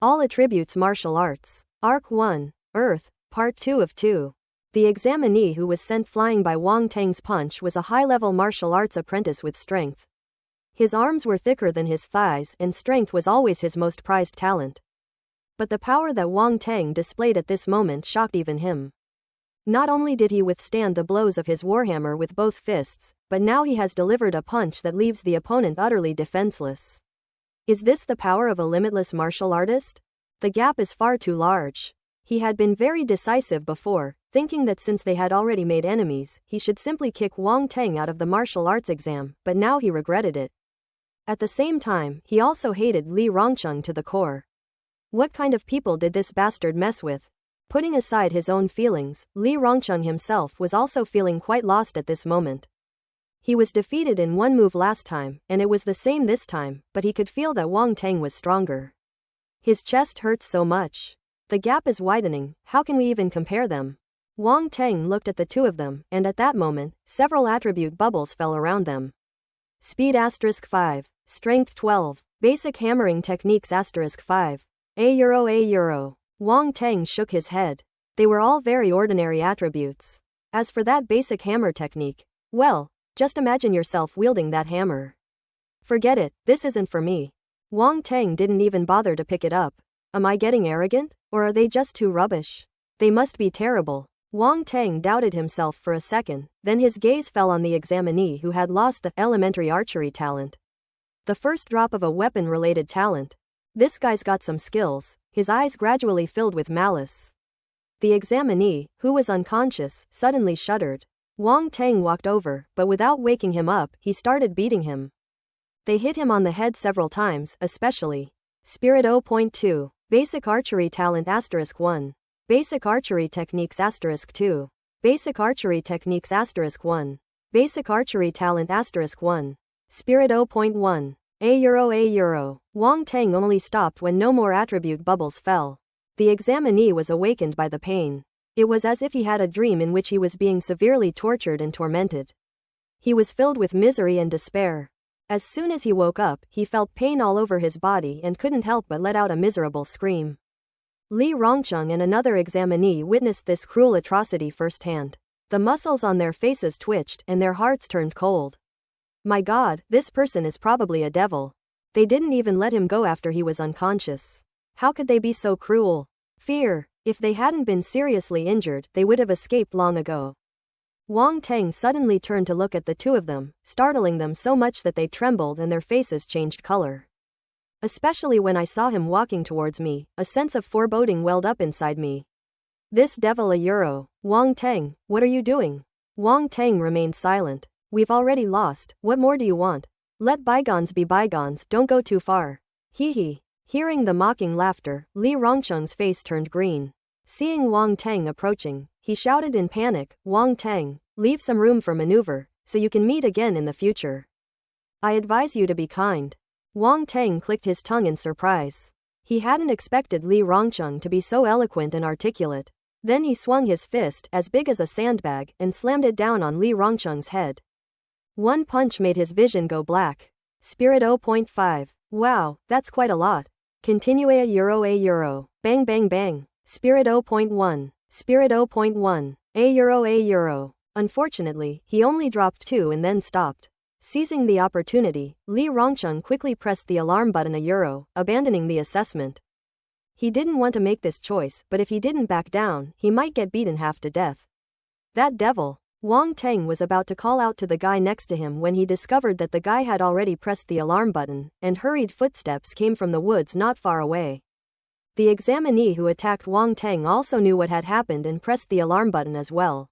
All attributes martial arts. Arc 1. Earth, Part 2 of 2. The examinee who was sent flying by Wang Teng's punch was a high-level martial arts apprentice with strength. His arms were thicker than his thighs, and strength was always his most prized talent. But the power that Wang Teng displayed at this moment shocked even him. Not only did he withstand the blows of his warhammer with both fists, but now he has delivered a punch that leaves the opponent utterly defenseless. Is this the power of a limitless martial artist? The gap is far too large. He had been very decisive before, thinking that since they had already made enemies, he should simply kick Wang Teng out of the martial arts exam, but now he regretted it. At the same time, he also hated Li Rongcheng to the core. What kind of people did this bastard mess with? Putting aside his own feelings, Li Rongcheng himself was also feeling quite lost at this moment. He was defeated in one move last time, and it was the same this time, but he could feel that Wang Teng was stronger. His chest hurts so much. The gap is widening, how can we even compare them? Wang Teng looked at the two of them, and at that moment, several attribute bubbles fell around them. Speed *5, Strength 12, Basic Hammering Techniques *5, €A. Wang Teng shook his head. They were all very ordinary attributes. As for that basic hammer technique, well, just imagine yourself wielding that hammer. Forget it, this isn't for me. Wang Teng didn't even bother to pick it up. Am I getting arrogant, or are they just too rubbish? They must be terrible. Wang Teng doubted himself for a second, then his gaze fell on the examinee who had lost the elementary archery talent. The first drop of a weapon-related talent. This guy's got some skills. His eyes gradually filled with malice. The examinee, who was unconscious, suddenly shuddered. Wang Teng walked over, but without waking him up, he started beating him. They hit him on the head several times, especially. Spirit 0.2. Basic Archery Talent *1. Basic Archery Techniques *2. Basic Archery Techniques *1. Basic Archery Talent *1. Spirit 0.1. €A. Wang Teng only stopped when no more attribute bubbles fell. The examinee was awakened by the pain. It was as if he had a dream in which he was being severely tortured and tormented. He was filled with misery and despair. As soon as he woke up, he felt pain all over his body and couldn't help but let out a miserable scream. Li Rongcheng and another examinee witnessed this cruel atrocity firsthand. The muscles on their faces twitched and their hearts turned cold. My God, this person is probably a devil. They didn't even let him go after he was unconscious. How could they be so cruel? Fear. If they hadn't been seriously injured, they would have escaped long ago. Wang Teng suddenly turned to look at the two of them, startling them so much that they trembled and their faces changed color. Especially when I saw him walking towards me, a sense of foreboding welled up inside me. This devil €. Wang Teng, what are you doing? Wang Teng remained silent. We've already lost, what more do you want? Let bygones be bygones, don't go too far. Hee hee. Hearing the mocking laughter, Li Rongcheng's face turned green. Seeing Wang Teng approaching, he shouted in panic, Wang Teng, leave some room for maneuver, so you can meet again in the future. I advise you to be kind. Wang Teng clicked his tongue in surprise. He hadn't expected Li Rongcheng to be so eloquent and articulate. Then he swung his fist, as big as a sandbag, and slammed it down on Li Rongcheng's head. One punch made his vision go black. Spirit 0.5. Wow, that's quite a lot. Continue €. Bang bang bang. Spirit 0.1. Spirit 0.1. €. Unfortunately, he only dropped 2 and then stopped. Seizing the opportunity, Li Rongcheng quickly pressed the alarm button €, abandoning the assessment. He didn't want to make this choice, but if he didn't back down, he might get beaten half to death. That devil. Wang Teng was about to call out to the guy next to him when he discovered that the guy had already pressed the alarm button, and hurried footsteps came from the woods not far away. The examinee who attacked Wang Teng also knew what had happened and pressed the alarm button as well.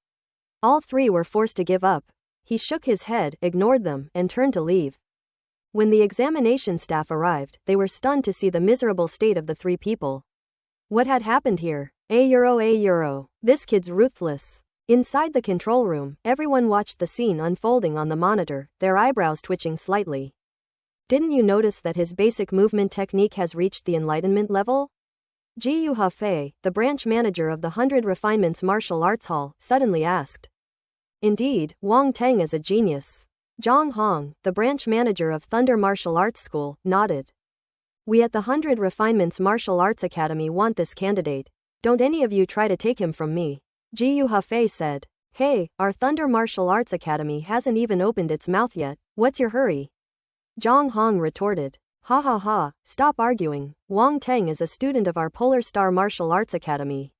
All three were forced to give up. He shook his head, ignored them, and turned to leave. When the examination staff arrived, they were stunned to see the miserable state of the three people. What had happened here? €. This kid's ruthless. Inside the control room, everyone watched the scene unfolding on the monitor, their eyebrows twitching slightly. Didn't you notice that his basic movement technique has reached the enlightenment level? Ji Yuhafei, the branch manager of the 100 Refinements Martial Arts Hall, suddenly asked. Indeed, Wang Teng is a genius. Zhang Hong, the branch manager of Thunder Martial Arts School, nodded. We at the 100 Refinements Martial Arts Academy want this candidate. Don't any of you try to take him from me. Jiu Hafei said. Hey, our Thunder Martial Arts Academy hasn't even opened its mouth yet, what's your hurry? Zhang Hong retorted. Ha ha ha, stop arguing, Wang Teng is a student of our Polar Star Martial Arts Academy.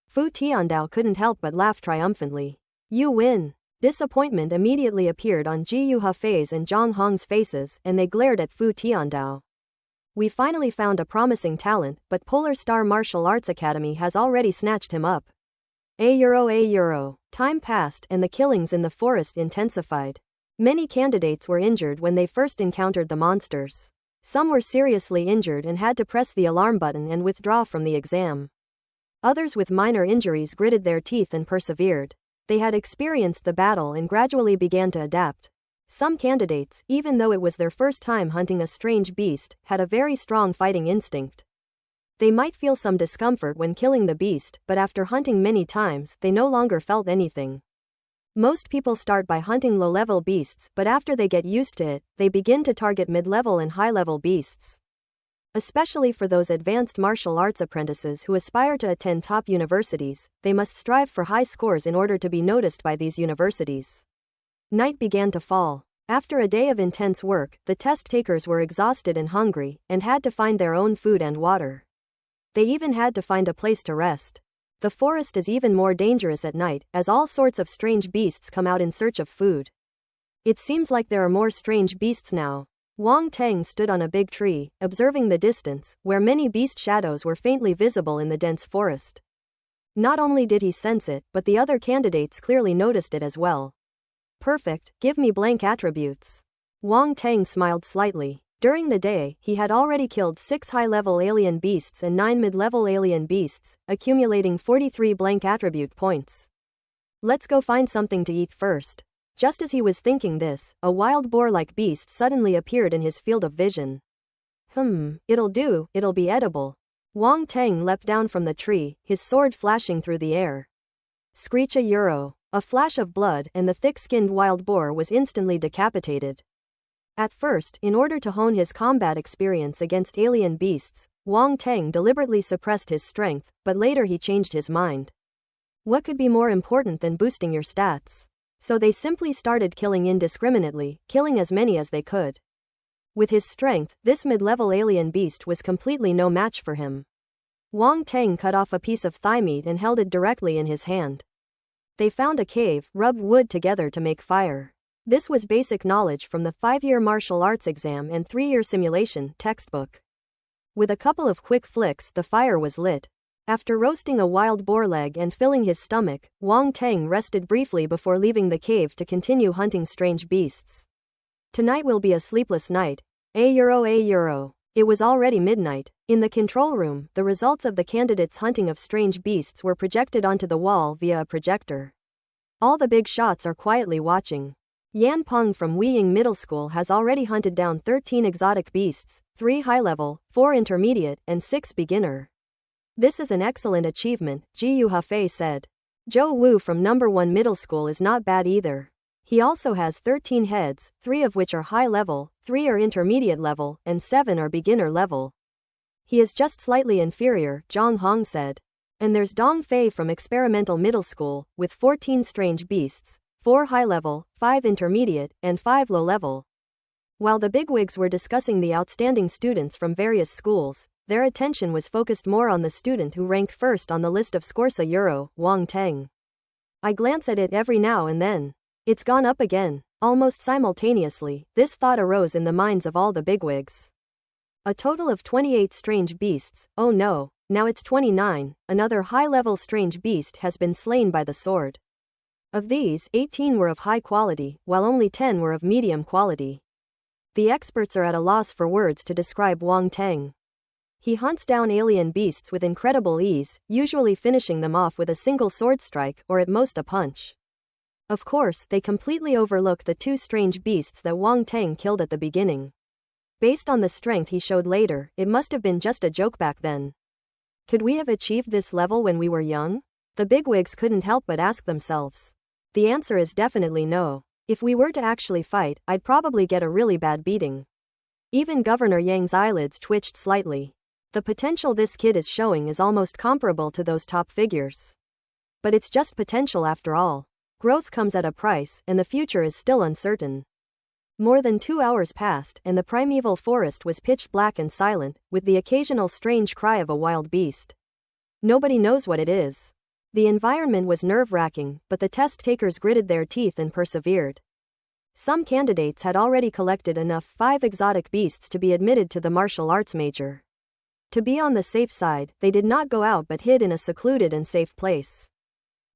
Fu Tiandao couldn't help but laugh triumphantly. You win. Disappointment immediately appeared on Jiu Hafei's and Zhang Hong's faces, and they glared at Fu Tiandao. We finally found a promising talent, but Polar Star Martial Arts Academy has already snatched him up. A euro. Time passed and the killings in the forest intensified. Many candidates were injured when they first encountered the monsters. Some were seriously injured and had to press the alarm button and withdraw from the exam. Others with minor injuries gritted their teeth and persevered. They had experienced the battle and gradually began to adapt. Some candidates, even though it was their first time hunting a strange beast, had a very strong fighting instinct. They might feel some discomfort when killing the beast, but after hunting many times, they no longer felt anything. Most people start by hunting low-level beasts, but after they get used to it, they begin to target mid-level and high-level beasts. Especially for those advanced martial arts apprentices who aspire to attend top universities, they must strive for high scores in order to be noticed by these universities. Night began to fall. After a day of intense work, the test takers were exhausted and hungry, and had to find their own food and water. They even had to find a place to rest. The forest is even more dangerous at night, as all sorts of strange beasts come out in search of food. It seems like there are more strange beasts now. Wang Teng stood on a big tree, observing the distance, where many beast shadows were faintly visible in the dense forest. Not only did he sense it, but the other candidates clearly noticed it as well. Perfect, give me blank attributes. Wang Teng smiled slightly. During the day, he had already killed 6 high-level alien beasts and 9 mid-level alien beasts, accumulating 43 blank attribute points. Let's go find something to eat first. Just as he was thinking this, a wild boar-like beast suddenly appeared in his field of vision. It'll do, it'll be edible. Wang Teng leapt down from the tree, his sword flashing through the air. Screech a euro. A flash of blood, and the thick-skinned wild boar was instantly decapitated. At first, in order to hone his combat experience against alien beasts, Wang Teng deliberately suppressed his strength, but later he changed his mind. What could be more important than boosting your stats? So they simply started killing indiscriminately, killing as many as they could. With his strength, this mid-level alien beast was completely no match for him. Wang Teng cut off a piece of thigh meat and held it directly in his hand. They found a cave, rubbed wood together to make fire. This was basic knowledge from the 5-year martial arts exam and 3-year simulation textbook. With a couple of quick flicks, the fire was lit. After roasting a wild boar leg and filling his stomach, Wang Teng rested briefly before leaving the cave to continue hunting strange beasts. Tonight will be a sleepless night. A euro. It was already midnight. In the control room, the results of the candidates' hunting of strange beasts were projected onto the wall via a projector. All the big shots are quietly watching. Yan Peng from Weiying Middle School has already hunted down 13 exotic beasts, 3 high-level, 4 intermediate, and 6 beginner. This is an excellent achievement, Jiu Hafei said. Zhou Wu from No. 1 Middle School is not bad either. He also has 13 heads, 3 of which are high-level, 3 are intermediate level, and 7 are beginner level. He is just slightly inferior, Zhang Hong said. And there's Dong Fei from Experimental Middle School, with 14 strange beasts, 4 high-level, 5 intermediate, and 5 low-level. While the bigwigs were discussing the outstanding students from various schools, their attention was focused more on the student who ranked first on the list of scores a euro, Wang Teng. I glance at it every now and then. It's gone up again. Almost simultaneously, this thought arose in the minds of all the bigwigs. A total of 28 strange beasts, oh no, now it's 29, another high-level strange beast has been slain by the sword. Of these, 18 were of high quality, while only 10 were of medium quality. The experts are at a loss for words to describe Wang Teng. He hunts down alien beasts with incredible ease, usually finishing them off with a single sword strike or at most a punch. Of course, they completely overlook the 2 strange beasts that Wang Teng killed at the beginning. Based on the strength he showed later, it must have been just a joke back then. Could we have achieved this level when we were young? The bigwigs couldn't help but ask themselves. The answer is definitely no. If we were to actually fight, I'd probably get a really bad beating. Even Governor Yang's eyelids twitched slightly. The potential this kid is showing is almost comparable to those top figures. But it's just potential after all. Growth comes at a price, and the future is still uncertain. More than 2 hours passed, and the primeval forest was pitch black and silent, with the occasional strange cry of a wild beast. Nobody knows what it is. The environment was nerve-wracking, but the test-takers gritted their teeth and persevered. Some candidates had already collected enough 5 exotic beasts to be admitted to the martial arts major. To be on the safe side, they did not go out but hid in a secluded and safe place.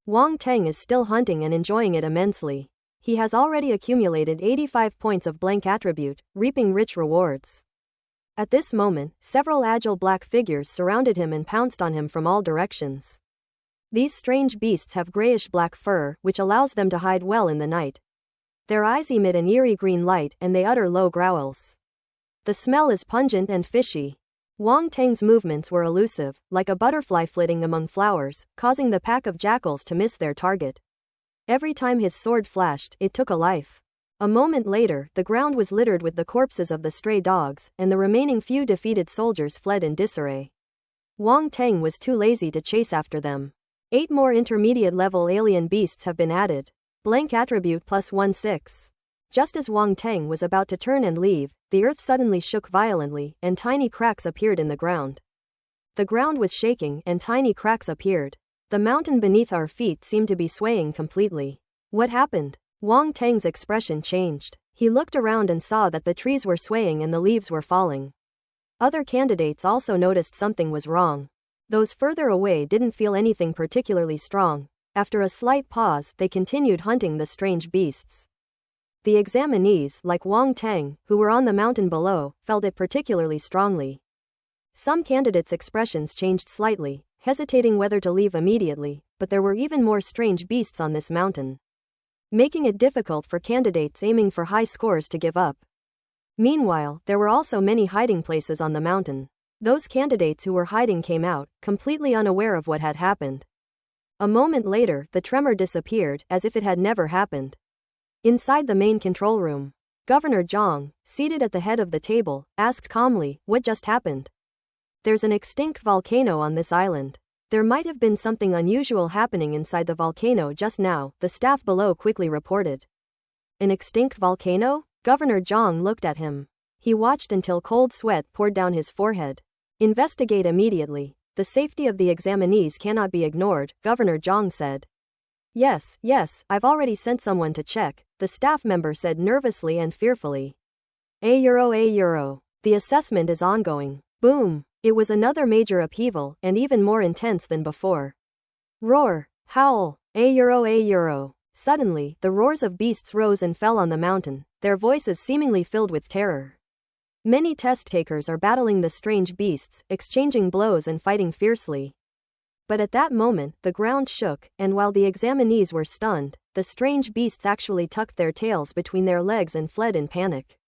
Wang Teng is still hunting and enjoying it immensely. He has already accumulated 85 points of blank attribute, reaping rich rewards. At this moment, several agile black figures surrounded him and pounced on him from all directions. These strange beasts have grayish-black fur, which allows them to hide well in the night. Their eyes emit an eerie green light and they utter low growls. The smell is pungent and fishy. Wang Teng's movements were elusive, like a butterfly flitting among flowers, causing the pack of jackals to miss their target. Every time his sword flashed, it took a life. A moment later, the ground was littered with the corpses of the stray dogs, and the remaining few defeated soldiers fled in disarray. Wang Teng was too lazy to chase after them. 8 more intermediate-level alien beasts have been added. Blank attribute plus 1/6. Just as Wang Teng was about to turn and leave, the earth suddenly shook violently, and tiny cracks appeared in the ground. The ground was shaking, and tiny cracks appeared. The mountain beneath our feet seemed to be swaying completely. What happened? Wang Teng's expression changed. He looked around and saw that the trees were swaying and the leaves were falling. Other candidates also noticed something was wrong. Those further away didn't feel anything particularly strong. After a slight pause, they continued hunting the strange beasts. The examinees, like Wang Teng, who were on the mountain below, felt it particularly strongly. Some candidates' expressions changed slightly, hesitating whether to leave immediately, but there were even more strange beasts on this mountain, making it difficult for candidates aiming for high scores to give up. Meanwhile, there were also many hiding places on the mountain. Those candidates who were hiding came out, completely unaware of what had happened. A moment later, the tremor disappeared, as if it had never happened. Inside the main control room, Governor Zhang, seated at the head of the table, asked calmly, "What just happened?" "There's an extinct volcano on this island. There might have been something unusual happening inside the volcano just now," the staff below quickly reported. "An extinct volcano?" Governor Zhang looked at him. He watched until cold sweat poured down his forehead. "Investigate immediately. The safety of the examinees cannot be ignored," Governor Zhang said. Yes, I've already sent someone to check," the staff member said nervously and fearfully. A euro. The assessment is ongoing. Boom. It was another major upheaval, and even more intense than before. Roar. Howl. A euro. Suddenly, the roars of beasts rose and fell on the mountain, their voices seemingly filled with terror. Many test-takers are battling the strange beasts, exchanging blows and fighting fiercely. But at that moment, the ground shook, and while the examinees were stunned, the strange beasts actually tucked their tails between their legs and fled in panic.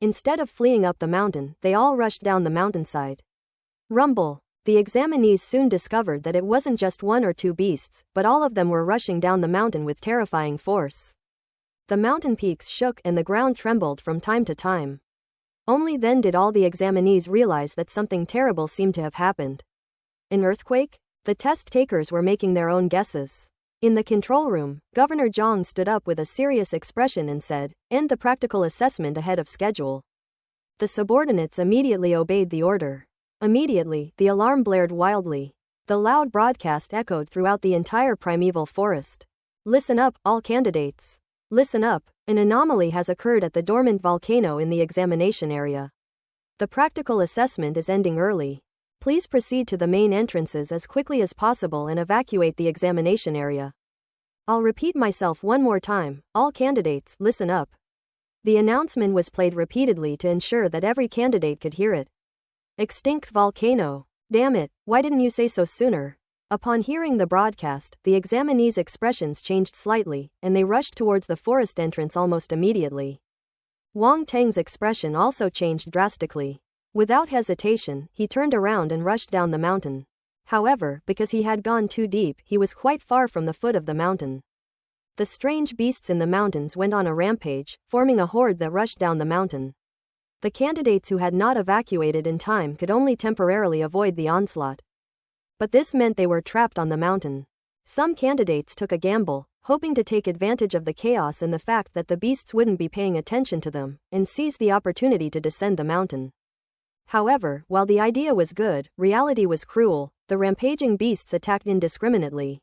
Instead of fleeing up the mountain, they all rushed down the mountainside. Rumble. The examinees soon discovered that it wasn't just 1 or 2 beasts, but all of them were rushing down the mountain with terrifying force. The mountain peaks shook and the ground trembled from time to time. Only then did all the examinees realize that something terrible seemed to have happened. An earthquake? The test-takers were making their own guesses. In the control room, Governor Zhang stood up with a serious expression and said, "End the practical assessment ahead of schedule." The subordinates immediately obeyed the order. Immediately, the alarm blared wildly. The loud broadcast echoed throughout the entire primeval forest. "Listen up, all candidates. Listen up, an anomaly has occurred at the dormant volcano in the examination area. The practical assessment is ending early. Please proceed to the main entrances as quickly as possible and evacuate the examination area. I'll repeat myself one more time, all candidates, listen up." The announcement was played repeatedly to ensure that every candidate could hear it. Extinct volcano. Damn it, why didn't you say so sooner? Upon hearing the broadcast, the examinees' expressions changed slightly, and they rushed towards the forest entrance almost immediately. Wang Teng's expression also changed drastically. Without hesitation, he turned around and rushed down the mountain. However, because he had gone too deep, he was quite far from the foot of the mountain. The strange beasts in the mountains went on a rampage, forming a horde that rushed down the mountain. The candidates who had not evacuated in time could only temporarily avoid the onslaught. But this meant they were trapped on the mountain. Some candidates took a gamble, hoping to take advantage of the chaos and the fact that the beasts wouldn't be paying attention to them, and seize the opportunity to descend the mountain. However, while the idea was good, reality was cruel. The rampaging beasts attacked indiscriminately.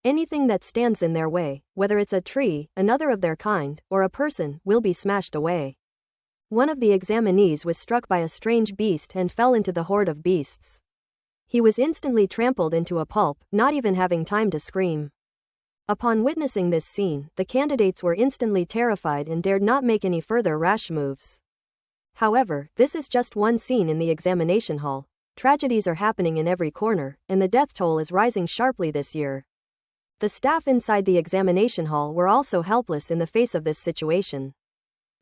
Anything that stands in their way, whether it's a tree, another of their kind, or a person, will be smashed away. One of the examinees was struck by a strange beast and fell into the horde of beasts. He was instantly trampled into a pulp, not even having time to scream. Upon witnessing this scene, the candidates were instantly terrified and dared not make any further rash moves. However, this is just one scene in the examination hall. Tragedies are happening in every corner, and the death toll is rising sharply this year. The staff inside the examination hall were also helpless in the face of this situation.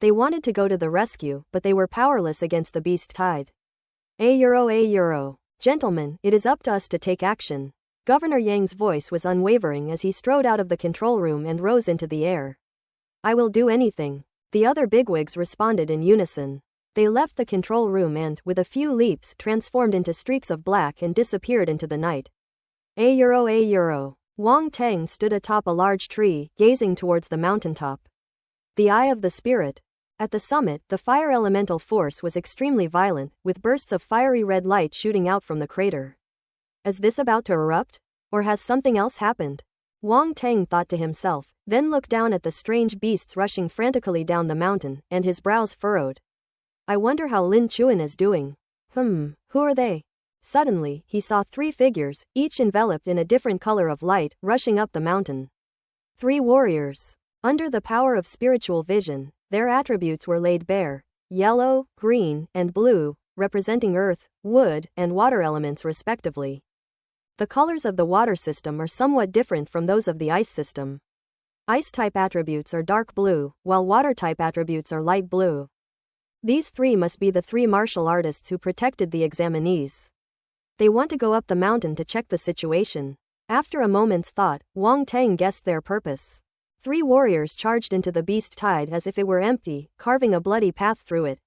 They wanted to go to the rescue, but they were powerless against the beast tide. A euro. Gentlemen, it is up to us to take action. Governor Yang's voice was unwavering as he strode out of the control room and rose into the air. I will do anything. The other bigwigs responded in unison. They left the control room and, with a few leaps, transformed into streaks of black and disappeared into the night. A euro. Wang Teng stood atop a large tree, gazing towards the mountaintop. The eye of the spirit. At the summit, the fire elemental force was extremely violent, with bursts of fiery red light shooting out from the crater. Is this about to erupt? Or has something else happened? Wang Teng thought to himself, then looked down at the strange beasts rushing frantically down the mountain, and his brows furrowed. I wonder how Lin Chuan is doing. Who are they? Suddenly, he saw 3 figures, each enveloped in a different color of light, rushing up the mountain. 3 warriors. Under the power of spiritual vision, their attributes were laid bare: yellow, green, and blue, representing earth, wood, and water elements respectively. The colors of the water system are somewhat different from those of the ice system. Ice-type attributes are dark blue, while water-type attributes are light blue. These 3 must be the 3 martial artists who protected the examinees. They want to go up the mountain to check the situation. After a moment's thought, Wang Teng guessed their purpose. 3 warriors charged into the beast tide as if it were empty, carving a bloody path through it.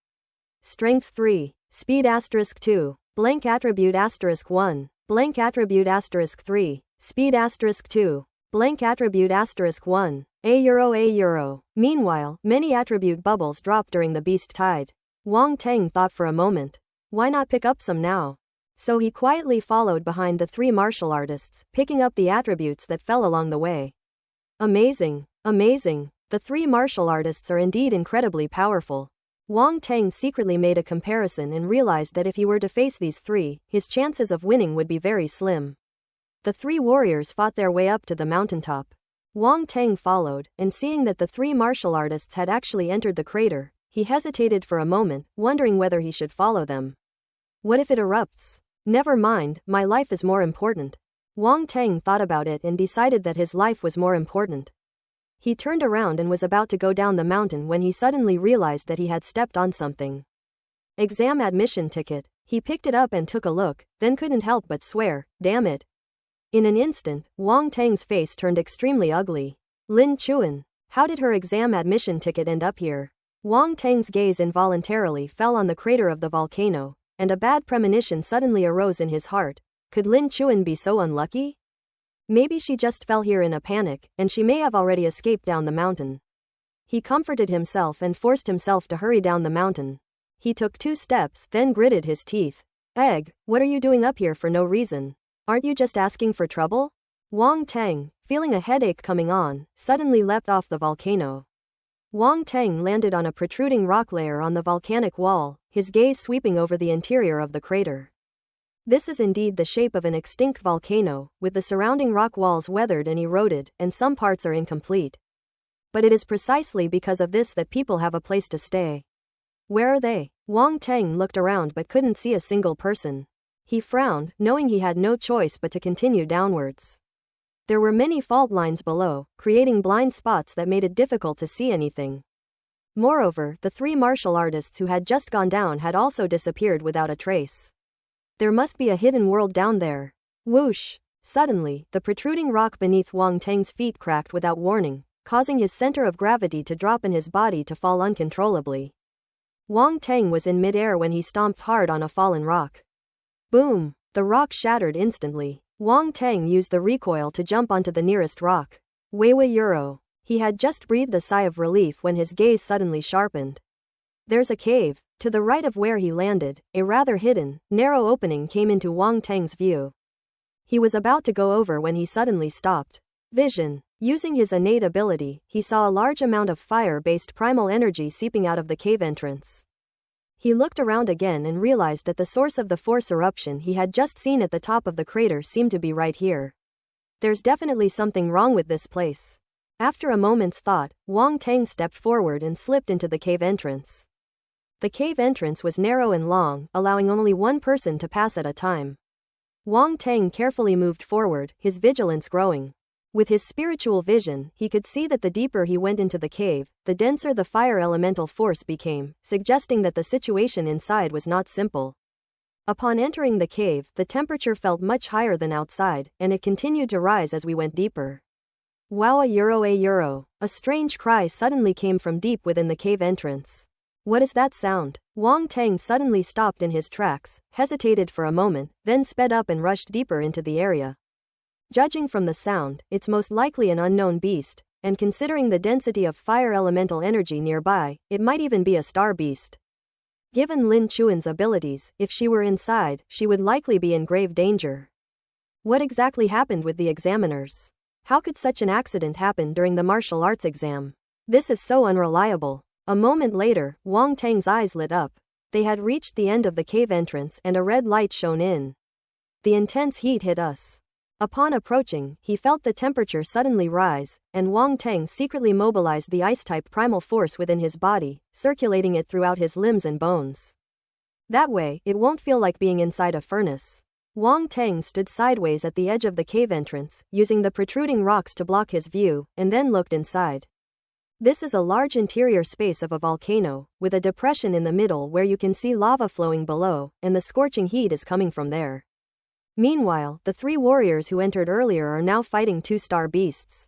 Strength 3. Speed *2. Blank attribute *1. Blank attribute *3. Speed *2. Blank attribute *1. A euro. Meanwhile, many attribute bubbles dropped during the beast tide. Wang Teng thought for a moment. Why not pick up some now? So he quietly followed behind the 3 martial artists, picking up the attributes that fell along the way. Amazing. The 3 martial artists are indeed incredibly powerful. Wang Teng secretly made a comparison and realized that if he were to face these 3, his chances of winning would be very slim. The 3 warriors fought their way up to the mountaintop. Wang Teng followed, and seeing that the 3 martial artists had actually entered the crater, he hesitated for a moment, wondering whether he should follow them. What if it erupts? Never mind, my life is more important. Wang Teng thought about it and decided that his life was more important. He turned around and was about to go down the mountain when he suddenly realized that he had stepped on something. Exam admission ticket. He picked it up and took a look, then couldn't help but swear, damn it. In an instant, Wang Teng's face turned extremely ugly. Lin Chuan. How did her exam admission ticket end up here? Wang Teng's gaze involuntarily fell on the crater of the volcano, and a bad premonition suddenly arose in his heart. Could Lin Chuan be so unlucky? Maybe she just fell here in a panic, and she may have already escaped down the mountain. He comforted himself and forced himself to hurry down the mountain. He took 2 steps, then gritted his teeth. Egg, what are you doing up here for no reason? Aren't you just asking for trouble? Wang Teng, feeling a headache coming on, suddenly leapt off the volcano. Wang Teng landed on a protruding rock layer on the volcanic wall, his gaze sweeping over the interior of the crater. This is indeed the shape of an extinct volcano, with the surrounding rock walls weathered and eroded, and some parts are incomplete. But it is precisely because of this that people have a place to stay. Where are they? Wang Teng looked around but couldn't see a single person. He frowned, knowing he had no choice but to continue downwards. There were many fault lines below, creating blind spots that made it difficult to see anything. Moreover, the 3 martial artists who had just gone down had also disappeared without a trace. There must be a hidden world down there. Whoosh! Suddenly, the protruding rock beneath Wang Teng's feet cracked without warning, causing his center of gravity to drop and his body to fall uncontrollably. Wang Teng was in midair when he stomped hard on a fallen rock. Boom! The rock shattered instantly. Wang Teng used the recoil to jump onto the nearest rock. Weiwa Euro. He had just breathed a sigh of relief when his gaze suddenly sharpened. There's a cave. To the right of where he landed, a rather hidden, narrow opening came into Wang Teng's view. He was about to go over when he suddenly stopped. Vision. Using his innate ability, he saw a large amount of fire-based primal energy seeping out of the cave entrance. He looked around again and realized that the source of the force eruption he had just seen at the top of the crater seemed to be right here. There's definitely something wrong with this place. After a moment's thought, Wang Teng stepped forward and slipped into the cave entrance. The cave entrance was narrow and long, allowing only one person to pass at a time. Wang Teng carefully moved forward, his vigilance growing. With his spiritual vision, he could see that the deeper he went into the cave, the denser the fire elemental force became, suggesting that the situation inside was not simple. Upon entering the cave, the temperature felt much higher than outside, and it continued to rise as we went deeper. Wow, a euro. A strange cry suddenly came from deep within the cave entrance. What is that sound? Wang Teng suddenly stopped in his tracks, hesitated for a moment, then sped up and rushed deeper into the area. Judging from the sound, it's most likely an unknown beast, and considering the density of fire elemental energy nearby, it might even be a star beast. Given Lin Chuan's abilities, if she were inside, she would likely be in grave danger. What exactly happened with the examiners? How could such an accident happen during the martial arts exam? This is so unreliable. A moment later, Wang Teng's eyes lit up. They had reached the end of the cave entrance and a red light shone in. The intense heat hit us. Upon approaching, he felt the temperature suddenly rise, and Wang Teng secretly mobilized the ice-type primal force within his body, circulating it throughout his limbs and bones. That way, it won't feel like being inside a furnace. Wang Teng stood sideways at the edge of the cave entrance, using the protruding rocks to block his view, and then looked inside. This is a large interior space of a volcano, with a depression in the middle where you can see lava flowing below, and the scorching heat is coming from there. Meanwhile, the three warriors who entered earlier are now fighting two star beasts.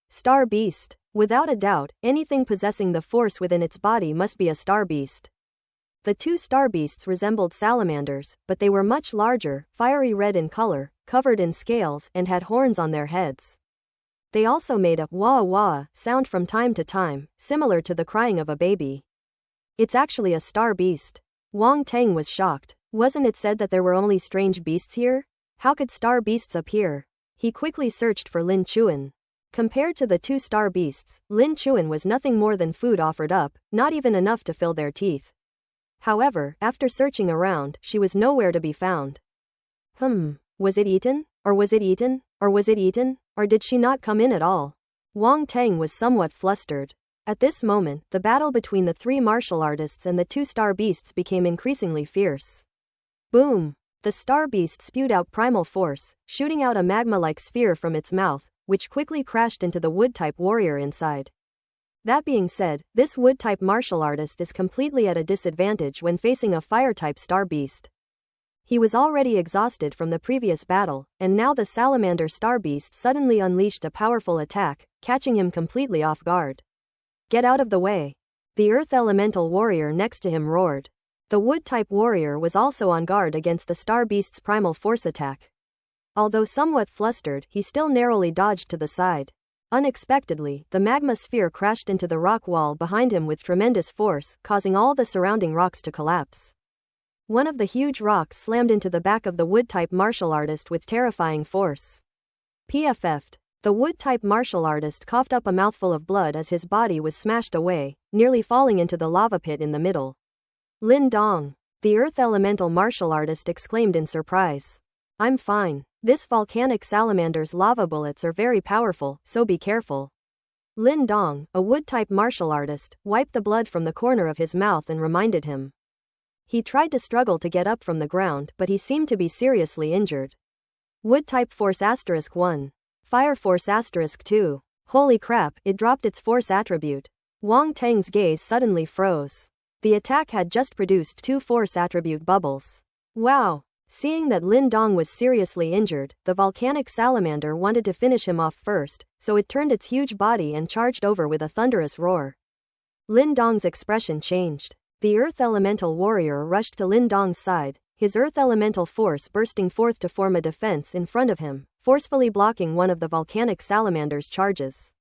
Star beast. Without a doubt, anything possessing the force within its body must be a star beast. The two star beasts resembled salamanders, but they were much larger, fiery red in color, covered in scales, and had horns on their heads. They also made a wah-wah sound from time to time, similar to the crying of a baby. It's actually a star beast. Wang Teng was shocked. Wasn't it said that there were only strange beasts here? How could star beasts appear? He quickly searched for Lin Chuan. Compared to the two star beasts, Lin Chuan was nothing more than food offered up, not even enough to fill their teeth. However, after searching around, she was nowhere to be found. Was it eaten? Or was it eaten? Or was it eaten? Or did she not come in at all? Wang Teng was somewhat flustered. At this moment, the battle between the three martial artists and the two star beasts became increasingly fierce. Boom! The star beast spewed out primal force, shooting out a magma-like sphere from its mouth, which quickly crashed into the wood-type warrior inside. That being said, this wood-type martial artist is completely at a disadvantage when facing a fire-type star beast. He was already exhausted from the previous battle, and now the salamander star beast suddenly unleashed a powerful attack, catching him completely off guard. Get out of the way! The earth elemental warrior next to him roared. The wood-type warrior was also on guard against the star beast's primal force attack. Although somewhat flustered, he still narrowly dodged to the side. Unexpectedly, the magma sphere crashed into the rock wall behind him with tremendous force, causing all the surrounding rocks to collapse. One of the huge rocks slammed into the back of the wood-type martial artist with terrifying force. PFF'd. The wood-type martial artist coughed up a mouthful of blood as his body was smashed away, nearly falling into the lava pit in the middle. Lin Dong. The earth elemental martial artist exclaimed in surprise. I'm fine. This volcanic salamander's lava bullets are very powerful, so be careful. Lin Dong, a wood-type martial artist, wiped the blood from the corner of his mouth and reminded him. He tried to struggle to get up from the ground, but he seemed to be seriously injured. Wood-type force *1. Fire force *2. Holy crap, it dropped its force attribute. Wang Teng's gaze suddenly froze. The attack had just produced 2 force attribute bubbles. Wow! Seeing that Lin Dong was seriously injured, the volcanic salamander wanted to finish him off first, so it turned its huge body and charged over with a thunderous roar. Lin Dong's expression changed. The Earth Elemental warrior rushed to Lin Dong's side, his Earth Elemental force bursting forth to form a defense in front of him, forcefully blocking one of the volcanic salamander's charges.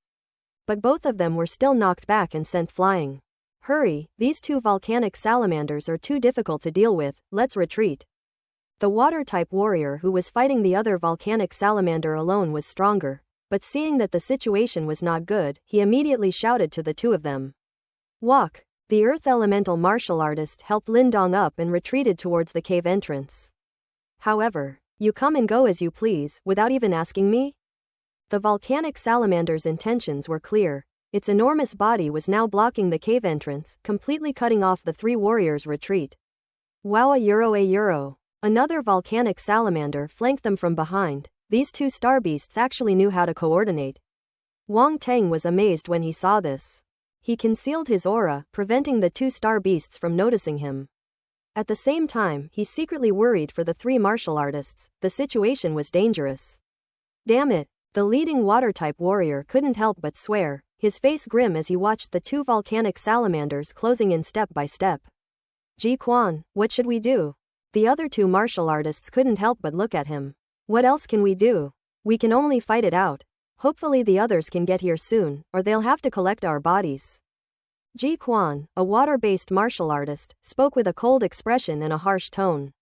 But both of them were still knocked back and sent flying. Hurry, these two volcanic salamanders are too difficult to deal with, let's retreat. The water-type warrior who was fighting the other volcanic salamander alone was stronger, but seeing that the situation was not good, he immediately shouted to the two of them. Walk! The Earth Elemental martial artist helped Lin Dong up and retreated towards the cave entrance. However, you come and go as you please, without even asking me? The volcanic salamander's intentions were clear. Its enormous body was now blocking the cave entrance, completely cutting off the three warriors' retreat. Wow, a euro. Another volcanic salamander flanked them from behind. These two star beasts actually knew how to coordinate. Wang Teng was amazed when he saw this. He concealed his aura, preventing the two star beasts from noticing him. At the same time, he secretly worried for the three martial artists. The situation was dangerous. Damn it! The leading water-type warrior couldn't help but swear, his face grim as he watched the two volcanic salamanders closing in step by step. Ji Quan, what should we do? The other two martial artists couldn't help but look at him. What else can we do? We can only fight it out. Hopefully the others can get here soon, or they'll have to collect our bodies. Ji Quan, a water-based martial artist, spoke with a cold expression and a harsh tone.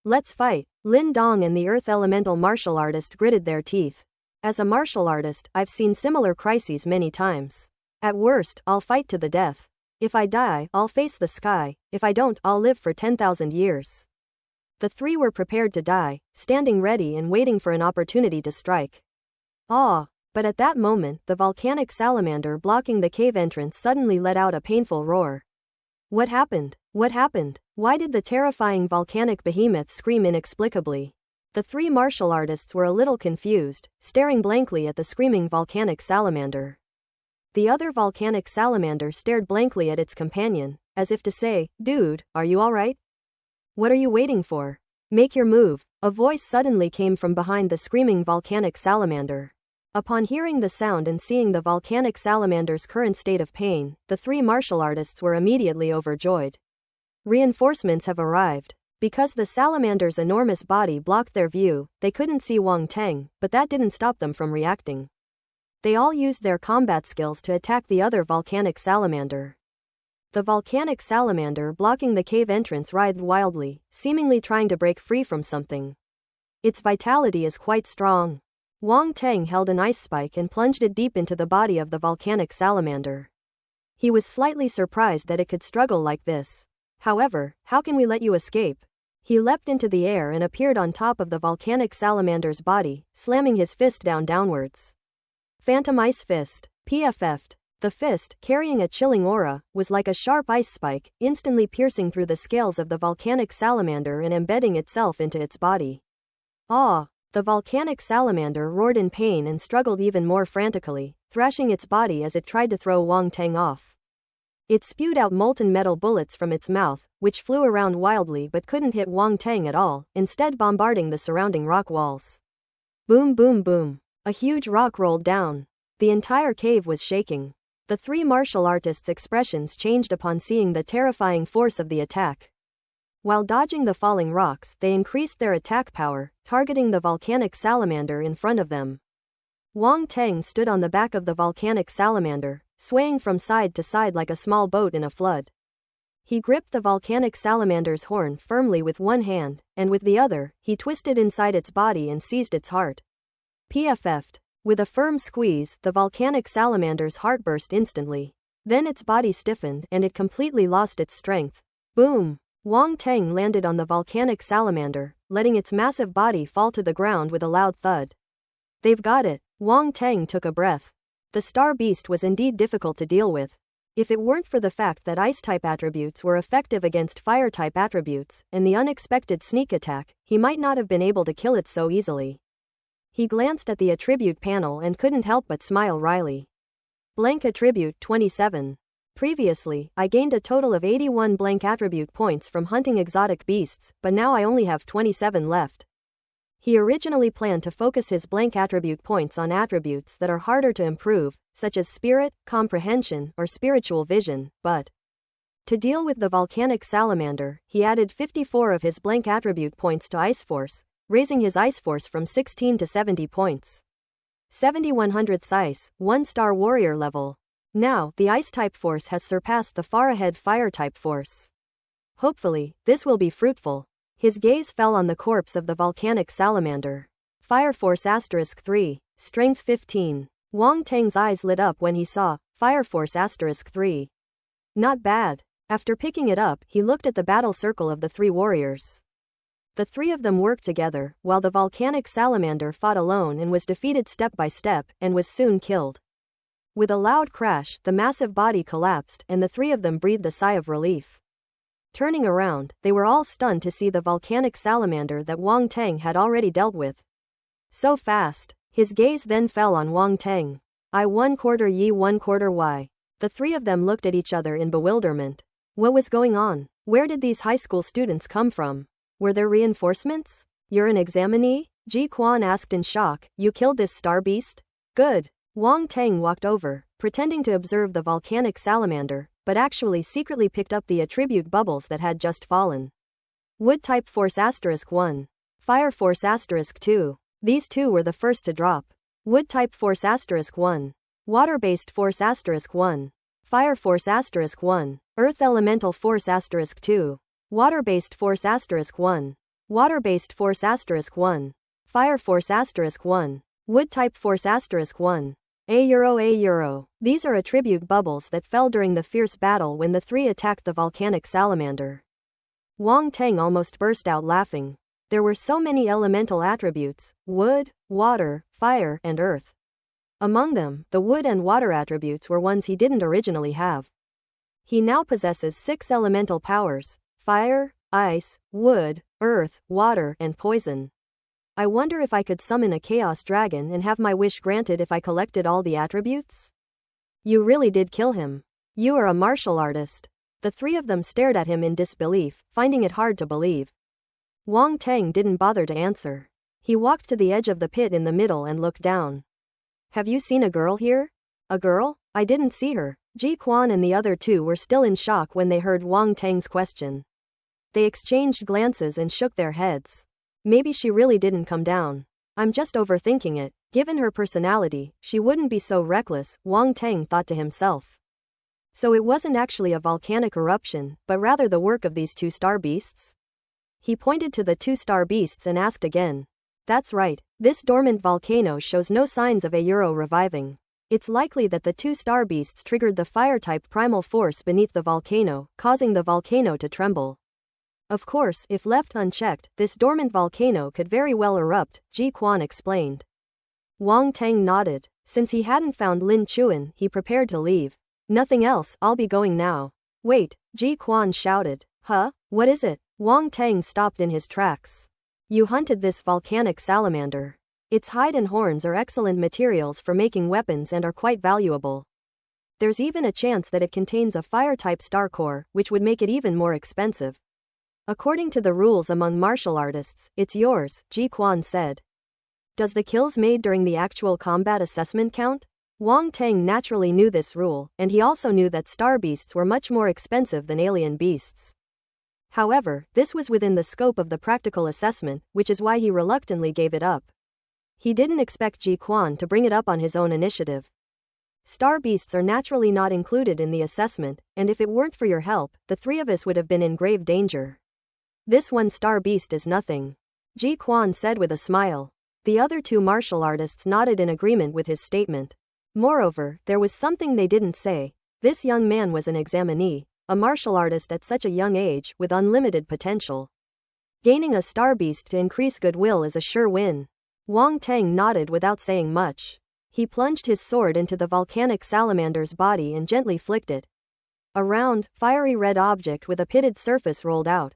Let's fight. Lin Dong and the Earth Elemental martial artist gritted their teeth. As a martial artist, I've seen similar crises many times. At worst, I'll fight to the death. If I die, I'll face the sky. If I don't, I'll live for 10,000 years. The three were prepared to die, standing ready and waiting for an opportunity to strike. But at that moment, the volcanic salamander blocking the cave entrance suddenly let out a painful roar. What happened? What happened? Why did the terrifying volcanic behemoth scream inexplicably? The three martial artists were a little confused, staring blankly at the screaming volcanic salamander. The other volcanic salamander stared blankly at its companion, as if to say, "Dude, are you alright? What are you waiting for? Make your move." A voice suddenly came from behind the screaming volcanic salamander. Upon hearing the sound and seeing the volcanic salamander's current state of pain, the three martial artists were immediately overjoyed. Reinforcements have arrived. Because the salamander's enormous body blocked their view, they couldn't see Wang Teng, but that didn't stop them from reacting. They all used their combat skills to attack the other volcanic salamander. The volcanic salamander blocking the cave entrance writhed wildly, seemingly trying to break free from something. Its vitality is quite strong. Wang Teng held an ice spike and plunged it deep into the body of the volcanic salamander. He was slightly surprised that it could struggle like this. However, how can we let you escape? He leapt into the air and appeared on top of the volcanic salamander's body, slamming his fist downwards. Phantom Ice Fist. PFF'd. The fist, carrying a chilling aura, was like a sharp ice spike, instantly piercing through the scales of the volcanic salamander and embedding itself into its body. The volcanic salamander roared in pain and struggled even more frantically, thrashing its body as it tried to throw Wang Teng off. It spewed out molten metal bullets from its mouth, which flew around wildly but couldn't hit Wang Teng at all, instead bombarding the surrounding rock walls. Boom boom boom. A huge rock rolled down. The entire cave was shaking. The three martial artists' expressions changed upon seeing the terrifying force of the attack. While dodging the falling rocks, they increased their attack power, targeting the volcanic salamander in front of them. Wang Teng stood on the back of the volcanic salamander, swaying from side to side like a small boat in a flood. He gripped the volcanic salamander's horn firmly with one hand, and with the other, he twisted inside its body and seized its heart. PFF'd. With a firm squeeze, the volcanic salamander's heart burst instantly. Then its body stiffened and it completely lost its strength. Boom! Wang Teng landed on the volcanic salamander, letting its massive body fall to the ground with a loud thud. They've got it. Wang Teng took a breath. The star beast was indeed difficult to deal with. If it weren't for the fact that ice-type attributes were effective against fire-type attributes, and the unexpected sneak attack, he might not have been able to kill it so easily. He glanced at the attribute panel and couldn't help but smile wryly. Blank attribute 27. Previously, I gained a total of 81 blank attribute points from hunting exotic beasts, but now I only have 27 left. He originally planned to focus his blank attribute points on attributes that are harder to improve, such as spirit, comprehension, or spiritual vision, but To deal with the volcanic salamander, he added 54 of his blank attribute points to Ice Force, raising his Ice Force from 16 to 70 points. 7100th Ice, 1-star warrior level. Now, the Ice-type force has surpassed the far-ahead Fire-type force. Hopefully, this will be fruitful. His gaze fell on the corpse of the volcanic salamander. Fire Force *3, Strength 15. Wang Teng's eyes lit up when he saw Fire Force *3. Not bad. After picking it up, he looked at the battle circle of the 3 warriors. The 3 of them worked together, while the volcanic salamander fought alone and was defeated step by step, and was soon killed. With a loud crash, the massive body collapsed, and the 3 of them breathed a sigh of relief. Turning around, they were all stunned to see the volcanic salamander that Wang Teng had already dealt with. So fast. His gaze then fell on Wang Teng. I 1/4 Yi 1/4 Y. The 3 of them looked at each other in bewilderment. What was going on? Where did these high school students come from? Were there reinforcements? You're an examinee? Ji Quan asked in shock. You killed this star beast? Good. Wang Teng walked over, pretending to observe the volcanic salamander, but actually secretly picked up the attribute bubbles that had just fallen. Wood-type force *1. Fire force *2. These 2 were the first to drop. Wood-type force *1. Water-based force *1. Fire force *1. Earth elemental force *2. Water-based force *1. Water-based force *1. Fire force *1. Wood-type force *1. A-euro. These are attribute bubbles that fell during the fierce battle when the 3 attacked the volcanic salamander. Wang Teng almost burst out laughing. There were so many elemental attributes: wood, water, fire, and earth. Among them, the wood and water attributes were ones he didn't originally have. He now possesses 6 elemental powers: fire, ice, wood, earth, water, and poison. I wonder if I could summon a chaos dragon and have my wish granted if I collected all the attributes? You really did kill him. You are a martial artist. The 3 of them stared at him in disbelief, finding it hard to believe. Wang Teng didn't bother to answer. He walked to the edge of the pit in the middle and looked down. Have you seen a girl here? A girl? I didn't see her. Ji Quan and the other 2 were still in shock when they heard Wang Teng's question. They exchanged glances and shook their heads. Maybe she really didn't come down. I'm just overthinking it. Given her personality, she wouldn't be so reckless, Wang Teng thought to himself. So it wasn't actually a volcanic eruption, but rather the work of these 2 star beasts? He pointed to the 2 star beasts and asked again. That's right, this dormant volcano shows no signs of a reviving. It's likely that the 2 star beasts triggered the fire-type primal force beneath the volcano, causing the volcano to tremble. Of course, if left unchecked, this dormant volcano could very well erupt, Ji Quan explained. Wang Teng nodded. Since he hadn't found Lin Chuan, he prepared to leave. Nothing else, I'll be going now. Wait, Ji Quan shouted. Huh? What is it? Wang Teng stopped in his tracks. You hunted this volcanic salamander. Its hide and horns are excellent materials for making weapons and are quite valuable. There's even a chance that it contains a fire-type star core, which would make it even more expensive. According to the rules among martial artists, it's yours, Ji Quan said. Does the kills made during the actual combat assessment count? Wang Teng naturally knew this rule, and he also knew that star beasts were much more expensive than alien beasts. However, this was within the scope of the practical assessment, which is why he reluctantly gave it up. He didn't expect Ji Quan to bring it up on his own initiative. Star beasts are naturally not included in the assessment, and if it weren't for your help, the 3 of us would have been in grave danger. This 1 star beast is nothing, Ji Quan said with a smile. The other 2 martial artists nodded in agreement with his statement. Moreover, there was something they didn't say. This young man was an examinee, a martial artist at such a young age, with unlimited potential. Gaining a star beast to increase goodwill is a sure win. Wang Teng nodded without saying much. He plunged his sword into the volcanic salamander's body and gently flicked it. A round, fiery red object with a pitted surface rolled out.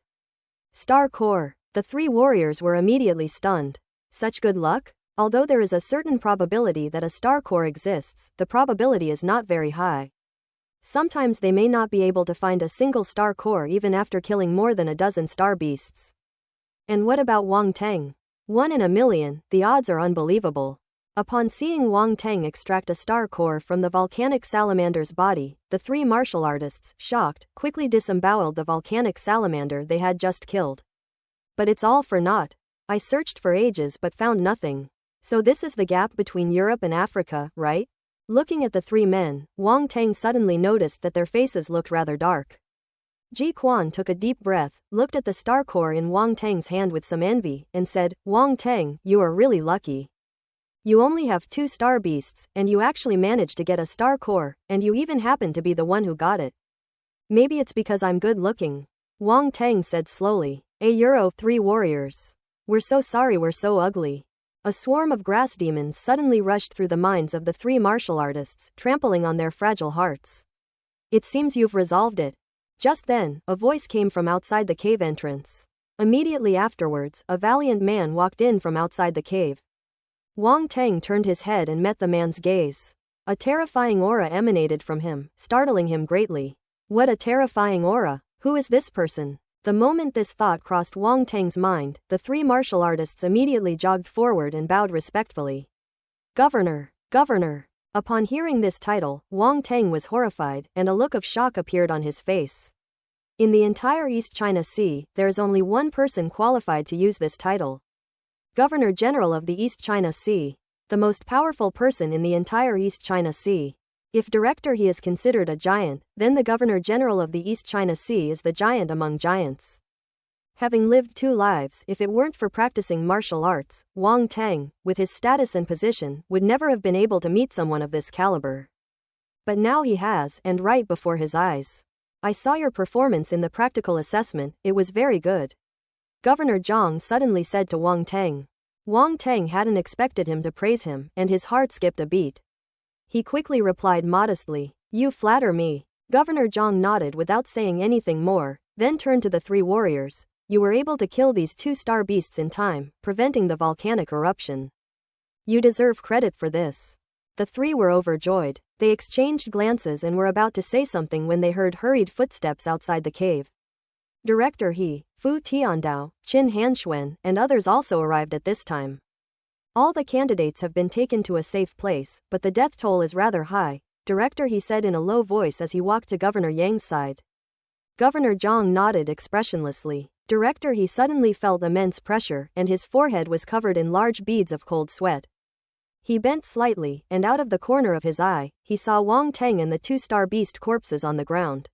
Star core. The 3 warriors were immediately stunned. Such good luck? Although there is a certain probability that a star core exists, the probability is not very high. Sometimes they may not be able to find a single star core even after killing more than a dozen star beasts. And what about Wang Teng? 1 in a million, the odds are unbelievable. Upon seeing Wang Teng extract a star core from the volcanic salamander's body, the three martial artists, shocked, quickly disemboweled the volcanic salamander they had just killed. But it's all for naught. I searched for ages but found nothing. So this is the gap between Europe and Africa, right? Looking at the three men, Wang Teng suddenly noticed that their faces looked rather dark. Ji Quan took a deep breath, looked at the star core in Wang Teng's hand with some envy, and said, Wang Teng, you are really lucky. You only have 2 star beasts, and you actually managed to get a star core, and you even happen to be the one who got it. Maybe it's because I'm good looking. Wang Teng said slowly. Euro 3 warriors. We're so sorry we're so ugly. A swarm of grass demons suddenly rushed through the minds of the 3 martial artists, trampling on their fragile hearts. It seems you've resolved it. Just then, a voice came from outside the cave entrance. Immediately afterwards, a valiant man walked in from outside the cave. Wang Teng turned his head and met the man's gaze. A terrifying aura emanated from him, startling him greatly. What a terrifying aura! Who is this person? The moment this thought crossed Wang Teng's mind, the 3 martial artists immediately jogged forward and bowed respectfully. Governor! Governor! Upon hearing this title, Wang Teng was horrified, and a look of shock appeared on his face. In the entire East China Sea, there is only one person qualified to use this title. Governor General of the East China Sea. The most powerful person in the entire East China Sea. If director he is considered a giant, then the Governor General of the East China Sea is the giant among giants. Having lived 2 lives, if it weren't for practicing martial arts, Wang Teng, with his status and position, would never have been able to meet someone of this caliber. But now he has, and right before his eyes. I saw your performance in the practical assessment, it was very good. Governor Zhang suddenly said to Wang Teng. Wang Teng hadn't expected him to praise him, and his heart skipped a beat. He quickly replied modestly, You flatter me. Governor Zhang nodded without saying anything more, then turned to the 3 warriors. You were able to kill these 2 star beasts in time, preventing the volcanic eruption. You deserve credit for this. The 3 were overjoyed. They exchanged glances and were about to say something when they heard hurried footsteps outside the cave. Director He, Fu Tiandao, Qin Hanxuan, and others also arrived at this time. All the candidates have been taken to a safe place, but the death toll is rather high, Director He said in a low voice as he walked to Governor Yang's side. Governor Zhang nodded expressionlessly. Director He suddenly felt immense pressure, and his forehead was covered in large beads of cold sweat. He bent slightly, and out of the corner of his eye, he saw Wang Teng and the 2 star beast corpses on the ground.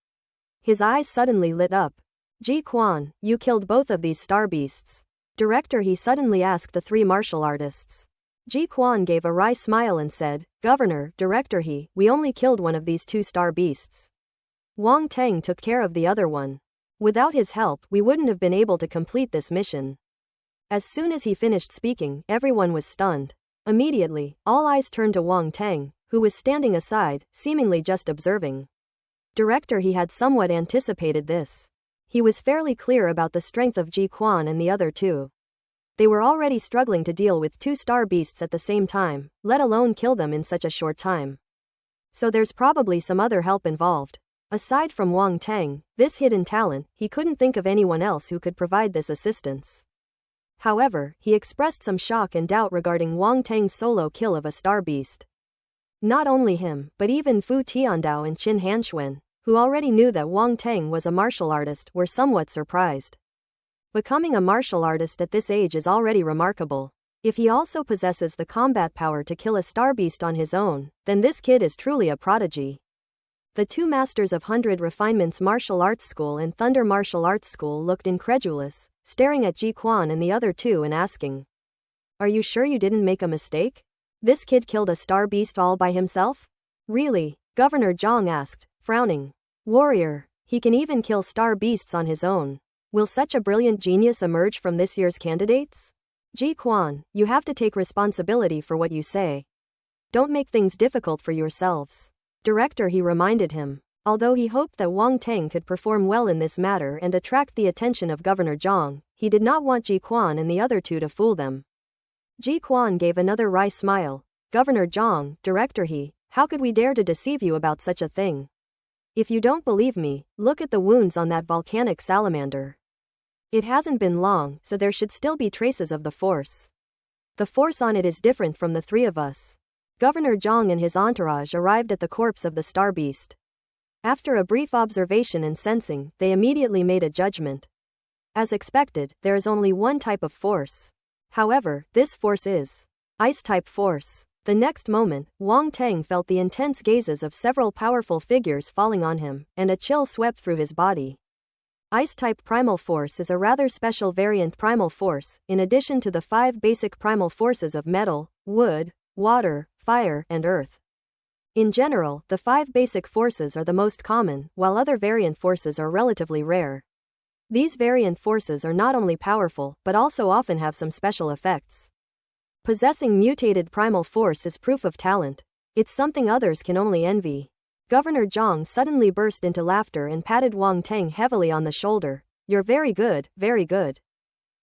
His eyes suddenly lit up. Ji Quan, you killed both of these star beasts. Director He suddenly asked the 3 martial artists. Ji Quan gave a wry smile and said, Governor, Director He, we only killed one of these 2 star beasts. Wang Teng took care of the other one. Without his help, we wouldn't have been able to complete this mission. As soon as he finished speaking, everyone was stunned. Immediately, all eyes turned to Wang Teng, who was standing aside, seemingly just observing. Director He had somewhat anticipated this. He was fairly clear about the strength of Ji Quan and the other 2. They were already struggling to deal with 2 star beasts at the same time, let alone kill them in such a short time. So there's probably some other help involved. Aside from Wang Teng, this hidden talent, he couldn't think of anyone else who could provide this assistance. However, he expressed some shock and doubt regarding Wang Teng's solo kill of a star beast. Not only him, but even Fu Tiandao and Qin Hanxuan, who already knew that Wang Teng was a martial artist, were somewhat surprised. Becoming a martial artist at this age is already remarkable. If he also possesses the combat power to kill a star beast on his own, then this kid is truly a prodigy. The 2 masters of 100 Refinements Martial Arts School and Thunder Martial Arts School looked incredulous, staring at Ji Quan and the other 2 and asking, Are you sure you didn't make a mistake? This kid killed a star beast all by himself? Really? Governor Zhang asked, frowning. Warrior, he can even kill star beasts on his own. Will such a brilliant genius emerge from this year's candidates? Ji Quan, you have to take responsibility for what you say. Don't make things difficult for yourselves. Director He reminded him. Although he hoped that Wang Teng could perform well in this matter and attract the attention of Governor Zhang, he did not want Ji Quan and the other 2 to fool them. Ji Quan gave another wry smile. Governor Zhang, Director He, how could we dare to deceive you about such a thing? If you don't believe me, look at the wounds on that volcanic salamander. It hasn't been long, so there should still be traces of the force. The force on it is different from the three of us. Governor Zhang and his entourage arrived at the corpse of the star beast. After a brief observation and sensing, they immediately made a judgment. As expected, there is only one type of force. However, this force is ice-type force. The next moment, Wang Teng felt the intense gazes of several powerful figures falling on him, and a chill swept through his body. Ice-type primal force is a rather special variant primal force, in addition to the 5 basic primal forces of metal, wood, water, fire, and earth. In general, the 5 basic forces are the most common, while other variant forces are relatively rare. These variant forces are not only powerful, but also often have some special effects. Possessing mutated primal force is proof of talent. It's something others can only envy. Governor Zhang suddenly burst into laughter and patted Wang Teng heavily on the shoulder. You're very good, very good.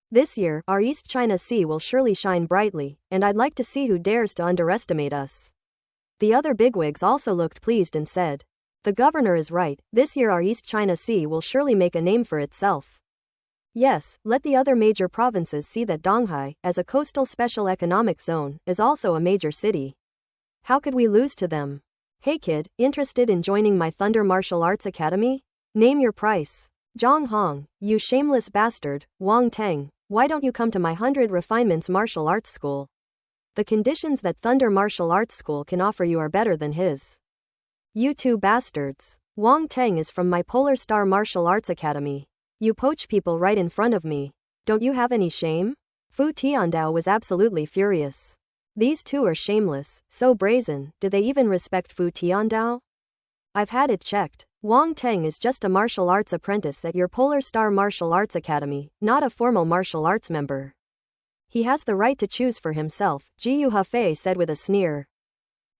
This year, our East China Sea will surely shine brightly, and I'd like to see who dares to underestimate us. The other bigwigs also looked pleased and said, the governor is right, this year our East China Sea will surely make a name for itself. Yes, let the other major provinces see that Donghai, as a coastal special economic zone, is also a major city. How could we lose to them? Hey kid, interested in joining my Thunder Martial Arts Academy? Name your price. Zhang Hong, you shameless bastard. Wang Teng, why don't you come to my 100 Refinements Martial Arts School? The conditions that Thunder Martial Arts School can offer you are better than his. You two bastards. Wang Teng is from my Polar Star Martial Arts Academy. You poach people right in front of me. Don't you have any shame? Fu Tiandao was absolutely furious. These two are shameless, so brazen. Do they even respect Fu Tiandao? I've had it checked. Wang Teng is just a martial arts apprentice at your Polar Star Martial Arts Academy, not a formal martial arts member. He has the right to choose for himself, Jiu Hafei said with a sneer.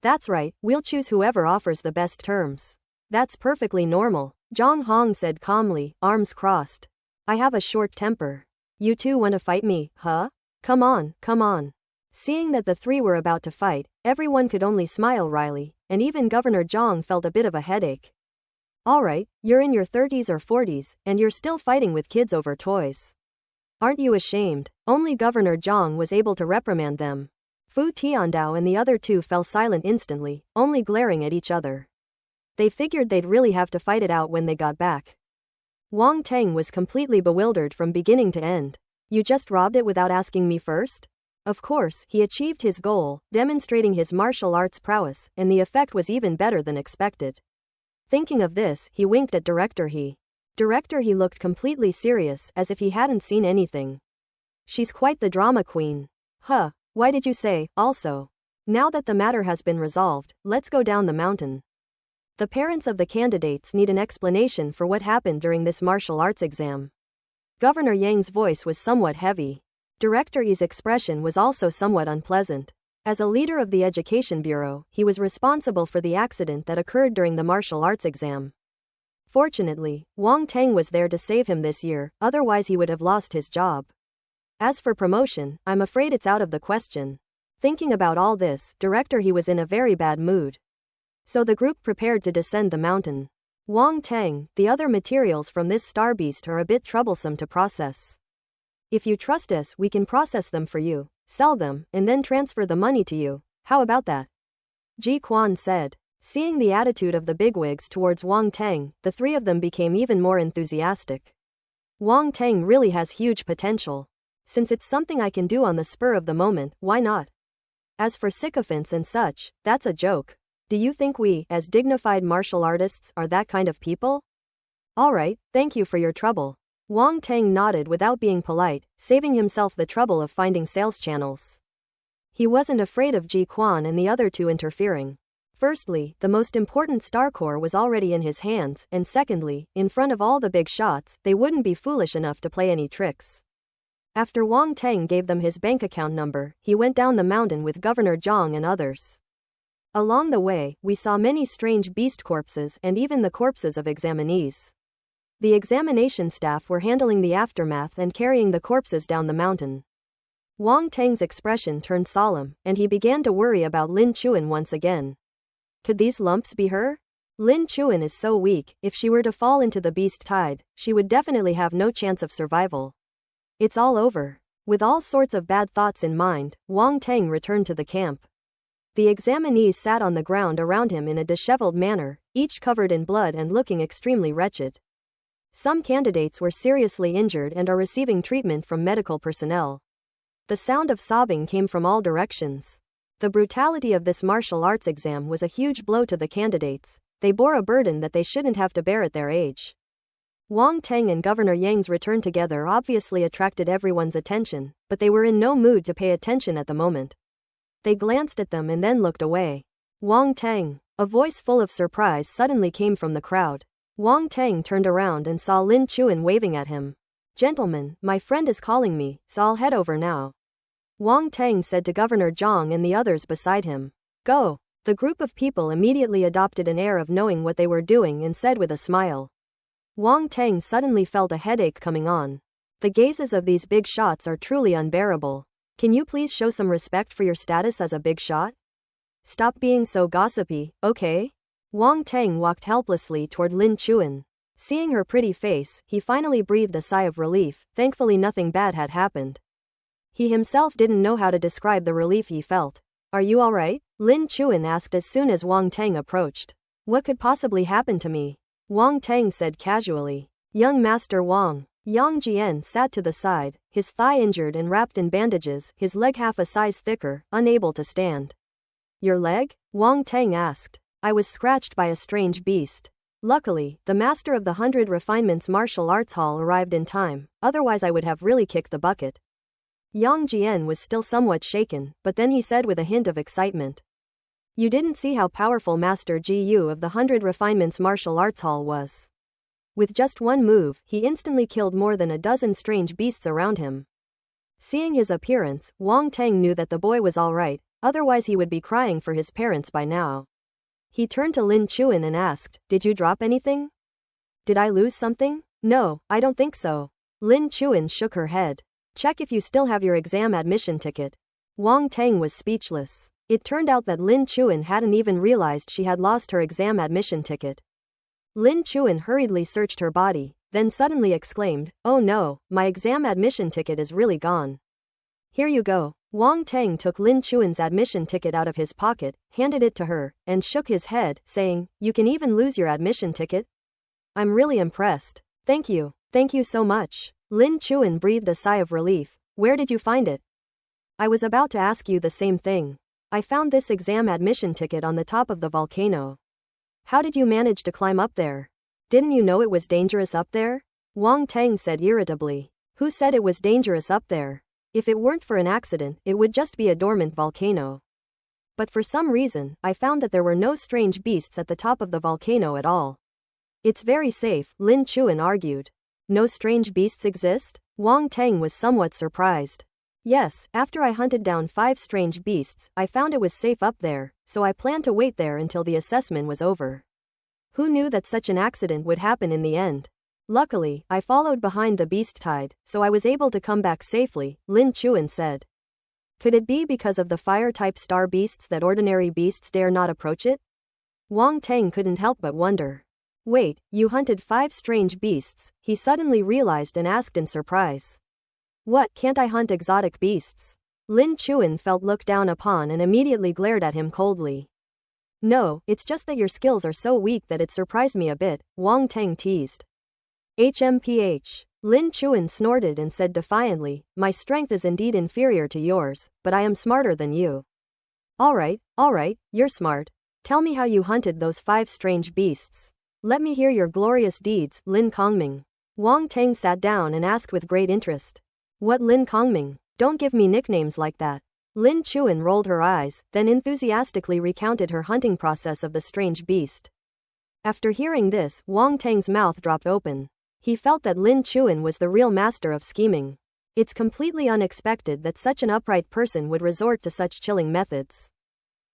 That's right, we'll choose whoever offers the best terms. That's perfectly normal, Zhang Hong said calmly, arms crossed. I have a short temper. You two want to fight me, huh? Come on, come on. Seeing that the three were about to fight, everyone could only smile wryly, and even Governor Zhang felt a bit of a headache. Alright, you're in your 30s or 40s, and you're still fighting with kids over toys. Aren't you ashamed? Only Governor Zhang was able to reprimand them. Fu Tiandao and the other two fell silent instantly, only glaring at each other. They figured they'd really have to fight it out when they got back. Wang Teng was completely bewildered from beginning to end. You just robbed it without asking me first? Of course, he achieved his goal, demonstrating his martial arts prowess, and the effect was even better than expected. Thinking of this, he winked at Director He. Director He looked completely serious, as if he hadn't seen anything. She's quite the drama queen. Huh, why did you say, also? Now that the matter has been resolved, let's go down the mountain. The parents of the candidates need an explanation for what happened during this martial arts exam. Governor Yang's voice was somewhat heavy. Director Yi's expression was also somewhat unpleasant. As a leader of the Education Bureau, he was responsible for the accident that occurred during the martial arts exam. Fortunately, Wang Teng was there to save him this year, otherwise he would have lost his job. As for promotion, I'm afraid it's out of the question. Thinking about all this, Director He was in a very bad mood. So the group prepared to descend the mountain. Wang Teng, the other materials from this star beast are a bit troublesome to process. If you trust us, we can process them for you, sell them, and then transfer the money to you. How about that? Ji Quan said. Seeing the attitude of the bigwigs towards Wang Teng, the three of them became even more enthusiastic. Wang Teng really has huge potential. Since it's something I can do on the spur of the moment, why not? As for sycophants and such, that's a joke. Do you think we, as dignified martial artists, are that kind of people? Alright, thank you for your trouble. Wang Teng nodded without being polite, saving himself the trouble of finding sales channels. He wasn't afraid of Ji Quan and the other two interfering. Firstly, the most important star core was already in his hands, and secondly, in front of all the big shots, they wouldn't be foolish enough to play any tricks. After Wang Teng gave them his bank account number, he went down the mountain with Governor Zhang and others. Along the way, we saw many strange beast corpses and even the corpses of examinees. The examination staff were handling the aftermath and carrying the corpses down the mountain. Wang Teng's expression turned solemn, and he began to worry about Lin Chuan once again. Could these lumps be her? Lin Chuan is so weak, if she were to fall into the beast tide, she would definitely have no chance of survival. It's all over. With all sorts of bad thoughts in mind, Wang Teng returned to the camp. The examinees sat on the ground around him in a disheveled manner, each covered in blood and looking extremely wretched. Some candidates were seriously injured and are receiving treatment from medical personnel. The sound of sobbing came from all directions. The brutality of this martial arts exam was a huge blow to the candidates. They bore a burden that they shouldn't have to bear at their age. Wang Teng and Governor Yang's return together obviously attracted everyone's attention, but they were in no mood to pay attention at the moment. They glanced at them and then looked away. Wang Teng. A voice full of surprise suddenly came from the crowd. Wang Teng turned around and saw Lin Chuan waving at him. "Gentlemen, my friend is calling me, so I'll head over now," Wang Teng said to Governor Zhang and the others beside him. "Go." The group of people immediately adopted an air of knowing what they were doing and said with a smile. Wang Teng suddenly felt a headache coming on. The gazes of these big shots are truly unbearable. Can you please show some respect for your status as a big shot? Stop being so gossipy, okay? Wang Teng walked helplessly toward Lin Chuan. Seeing her pretty face, he finally breathed a sigh of relief. Thankfully nothing bad had happened. He himself didn't know how to describe the relief he felt. "Are you alright?" Lin Chuan asked as soon as Wang Teng approached. "What could possibly happen to me?" Wang Teng said casually. "Young Master Wang." Yang Jian sat to the side, his thigh injured and wrapped in bandages, his leg half a size thicker, unable to stand. "Your leg?" Wang Teng asked. "I was scratched by a strange beast. Luckily, the master of the 100 Refinements Martial Arts Hall arrived in time, otherwise I would have really kicked the bucket." Yang Jian was still somewhat shaken, but then he said with a hint of excitement. "You didn't see how powerful Master Ji Yu of the 100 Refinements Martial Arts Hall was. With just one move, he instantly killed more than a dozen strange beasts around him." Seeing his appearance, Wang Teng knew that the boy was alright, otherwise he would be crying for his parents by now. He turned to Lin Chuan and asked, "Did you drop anything? Did I lose something?" "No, I don't think so." Lin Chuan shook her head. "Check if you still have your exam admission ticket." Wang Teng was speechless. It turned out that Lin Chuan hadn't even realized she had lost her exam admission ticket. Lin Chuan hurriedly searched her body, then suddenly exclaimed, "Oh no, my exam admission ticket is really gone." "Here you go." Wang Teng took Lin Chuan's admission ticket out of his pocket, handed it to her, and shook his head, saying, "You can even lose your admission ticket? I'm really impressed. Thank you so much." Lin Chuan breathed a sigh of relief. "Where did you find it?" "I was about to ask you the same thing. I found this exam admission ticket on the top of the volcano." "How did you manage to climb up there? Didn't you know it was dangerous up there?" Wang Teng said irritably. "Who said it was dangerous up there? If it weren't for an accident, it would just be a dormant volcano. But for some reason, I found that there were no strange beasts at the top of the volcano at all." "It's very safe," Lin Chuan argued. "No strange beasts exist?" Wang Teng was somewhat surprised. "Yes, after I hunted down 5 strange beasts, I found it was safe up there, so I planned to wait there until the assessment was over. Who knew that such an accident would happen in the end? Luckily, I followed behind the beast tide, so I was able to come back safely," Lin Chuan said. "Could it be because of the fire-type star beasts that ordinary beasts dare not approach it?" Wang Teng couldn't help but wonder. "Wait, you hunted 5 strange beasts," he suddenly realized and asked in surprise. "What, can't I hunt exotic beasts?" Lin Chuan felt looked down upon and immediately glared at him coldly. "No, it's just that your skills are so weak that it surprised me a bit," Wang Teng teased. "HMPH. Lin Chuan snorted and said defiantly, "My strength is indeed inferior to yours, but I am smarter than you." Alright, you're smart. Tell me how you hunted those 5 strange beasts. Let me hear your glorious deeds, Lin Kongming." Wang Teng sat down and asked with great interest. "What, Lin Kongming? Don't give me nicknames like that." Lin Chuan rolled her eyes, then enthusiastically recounted her hunting process of the strange beast. After hearing this, Wang Teng's mouth dropped open. He felt that Lin Chuan was the real master of scheming. It's completely unexpected that such an upright person would resort to such chilling methods.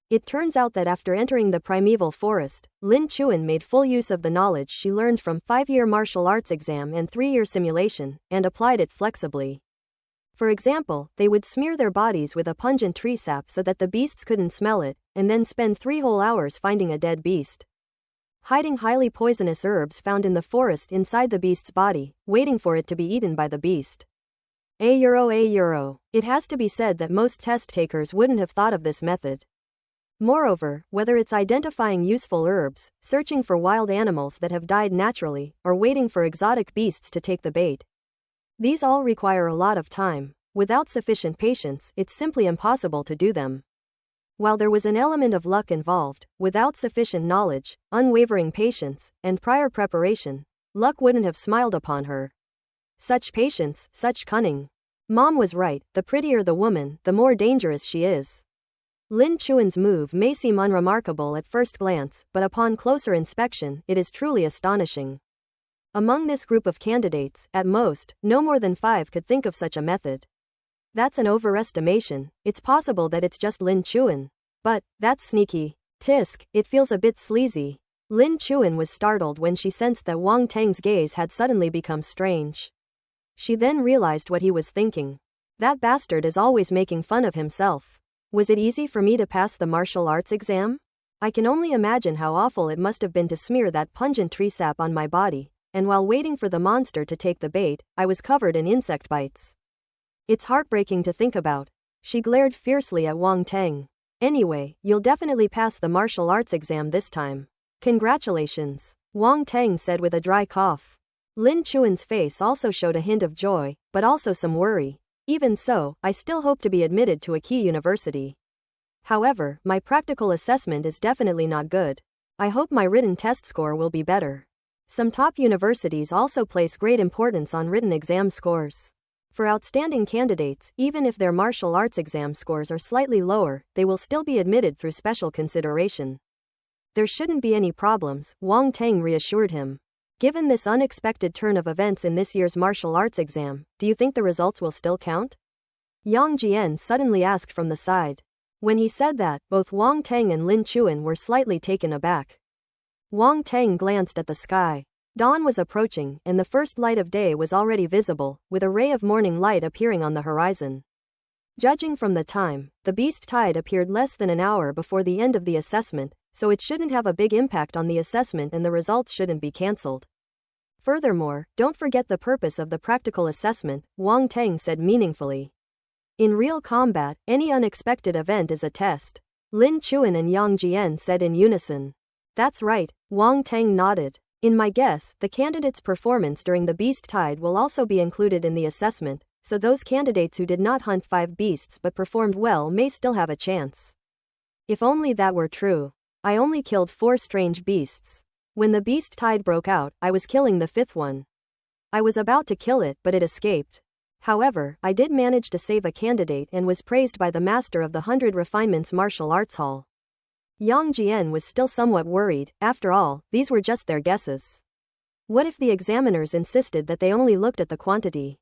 It turns out that after entering the primeval forest, Lin Chuan made full use of the knowledge she learned from 5-year martial arts exam and 3-year simulation, and applied it flexibly. For example, they would smear their bodies with a pungent tree sap so that the beasts couldn't smell it, and then spend 3 whole hours finding a dead beast, hiding highly poisonous herbs found in the forest inside the beast's body, waiting for it to be eaten by the beast. €. It has to be said that most test takers wouldn't have thought of this method. Moreover, whether it's identifying useful herbs, searching for wild animals that have died naturally, or waiting for exotic beasts to take the bait, these all require a lot of time. Without sufficient patience, it's simply impossible to do them. While there was an element of luck involved, without sufficient knowledge, unwavering patience, and prior preparation, luck wouldn't have smiled upon her. Such patience, such cunning. Mom was right, the prettier the woman, the more dangerous she is. Lin Chuan's move may seem unremarkable at first glance, but upon closer inspection, it is truly astonishing. Among this group of candidates, at most, no more than 5 could think of such a method. That's an overestimation. It's possible that it's just Lin Chuan. But, that's sneaky. Tisk, it feels a bit sleazy. Lin Chuan was startled when she sensed that Wang Teng's gaze had suddenly become strange. She then realized what he was thinking. That bastard is always making fun of himself. Was it easy for me to pass the martial arts exam? I can only imagine how awful it must have been to smear that pungent tree sap on my body, and while waiting for the monster to take the bait, I was covered in insect bites. It's heartbreaking to think about. She glared fiercely at Wang Teng. Anyway, you'll definitely pass the martial arts exam this time. Congratulations, Wang Teng said with a dry cough. Lin Chuan's face also showed a hint of joy, but also some worry. Even so, I still hope to be admitted to a key university. However, my practical assessment is definitely not good. I hope my written test score will be better. Some top universities also place great importance on written exam scores. For outstanding candidates, even if their martial arts exam scores are slightly lower, they will still be admitted through special consideration. There shouldn't be any problems, Wang Teng reassured him. Given this unexpected turn of events in this year's martial arts exam, do you think the results will still count? Yang Jian suddenly asked from the side. When he said that, both Wang Teng and Lin Chuan were slightly taken aback. Wang Teng glanced at the sky. Dawn was approaching, and the first light of day was already visible, with a ray of morning light appearing on the horizon. Judging from the time, the beast tide appeared less than an hour before the end of the assessment, so it shouldn't have a big impact on the assessment and the results shouldn't be cancelled. Furthermore, don't forget the purpose of the practical assessment, Wang Teng said meaningfully. In real combat, any unexpected event is a test. Lin Chuan and Yang Jian said in unison. That's right, Wang Teng nodded. In my guess, the candidate's performance during the beast tide will also be included in the assessment, so those candidates who did not hunt 5 beasts but performed well may still have a chance. If only that were true. I only killed 4 strange beasts. When the beast tide broke out, I was killing the 5th one. I was about to kill it, but it escaped. However, I did manage to save a candidate and was praised by the master of the 100 Refinements Martial Arts Hall. Yang Jian was still somewhat worried. After all, these were just their guesses. What if the examiners insisted that they only looked at the quantity?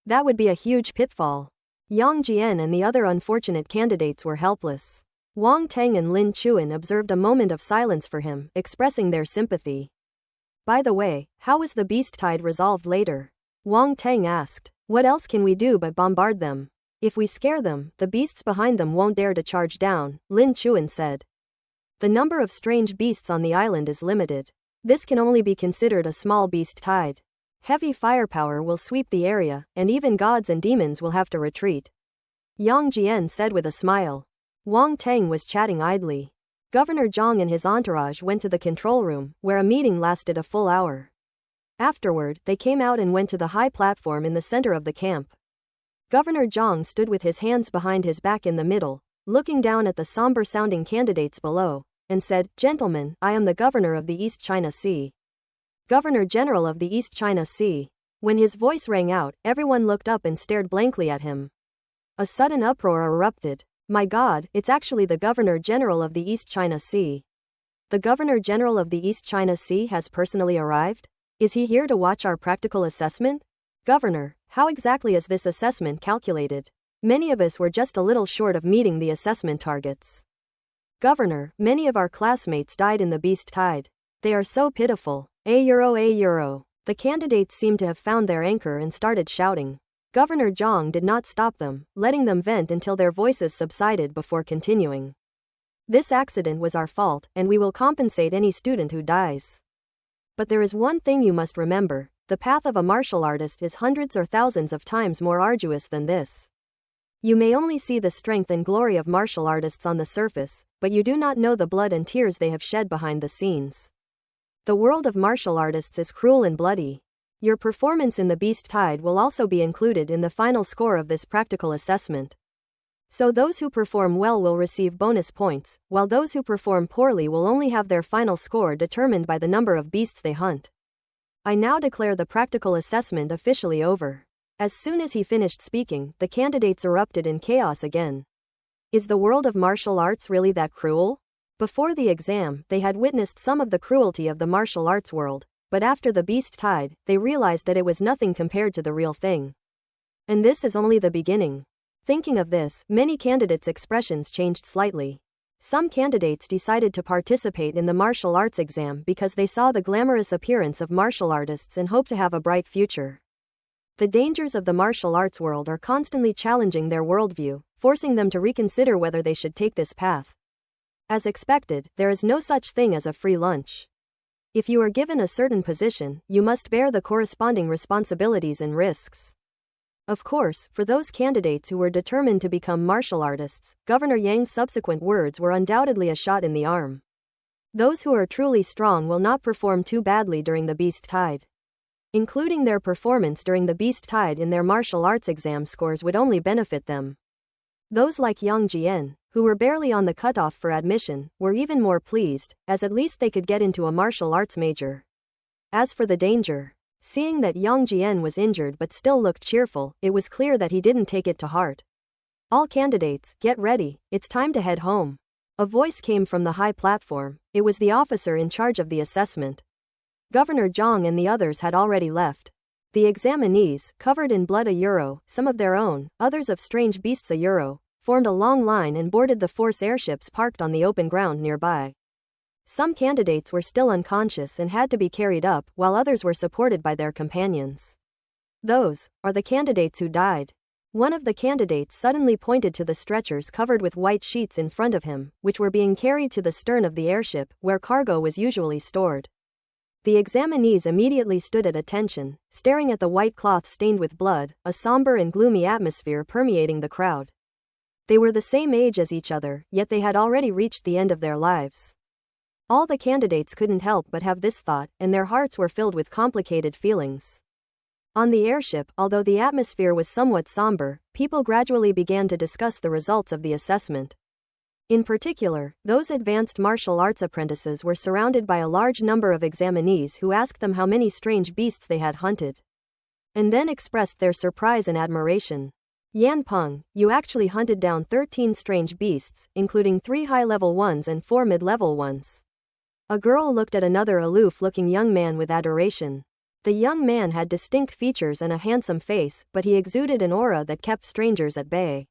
That would be a huge pitfall. Yang Jian and the other unfortunate candidates were helpless. Wang Teng and Lin Chuan observed a moment of silence for him, expressing their sympathy. By the way, how was the beast tide resolved later? Wang Teng asked. What else can we do but bombard them? If we scare them, the beasts behind them won't dare to charge down, Lin Chuan said. The number of strange beasts on the island is limited. This can only be considered a small beast tide. Heavy firepower will sweep the area, and even gods and demons will have to retreat. Yang Jian said with a smile. Wang Teng was chatting idly. Governor Zhang and his entourage went to the control room, where a meeting lasted a full hour. Afterward, they came out and went to the high platform in the center of the camp. Governor Zhang stood with his hands behind his back in the middle, looking down at the somber-sounding candidates below, and said, Gentlemen, I am the governor of the East China Sea. Governor General of the East China Sea. When his voice rang out, everyone looked up and stared blankly at him. A sudden uproar erupted. My God, it's actually the Governor General of the East China Sea. The Governor General of the East China Sea has personally arrived? Is he here to watch our practical assessment? Governor, how exactly is this assessment calculated? Many of us were just a little short of meeting the assessment targets. Governor, many of our classmates died in the beast tide. They are so pitiful. €. The candidates seemed to have found their anchor and started shouting. Governor Zhang did not stop them, letting them vent until their voices subsided before continuing. This accident was our fault, and we will compensate any student who dies. But there is one thing you must remember, the path of a martial artist is hundreds or thousands of times more arduous than this. You may only see the strength and glory of martial artists on the surface, but you do not know the blood and tears they have shed behind the scenes. The world of martial artists is cruel and bloody. Your performance in the Beast Tide will also be included in the final score of this practical assessment. So those who perform well will receive bonus points, while those who perform poorly will only have their final score determined by the number of beasts they hunt. I now declare the practical assessment officially over. As soon as he finished speaking, the candidates erupted in chaos again. Is the world of martial arts really that cruel? Before the exam, they had witnessed some of the cruelty of the martial arts world, but after the Beast Tide, they realized that it was nothing compared to the real thing. And this is only the beginning. Thinking of this, many candidates' expressions changed slightly. Some candidates decided to participate in the martial arts exam because they saw the glamorous appearance of martial artists and hoped to have a bright future. The dangers of the martial arts world are constantly challenging their worldview, forcing them to reconsider whether they should take this path. As expected, there is no such thing as a free lunch. If you are given a certain position, you must bear the corresponding responsibilities and risks. Of course, for those candidates who were determined to become martial artists, Governor Yang's subsequent words were undoubtedly a shot in the arm. Those who are truly strong will not perform too badly during the Beast Tide. Including their performance during the Beast Tide in their martial arts exam scores would only benefit them. Those like Yang Jian, who were barely on the cutoff for admission, were even more pleased, as at least they could get into a martial arts major. As for the danger, seeing that Yang Jian was injured but still looked cheerful, it was clear that he didn't take it to heart. All candidates, get ready, it's time to head home. A voice came from the high platform. It was the officer in charge of the assessment. Governor Zhang and the others had already left. The examinees, covered in blood some of their own, others of strange beasts formed a long line and boarded the force airships parked on the open ground nearby. Some candidates were still unconscious and had to be carried up, while others were supported by their companions. Those are the candidates who died. One of the candidates suddenly pointed to the stretchers covered with white sheets in front of him, which were being carried to the stern of the airship, where cargo was usually stored. The examinees immediately stood at attention, staring at the white cloth stained with blood, a somber and gloomy atmosphere permeating the crowd. They were the same age as each other, yet they had already reached the end of their lives. All the candidates couldn't help but have this thought, and their hearts were filled with complicated feelings. On the airship, although the atmosphere was somewhat somber, people gradually began to discuss the results of the assessment. In particular, those advanced martial arts apprentices were surrounded by a large number of examinees who asked them how many strange beasts they had hunted, and then expressed their surprise and admiration. Yan Peng, you actually hunted down 13 strange beasts, including 3 high-level ones and 4 mid-level ones. A girl looked at another aloof-looking young man with adoration. The young man had distinct features and a handsome face, but he exuded an aura that kept strangers at bay.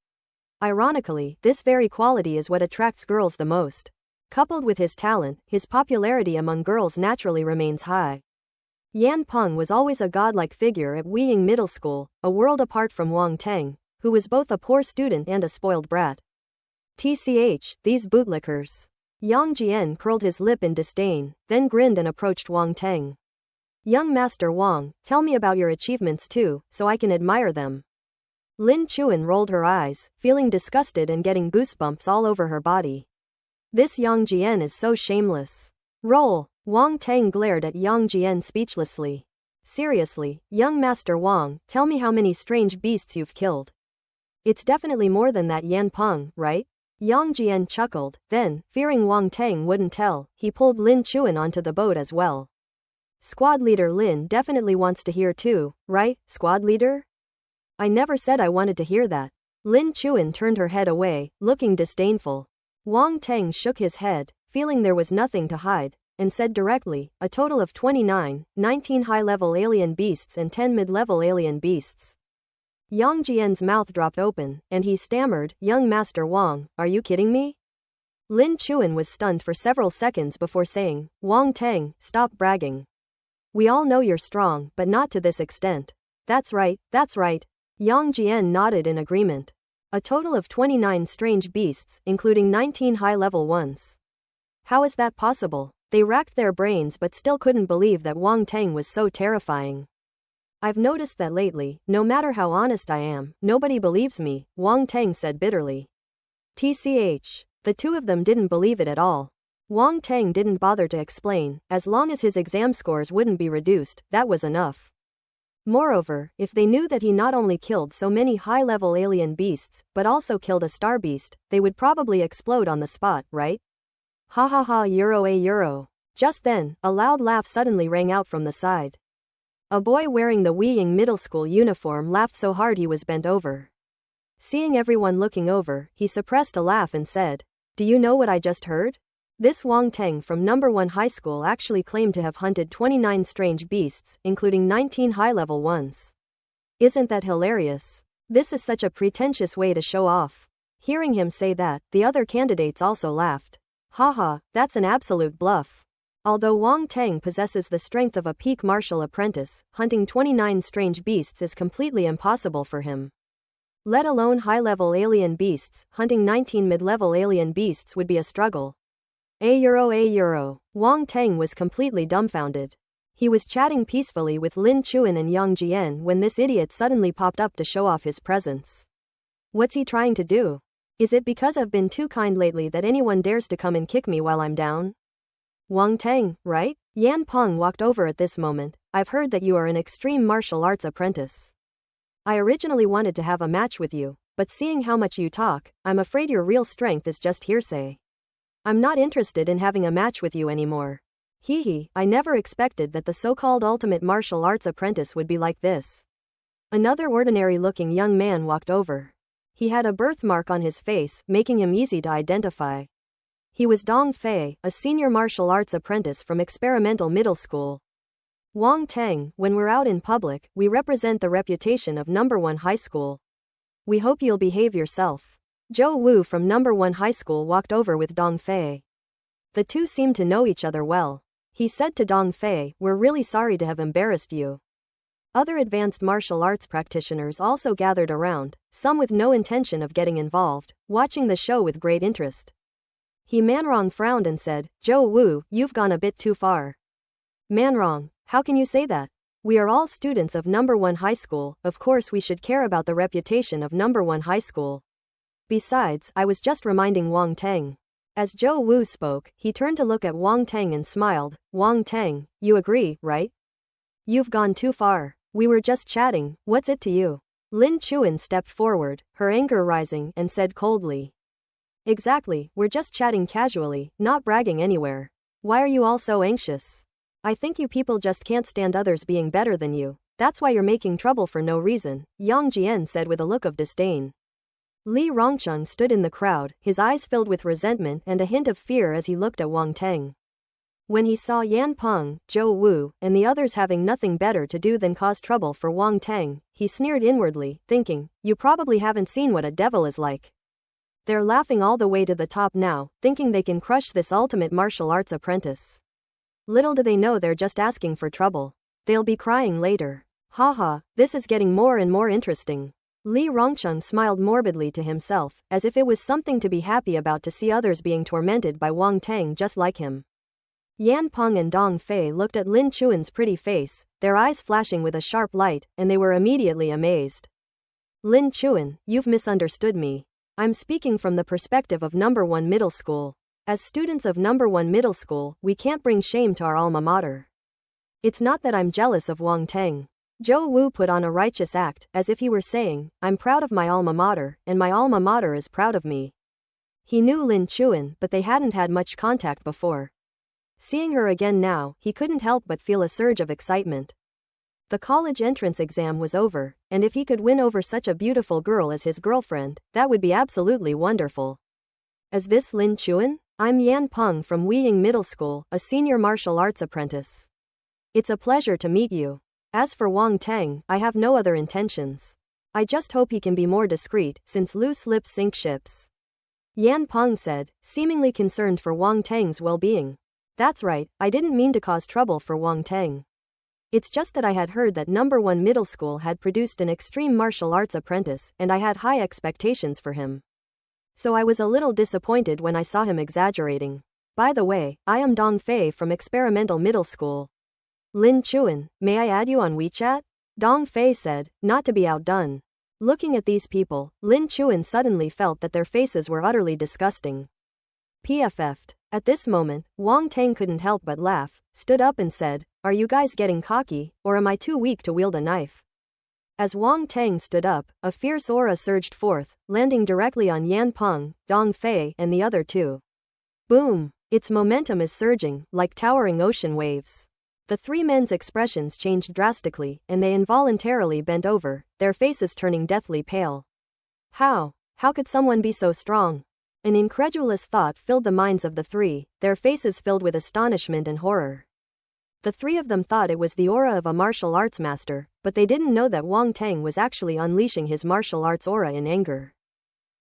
Ironically, this very quality is what attracts girls the most. Coupled with his talent, his popularity among girls naturally remains high. Yan Peng was always a godlike figure at Weiying Middle School, a world apart from Wang Teng, who was both a poor student and a spoiled brat. Tch, these bootlickers. Yang Jian curled his lip in disdain, then grinned and approached Wang Teng. Young Master Wang, tell me about your achievements too, so I can admire them. Lin Chuan rolled her eyes, feeling disgusted and getting goosebumps all over her body. This Yang Jian is so shameless. Roll. Wang Teng glared at Yang Jian speechlessly. Seriously, young Master Wang, tell me how many strange beasts you've killed. It's definitely more than that, Yan Peng, right? Yang Jian chuckled, then, fearing Wang Teng wouldn't tell, he pulled Lin Chuan onto the boat as well. Squad leader Lin definitely wants to hear too, right, squad leader? I never said I wanted to hear that. Lin Chuan turned her head away, looking disdainful. Wang Teng shook his head, feeling there was nothing to hide, and said directly, a total of 29, 19 high-level alien beasts and 10 mid-level alien beasts. Yang Jian's mouth dropped open, and he stammered, Young Master Wang, are you kidding me? Lin Chuan was stunned for several seconds before saying, Wang Teng, stop bragging. We all know you're strong, but not to this extent. That's right, that's right. Yang Jian nodded in agreement. A total of 29 strange beasts, including 19 high-level ones. How is that possible? They racked their brains but still couldn't believe that Wang Teng was so terrifying. I've noticed that lately, no matter how honest I am, nobody believes me, Wang Teng said bitterly. TCH. The two of them didn't believe it at all. Wang Teng didn't bother to explain, as long as his exam scores wouldn't be reduced, that was enough. Moreover, if they knew that he not only killed so many high-level alien beasts, but also killed a star beast, they would probably explode on the spot, right? Ha ha ha, euro a euro. Just then, a loud laugh suddenly rang out from the side. A boy wearing the Weiying middle school uniform laughed so hard he was bent over. Seeing everyone looking over, he suppressed a laugh and said, "Do you know what I just heard? This Wang Teng from number 1 high school actually claimed to have hunted 29 strange beasts, including 19 high-level ones. Isn't that hilarious? This is such a pretentious way to show off." Hearing him say that, the other candidates also laughed. Haha, that's an absolute bluff. Although Wang Teng possesses the strength of a peak martial apprentice, hunting 29 strange beasts is completely impossible for him. Let alone high-level alien beasts, hunting 19 mid-level alien beasts would be a struggle. A euro. Wang Teng was completely dumbfounded. He was chatting peacefully with Lin Chuan and Yang Jian when this idiot suddenly popped up to show off his presence. What's he trying to do? Is it because I've been too kind lately that anyone dares to come and kick me while I'm down? Wang Teng, right? Yan Peng walked over at this moment. I've heard that you are an extreme martial arts apprentice. I originally wanted to have a match with you, but seeing how much you talk, I'm afraid your real strength is just hearsay. I'm not interested in having a match with you anymore. Hee, I never expected that the so-called ultimate martial arts apprentice would be like this. Another ordinary-looking young man walked over. He had a birthmark on his face, making him easy to identify. He was Dong Fei, a senior martial arts apprentice from experimental middle school. Wang Teng, when we're out in public, we represent the reputation of number 1 high school. We hope you'll behave yourself. Zhou Wu from number 1 high school walked over with Dong Fei. The two seemed to know each other well. He said to Dong Fei, "We're really sorry to have embarrassed you." Other advanced martial arts practitioners also gathered around, some with no intention of getting involved, watching the show with great interest. He Manrong frowned and said, "Zhou Wu, you've gone a bit too far." Manrong, how can you say that? We are all students of number 1 high school, of course we should care about the reputation of number 1 high school. Besides, I was just reminding Wang Teng. As Zhou Wu spoke, he turned to look at Wang Teng and smiled. Wang Teng, you agree, right? You've gone too far. We were just chatting, what's it to you? Lin Chuan stepped forward, her anger rising, and said coldly. Exactly, we're just chatting casually, not bragging anywhere. Why are you all so anxious? I think you people just can't stand others being better than you. That's why you're making trouble for no reason, Yang Jian said with a look of disdain. Li Rongcheng stood in the crowd, his eyes filled with resentment and a hint of fear as he looked at Wang Teng. When he saw Yan Peng, Zhou Wu, and the others having nothing better to do than cause trouble for Wang Teng, he sneered inwardly, thinking, "You probably haven't seen what a devil is like." They're laughing all the way to the top now, thinking they can crush this ultimate martial arts apprentice. Little do they know they're just asking for trouble. They'll be crying later. Haha, this is getting more and more interesting. Li Rongcheng smiled morbidly to himself, as if it was something to be happy about to see others being tormented by Wang Teng just like him. Yan Peng and Dong Fei looked at Lin Chuan's pretty face, their eyes flashing with a sharp light, and they were immediately amazed. Lin Chuan, you've misunderstood me. I'm speaking from the perspective of number 1 middle school. As students of number 1 middle school, we can't bring shame to our alma mater. It's not that I'm jealous of Wang Teng. Zhou Wu put on a righteous act, as if he were saying, I'm proud of my alma mater, and my alma mater is proud of me. He knew Lin Chuan, but they hadn't had much contact before. Seeing her again now, he couldn't help but feel a surge of excitement. The college entrance exam was over, and if he could win over such a beautiful girl as his girlfriend, that would be absolutely wonderful. Is this Lin Chuan? I'm Yan Peng from Weiying Middle School, a senior martial arts apprentice. It's a pleasure to meet you. As for Wang Teng, I have no other intentions. I just hope he can be more discreet, since loose lips sink ships. Yan Peng said, seemingly concerned for Wang Teng's well-being. That's right, I didn't mean to cause trouble for Wang Teng. It's just that I had heard that number 1 middle school had produced an extreme martial arts apprentice, and I had high expectations for him. So I was a little disappointed when I saw him exaggerating. By the way, I am Dong Fei from experimental middle school. Lin Chuan, may I add you on WeChat? Dong Fei said, not to be outdone. Looking at these people, Lin Chuan suddenly felt that their faces were utterly disgusting. PFF'd. At this moment, Wang Tang couldn't help but laugh, stood up and said, are you guys getting cocky, or am I too weak to wield a knife? As Wang Tang stood up, a fierce aura surged forth, landing directly on Yan Peng, Dong Fei, and the other two. Boom! Its momentum is surging, like towering ocean waves. The three men's expressions changed drastically, and they involuntarily bent over, their faces turning deathly pale. How could someone be so strong? An incredulous thought filled the minds of the three, their faces filled with astonishment and horror. The three of them thought it was the aura of a martial arts master, but they didn't know that Wang Tang was actually unleashing his martial arts aura in anger.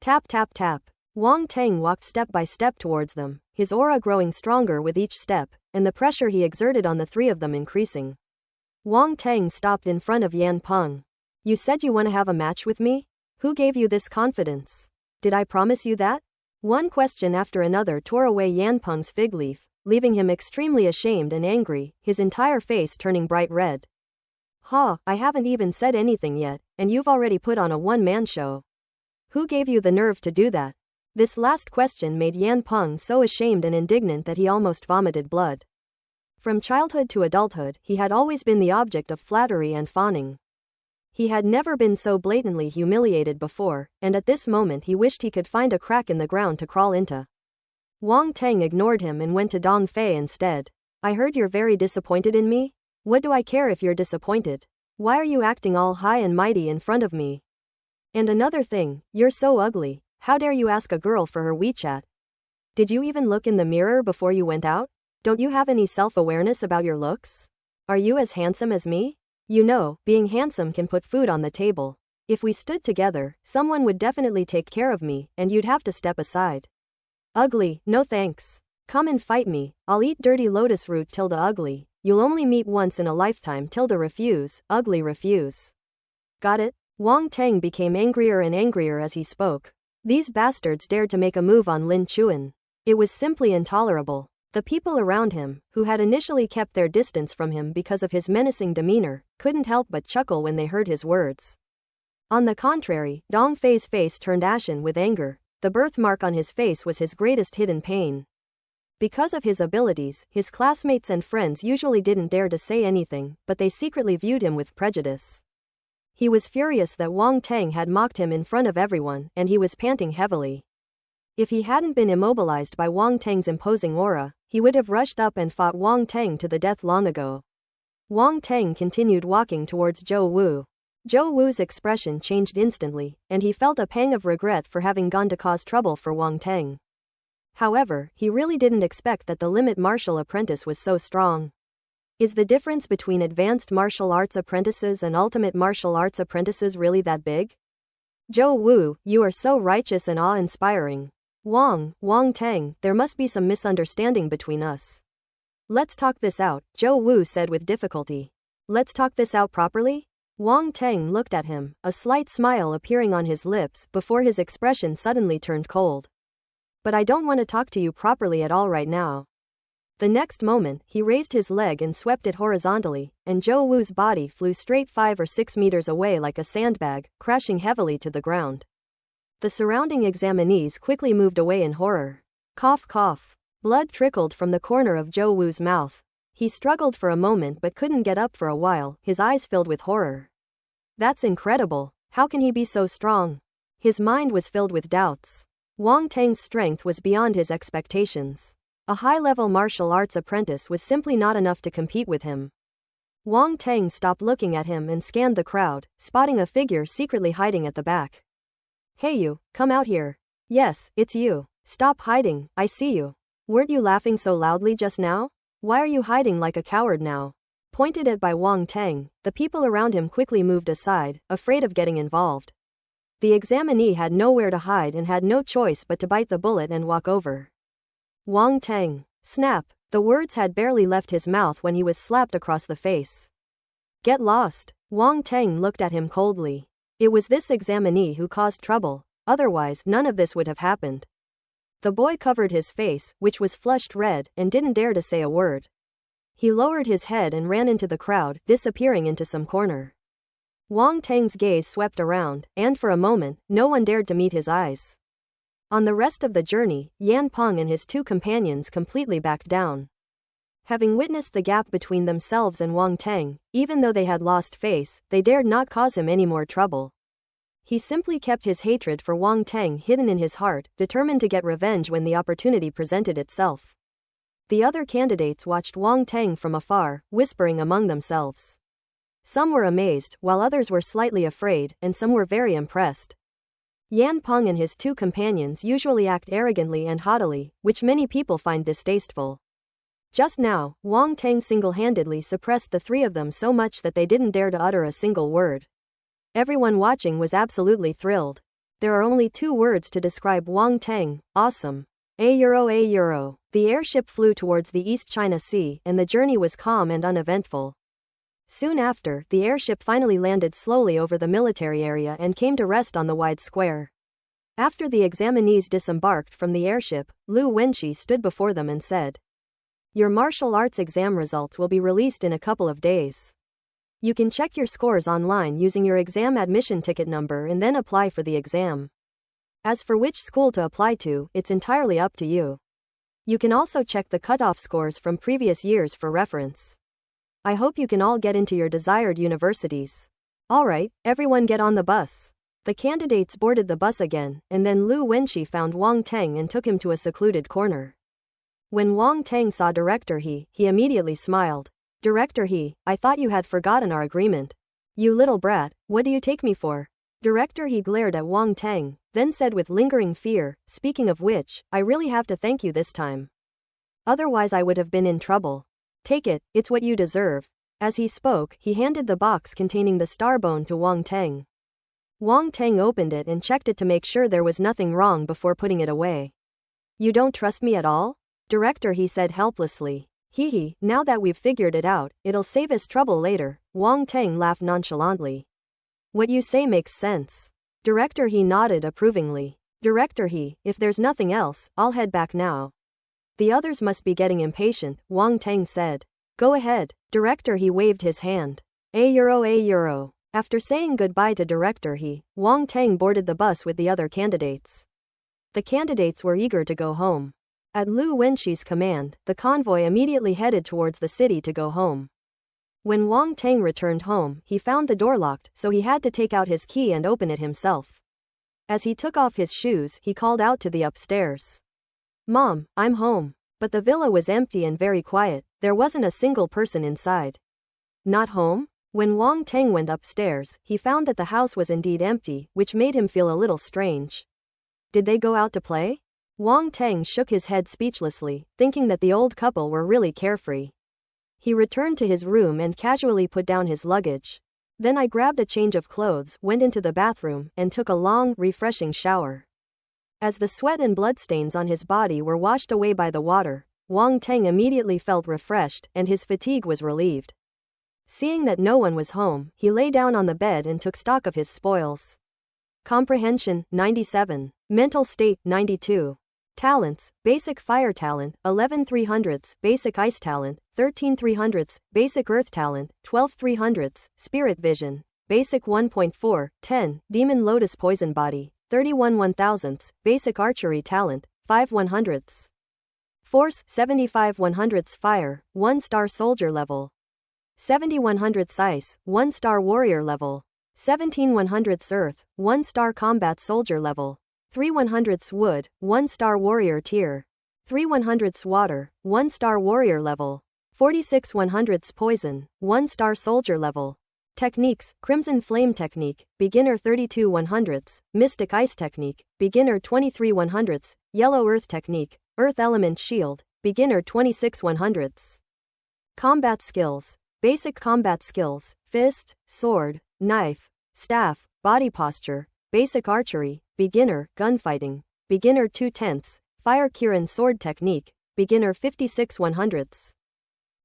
Tap tap tap. Wang Tang walked step by step towards them, his aura growing stronger with each step, and the pressure he exerted on the three of them increasing. Wang Tang stopped in front of Yan Peng. You said you want to have a match with me? Who gave you this confidence? Did I promise you that? One question after another tore away Yan Peng's fig leaf, leaving him extremely ashamed and angry, his entire face turning bright red. I haven't even said anything yet, and you've already put on a one-man show. Who gave you the nerve to do that? This last question made Yan Peng so ashamed and indignant that he almost vomited blood. From childhood to adulthood, he had always been the object of flattery and fawning. He had never been so blatantly humiliated before, and at this moment he wished he could find a crack in the ground to crawl into. Wang Tang ignored him and went to Dong Fei instead. I heard you're very disappointed in me? What do I care if you're disappointed? Why are you acting all high and mighty in front of me? And another thing, you're so ugly. How dare you ask a girl for her WeChat? Did you even look in the mirror before you went out? Don't you have any self-awareness about your looks? Are you as handsome as me? You know, being handsome can put food on the table. If we stood together, someone would definitely take care of me, and you'd have to step aside. Ugly, no thanks. Come and fight me, I'll eat dirty lotus root. Ugly. You'll only meet once in a lifetime. Refuse, ugly refuse. Got it? Wang Tang became angrier and angrier as he spoke. These bastards dared to make a move on Lin Chuan. It was simply intolerable. The people around him, who had initially kept their distance from him because of his menacing demeanor, couldn't help but chuckle when they heard his words. On the contrary, Dong Fei's face turned ashen with anger. The birthmark on his face was his greatest hidden pain. Because of his abilities, his classmates and friends usually didn't dare to say anything, but they secretly viewed him with prejudice. He was furious that Wang Tang had mocked him in front of everyone, and he was panting heavily. If he hadn't been immobilized by Wang Tang's imposing aura, he would have rushed up and fought Wang Tang to the death long ago. Wang Tang continued walking towards Zhou Wu. Zhou Wu's expression changed instantly, and he felt a pang of regret for having gone to cause trouble for Wang Tang. However, he really didn't expect that the limit martial apprentice was so strong. Is the difference between advanced martial arts apprentices and ultimate martial arts apprentices really that big? Zhou Wu, you are so righteous and awe-inspiring. Wang Tang, there must be some misunderstanding between us. Let's talk this out, Zhou Wu said with difficulty. Let's talk this out properly? Wang Tang looked at him, a slight smile appearing on his lips before his expression suddenly turned cold. But I don't want to talk to you properly at all right now. The next moment, he raised his leg and swept it horizontally, and Zhou Wu's body flew straight 5 or 6 meters away like a sandbag, crashing heavily to the ground. The surrounding examinees quickly moved away in horror. Cough cough. Blood trickled from the corner of Zhou Wu's mouth. He struggled for a moment but couldn't get up for a while, his eyes filled with horror. That's incredible. How can he be so strong? His mind was filled with doubts. Wang Tang's strength was beyond his expectations. A high-level martial arts apprentice was simply not enough to compete with him. Wang Tang stopped looking at him and scanned the crowd, spotting a figure secretly hiding at the back. Hey you, come out here. Yes, it's you. Stop hiding, I see you. Weren't you laughing so loudly just now? Why are you hiding like a coward now? Pointed at by Wang Tang, the people around him quickly moved aside, afraid of getting involved. The examinee had nowhere to hide and had no choice but to bite the bullet and walk over. Wang Tang. Snap. The words had barely left his mouth when he was slapped across the face. Get lost. Wang Tang looked at him coldly. It was this examinee who caused trouble, otherwise none of this would have happened. The boy covered his face, which was flushed red, and didn't dare to say a word. He lowered his head and ran into the crowd, disappearing into some corner. Wang Tang's gaze swept around, and for a moment, no one dared to meet his eyes. On the rest of the journey, Yan Peng and his two companions completely backed down. Having witnessed the gap between themselves and Wang Tang, even though they had lost face, they dared not cause him any more trouble. He simply kept his hatred for Wang Tang hidden in his heart, determined to get revenge when the opportunity presented itself. The other candidates watched Wang Tang from afar, whispering among themselves. Some were amazed, while others were slightly afraid, and some were very impressed. Yan Peng and his two companions usually act arrogantly and haughtily, which many people find distasteful. Just now, Wang Tang single-handedly suppressed the three of them so much that they didn't dare to utter a single word. Everyone watching was absolutely thrilled. There are only two words to describe Wang Tang: awesome. A euro. The airship flew towards the East China Sea, and the journey was calm and uneventful. Soon after, the airship finally landed slowly over the military area and came to rest on the wide square. After the examinees disembarked from the airship, Lu Wenqi stood before them and said, "Your martial arts exam results will be released in a couple of days. You can check your scores online using your exam admission ticket number and then apply for the exam. As for which school to apply to, it's entirely up to you. You can also check the cutoff scores from previous years for reference. I hope you can all get into your desired universities. Alright, everyone get on the bus." The candidates boarded the bus again, and then Lu Wenqi found Wang Tang and took him to a secluded corner. When Wang Tang saw Director He immediately smiled. "Director He, I thought you had forgotten our agreement. You little brat, what do you take me for?" Director He glared at Wang Tang, then said with lingering fear, "Speaking of which, I really have to thank you this time. Otherwise I would have been in trouble. Take it, it's what you deserve." As he spoke, he handed the box containing the star bone to Wang Tang. Wang Tang opened it and checked it to make sure there was nothing wrong before putting it away. "You don't trust me at all?" Director He said helplessly. Hee, now that we've figured it out, it'll save us trouble later." Wang Tang laughed nonchalantly. "What you say makes sense." Director He nodded approvingly. "Director He, if there's nothing else, I'll head back now." "The others must be getting impatient," Wang Tang said. "Go ahead." Director He waved his hand. A euro. After saying goodbye to Director He, Wang Tang boarded the bus with the other candidates. The candidates were eager to go home. At Lu Wenqi's command, the convoy immediately headed towards the city to go home. When Wang Tang returned home, he found the door locked, so he had to take out his key and open it himself. As he took off his shoes, he called out to the upstairs. "Mom, I'm home." But the villa was empty and very quiet, there wasn't a single person inside. "Not home?" When Wang Tang went upstairs, he found that the house was indeed empty, which made him feel a little strange. Did they go out to play? Wang Tang shook his head speechlessly, thinking that the old couple were really carefree. He returned to his room and casually put down his luggage. "Then I grabbed a change of clothes, went into the bathroom, and took a long, refreshing shower." As the sweat and bloodstains on his body were washed away by the water, Wang Tang immediately felt refreshed, and his fatigue was relieved. Seeing that no one was home, he lay down on the bed and took stock of his spoils. Comprehension, 97. Mental state, 92. Talents: Basic Fire Talent, 11/300, Basic Ice Talent, 13/300, Basic Earth Talent, 12/300, Spirit Vision, Basic 1.4, 10, Demon Lotus Poison Body, 31/1000, Basic Archery Talent, 5/100. Force, 75/100, Fire, 1-star Soldier Level. 70/100 Ice, 1-star Warrior Level. 17/100 Earth, 1-star Combat Soldier Level. 3/100 Wood, 1-star Warrior Tier. 3/100 Water, 1-star Warrior Level. 46/100 Poison, 1-star Soldier Level. Techniques: Crimson Flame Technique, Beginner 32/100, Mystic Ice Technique, Beginner 23/100, Yellow Earth Technique, Earth Element Shield, Beginner 26/100. Combat Skills: Basic Combat Skills, Fist, Sword, Knife, Staff, Body Posture, Basic Archery, Beginner, Gunfighting, Beginner 2/10, Fire Kirin Sword Technique, Beginner 56/100.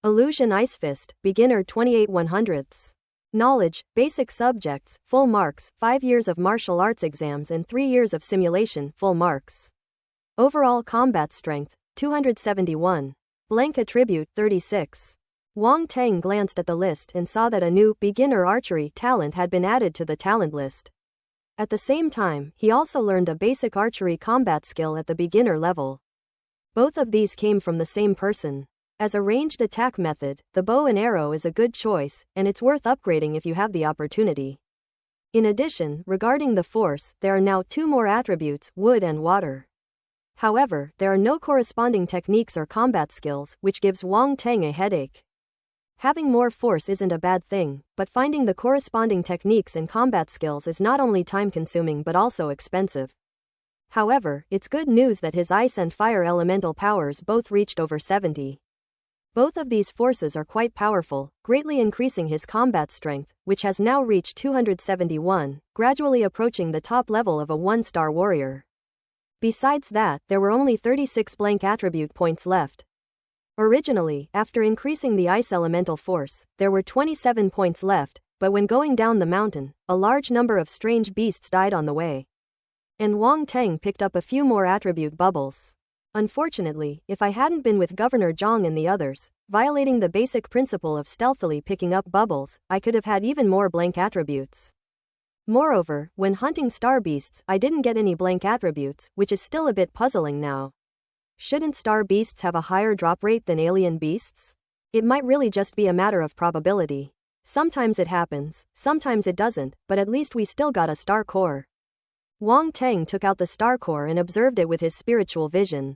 Illusion Ice Fist, Beginner 28/100. Knowledge: Basic Subjects, Full Marks, 5 years of martial arts exams and 3 years of simulation, Full Marks. Overall Combat Strength, 271. Blank Attribute, 36. Wang Tang glanced at the list and saw that a new beginner archery talent had been added to the talent list. At the same time, he also learned a basic archery combat skill at the beginner level. Both of these came from the same person. As a ranged attack method, the bow and arrow is a good choice, and it's worth upgrading if you have the opportunity. In addition, regarding the force, there are now 2 more attributes, wood and water. However, there are no corresponding techniques or combat skills, which gives Wang Tang a headache. Having more force isn't a bad thing, but finding the corresponding techniques and combat skills is not only time-consuming but also expensive. However, it's good news that his ice and fire elemental powers both reached over 70. Both of these forces are quite powerful, greatly increasing his combat strength, which has now reached 271, gradually approaching the top level of a 1-star warrior. Besides that, there were only 36 blank attribute points left. Originally, after increasing the ice elemental force, there were 27 points left, but when going down the mountain, a large number of strange beasts died on the way. And Wang Tang picked up a few more attribute bubbles. Unfortunately, if I hadn't been with Governor Zhang and the others, violating the basic principle of stealthily picking up bubbles, I could have had even more blank attributes. Moreover, when hunting star beasts, I didn't get any blank attributes, which is still a bit puzzling now. Shouldn't star beasts have a higher drop rate than alien beasts? It might really just be a matter of probability. Sometimes it happens, sometimes it doesn't, but at least we still got a star core. Wang Tang took out the star core and observed it with his spiritual vision.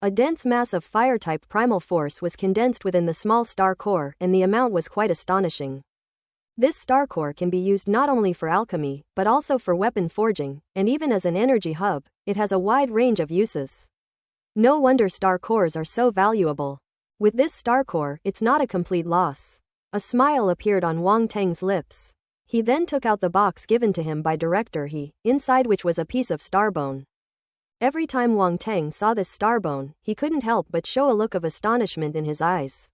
A dense mass of fire-type primal force was condensed within the small star core, and the amount was quite astonishing. This star core can be used not only for alchemy, but also for weapon forging, and even as an energy hub, it has a wide range of uses. No wonder star cores are so valuable. With this star core, it's not a complete loss. A smile appeared on Wang Tang's lips. He then took out the box given to him by Director He, inside which was a piece of starbone. Every time Wang Tang saw this starbone, he couldn't help but show a look of astonishment in his eyes.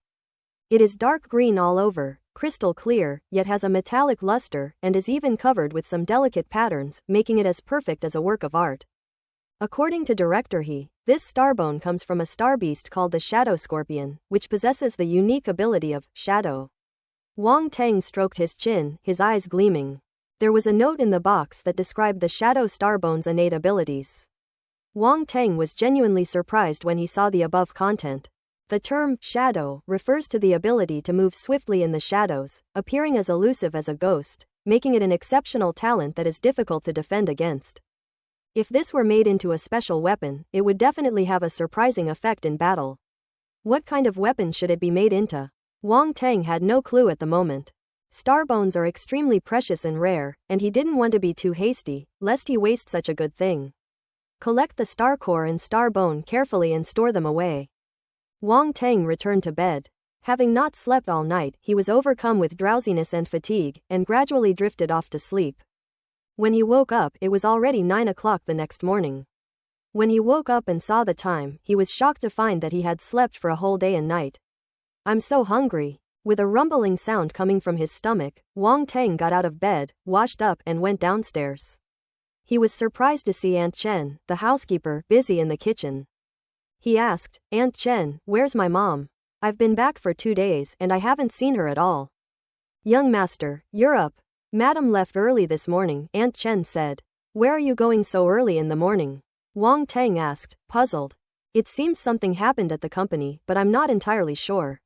It is dark green all over, crystal clear, yet has a metallic luster, and is even covered with some delicate patterns, making it as perfect as a work of art. According to Director He, this starbone comes from a star beast called the Shadow Scorpion, which possesses the unique ability of shadow. Wang Tang stroked his chin, his eyes gleaming. There was a note in the box that described the Shadow Starbone's innate abilities. Wang Tang was genuinely surprised when he saw the above content. The term shadow refers to the ability to move swiftly in the shadows, appearing as elusive as a ghost, making it an exceptional talent that is difficult to defend against. If this were made into a special weapon, it would definitely have a surprising effect in battle. What kind of weapon should it be made into? Wang Tang had no clue at the moment. Starbones are extremely precious and rare, and he didn't want to be too hasty, lest he waste such a good thing. Collect the star core and starbone carefully and store them away. Wang Tang returned to bed. Having not slept all night, he was overcome with drowsiness and fatigue, and gradually drifted off to sleep. When he woke up, it was already 9 o'clock the next morning. When he woke up and saw the time, he was shocked to find that he had slept for a whole day and night. "I'm so hungry." With a rumbling sound coming from his stomach, Wang Tang got out of bed, washed up, and went downstairs. He was surprised to see Aunt Chen, the housekeeper, busy in the kitchen. He asked, "Aunt Chen, where's my mom? I've been back for 2 days, and I haven't seen her at all." "Young master, you're up. Madam left early this morning," Aunt Chen said. "Where are you going so early in the morning?" Wang Tang asked, puzzled. "It seems something happened at the company, but I'm not entirely sure."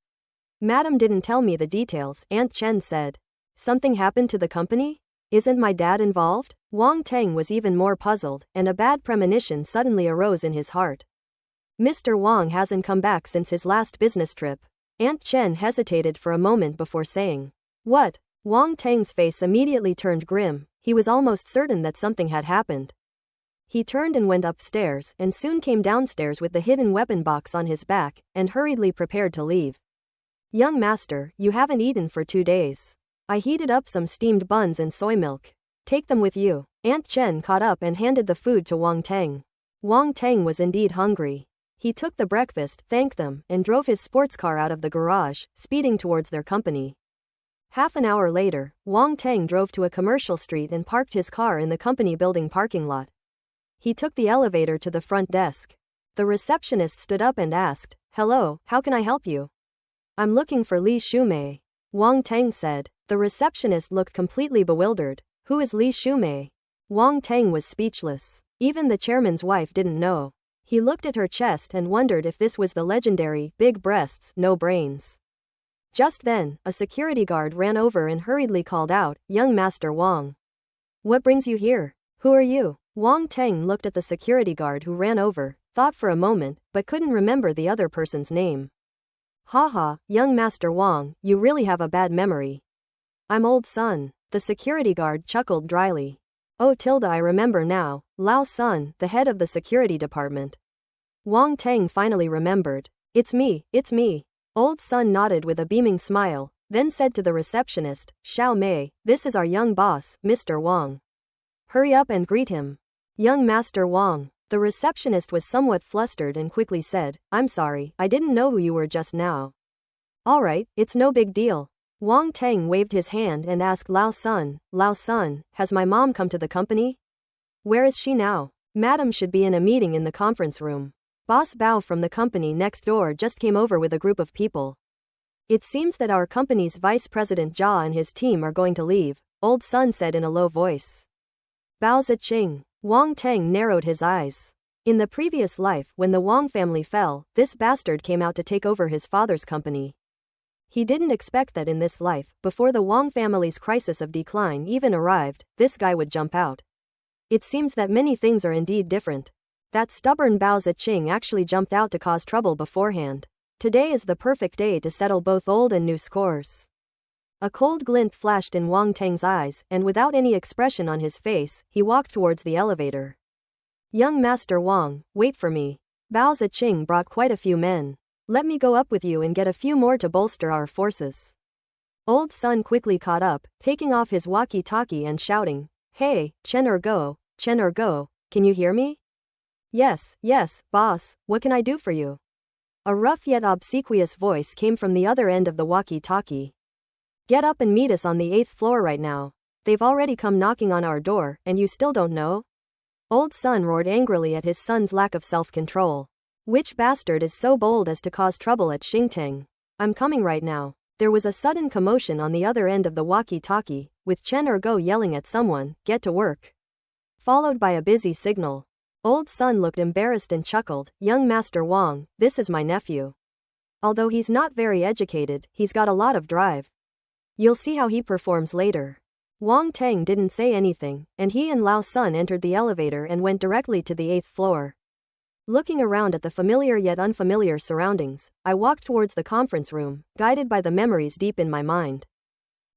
"Madam didn't tell me the details," Aunt Chen said. "Something happened to the company? Isn't my dad involved?" Wang Tang was even more puzzled, and a bad premonition suddenly arose in his heart. "Mr. Wang hasn't come back since his last business trip." Aunt Chen hesitated for a moment before saying, "What?" Wang Tang's face immediately turned grim. He was almost certain that something had happened. He turned and went upstairs, and soon came downstairs with the hidden weapon box on his back, and hurriedly prepared to leave. "Young master, you haven't eaten for 2 days. I heated up some steamed buns and soy milk. Take them with you." Aunt Chen caught up and handed the food to Wang Tang. Wang Tang was indeed hungry. He took the breakfast, thanked them, and drove his sports car out of the garage, speeding towards their company. Half an hour later, Wang Tang drove to a commercial street and parked his car in the company building parking lot. He took the elevator to the front desk. The receptionist stood up and asked, "Hello, how can I help you?" I'm looking for Li Shumei. Wang Teng said. The receptionist looked completely bewildered. Who is Li Shumei? Wang Teng was speechless. Even the chairman's wife didn't know. He looked at her chest and wondered if this was the legendary, big breasts, no brains. Just then, a security guard ran over and hurriedly called out, Young Master Wang. What brings you here? Who are you? Wang Teng looked at the security guard who ran over, thought for a moment, but couldn't remember the other person's name. Haha, young Master Wang, you really have a bad memory. I'm Old Sun. The security guard chuckled dryly. Oh I remember now, Lao Sun, the head of the security department. Wang Teng finally remembered. It's me. Old Sun nodded with a beaming smile, then said to the receptionist, Xiao Mei, this is our young boss, Mr. Wang. Hurry up and greet him. Young Master Wang. The receptionist was somewhat flustered and quickly said, I'm sorry, I didn't know who you were just now. Alright, it's no big deal. Wang Teng waved his hand and asked Lao Sun, has my mom come to the company? Where is she now? Madam should be in a meeting in the conference room. Boss Bao from the company next door just came over with a group of people. It seems that our company's vice president Jia and his team are going to leave, Old Sun said in a low voice. Bao Ziqing. Wang Teng narrowed his eyes. In the previous life, when the Wang family fell, this bastard came out to take over his father's company. He didn't expect that in this life, before the Wang family's crisis of decline even arrived, this guy would jump out. It seems that many things are indeed different. That stubborn Bao Ziqing actually jumped out to cause trouble beforehand. Today is the perfect day to settle both old and new scores. A cold glint flashed in Wang Teng's eyes, and without any expression on his face, he walked towards the elevator. Young Master Wang, wait for me. Bao Ziqing brought quite a few men. Let me go up with you and get a few more to bolster our forces. Old Sun quickly caught up, taking off his walkie-talkie and shouting, Hey, Chen Go, can you hear me? Yes, boss, what can I do for you? A rough yet obsequious voice came from the other end of the walkie-talkie. Get up and meet us on the 8th floor right now. They've already come knocking on our door, and you still don't know? Old Sun roared angrily at his son's lack of self-control. Which bastard is so bold as to cause trouble at Xingteng? I'm coming right now. There was a sudden commotion on the other end of the walkie-talkie, with Chen Go yelling at someone, get to work. Followed by a busy signal. Old Sun looked embarrassed and chuckled, Young Master Wang, this is my nephew. Although he's not very educated, he's got a lot of drive. You'll see how he performs later. Wang Teng didn't say anything, and he and Lao Sun entered the elevator and went directly to the 8th floor. Looking around at the familiar yet unfamiliar surroundings, I walked towards the conference room, guided by the memories deep in my mind.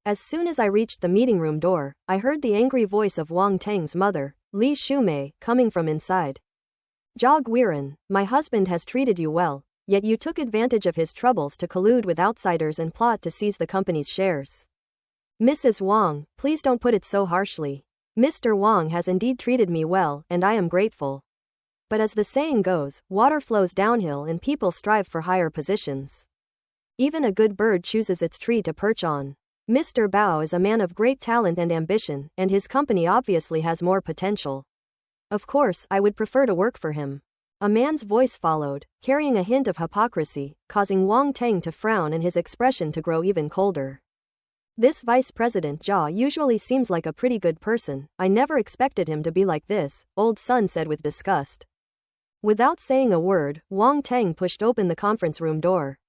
As soon as I reached the meeting room door, I heard the angry voice of Wang Teng's mother, Li Shumei, coming from inside. Jia Guiran, my husband has treated you well, yet you took advantage of his troubles to collude with outsiders and plot to seize the company's shares. Mrs. Wang, please don't put it so harshly. Mr. Wang has indeed treated me well, and I am grateful. But as the saying goes, water flows downhill and people strive for higher positions. Even a good bird chooses its tree to perch on. Mr. Bao is a man of great talent and ambition, and his company obviously has more potential. Of course, I would prefer to work for him. A man's voice followed, carrying a hint of hypocrisy, causing Wang Teng to frown and his expression to grow even colder. This Vice President Jia usually seems like a pretty good person, I never expected him to be like this, Old Sun said with disgust. Without saying a word, Wang Teng pushed open the conference room door.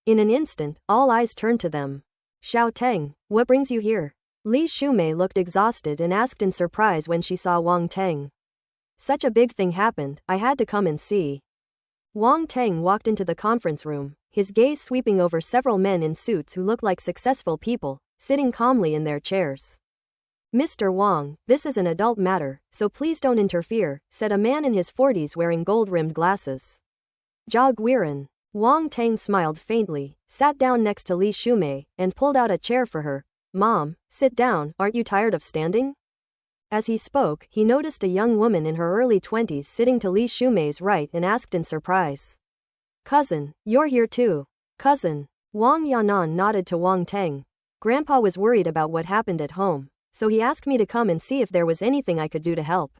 In an instant, all eyes turned to them. Xiao Teng, what brings you here? Li Shumei looked exhausted and asked in surprise when she saw Wang Teng. Such a big thing happened, I had to come and see. Wang Teng walked into the conference room, his gaze sweeping over several men in suits who looked like successful people, sitting calmly in their chairs. Mr. Wang, this is an adult matter, so please don't interfere, said a man in his 40s wearing gold-rimmed glasses. Jia Guiran. Wang Teng smiled faintly, sat down next to Li Shumei, and pulled out a chair for her. Mom, sit down, aren't you tired of standing? As he spoke, he noticed a young woman in her early 20s sitting to Li Shumei's right and asked in surprise. Cousin, you're here too. Cousin. Wang Yanan nodded to Wang Teng. Grandpa was worried about what happened at home, so he asked me to come and see if there was anything I could do to help.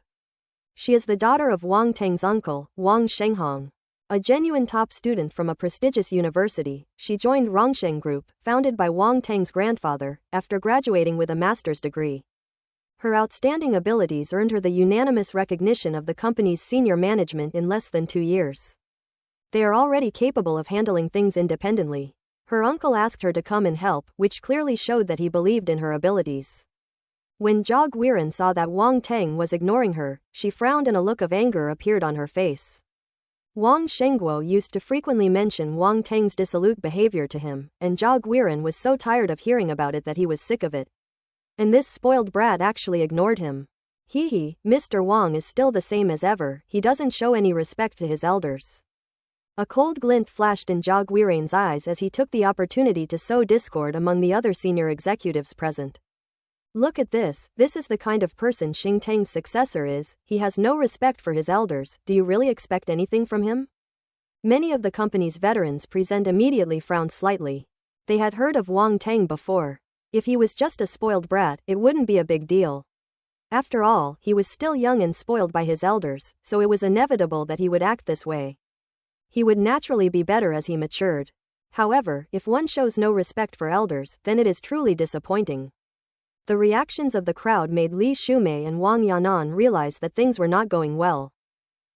She is the daughter of Wang Teng's uncle, Wang Shenghong. A genuine top student from a prestigious university, she joined Rongsheng Group, founded by Wang Teng's grandfather, after graduating with a master's degree. Her outstanding abilities earned her the unanimous recognition of the company's senior management in less than 2 years. They are already capable of handling things independently. Her uncle asked her to come and help, which clearly showed that he believed in her abilities. When Zhao Guiran saw that Wang Teng was ignoring her, she frowned and a look of anger appeared on her face. Wang Shengguo used to frequently mention Wang Teng's dissolute behavior to him, and Zhao Guiran was so tired of hearing about it that he was sick of it. And this spoiled brat actually ignored him. Mr. Wang is still the same as ever, he doesn't show any respect to his elders. A cold glint flashed in Zhao Guiran's eyes as he took the opportunity to sow discord among the other senior executives present. Look at this is the kind of person Xing Teng's successor is, he has no respect for his elders, do you really expect anything from him? Many of the company's veterans present immediately frowned slightly. They had heard of Wang Teng before. If he was just a spoiled brat, it wouldn't be a big deal. After all, he was still young and spoiled by his elders, so it was inevitable that he would act this way. He would naturally be better as he matured. However, if one shows no respect for elders, then it is truly disappointing. The reactions of the crowd made Li Shumei and Wang Yanan realize that things were not going well.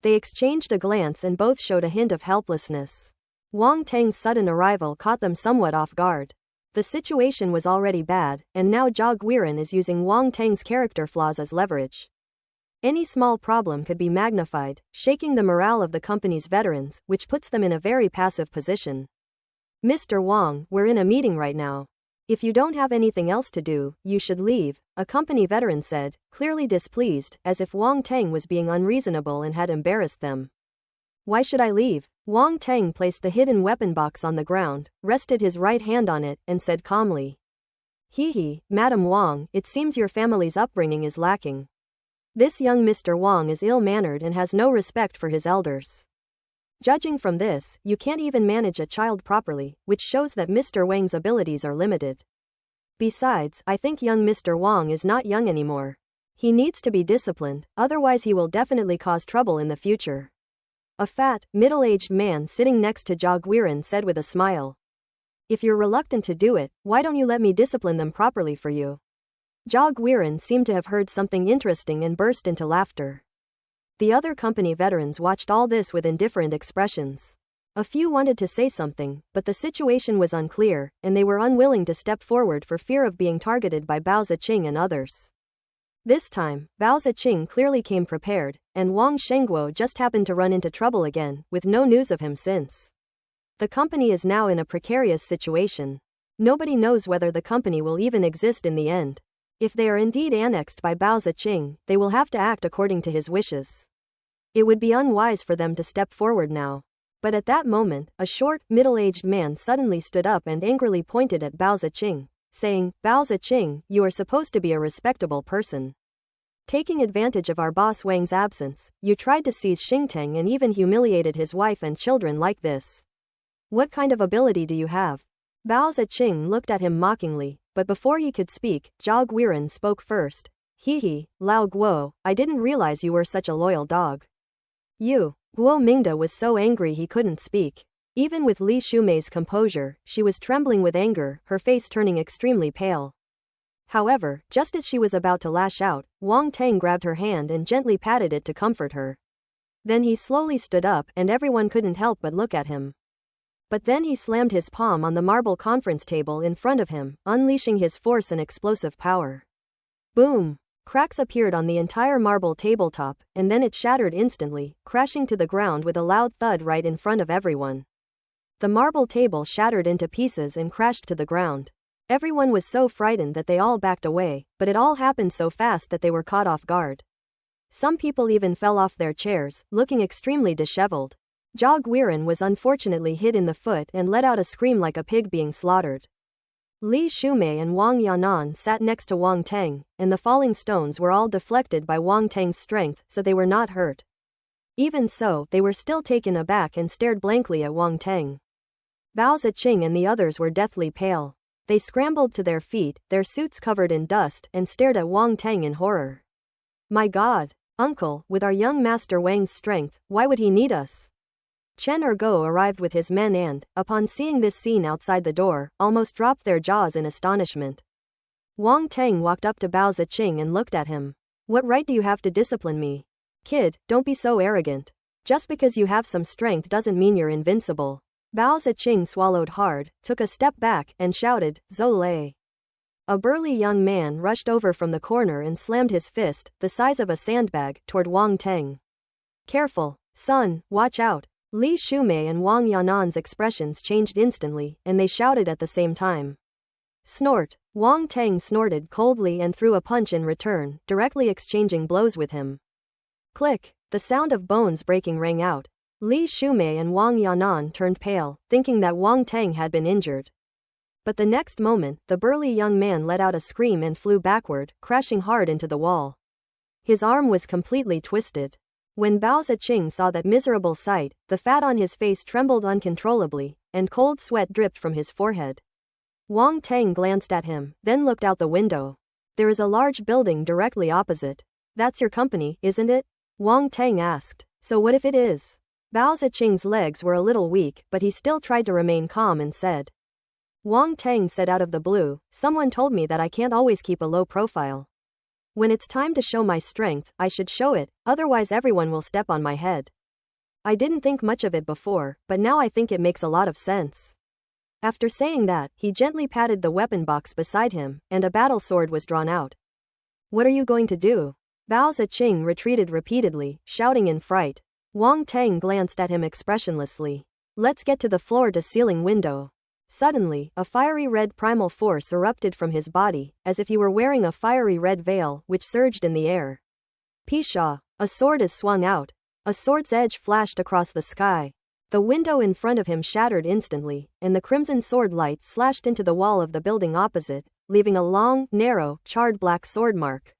They exchanged a glance and both showed a hint of helplessness. Wang Teng's sudden arrival caught them somewhat off guard. The situation was already bad, and now Zhao Guiran is using Wang Teng's character flaws as leverage. Any small problem could be magnified, shaking the morale of the company's veterans, which puts them in a very passive position. Mr. Wang, we're in a meeting right now. If you don't have anything else to do, you should leave, a company veteran said, clearly displeased, as if Wang Teng was being unreasonable and had embarrassed them. Why should I leave? Wang Teng placed the hidden weapon box on the ground, rested his right hand on it, and said calmly. Madam Wang, it seems your family's upbringing is lacking. This young Mr. Wang is ill-mannered and has no respect for his elders. Judging from this, you can't even manage a child properly, which shows that Mr. Wang's abilities are limited. Besides, I think young Mr. Wang is not young anymore. He needs to be disciplined, otherwise he will definitely cause trouble in the future. A fat, middle-aged man sitting next to Zhao Guiran said with a smile. If you're reluctant to do it, why don't you let me discipline them properly for you? Zhao Guiran seemed to have heard something interesting and burst into laughter. The other company veterans watched all this with indifferent expressions. A few wanted to say something, but the situation was unclear, and they were unwilling to step forward for fear of being targeted by Bao Ziqing and others. This time, Bao Ziqing clearly came prepared, and Wang Shengguo just happened to run into trouble again, with no news of him since. The company is now in a precarious situation. Nobody knows whether the company will even exist in the end. If they are indeed annexed by Bao Ziqing, they will have to act according to his wishes. It would be unwise for them to step forward now. But at that moment, a short, middle-aged man suddenly stood up and angrily pointed at Bao Ziqing, saying, Bao Ziqing, you are supposed to be a respectable person. Taking advantage of our boss Wang's absence, you tried to seize Xingteng and even humiliated his wife and children like this. What kind of ability do you have? Bao Ziqing looked at him mockingly, but before he could speak, Zhao Guiran spoke first. Lao Guo, I didn't realize you were such a loyal dog. You. Guo Mingda was so angry he couldn't speak. Even with Li Shumei's composure, she was trembling with anger, her face turning extremely pale. However, just as she was about to lash out, Wang Teng grabbed her hand and gently patted it to comfort her. Then he slowly stood up and everyone couldn't help but look at him. But then he slammed his palm on the marble conference table in front of him, unleashing his force and explosive power. Boom! Cracks appeared on the entire marble tabletop, and then it shattered instantly, crashing to the ground with a loud thud right in front of everyone. The marble table shattered into pieces and crashed to the ground. Everyone was so frightened that they all backed away, but it all happened so fast that they were caught off guard. Some people even fell off their chairs, looking extremely disheveled. Zhao Guiran was unfortunately hit in the foot and let out a scream like a pig being slaughtered. Li Shumei and Wang Yanan sat next to Wang Teng, and the falling stones were all deflected by Wang Teng's strength, so they were not hurt. Even so, they were still taken aback and stared blankly at Wang Teng. Bao Ziqing and the others were deathly pale. They scrambled to their feet, their suits covered in dust, and stared at Wang Teng in horror. My God! Uncle, with our young master Wang's strength, why would he need us? Chen Ergo arrived with his men and, upon seeing this scene outside the door, almost dropped their jaws in astonishment. Wang Teng walked up to Bao Ziqing and looked at him. What right do you have to discipline me? Kid, don't be so arrogant. Just because you have some strength doesn't mean you're invincible. Bao Ziqing swallowed hard, took a step back, and shouted, Zolei. A burly young man rushed over from the corner and slammed his fist, the size of a sandbag, toward Wang Teng. Careful, son, watch out. Li Shumei and Wang Yanan's expressions changed instantly, and they shouted at the same time. Snort. Wang Teng snorted coldly and threw a punch in return, directly exchanging blows with him. Click. The sound of bones breaking rang out. Li Shumei and Wang Yanan turned pale, thinking that Wang Teng had been injured. But the next moment, the burly young man let out a scream and flew backward, crashing hard into the wall. His arm was completely twisted. When Bao Ziqing saw that miserable sight, the fat on his face trembled uncontrollably, and cold sweat dripped from his forehead. Wang Teng glanced at him, then looked out the window. There is a large building directly opposite. That's your company, isn't it? Wang Teng asked. So what if it is? Bao Ziqing's legs were a little weak, but he still tried to remain calm and said. Wang Teng said out of the blue, someone told me that I can't always keep a low profile. When it's time to show my strength, I should show it, otherwise everyone will step on my head. I didn't think much of it before, but now I think it makes a lot of sense. After saying that, he gently patted the weapon box beside him, and a battle sword was drawn out. What are you going to do? Bao Ziqing retreated repeatedly, shouting in fright. Wang Teng glanced at him expressionlessly. Let's get to the floor-to-ceiling window. Suddenly, a fiery red primal force erupted from his body, as if he were wearing a fiery red veil, which surged in the air. Pisha! A sword is swung out. A sword's edge flashed across the sky. The window in front of him shattered instantly, and the crimson sword light slashed into the wall of the building opposite, leaving a long, narrow, charred black sword mark.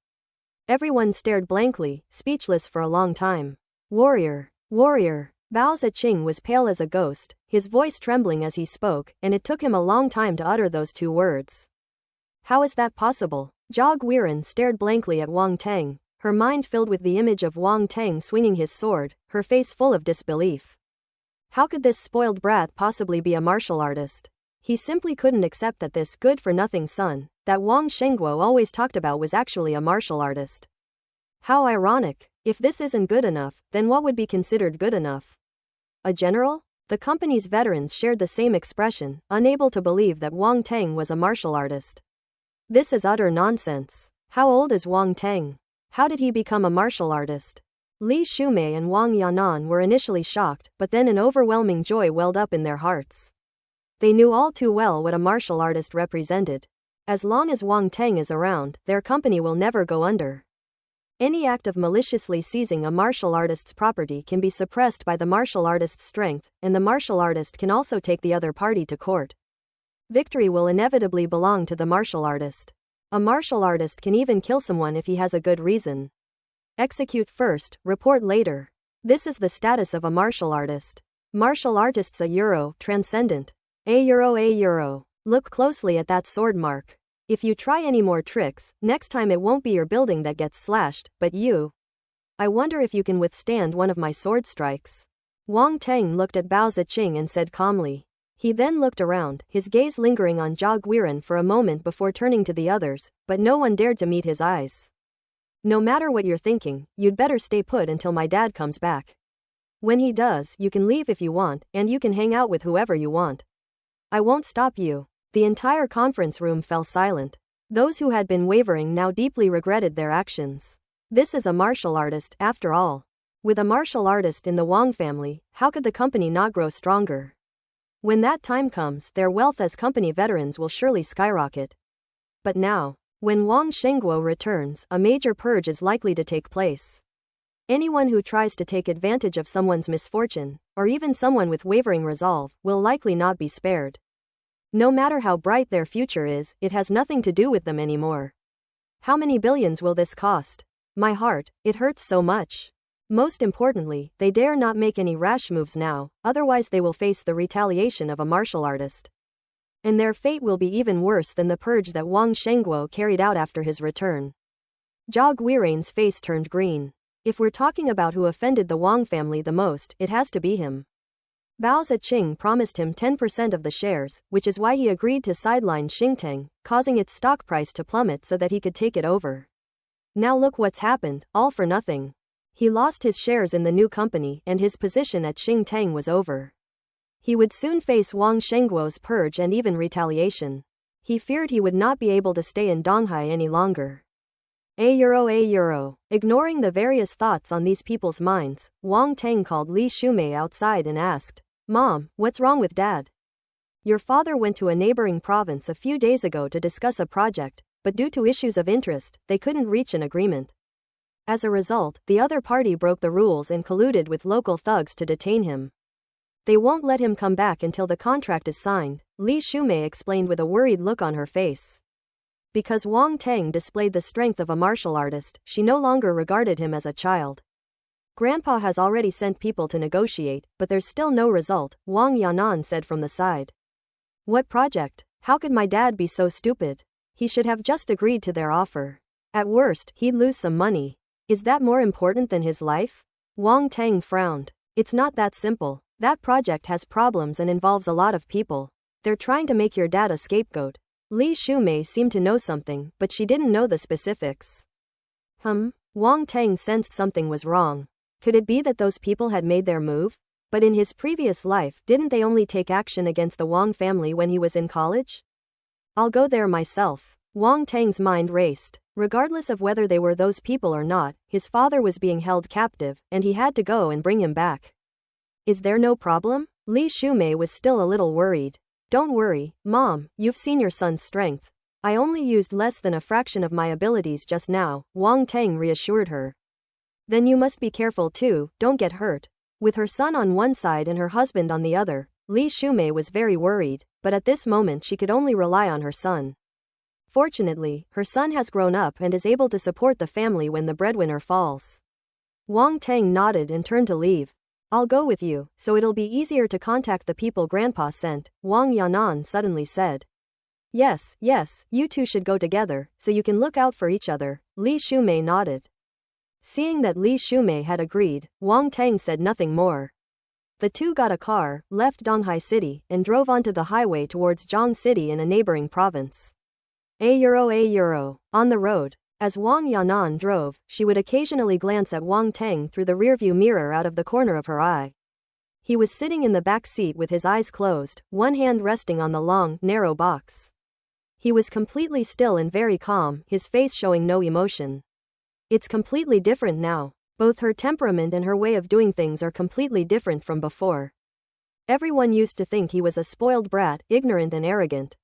Everyone stared blankly, speechless for a long time. Warrior! Warrior! Bao Ziqing was pale as a ghost, his voice trembling as he spoke, and it took him a long time to utter those two words. How is that possible? Jia Guiran stared blankly at Wang Teng, her mind filled with the image of Wang Teng swinging his sword, her face full of disbelief. How could this spoiled brat possibly be a martial artist? He simply couldn't accept that this good-for-nothing son, that Wang Shengguo always talked about, was actually a martial artist. How ironic. If this isn't good enough, then what would be considered good enough? A general? The company's veterans shared the same expression, unable to believe that Wang Teng was a martial artist. This is utter nonsense. How old is Wang Teng? How did he become a martial artist? Li Shumei and Wang Yanan were initially shocked, but then an overwhelming joy welled up in their hearts. They knew all too well what a martial artist represented. As long as Wang Teng is around, their company will never go under. Any act of maliciously seizing a martial artist's property can be suppressed by the martial artist's strength, and the martial artist can also take the other party to court. Victory will inevitably belong to the martial artist. A martial artist can even kill someone if he has a good reason. Execute first, report later. This is the status of a martial artist. Martial artists a euro, transcendent. A euro. Look closely at that sword mark. If you try any more tricks, next time it won't be your building that gets slashed, but you. I wonder if you can withstand one of my sword strikes. Wang Teng looked at Bao Ziqing and said calmly. He then looked around, his gaze lingering on Jia Guiran for a moment before turning to the others, but no one dared to meet his eyes. No matter what you're thinking, you'd better stay put until my dad comes back. When he does, you can leave if you want, and you can hang out with whoever you want. I won't stop you. The entire conference room fell silent. Those who had been wavering now deeply regretted their actions. This is a martial artist, after all. With a martial artist in the Wang family, how could the company not grow stronger? When that time comes, their wealth as company veterans will surely skyrocket. But now, when Wang Shengguo returns, a major purge is likely to take place. Anyone who tries to take advantage of someone's misfortune, or even someone with wavering resolve, will likely not be spared. No matter how bright their future is, it has nothing to do with them anymore. How many billions will this cost? My heart, it hurts so much. Most importantly, they dare not make any rash moves now, otherwise they will face the retaliation of a martial artist. And their fate will be even worse than the purge that Wang Shengguo carried out after his return. Jia Guiran's face turned green. If we're talking about who offended the Wang family the most, it has to be him. Bao Ziqing promised him 10% of the shares, which is why he agreed to sideline Xingtang, causing its stock price to plummet so that he could take it over. Now look what's happened, all for nothing. He lost his shares in the new company and his position at Xingtang was over. He would soon face Wang Shengguo's purge and even retaliation. He feared he would not be able to stay in Donghai any longer. A euro. Ignoring the various thoughts on these people's minds, Wang Teng called Li Shumei outside and asked, "Mom, what's wrong with Dad? Your father went to a neighboring province a few days ago to discuss a project, but due to issues of interest, they couldn't reach an agreement. As a result, the other party broke the rules and colluded with local thugs to detain him. They won't let him come back until the contract is signed," Li Shumei explained with a worried look on her face. Because Wang Teng displayed the strength of a martial artist, she no longer regarded him as a child. "Grandpa has already sent people to negotiate, but there's still no result," Wang Yanan said from the side. "What project? How could my dad be so stupid? He should have just agreed to their offer. At worst, he'd lose some money. Is that more important than his life?" Wang Teng frowned. "It's not that simple. That project has problems and involves a lot of people. They're trying to make your dad a scapegoat." Li Shumei seemed to know something, but she didn't know the specifics. Wang Teng sensed something was wrong. Could it be that those people had made their move? But in his previous life, didn't they only take action against the Wang family when he was in college? "I'll go there myself." Wang Teng's mind raced. Regardless of whether they were those people or not, his father was being held captive, and he had to go and bring him back. "Is there no problem?" Li Shumei was still a little worried. "Don't worry, Mom, you've seen your son's strength. I only used less than a fraction of my abilities just now," Wang Teng reassured her. "Then you must be careful too, don't get hurt." With her son on one side and her husband on the other, Li Shumei was very worried, but at this moment she could only rely on her son. Fortunately, her son has grown up and is able to support the family when the breadwinner falls. Wang Teng nodded and turned to leave. "I'll go with you, so it'll be easier to contact the people Grandpa sent," Wang Yanan suddenly said. Yes, you two should go together, so you can look out for each other," Li Shumei nodded. Seeing that Li Shumei had agreed, Wang Teng said nothing more. The two got a car, left Donghai City, and drove onto the highway towards Zhang City in a neighboring province. A euro. On the road, as Wang Yanan drove, she would occasionally glance at Wang Teng through the rearview mirror out of the corner of her eye. He was sitting in the back seat with his eyes closed, one hand resting on the long, narrow box. He was completely still and very calm, his face showing no emotion. It's completely different now. Both her temperament and her way of doing things are completely different from before. Everyone used to think he was a spoiled brat, ignorant and arrogant.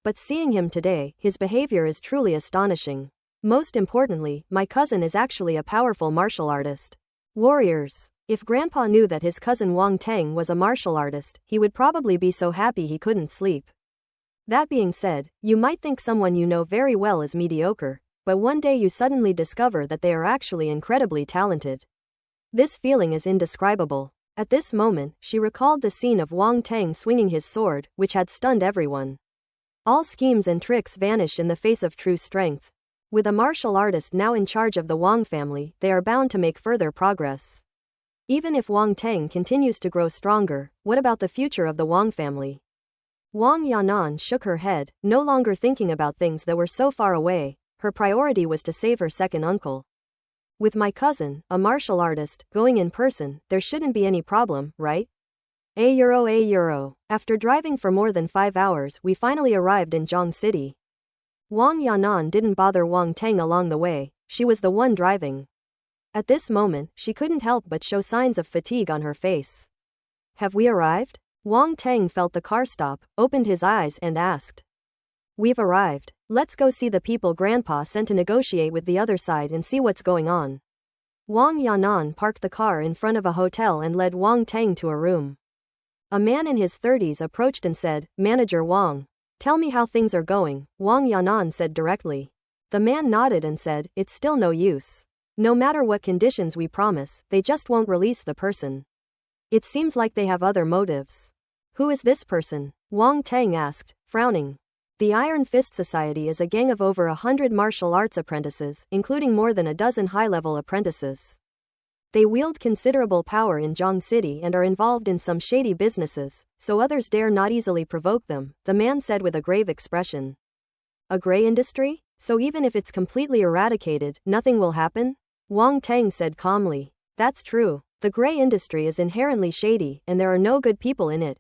But seeing him today, his behavior is truly astonishing. Most importantly, my cousin is actually a powerful martial artist. Warriors. If Grandpa knew that his cousin Wang Teng was a martial artist, he would probably be so happy he couldn't sleep. That being said, you might think someone you know very well is mediocre, but one day you suddenly discover that they are actually incredibly talented. This feeling is indescribable. At this moment, she recalled the scene of Wang Teng swinging his sword, which had stunned everyone. All schemes and tricks vanish in the face of true strength. With a martial artist now in charge of the Wang family, they are bound to make further progress. Even if Wang Teng continues to grow stronger, what about the future of the Wang family? Wang Yanan shook her head, no longer thinking about things that were so far away. Her priority was to save her second uncle. With my cousin, a martial artist, going in person, there shouldn't be any problem, right? A euro. After driving for more than 5 hours, we finally arrived in Zhang City. Wang Yanan didn't bother Wang Teng along the way, she was the one driving. At this moment, she couldn't help but show signs of fatigue on her face. Have we arrived? Wang Teng felt the car stop, opened his eyes and asked. We've arrived. Let's go see the people Grandpa sent to negotiate with the other side and see what's going on. Wang Yanan parked the car in front of a hotel and led Wang Teng to a room. A man in his 30s approached and said, Manager Wang. Tell me how things are going, Wang Yanan said directly. The man nodded and said, it's still no use. No matter what conditions we promise, they just won't release the person. It seems like they have other motives. Who is this person? Wang Teng asked, frowning. The Iron Fist Society is a gang of over 100 martial arts apprentices, including more than a dozen high-level apprentices. They wield considerable power in Zhang City and are involved in some shady businesses, so others dare not easily provoke them, the man said with a grave expression. A gray industry? So even if it's completely eradicated, nothing will happen? Wang Teng said calmly. That's true. The gray industry is inherently shady, and there are no good people in it.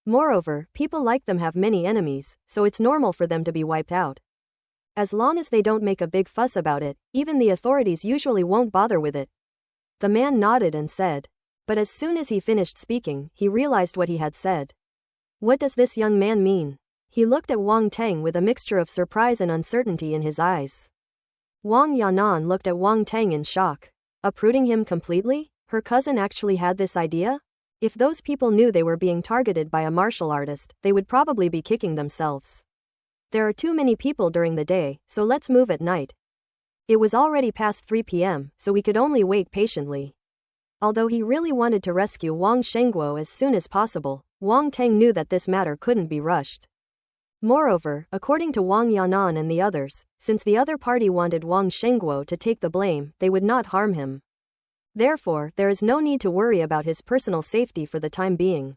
Moreover, people like them have many enemies, so it's normal for them to be wiped out. As long as they don't make a big fuss about it, even the authorities usually won't bother with it. The man nodded and said. But as soon as he finished speaking, he realized what he had said. What does this young man mean? He looked at Wang Teng with a mixture of surprise and uncertainty in his eyes. Wang Yanan looked at Wang Teng in shock. Uprooting him completely? Her cousin actually had this idea? If those people knew they were being targeted by a martial artist, they would probably be kicking themselves. There are too many people during the day, so let's move at night. It was already past 3 p.m., so we could only wait patiently. Although he really wanted to rescue Wang Shengguo as soon as possible, Wang Teng knew that this matter couldn't be rushed. Moreover, according to Wang Yanan and the others, since the other party wanted Wang Shengguo to take the blame, they would not harm him. Therefore, there is no need to worry about his personal safety for the time being.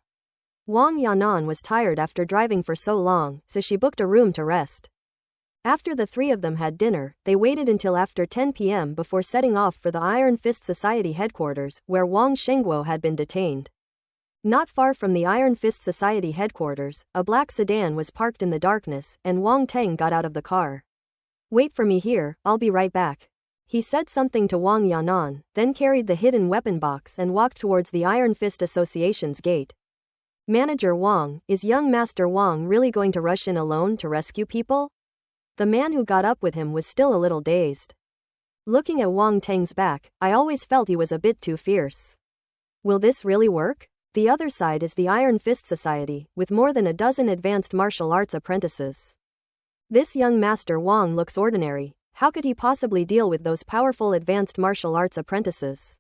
Wang Yanan was tired after driving for so long, so she booked a room to rest. After the three of them had dinner, they waited until after 10 p.m. before setting off for the Iron Fist Society headquarters, where Wang Shengguo had been detained. Not far from the Iron Fist Society headquarters, a black sedan was parked in the darkness, and Wang Teng got out of the car. Wait for me here, I'll be right back. He said something to Wang Yanan, then carried the hidden weapon box and walked towards the Iron Fist Association's gate. Manager Wang, is young Master Wang really going to rush in alone to rescue people? The man who got up with him was still a little dazed. Looking at Wang Teng's back, I always felt he was a bit too fierce. Will this really work? The other side is the Iron Fist Society, with more than a dozen advanced martial arts apprentices. This young Master Wang looks ordinary. How could he possibly deal with those powerful advanced martial arts apprentices?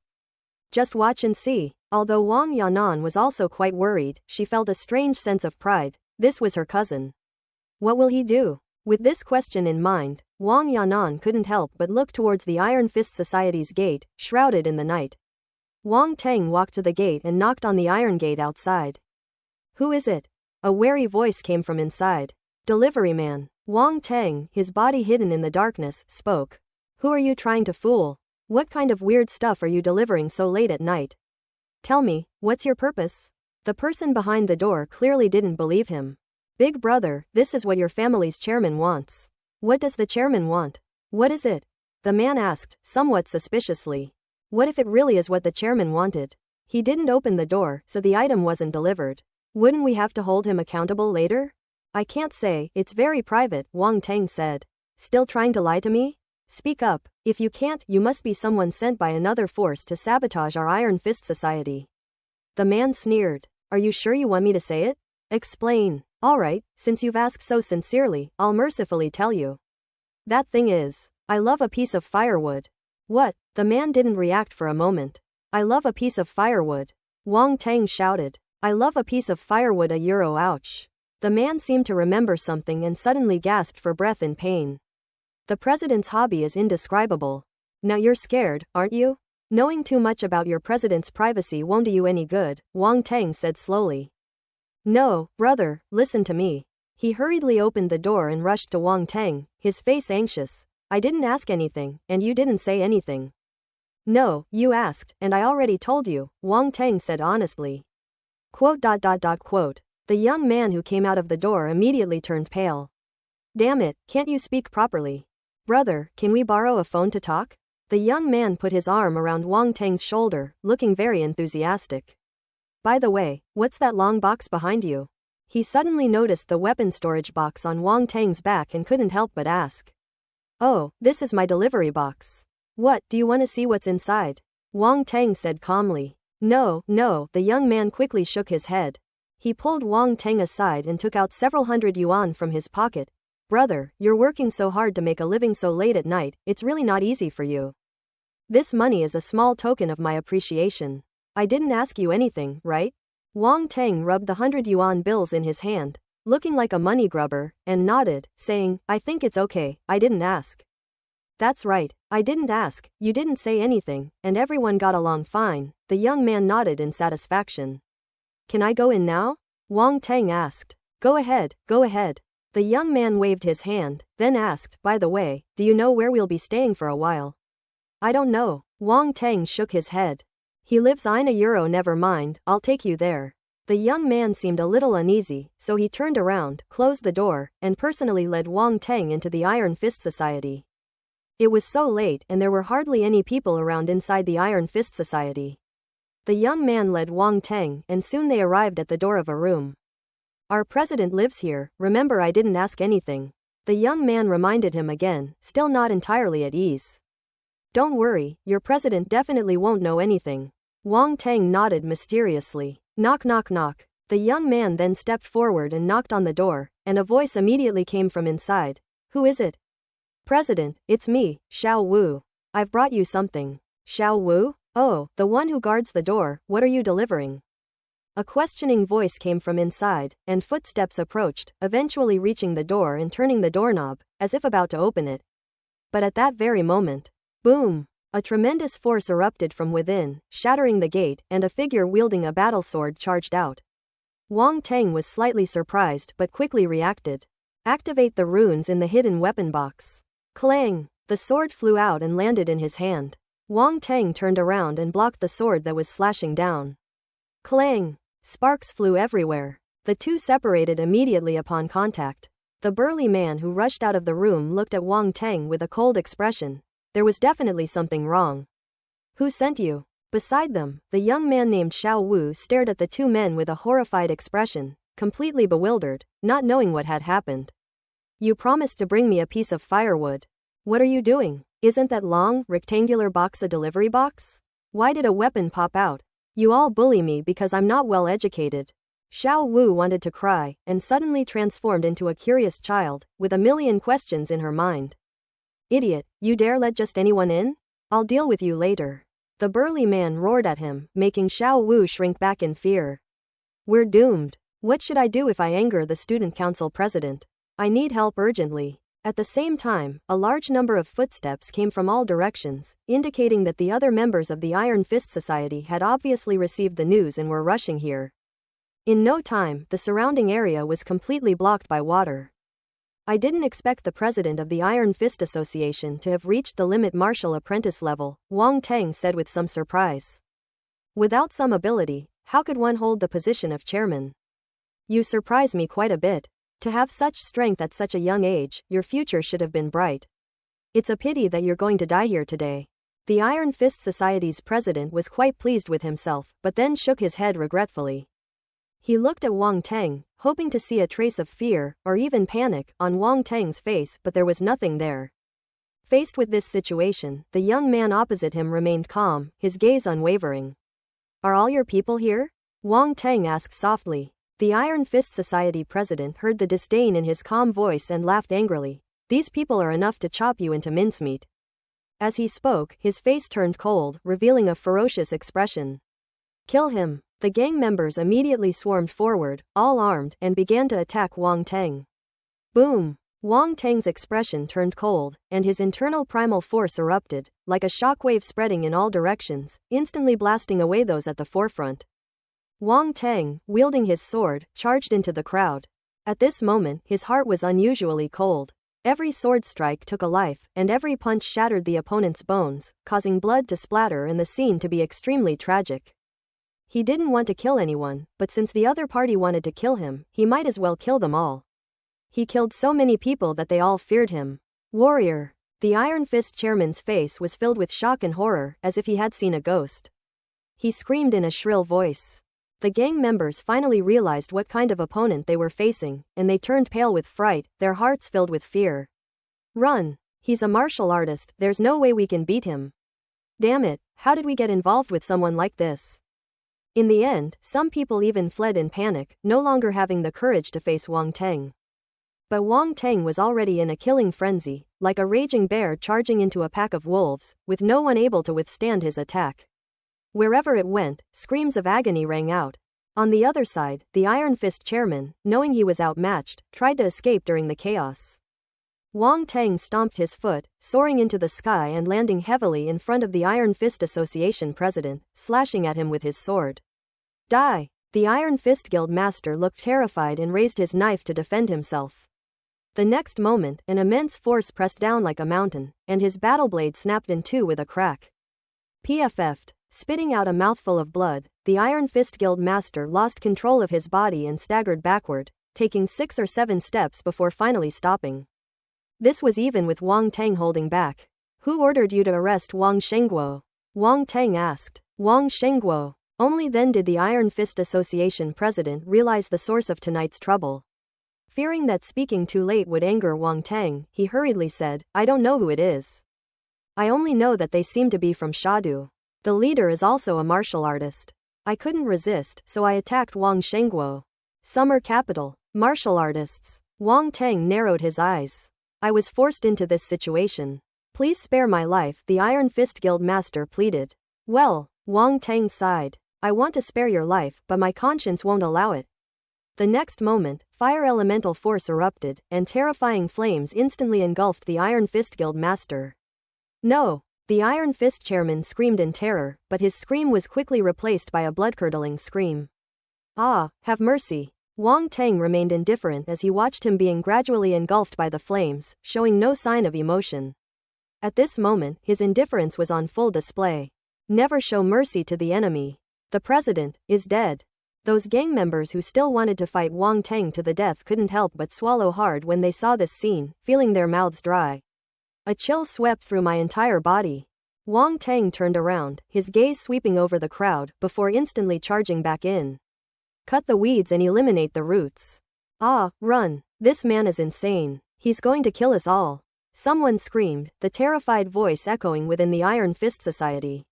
Just watch and see. Although Wang Yanan was also quite worried, she felt a strange sense of pride. This was her cousin. What will he do? With this question in mind, Wang Yanan couldn't help but look towards the Iron Fist Society's gate, shrouded in the night. Wang Teng walked to the gate and knocked on the iron gate outside. Who is it? A wary voice came from inside. Delivery man. Wang Teng, his body hidden in the darkness, spoke. Who are you trying to fool? What kind of weird stuff are you delivering so late at night? Tell me, what's your purpose? The person behind the door clearly didn't believe him. Big brother, this is what your family's chairman wants. What does the chairman want? What is it? The man asked, somewhat suspiciously. What if it really is what the chairman wanted? He didn't open the door, so the item wasn't delivered. Wouldn't we have to hold him accountable later? I can't say, it's very private, Wang Teng said. Still trying to lie to me? Speak up. If you can't, you must be someone sent by another force to sabotage our Iron Fist Society. The man sneered. Are you sure you want me to say it? Explain. Alright, since you've asked so sincerely, I'll mercifully tell you. That thing is, I love a piece of firewood. What? The man didn't react for a moment. I love a piece of firewood. Wang Teng shouted. I love a piece of firewood a euro ouch. The man seemed to remember something and suddenly gasped for breath in pain. The president's hobby is indescribable. Now you're scared, aren't you? Knowing too much about your president's privacy won't do you any good, Wang Teng said slowly. No, brother, listen to me. He hurriedly opened the door and rushed to Wang Teng, his face anxious. I didn't ask anything, and you didn't say anything. No, you asked, and I already told you, Wang Teng said honestly. Quote. The young man who came out of the door immediately turned pale. Damn it, can't you speak properly? Brother, can we borrow a phone to talk? The young man put his arm around Wang Teng's shoulder, looking very enthusiastic. By the way, what's that long box behind you? He suddenly noticed the weapon storage box on Wang Teng's back and couldn't help but ask. Oh, this is my delivery box. What, do you want to see what's inside? Wang Teng said calmly. No, the young man quickly shook his head. He pulled Wang Teng aside and took out several hundred yuan from his pocket. Brother, you're working so hard to make a living so late at night, it's really not easy for you. This money is a small token of my appreciation. I didn't ask you anything, right? Wang Teng rubbed the 100 yuan bills in his hand, looking like a money grubber, and nodded, saying, I think it's okay, I didn't ask. That's right, I didn't ask, you didn't say anything, and everyone got along fine. The young man nodded in satisfaction. Can I go in now? Wang Teng asked. Go ahead, go ahead. The young man waved his hand, then asked, by the way, do you know where we'll be staying for a while? I don't know. Wang Teng shook his head. He lives in €1, never mind, I'll take you there. The young man seemed a little uneasy, so he turned around, closed the door, and personally led Wang Teng into the Iron Fist Society. It was so late and there were hardly any people around inside the Iron Fist Society. The young man led Wang Teng, and soon they arrived at the door of a room. Our president lives here, remember I didn't ask anything. The young man reminded him again, still not entirely at ease. Don't worry, your president definitely won't know anything. Wang Teng nodded mysteriously. Knock knock knock. The young man then stepped forward and knocked on the door, and a voice immediately came from inside. Who is it? President, it's me, Xiao Wu. I've brought you something. Xiao Wu? Oh, the one who guards the door, what are you delivering? A questioning voice came from inside, and footsteps approached, eventually reaching the door and turning the doorknob, as if about to open it. But at that very moment, boom! A tremendous force erupted from within, shattering the gate, and a figure wielding a battle sword charged out. Wang Teng was slightly surprised but quickly reacted. Activate the runes in the hidden weapon box. Clang! The sword flew out and landed in his hand. Wang Teng turned around and blocked the sword that was slashing down. Clang! Sparks flew everywhere. The two separated immediately upon contact. The burly man who rushed out of the room looked at Wang Teng with a cold expression. There was definitely something wrong. Who sent you? Beside them, the young man named Xiao Wu stared at the two men with a horrified expression, completely bewildered, not knowing what had happened. You promised to bring me a piece of firewood. What are you doing? Isn't that long, rectangular box a delivery box? Why did a weapon pop out? You all bully me because I'm not well educated. Xiao Wu wanted to cry, and suddenly transformed into a curious child, with a million questions in her mind. Idiot, you dare let just anyone in? I'll deal with you later. The burly man roared at him, making Xiao Wu shrink back in fear. We're doomed. What should I do if I anger the student council president? I need help urgently. At the same time, a large number of footsteps came from all directions, indicating that the other members of the Iron Fist Society had obviously received the news and were rushing here. In no time, the surrounding area was completely blocked by water. I didn't expect the president of the Iron Fist Association to have reached the limit martial apprentice level, Wang Teng said with some surprise. Without some ability, how could one hold the position of chairman? You surprise me quite a bit. To have such strength at such a young age, your future should have been bright. It's a pity that you're going to die here today. The Iron Fist Society's president was quite pleased with himself, but then shook his head regretfully. He looked at Wang Teng, hoping to see a trace of fear, or even panic, on Wang Teng's face, but there was nothing there. Faced with this situation, the young man opposite him remained calm, his gaze unwavering. Are all your people here? Wang Teng asked softly. The Iron Fist Society president heard the disdain in his calm voice and laughed angrily. These people are enough to chop you into mincemeat. As he spoke, his face turned cold, revealing a ferocious expression. Kill him. The gang members immediately swarmed forward, all armed, and began to attack Wang Teng. Boom! Wang Teng's expression turned cold, and his internal primal force erupted, like a shockwave spreading in all directions, instantly blasting away those at the forefront. Wang Teng, wielding his sword, charged into the crowd. At this moment, his heart was unusually cold. Every sword strike took a life, and every punch shattered the opponent's bones, causing blood to splatter and the scene to be extremely tragic. He didn't want to kill anyone, but since the other party wanted to kill him, he might as well kill them all. He killed so many people that they all feared him. Warrior! The Iron Fist chairman's face was filled with shock and horror, as if he had seen a ghost. He screamed in a shrill voice. The gang members finally realized what kind of opponent they were facing, and they turned pale with fright, their hearts filled with fear. Run! He's a martial artist, there's no way we can beat him. Damn it, how did we get involved with someone like this? In the end, some people even fled in panic, no longer having the courage to face Wang Teng. But Wang Teng was already in a killing frenzy, like a raging bear charging into a pack of wolves, with no one able to withstand his attack. Wherever it went, screams of agony rang out. On the other side, the Iron Fist chairman, knowing he was outmatched, tried to escape during the chaos. Wang Tang stomped his foot, soaring into the sky and landing heavily in front of the Iron Fist Association president, slashing at him with his sword. Die! The Iron Fist Guild master looked terrified and raised his knife to defend himself. The next moment, an immense force pressed down like a mountain, and his battle blade snapped in two with a crack. PFF'd. Spitting out a mouthful of blood, the Iron Fist Guild master lost control of his body and staggered backward, taking 6 or 7 steps before finally stopping. This was even with Wang Tang holding back. Who ordered you to arrest Wang Shengguo? Wang Tang asked. Wang Shengguo. Only then did the Iron Fist Association president realize the source of tonight's trouble. Fearing that speaking too late would anger Wang Tang, he hurriedly said, I don't know who it is. I only know that they seem to be from Shadu. The leader is also a martial artist. I couldn't resist, so I attacked Wang Shengguo. Summer capital. Martial artists. Wang Tang narrowed his eyes. I was forced into this situation. Please spare my life, the Iron Fist Guild master pleaded. Well, Wang Tang sighed. I want to spare your life, but my conscience won't allow it. The next moment, fire elemental force erupted, and terrifying flames instantly engulfed the Iron Fist Guild master. No! The Iron Fist chairman screamed in terror, but his scream was quickly replaced by a blood-curdling scream. Ah, have mercy! Wang Tang remained indifferent as he watched him being gradually engulfed by the flames, showing no sign of emotion. At this moment, his indifference was on full display. Never show mercy to the enemy. The president is dead. Those gang members who still wanted to fight Wang Tang to the death couldn't help but swallow hard when they saw this scene, feeling their mouths dry. A chill swept through my entire body. Wang Tang turned around, his gaze sweeping over the crowd, before instantly charging back in. Cut the weeds and eliminate the roots. Ah, run. This man is insane. He's going to kill us all. Someone screamed, the terrified voice echoing within the Iron Fist Society.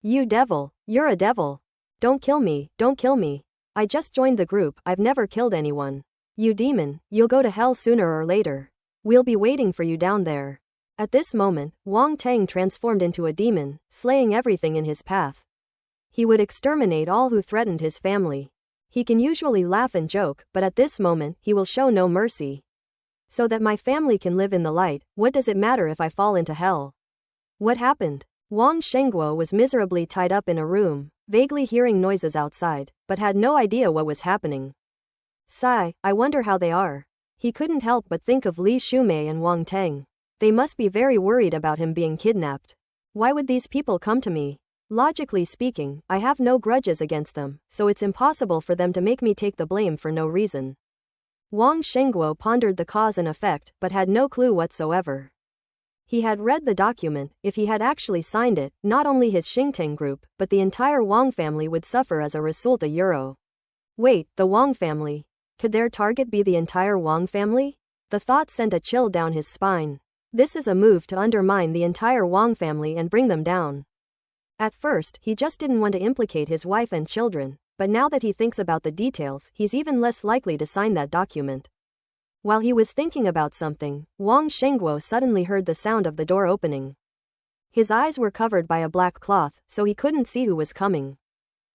You devil, you're a devil. Don't kill me, don't kill me. I just joined the group, I've never killed anyone. You demon, you'll go to hell sooner or later. We'll be waiting for you down there. At this moment, Wang Tang transformed into a demon, slaying everything in his path. He would exterminate all who threatened his family. He can usually laugh and joke, but at this moment, he will show no mercy. So that my family can live in the light, what does it matter if I fall into hell? What happened? Wang Shengguo was miserably tied up in a room, vaguely hearing noises outside, but had no idea what was happening. Sigh, I wonder how they are. He couldn't help but think of Li Shumei and Wang Tang. They must be very worried about him being kidnapped. Why would these people come to me? Logically speaking, I have no grudges against them, so it's impossible for them to make me take the blame for no reason. Wang Shengguo pondered the cause and effect, but had no clue whatsoever. He had read the document. If he had actually signed it, not only his Xingtang group, but the entire Wang family would suffer as a result. Wait, the Wang family? Could their target be the entire Wang family? The thought sent a chill down his spine. This is a move to undermine the entire Wang family and bring them down. At first, he just didn't want to implicate his wife and children, but now that he thinks about the details, he's even less likely to sign that document. While he was thinking about something, Wang Shengguo suddenly heard the sound of the door opening. His eyes were covered by a black cloth, so he couldn't see who was coming.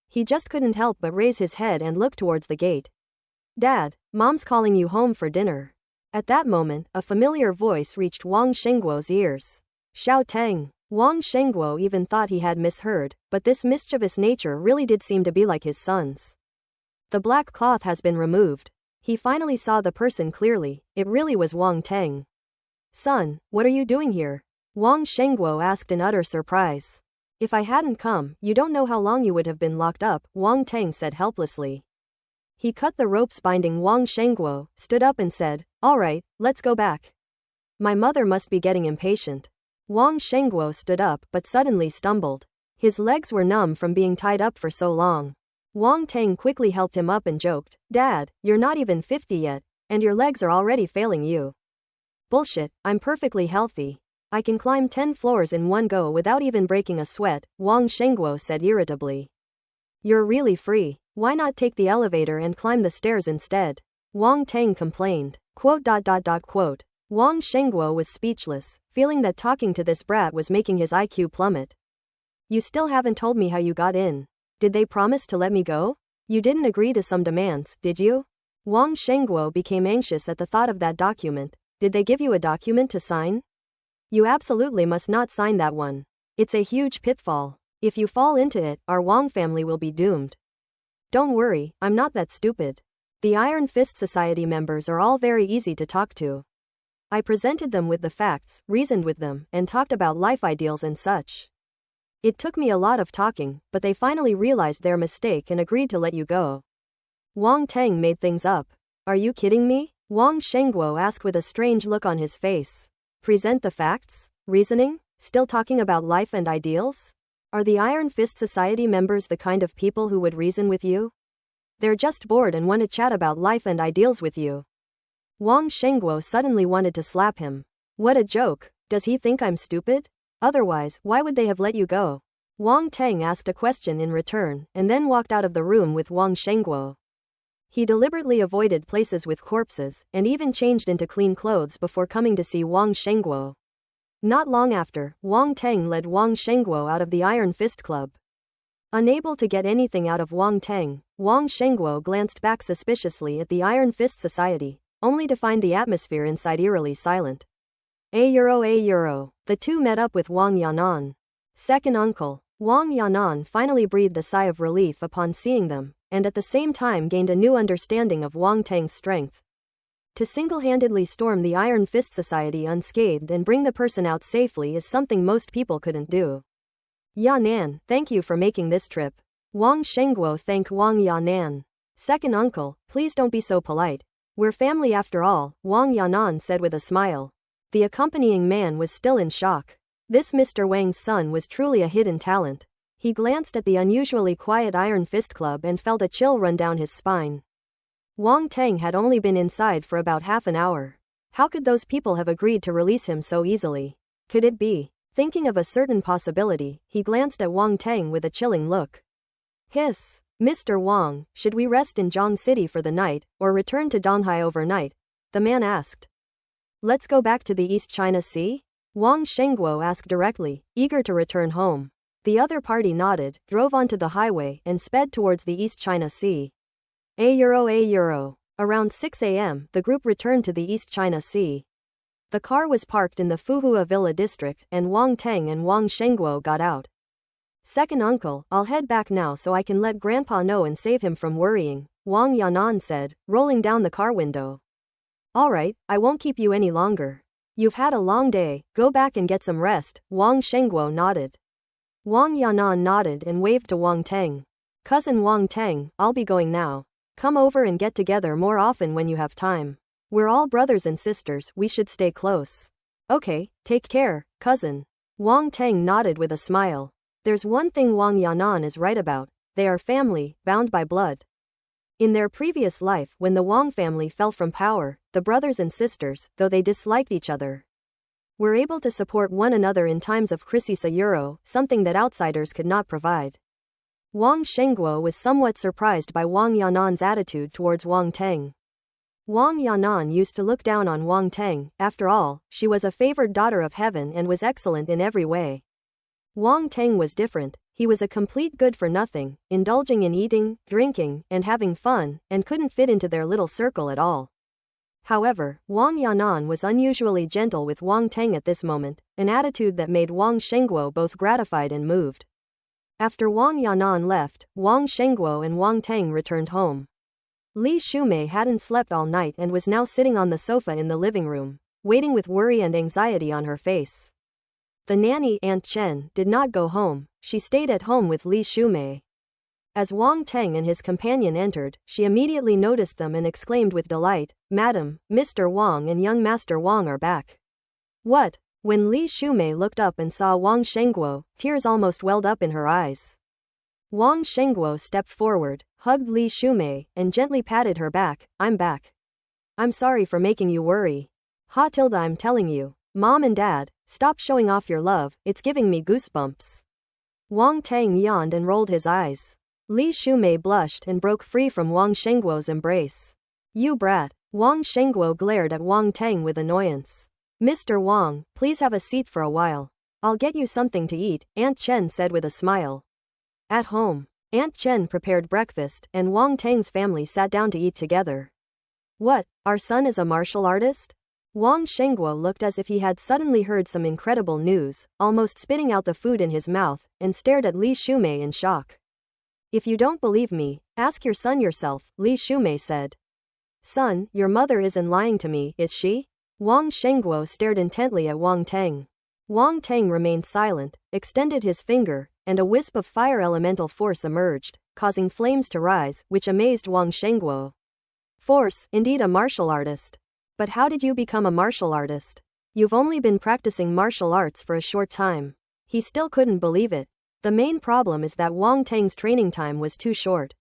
He just couldn't help but raise his head and look towards the gate. Dad, Mom's calling you home for dinner. At that moment, a familiar voice reached Wang Shengguo's ears. Xiao Teng. Wang Shengguo even thought he had misheard, but this mischievous nature really did seem to be like his son's. The black cloth has been removed. He finally saw the person clearly. It really was Wang Teng. Son, what are you doing here? Wang Shengguo asked in utter surprise. If I hadn't come, you don't know how long you would have been locked up, Wang Teng said helplessly. He cut the ropes binding Wang Shengguo, stood up and said, all right, let's go back. My mother must be getting impatient. Wang Shengguo stood up but suddenly stumbled. His legs were numb from being tied up for so long. Wang Teng quickly helped him up and joked, Dad, you're not even 50 yet, and your legs are already failing you. Bullshit, I'm perfectly healthy. I can climb 10 floors in one go without even breaking a sweat, Wang Shengguo said irritably. You're really free. Why not take the elevator and climb the stairs instead? Wang Teng complained. Quote. Wang Shengguo was speechless, feeling that talking to this brat was making his IQ plummet. You still haven't told me how you got in. Did they promise to let me go? You didn't agree to some demands, did you? Wang Shengguo became anxious at the thought of that document, Did they give you a document to sign? You absolutely must not sign that one. It's a huge pitfall. If you fall into it, our Wang family will be doomed. Don't worry, I'm not that stupid. The Iron Fist Society members are all very easy to talk to. I presented them with the facts, reasoned with them, and talked about life ideals and such. It took me a lot of talking, but they finally realized their mistake and agreed to let you go. Wang Teng made things up. Are you kidding me? Wang Shengguo asked with a strange look on his face. Present the facts? Reasoning? Still talking about life and ideals? Are the Iron Fist Society members the kind of people who would reason with you? They're just bored and want to chat about life and ideals with you. Wang Shengguo suddenly wanted to slap him. What a joke. Does he think I'm stupid? Otherwise, why would they have let you go? Wang Teng asked a question in return, and then walked out of the room with Wang Shengguo. He deliberately avoided places with corpses, and even changed into clean clothes before coming to see Wang Shengguo. Not long after, Wang Teng led Wang Shengguo out of the Iron Fist Club. Unable to get anything out of Wang Teng, Wang Shengguo glanced back suspiciously at the Iron Fist Society, only to find the atmosphere inside eerily silent. €. The two met up with Wang Yanan. Second uncle. Wang Yanan finally breathed a sigh of relief upon seeing them, and at the same time gained a new understanding of Wang Teng's strength. To single-handedly storm the Iron Fist Society unscathed and bring the person out safely is something most people couldn't do. Yanan, thank you for making this trip. Wang Shengguo thanked Wang Yanan. Second uncle, please don't be so polite. We're family after all, Wang Yanan said with a smile. The accompanying man was still in shock. This Mr. Wang's son was truly a hidden talent. He glanced at the unusually quiet Iron Fist Club and felt a chill run down his spine. Wang Teng had only been inside for about half an hour. How could those people have agreed to release him so easily? Could it be? Thinking of a certain possibility, he glanced at Wang Teng with a chilling look. Hiss. Mr. Wang, should we rest in Zhang City for the night, or return to Donghai overnight? The man asked. Let's go back to the East China Sea? Wang Shengguo asked directly, eager to return home. The other party nodded, drove onto the highway, and sped towards the East China Sea. €. Around 6 a.m., the group returned to the East China Sea. The car was parked in the Fuhua Villa district, and Wang Teng and Wang Shengguo got out. Second uncle, I'll head back now so I can let Grandpa know and save him from worrying, Wang Yanan said, rolling down the car window. Alright, I won't keep you any longer. You've had a long day, go back and get some rest, Wang Shengguo nodded. Wang Yanan nodded and waved to Wang Teng. Cousin Wang Teng, I'll be going now. Come over and get together more often when you have time. We're all brothers and sisters, we should stay close. Okay, take care, cousin. Wang Teng nodded with a smile. There's one thing Wang Yanan is right about. They are family, bound by blood. In their previous life, when the Wang family fell from power, the brothers and sisters, though they disliked each other, were able to support one another in times of crisis, something that outsiders could not provide. Wang Shengguo was somewhat surprised by Wang Yanan's attitude towards Wang Teng. Wang Yanan used to look down on Wang Teng, after all, she was a favored daughter of heaven and was excellent in every way. Wang Teng was different, he was a complete good-for-nothing, indulging in eating, drinking, and having fun, and couldn't fit into their little circle at all. However, Wang Yanan was unusually gentle with Wang Teng at this moment, an attitude that made Wang Shengguo both gratified and moved. After Wang Yanan left, Wang Shengguo and Wang Teng returned home. Li Shumei hadn't slept all night and was now sitting on the sofa in the living room, waiting with worry and anxiety on her face. The nanny, Aunt Chen, did not go home, she stayed at home with Li Shumei. As Wang Teng and his companion entered, she immediately noticed them and exclaimed with delight, Madam, Mr. Wang and young Master Wang are back. What? When Li Shumei looked up and saw Wang Shengguo, tears almost welled up in her eyes. Wang Shengguo stepped forward, hugged Li Shumei, and gently patted her back. I'm back. I'm sorry for making you worry. I'm telling you. Mom and Dad, stop showing off your love, it's giving me goosebumps. Wang Teng yawned and rolled his eyes. Li Shumei blushed and broke free from Wang Shengguo's embrace. You brat. Wang Shengguo glared at Wang Teng with annoyance. Mr. Wang, please have a seat for a while. I'll get you something to eat, Aunt Chen said with a smile. At home. Aunt Chen prepared breakfast, and Wang Teng's family sat down to eat together. What, our son is a martial artist? Wang Shengguo looked as if he had suddenly heard some incredible news, almost spitting out the food in his mouth, and stared at Li Shumei in shock. If you don't believe me, ask your son yourself, Li Shumei said. Son, your mother isn't lying to me, is she? Wang Shengguo stared intently at Wang Teng. Wang Teng remained silent, extended his finger, and a wisp of fire elemental force emerged, causing flames to rise, which amazed Wang Shengguo. Force, indeed a martial artist. But how did you become a martial artist? You've only been practicing martial arts for a short time. He still couldn't believe it. The main problem is that Wang Teng's training time was too short.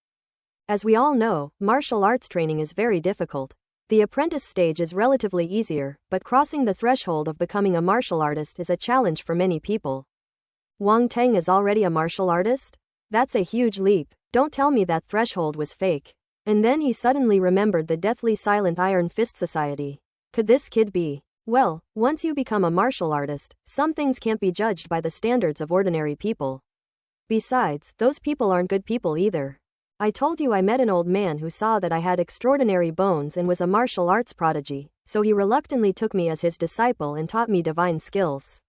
As we all know, martial arts training is very difficult. The apprentice stage is relatively easier, but crossing the threshold of becoming a martial artist is a challenge for many people. Wang Teng is already a martial artist? That's a huge leap. Don't tell me that threshold was fake. And then he suddenly remembered the deathly silent Iron Fist Society. Could this kid be? Well, once you become a martial artist, some things can't be judged by the standards of ordinary people. Besides, those people aren't good people either. I told you I met an old man who saw that I had extraordinary bones and was a martial arts prodigy, so he reluctantly took me as his disciple and taught me divine skills.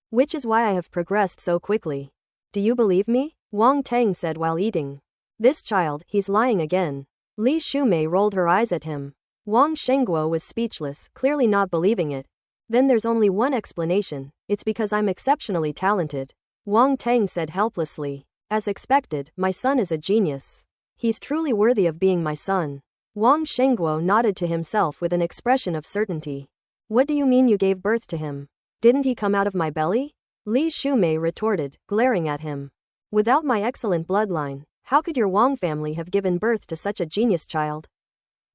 Which is why I have progressed so quickly. Do you believe me? Wang Teng said while eating. This child, he's lying again. Li Shumei rolled her eyes at him. Wang Shengguo was speechless, clearly not believing it. Then there's only one explanation, it's because I'm exceptionally talented. Wang Teng said helplessly. As expected, my son is a genius. He's truly worthy of being my son. Wang Shengguo nodded to himself with an expression of certainty. What do you mean you gave birth to him? Didn't he come out of my belly? Li Shumei retorted, glaring at him. Without my excellent bloodline, how could your Wang family have given birth to such a genius child?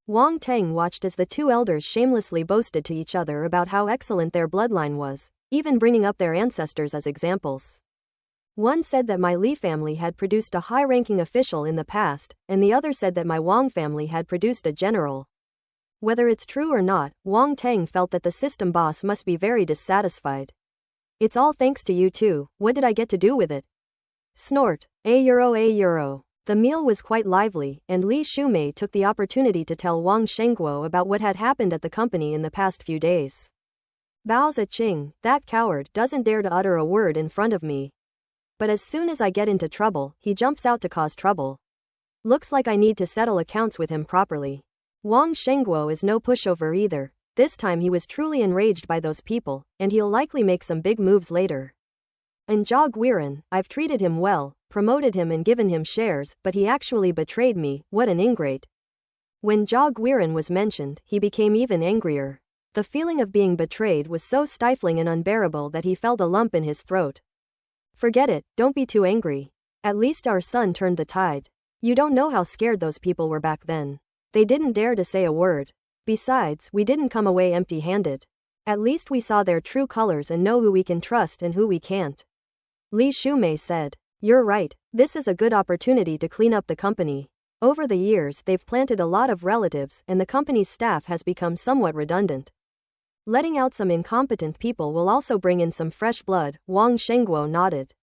Wang Teng watched as the two elders shamelessly boasted to each other about how excellent their bloodline was, even bringing up their ancestors as examples. One said that my Li family had produced a high-ranking official in the past, and the other said that my Wang family had produced a general. Whether it's true or not, Wang Teng felt that the system boss must be very dissatisfied. It's all thanks to you too, what did I get to do with it? Snort. €1. The meal was quite lively, and Li Shumei took the opportunity to tell Wang Shengguo about what had happened at the company in the past few days. Bao Ziqing, that coward, doesn't dare to utter a word in front of me. But as soon as I get into trouble, he jumps out to cause trouble. Looks like I need to settle accounts with him properly. Wang Shengguo is no pushover either. This time he was truly enraged by those people, and he'll likely make some big moves later. And Zhao Guiran, I've treated him well, promoted him and given him shares, but he actually betrayed me, what an ingrate. When Zhao Guiran was mentioned, he became even angrier. The feeling of being betrayed was so stifling and unbearable that he felt a lump in his throat. Forget it, don't be too angry. At least our son turned the tide. You don't know how scared those people were back then. They didn't dare to say a word. Besides, we didn't come away empty-handed. At least we saw their true colors and know who we can trust and who we can't. Li Shumei said. You're right, this is a good opportunity to clean up the company. Over the years they've planted a lot of relatives and the company's staff has become somewhat redundant. Letting out some incompetent people will also bring in some fresh blood, Wang Shengguo nodded.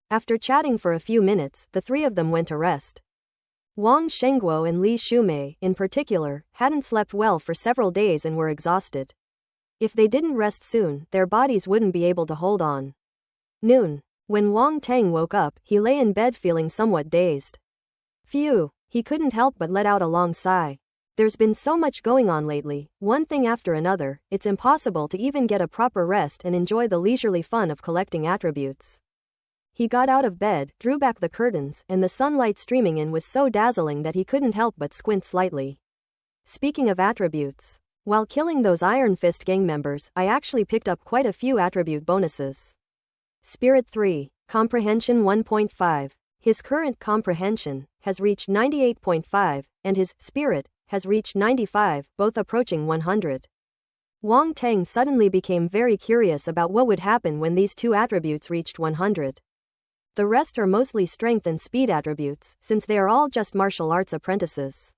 After chatting for a few minutes, the three of them went to rest. Wang Shengguo and Li Shumei, in particular, hadn't slept well for several days and were exhausted. If they didn't rest soon, their bodies wouldn't be able to hold on. Noon. When Wang Teng woke up, he lay in bed feeling somewhat dazed. Phew, he couldn't help but let out a long sigh. There's been so much going on lately, one thing after another, it's impossible to even get a proper rest and enjoy the leisurely fun of collecting attributes. He got out of bed, drew back the curtains, and the sunlight streaming in was so dazzling that he couldn't help but squint slightly. Speaking of attributes, while killing those Iron Fist gang members, I actually picked up quite a few attribute bonuses. Spirit 3, Comprehension 1.5. His current Comprehension has reached 98.5, and his Spirit has reached 95, both approaching 100. Wang Teng suddenly became very curious about what would happen when these two attributes reached 100. The rest are mostly strength and speed attributes, since they are all just martial arts apprentices.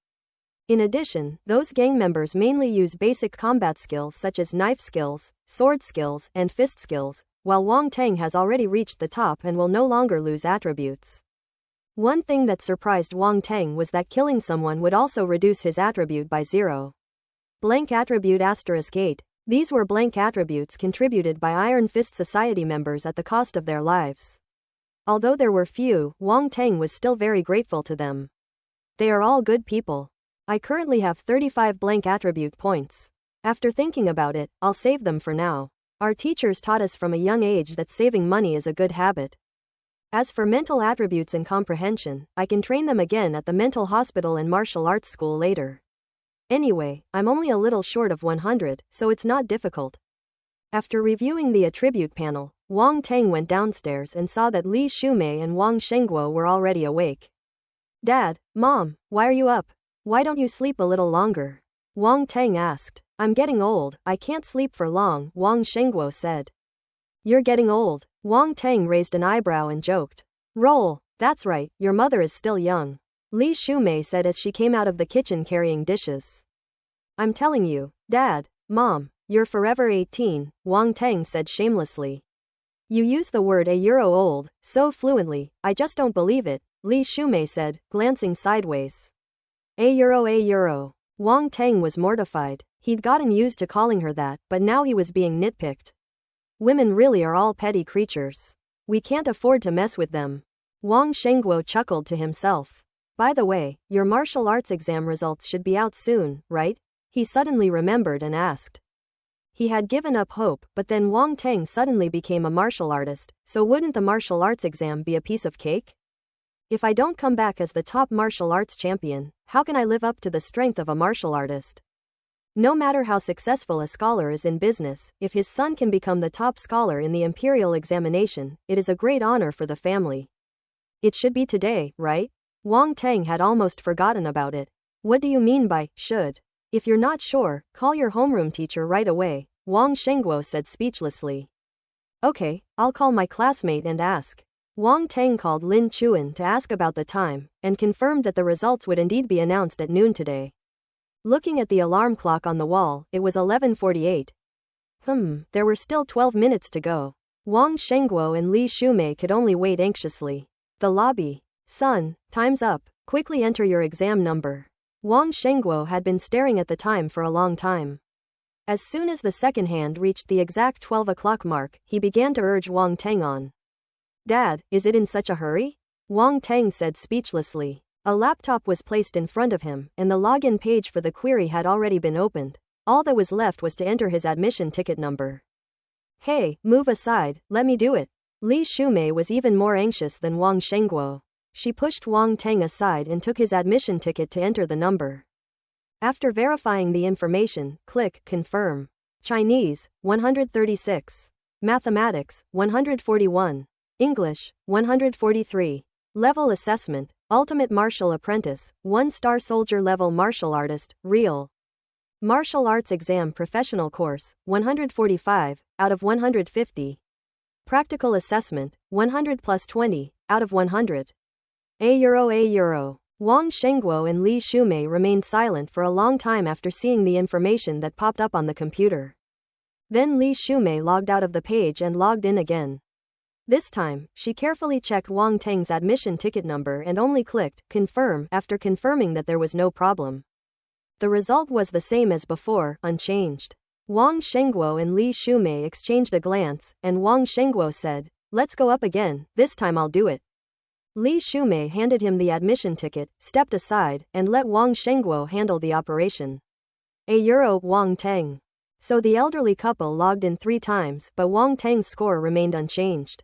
In addition, those gang members mainly use basic combat skills such as knife skills, sword skills, and fist skills, while Wang Teng has already reached the top and will no longer lose attributes. One thing that surprised Wang Teng was that killing someone would also reduce his attribute by 0. Blank attribute *8. These were blank attributes contributed by Iron Fist Society members at the cost of their lives. Although there were few, Wang Teng was still very grateful to them. They are all good people. I currently have 35 blank attribute points. After thinking about it, I'll save them for now. Our teachers taught us from a young age that saving money is a good habit. As for mental attributes and comprehension, I can train them again at the mental hospital and martial arts school later. Anyway, I'm only a little short of 100, so it's not difficult. After reviewing the attribute panel, Wang Teng went downstairs and saw that Li Shumei and Wang Shengguo were already awake. Dad, Mom, why are you up? Why don't you sleep a little longer? Wang Teng asked. I'm getting old, I can't sleep for long, Wang Shengguo said. You're getting old. Wang Teng raised an eyebrow and joked. Roll, that's right, your mother is still young. Li Shumei said as she came out of the kitchen carrying dishes. I'm telling you, Dad, Mom, you're forever 18, Wang Teng said shamelessly. You use the word a euro old so fluently, I just don't believe it, Li Shumei said, glancing sideways. A euro. Wang Teng was mortified. He'd gotten used to calling her that, but now he was being nitpicked. Women really are all petty creatures. We can't afford to mess with them. Wang Shengguo chuckled to himself. By the way, your martial arts exam results should be out soon, right? He suddenly remembered and asked. He had given up hope, but then Wang Teng suddenly became a martial artist, so wouldn't the martial arts exam be a piece of cake? If I don't come back as the top martial arts champion, how can I live up to the strength of a martial artist? No matter how successful a scholar is in business, if his son can become the top scholar in the imperial examination, it is a great honor for the family. It should be today, right? Wang Teng had almost forgotten about it. What do you mean by should? If you're not sure, call your homeroom teacher right away, Wang Shengguo said speechlessly. Okay, I'll call my classmate and ask. Wang Teng called Lin Chuan to ask about the time, and confirmed that the results would indeed be announced at noon today. Looking at the alarm clock on the wall, it was 11:48. There were still 12 minutes to go. Wang Shengguo and Li Shumei could only wait anxiously. The lobby. Son, time's up, quickly enter your exam number. Wang Shengguo had been staring at the time for a long time. As soon as the second hand reached the exact 12 o'clock mark, he began to urge Wang Teng on. Dad, is it in such a hurry? Wang Teng said speechlessly. A laptop was placed in front of him, and the login page for the query had already been opened. All that was left was to enter his admission ticket number. Hey, move aside, let me do it. Li Shumei was even more anxious than Wang Shengguo. She pushed Wang Teng aside and took his admission ticket to enter the number. After verifying the information, click Confirm. Chinese, 136. Mathematics, 141. English, 143. Level Assessment, Ultimate Martial Apprentice, 1-star Soldier Level Martial Artist, Real. Martial Arts Exam Professional Course, 145, out of 150. Practical Assessment, 100 plus 20, out of 100. A euro. Wang Shengguo and Li Shumei remained silent for a long time after seeing the information that popped up on the computer. Then Li Shumei logged out of the page and logged in again. This time, she carefully checked Wang Teng's admission ticket number and only clicked Confirm after confirming that there was no problem. The result was the same as before, unchanged. Wang Shengguo and Li Shumei exchanged a glance, and Wang Shengguo said, Let's go up again, this time I'll do it. Li Shumei handed him the admission ticket, stepped aside, and let Wang Shengguo handle the operation. A euro, Wang Teng. So the elderly couple logged in 3 times, but Wang Teng's score remained unchanged.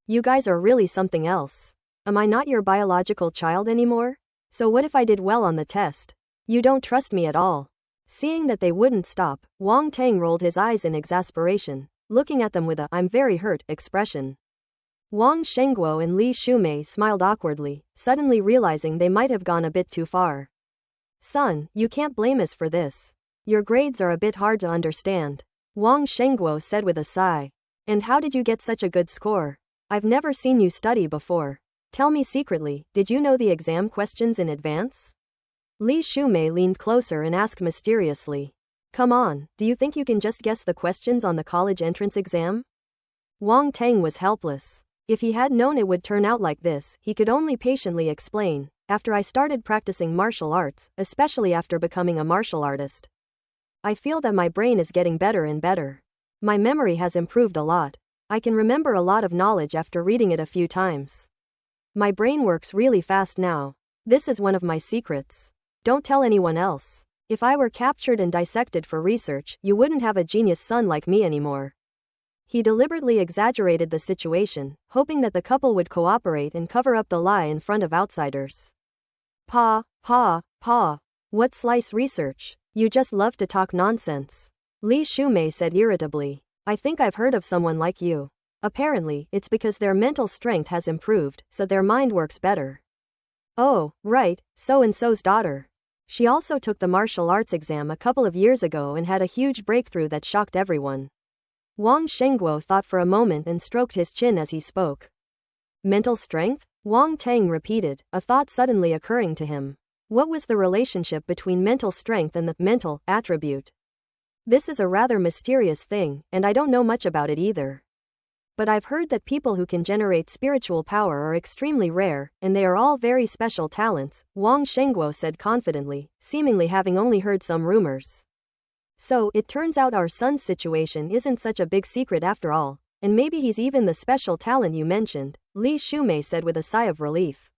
You guys are really something else. Am I not your biological child anymore? So what if I did well on the test? You don't trust me at all. Seeing that they wouldn't stop, Wang Teng rolled his eyes in exasperation, looking at them with a "I'm very hurt" expression. Wang Shengguo and Li Shumei smiled awkwardly, suddenly realizing they might have gone a bit too far. Son, you can't blame us for this. Your grades are a bit hard to understand. Wang Shengguo said with a sigh. And how did you get such a good score? I've never seen you study before. Tell me secretly, did you know the exam questions in advance? Li Shumei leaned closer and asked mysteriously. Come on, do you think you can just guess the questions on the college entrance exam? Wang Teng was helpless. If he had known it would turn out like this, he could only patiently explain. After I started practicing martial arts, especially after becoming a martial artist, I feel that my brain is getting better and better. My memory has improved a lot. I can remember a lot of knowledge after reading it a few times. My brain works really fast now. This is one of my secrets. Don't tell anyone else. If I were captured and dissected for research, you wouldn't have a genius son like me anymore. He deliberately exaggerated the situation, hoping that the couple would cooperate and cover up the lie in front of outsiders. Pa. What slice research? You just love to talk nonsense. Li Shumei said irritably. I think I've heard of someone like you. Apparently, it's because their mental strength has improved, so their mind works better. Oh, right, so-and-so's daughter. She also took the martial arts exam a couple of years ago and had a huge breakthrough that shocked everyone. Wang Shengguo thought for a moment and stroked his chin as he spoke. Mental strength? Wang Tang repeated, a thought suddenly occurring to him. What was the relationship between mental strength and the mental attribute? This is a rather mysterious thing, and I don't know much about it either. But I've heard that people who can generate spiritual power are extremely rare, and they are all very special talents, Wang Shengguo said confidently, seemingly having only heard some rumors. So, it turns out our son's situation isn't such a big secret after all, and maybe he's even the special talent you mentioned, Li Shumei said with a sigh of relief.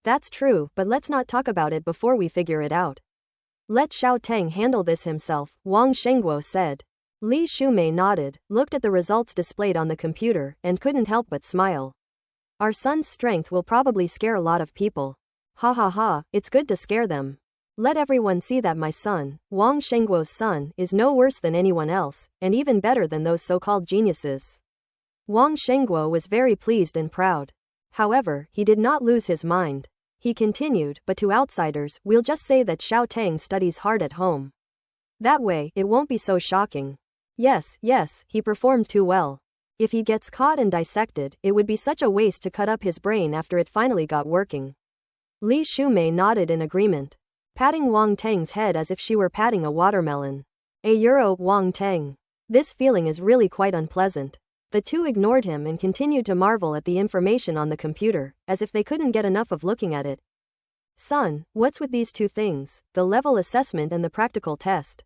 That's true, but let's not talk about it before we figure it out. Let Xiao Teng handle this himself, Wang Shengguo said. Li Shumei nodded, looked at the results displayed on the computer, and couldn't help but smile. Our son's strength will probably scare a lot of people. Ha ha ha, it's good to scare them. Let everyone see that my son, Wang Shengguo's son, is no worse than anyone else, and even better than those so-called geniuses. Wang Shengguo was very pleased and proud. However, he did not lose his mind. He continued, but to outsiders, we'll just say that Xiao Teng studies hard at home. That way, it won't be so shocking. Yes, he performed too well. If he gets caught and dissected, it would be such a waste to cut up his brain after it finally got working. Li Shumei nodded in agreement, patting Wang Teng's head as if she were patting a watermelon. Wang Teng. This feeling is really quite unpleasant. The two ignored him and continued to marvel at the information on the computer, as if they couldn't get enough of looking at it. Son, what's with these two things, the level assessment and the practical test?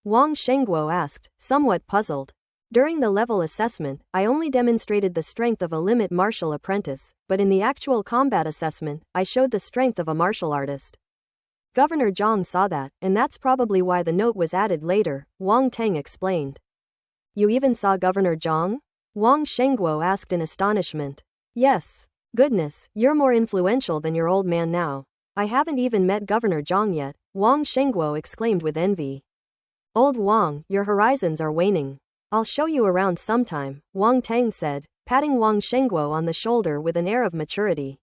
Wang Shengguo asked, somewhat puzzled. During the level assessment, I only demonstrated the strength of a limit martial apprentice, but in the actual combat assessment, I showed the strength of a martial artist. Governor Zhang saw that, and that's probably why the note was added later, Wang Teng explained. You even saw Governor Zhang? Wang Shengguo asked in astonishment. Yes. Goodness, you're more influential than your old man now. I haven't even met Governor Zhang yet, Wang Shengguo exclaimed with envy. Old Wang, your horizons are waning. I'll show you around sometime, Wang Teng said, patting Wang Shengguo on the shoulder with an air of maturity.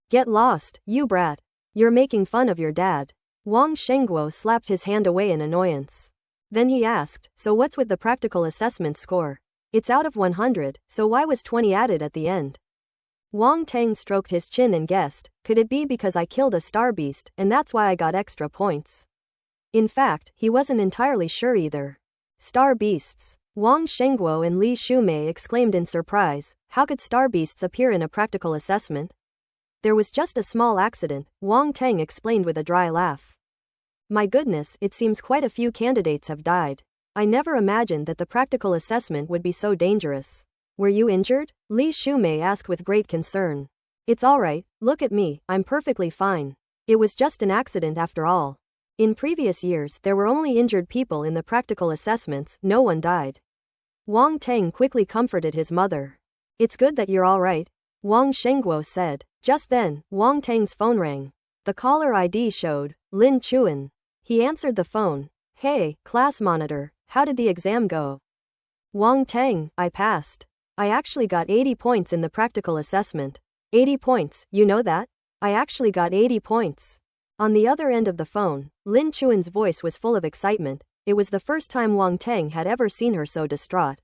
Get lost, you brat. You're making fun of your dad. Wang Shengguo slapped his hand away in annoyance. Then he asked, so what's with the practical assessment score? It's out of 100, so why was 20 added at the end? Wang Teng stroked his chin and guessed, could it be because I killed a star beast, and that's why I got extra points? In fact, he wasn't entirely sure either. Star beasts. Wang Shengguo and Li Shumei exclaimed in surprise, how could star beasts appear in a practical assessment? There was just a small accident, Wang Teng explained with a dry laugh. My goodness, it seems quite a few candidates have died. I never imagined that the practical assessment would be so dangerous. Were you injured? Li Shumei asked with great concern. It's alright, look at me, I'm perfectly fine. It was just an accident after all. In previous years there were only injured people in the practical assessments, no one died. Wang Teng quickly comforted his mother. It's good that you're alright, Wang Shengguo said. Just then, Wang Teng's phone rang. The caller ID showed, Lin Chuan. He answered the phone. Hey, class monitor, how did the exam go? Wang Teng, I passed. I actually got 80 points in the practical assessment. 80 points, you know that? I actually got 80 points. On the other end of the phone, Lin Chuan's voice was full of excitement. It was the first time Wang Teng had ever seen her so distraught.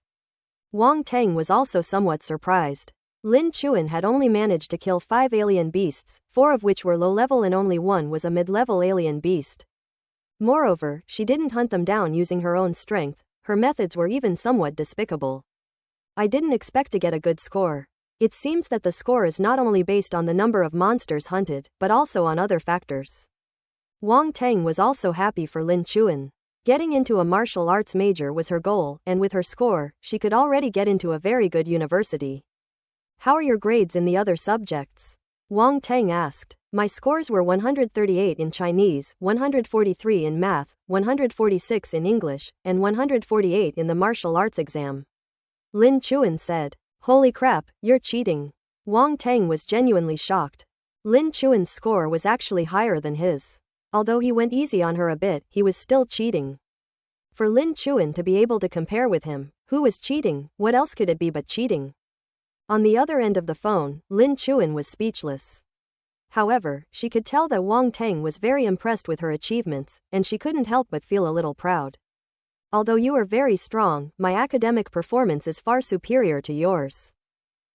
Wang Teng was also somewhat surprised. Lin Chuan had only managed to kill 5 alien beasts, 4 of which were low-level and only 1 was a mid-level alien beast. Moreover, she didn't hunt them down using her own strength, her methods were even somewhat despicable. I didn't expect to get a good score. It seems that the score is not only based on the number of monsters hunted, but also on other factors. Wang Teng was also happy for Lin Chuan. Getting into a martial arts major was her goal, and with her score, she could already get into a very good university. How are your grades in the other subjects? Wang Teng asked. My scores were 138 in Chinese, 143 in math, 146 in English, and 148 in the martial arts exam. Lin Chuan said. Holy crap, you're cheating. Wang Teng was genuinely shocked. Lin Chuan's score was actually higher than his. Although he went easy on her a bit, he was still cheating. For Lin Chuan to be able to compare with him, who was cheating, what else could it be but cheating? On the other end of the phone, Lin Chuan was speechless. However, she could tell that Wang Teng was very impressed with her achievements, and she couldn't help but feel a little proud. Although you are very strong, my academic performance is far superior to yours.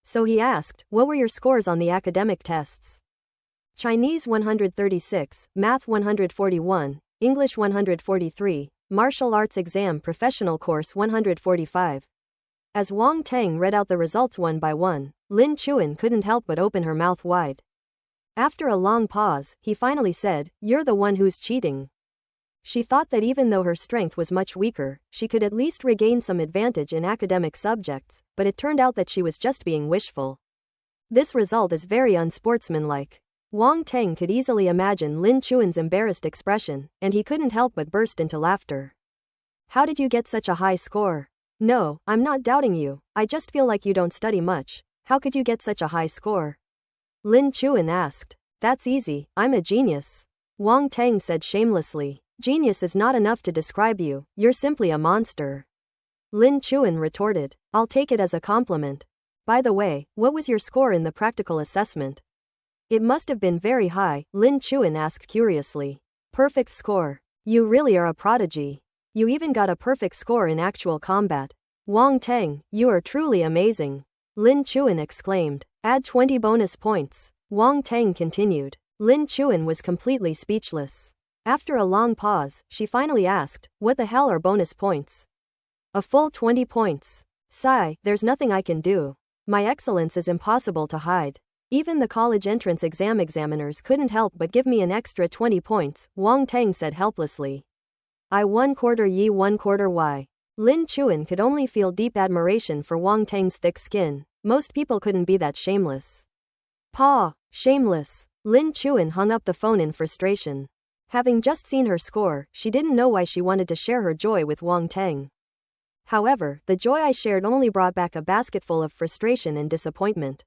So he asked, what were your scores on the academic tests? Chinese 136, Math 141, English 143, Martial Arts Exam Professional Course 145. As Wang Teng read out the results one by one, Lin Chuan couldn't help but open her mouth wide. After a long pause, he finally said, you're the one who's cheating. She thought that even though her strength was much weaker, she could at least regain some advantage in academic subjects, but it turned out that she was just being wishful. This result is very unsportsmanlike. Wang Teng could easily imagine Lin Chuan's embarrassed expression, and he couldn't help but burst into laughter. How did you get such a high score? No, I'm not doubting you, I just feel like you don't study much. How could you get such a high score? Lin Chuan asked. That's easy, I'm a genius. Wang Teng said shamelessly. Genius is not enough to describe you, you're simply a monster. Lin Chuan retorted. I'll take it as a compliment. By the way, what was your score in the practical assessment? It must have been very high, Lin Chuan asked curiously. Perfect score. You really are a prodigy. You even got a perfect score in actual combat. Wang Teng, you are truly amazing. Lin Chuan exclaimed. Add 20 bonus points. Wang Teng continued. Lin Chuan was completely speechless. After a long pause, she finally asked, what the hell are bonus points? A full 20 points. Sigh, there's nothing I can do. My excellence is impossible to hide. Even the college entrance exam examiners couldn't help but give me an extra 20 points, Wang Teng said helplessly. I 1/4 ye 1/4 y. Lin Chuan could only feel deep admiration for Wang Teng's thick skin. Most people couldn't be that shameless. Paw, shameless. Lin Chuan hung up the phone in frustration. Having just seen her score, she didn't know why she wanted to share her joy with Wang Teng. However, the joy I shared only brought back a basketful of frustration and disappointment.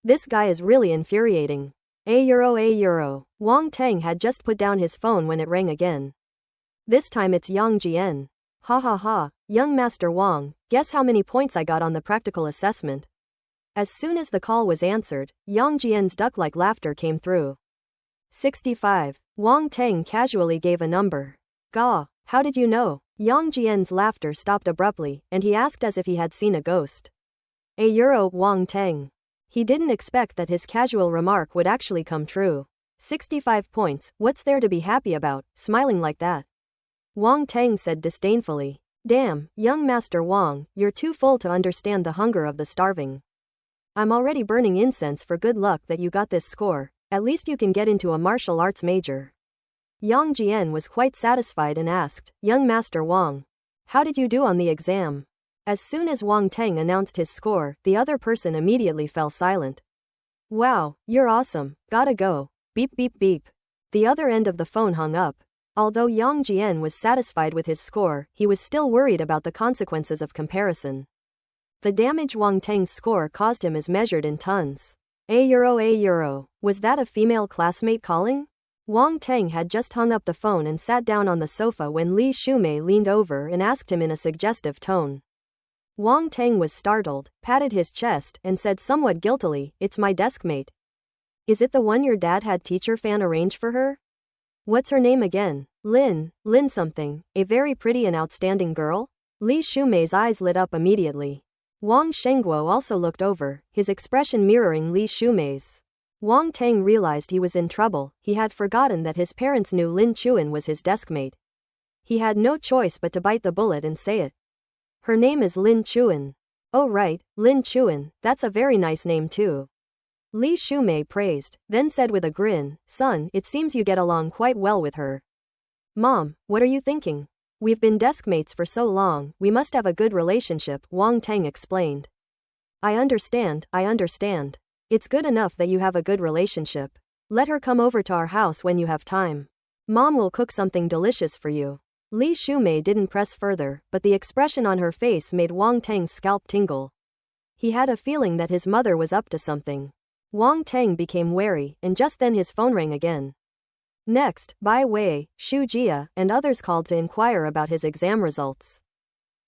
This guy is really infuriating. €. Wang Teng had just put down his phone when it rang again. This time it's Yang Jian. Ha ha ha, young Master Wang, guess how many points I got on the practical assessment? As soon as the call was answered, Yang Jian's duck-like laughter came through. 65. Wang Teng casually gave a number. Gah, how did you know? Yang Jian's laughter stopped abruptly, and he asked as if he had seen a ghost. €. Wang Teng. He didn't expect that his casual remark would actually come true. 65 points, what's there to be happy about, smiling like that? Wang Teng said disdainfully. Damn, young Master Wang, you're too full to understand the hunger of the starving. I'm already burning incense for good luck that you got this score, at least you can get into a martial arts major. Yang Jian was quite satisfied and asked, young Master Wang, how did you do on the exam? As soon as Wang Teng announced his score, the other person immediately fell silent. Wow, you're awesome, gotta go. Beep beep beep. The other end of the phone hung up. Although Yang Jian was satisfied with his score, he was still worried about the consequences of comparison. The damage Wang Teng's score caused him is measured in tons. €. Was that a female classmate calling? Wang Teng had just hung up the phone and sat down on the sofa when Li Shumei leaned over and asked him in a suggestive tone. Wang Teng was startled, patted his chest, and said somewhat guiltily, it's my deskmate. Is it the one your dad had teacher fan arrange for her? What's her name again? Lin something, a very pretty and outstanding girl? Li Shumei's eyes lit up immediately. Wang Shengguo also looked over, his expression mirroring Li Shumei's. Wang Teng realized he was in trouble. He had forgotten that his parents knew Lin Chuan was his deskmate. He had no choice but to bite the bullet and say it. Her name is Lin Chuan. Oh right, Lin Chuan, that's a very nice name too. Li Shumei praised, then said with a grin, son, it seems you get along quite well with her. Mom, what are you thinking? We've been deskmates for so long, we must have a good relationship, Wang Teng explained. I understand. It's good enough that you have a good relationship. Let her come over to our house when you have time. Mom will cook something delicious for you. Li Shumei didn't press further, but the expression on her face made Wang Teng's scalp tingle. He had a feeling that his mother was up to something. Wang Teng became wary, and just then his phone rang again. Next, Bai Wei, Xu Jia, and others called to inquire about his exam results.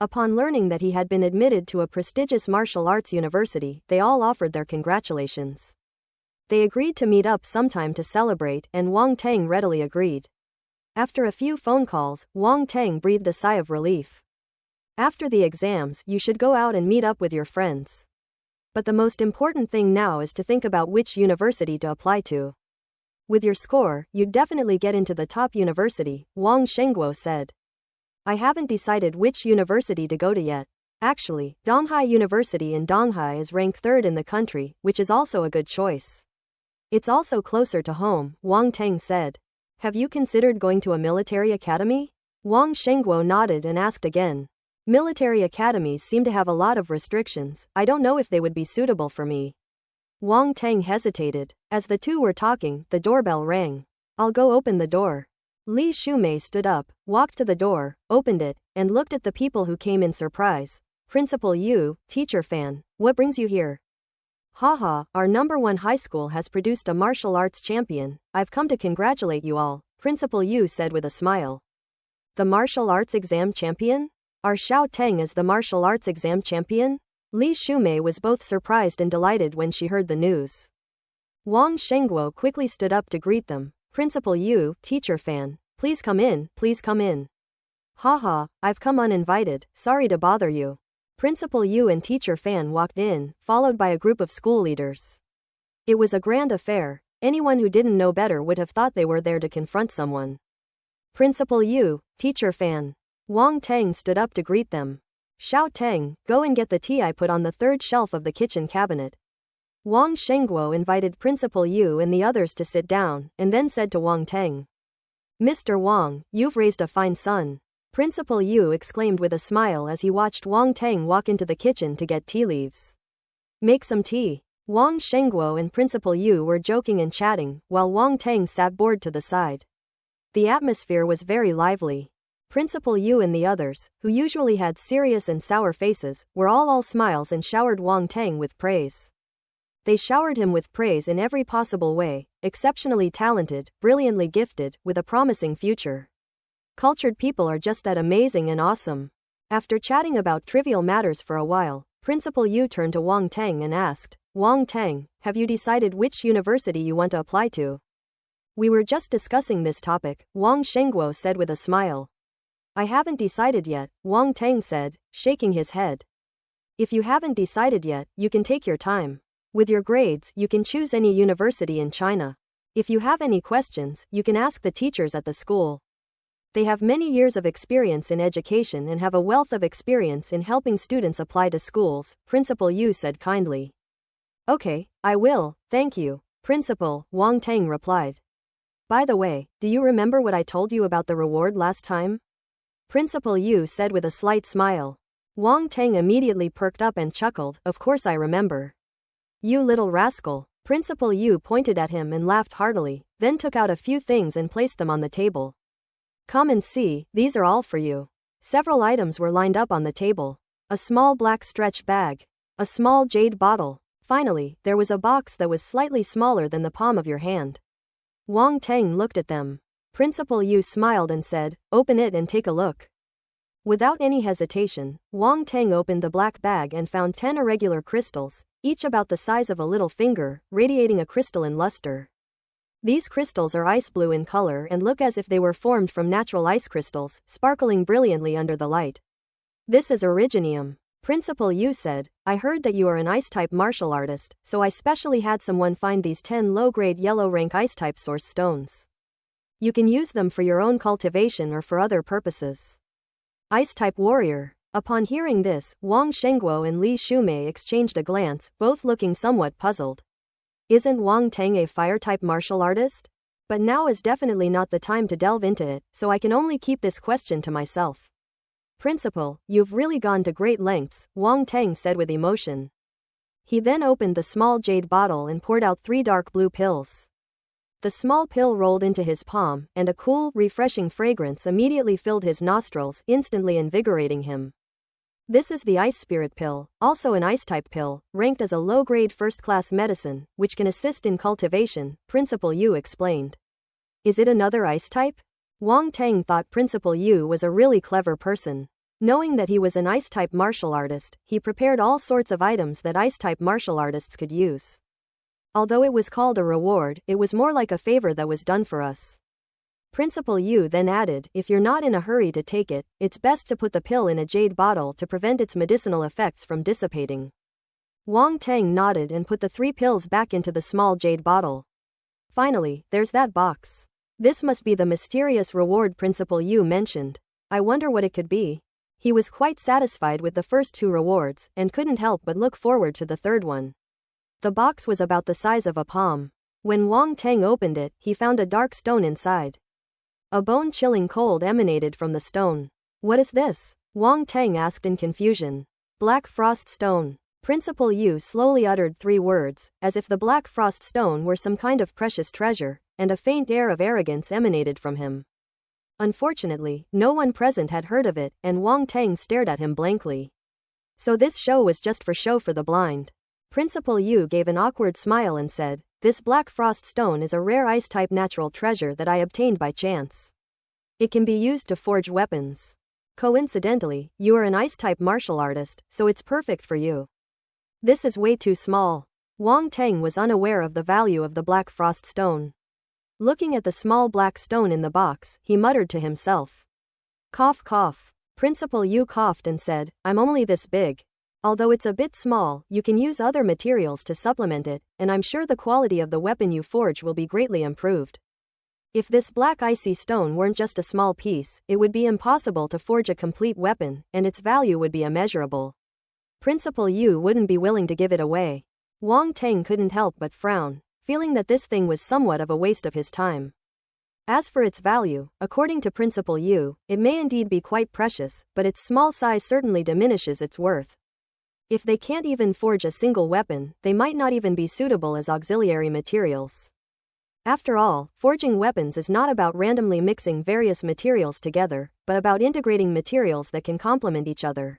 Upon learning that he had been admitted to a prestigious martial arts university, they all offered their congratulations. They agreed to meet up sometime to celebrate, and Wang Teng readily agreed. After a few phone calls, Wang Teng breathed a sigh of relief. After the exams, you should go out and meet up with your friends. But the most important thing now is to think about which university to apply to. With your score, you'd definitely get into the top university, Wang Shengguo said. I haven't decided which university to go to yet. Actually, Donghai University in Donghai is ranked 3rd in the country, which is also a good choice. It's also closer to home, Wang Teng said. Have you considered going to a military academy? Wang Shengguo nodded and asked again. Military academies seem to have a lot of restrictions. I don't know if they would be suitable for me. Wang Teng hesitated. As the two were talking, the doorbell rang. I'll go open the door. Li Shumei stood up, walked to the door, opened it, and looked at the people who came in surprise. Principal Yu, teacher fan, what brings you here? Haha, our #1 high school has produced a martial arts champion. I've come to congratulate you all, Principal Yu said with a smile. The martial arts exam champion? Our Xiao Teng is the martial arts exam champion? Li Shumei was both surprised and delighted when she heard the news. Wang Shengguo quickly stood up to greet them. Principal Yu, teacher fan, please come in, please come in. Haha, I've come uninvited, sorry to bother you. Principal Yu and teacher fan walked in, followed by a group of school leaders. It was a grand affair. Anyone who didn't know better would have thought they were there to confront someone. Principal Yu, teacher fan. Wang Teng stood up to greet them. Xiao Teng, go and get the tea I put on the 3rd shelf of the kitchen cabinet. Wang Shengguo invited Principal Yu and the others to sit down, and then said to Wang Teng. Mr. Wang, you've raised a fine son. Principal Yu exclaimed with a smile as he watched Wang Teng walk into the kitchen to get tea leaves. Make some tea. Wang Shengguo and Principal Yu were joking and chatting, while Wang Teng sat bored to the side. The atmosphere was very lively. Principal Yu and the others, who usually had serious and sour faces, were all smiles and showered Wang Teng with praise. They showered him with praise in every possible way, exceptionally talented, brilliantly gifted, with a promising future. Cultured people are just that amazing and awesome. After chatting about trivial matters for a while, Principal Yu turned to Wang Teng and asked, Wang Teng, have you decided which university you want to apply to? We were just discussing this topic, Wang Shengguo said with a smile. I haven't decided yet, Wang Teng said, shaking his head. If you haven't decided yet, you can take your time. With your grades, you can choose any university in China. If you have any questions, you can ask the teachers at the school. They have many years of experience in education and have a wealth of experience in helping students apply to schools, Principal Yu said kindly. Okay, I will, thank you, Principal, Wang Teng replied. By the way, do you remember what I told you about the reward last time? Principal Yu said with a slight smile. Wang Teng immediately perked up and chuckled, of course I remember. You little rascal. Principal Yu pointed at him and laughed heartily, then took out a few things and placed them on the table. Come and see, these are all for you. Several items were lined up on the table. A small black stretch bag. A small jade bottle. Finally, there was a box that was slightly smaller than the palm of your hand. Wang Teng looked at them. Principal Yu smiled and said, open it and take a look. Without any hesitation, Wang Teng opened the black bag and found 10 irregular crystals, each about the size of a little finger, radiating a crystalline luster. These crystals are ice blue in color and look as if they were formed from natural ice crystals, sparkling brilliantly under the light. This is originium. Principal Yu said, I heard that you are an ice-type martial artist, so I specially had someone find these 10 low-grade yellow-rank ice-type source stones. You can use them for your own cultivation or for other purposes. Ice-type warrior. Upon hearing this, Wang Shengguo and Li Shumei exchanged a glance, both looking somewhat puzzled. Isn't Wang Teng a fire-type martial artist? But now is definitely not the time to delve into it, so I can only keep this question to myself. Principal, you've really gone to great lengths, Wang Teng said with emotion. He then opened the small jade bottle and poured out 3 dark blue pills. The small pill rolled into his palm, and a cool, refreshing fragrance immediately filled his nostrils, instantly invigorating him. This is the Ice Spirit Pill, also an ice-type pill, ranked as a low-grade first-class medicine, which can assist in cultivation, Principal Yu explained. Is it another ice type? Wang Teng thought Principal Yu was a really clever person. Knowing that he was an ice-type martial artist, he prepared all sorts of items that ice-type martial artists could use. Although it was called a reward, it was more like a favor that was done for us. Principal Yu then added, if you're not in a hurry to take it, it's best to put the pill in a jade bottle to prevent its medicinal effects from dissipating. Wang Teng nodded and put the 3 pills back into the small jade bottle. Finally, there's that box. This must be the mysterious reward Principal Yu mentioned. I wonder what it could be. He was quite satisfied with the first 2 rewards, and couldn't help but look forward to the third one. The box was about the size of a palm. When Wang Teng opened it, he found a dark stone inside. A bone-chilling cold emanated from the stone. What is this? Wang Teng asked in confusion. Black Frost Stone. Principal Yu slowly uttered 3 words, as if the Black Frost Stone were some kind of precious treasure, and a faint air of arrogance emanated from him. Unfortunately, no one present had heard of it, and Wang Teng stared at him blankly. So this show was just for show for the blind. Principal Yu gave an awkward smile and said, this Black Frost Stone is a rare ice-type natural treasure that I obtained by chance. It can be used to forge weapons. Coincidentally, you are an ice-type martial artist, so it's perfect for you. This is way too small. Wang Teng was unaware of the value of the Black Frost Stone. Looking at the small black stone in the box, he muttered to himself. Cough cough. Principal Yu coughed and said, I'm only this big. Although it's a bit small, you can use other materials to supplement it, and I'm sure the quality of the weapon you forge will be greatly improved. If this black icy stone weren't just a small piece, it would be impossible to forge a complete weapon, and its value would be immeasurable. Principal Yu wouldn't be willing to give it away. Wang Teng couldn't help but frown, feeling that this thing was somewhat of a waste of his time. As for its value, according to Principal Yu, it may indeed be quite precious, but its small size certainly diminishes its worth. If they can't even forge a single weapon, they might not even be suitable as auxiliary materials. After all, forging weapons is not about randomly mixing various materials together, but about integrating materials that can complement each other.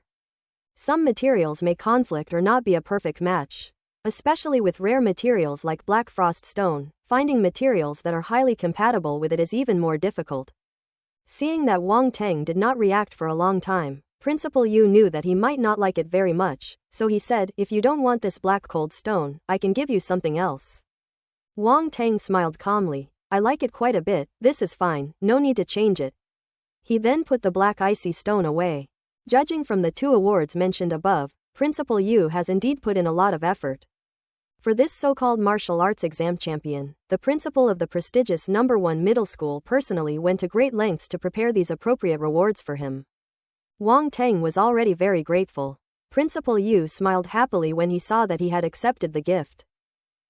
Some materials may conflict or not be a perfect match. Especially with rare materials like Black Frost Stone, finding materials that are highly compatible with it is even more difficult. Seeing that Wang Teng did not react for a long time, Principal Yu knew that he might not like it very much, so he said, if you don't want this black cold stone, I can give you something else. Wang Teng smiled calmly. I like it quite a bit, this is fine, no need to change it. He then put the black icy stone away. Judging from the 2 awards mentioned above, Principal Yu has indeed put in a lot of effort. For this so-called martial arts exam champion, the principal of the prestigious No. 1 middle school personally went to great lengths to prepare these appropriate rewards for him. Wang Teng was already very grateful. Principal Yu smiled happily when he saw that he had accepted the gift.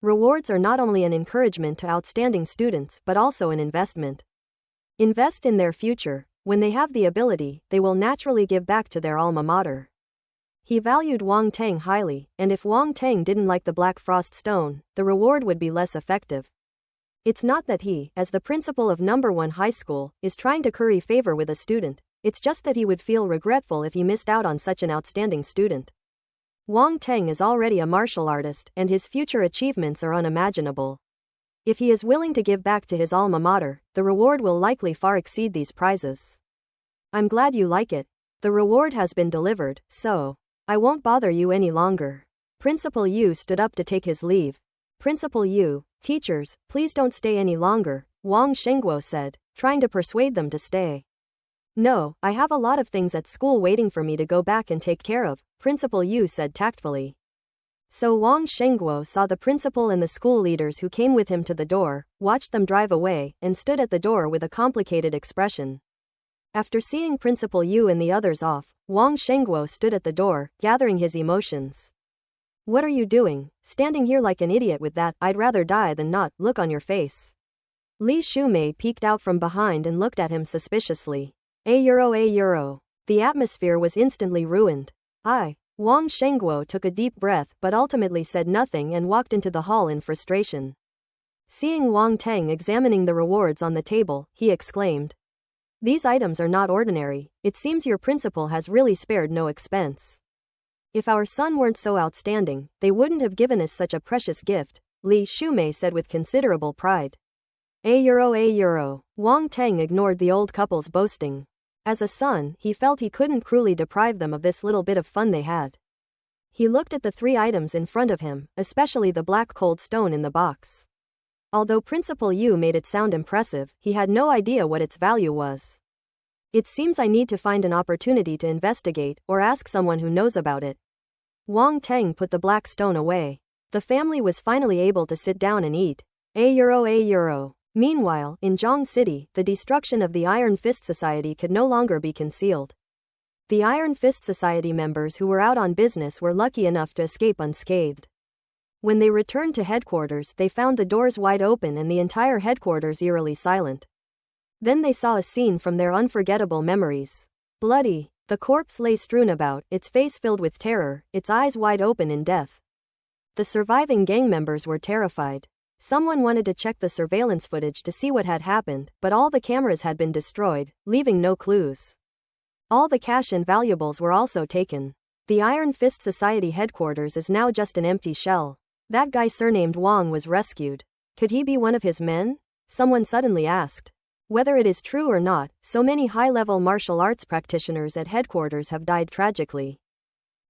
Rewards are not only an encouragement to outstanding students but also an investment. Invest in their future. When they have the ability, they will naturally give back to their alma mater. He valued Wang Teng highly, and if Wang Teng didn't like the Black Frost Stone, the reward would be less effective. It's not that he, as the principal of No. 1 high school, is trying to curry favor with a student, it's just that he would feel regretful if he missed out on such an outstanding student. Wang Teng is already a martial artist, and his future achievements are unimaginable. If he is willing to give back to his alma mater, the reward will likely far exceed these prizes. I'm glad you like it. The reward has been delivered, so I won't bother you any longer. Principal Yu stood up to take his leave. Principal Yu, teachers, please don't stay any longer, Wang Shengguo said, trying to persuade them to stay. No, I have a lot of things at school waiting for me to go back and take care of, Principal Yu said tactfully. So Wang Shengguo saw the principal and the school leaders who came with him to the door, watched them drive away, and stood at the door with a complicated expression. After seeing Principal Yu and the others off, Wang Shengguo stood at the door, gathering his emotions. What are you doing, standing here like an idiot with that "I'd rather die than not" look on your face? Li Shumei peeked out from behind and looked at him suspiciously. A euro. The atmosphere was instantly ruined. Wang Shengguo took a deep breath but ultimately said nothing and walked into the hall in frustration. Seeing Wang Teng examining the rewards on the table, he exclaimed. These items are not ordinary, it seems your principal has really spared no expense. If our son weren't so outstanding, they wouldn't have given us such a precious gift, Li Shumei said with considerable pride. A euro. Wang Teng ignored the old couple's boasting. As a son, he felt he couldn't cruelly deprive them of this little bit of fun they had. He looked at the 3 items in front of him, especially the black cold stone in the box. Although Principal Yu made it sound impressive, he had no idea what its value was. It seems I need to find an opportunity to investigate or ask someone who knows about it. Wang Teng put the black stone away. The family was finally able to sit down and eat. A euro. Meanwhile, in Zhong City, the destruction of the Iron Fist Society could no longer be concealed. The Iron Fist Society members who were out on business were lucky enough to escape unscathed. When they returned to headquarters, they found the doors wide open and the entire headquarters eerily silent. Then they saw a scene from their unforgettable memories. Bloody, the corpse lay strewn about, its face filled with terror, its eyes wide open in death. The surviving gang members were terrified. Someone wanted to check the surveillance footage to see what had happened, but all the cameras had been destroyed, leaving no clues. All the cash and valuables were also taken. The Iron Fist Society headquarters is now just an empty shell. That guy surnamed Wang was rescued. Could he be one of his men? Someone suddenly asked. Whether it is true or not, so many high-level martial arts practitioners at headquarters have died tragically.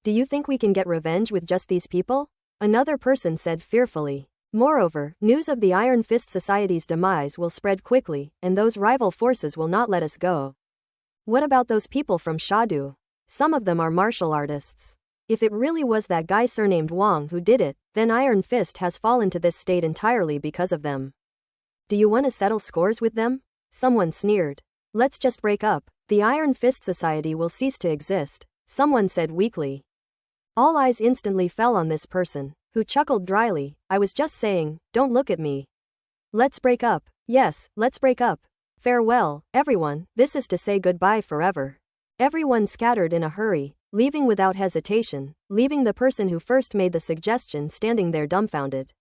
Do you think we can get revenge with just these people? Another person said fearfully. Moreover, news of the Iron Fist Society's demise will spread quickly, and those rival forces will not let us go. What about those people from Shadu? Some of them are martial artists. If it really was that guy surnamed Wang who did it, then Iron Fist has fallen to this state entirely because of them. Do you want to settle scores with them? Someone sneered. Let's just break up. The Iron Fist Society will cease to exist, someone said weakly. All eyes instantly fell on this person, who chuckled dryly. I was just saying, don't look at me. Let's break up. Yes, let's break up. Farewell, everyone, this is to say goodbye forever. Everyone scattered in a hurry, leaving without hesitation, leaving the person who first made the suggestion standing there dumbfounded.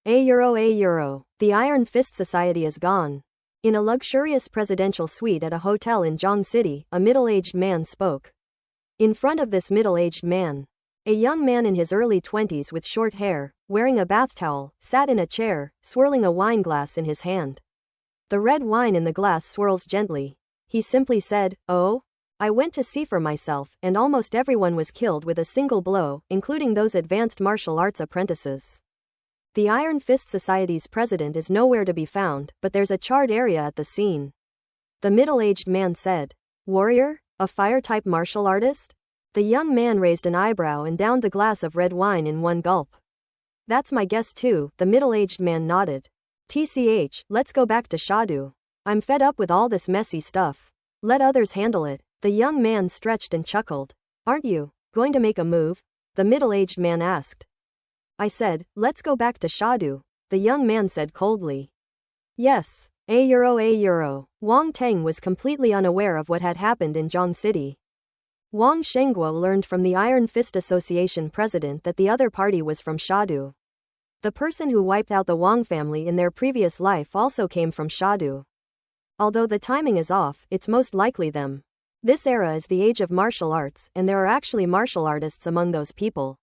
A euro. The Iron Fist Society is gone. In a luxurious presidential suite at a hotel in Zhong City, a middle-aged man spoke. In front of this middle-aged man, a young man in his early 20s with short hair, wearing a bath towel, sat in a chair, swirling a wine glass in his hand. The red wine in the glass swirls gently. He simply said, "Oh? I went to see for myself, and almost everyone was killed with a single blow, including those advanced martial arts apprentices. The Iron Fist Society's president is nowhere to be found, but there's a charred area at the scene." The middle-aged man said, "Warrior? A fire-type martial artist?" The young man raised an eyebrow and downed the glass of red wine in one gulp. "That's my guess too," the middle-aged man nodded. "TCH, let's go back to Shadu. I'm fed up with all this messy stuff. Let others handle it." The young man stretched and chuckled. "Aren't you going to make a move?" the middle-aged man asked. "I said, let's go back to Shadu," the young man said coldly. "Yes, a euro. Wang Teng was completely unaware of what had happened in Zhong City. Wang Shengguo learned from the Iron Fist Association president that the other party was from Shadu. The person who wiped out the Wang family in their previous life also came from Shadu. Although the timing is off, it's most likely them. This era is the age of martial arts, and there are actually martial artists among those people.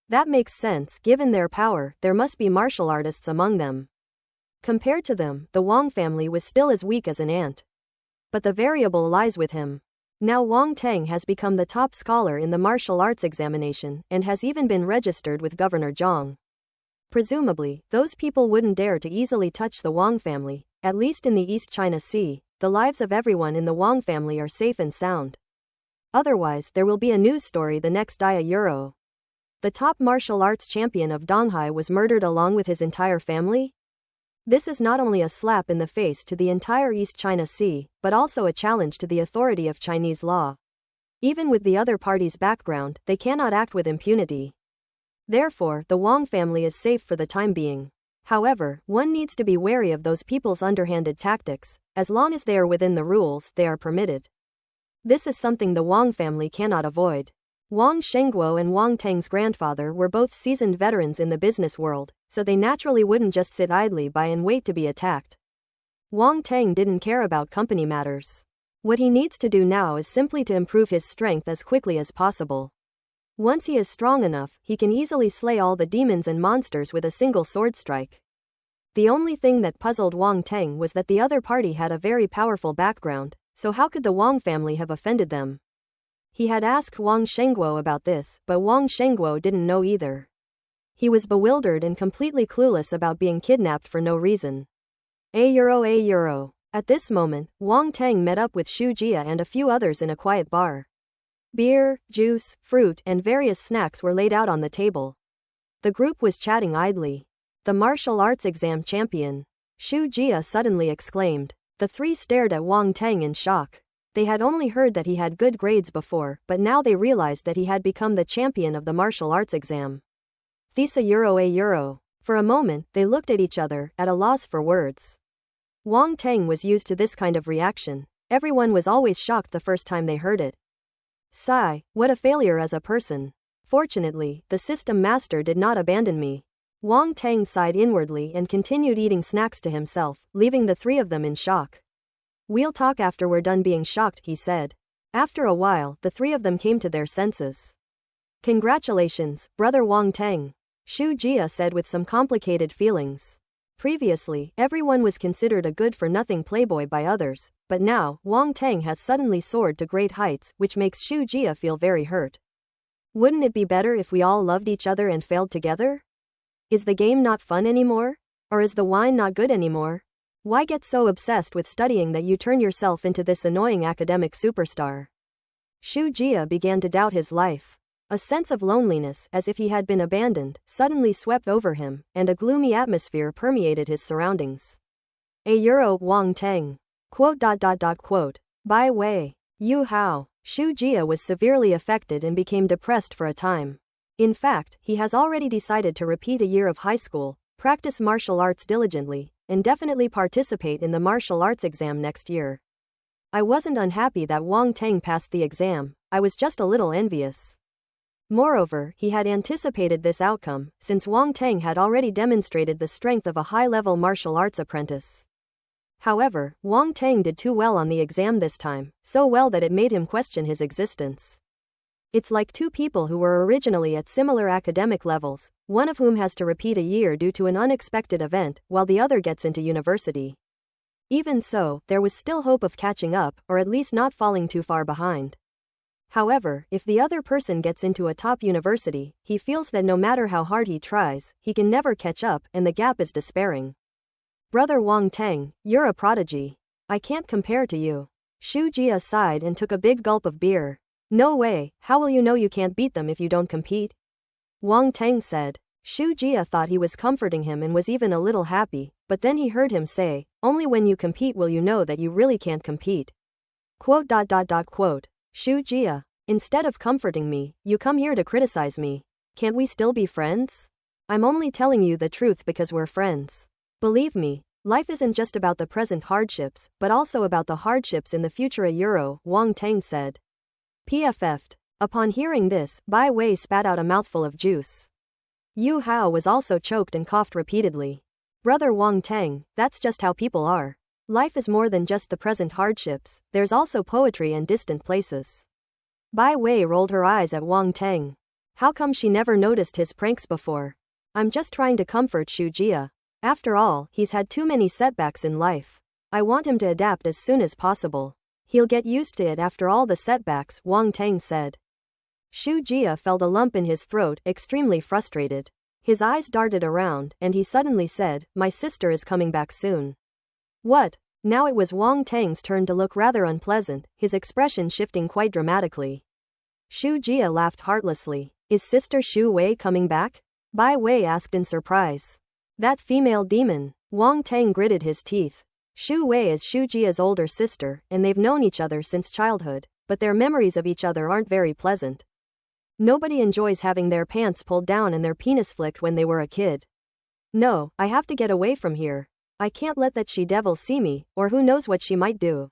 That makes sense, given their power, there must be martial artists among them. Compared to them, the Wang family was still as weak as an ant. But the variable lies with him. Now Wang Teng has become the top scholar in the martial arts examination, and has even been registered with Governor Zhang. Presumably, those people wouldn't dare to easily touch the Wang family, at least in the East China Sea. The lives of everyone in the Wang family are safe and sound. Otherwise, there will be a news story the next euro. The top martial arts champion of Donghai was murdered along with his entire family? This is not only a slap in the face to the entire East China Sea, but also a challenge to the authority of Chinese law. Even with the other party's background, they cannot act with impunity. Therefore, the Wang family is safe for the time being. However, one needs to be wary of those people's underhanded tactics. As long as they are within the rules, they are permitted. This is something the Wang family cannot avoid. Wang Shengguo and Wang Teng's grandfather were both seasoned veterans in the business world, so they naturally wouldn't just sit idly by and wait to be attacked. Wang Teng didn't care about company matters. What he needs to do now is simply to improve his strength as quickly as possible. Once he is strong enough, he can easily slay all the demons and monsters with a single sword strike. The only thing that puzzled Wang Teng was that the other party had a very powerful background, so how could the Wang family have offended them? He had asked Wang Shengguo about this, but Wang Shengguo didn't know either. He was bewildered and completely clueless about being kidnapped for no reason. €1. At this moment, Wang Teng met up with Xu Jia and a few others in a quiet bar. Beer, juice, fruit, and various snacks were laid out on the table. The group was chatting idly. The martial arts exam champion, Xu Jia suddenly exclaimed. The three stared at Wang Teng in shock. They had only heard that he had good grades before, but now they realized that he had become the champion of the martial arts exam. €1. For a moment, they looked at each other, at a loss for words. Wang Teng was used to this kind of reaction. Everyone was always shocked the first time they heard it. Sigh, what a failure as a person. Fortunately, the system master did not abandon me. Wang Teng sighed inwardly and continued eating snacks to himself, leaving the three of them in shock. We'll talk after we're done being shocked, he said. After a while, the three of them came to their senses. Congratulations, brother Wang Teng, Xu Jia said with some complicated feelings. Previously, everyone was considered a good-for-nothing playboy by others, but now, Wang Teng has suddenly soared to great heights, which makes Xu Jia feel very hurt. Wouldn't it be better if we all loved each other and failed together? Is the game not fun anymore? Or is the wine not good anymore? Why get so obsessed with studying that you turn yourself into this annoying academic superstar? Xu Jia began to doubt his life. A sense of loneliness, as if he had been abandoned, suddenly swept over him, and a gloomy atmosphere permeated his surroundings. Wang Teng. By Wei Yu Hao. Xu Jia was severely affected and became depressed for a time. In fact, he has already decided to repeat a year of high school, practice martial arts diligently, and definitely participate in the martial arts exam next year. I wasn't unhappy that Wang Teng passed the exam, I was just a little envious. Moreover, he had anticipated this outcome, since Wang Teng had already demonstrated the strength of a high-level martial arts apprentice. However, Wang Teng did too well on the exam this time, so well that it made him question his existence. It's like two people who were originally at similar academic levels, one of whom has to repeat a year due to an unexpected event, while the other gets into university. Even so, there was still hope of catching up, or at least not falling too far behind. However, if the other person gets into a top university, he feels that no matter how hard he tries, he can never catch up, and the gap is despairing. Brother Wang Teng, you're a prodigy. I can't compare to you. Xu Jia sighed and took a big gulp of beer. No way, how will you know you can't beat them if you don't compete? Wang Teng said. Xu Jia thought he was comforting him and was even a little happy, but then he heard him say, only when you compete will you know that you really can't compete. Xu Jia, instead of comforting me, you come here to criticize me. Can't we still be friends? I'm only telling you the truth because we're friends. Believe me, life isn't just about the present hardships, but also about the hardships in the future. Wang Teng said. PFF'd. Upon hearing this, Bai Wei spat out a mouthful of juice. Yu Hao was also choked and coughed repeatedly. Brother Wang Teng, that's just how people are. Life is more than just the present hardships, there's also poetry and distant places. Bai Wei rolled her eyes at Wang Teng. How come she never noticed his pranks before? I'm just trying to comfort Xu Jia. After all, he's had too many setbacks in life. I want him to adapt as soon as possible. He'll get used to it after all the setbacks, Wang Teng said. Xu Jia felt a lump in his throat, extremely frustrated. His eyes darted around, and he suddenly said, my sister is coming back soon. What? Now it was Wang Teng's turn to look rather unpleasant, his expression shifting quite dramatically. Xu Jia laughed heartlessly. Is Sister Xu Wei coming back? Bai Wei asked in surprise. That female demon. Wang Teng gritted his teeth. Xu Wei is Xu Jia's older sister, and they've known each other since childhood, but their memories of each other aren't very pleasant. Nobody enjoys having their pants pulled down and their penis flicked when they were a kid. No, I have to get away from here. I can't let that she-devil see me, or who knows what she might do.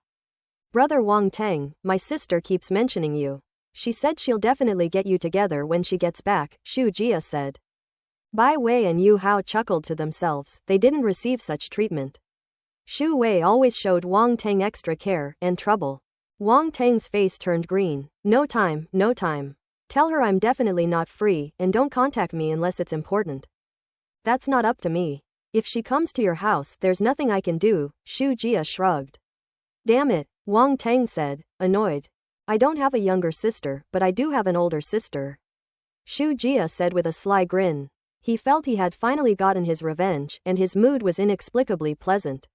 Brother Wang Teng, my sister keeps mentioning you. She said she'll definitely get you together when she gets back, Xu Jia said. Bai Wei and Yu Hao chuckled to themselves, they didn't receive such treatment. Xu Wei always showed Wang Teng extra care and trouble. Wang Teng's face turned green. No time, no time. Tell her I'm definitely not free, and don't contact me unless it's important. That's not up to me. If she comes to your house, there's nothing I can do, Xu Jia shrugged. Damn it, Wang Teng said, annoyed. I don't have a younger sister, but I do have an older sister. Xu Jia said with a sly grin. He felt he had finally gotten his revenge, and his mood was inexplicably pleasant.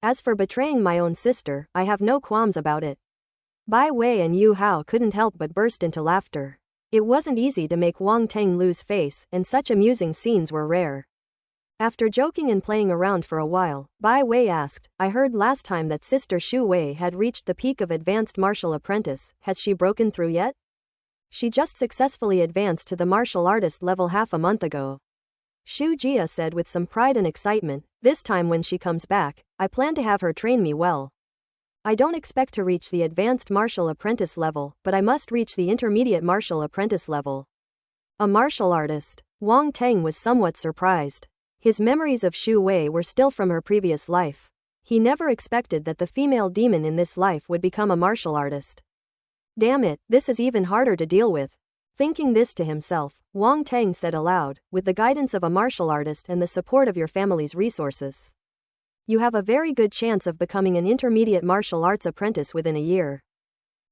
As for betraying my own sister, I have no qualms about it. Bai Wei and Yu Hao couldn't help but burst into laughter. It wasn't easy to make Wang Teng lose face, and such amusing scenes were rare. After joking and playing around for a while, Bai Wei asked, I heard last time that Sister Xu Wei had reached the peak of advanced martial apprentice, has she broken through yet? She just successfully advanced to the martial artist level half a month ago. Xu Jia said with some pride and excitement, this time when she comes back, I plan to have her train me well. I don't expect to reach the advanced martial apprentice level, but I must reach the intermediate martial apprentice level. A martial artist. Wang Teng was somewhat surprised. His memories of Xu Wei were still from her previous life. He never expected that the female demon in this life would become a martial artist. Damn it, this is even harder to deal with. Thinking this to himself, Wang Teng said aloud, with the guidance of a martial artist and the support of your family's resources, you have a very good chance of becoming an intermediate martial arts apprentice within a year.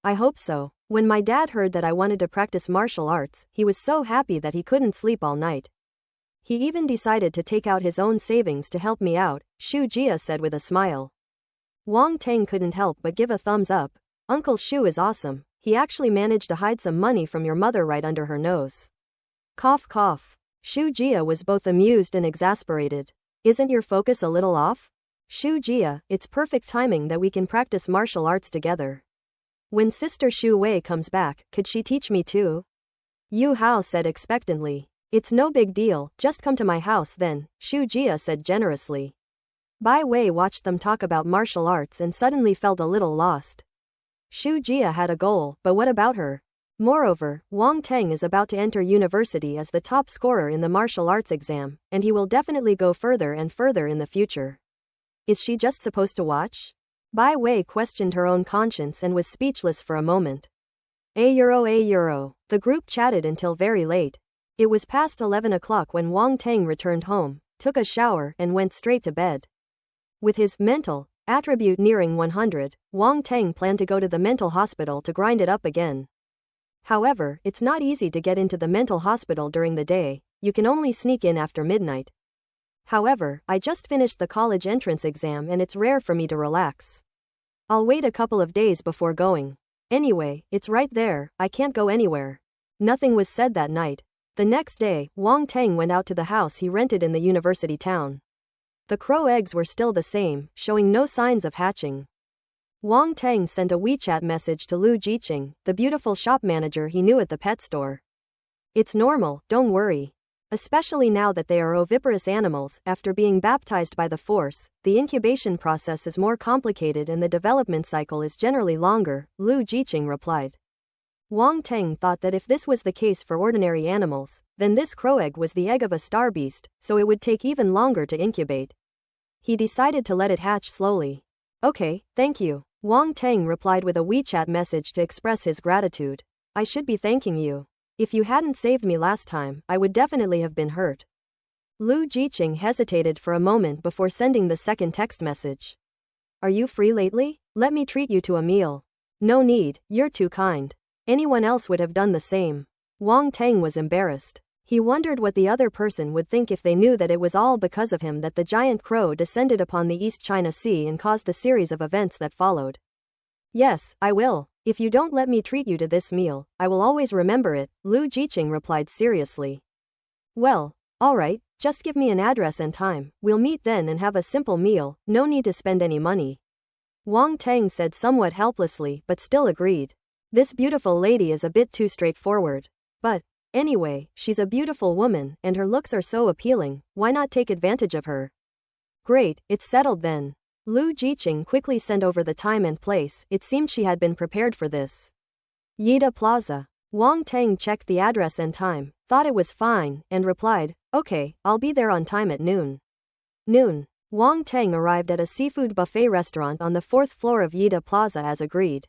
I hope so. When my dad heard that I wanted to practice martial arts, he was so happy that he couldn't sleep all night. He even decided to take out his own savings to help me out, Xu Jia said with a smile. Wang Teng couldn't help but give a thumbs up. Uncle Xu is awesome. He actually managed to hide some money from your mother right under her nose. Cough cough. Xu Jia was both amused and exasperated. Isn't your focus a little off? Xu Jia, it's perfect timing that we can practice martial arts together. When Sister Xu Wei comes back, could she teach me too? Yu Hao said expectantly. It's no big deal, just come to my house then, Xu Jia said generously. Bai Wei watched them talk about martial arts and suddenly felt a little lost. Xu Jia had a goal, but what about her? Moreover, Wang Teng is about to enter university as the top scorer in the martial arts exam, and he will definitely go further and further in the future. Is she just supposed to watch? Bai Wei questioned her own conscience and was speechless for a moment. A euro. The group chatted until very late. It was past 11 o'clock when Wang Teng returned home, took a shower, and went straight to bed. With his mental attribute nearing 100, Wang Teng planned to go to the mental hospital to grind it up again. However, it's not easy to get into the mental hospital during the day, you can only sneak in after midnight. However, I just finished the college entrance exam and it's rare for me to relax. I'll wait a couple of days before going. Anyway, it's right there, I can't go anywhere. Nothing was said that night. The next day, Wang Teng went out to the house he rented in the university town. The crow eggs were still the same, showing no signs of hatching. Wang Teng sent a WeChat message to Lu Jiqing, the beautiful shop manager he knew at the pet store. It's normal, don't worry. Especially now that they are oviparous animals, after being baptized by the Force, the incubation process is more complicated and the development cycle is generally longer, Lu Jiqing replied. Wang Teng thought that if this was the case for ordinary animals, then this crow egg was the egg of a star beast, so it would take even longer to incubate. He decided to let it hatch slowly. Okay, thank you. Wang Teng replied with a WeChat message to express his gratitude. I should be thanking you. If you hadn't saved me last time, I would definitely have been hurt. Lu Jiqing hesitated for a moment before sending the second text message. Are you free lately? Let me treat you to a meal. No need, you're too kind. Anyone else would have done the same. Wang Teng was embarrassed. He wondered what the other person would think if they knew that it was all because of him that the giant crow descended upon the East China Sea and caused the series of events that followed. Yes, I will. If you don't let me treat you to this meal, I will always remember it, Lu Jiqing replied seriously. Well, alright, just give me an address and time, we'll meet then and have a simple meal, no need to spend any money. Wang Teng said somewhat helplessly but still agreed. This beautiful lady is a bit too straightforward. But Anyway, she's a beautiful woman, and her looks are so appealing, why not take advantage of her? Great, it's settled then. Lu Jiqing quickly sent over the time and place, it seemed she had been prepared for this. Yida Plaza. Wang Teng checked the address and time, thought it was fine, and replied, okay, I'll be there on time at noon. Noon. Wang Teng arrived at a seafood buffet restaurant on the 4th floor of Yida Plaza as agreed.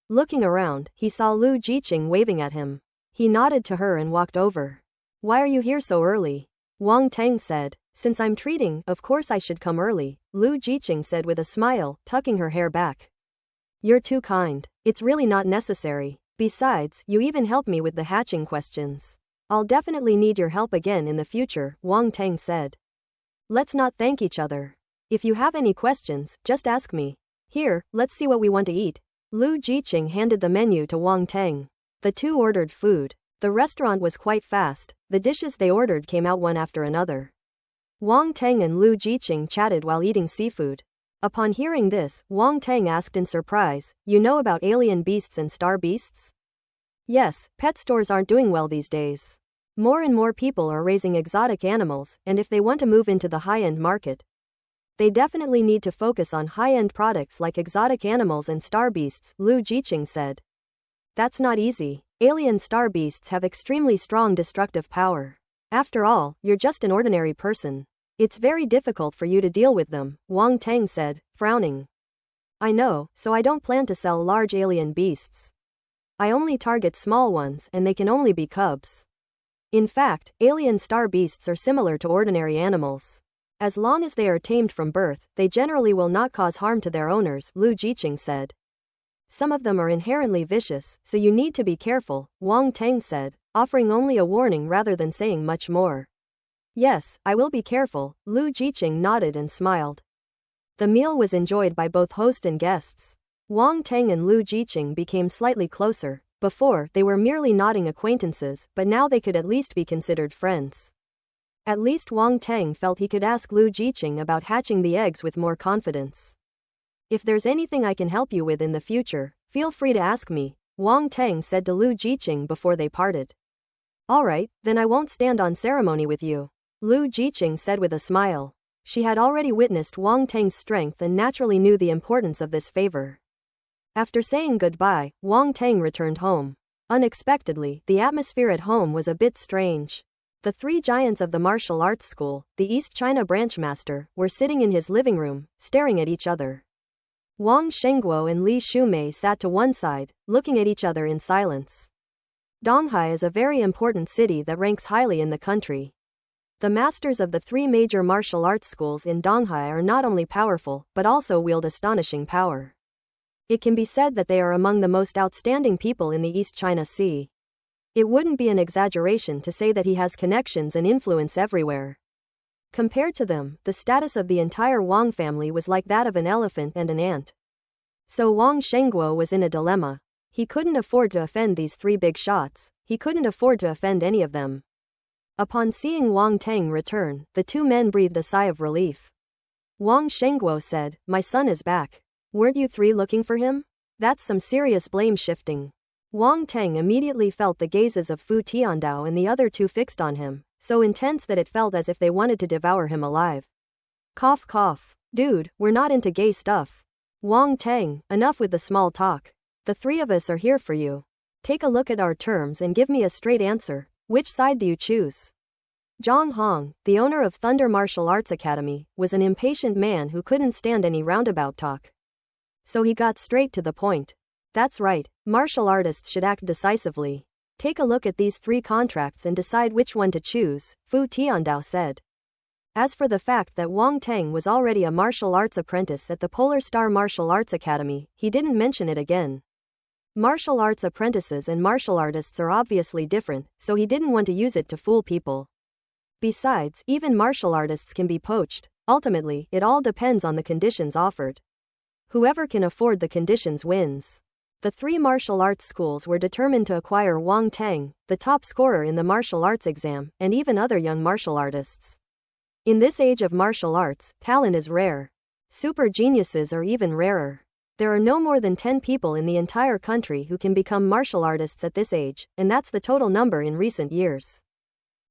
Looking around, he saw Lu Jiqing waving at him. He nodded to her and walked over. Why are you here so early? Wang Teng said. Since I'm treating, of course I should come early, Lu Jiqing said with a smile, tucking her hair back. You're too kind. It's really not necessary. Besides, you even helped me with the hatching questions. I'll definitely need your help again in the future, Wang Teng said. Let's not thank each other. If you have any questions, just ask me. Here, let's see what we want to eat. Lu Jiqing handed the menu to Wang Teng. The two ordered food. The restaurant was quite fast, the dishes they ordered came out one after another. Wang Teng and Lu Jiqing chatted while eating seafood. Upon hearing this, Wang Teng asked in surprise, you know about alien beasts and star beasts? Yes, pet stores aren't doing well these days. More and more people are raising exotic animals, and if they want to move into the high-end market, they definitely need to focus on high-end products like exotic animals and star beasts, Lu Jiqing said. That's not easy. Alien star beasts have extremely strong destructive power. After all, you're just an ordinary person. It's very difficult for you to deal with them, Wang Teng said, frowning. I know, so I don't plan to sell large alien beasts. I only target small ones, and they can only be cubs. In fact, alien star beasts are similar to ordinary animals. As long as they are tamed from birth, they generally will not cause harm to their owners, Lu Jiqing said. Some of them are inherently vicious, so you need to be careful, Wang Teng said, offering only a warning rather than saying much more. Yes, I will be careful, Lu Jiqing nodded and smiled. The meal was enjoyed by both host and guests. Wang Teng and Lu Jiqing became slightly closer. Before, they were merely nodding acquaintances, but now they could at least be considered friends. At least Wang Teng felt he could ask Lu Jiqing about hatching the eggs with more confidence. If there's anything I can help you with in the future, feel free to ask me, Wang Teng said to Lu Jiqing before they parted. Alright, then I won't stand on ceremony with you, Lu Jiqing said with a smile. She had already witnessed Wang Teng's strength and naturally knew the importance of this favor. After saying goodbye, Wang Teng returned home. Unexpectedly, the atmosphere at home was a bit strange. The three giants of the martial arts school, the East China branch master, were sitting in his living room, staring at each other. Wang Shengguo and Li Shumei sat to one side, looking at each other in silence. Donghai is a very important city that ranks highly in the country. The masters of the three major martial arts schools in Donghai are not only powerful, but also wield astonishing power. It can be said that they are among the most outstanding people in the East China Sea. It wouldn't be an exaggeration to say that he has connections and influence everywhere. Compared to them, the status of the entire Wang family was like that of an elephant and an ant. So Wang Shengguo was in a dilemma. He couldn't afford to offend these three big shots, he couldn't afford to offend any of them. Upon seeing Wang Teng return, the two men breathed a sigh of relief. Wang Shengguo said, my son is back. Weren't you three looking for him? That's some serious blame shifting. Wang Teng immediately felt the gazes of Fu Tiandao and the other two fixed on him, so intense that it felt as if they wanted to devour him alive. Cough cough. Dude, we're not into gay stuff. Wang Teng, enough with the small talk. The three of us are here for you. Take a look at our terms and give me a straight answer. Which side do you choose? Zhang Hong, the owner of Thunder Martial Arts Academy, was an impatient man who couldn't stand any roundabout talk. So he got straight to the point. That's right, martial artists should act decisively. Take a look at these three contracts and decide which one to choose, Fu Tiandao said. As for the fact that Wang Teng was already a martial arts apprentice at the Polar Star Martial Arts Academy, he didn't mention it again. Martial arts apprentices and martial artists are obviously different, so he didn't want to use it to fool people. Besides, even martial artists can be poached. Ultimately, it all depends on the conditions offered. Whoever can afford the conditions wins. The three martial arts schools were determined to acquire Wang Teng, the top scorer in the martial arts exam, and even other young martial artists. In this age of martial arts, talent is rare. Super geniuses are even rarer. There are no more than 10 people in the entire country who can become martial artists at this age, and that's the total number in recent years.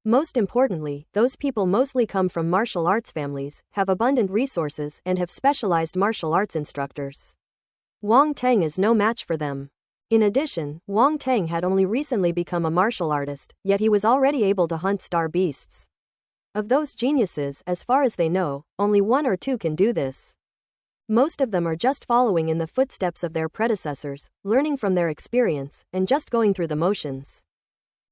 Most importantly, those people mostly come from martial arts families, have abundant resources, and have specialized martial arts instructors. Wang Teng is no match for them. In addition, Wang Teng had only recently become a martial artist, yet he was already able to hunt star beasts. Of those geniuses, as far as they know, only 1 or 2 can do this. Most of them are just following in the footsteps of their predecessors, learning from their experience, and just going through the motions.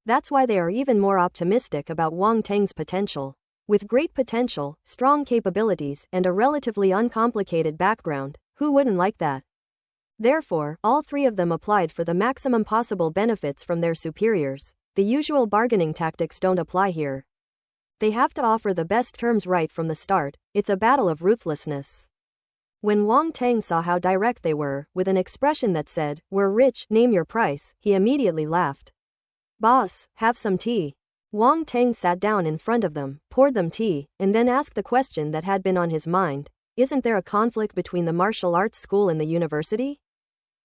That's why they are even more optimistic about Wang Teng's potential. With great potential, strong capabilities, and a relatively uncomplicated background, who wouldn't like that? Therefore, all 3 of them applied for the maximum possible benefits from their superiors. The usual bargaining tactics don't apply here. They have to offer the best terms right from the start. It's a battle of ruthlessness. When Wang Teng saw how direct they were, with an expression that said, "We're rich, name your price," he immediately laughed. "Boss, have some tea." Wang Teng sat down in front of them, poured them tea, and then asked the question that had been on his mind. Isn't there a conflict between the martial arts school and the university?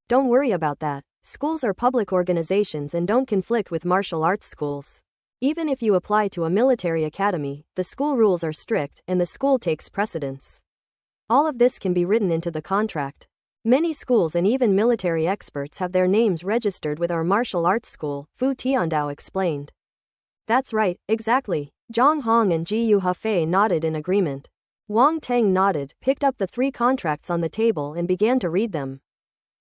Don't worry about that. Schools are public organizations and don't conflict with martial arts schools. Even if you apply to a military academy, the school rules are strict, and the school takes precedence. All of this can be written into the contract. Many schools and even military experts have their names registered with our martial arts school, Fu Tiandao explained. That's right, exactly. Zhang Hong and Ji Yuhafei nodded in agreement. Wang Teng nodded, picked up the 3 contracts on the table and began to read them.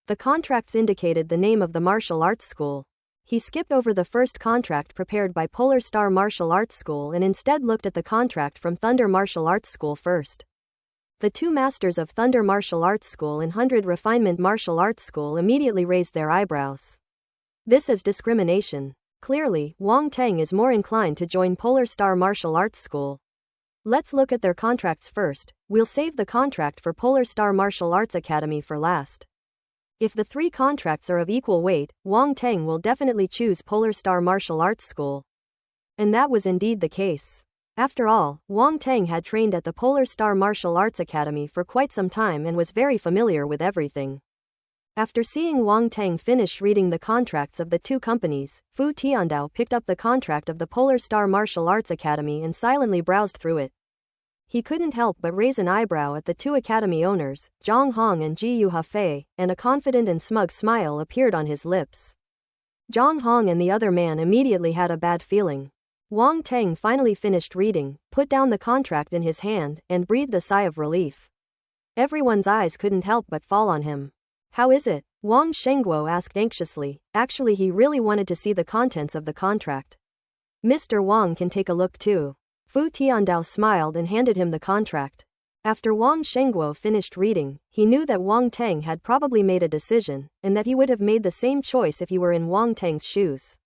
The contracts indicated the name of the martial arts school. He skipped over the first contract prepared by Polar Star Martial Arts School and instead looked at the contract from Thunder Martial Arts School first. The 2 masters of Thunder Martial Arts School and 100 Refinement Martial Arts School immediately raised their eyebrows. This is discrimination. Clearly, Wang Teng is more inclined to join Polar Star Martial Arts School. Let's look at their contracts first. We'll save the contract for Polar Star Martial Arts Academy for last. If the 3 contracts are of equal weight, Wang Teng will definitely choose Polar Star Martial Arts School. And that was indeed the case. After all, Wang Teng had trained at the Polar Star Martial Arts Academy for quite some time and was very familiar with everything. After seeing Wang Teng finish reading the contracts of the 2 companies, Fu Tiandao picked up the contract of the Polar Star Martial Arts Academy and silently browsed through it. He couldn't help but raise an eyebrow at the 2 academy owners, Zhang Hong and Ji Yuhafei, and a confident and smug smile appeared on his lips. Zhang Hong and the other man immediately had a bad feeling. Wang Teng finally finished reading, put down the contract in his hand, and breathed a sigh of relief. Everyone's eyes couldn't help but fall on him. How is it? Wang Shengguo asked anxiously. Actually, he really wanted to see the contents of the contract. Mr. Wang can take a look too. Fu Tiandao smiled and handed him the contract. After Wang Shengguo finished reading, he knew that Wang Teng had probably made a decision, and that he would have made the same choice if he were in Wang Teng's shoes.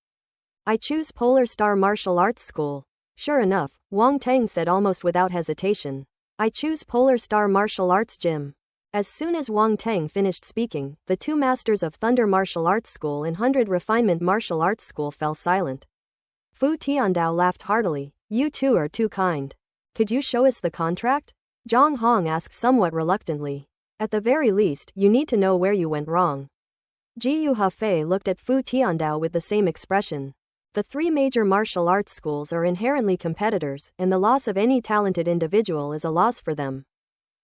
I choose Polar Star Martial Arts School. Sure enough, Wang Teng said almost without hesitation. I choose Polar Star Martial Arts Gym. As soon as Wang Teng finished speaking, the 2 masters of Thunder Martial Arts School and 100 Refinement Martial Arts School fell silent. Fu Tiandao laughed heartily. You 2 are too kind. Could you show us the contract? Zhang Hong asked somewhat reluctantly. At the very least, you need to know where you went wrong. Ji Yuhafei looked at Fu Tiandao with the same expression. The 3 major martial arts schools are inherently competitors, and the loss of any talented individual is a loss for them.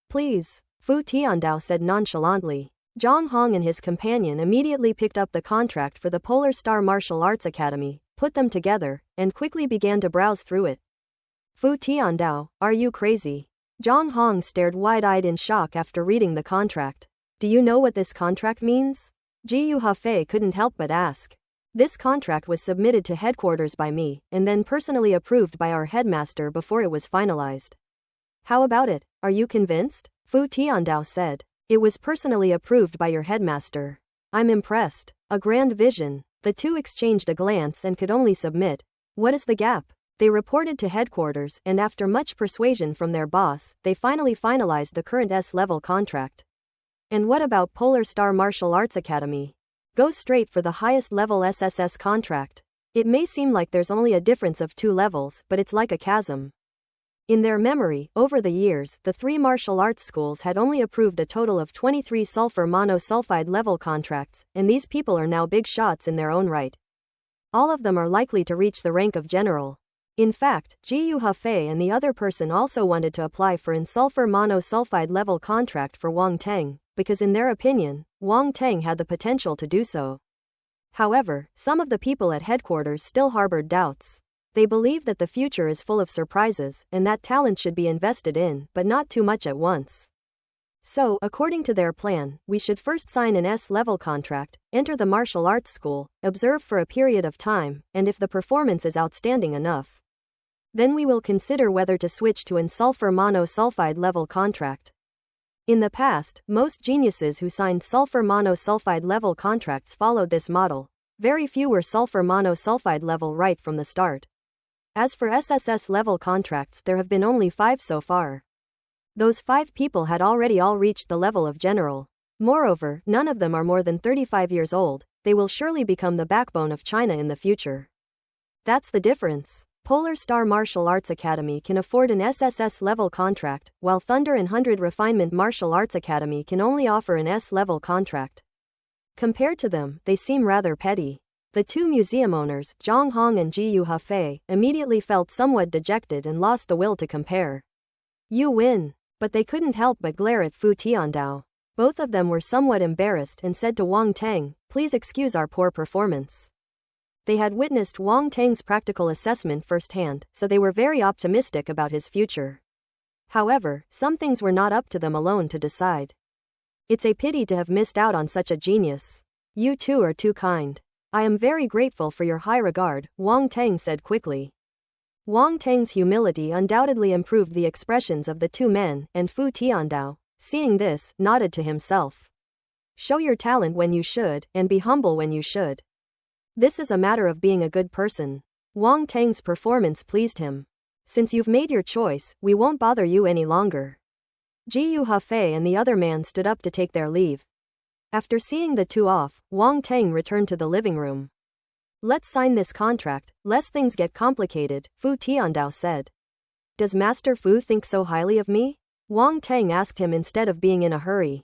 Please, Fu Tiandao said nonchalantly. Zhang Hong and his companion immediately picked up the contract for the Polar Star Martial Arts Academy, put them together, and quickly began to browse through it. Fu Tiandao, are you crazy? Zhang Hong stared wide-eyed in shock after reading the contract. Do you know what this contract means? Ji Yuhafei couldn't help but ask. This contract was submitted to headquarters by me, and then personally approved by our headmaster before it was finalized. How about it? Are you convinced? Fu Tiandao said. It was personally approved by your headmaster. I'm impressed. A grand vision. The 2 exchanged a glance and could only submit. What is the gap? They reported to headquarters, and after much persuasion from their boss, they finally finalized the current S-level contract. And what about Polar Star Martial Arts Academy? Go straight for the highest level SSS contract. It may seem like there's only a difference of 2 levels, but it's like a chasm. In their memory, over the years, the 3 martial arts schools had only approved a total of 23 sulfur monosulfide level contracts, and these people are now big shots in their own right. All of them are likely to reach the rank of general. In fact, Jiu Hefei and the other person also wanted to apply for an sulfur monosulfide level contract for Wang Teng, because in their opinion, Wang Teng had the potential to do so. However, some of the people at headquarters still harbored doubts. They believe that the future is full of surprises, and that talent should be invested in, but not too much at once. So, according to their plan, we should first sign an S-level contract, enter the martial arts school, observe for a period of time, and if the performance is outstanding enough, then we will consider whether to switch to an sulfur monosulfide level contract. In the past, most geniuses who signed sulfur monosulfide level contracts followed this model. Very few were sulfur monosulfide level right from the start. As for SSS level contracts, there have been only 5 so far. Those 5 people had already all reached the level of general. Moreover, none of them are more than 35 years old. They will surely become the backbone of China in the future. That's the difference. Polar Star Martial Arts Academy can afford an SSS level contract, while Thunder and 100 Refinement Martial Arts Academy can only offer an S level contract. Compared to them, they seem rather petty. The 2 museum owners, Zhang Hong and Jiu Hefei, immediately felt somewhat dejected and lost the will to compare. You win. But they couldn't help but glare at Fu Tiandao. Both of them were somewhat embarrassed and said to Wang Teng, "Please excuse our poor performance." They had witnessed Wang Teng's practical assessment firsthand, so they were very optimistic about his future. However, some things were not up to them alone to decide. It's a pity to have missed out on such a genius. You two are too kind. I am very grateful for your high regard, Wang Teng said quickly. Wang Teng's humility undoubtedly improved the expressions of the 2 men, and Fu Tiandao, seeing this, nodded to himself. Show your talent when you should, and be humble when you should. This is a matter of being a good person. Wang Teng's performance pleased him. Since you've made your choice, we won't bother you any longer. Jiu Hefei and the other man stood up to take their leave. After seeing the 2 off, Wang Teng returned to the living room. Let's sign this contract, lest things get complicated, Fu Tiandao said. Does Master Fu think so highly of me? Wang Teng asked him instead of being in a hurry.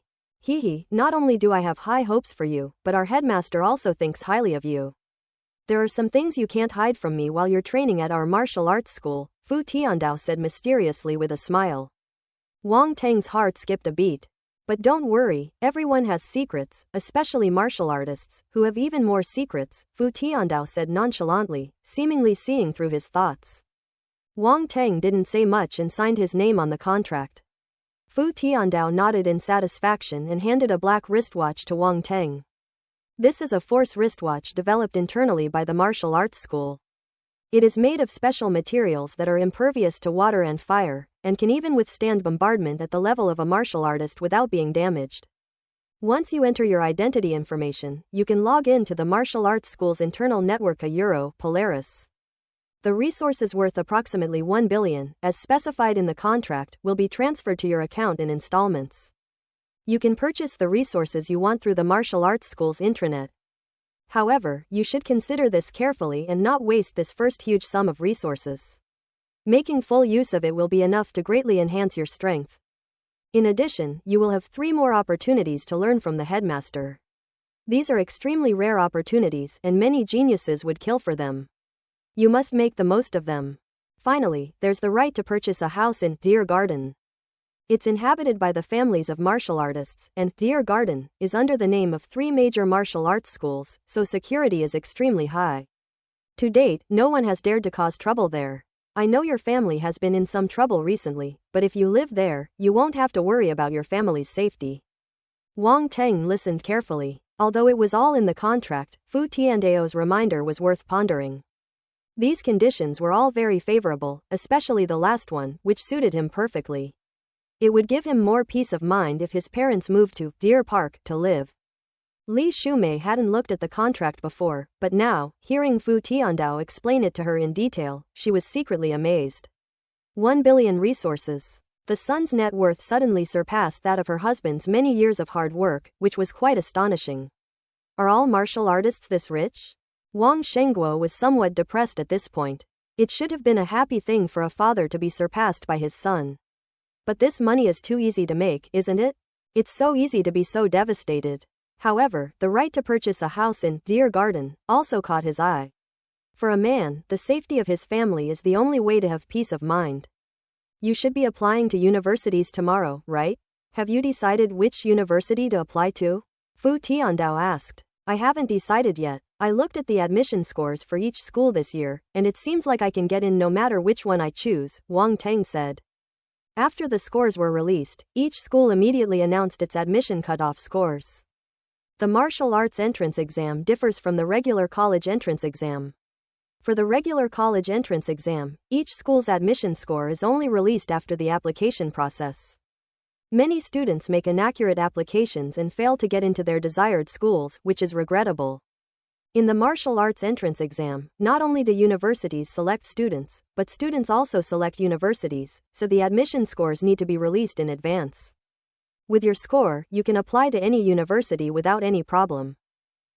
Not only do I have high hopes for you, but our headmaster also thinks highly of you. There are some things you can't hide from me while you're training at our martial arts school, Fu Tiandao said mysteriously with a smile. Wang Teng's heart skipped a beat. But don't worry, everyone has secrets, especially martial artists, who have even more secrets, Fu Tiandao said nonchalantly, seemingly seeing through his thoughts. Wang Teng didn't say much and signed his name on the contract. Fu Tiandao nodded in satisfaction and handed a black wristwatch to Wang Teng. This is a force wristwatch developed internally by the martial arts school. It is made of special materials that are impervious to water and fire, and can even withstand bombardment at the level of a martial artist without being damaged. Once you enter your identity information, you can log in to the martial arts school's internal network Polaris. The resources worth approximately 1 billion, as specified in the contract, will be transferred to your account in installments. You can purchase the resources you want through the martial arts school's intranet. However, you should consider this carefully and not waste this first huge sum of resources. Making full use of it will be enough to greatly enhance your strength. In addition, you will have 3 more opportunities to learn from the headmaster. These are extremely rare opportunities, and many geniuses would kill for them. You must make the most of them. Finally, there's the right to purchase a house in Deer Garden. It's inhabited by the families of martial artists, and Deer Garden is under the name of 3 major martial arts schools, so security is extremely high. To date, no one has dared to cause trouble there. I know your family has been in some trouble recently, but if you live there, you won't have to worry about your family's safety. Wang Teng listened carefully. Although it was all in the contract, Fu Tiandao's reminder was worth pondering. These conditions were all very favorable, especially the last one, which suited him perfectly. It would give him more peace of mind if his parents moved to Deer Park to live. Li Shumei hadn't looked at the contract before, but now, hearing Fu Tiandao explain it to her in detail, she was secretly amazed. 1 billion resources. The son's net worth suddenly surpassed that of her husband's many years of hard work, which was quite astonishing. Are all martial artists this rich? Wang Shengguo was somewhat depressed at this point. It should have been a happy thing for a father to be surpassed by his son. But this money is too easy to make, isn't it? It's so easy to be so devastated. However, the right to purchase a house in Deer Garden also caught his eye. For a man, the safety of his family is the only way to have peace of mind. You should be applying to universities tomorrow, right? Have you decided which university to apply to? Fu Tiandao asked. I haven't decided yet. I looked at the admission scores for each school this year, and it seems like I can get in no matter which one I choose, Wang Teng said. After the scores were released, each school immediately announced its admission cutoff scores. The martial arts entrance exam differs from the regular college entrance exam. For the regular college entrance exam, each school's admission score is only released after the application process. Many students make inaccurate applications and fail to get into their desired schools, which is regrettable. In the martial arts entrance exam, not only do universities select students, but students also select universities, so the admission scores need to be released in advance. With your score, you can apply to any university without any problem.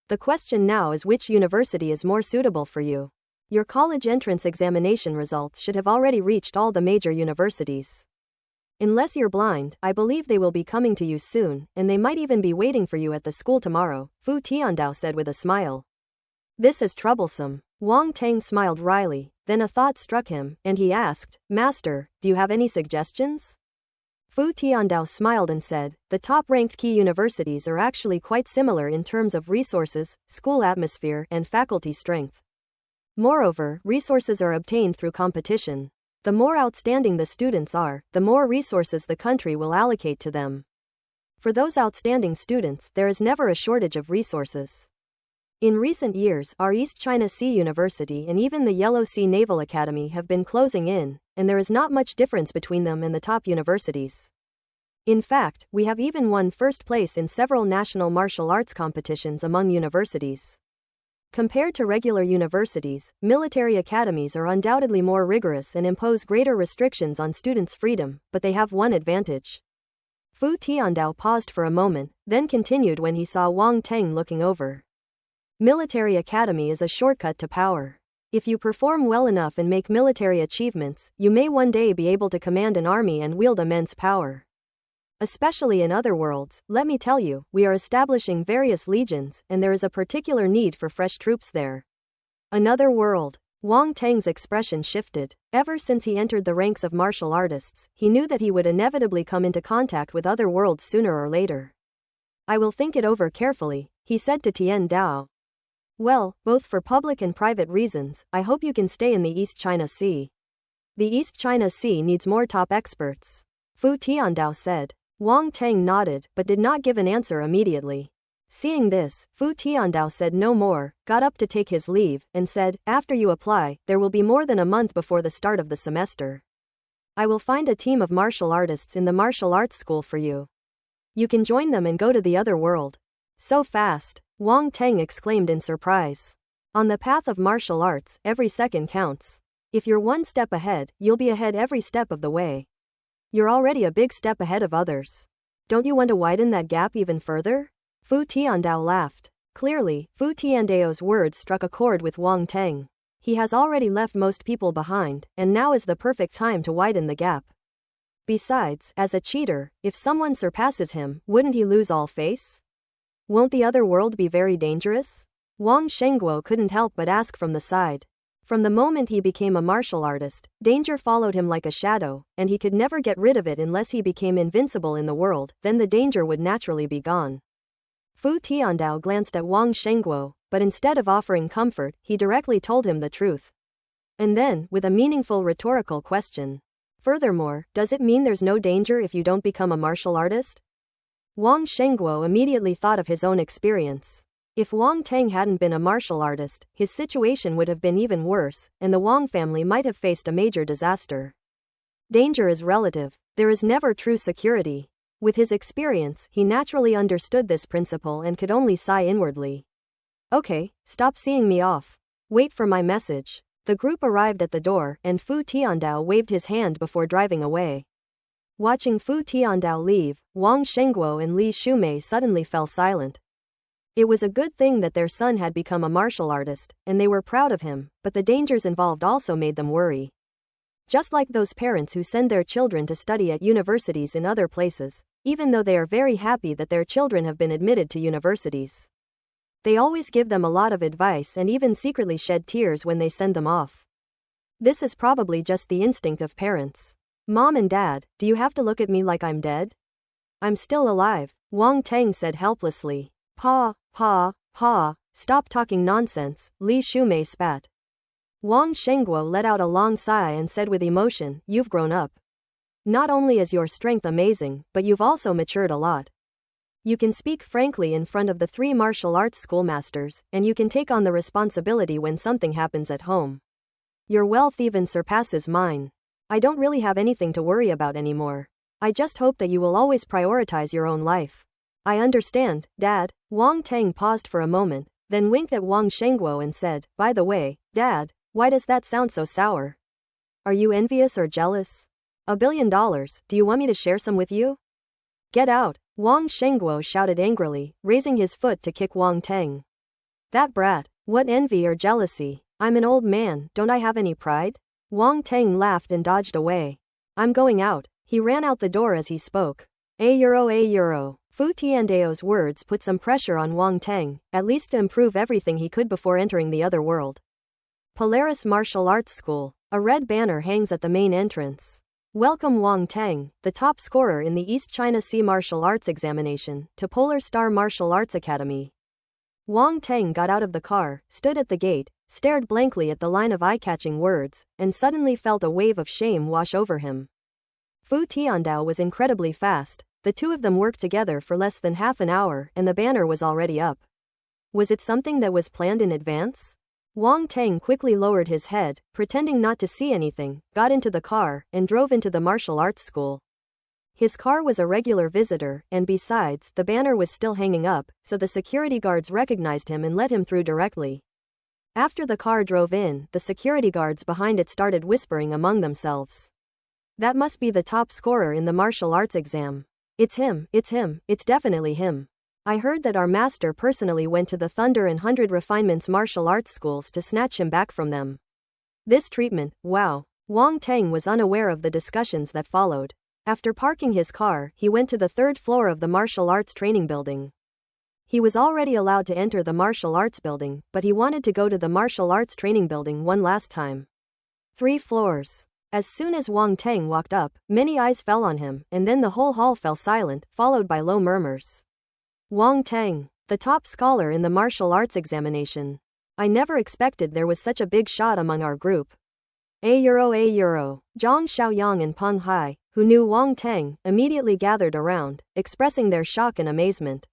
The question now is which university is more suitable for you. Your college entrance examination results should have already reached all the major universities. Unless you're blind, I believe they will be coming to you soon, and they might even be waiting for you at the school tomorrow, Fu Tiandao said with a smile. This is troublesome. Wang Teng smiled wryly, then a thought struck him, and he asked, Master, do you have any suggestions? Fu Tiandao smiled and said, the top-ranked key universities are actually quite similar in terms of resources, school atmosphere, and faculty strength. Moreover, resources are obtained through competition. The more outstanding the students are, the more resources the country will allocate to them. For those outstanding students, there is never a shortage of resources. In recent years, our East China Sea University and even the Yellow Sea Naval Academy have been closing in, and there is not much difference between them and the top universities. In fact, we have even won first place in several national martial arts competitions among universities. Compared to regular universities, military academies are undoubtedly more rigorous and impose greater restrictions on students' freedom, but they have one advantage. Fu Tiandao paused for a moment, then continued when he saw Wang Teng looking over. Military academy is a shortcut to power. If you perform well enough and make military achievements, you may one day be able to command an army and wield immense power. Especially in other worlds, let me tell you, we are establishing various legions, and there is a particular need for fresh troops there. Another world. Wang Teng's expression shifted. Ever since he entered the ranks of martial artists, he knew that he would inevitably come into contact with other worlds sooner or later. I will think it over carefully, he said to Tian Dao. Well, both for public and private reasons, I hope you can stay in the East China Sea. The East China Sea needs more top experts. Fu Tiandao said. Wang Teng nodded, but did not give an answer immediately. Seeing this, Fu Tiandao said no more, got up to take his leave, and said, after you apply, there will be more than a month before the start of the semester. I will find a team of martial artists in the martial arts school for you. You can join them and go to the other world. So fast, Wang Teng exclaimed in surprise. On the path of martial arts, every second counts. If you're one step ahead, you'll be ahead every step of the way. You're already a big step ahead of others. Don't you want to widen that gap even further? Fu Tiandao laughed. Clearly, Fu Tiandao's words struck a chord with Wang Teng. He has already left most people behind, and now is the perfect time to widen the gap. Besides, as a cheater, if someone surpasses him, wouldn't he lose all face? Won't the other world be very dangerous? Wang Shengguo couldn't help but ask from the side. From the moment he became a martial artist, danger followed him like a shadow, and he could never get rid of it unless he became invincible in the world, then the danger would naturally be gone. Fu Tiandao glanced at Wang Shengguo, but instead of offering comfort, he directly told him the truth. And then, with a meaningful rhetorical question. Furthermore, does it mean there's no danger if you don't become a martial artist? Wang Shengguo immediately thought of his own experience. If Wang Teng hadn't been a martial artist, his situation would have been even worse, and the Wang family might have faced a major disaster. Danger is relative. There is never true security. With his experience, he naturally understood this principle and could only sigh inwardly. Okay, stop seeing me off. Wait for my message. The group arrived at the door, and Fu Tiandao waved his hand before driving away. Watching Fu Tiandao leave, Wang Shengguo and Li Shumei suddenly fell silent. It was a good thing that their son had become a martial artist, and they were proud of him, but the dangers involved also made them worry. Just like those parents who send their children to study at universities in other places, even though they are very happy that their children have been admitted to universities. They always give them a lot of advice and even secretly shed tears when they send them off. This is probably just the instinct of parents. Mom and Dad, do you have to look at me like I'm dead? I'm still alive, Wang Teng said helplessly. Pa, stop talking nonsense, Li Shumei spat. Wang Shengguo let out a long sigh and said with emotion, you've grown up. Not only is your strength amazing, but you've also matured a lot. You can speak frankly in front of the 3 martial arts schoolmasters, and you can take on the responsibility when something happens at home. Your wealth even surpasses mine. I don't really have anything to worry about anymore. I just hope that you will always prioritize your own life. I understand, Dad. Wang Teng paused for a moment, then winked at Wang Shengguo and said, by the way, Dad, why does that sound so sour? Are you envious or jealous? $1 billion, do you want me to share some with you? Get out, Wang Shengguo shouted angrily, raising his foot to kick Wang Teng. That brat, what envy or jealousy? I'm an old man, don't I have any pride? Wang Teng laughed and dodged away. I'm going out. He ran out the door as he spoke. A euro. Fu Tiandao's words put some pressure on Wang Teng, at least to improve everything he could before entering the other world. Polaris Martial Arts School. A red banner hangs at the main entrance. Welcome Wang Teng, the top scorer in the East China Sea Martial Arts examination, to Polar Star Martial Arts Academy. Wang Teng got out of the car, stood at the gate, stared blankly at the line of eye-catching words, and suddenly felt a wave of shame wash over him. Fu Tiandao was incredibly fast. The two of them worked together for less than half an hour and the banner was already up. Was it something that was planned in advance? Wang Teng quickly lowered his head, pretending not to see anything, got into the car, and drove into the martial arts school. His car was a regular visitor, and besides, the banner was still hanging up, so the security guards recognized him and let him through directly. After the car drove in, the security guards behind it started whispering among themselves. That must be the top scorer in the martial arts exam. It's him, it's definitely him. I heard that our master personally went to the Thunder and 100 Refinements martial arts schools to snatch him back from them. This treatment, wow. Wang Teng was unaware of the discussions that followed. After parking his car, he went to the 3rd floor of the martial arts training building. He was already allowed to enter the martial arts building, but he wanted to go to the martial arts training building one last time. 3 floors. As soon as Wang Teng walked up, many eyes fell on him, and then the whole hall fell silent, followed by low murmurs. Wang Teng, the top scholar in the martial arts examination. I never expected there was such a big shot among our group. A euro. Zhang Xiaoyang and Peng Hai, who knew Wang Teng, immediately gathered around, expressing their shock and amazement.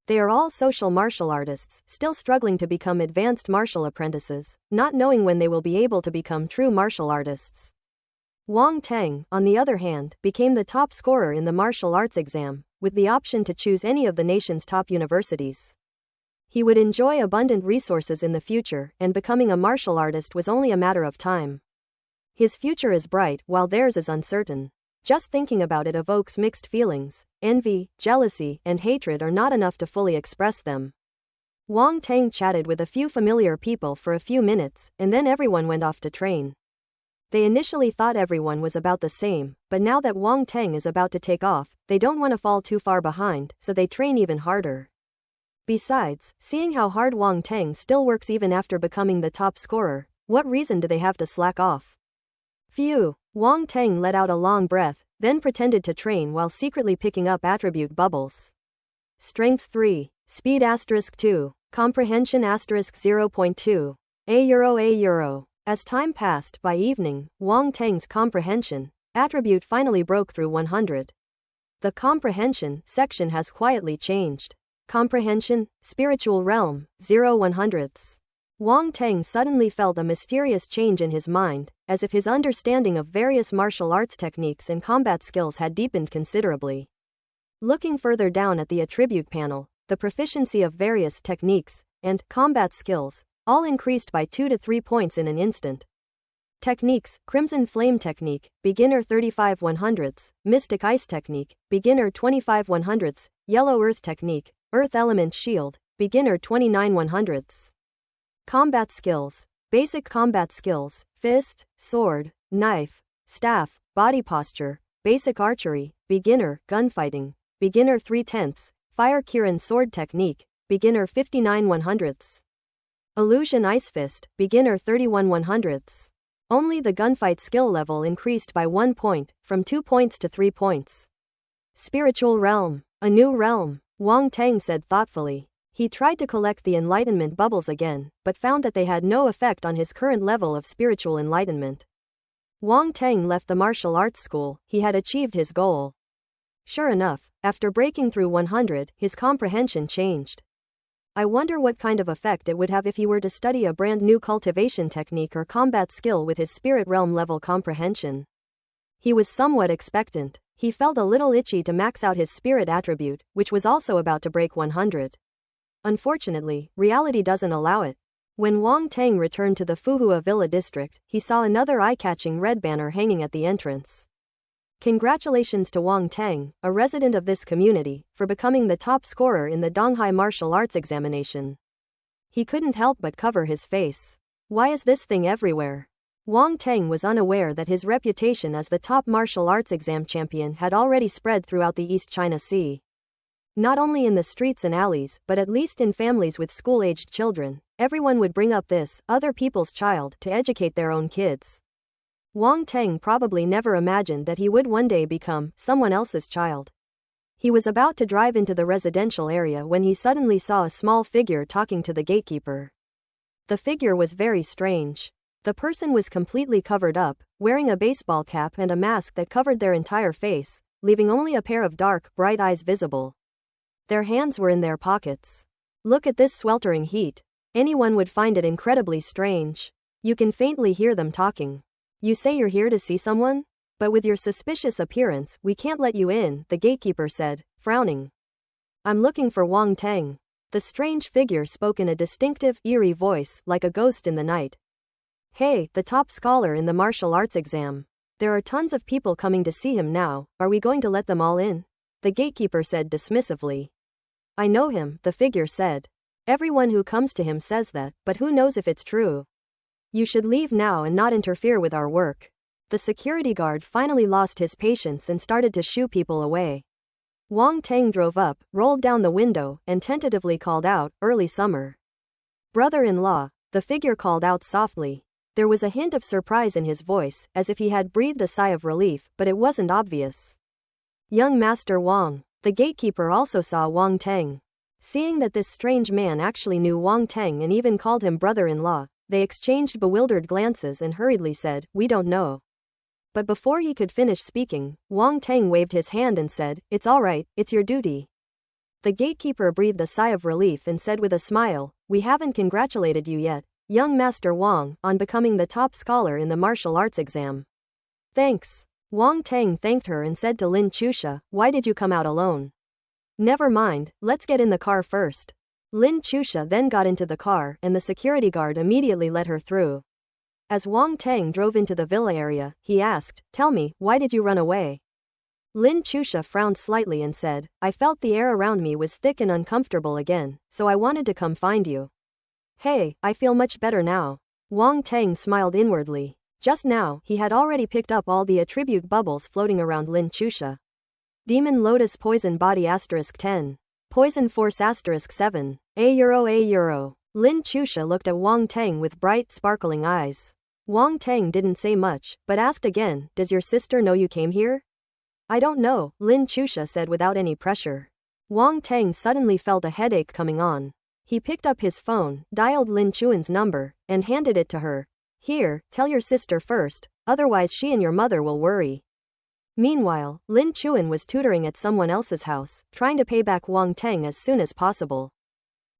They are all social martial artists, still struggling to become advanced martial apprentices, not knowing when they will be able to become true martial artists. Wang Teng, on the other hand, became the top scorer in the martial arts exam, with the option to choose any of the nation's top universities. He would enjoy abundant resources in the future, and becoming a martial artist was only a matter of time. His future is bright, while theirs is uncertain. Just thinking about it evokes mixed feelings. Envy, jealousy, and hatred are not enough to fully express them. Wang Teng chatted with a few familiar people for a few minutes, and then everyone went off to train. They initially thought everyone was about the same, but now that Wang Teng is about to take off, they don't want to fall too far behind, so they train even harder. Besides, seeing how hard Wang Teng still works even after becoming the top scorer, what reason do they have to slack off? Phew, Wang Teng let out a long breath, then pretended to train while secretly picking up attribute bubbles. Strength 3, Speed *2, Comprehension *0.2. A euro. As time passed, by evening, Wang Teng's comprehension attribute finally broke through 100. The comprehension section has quietly changed. Comprehension, spiritual realm, 0/100. Wang Teng suddenly felt a mysterious change in his mind, as if his understanding of various martial arts techniques and combat skills had deepened considerably. Looking further down at the attribute panel, the proficiency of various techniques and combat skills all increased by 2 to 3 points in an instant. Techniques: Crimson Flame Technique, Beginner 35/100, Mystic Ice Technique, Beginner 25/100, Yellow Earth Technique, Earth Element Shield, beginner 29/100ths. Combat skills. Basic combat skills: fist, sword, knife, staff, body posture. Basic archery, beginner, gunfighting, beginner 3/10ths. Fire Kirin sword technique, beginner 59/100ths. Illusion ice fist, beginner 31/100ths. Only the gunfight skill level increased by 1 point, from 2 points to 3 points. Spiritual realm. A new realm, Wang Teng said thoughtfully. He tried to collect the enlightenment bubbles again, but found that they had no effect on his current level of spiritual enlightenment. Wang Teng left the martial arts school. He had achieved his goal. Sure enough, after breaking through 100, his comprehension changed. I wonder what kind of effect it would have if he were to study a brand new cultivation technique or combat skill with his spirit realm level comprehension. He was somewhat expectant. He felt a little itchy to max out his spirit attribute, which was also about to break 100. Unfortunately, reality doesn't allow it. When Wang Teng returned to the Fuhua Villa district, he saw another eye-catching red banner hanging at the entrance. Congratulations to Wang Teng, a resident of this community, for becoming the top scorer in the Donghai martial arts examination. He couldn't help but cover his face. Why is this thing everywhere? Wang Teng was unaware that his reputation as the top martial arts exam champion had already spread throughout the East China Sea. Not only in the streets and alleys, but at least in families with school-aged children, everyone would bring up this other people's child to educate their own kids. Wang Teng probably never imagined that he would one day become someone else's child. He was about to drive into the residential area when he suddenly saw a small figure talking to the gatekeeper. The figure was very strange. The person was completely covered up, wearing a baseball cap and a mask that covered their entire face, leaving only a pair of dark, bright eyes visible. Their hands were in their pockets. Look at this sweltering heat. Anyone would find it incredibly strange. You can faintly hear them talking. You say you're here to see someone? But with your suspicious appearance, we can't let you in, the gatekeeper said, frowning. I'm looking for Wang Teng. The strange figure spoke in a distinctive, eerie voice, like a ghost in the night. Hey, the top scholar in the martial arts exam. There are tons of people coming to see him now, are we going to let them all in? The gatekeeper said dismissively. I know him, the figure said. Everyone who comes to him says that, but who knows if it's true? You should leave now and not interfere with our work. The security guard finally lost his patience and started to shoo people away. Wang Teng drove up, rolled down the window, and tentatively called out, early summer. Brother-in-law, the figure called out softly. There was a hint of surprise in his voice, as if he had breathed a sigh of relief, but it wasn't obvious. Young Master Wang. The gatekeeper also saw Wang Teng. Seeing that this strange man actually knew Wang Teng and even called him brother-in-law, they exchanged bewildered glances and hurriedly said, we don't know. But before he could finish speaking, Wang Teng waved his hand and said, it's all right, it's your duty. The gatekeeper breathed a sigh of relief and said with a smile, we haven't congratulated you yet, young Master Wang, on becoming the top scholar in the martial arts exam. Thanks. Wang Teng thanked her and said to Lin Chusha, why did you come out alone? Never mind, let's get in the car first. Lin Chusha then got into the car and the security guard immediately let her through. As Wang Teng drove into the villa area, he asked, tell me, why did you run away? Lin Chusha frowned slightly and said, I felt the air around me was thick and uncomfortable again, so I wanted to come find you. Hey, I feel much better now. Wang Teng smiled inwardly. Just now, he had already picked up all the attribute bubbles floating around Lin Chusha. Demon Lotus Poison Body *10. Poison Force *7. €. Lin Chusha looked at Wang Teng with bright, sparkling eyes. Wang Teng didn't say much, but asked again, does your sister know you came here? I don't know, Lin Chusha said without any pressure. Wang Teng suddenly felt a headache coming on. He picked up his phone, dialed Lin Chuan's number, and handed it to her. Here, tell your sister first, otherwise she and your mother will worry. Meanwhile, Lin Chuan was tutoring at someone else's house, trying to pay back Wang Teng as soon as possible.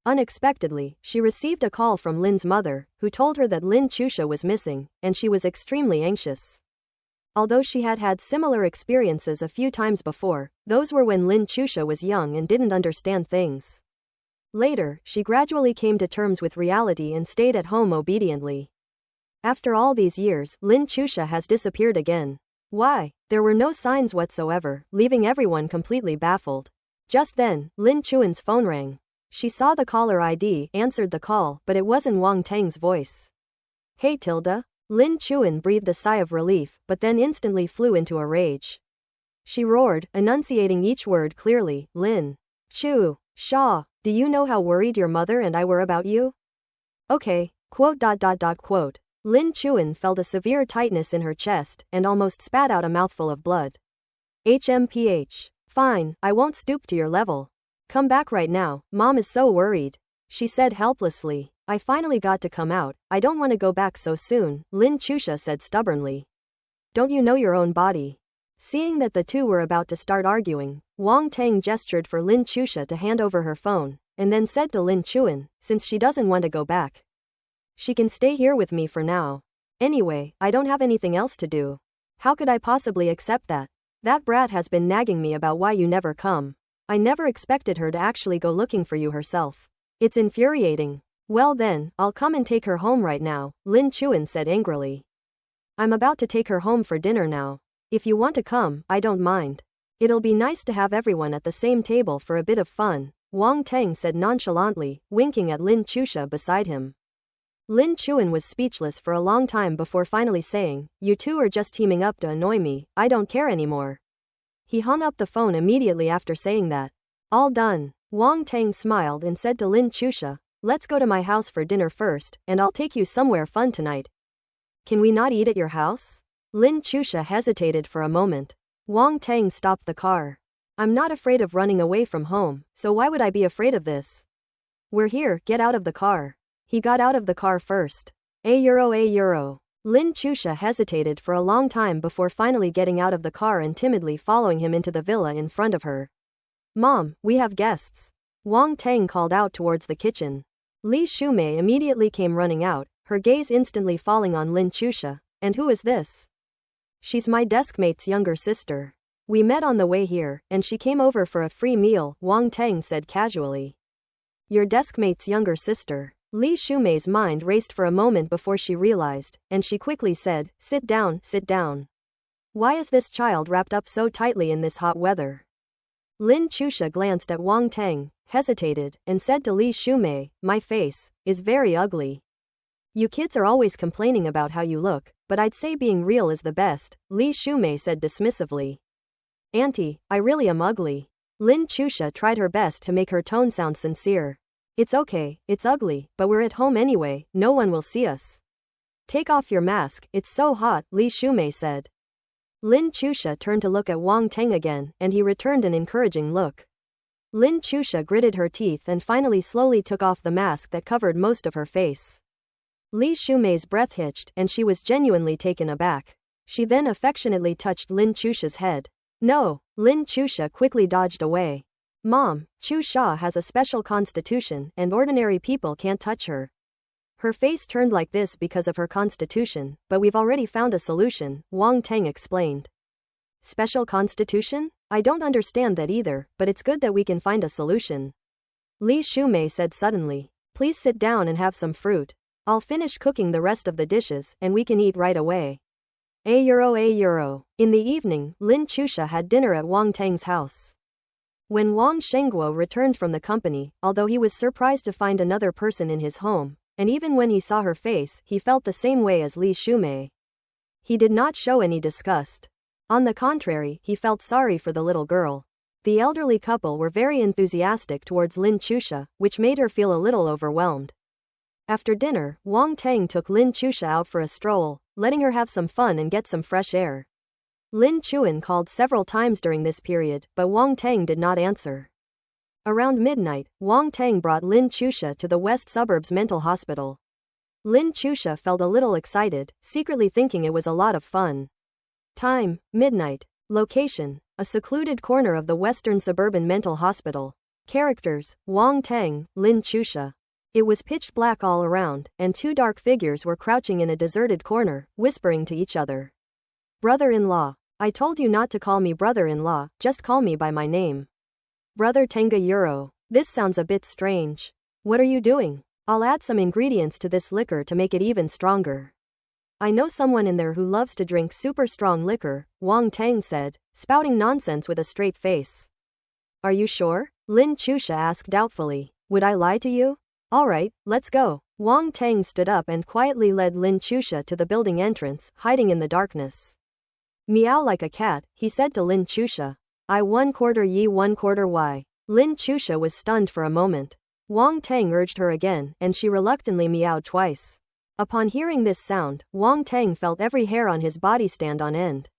Unexpectedly, she received a call from Lin's mother, who told her that Lin Chusha was missing, and she was extremely anxious. Although she had had similar experiences a few times before, those were when Lin Chusha was young and didn't understand things. Later, she gradually came to terms with reality and stayed at home obediently. After all these years, Lin Chusha has disappeared again. Why? There were no signs whatsoever, leaving everyone completely baffled. Just then, Lin Chuan's phone rang. She saw the caller ID, answered the call, but it wasn't Wang Tang's voice. Hey Tilda? Lin Chuan breathed a sigh of relief, but then instantly flew into a rage. She roared, enunciating each word clearly, Lin Chu Shaw, do you know how worried your mother and I were about you? Okay, quote. Lin Chuan felt a severe tightness in her chest, and almost spat out a mouthful of blood. HMPH. Fine, I won't stoop to your level. Come back right now, Mom is so worried. She said helplessly. I finally got to come out, I don't want to go back so soon, Lin Chusha said stubbornly. Don't you know your own body? Seeing that the two were about to start arguing, Wang Tang gestured for Lin Chusha to hand over her phone, and then said to Lin Chuan, since she doesn't want to go back, she can stay here with me for now. Anyway, I don't have anything else to do. How could I possibly accept that? That brat has been nagging me about why you never come. I never expected her to actually go looking for you herself. It's infuriating. Well then, I'll come and take her home right now, Lin Chuan said angrily. I'm about to take her home for dinner now. If you want to come, I don't mind. It'll be nice to have everyone at the same table for a bit of fun, Wang Tang said nonchalantly, winking at Lin Chusha beside him. Lin Chuan was speechless for a long time before finally saying, you two are just teaming up to annoy me, I don't care anymore. He hung up the phone immediately after saying that. All done. Wang Tang smiled and said to Lin Chusha, let's go to my house for dinner first, and I'll take you somewhere fun tonight. Can we not eat at your house? Lin Chusha hesitated for a moment. Wang Tang stopped the car. I'm not afraid of running away from home, so why would I be afraid of this? We're here, get out of the car. He got out of the car first. €1. Lin Chusha hesitated for a long time before finally getting out of the car and timidly following him into the villa in front of her. Mom, we have guests. Wang Tang called out towards the kitchen. Li Shumei immediately came running out, her gaze instantly falling on Lin Chusha. And who is this? She's my deskmate's younger sister. We met on the way here, and she came over for a free meal, Wang Tang said casually. Your deskmate's younger sister. Li Shumei's mind raced for a moment before she realized, and she quickly said, sit down, sit down. Why is this child wrapped up so tightly in this hot weather? Lin Chusha glanced at Wang Tang, hesitated, and said to Li Shumei, my face is very ugly. You kids are always complaining about how you look, but I'd say being real is the best, Li Shumei said dismissively. Auntie, I really am ugly. Lin Chusha tried her best to make her tone sound sincere. It's okay, it's ugly, but we're at home anyway, no one will see us. Take off your mask, it's so hot, Li Shumei said. Lin Chusha turned to look at Wang Tang again, and he returned an encouraging look. Lin Chusha gritted her teeth and finally slowly took off the mask that covered most of her face. Li Shumei's breath hitched, and she was genuinely taken aback. She then affectionately touched Lin Chusha's head. No, Lin Chusha quickly dodged away. Mom, Chu Sha has a special constitution, and ordinary people can't touch her. Her face turned like this because of her constitution, but we've already found a solution, Wang Tang explained. Special constitution? I don't understand that either, but it's good that we can find a solution. Li Shumei said suddenly. Please sit down and have some fruit. I'll finish cooking the rest of the dishes, and we can eat right away. €1. In the evening, Lin Chusha had dinner at Wang Tang's house. When Wang Shengguo returned from the company, although he was surprised to find another person in his home, and even when he saw her face, he felt the same way as Li Shumei. He did not show any disgust. On the contrary, he felt sorry for the little girl. The elderly couple were very enthusiastic towards Lin Chusha, which made her feel a little overwhelmed. After dinner, Wang Tang took Lin Chusha out for a stroll, letting her have some fun and get some fresh air. Lin Chuan called several times during this period, but Wang Tang did not answer. Around midnight, Wang Tang brought Lin Chusha to the West Suburbs Mental Hospital. Lin Chusha felt a little excited, secretly thinking it was a lot of fun. Time, midnight. Location, a secluded corner of the Western Suburban Mental Hospital. Characters, Wang Tang, Lin Chusha. It was pitch black all around, and two dark figures were crouching in a deserted corner, whispering to each other. Brother-in-law. I told you not to call me brother-in-law, just call me by my name. Brother Tenga Euro. This sounds a bit strange. What are you doing? I'll add some ingredients to this liquor to make it even stronger. I know someone in there who loves to drink super strong liquor, Wang Tang said, spouting nonsense with a straight face. Are you sure? Lin Chusha asked doubtfully. Would I lie to you? Alright, let's go. Wang Tang stood up and quietly led Lin Chusha to the building entrance, hiding in the darkness. Meow like a cat, he said to Lin Chusha. I 1/4 ye 1/4 y. Lin Chusha was stunned for a moment. Wang Tang urged her again, and she reluctantly meowed twice. Upon hearing this sound, Wang Tang felt every hair on his body stand on end.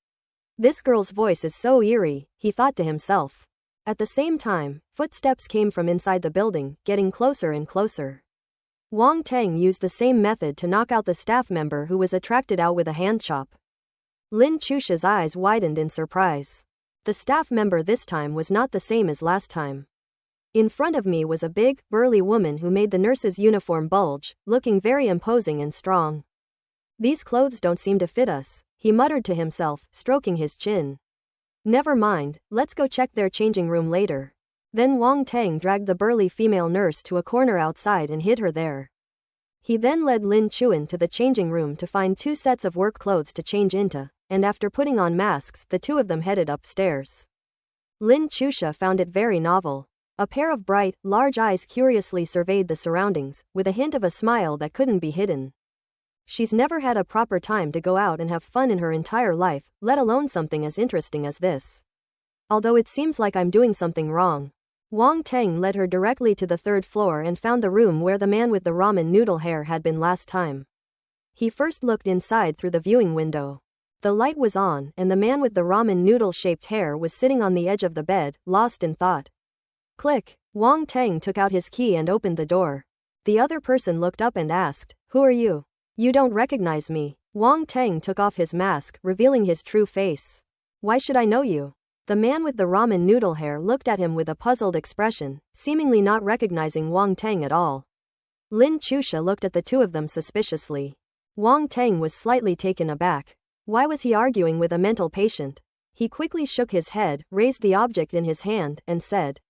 This girl's voice is so eerie, he thought to himself. At the same time, footsteps came from inside the building, getting closer and closer. Wang Tang used the same method to knock out the staff member who was attracted out with a hand chop. Lin Chusha's eyes widened in surprise. The staff member this time was not the same as last time. In front of me was a big, burly woman who made the nurse's uniform bulge, looking very imposing and strong. These clothes don't seem to fit us, he muttered to himself, stroking his chin. Never mind, let's go check their changing room later. Then Wang Tang dragged the burly female nurse to a corner outside and hid her there. He then led Lin Chuan to the changing room to find 2 sets of work clothes to change into, and after putting on masks, the 2 of them headed upstairs. Lin Chusha found it very novel. A pair of bright, large eyes curiously surveyed the surroundings, with a hint of a smile that couldn't be hidden. She's never had a proper time to go out and have fun in her entire life, let alone something as interesting as this. Although it seems like I'm doing something wrong. Wang Tang led her directly to the 3rd floor and found the room where the man with the ramen noodle hair had been last time. He first looked inside through the viewing window. The light was on, and the man with the ramen noodle-shaped hair was sitting on the edge of the bed, lost in thought. Click. Wang Tang took out his key and opened the door. The other person looked up and asked, "Who are you? You don't recognize me." Wang Tang took off his mask, revealing his true face. "Why should I know you?" The man with the ramen noodle hair looked at him with a puzzled expression, seemingly not recognizing Wang Tang at all. Lin Chusha looked at the 2 of them suspiciously. Wang Tang was slightly taken aback. Why was he arguing with a mental patient? He quickly shook his head, raised the object in his hand, and said,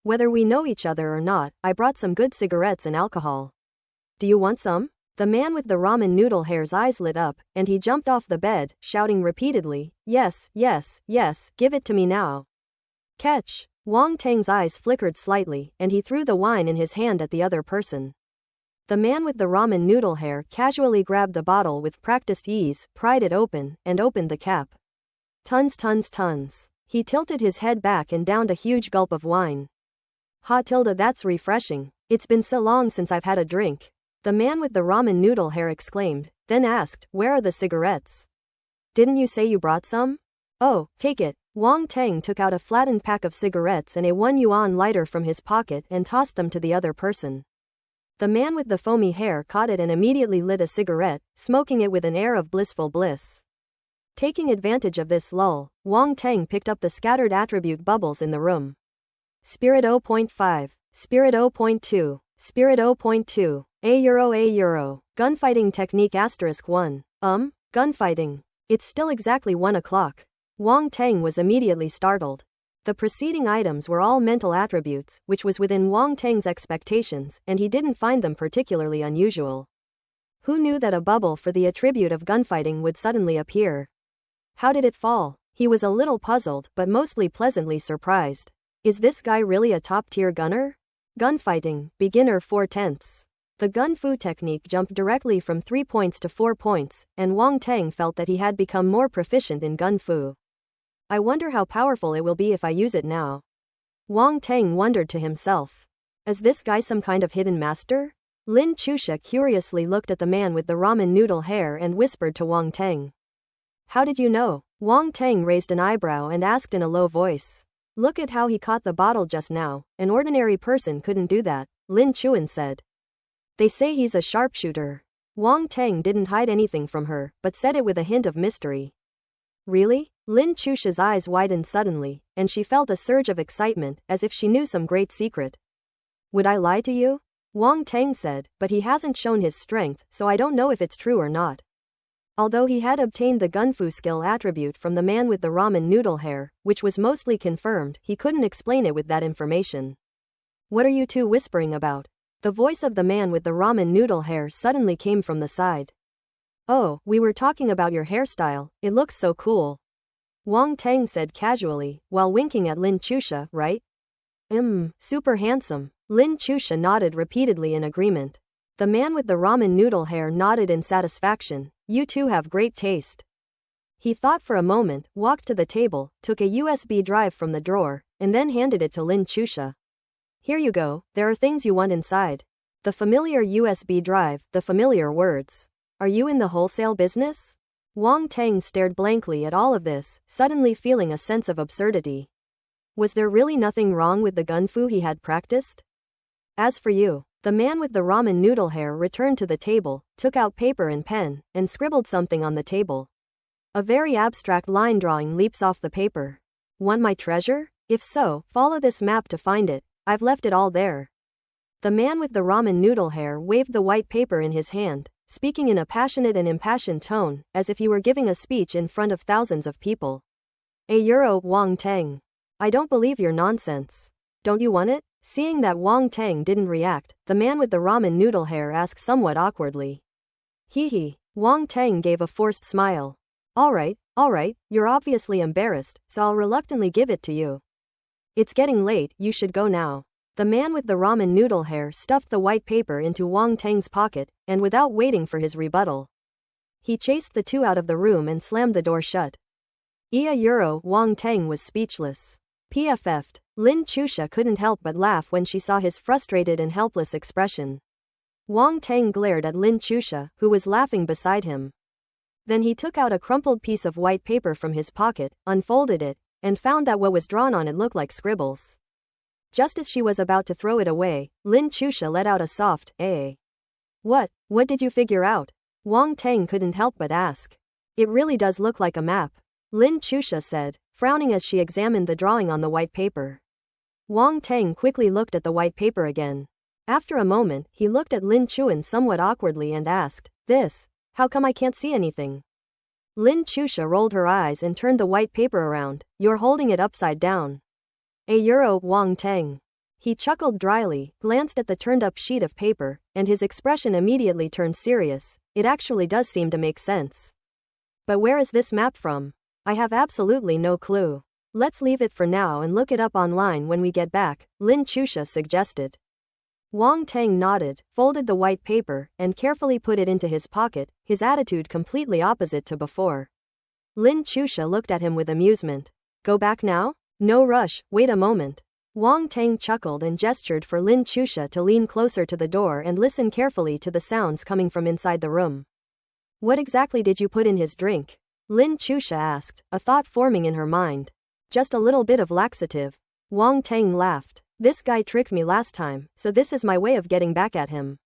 "Whether we know each other or not, I brought some good cigarettes and alcohol. Do you want some?" The man with the ramen noodle hair's eyes lit up, and he jumped off the bed, shouting repeatedly, "Yes, yes, yes, give it to me now." Catch! Wang Tang's eyes flickered slightly, and he threw the wine in his hand at the other person. The man with the ramen noodle hair casually grabbed the bottle with practiced ease, pried it open, and opened the cap. Tons tons tons. He tilted his head back and downed a huge gulp of wine. Ha tilde, that's refreshing. It's been so long since I've had a drink. The man with the ramen noodle hair exclaimed, then asked, "Where are the cigarettes? Didn't you say you brought some?" "Oh, take it." Wang Tang took out a flattened pack of cigarettes and a 1 yuan lighter from his pocket and tossed them to the other person. The man with the foamy hair caught it and immediately lit a cigarette, smoking it with an air of blissful bliss. Taking advantage of this lull, Wang Tang picked up the scattered attribute bubbles in the room. Spirit 0.5, Spirit 0.2, Spirit 0.2, A euro. Gunfighting technique *1. Gunfighting. It's still exactly 1 o'clock. Wang Tang was immediately startled. The preceding items were all mental attributes, which was within Wang Tang's expectations, and he didn't find them particularly unusual. Who knew that a bubble for the attribute of gunfighting would suddenly appear? How did it fall? He was a little puzzled, but mostly pleasantly surprised. Is this guy really a top-tier gunner? Gunfighting, beginner 4/10. The gun fu technique jumped directly from 3 points to 4 points, and Wang Tang felt that he had become more proficient in gun fu. I wonder how powerful it will be if I use it now. Wang Tang wondered to himself. Is this guy some kind of hidden master? Lin Chusha curiously looked at the man with the ramen noodle hair and whispered to Wang Tang. How did you know? Wang Tang raised an eyebrow and asked in a low voice. Look at how he caught the bottle just now, an ordinary person couldn't do that, Lin Chuan said. They say he's a sharpshooter. Wang Tang didn't hide anything from her, but said it with a hint of mystery. Really? Lin Chusha's eyes widened suddenly, and she felt a surge of excitement, as if she knew some great secret. Would I lie to you? Wang Tang said, but he hasn't shown his strength, so I don't know if it's true or not. Although he had obtained the gunfu skill attribute from the man with the ramen noodle hair, which was mostly confirmed, he couldn't explain it with that information. What are you two whispering about? The voice of the man with the ramen noodle hair suddenly came from the side. Oh, we were talking about your hairstyle, it looks so cool. Wang Tang said casually, while winking at Lin Chusha, right? Super handsome. Lin Chusha nodded repeatedly in agreement. The man with the ramen noodle hair nodded in satisfaction. You two have great taste. He thought for a moment, walked to the table, took a USB drive from the drawer, and then handed it to Lin Chusha. Here you go, there are things you want inside. The familiar USB drive, the familiar words. Are you in the wholesale business? Wang Teng stared blankly at all of this, suddenly feeling a sense of absurdity. Was there really nothing wrong with the gunfu he had practiced? As for you, the man with the ramen noodle hair returned to the table, took out paper and pen, and scribbled something on the table. A very abstract line drawing leaps off the paper. Want my treasure? If so, follow this map to find it. I've left it all there. The man with the ramen noodle hair waved the white paper in his hand, speaking in a passionate and impassioned tone, as if he were giving a speech in front of thousands of people. Euro Wang Teng. I don't believe your nonsense. Don't you want it? Seeing that Wang Teng didn't react, the man with the ramen noodle hair asked somewhat awkwardly. Hee. Wang Teng gave a forced smile. All right, you're obviously embarrassed, so I'll reluctantly give it to you. It's getting late, you should go now. The man with the ramen noodle hair stuffed the white paper into Wang Teng's pocket, and without waiting for his rebuttal, he chased the two out of the room and slammed the door shut. Euro Wang Teng was speechless. PFF'd. Lin Chusha couldn't help but laugh when she saw his frustrated and helpless expression. Wang Teng glared at Lin Chusha, who was laughing beside him. Then he took out a crumpled piece of white paper from his pocket, unfolded it, and found that what was drawn on it looked like scribbles. Just as she was about to throw it away, Lin Chusha let out a soft, "Eh." What did you figure out? Wang Teng couldn't help but ask. It really does look like a map, Lin Chusha said, frowning as she examined the drawing on the white paper. Wang Teng quickly looked at the white paper again. After a moment, he looked at Lin Chuan somewhat awkwardly and asked, "This? How come I can't see anything?" Lin Chusha rolled her eyes and turned the white paper around. You're holding it upside down. Euro Wang Teng. He chuckled dryly, glanced at the turned-up sheet of paper, and his expression immediately turned serious. It actually does seem to make sense. But where is this map from? I have absolutely no clue. Let's leave it for now and look it up online when we get back, Lin Chusha suggested. Wang Teng nodded, folded the white paper, and carefully put it into his pocket, his attitude completely opposite to before. Lin Chusha looked at him with amusement. Go back now? No rush, wait a moment. Wang Teng chuckled and gestured for Lin Chusha to lean closer to the door and listen carefully to the sounds coming from inside the room. What exactly did you put in his drink? Lin Chusha asked, a thought forming in her mind. Just a little bit of laxative. Wang Teng laughed. This guy tricked me last time, so this is my way of getting back at him.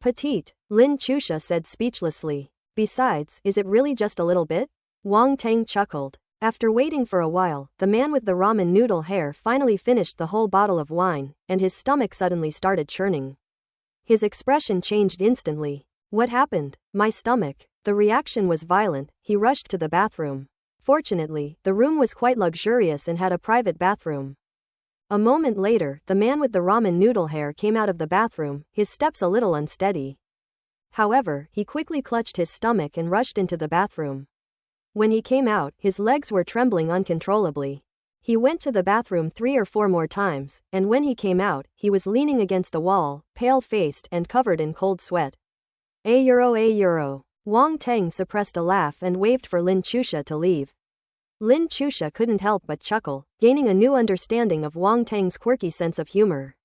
Petite, Lin Chusha said speechlessly. Besides, is it really just a little bit? Wang Teng chuckled. After waiting for a while, the man with the ramen noodle hair finally finished the whole bottle of wine, and his stomach suddenly started churning. His expression changed instantly. What happened? My stomach. The reaction was violent. He rushed to the bathroom. Fortunately, the room was quite luxurious and had a private bathroom. A moment later, the man with the ramen noodle hair came out of the bathroom, his steps a little unsteady. However, he quickly clutched his stomach and rushed into the bathroom. When he came out, his legs were trembling uncontrollably. He went to the bathroom 3 or 4 more times, and when he came out, he was leaning against the wall, pale-faced and covered in cold sweat. Euro. Wang Teng suppressed a laugh and waved for Lin Chusha to leave. Lin Chusha couldn't help but chuckle, gaining a new understanding of Wang Teng's quirky sense of humor.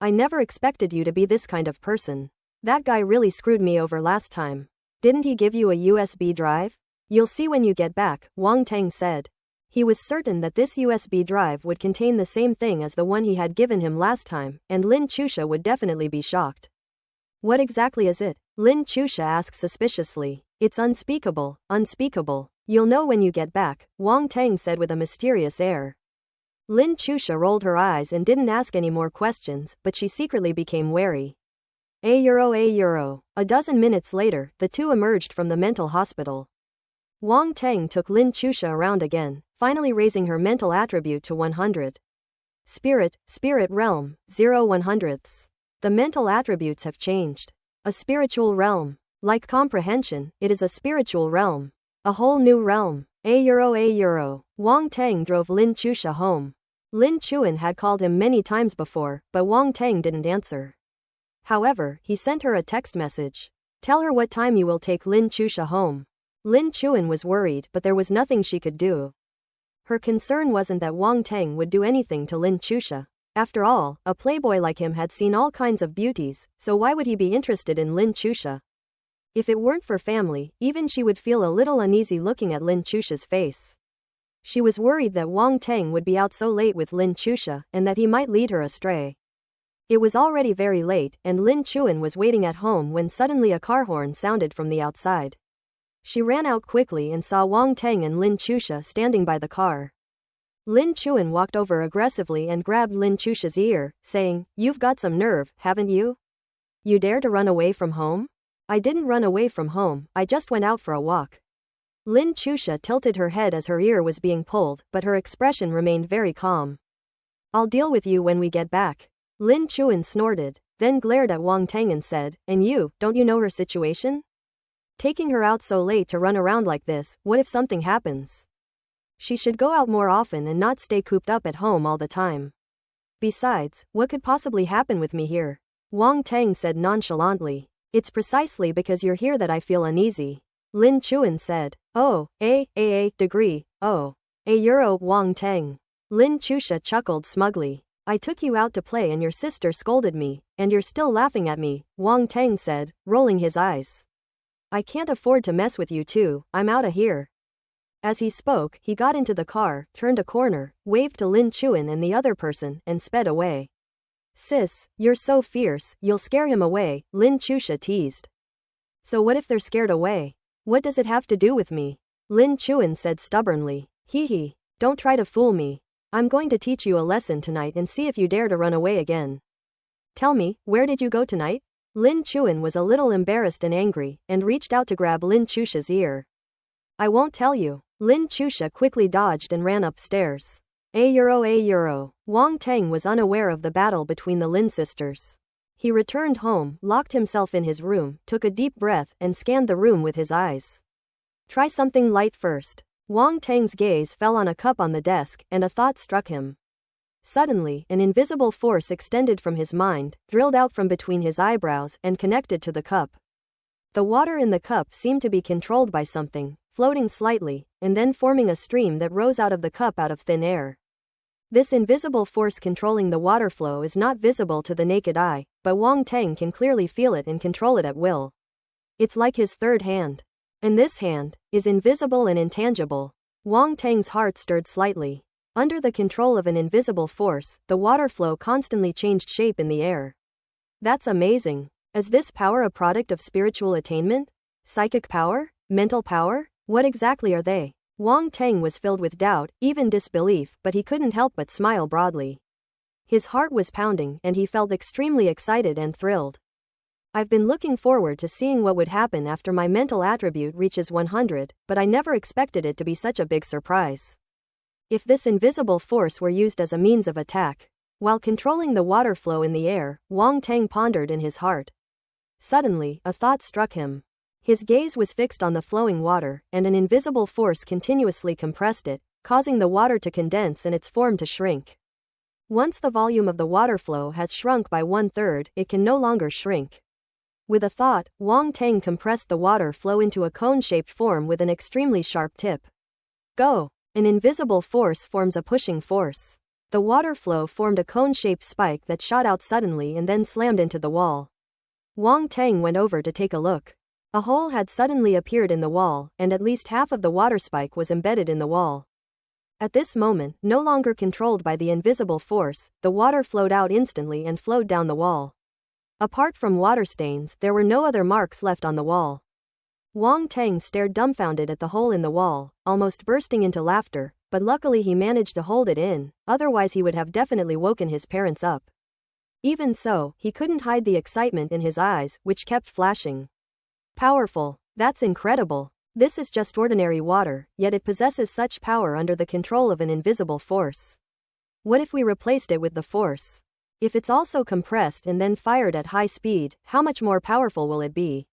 I never expected you to be this kind of person. That guy really screwed me over last time. Didn't he give you a USB drive? You'll see when you get back, Wang Teng said. He was certain that this USB drive would contain the same thing as the one he had given him last time, and Lin Chusha would definitely be shocked. What exactly is it? Lin Chusha asked suspiciously. It's unspeakable. You'll know when you get back, Wang Teng said with a mysterious air. Lin Chusha rolled her eyes and didn't ask any more questions, but she secretly became wary. Euro. A dozen minutes later, the two emerged from the mental hospital. Wang Teng took Lin Chusha around again, finally raising her mental attribute to 100. Spirit realm, 0/100ths. The mental attributes have changed. A spiritual realm. Like comprehension, it is a spiritual realm. A whole new realm. Euro. Wang Teng drove Lin Chusha home. Lin Chuan had called him many times before, but Wang Teng didn't answer. However, he sent her a text message. Tell her what time you will take Lin Chusha home. Lin Chuan was worried, but there was nothing she could do. Her concern wasn't that Wang Teng would do anything to Lin Chusha. After all, a playboy like him had seen all kinds of beauties, so why would he be interested in Lin Chusha? If it weren't for family, even she would feel a little uneasy looking at Lin Chusha's face. She was worried that Wang Teng would be out so late with Lin Chusha, and that he might lead her astray. It was already very late, and Lin Chuan was waiting at home when suddenly a car horn sounded from the outside. She ran out quickly and saw Wang Teng and Lin Chusha standing by the car. Lin Chuan walked over aggressively and grabbed Lin Chusha's ear, saying, "You've got some nerve, haven't you? You dare to run away from home?" "I didn't run away from home, I just went out for a walk." Lin Chusha tilted her head as her ear was being pulled, but her expression remained very calm. "I'll deal with you when we get back." Lin Chuan snorted, then glared at Wang Teng and said, "And you, don't you know her situation? Taking her out so late to run around like this, what if something happens? She should go out more often and not stay cooped up at home all the time. Besides, what could possibly happen with me here?" Wang Teng said nonchalantly. "It's precisely because you're here that I feel uneasy." Lin Chuan said. "Oh, degree, oh. Euro Wang Teng." Lin Chusha chuckled smugly. "I took you out to play and your sister scolded me, and you're still laughing at me," Wang Teng said, rolling his eyes. "I can't afford to mess with you too, I'm outta here." As he spoke, he got into the car, turned a corner, waved to Lin Chuan and the other person, and sped away. "Sis, you're so fierce, you'll scare him away," Lin Chusha teased. "So what if they're scared away? What does it have to do with me?" Lin Chuan said stubbornly. Hee, don't try to fool me. I'm going to teach you a lesson tonight and see if you dare to run away again. Tell me, where did you go tonight?" Lin Chuan was a little embarrassed and angry, and reached out to grab Lin Chusha's ear. "I won't tell you." Lin Chusha quickly dodged and ran upstairs. Euro. Wang Teng was unaware of the battle between the Lin sisters. He returned home, locked himself in his room, took a deep breath, and scanned the room with his eyes. "Try something light first." Wang Teng's gaze fell on a cup on the desk, and a thought struck him. Suddenly, an invisible force extended from his mind, drilled out from between his eyebrows, and connected to the cup. The water in the cup seemed to be controlled by something, floating slightly, and then forming a stream that rose out of the cup out of thin air. This invisible force controlling the water flow is not visible to the naked eye, but Wang Teng can clearly feel it and control it at will. It's like his third hand. And this hand is invisible and intangible. Wang Teng's heart stirred slightly. Under the control of an invisible force, the water flow constantly changed shape in the air. That's amazing. Is this power a product of spiritual attainment? Psychic power? Mental power? What exactly are they? Wang Teng was filled with doubt, even disbelief, but he couldn't help but smile broadly. His heart was pounding, and he felt extremely excited and thrilled. "I've been looking forward to seeing what would happen after my mental attribute reaches 100, but I never expected it to be such a big surprise. If this invisible force were used as a means of attack." While controlling the water flow in the air, Wang Teng pondered in his heart. Suddenly, a thought struck him. His gaze was fixed on the flowing water, and an invisible force continuously compressed it, causing the water to condense and its form to shrink. Once the volume of the water flow has shrunk by 1/3, it can no longer shrink. With a thought, Wang Teng compressed the water flow into a cone-shaped form with an extremely sharp tip. Go! An invisible force forms a pushing force. The water flow formed a cone-shaped spike that shot out suddenly and then slammed into the wall. Wang Teng went over to take a look. A hole had suddenly appeared in the wall, and at least half of the water spike was embedded in the wall. At this moment, no longer controlled by the invisible force, the water flowed out instantly and flowed down the wall. Apart from water stains, there were no other marks left on the wall. Wang Teng stared dumbfounded at the hole in the wall, almost bursting into laughter, but luckily he managed to hold it in, otherwise he would have definitely woken his parents up. Even so, he couldn't hide the excitement in his eyes, which kept flashing. Powerful. That's incredible. This is just ordinary water, yet it possesses such power under the control of an invisible force. What if we replaced it with the force? If it's also compressed and then fired at high speed, how much more powerful will it be?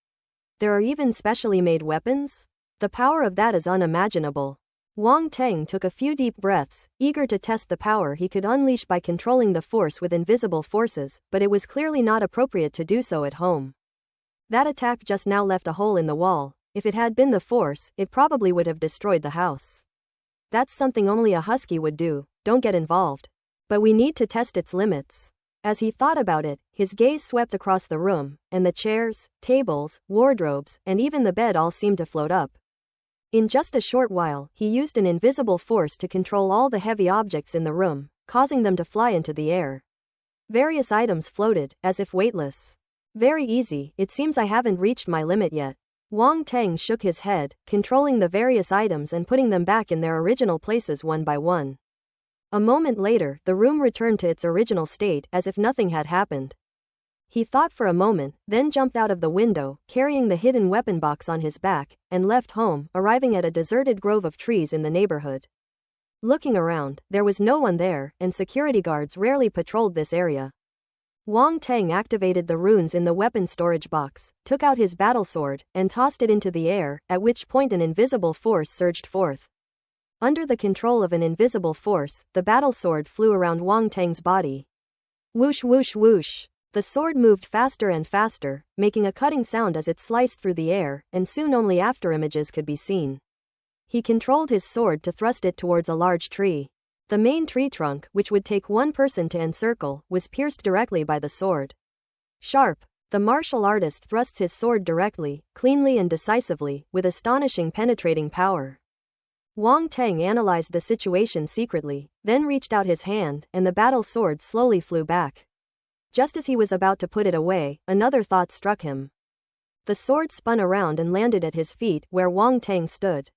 There are even specially made weapons? The power of that is unimaginable. Wang Teng took a few deep breaths, eager to test the power he could unleash by controlling the force with invisible forces, but it was clearly not appropriate to do so at home. That attack just now left a hole in the wall. If it had been the force, it probably would have destroyed the house. That's something only a husky would do, don't get involved. But we need to test its limits. As he thought about it, his gaze swept across the room, and the chairs, tables, wardrobes, and even the bed all seemed to float up. In just a short while, he used an invisible force to control all the heavy objects in the room, causing them to fly into the air. Various items floated, as if weightless. Very easy, it seems I haven't reached my limit yet. Wang Teng shook his head, controlling the various items and putting them back in their original places one by one. A moment later, the room returned to its original state, as if nothing had happened. He thought for a moment, then jumped out of the window, carrying the hidden weapon box on his back, and left home, arriving at a deserted grove of trees in the neighborhood. Looking around, there was no one there, and security guards rarely patrolled this area. Wang Teng activated the runes in the weapon storage box, took out his battle sword, and tossed it into the air, at which point an invisible force surged forth. Under the control of an invisible force, the battle sword flew around Wang Teng's body. Whoosh whoosh whoosh. The sword moved faster and faster, making a cutting sound as it sliced through the air, and soon only afterimages could be seen. He controlled his sword to thrust it towards a large tree. The main tree trunk, which would take one person to encircle, was pierced directly by the sword. Sharp. The martial artist thrusts his sword directly, cleanly and decisively, with astonishing penetrating power. Wang Teng analyzed the situation secretly, then reached out his hand, and the battle sword slowly flew back. Just as he was about to put it away, another thought struck him. The sword spun around and landed at his feet, where Wang Teng stood.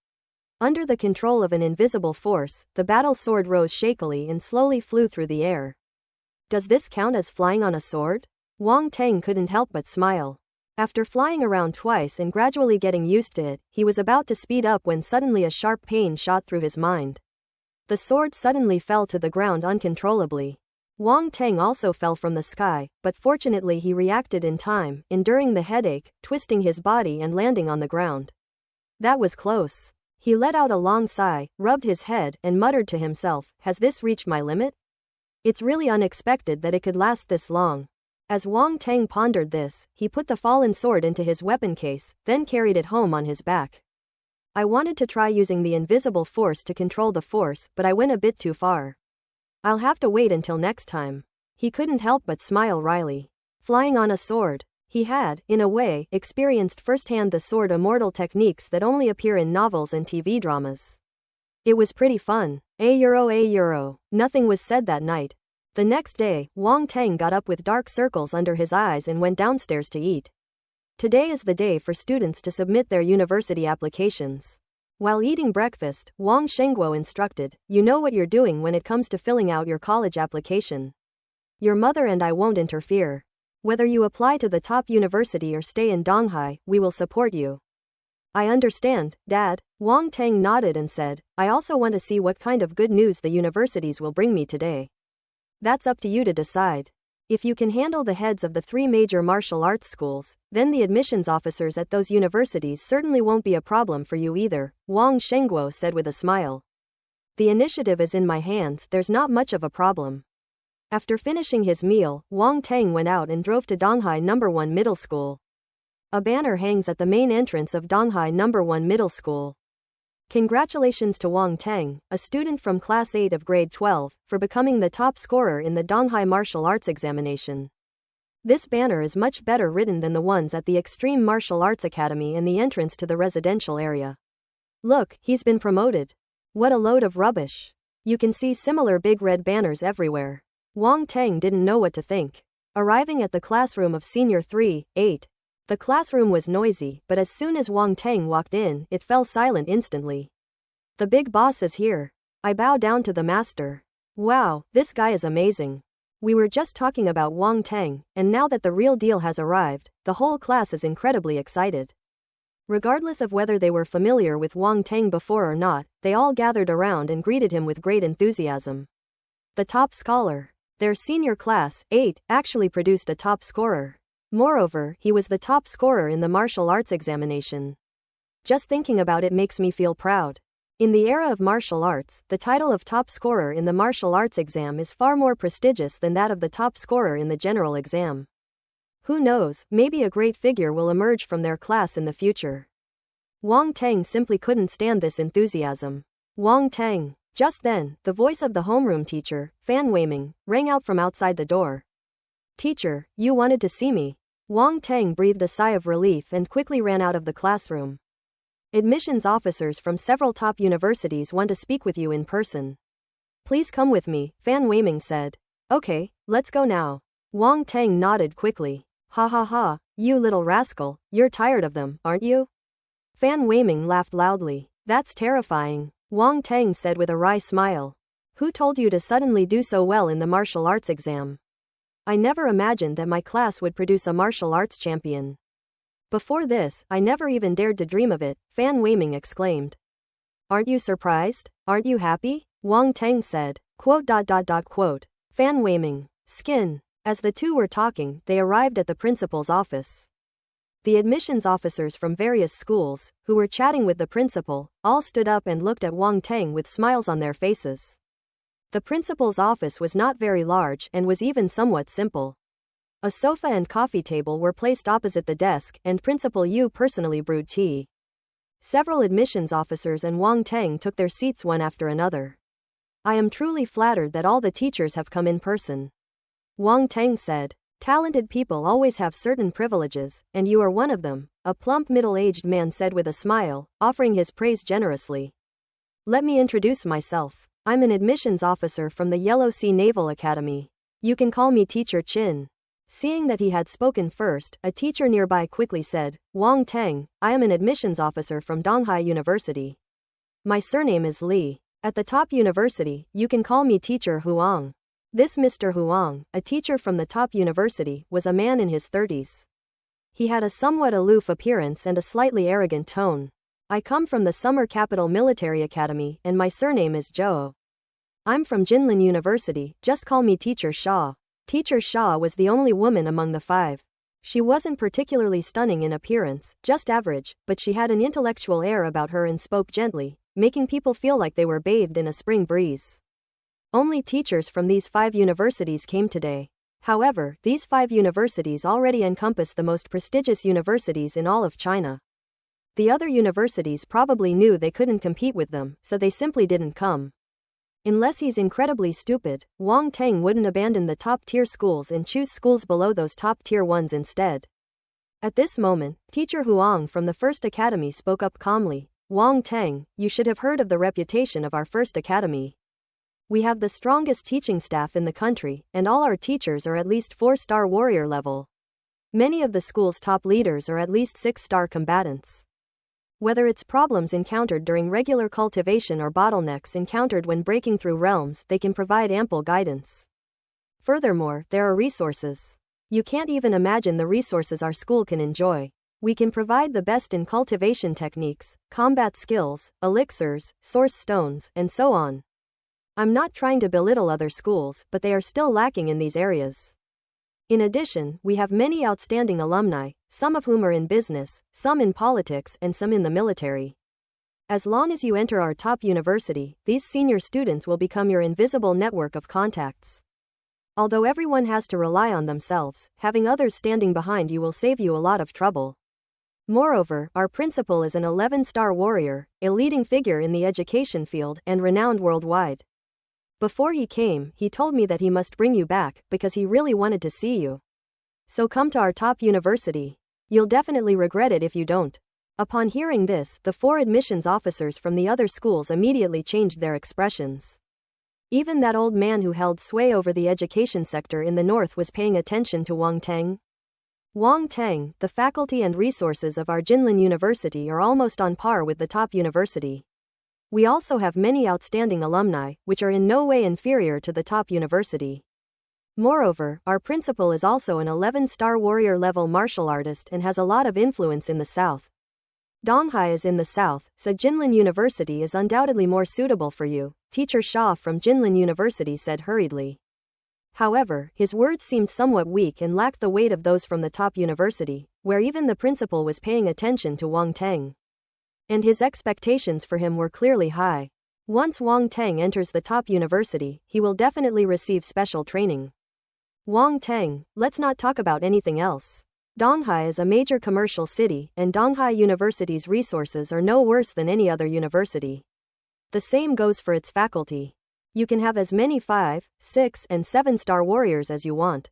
Under the control of an invisible force, the battle sword rose shakily and slowly flew through the air. Does this count as flying on a sword? Wang Teng couldn't help but smile. After flying around twice and gradually getting used to it, he was about to speed up when suddenly a sharp pain shot through his mind. The sword suddenly fell to the ground uncontrollably. Wang Teng also fell from the sky, but fortunately he reacted in time, enduring the headache, twisting his body and landing on the ground. That was close. He let out a long sigh, rubbed his head, and muttered to himself, has this reached my limit? It's really unexpected that it could last this long. As Wang Teng pondered this, he put the fallen sword into his weapon case, then carried it home on his back. I wanted to try using the invisible force to control the force, but I went a bit too far. I'll have to wait until next time. He couldn't help but smile wryly. Flying on a sword. He had, in a way, experienced firsthand the sword immortal techniques that only appear in novels and TV dramas. It was pretty fun. €. Nothing was said that night. The next day, Wang Teng got up with dark circles under his eyes and went downstairs to eat. Today is the day for students to submit their university applications. While eating breakfast, Wang Shengguo instructed, you know what you're doing when it comes to filling out your college application. Your mother and I won't interfere. Whether you apply to the top university or stay in Donghai, we will support you. I understand, Dad. Wang Teng nodded and said, I also want to see what kind of good news the universities will bring me today. That's up to you to decide. If you can handle the heads of the 3 major martial arts schools, then the admissions officers at those universities certainly won't be a problem for you either, Wang Shengguo said with a smile. The initiative is in my hands, there's not much of a problem. After finishing his meal, Wang Teng went out and drove to Donghai No. 1 Middle School. A banner hangs at the main entrance of Donghai No. 1 Middle School. Congratulations to Wang Teng, a student from Class 8 of Grade 12, for becoming the top scorer in the Donghai Martial Arts examination. This banner is much better written than the ones at the Extreme Martial Arts Academy and the entrance to the residential area. Look, he's been promoted. What a load of rubbish. You can see similar big red banners everywhere. Wang Teng didn't know what to think. Arriving at the classroom of Senior 3-8. The classroom was noisy, but as soon as Wang Teng walked in, it fell silent instantly. The big boss is here. I bow down to the master. Wow, this guy is amazing. We were just talking about Wang Teng, and now that the real deal has arrived, the whole class is incredibly excited. Regardless of whether they were familiar with Wang Teng before or not, they all gathered around and greeted him with great enthusiasm. The top scholar. Their senior class, 8, actually produced a top scorer. Moreover, he was the top scorer in the martial arts examination. Just thinking about it makes me feel proud. In the era of martial arts, the title of top scorer in the martial arts exam is far more prestigious than that of the top scorer in the general exam. Who knows, maybe a great figure will emerge from their class in the future. Wang Teng simply couldn't stand this enthusiasm. Wang Teng. Just then, the voice of the homeroom teacher, Fan Weiming, rang out from outside the door. Teacher, you wanted to see me. Wang Teng breathed a sigh of relief and quickly ran out of the classroom. Admissions officers from several top universities want to speak with you in person. Please come with me, Fan Weiming said. Okay, let's go now. Wang Teng nodded quickly. Ha ha ha, you little rascal, you're tired of them, aren't you? Fan Weiming laughed loudly. That's terrifying, Wang Teng said with a wry smile. Who told you to suddenly do so well in the martial arts exam? I never imagined that my class would produce a martial arts champion. Before this, I never even dared to dream of it, Fan Weiming exclaimed. Aren't you surprised? Aren't you happy? Wang Teng said. Quote. Fan Weiming. Skin. As the two were talking, they arrived at the principal's office. The admissions officers from various schools, who were chatting with the principal, all stood up and looked at Wang Teng with smiles on their faces. The principal's office was not very large and was even somewhat simple. A sofa and coffee table were placed opposite the desk, and Principal Yu personally brewed tea. Several admissions officers and Wang Teng took their seats one after another. I am truly flattered that all the teachers have come in person. Wang Teng said. Talented people always have certain privileges, and you are one of them, a plump middle-aged man said with a smile, offering his praise generously. Let me introduce myself. I'm an admissions officer from the Yellow Sea Naval Academy. You can call me Teacher Chin. Seeing that he had spoken first, a teacher nearby quickly said, Wang Teng, I am an admissions officer from Donghai University. My surname is Li. At the top university, you can call me Teacher Huang. This Mr. Huang, a teacher from the top university, was a man in his 30s. He had a somewhat aloof appearance and a slightly arrogant tone. I come from the Summer Capital Military Academy, and my surname is Zhou. I'm from Jinlin University, just call me Teacher Shaw. Teacher Shaw was the only woman among the five. She wasn't particularly stunning in appearance, just average, but she had an intellectual air about her and spoke gently, making people feel like they were bathed in a spring breeze. Only teachers from these 5 universities came today. However, these 5 universities already encompass the most prestigious universities in all of China. The other universities probably knew they couldn't compete with them, so they simply didn't come. Unless he's incredibly stupid, Wang Teng wouldn't abandon the top-tier schools and choose schools below those top-tier ones instead. At this moment, Teacher Huang from the First Academy spoke up calmly. Wang Teng, you should have heard of the reputation of our First Academy. We have the strongest teaching staff in the country, and all our teachers are at least 4-star warrior level. Many of the school's top leaders are at least 6-star combatants. Whether it's problems encountered during regular cultivation or bottlenecks encountered when breaking through realms, they can provide ample guidance. Furthermore, there are resources. You can't even imagine the resources our school can enjoy. We can provide the best in cultivation techniques, combat skills, elixirs, source stones, and so on. I'm not trying to belittle other schools, but they are still lacking in these areas. In addition, we have many outstanding alumni, some of whom are in business, some in politics, and some in the military. As long as you enter our top university, these senior students will become your invisible network of contacts. Although everyone has to rely on themselves, having others standing behind you will save you a lot of trouble. Moreover, our principal is an 11-star warrior, a leading figure in the education field, and renowned worldwide. Before he came, he told me that he must bring you back, because he really wanted to see you. So come to our top university. You'll definitely regret it if you don't. Upon hearing this, the 4 admissions officers from the other schools immediately changed their expressions. Even that old man who held sway over the education sector in the north was paying attention to Wang Teng. Wang Teng, the faculty and resources of our Jinlin University are almost on par with the top university. We also have many outstanding alumni, which are in no way inferior to the top university. Moreover, our principal is also an 11-star warrior-level martial artist and has a lot of influence in the south. Donghai is in the south, so Jinlin University is undoubtedly more suitable for you, Teacher Shaw from Jinlin University said hurriedly. However, his words seemed somewhat weak and lacked the weight of those from the top university, where even the principal was paying attention to Wang Teng. and his expectations for him were clearly high. Once Wang Teng enters the top university, he will definitely receive special training. Wang Teng, let's not talk about anything else. Donghai is a major commercial city, and Donghai University's resources are no worse than any other university. The same goes for its faculty. You can have as many 5, 6, and 7-star warriors as you want.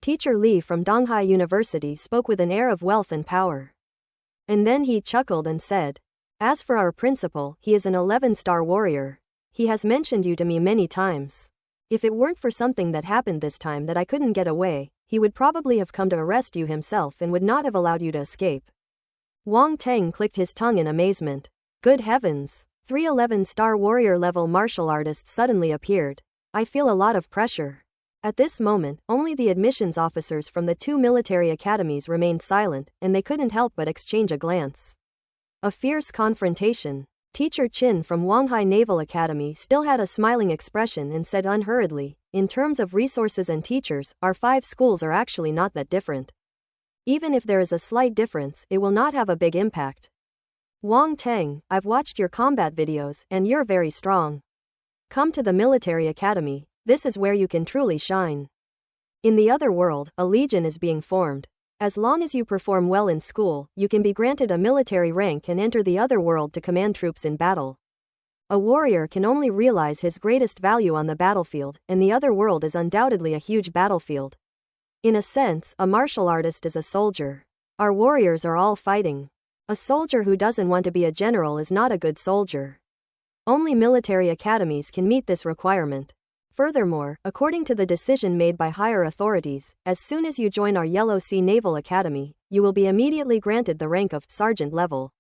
Teacher Li from Donghai University spoke with an air of wealth and power. And then he chuckled and said, "As for our principal, he is an 11-star warrior. He has mentioned you to me many times. If it weren't for something that happened this time that I couldn't get away, he would probably have come to arrest you himself and would not have allowed you to escape." Wang Teng clicked his tongue in amazement. Good heavens! 3 11-star warrior-level martial artists suddenly appeared. I feel a lot of pressure. At this moment, only the admissions officers from the 2 military academies remained silent, and they couldn't help but exchange a glance. A fierce confrontation. Teacher Qin from Wanghai Naval Academy still had a smiling expression and said unhurriedly, "In terms of resources and teachers, our 5 schools are actually not that different. Even if there is a slight difference, it will not have a big impact. Wang Teng, I've watched your combat videos, and you're very strong. Come to the military academy, this is where you can truly shine. In the other world, a legion is being formed. As long as you perform well in school, you can be granted a military rank and enter the other world to command troops in battle. A warrior can only realize his greatest value on the battlefield, and the other world is undoubtedly a huge battlefield. In a sense, a martial artist is a soldier. Our warriors are all fighting. A soldier who doesn't want to be a general is not a good soldier. Only military academies can meet this requirement. Furthermore, according to the decision made by higher authorities, as soon as you join our Yellow Sea Naval Academy, you will be immediately granted the rank of sergeant level."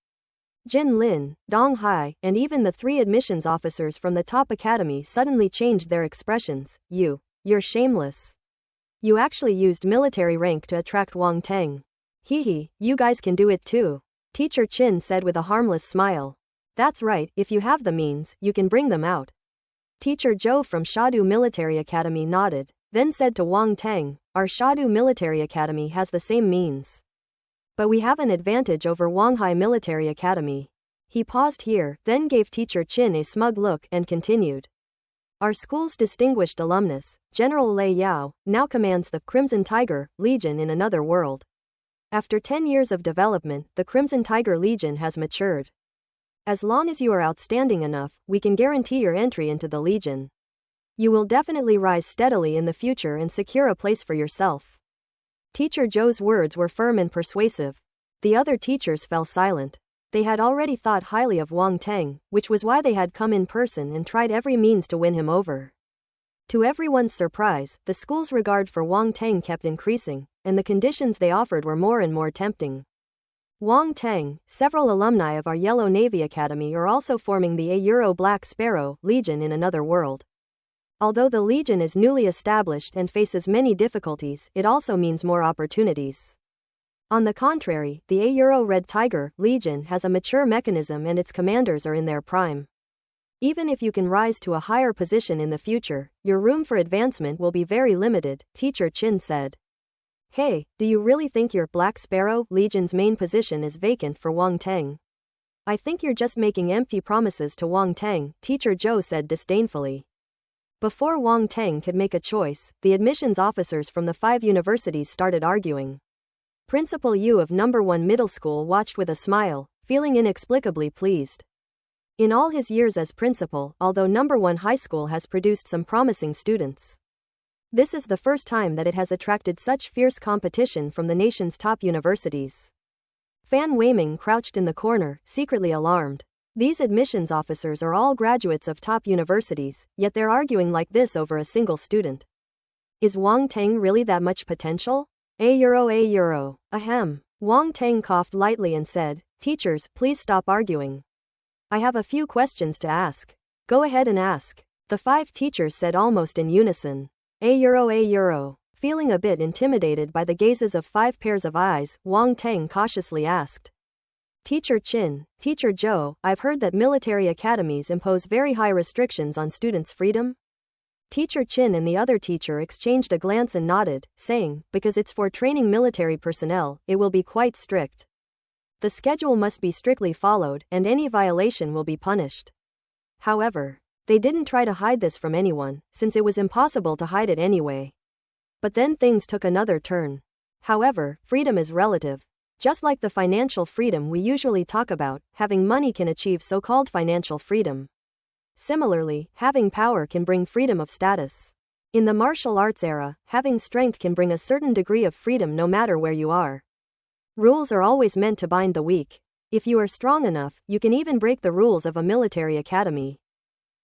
Jin Lin, Dong Hai, and even the 3 admissions officers from the top academy suddenly changed their expressions. You're shameless. You actually used military rank to attract Wang Teng. Hehe, you guys can do it too. Teacher Qin said with a harmless smile. That's right, if you have the means, you can bring them out. Teacher Zhou from Shadu Military Academy nodded, then said to Wang Teng, "Our Shadu Military Academy has the same means. But we have an advantage over Wanghai Military Academy." He paused here, then gave Teacher Qin a smug look and continued. "Our school's distinguished alumnus, General Lei Yao, now commands the Crimson Tiger Legion in another world. After 10 years of development, the Crimson Tiger Legion has matured. As long as you are outstanding enough, we can guarantee your entry into the Legion. You will definitely rise steadily in the future and secure a place for yourself." Teacher Zhou's words were firm and persuasive. The other teachers fell silent. They had already thought highly of Wang Teng, which was why they had come in person and tried every means to win him over. To everyone's surprise, the school's regard for Wang Teng kept increasing, and the conditions they offered were more and more tempting. Wang Teng, several alumni of our Yellow Navy Academy are also forming the A Black Sparrow Legion in another world. Although the Legion is newly established and faces many difficulties, it also means more opportunities. On the contrary, the A Red Tiger Legion has a mature mechanism and its commanders are in their prime. Even if you can rise to a higher position in the future, your room for advancement will be very limited, Teacher Qin said. Hey, do you really think your Black Sparrow Legion's main position is vacant for Wang Teng? I think you're just making empty promises to Wang Teng, Teacher Zhou said disdainfully. Before Wang Teng could make a choice, the admissions officers from the 5 universities started arguing. Principal Yu of No. 1 Middle School watched with a smile, feeling inexplicably pleased. In all his years as principal, although No. 1 High School has produced some promising students, this is the first time that it has attracted such fierce competition from the nation's top universities. Fan Weiming crouched in the corner, secretly alarmed. These admissions officers are all graduates of top universities, yet they're arguing like this over a single student. Is Wang Teng really that much potential? A euro. Ahem. Wang Teng coughed lightly and said, "Teachers, please stop arguing. I have a few questions to ask." "Go ahead and ask," the 5 teachers said almost in unison. A euro. Feeling a bit intimidated by the gazes of 5 pairs of eyes, Wang Teng cautiously asked. Teacher Qin, Teacher Zhou, I've heard that military academies impose very high restrictions on students' freedom? Teacher Qin and the other teacher exchanged a glance and nodded, saying, because it's for training military personnel, it will be quite strict. The schedule must be strictly followed, and any violation will be punished. However, they didn't try to hide this from anyone, since it was impossible to hide it anyway. But then things took another turn. However, freedom is relative. Just like the financial freedom we usually talk about, having money can achieve so-called financial freedom. Similarly, having power can bring freedom of status. In the martial arts era, having strength can bring a certain degree of freedom no matter where you are. Rules are always meant to bind the weak. If you are strong enough, you can even break the rules of a military academy.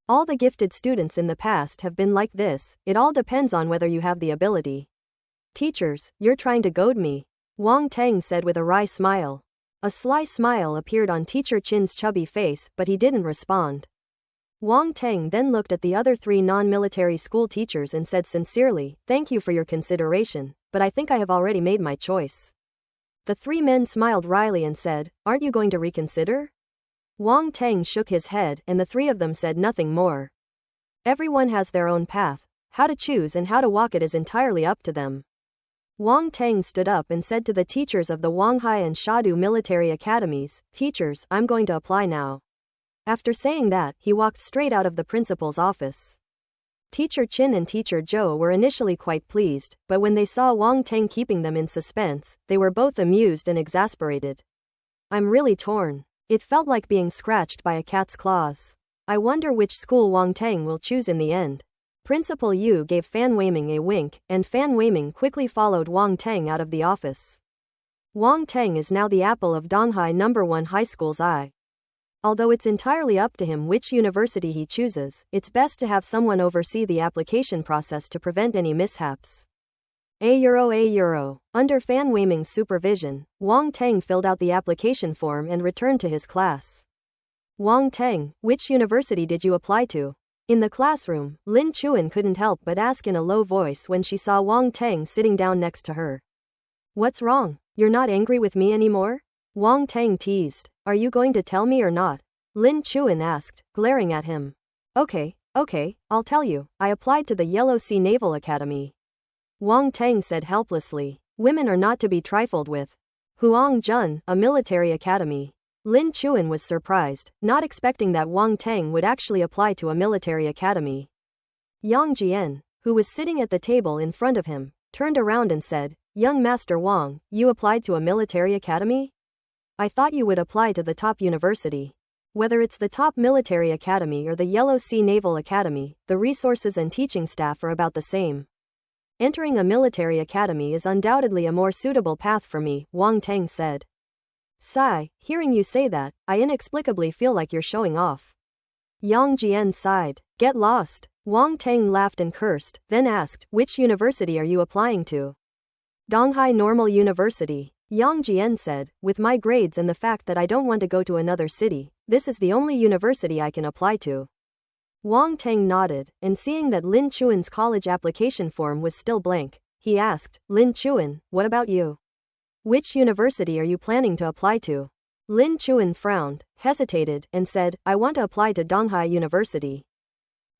All the gifted students in the past have been like this, it all depends on whether you have the ability. Teachers, you're trying to goad me, Wang Teng said with a wry smile. A sly smile appeared on Teacher Chin's chubby face, but he didn't respond. Wang Teng then looked at the other 3 non-military school teachers and said sincerely, "Thank you for your consideration, but I think I have already made my choice." The 3 men smiled wryly and said, "Aren't you going to reconsider?" Wang Teng shook his head, and the 3 of them said nothing more. Everyone has their own path. How to choose and how to walk it is entirely up to them. Wang Teng stood up and said to the teachers of the Wanghai and Shadu military academies, "Teachers, I'm going to apply now." After saying that, he walked straight out of the principal's office. Teacher Chin and Teacher Zhou were initially quite pleased, but when they saw Wang Teng keeping them in suspense, they were both amused and exasperated. "I'm really torn. It felt like being scratched by a cat's claws. I wonder which school Wang Teng will choose in the end." Principal Yu gave Fan Weiming a wink, and Fan Weiming quickly followed Wang Teng out of the office. Wang Teng is now the apple of Donghai No. 1 High School's eye. Although it's entirely up to him which university he chooses, it's best to have someone oversee the application process to prevent any mishaps. €1. Under Fan Weiming's supervision, Wang Teng filled out the application form and returned to his class. "Wang Teng, which university did you apply to?" In the classroom, Lin Chuan couldn't help but ask in a low voice when she saw Wang Teng sitting down next to her. "What's wrong? You're not angry with me anymore?" Wang Teng teased. "Are you going to tell me or not?" Lin Chuan asked, glaring at him. Okay, I'll tell you. I applied to the Yellow Sea Naval Academy." Wang Teng said helplessly. "Women are not to be trifled with." Huang Jun, a military academy. Lin Chuan was surprised, not expecting that Wang Teng would actually apply to a military academy. Yang Jian, who was sitting at the table in front of him, turned around and said, "Young Master Wang, you applied to a military academy? I thought you would apply to the top university. Whether it's the top military academy or the Yellow Sea Naval Academy, the resources and teaching staff are about the same. Entering a military academy is undoubtedly a more suitable path for me," Wang Teng said. "Sigh, hearing you say that, I inexplicably feel like you're showing off." Yang Jian sighed. "Get lost." Wang Teng laughed and cursed, then asked, "Which university are you applying to?" "Donghai Normal University," Yang Jian said. "With my grades and the fact that I don't want to go to another city, this is the only university I can apply to." Wang Teng nodded, and seeing that Lin Chuan's college application form was still blank, he asked, "Lin Chuan, what about you? Which university are you planning to apply to?" Lin Chuan frowned, hesitated, and said, "I want to apply to Donghai University."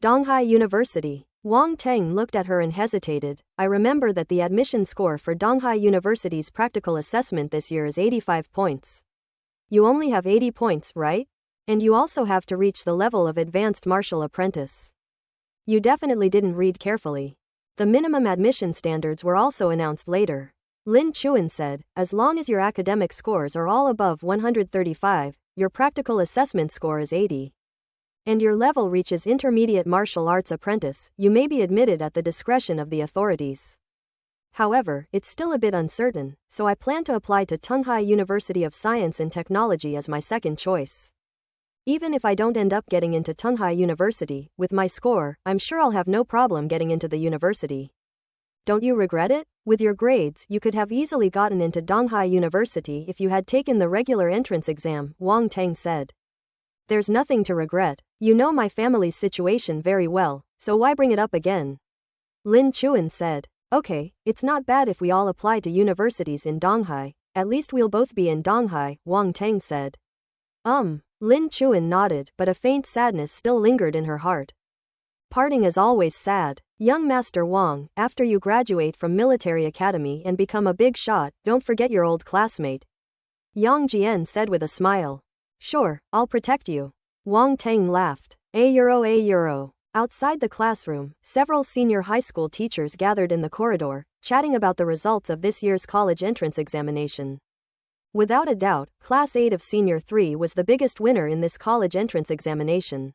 "Donghai University?" Wang Teng looked at her and hesitated. "I remember that the admission score for Donghai University's practical assessment this year is 85 points. You only have 80 points, right? And you also have to reach the level of advanced martial apprentice. You definitely didn't read carefully." The minimum admission standards were also announced later. Lin Chuan said, "As long as your academic scores are all above 135, your practical assessment score is 80. And your level reaches intermediate martial arts apprentice, you may be admitted at the discretion of the authorities. However, it's still a bit uncertain, so I plan to apply to Donghai University of Science and Technology as my second choice. Even if I don't end up getting into Donghai University, with my score, I'm sure I'll have no problem getting into the university." "Don't you regret it? With your grades, you could have easily gotten into Donghai University if you had taken the regular entrance exam," Wang Teng said. "There's nothing to regret. You know my family's situation very well, so why bring it up again?" Lin Chuan said. "Okay, it's not bad if we all apply to universities in Donghai, at least we'll both be in Donghai," Wang Teng said. Lin Chuan nodded, but a faint sadness still lingered in her heart. Parting is always sad. "Young Master Wang, after you graduate from military academy and become a big shot, don't forget your old classmate. Yang Jian said with a smile. Sure, I'll protect you. Wang Teng laughed. A euro. Outside the classroom, several senior high school teachers gathered in the corridor, chatting about the results of this year's college entrance examination. Without a doubt, Class 8 of Senior 3 was the biggest winner in this college entrance examination.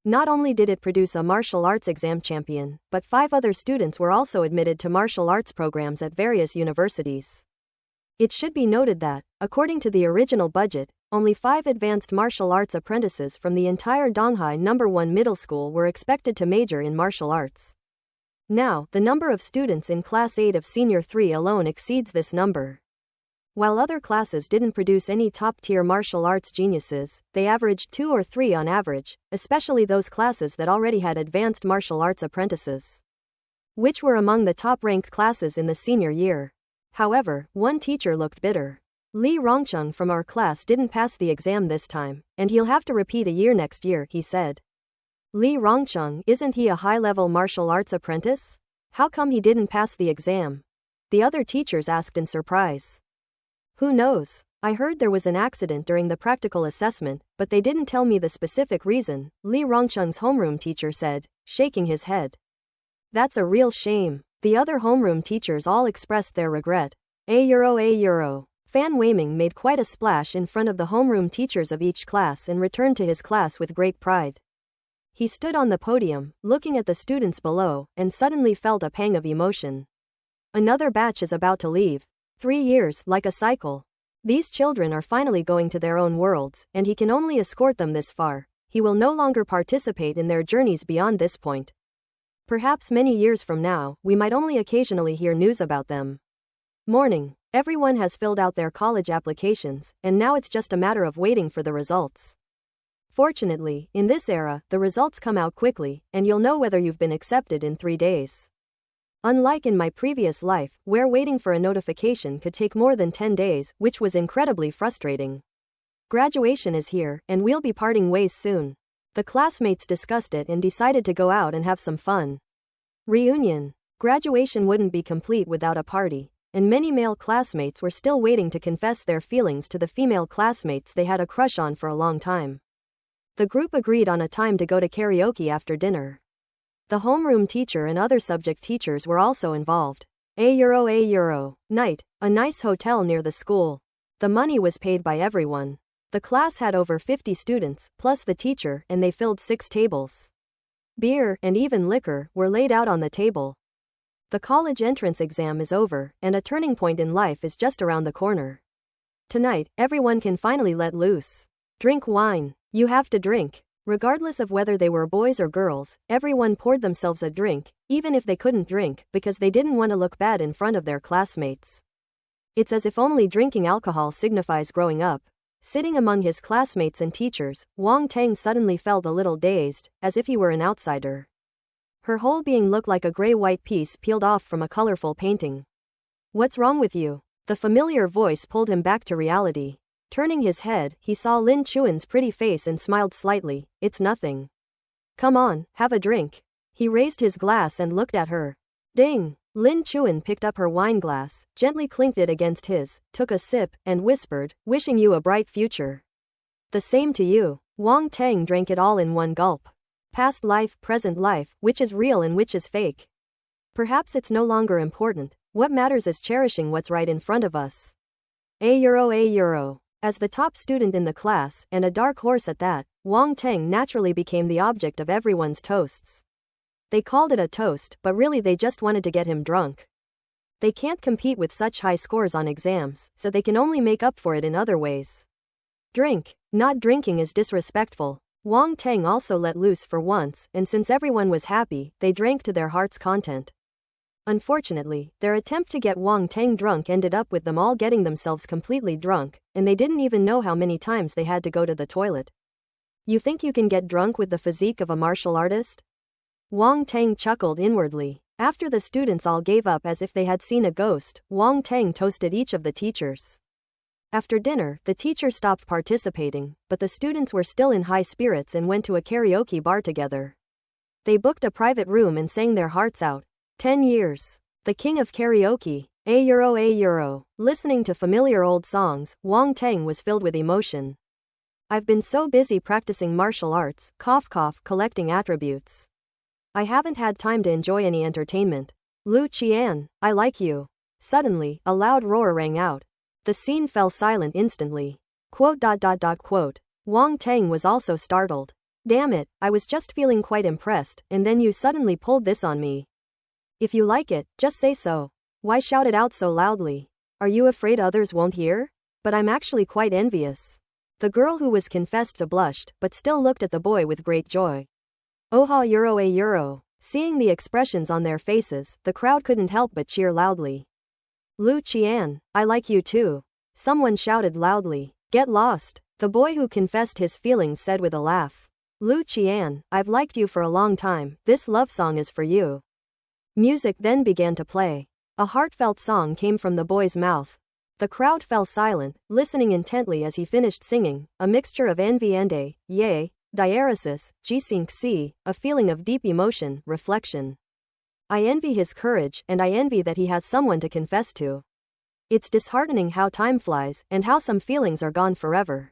Not only did it produce a martial arts exam champion, but 5 other students were also admitted to martial arts programs at various universities. It should be noted that, according to the original budget, only 5 advanced martial arts apprentices from the entire Donghai No. 1 middle school were expected to major in martial arts. Now, the number of students in Class 8 of Senior 3 alone exceeds this number. While other classes didn't produce any top-tier martial arts geniuses, they averaged 2 or 3 on average, especially those classes that already had advanced martial arts apprentices, which were among the top-ranked classes in the senior year. However, one teacher looked bitter. Li Rongcheng from our class didn't pass the exam this time, and he'll have to repeat a year next year, he said. Li Rongcheng, isn't he a high-level martial arts apprentice? How come he didn't pass the exam? The other teachers asked in surprise. Who knows? I heard there was an accident during the practical assessment, but they didn't tell me the specific reason, Li Rongcheng's homeroom teacher said, shaking his head. That's a real shame. The other homeroom teachers all expressed their regret. A euro. Fan Weiming made quite a splash in front of the homeroom teachers of each class and returned to his class with great pride. He stood on the podium, looking at the students below, and suddenly felt a pang of emotion. Another batch is about to leave. 3 years, like a cycle. These children are finally going to their own worlds, and he can only escort them this far. He will no longer participate in their journeys beyond this point. Perhaps many years from now, we might only occasionally hear news about them. Morning. Everyone has filled out their college applications, and now it's just a matter of waiting for the results. Fortunately, in this era, the results come out quickly, and you'll know whether you've been accepted in 3 days. Unlike in my previous life, where waiting for a notification could take more than 10 days, which was incredibly frustrating. Graduation is here, and we'll be parting ways soon. The classmates discussed it and decided to go out and have some fun. Reunion. Graduation wouldn't be complete without a party, and many male classmates were still waiting to confess their feelings to the female classmates they had a crush on for a long time. The group agreed on a time to go to karaoke after dinner. The homeroom teacher and other subject teachers were also involved. A euro. Night. A nice hotel near the school. The money was paid by everyone. The class had over 50 students, plus the teacher, and they filled 6 tables. Beer, and even liquor, were laid out on the table. The college entrance exam is over, and a turning point in life is just around the corner. Tonight, everyone can finally let loose. Drink wine. You have to drink. Regardless of whether they were boys or girls, everyone poured themselves a drink, even if they couldn't drink, because they didn't want to look bad in front of their classmates. It's as if only drinking alcohol signifies growing up. Sitting among his classmates and teachers, Wang Teng suddenly felt a little dazed, as if he were an outsider. Her whole being looked like a gray-white piece peeled off from a colorful painting. What's wrong with you? The familiar voice pulled him back to reality. Turning his head, he saw Lin Chuan's pretty face and smiled slightly. It's nothing. Come on, have a drink. He raised his glass and looked at her. Ding! Lin Chuan picked up her wine glass, gently clinked it against his, took a sip, and whispered, wishing you a bright future. The same to you. Wang Teng drank it all in one gulp. Past life, present life, which is real and which is fake? Perhaps it's no longer important. What matters is cherishing what's right in front of us. A euro. As the top student in the class, and a dark horse at that, Wang Teng naturally became the object of everyone's toasts. They called it a toast, but really they just wanted to get him drunk. They can't compete with such high scores on exams, so they can only make up for it in other ways. Drink. Not drinking is disrespectful. Wang Teng also let loose for once, and since everyone was happy, they drank to their heart's content. Unfortunately, their attempt to get Wang Teng drunk ended up with them all getting themselves completely drunk, and they didn't even know how many times they had to go to the toilet. You think you can get drunk with the physique of a martial artist? Wang Teng chuckled inwardly. After the students all gave up as if they had seen a ghost, Wang Teng toasted each of the teachers. After dinner, the teacher stopped participating, but the students were still in high spirits and went to a karaoke bar together. They booked a private room and sang their hearts out. 10 years. The king of karaoke. A euro, a euro. Listening to familiar old songs, Wang Teng was filled with emotion. I've been so busy practicing martial arts, collecting attributes. I haven't had time to enjoy any entertainment. Lu Qian, I like you. Suddenly, a loud roar rang out. The scene fell silent instantly. Quote. Wang Teng was also startled. Damn it, I was just feeling quite impressed, and then you suddenly pulled this on me. If you like it, just say so. Why shout it out so loudly? Are you afraid others won't hear? But I'm actually quite envious. The girl who was confessed to blushed, but still looked at the boy with great joy. Oha euro, a euro. Seeing the expressions on their faces, the crowd couldn't help but cheer loudly. Lu Qian, I like you too. Someone shouted loudly. Get lost. The boy who confessed his feelings said with a laugh. Lu Qian, I've liked you for a long time, this love song is for you. Music then began to play. A heartfelt song came from the boy's mouth. The crowd fell silent, listening intently as he finished singing, a mixture of envy and diaresis, a feeling of deep emotion, reflection. I envy his courage, and I envy that he has someone to confess to. It's disheartening how time flies, and how some feelings are gone forever.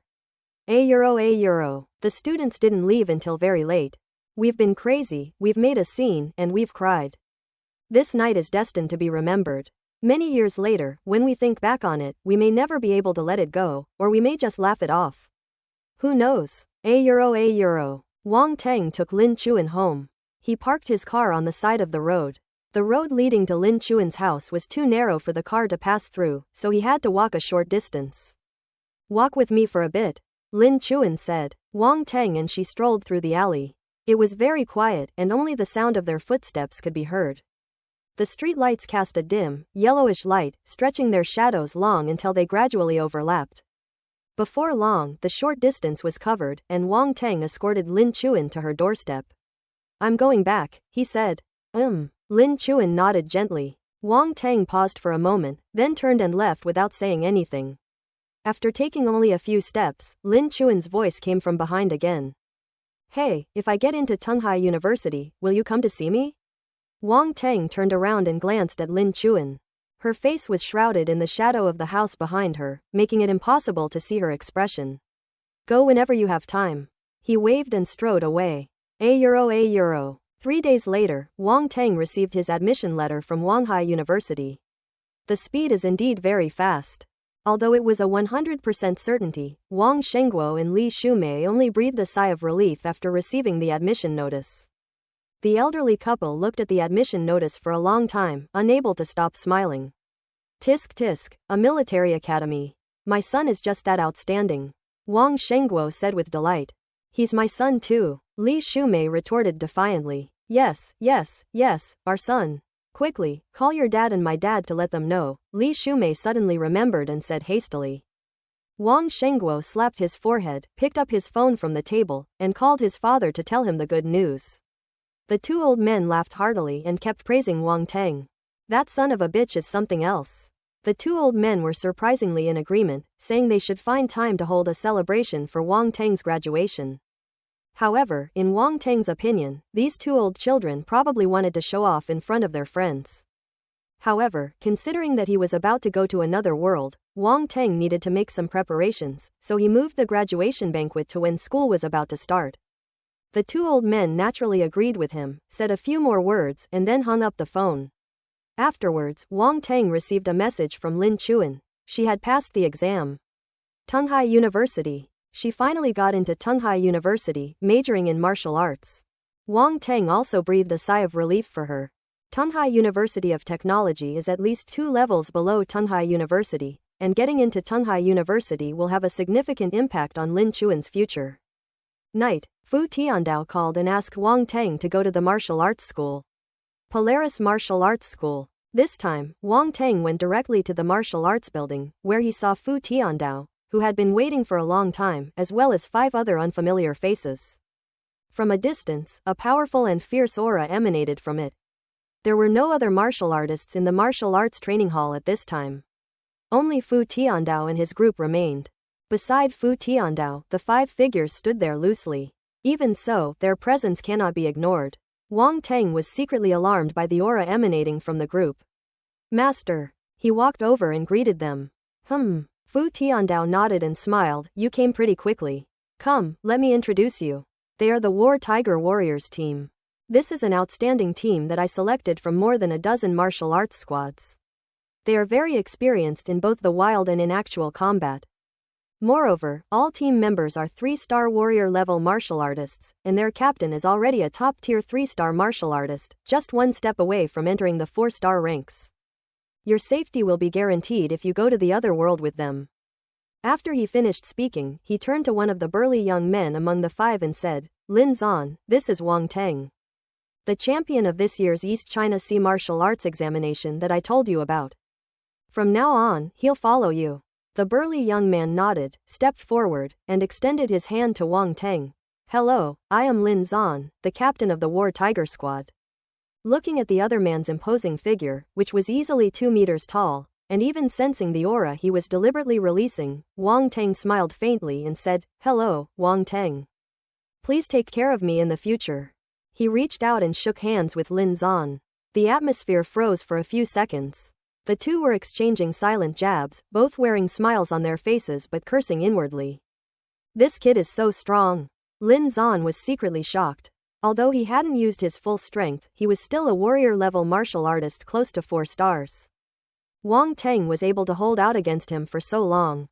A euro. The students didn't leave until very late. We've been crazy, we've made a scene, and we've cried. This night is destined to be remembered. Many years later, when we think back on it, we may never be able to let it go, or we may just laugh it off. Who knows? A euro. Wang Teng took Lin Chuan home. He parked his car on the side of the road. The road leading to Lin Chuan's house was too narrow for the car to pass through, so he had to walk a short distance. Walk with me for a bit, Lin Chuan said. Wang Teng and she strolled through the alley. It was very quiet, and only the sound of their footsteps could be heard. The street lights cast a dim, yellowish light, stretching their shadows long until they gradually overlapped. Before long, the short distance was covered, and Wang Teng escorted Lin Chuan to her doorstep. I'm going back, he said. Lin Chuan nodded gently. Wang Teng paused for a moment, then turned and left without saying anything. After taking only a few steps, Lin Chuan's voice came from behind again. Hey, if I get into Tunghai University, will you come to see me? Wang Teng turned around and glanced at Lin Chuan. Her face was shrouded in the shadow of the house behind her, making it impossible to see her expression. Go whenever you have time. He waved and strode away. A euro. 3 days later, Wang Teng received his admission letter from Wanghai University. The speed is indeed very fast. Although it was a 100% certainty, Wang Shengguo and Li Shumei only breathed a sigh of relief after receiving the admission notice. The elderly couple looked at the admission notice for a long time, unable to stop smiling. Tisk, a military academy. My son is just that outstanding, Wang Shengguo said with delight. He's my son too, Li Shumei retorted defiantly. Yes, our son. Quickly, call your dad and my dad to let them know, Li Shumei suddenly remembered and said hastily. Wang Shengguo slapped his forehead, picked up his phone from the table, and called his father to tell him the good news. The two old men laughed heartily and kept praising Wang Teng. That son of a bitch is something else. The two old men were surprisingly in agreement, saying they should find time to hold a celebration for Wang Teng's graduation. However, in Wang Teng's opinion, these two old children probably wanted to show off in front of their friends. However, considering that he was about to go to another world, Wang Teng needed to make some preparations, so he moved the graduation banquet to when school was about to start. The two old men naturally agreed with him, said a few more words, and then hung up the phone. Afterwards, Wang Teng received a message from Lin Chuan. She had passed the exam. Tunghai University. She finally got into Tunghai University, majoring in martial arts. Wang Teng also breathed a sigh of relief for her. Tunghai University of Technology is at least 2 levels below Tunghai University, and getting into Tunghai University will have a significant impact on Lin Chuan's future. Night, Fu Tiandao called and asked Wang Teng to go to the martial arts school. Polaris Martial Arts School. This time, Wang Teng went directly to the martial arts building, where he saw Fu Tiandao, who had been waiting for a long time, as well as 5 other unfamiliar faces. From a distance, a powerful and fierce aura emanated from it. There were no other martial artists in the martial arts training hall at this time. Only Fu Tiandao and his group remained. Beside Fu Tiandao, the 5 figures stood there loosely. Even so, their presence cannot be ignored. Wang Teng was secretly alarmed by the aura emanating from the group. Master. He walked over and greeted them. Fu Tiandao nodded and smiled. You came pretty quickly. Come, let me introduce you. They are the War Tiger Warriors team. This is an outstanding team that I selected from more than a dozen martial arts squads. They are very experienced in both the wild and in actual combat. Moreover, all team members are 3-star warrior level martial artists, and their captain is already a top-tier 3-star martial artist, just one step away from entering the 4-star ranks. Your safety will be guaranteed if you go to the other world with them. After he finished speaking, he turned to one of the burly young men among the 5 and said, Lin Zan, this is Wang Teng, the champion of this year's East China Sea Martial Arts examination that I told you about. From now on, he'll follow you. The burly young man nodded, stepped forward, and extended his hand to Wang Teng. Hello, I am Lin Zan, the captain of the War Tiger Squad. Looking at the other man's imposing figure, which was easily 2 meters tall, and even sensing the aura he was deliberately releasing, Wang Teng smiled faintly and said, Hello, Wang Teng. Please take care of me in the future. He reached out and shook hands with Lin Zan. The atmosphere froze for a few seconds. The two were exchanging silent jabs, both wearing smiles on their faces but cursing inwardly. This kid is so strong. Lin Zan was secretly shocked. Although he hadn't used his full strength, he was still a warrior-level martial artist close to 4 stars. Wang Teng was able to hold out against him for so long.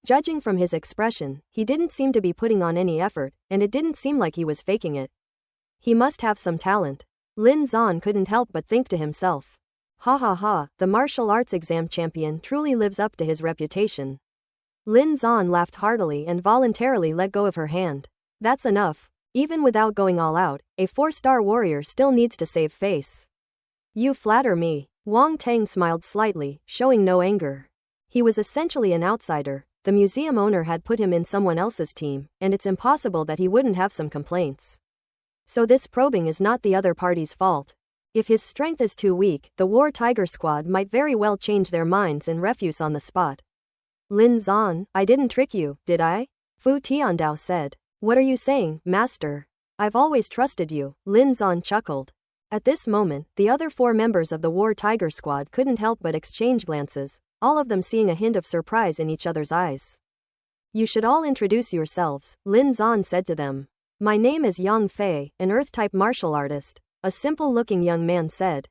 Judging from his expression, he didn't seem to be putting on any effort, and it didn't seem like he was faking it. He must have some talent. Lin Zan couldn't help but think to himself. Ha ha ha, the martial arts exam champion truly lives up to his reputation. Lin Zan laughed heartily and voluntarily let go of her hand. That's enough. Even without going all out, a 4-star warrior still needs to save face. You flatter me. Wang Teng smiled slightly, showing no anger. He was essentially an outsider. The museum owner had put him in someone else's team, and it's impossible that he wouldn't have some complaints. So this probing is not the other party's fault. If his strength is too weak, the War Tiger Squad might very well change their minds and refuse on the spot. Lin Zan, I didn't trick you, did I? Fu Tiandao said. What are you saying, master? I've always trusted you, Lin Zan chuckled. At this moment, the other 4 members of the War Tiger Squad couldn't help but exchange glances, all of them seeing a hint of surprise in each other's eyes. You should all introduce yourselves, Lin Zan said to them. My name is Yang Fei, an Earth-type martial artist, a simple-looking young man said.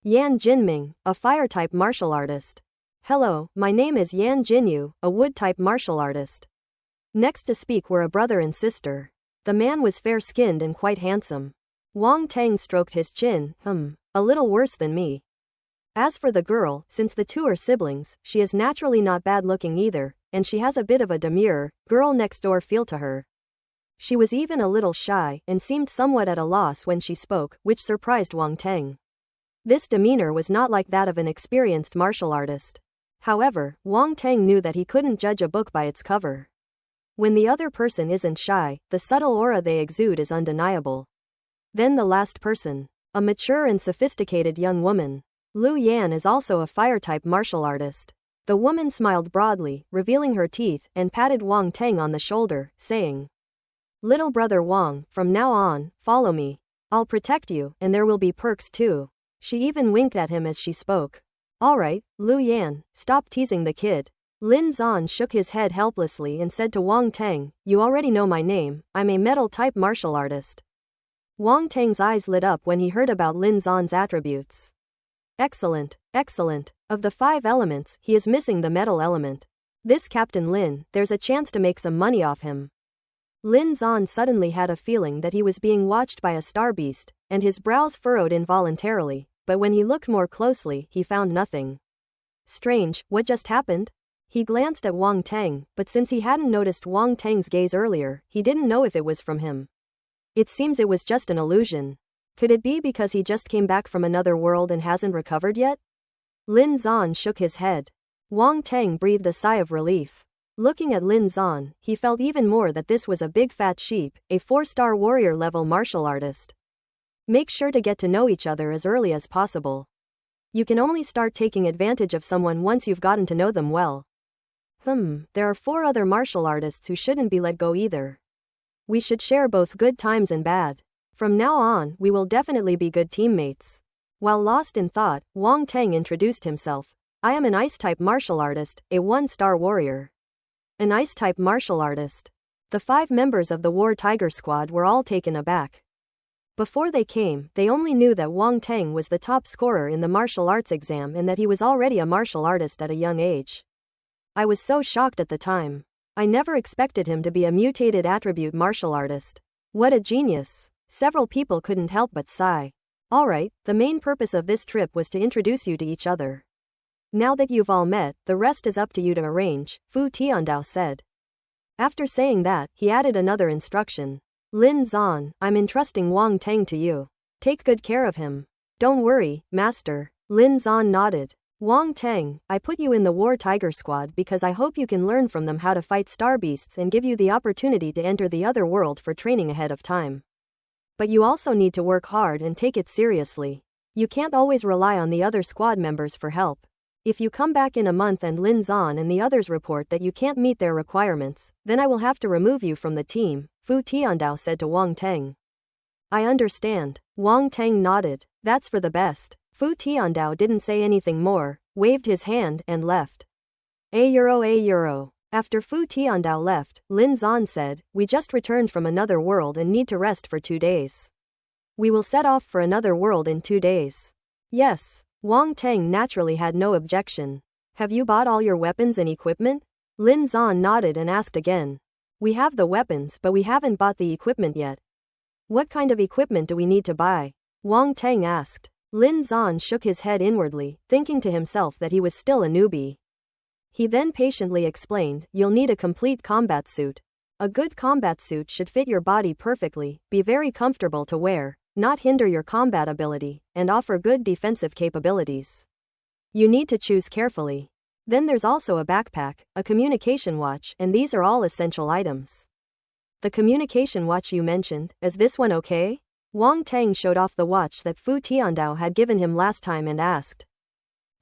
Yan Jinming, a fire-type martial artist. Hello, my name is Yan Jinyu, a wood-type martial artist. Next to speak were a brother and sister. The man was fair-skinned and quite handsome. Wang Teng stroked his chin, a little worse than me. As for the girl, since the two are siblings, she is naturally not bad-looking either, and she has a bit of a demure, girl-next-door feel to her. She was even a little shy, and seemed somewhat at a loss when she spoke, which surprised Wang Teng. This demeanor was not like that of an experienced martial artist. However, Wang Teng knew that he couldn't judge a book by its cover. When the other person isn't shy, the subtle aura they exude is undeniable. Then the last person. A mature and sophisticated young woman. Lu Yan is also a fire-type martial artist. The woman smiled broadly, revealing her teeth, and patted Wang Teng on the shoulder, saying, Little brother Wang, from now on, follow me. I'll protect you, and there will be perks too. She even winked at him as she spoke. Alright, Lu Yan, stop teasing the kid. Lin Zan shook his head helplessly and said to Wang Teng, You already know my name, I'm a metal-type martial artist. Wang Teng's eyes lit up when he heard about Lin Zan's attributes. Excellent, excellent. Of the 5 elements, he is missing the metal element. This Captain Lin, there's a chance to make some money off him. Lin Zan suddenly had a feeling that he was being watched by a star beast, and his brows furrowed involuntarily, but when he looked more closely, he found nothing. Strange, what just happened? He glanced at Wang Teng, but since he hadn't noticed Wang Teng's gaze earlier, he didn't know if it was from him. It seems it was just an illusion. Could it be because he just came back from another world and hasn't recovered yet? Lin Zan shook his head. Wang Teng breathed a sigh of relief. Looking at Lin Zan, he felt even more that this was a big fat sheep, a 4-star warrior-level martial artist. Make sure to get to know each other as early as possible. You can only start taking advantage of someone once you've gotten to know them well. There are 4 other martial artists who shouldn't be let go either. We should share both good times and bad. From now on, we will definitely be good teammates. While lost in thought, Wang Teng introduced himself. I am an ice-type martial artist, a 1-star warrior. An ice-type martial artist. The 5 members of the War Tiger Squad were all taken aback. Before they came, they only knew that Wang Teng was the top scorer in the martial arts exam and that he was already a martial artist at a young age. I was so shocked at the time. I never expected him to be a mutated attribute martial artist. What a genius. Several people couldn't help but sigh. Alright, the main purpose of this trip was to introduce you to each other. Now that you've all met, the rest is up to you to arrange, Fu Tiandao said. After saying that, he added another instruction. Lin Zan, I'm entrusting Wang Teng to you. Take good care of him. Don't worry, master. Lin Zan nodded. Wang Teng, I put you in the War Tiger Squad because I hope you can learn from them how to fight star beasts and give you the opportunity to enter the other world for training ahead of time. But you also need to work hard and take it seriously. You can't always rely on the other squad members for help. If you come back in a month and Lin Zan and the others report that you can't meet their requirements, then I will have to remove you from the team, Fu Tiandao said to Wang Teng. I understand. Wang Teng nodded. That's for the best. Fu Tiandao didn't say anything more, waved his hand, and left. A euro. After Fu Tiandao left, Lin Zan said, we just returned from another world and need to rest for 2 days. We will set off for another world in 2 days. Yes. Wang Teng naturally had no objection. Have you bought all your weapons and equipment? Lin Zan nodded and asked again. We have the weapons but we haven't bought the equipment yet. What kind of equipment do we need to buy? Wang Teng asked. Lin Zan shook his head inwardly, thinking to himself that he was still a newbie. He then patiently explained, you'll need a complete combat suit. A good combat suit should fit your body perfectly, be very comfortable to wear, not hinder your combat ability, and offer good defensive capabilities. You need to choose carefully. Then there's also a backpack, a communication watch, and these are all essential items. The communication watch you mentioned, is this one okay? Wang Teng showed off the watch that Fu Tiandao had given him last time and asked.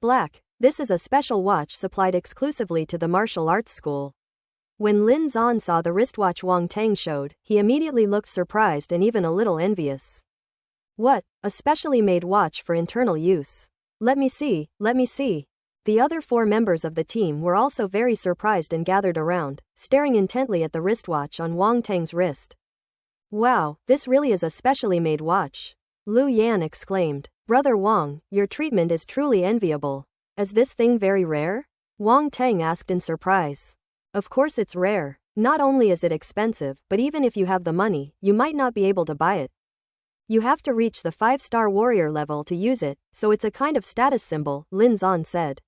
Black. This is a special watch supplied exclusively to the martial arts school. When Lin Zan saw the wristwatch Wang Teng showed, he immediately looked surprised and even a little envious. What? A specially made watch for internal use. Let me see. The other 4 members of the team were also very surprised and gathered around, staring intently at the wristwatch on Wang Teng's wrist. Wow, this really is a specially made watch. Lu Yan exclaimed. Brother Wang, your treatment is truly enviable. Is this thing very rare? Wang Teng asked in surprise. Of course it's rare. Not only is it expensive, but even if you have the money, you might not be able to buy it. You have to reach the 5-star warrior level to use it, so it's a kind of status symbol, Lin Zan said.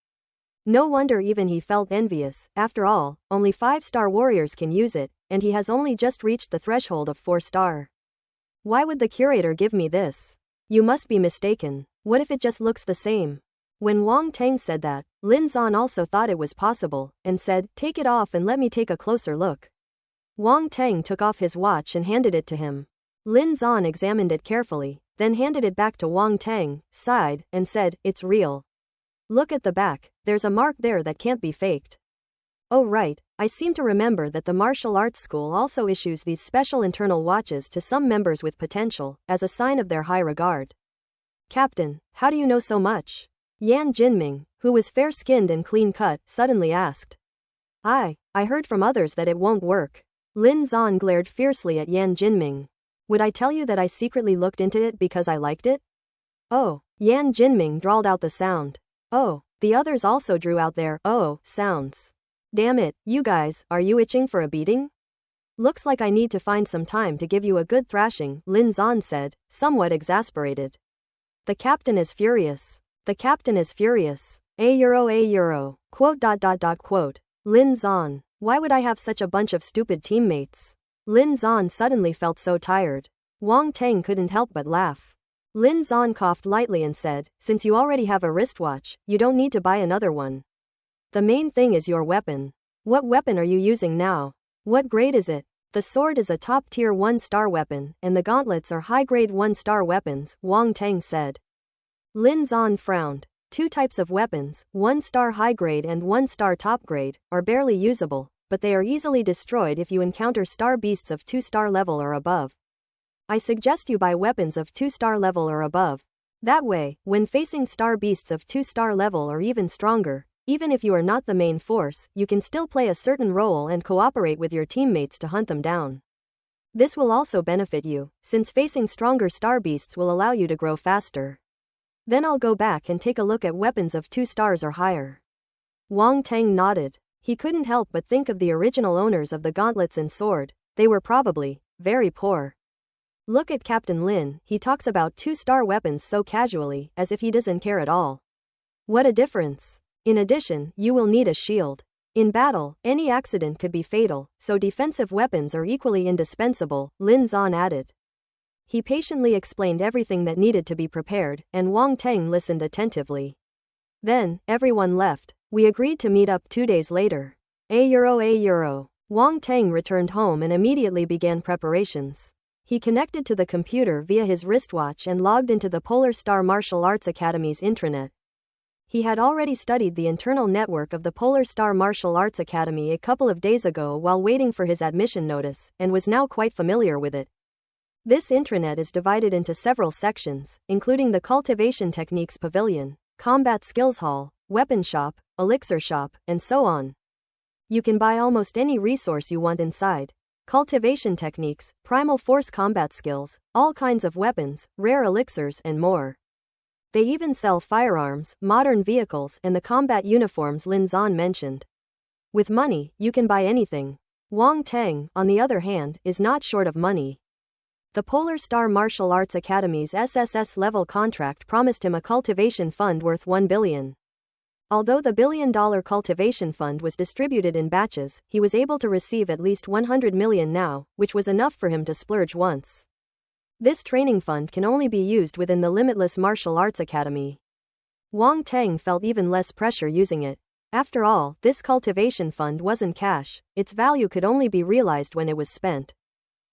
No wonder even he felt envious. After all, only 5-star warriors can use it, and he has only just reached the threshold of 4-star. Why would the curator give me this? You must be mistaken. What if it just looks the same? When Wang Teng said that, Lin Zan also thought it was possible, and said, take it off and let me take a closer look. Wang Teng took off his watch and handed it to him. Lin Zan examined it carefully, then handed it back to Wang Teng, sighed, and said, it's real. Look at the back, there's a mark there that can't be faked. Oh right, I seem to remember that the martial arts school also issues these special internal watches to some members with potential, as a sign of their high regard. Captain, how do you know so much? Yan Jinming, who was fair-skinned and clean-cut, suddenly asked. I heard from others that it won't work. Lin Zan glared fiercely at Yan Jinming. Would I tell you that I secretly looked into it because I liked it? Oh, Yan Jinming drawled out the sound. Oh, the others also drew out their oh sounds. Damn it, you guys, are you itching for a beating? Looks like I need to find some time to give you a good thrashing, Lin Zan said, somewhat exasperated. The captain is furious. The captain is furious. A euro. Quote. Lin Zan. Why would I have such a bunch of stupid teammates? Lin Zan suddenly felt so tired. Wang Teng couldn't help but laugh. Lin Zan coughed lightly and said, since you already have a wristwatch, you don't need to buy another one. The main thing is your weapon. What weapon are you using now? What grade is it? The sword is a top-tier 1-star weapon, and the gauntlets are high-grade 1-star weapons, Wang Teng said. Lin Zan frowned. 2 types of weapons, 1-star high-grade and 1-star top-grade, are barely usable, but they are easily destroyed if you encounter star beasts of 2-star level or above. I suggest you buy weapons of 2-star level or above. That way, when facing star beasts of 2-star level or even stronger, even if you are not the main force, you can still play a certain role and cooperate with your teammates to hunt them down. This will also benefit you, since facing stronger star beasts will allow you to grow faster. Then I'll go back and take a look at weapons of 2 stars or higher. Wang Teng nodded. He couldn't help but think of the original owners of the gauntlets and sword. They were probably very poor. Look at Captain Lin, he talks about 2-star weapons so casually, as if he doesn't care at all. What a difference. In addition, you will need a shield. In battle, any accident could be fatal, so defensive weapons are equally indispensable, Lin Zan added. He patiently explained everything that needed to be prepared, and Wang Teng listened attentively. Then, everyone left. We agreed to meet up 2 days later. €. Wang Teng returned home and immediately began preparations. He connected to the computer via his wristwatch and logged into the Polar Star Martial Arts Academy's intranet. He had already studied the internal network of the Polar Star Martial Arts Academy a couple of days ago while waiting for his admission notice, and was now quite familiar with it. This intranet is divided into several sections, including the Cultivation Techniques Pavilion, Combat Skills Hall, Weapon Shop, Elixir Shop, and so on. You can buy almost any resource you want inside. Cultivation techniques, primal force combat skills, all kinds of weapons, rare elixirs, and more. They even sell firearms, modern vehicles, and the combat uniforms Lin Zan mentioned. With money, you can buy anything. Wang Teng, on the other hand, is not short of money. The Polar Star Martial Arts Academy's SSS level contract promised him a cultivation fund worth $1 billion. Although the $1 billion cultivation fund was distributed in batches, he was able to receive at least 100 million now, which was enough for him to splurge once. This training fund can only be used within the Limitless Martial Arts Academy. Wang Teng felt even less pressure using it. After all, this cultivation fund wasn't cash, its value could only be realized when it was spent.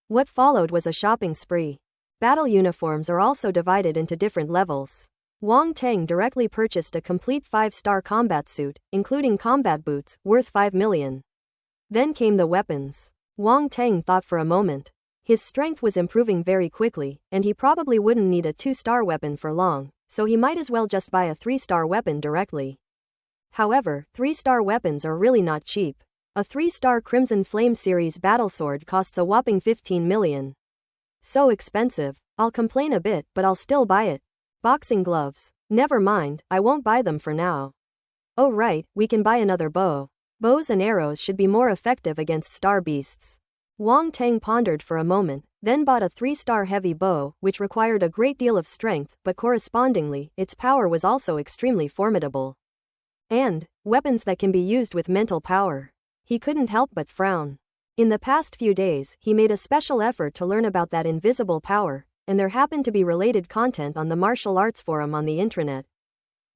What followed was a shopping spree. Battle uniforms are also divided into different levels. Wang Teng directly purchased a complete 5-star combat suit, including combat boots, worth 5 million. Then came the weapons. Wang Teng thought for a moment. His strength was improving very quickly, and he probably wouldn't need a 2-star weapon for long, so he might as well just buy a 3-star weapon directly. However, 3-star weapons are really not cheap. A 3-star Crimson Flame series battlesword costs a whopping 15 million. So expensive. I'll complain a bit, but I'll still buy it. Boxing gloves. Never mind, I won't buy them for now. Oh right, we can buy another bow. Bows and arrows should be more effective against star beasts. Wang Teng pondered for a moment, then bought a 3-star heavy bow, which required a great deal of strength, but correspondingly, its power was also extremely formidable. And weapons that can be used with mental power. He couldn't help but frown. In the past few days, he made a special effort to learn about that invisible power, and there happened to be related content on the martial arts forum on the intranet.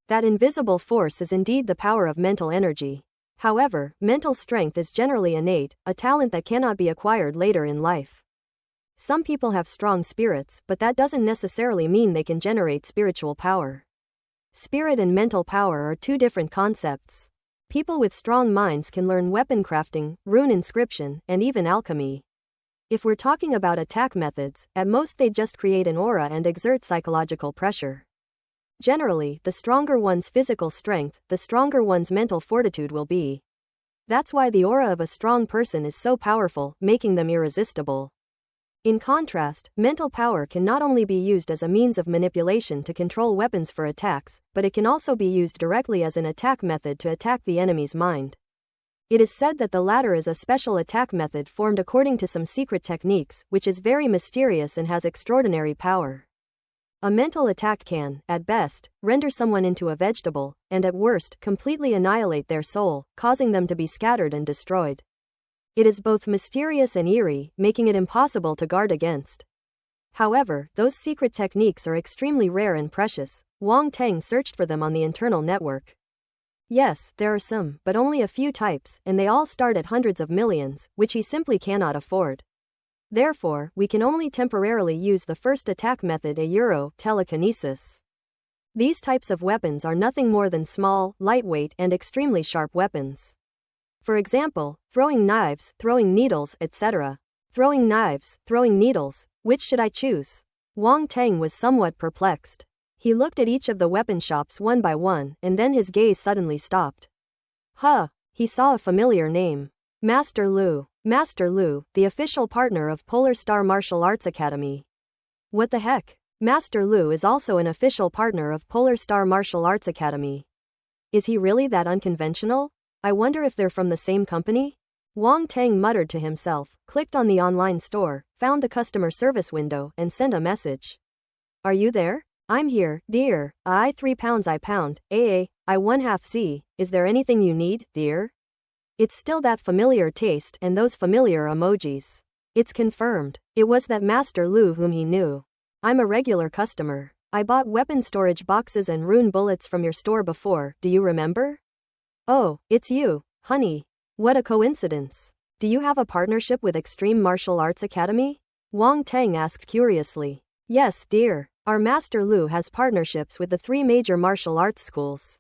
That invisible force is indeed the power of mental energy. However, mental strength is generally innate, a talent that cannot be acquired later in life. Some people have strong spirits, but that doesn't necessarily mean they can generate spiritual power. Spirit and mental power are two different concepts. People with strong minds can learn weapon crafting, rune inscription, and even alchemy. If we're talking about attack methods, at most they just create an aura and exert psychological pressure. Generally, the stronger one's physical strength, the stronger one's mental fortitude will be. That's why the aura of a strong person is so powerful, making them irresistible. In contrast, mental power can not only be used as a means of manipulation to control weapons for attacks, but it can also be used directly as an attack method to attack the enemy's mind. It is said that the latter is a special attack method formed according to some secret techniques, which is very mysterious and has extraordinary power. A mental attack can, at best, render someone into a vegetable, and at worst, completely annihilate their soul, causing them to be scattered and destroyed. It is both mysterious and eerie, making it impossible to guard against. However, those secret techniques are extremely rare and precious. Wang Teng searched for them on the internal network. Yes, there are some, but only a few types, and they all start at hundreds of millions, which he simply cannot afford. Therefore, we can only temporarily use the first attack method, telekinesis. These types of weapons are nothing more than small, lightweight, and extremely sharp weapons. For example, throwing knives, throwing needles, etc. Throwing knives, throwing needles, which should I choose? Wang Teng was somewhat perplexed. He looked at each of the weapon shops one by one, and then his gaze suddenly stopped. Huh! He saw a familiar name. Master Lu. Master Lu, the official partner of Polar Star Martial Arts Academy. What the heck? Master Lu is also an official partner of Polar Star Martial Arts Academy. Is he really that unconventional? I wonder if they're from the same company? Wang Teng muttered to himself, clicked on the online store, found the customer service window, and sent a message. Are you there? I'm here, dear. I 3 pounds I pound, AA, I 1/2 C. Is there anything you need, dear? It's still that familiar taste and those familiar emojis. It's confirmed. It was that Master Lu whom he knew. I'm a regular customer. I bought weapon storage boxes and rune bullets from your store before, do you remember? Oh, it's you, honey. What a coincidence. Do you have a partnership with Extreme Martial Arts Academy? Wang Teng asked curiously. Yes, dear. Our Master Lu has partnerships with the 3 major martial arts schools.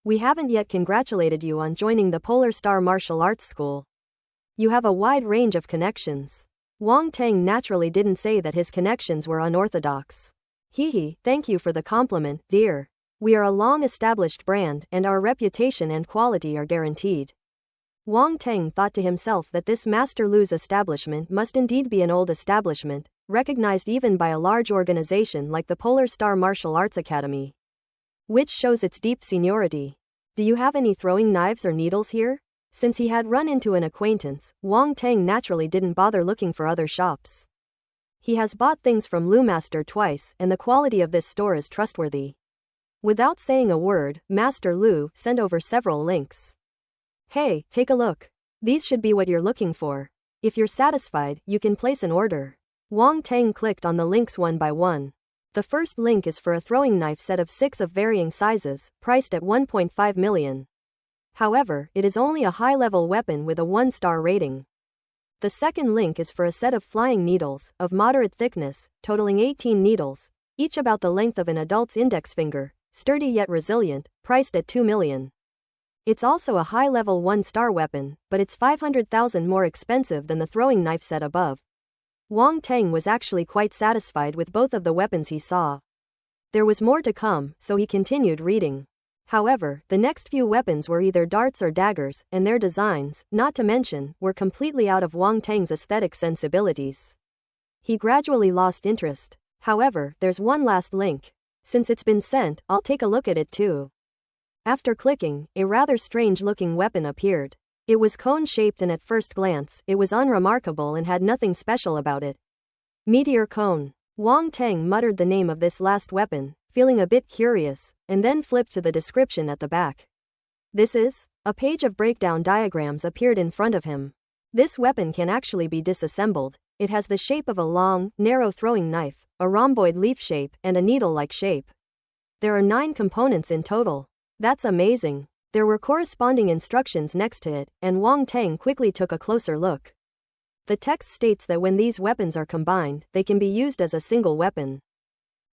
We haven't yet congratulated you on joining the Polar Star Martial Arts School. You have a wide range of connections. Wang Teng naturally didn't say that his connections were unorthodox. Hee, thank you for the compliment, dear. We are a long-established brand and our reputation and quality are guaranteed. Wang Teng thought to himself that this Master Lu's establishment must indeed be an old establishment, recognized even by a large organization like the Polar Star Martial Arts Academy. Which shows its deep seniority. Do you have any throwing knives or needles here? Since he had run into an acquaintance, Wang Teng naturally didn't bother looking for other shops. He has bought things from Lu Master twice, and the quality of this store is trustworthy. Without saying a word, Master Lu sent over several links. Hey, take a look. These should be what you're looking for. If you're satisfied, you can place an order. Wang Teng clicked on the links one by one. The first link is for a throwing knife set of 6 of varying sizes, priced at 1.5 million. However, it is only a high-level weapon with a 1-star rating. The second link is for a set of flying needles, of moderate thickness, totaling 18 needles, each about the length of an adult's index finger, sturdy yet resilient, priced at 2 million. It's also a high-level 1-star weapon, but it's 500,000 more expensive than the throwing knife set above. Wang Teng was actually quite satisfied with both of the weapons he saw. There was more to come, so he continued reading. However, the next few weapons were either darts or daggers, and their designs, not to mention, were completely out of Wang Teng's aesthetic sensibilities. He gradually lost interest. However, there's one last link. Since it's been sent, I'll take a look at it too. After clicking, a rather strange-looking weapon appeared. It was cone-shaped and at first glance, it was unremarkable and had nothing special about it. Meteor cone. Wang Teng muttered the name of this last weapon, feeling a bit curious, and then flipped to the description at the back. This is? A page of breakdown diagrams appeared in front of him. This weapon can actually be disassembled. It has the shape of a long, narrow throwing knife, a rhomboid leaf shape, and a needle-like shape. There are 9 components in total. That's amazing. There were corresponding instructions next to it, and Wang Teng quickly took a closer look. The text states that when these weapons are combined, they can be used as a single weapon.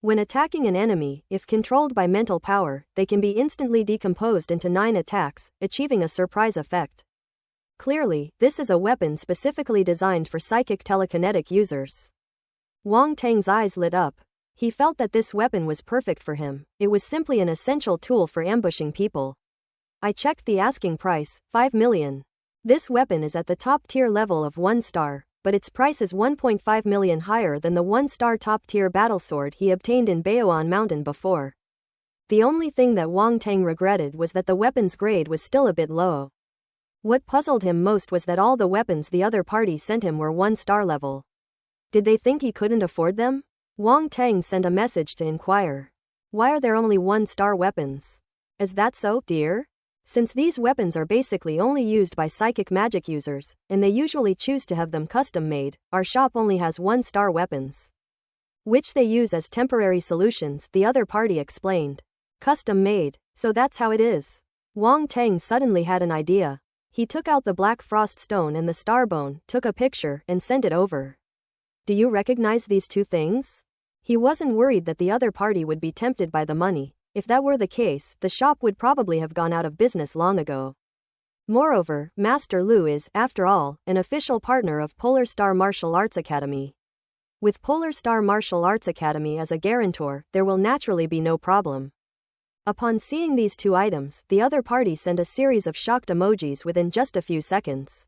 When attacking an enemy, if controlled by mental power, they can be instantly decomposed into 9 attacks, achieving a surprise effect. Clearly, this is a weapon specifically designed for psychic telekinetic users. Wang Teng's eyes lit up. He felt that this weapon was perfect for him. It was simply an essential tool for ambushing people. I checked the asking price, 5 million. This weapon is at the top-tier level of 1 star, but its price is 1.5 million higher than the 1-star top-tier battle sword he obtained in Baoan Mountain before. The only thing that Wang Teng regretted was that the weapon's grade was still a bit low. What puzzled him most was that all the weapons the other party sent him were 1-star level. Did they think he couldn't afford them? Wang Teng sent a message to inquire. Why are there only 1-star weapons? Is that so, dear? Since these weapons are basically only used by psychic magic users, and they usually choose to have them custom-made, our shop only has 1-star weapons. Which they use as temporary solutions, the other party explained. Custom-made, so that's how it is. Wang Teng suddenly had an idea. He took out the black frost stone and the starbone, took a picture, and sent it over. Do you recognize these 2 things? He wasn't worried that the other party would be tempted by the money. If that were the case, the shop would probably have gone out of business long ago. Moreover, Master Lu is, after all, an official partner of Polar Star Martial Arts Academy. With Polar Star Martial Arts Academy as a guarantor, there will naturally be no problem. Upon seeing these two items, the other party sent a series of shocked emojis within just a few seconds.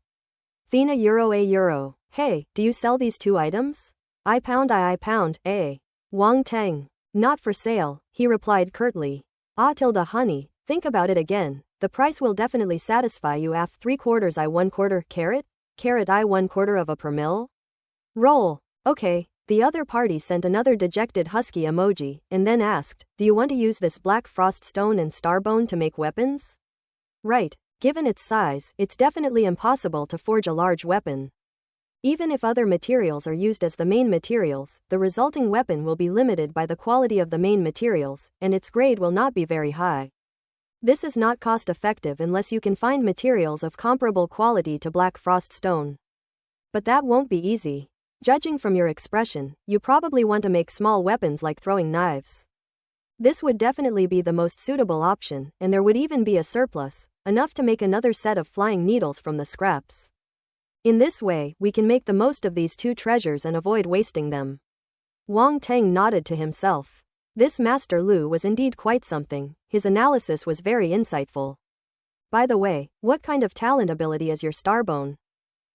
Thina euro a euro. Hey, do you sell these two items? I pound. Wang Teng. Not for sale, he replied curtly. Honey, think about it again. The price will definitely satisfy you af 3/4 I 1/4 carat? Carat I 1/4 of a per mil? Roll. Okay. The other party sent another dejected husky emoji, and then asked, do you want to use this black frost stone and starbone to make weapons? Right. Given its size, it's definitely impossible to forge a large weapon. Even if other materials are used as the main materials, the resulting weapon will be limited by the quality of the main materials, and its grade will not be very high. This is not cost-effective unless you can find materials of comparable quality to black frost stone. But that won't be easy. Judging from your expression, you probably want to make small weapons like throwing knives. This would definitely be the most suitable option, and there would even be a surplus, enough to make another set of flying needles from the scraps. In this way, we can make the most of these two treasures and avoid wasting them. Wang Teng nodded to himself. This Master Lu was indeed quite something. His analysis was very insightful. By the way, what kind of talent ability is your starbone?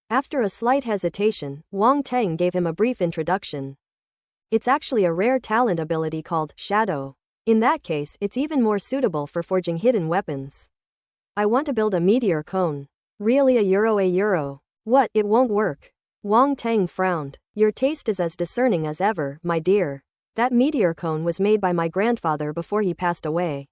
After a slight hesitation, Wang Teng gave him a brief introduction. It's actually a rare talent ability called Shadow. In that case, it's even more suitable for forging hidden weapons. I want to build a meteor cone. Really a euro? What, it won't work? Wang Teng frowned. Your taste is as discerning as ever, my dear. That meteor cone was made by my grandfather before he passed away.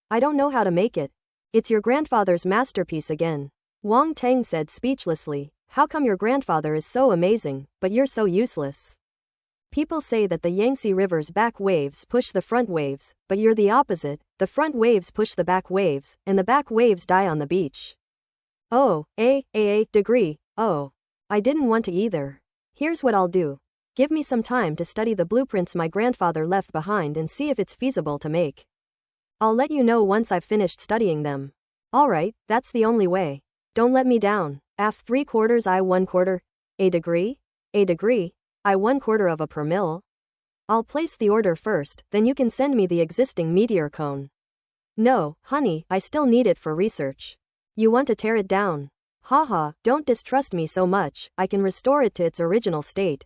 I don't know how to make it. It's your grandfather's masterpiece again. Wang Teng said speechlessly. How come your grandfather is so amazing, but you're so useless? People say that the Yangtze River's back waves push the front waves, but you're the opposite. The front waves push the back waves, and the back waves die on the beach. Oh, degree. Oh. I didn't want to either. Here's what I'll do. Give me some time to study the blueprints my grandfather left behind and see if it's feasible to make. I'll let you know once I've finished studying them. Alright, that's the only way. Don't let me down. Af 3/4 I 1/4. A degree? A degree? I 1/4 of a per mil? I'll place the order first, then you can send me the existing meteor cone. No, honey, I still need it for research. You want to tear it down? Haha, don't distrust me so much, I can restore it to its original state.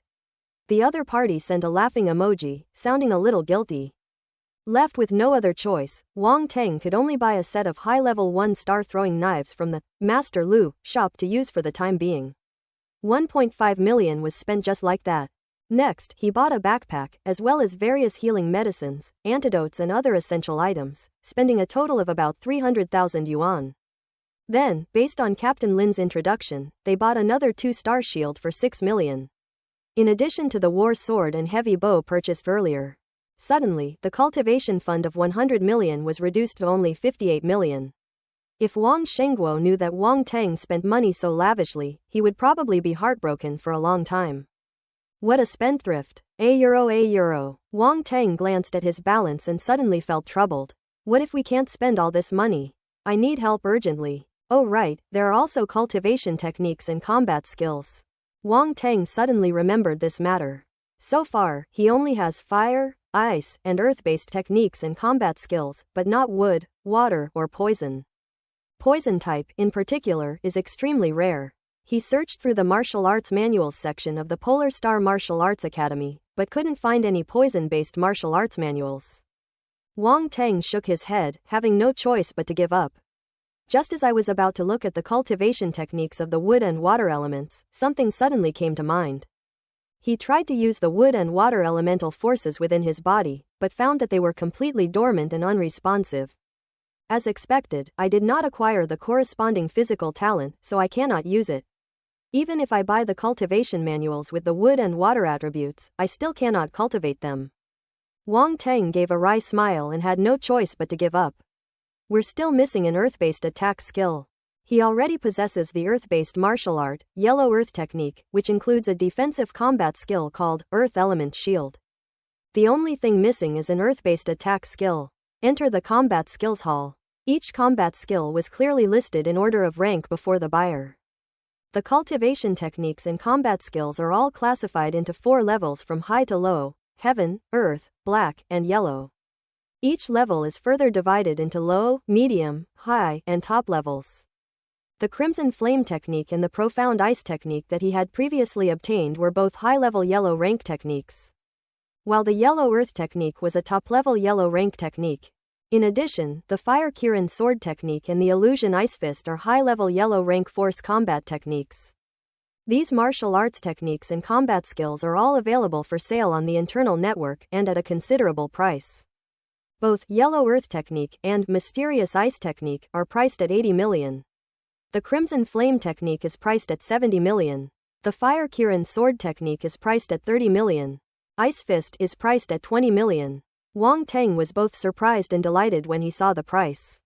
The other party sent a laughing emoji, sounding a little guilty. Left with no other choice, Wang Teng could only buy a set of high-level 1-star throwing knives from the Master Lu shop to use for the time being. 1.5 million was spent just like that. Next, he bought a backpack, as well as various healing medicines, antidotes and other essential items, spending a total of about 300,000 yuan. Then, based on Captain Lin's introduction, they bought another 2-star shield for 6 million. In addition to the war sword and heavy bow purchased earlier. Suddenly, the cultivation fund of 100 million was reduced to only 58 million. If Wang Shengguo knew that Wang Teng spent money so lavishly, he would probably be heartbroken for a long time. What a spendthrift. A euro. Wang Teng glanced at his balance and suddenly felt troubled. What if we can't spend all this money? I need help urgently. Oh right, there are also cultivation techniques and combat skills. Wang Teng suddenly remembered this matter. So far, he only has fire, ice, and earth-based techniques and combat skills, but not wood, water, or poison. Poison type, in particular, is extremely rare. He searched through the martial arts manuals section of the Polar Star Martial Arts Academy, but couldn't find any poison-based martial arts manuals. Wang Teng shook his head, having no choice but to give up. Just as I was about to look at the cultivation techniques of the wood and water elements, something suddenly came to mind. He tried to use the wood and water elemental forces within his body, but found that they were completely dormant and unresponsive. As expected, I did not acquire the corresponding physical talent, so I cannot use it. Even if I buy the cultivation manuals with the wood and water attributes, I still cannot cultivate them. Wang Teng gave a wry smile and had no choice but to give up. We're still missing an earth-based attack skill. He already possesses the earth-based martial art, Yellow Earth technique, which includes a defensive combat skill called Earth Element Shield. The only thing missing is an earth-based attack skill. Enter the combat skills hall. Each combat skill was clearly listed in order of rank before the buyer. The cultivation techniques and combat skills are all classified into 4 levels from high to low: heaven, earth, black, and yellow. Each level is further divided into low, medium, high, and top levels. The Crimson Flame technique and the Profound Ice technique that he had previously obtained were both high-level yellow rank techniques, while the Yellow Earth technique was a top-level yellow rank technique. In addition, the Fire Kirin sword technique and the Illusion Ice Fist are high-level yellow rank force combat techniques. These martial arts techniques and combat skills are all available for sale on the internal network and at a considerable price. Both Yellow Earth technique and Mysterious Ice technique are priced at 80 million. The Crimson Flame technique is priced at 70 million. The Fire Kirin sword technique is priced at 30 million. Ice Fist is priced at 20 million. Wang Teng was both surprised and delighted when he saw the price.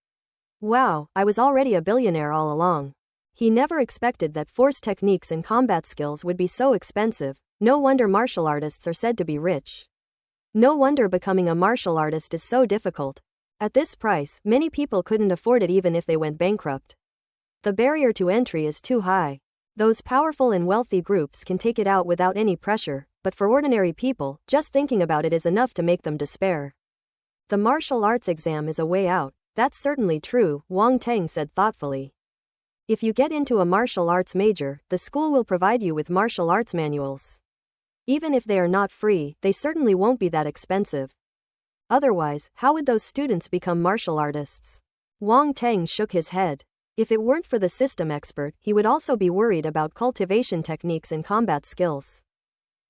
Wow, I was already a billionaire all along. He never expected that force techniques and combat skills would be so expensive. No wonder martial artists are said to be rich. No wonder becoming a martial artist is so difficult. At this price, many people couldn't afford it even if they went bankrupt. The barrier to entry is too high. Those powerful and wealthy groups can take it out without any pressure, but for ordinary people, just thinking about it is enough to make them despair. The martial arts exam is a way out. That's certainly true, Wang Teng said thoughtfully. If you get into a martial arts major, the school will provide you with martial arts manuals. Even if they are not free, they certainly won't be that expensive. Otherwise, how would those students become martial artists? Wang Teng shook his head. If it weren't for the system expert, he would also be worried about cultivation techniques and combat skills.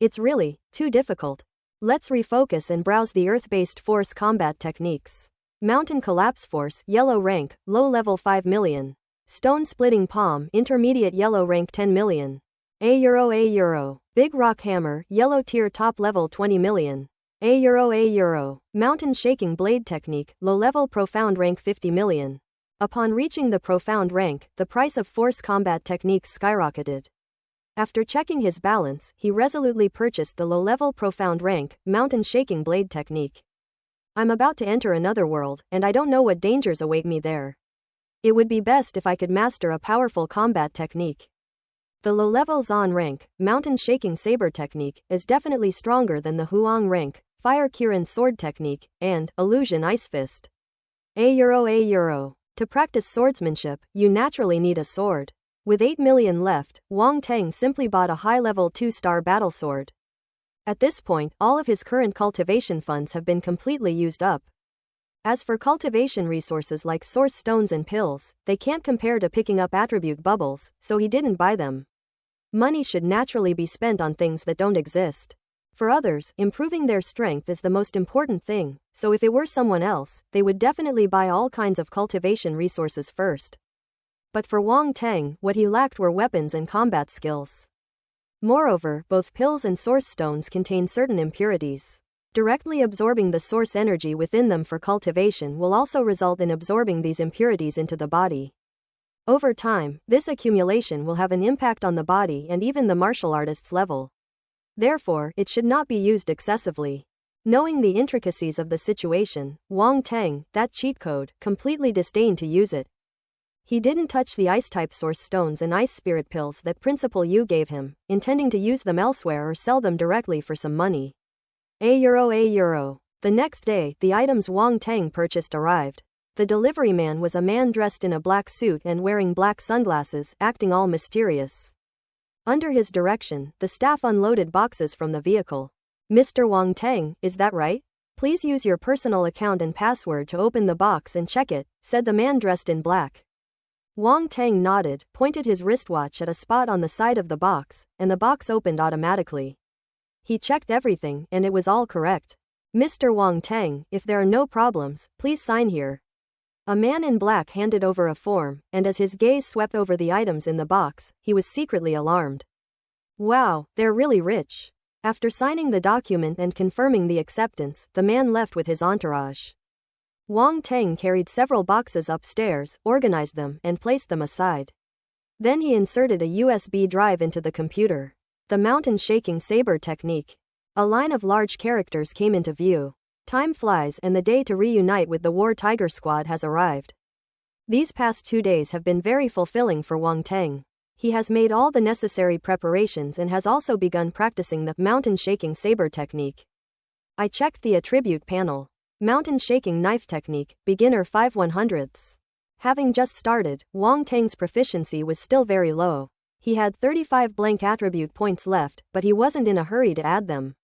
It's really too difficult. Let's refocus and browse the earth-based force combat techniques. Mountain Collapse Force, yellow rank, low level 5 million. Stone Splitting Palm, intermediate yellow rank 10 million. A euro. Big Rock Hammer, yellow tier top level 20 million. A euro. Mountain Shaking Blade Technique, low level profound rank 50 million. Upon reaching the profound rank, the price of force combat techniques skyrocketed. After checking his balance, he resolutely purchased the low-level profound rank, Mountain Shaking Blade Technique. I'm about to enter another world, and I don't know what dangers await me there. It would be best if I could master a powerful combat technique. The low-level Zan rank, Mountain Shaking Saber Technique, is definitely stronger than the Huang rank, Fire Kirin Sword Technique, and Illusion Ice Fist. A euro. To practice swordsmanship, you naturally need a sword. With 8 million left, Wang Teng simply bought a high-level 2-star battle sword. At this point, all of his current cultivation funds have been completely used up. As for cultivation resources like source stones and pills, they can't compare to picking up attribute bubbles, so he didn't buy them. Money should naturally be spent on things that don't exist. For others, improving their strength is the most important thing, so if it were someone else, they would definitely buy all kinds of cultivation resources first. But for Wang Teng, what he lacked were weapons and combat skills. Moreover, both pills and source stones contain certain impurities. Directly absorbing the source energy within them for cultivation will also result in absorbing these impurities into the body. Over time, this accumulation will have an impact on the body and even the martial artist's level. Therefore, it should not be used excessively. Knowing the intricacies of the situation, Wang Teng, that cheat code, completely disdained to use it. He didn't touch the ice-type source stones and ice spirit pills that Principal Yu gave him, intending to use them elsewhere or sell them directly for some money. A euro. The next day, the items Wang Teng purchased arrived. The delivery man was a man dressed in a black suit and wearing black sunglasses, acting all mysterious. Under his direction, the staff unloaded boxes from the vehicle. Mr. Wang Teng, is that right? Please use your personal account and password to open the box and check it, said the man dressed in black. Wang Teng nodded, pointed his wristwatch at a spot on the side of the box, and the box opened automatically. He checked everything, and it was all correct. Mr. Wang Teng, if there are no problems, please sign here. A man in black handed over a form, and as his gaze swept over the items in the box, he was secretly alarmed. Wow, they're really rich. After signing the document and confirming the acceptance, the man left with his entourage. Wang Teng carried several boxes upstairs, organized them, and placed them aside. Then he inserted a USB drive into the computer. The Mountain Shaking Saber Technique. A line of large characters came into view. Time flies and the day to reunite with the War Tiger Squad has arrived. These past 2 days have been very fulfilling for Wang Teng. He has made all the necessary preparations and has also begun practicing the mountain shaking saber technique. I checked the attribute panel. Mountain shaking knife technique, beginner 5/100ths. Having just started, Wang Teng's proficiency was still very low. He had 35 blank attribute points left, but he wasn't in a hurry to add them.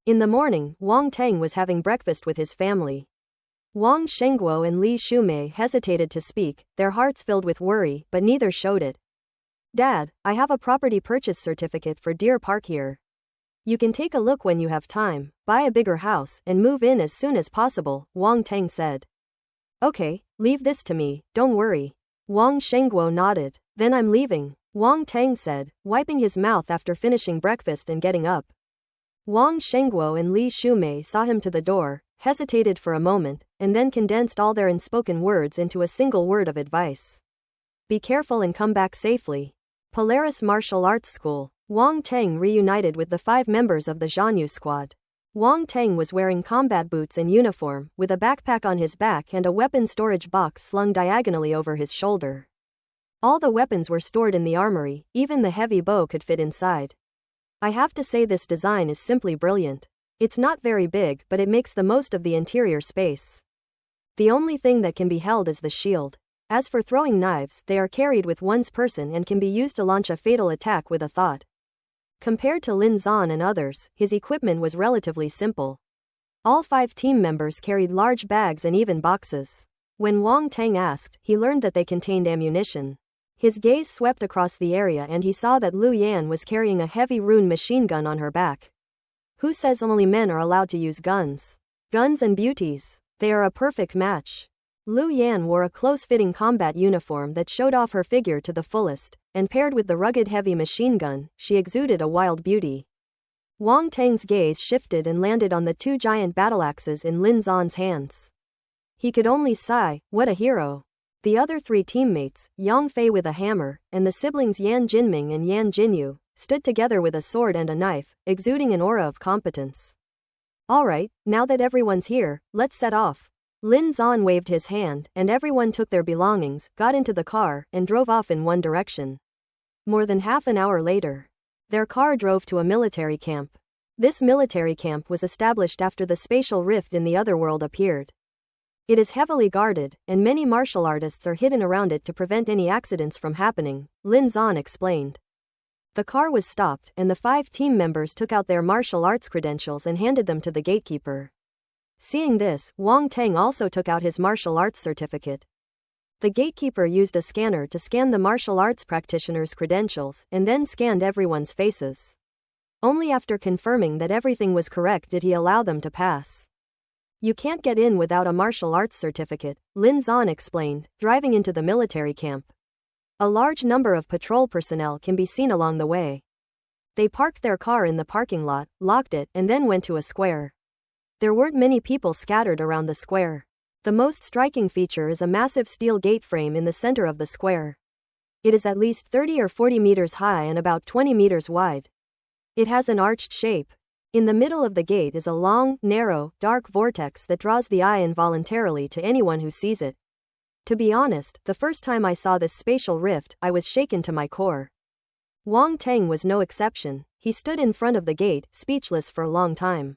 In the morning, Wang Teng was having breakfast with his family. Wang Shengguo and Li Shumei hesitated to speak, their hearts filled with worry, but neither showed it. Dad, I have a property purchase certificate for Deer Park here. You can take a look when you have time, buy a bigger house, and move in as soon as possible, Wang Teng said. Okay, leave this to me, don't worry. Wang Shengguo nodded. Then I'm leaving, Wang Teng said, wiping his mouth after finishing breakfast and getting up. Wang Shengguo and Li Shumei saw him to the door, hesitated for a moment, and then condensed all their unspoken words into a single word of advice. Be careful and come back safely. Polaris Martial Arts School. Wang Teng reunited with the 5 members of the Zhanyu squad. Wang Teng was wearing combat boots and uniform, with a backpack on his back and a weapon storage box slung diagonally over his shoulder. All the weapons were stored in the armory, even the heavy bow could fit inside. I have to say this design is simply brilliant. It's not very big, but it makes the most of the interior space. The only thing that can be held is the shield. As for throwing knives, they are carried with one's person and can be used to launch a fatal attack with a thought. Compared to Lin Zan and others, his equipment was relatively simple. All 5 team members carried large bags and even boxes. When Wang Teng asked, he learned that they contained ammunition. His gaze swept across the area and he saw that Lu Yan was carrying a heavy rune machine gun on her back. Who says only men are allowed to use guns? Guns and beauties. They are a perfect match. Lu Yan wore a close-fitting combat uniform that showed off her figure to the fullest, and paired with the rugged heavy machine gun, she exuded a wild beauty. Wang Teng's gaze shifted and landed on the 2 giant battle axes in Lin Zan's hands. He could only sigh, what a hero. The other 3 teammates, Yang Fei with a hammer, and the siblings Yan Jinming and Yan Jinyu, stood together with a sword and a knife, exuding an aura of competence. Alright, now that everyone's here, let's set off. Lin Zan waved his hand, and everyone took their belongings, got into the car, and drove off in one direction. More than half an hour later, their car drove to a military camp. This military camp was established after the spatial rift in the other world appeared. It is heavily guarded, and many martial artists are hidden around it to prevent any accidents from happening, Lin Zan explained. The car was stopped, and the 5 team members took out their martial arts credentials and handed them to the gatekeeper. Seeing this, Wang Teng also took out his martial arts certificate. The gatekeeper used a scanner to scan the martial arts practitioner's credentials, and then scanned everyone's faces. Only after confirming that everything was correct did he allow them to pass. You can't get in without a martial arts certificate, Lin Zan explained, driving into the military camp. A large number of patrol personnel can be seen along the way. They parked their car in the parking lot, locked it, and then went to a square. There weren't many people scattered around the square. The most striking feature is a massive steel gate frame in the center of the square. It is at least 30 or 40 meters high and about 20 meters wide. It has an arched shape. In the middle of the gate is a long, narrow, dark vortex that draws the eye involuntarily to anyone who sees it. To be honest, the first time I saw this spatial rift, I was shaken to my core. Wang Teng was no exception. He stood in front of the gate, speechless for a long time.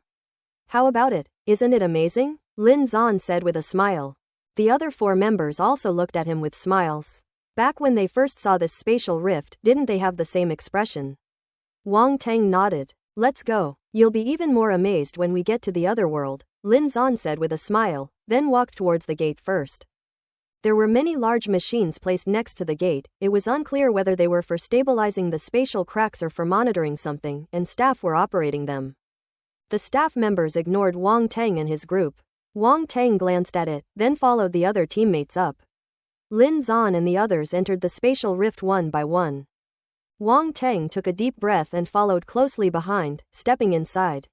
How about it? Isn't it amazing? Lin Zan said with a smile. The other 4 members also looked at him with smiles. Back when they first saw this spatial rift, didn't they have the same expression? Wang Teng nodded. Let's go. You'll be even more amazed when we get to the other world, Lin Zan said with a smile, then walked towards the gate first. There were many large machines placed next to the gate. It was unclear whether they were for stabilizing the spatial cracks or for monitoring something, and staff were operating them. The staff members ignored Wang Teng and his group. Wang Teng glanced at it, then followed the other teammates up. Lin Zan and the others entered the spatial rift one by one. Wang Teng took a deep breath and followed closely behind, stepping inside.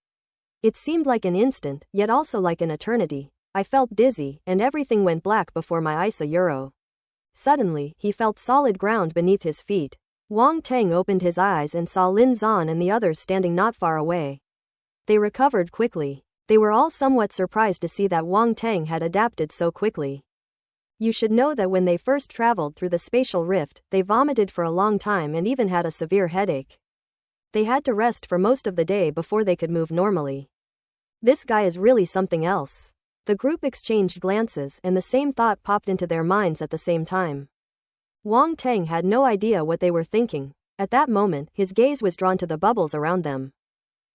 It seemed like an instant, yet also like an eternity. I felt dizzy, and everything went black before my eyes. Suddenly, he felt solid ground beneath his feet. Wang Teng opened his eyes and saw Lin Zan and the others standing not far away. They recovered quickly. They were all somewhat surprised to see that Wang Teng had adapted so quickly. You should know that when they first traveled through the spatial rift, they vomited for a long time and even had a severe headache. They had to rest for most of the day before they could move normally. This guy is really something else. The group exchanged glances and the same thought popped into their minds at the same time. Wang Teng had no idea what they were thinking. At that moment, his gaze was drawn to the bubbles around them.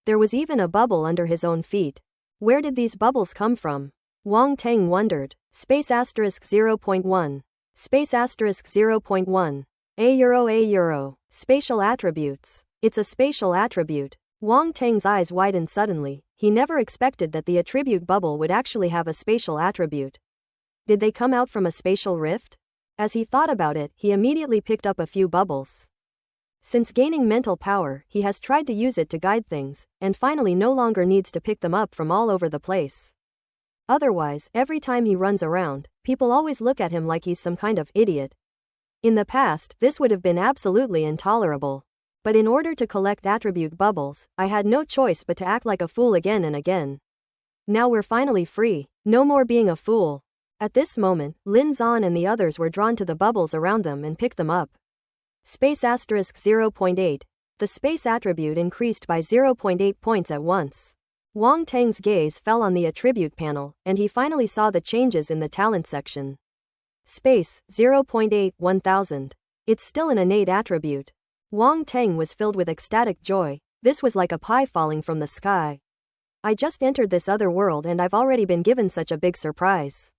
There was even a bubble under his own feet. Where did these bubbles come from? Wang Teng wondered. Space asterisk 0.1. Space asterisk 0.1. A euro. Spatial attributes. It's a spatial attribute. Wang Teng's eyes widened suddenly. He never expected that the attribute bubble would actually have a spatial attribute. Did they come out from a spatial rift? As he thought about it, he immediately picked up a few bubbles. Since gaining mental power, he has tried to use it to guide things, and finally no longer needs to pick them up from all over the place. Otherwise, every time he runs around, people always look at him like he's some kind of idiot. In the past, this would have been absolutely intolerable. But in order to collect attribute bubbles, I had no choice but to act like a fool again and again. Now we're finally free. No more being a fool. At this moment, Lin Zan and the others were drawn to the bubbles around them and picked them up. Space asterisk 0.8. The space attribute increased by 0.8 points at once. Wang Teng's gaze fell on the attribute panel, and he finally saw the changes in the talent section. Space, 0.8, 1000. It's still an innate attribute. Wang Teng was filled with ecstatic joy. This was like a pie falling from the sky. I just entered this other world and I've already been given such a big surprise.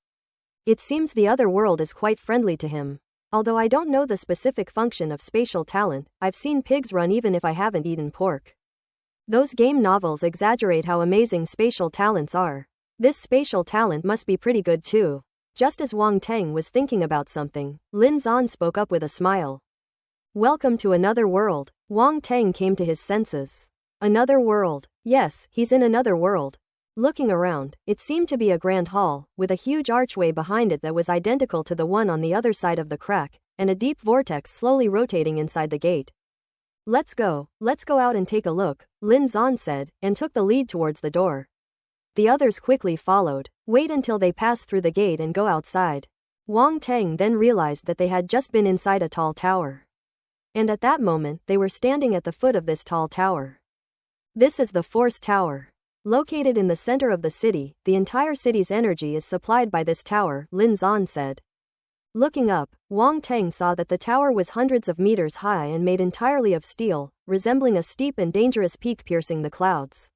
It seems the other world is quite friendly to him. Although I don't know the specific function of spatial talent, I've seen pigs run even if I haven't eaten pork. Those game novels exaggerate how amazing spatial talents are. This spatial talent must be pretty good too. Just as Wang Teng was thinking about something, Lin Zan spoke up with a smile. Welcome to another world. Wang Teng came to his senses. Another world. Yes, he's in another world. Looking around, it seemed to be a grand hall, with a huge archway behind it that was identical to the one on the other side of the crack, and a deep vortex slowly rotating inside the gate. Let's go out and take a look, Lin Zan said, and took the lead towards the door. The others quickly followed. Wait until they pass through the gate and go outside. Wang Teng then realized that they had just been inside a tall tower. And at that moment, they were standing at the foot of this tall tower. This is the Force Tower. Located in the center of the city, the entire city's energy is supplied by this tower, Lin Zan said. Looking up, Wang Teng saw that the tower was hundreds of meters high and made entirely of steel, resembling a steep and dangerous peak piercing the clouds.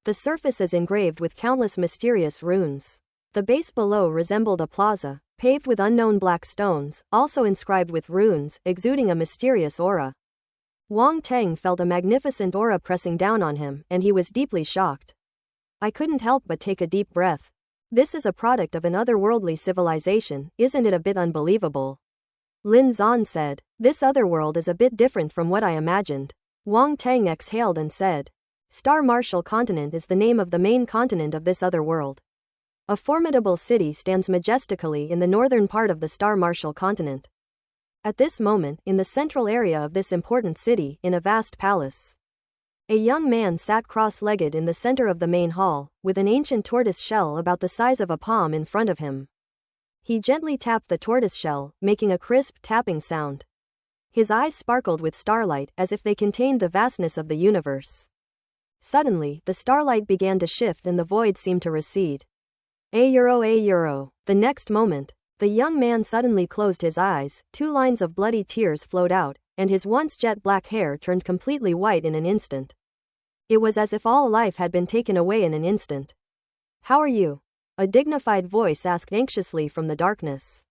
The surface is engraved with countless mysterious runes. The base below resembled a plaza, paved with unknown black stones, also inscribed with runes, exuding a mysterious aura. Wang Teng felt a magnificent aura pressing down on him, and he was deeply shocked. I couldn't help but take a deep breath. This is a product of an otherworldly civilization, isn't it a bit unbelievable? Lin Zan said. This otherworld is a bit different from what I imagined. Wang Teng exhaled and said. Star Martial Continent is the name of the main continent of this otherworld. A formidable city stands majestically in the northern part of the Star Martial Continent. At this moment, in the central area of this important city, in a vast palace, a young man sat cross-legged in the center of the main hall, with an ancient tortoise shell about the size of a palm in front of him. He gently tapped the tortoise shell, making a crisp tapping sound. His eyes sparkled with starlight, as if they contained the vastness of the universe. Suddenly, the starlight began to shift and the void seemed to recede. A euro. The next moment, the young man suddenly closed his eyes, 2 lines of bloody tears flowed out, and his once jet black hair turned completely white in an instant. It was as if all life had been taken away in an instant. How are you? A dignified voice asked anxiously from the darkness.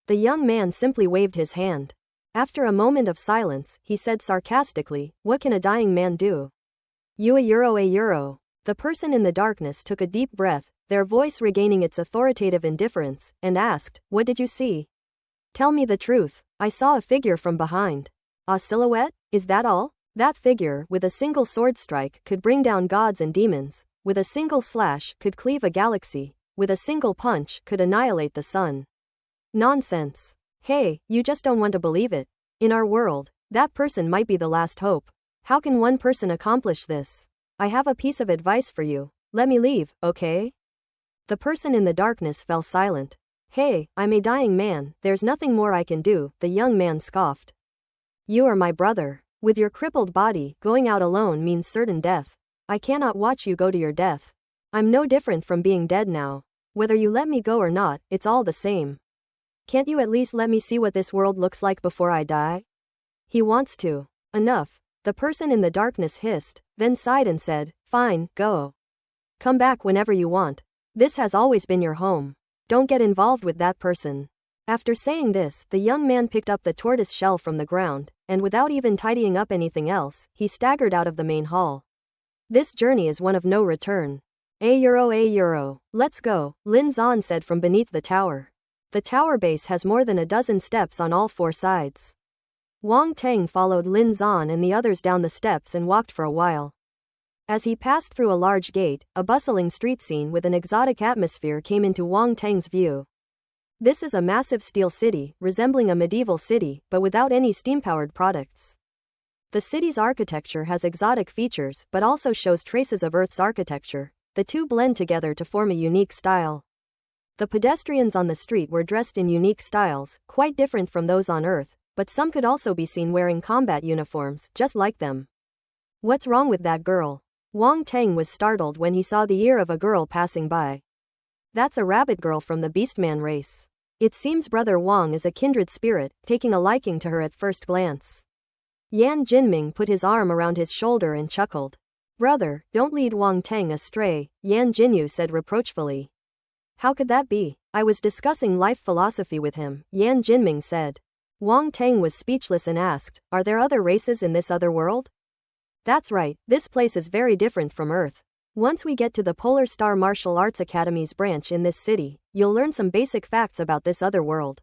The young man simply waved his hand. After a moment of silence, he said sarcastically, what can a dying man do? You a euro. The person in the darkness took a deep breath, their voice regaining its authoritative indifference, and asked, what did you see? Tell me the truth. I saw a figure from behind. A silhouette? Is that all? That figure, with a single sword strike, could bring down gods and demons, with a single slash, could cleave a galaxy, with a single punch, could annihilate the sun. Nonsense. Hey, you just don't want to believe it. In our world, that person might be the last hope. How can one person accomplish this? I have a piece of advice for you. Let me leave, okay? The person in the darkness fell silent. Hey, I'm a dying man, there's nothing more I can do, the young man scoffed. You are my brother. With your crippled body, going out alone means certain death. I cannot watch you go to your death. I'm no different from being dead now. Whether you let me go or not, it's all the same. Can't you at least let me see what this world looks like before I die? He wants to. Enough. The person in the darkness hissed, then sighed and said, Fine, go. Come back whenever you want. This has always been your home. Don't get involved with that person. After saying this, the young man picked up the tortoise shell from the ground, and without even tidying up anything else, he staggered out of the main hall. This journey is one of no return. €1. Let's go, Lin Zan said from beneath the tower. The tower base has more than a dozen steps on all four sides. Wang Teng followed Lin Zan and the others down the steps and walked for a while. As he passed through a large gate, a bustling street scene with an exotic atmosphere came into Wang Teng's view. This is a massive steel city, resembling a medieval city, but without any steam-powered products. The city's architecture has exotic features, but also shows traces of Earth's architecture. The two blend together to form a unique style. The pedestrians on the street were dressed in unique styles, quite different from those on Earth, but some could also be seen wearing combat uniforms, just like them. What's wrong with that girl? Wang Teng was startled when he saw the ear of a girl passing by. That's a rabbit girl from the Beastman race. It seems Brother Wang is a kindred spirit, taking a liking to her at first glance. Yan Jinming put his arm around his shoulder and chuckled. Brother, don't lead Wang Teng astray, Yan Jinyu said reproachfully. How could that be? I was discussing life philosophy with him, Yan Jinming said. Wang Teng was speechless and asked, Are there other races in this other world? That's right, this place is very different from Earth. Once we get to the Polar Star Martial Arts Academy's branch in this city, you'll learn some basic facts about this other world.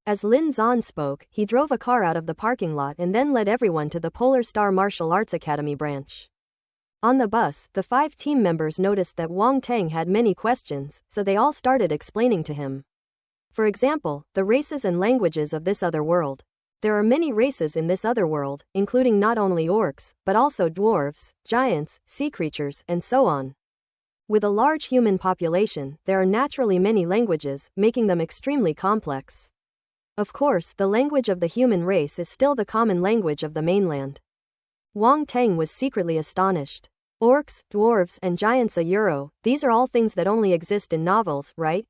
As Lin Zan spoke, he drove a car out of the parking lot and then led everyone to the Polar Star Martial Arts Academy branch. On the bus, the 5 team members noticed that Wang Teng had many questions, so they all started explaining to him. For example, the races and languages of this other world. There are many races in this other world, including not only orcs, but also dwarves, giants, sea creatures, and so on. With a large human population, there are naturally many languages, making them extremely complex. Of course, the language of the human race is still the common language of the mainland. Wang Teng was secretly astonished. Orcs, dwarves, and giants these are all things that only exist in novels, right?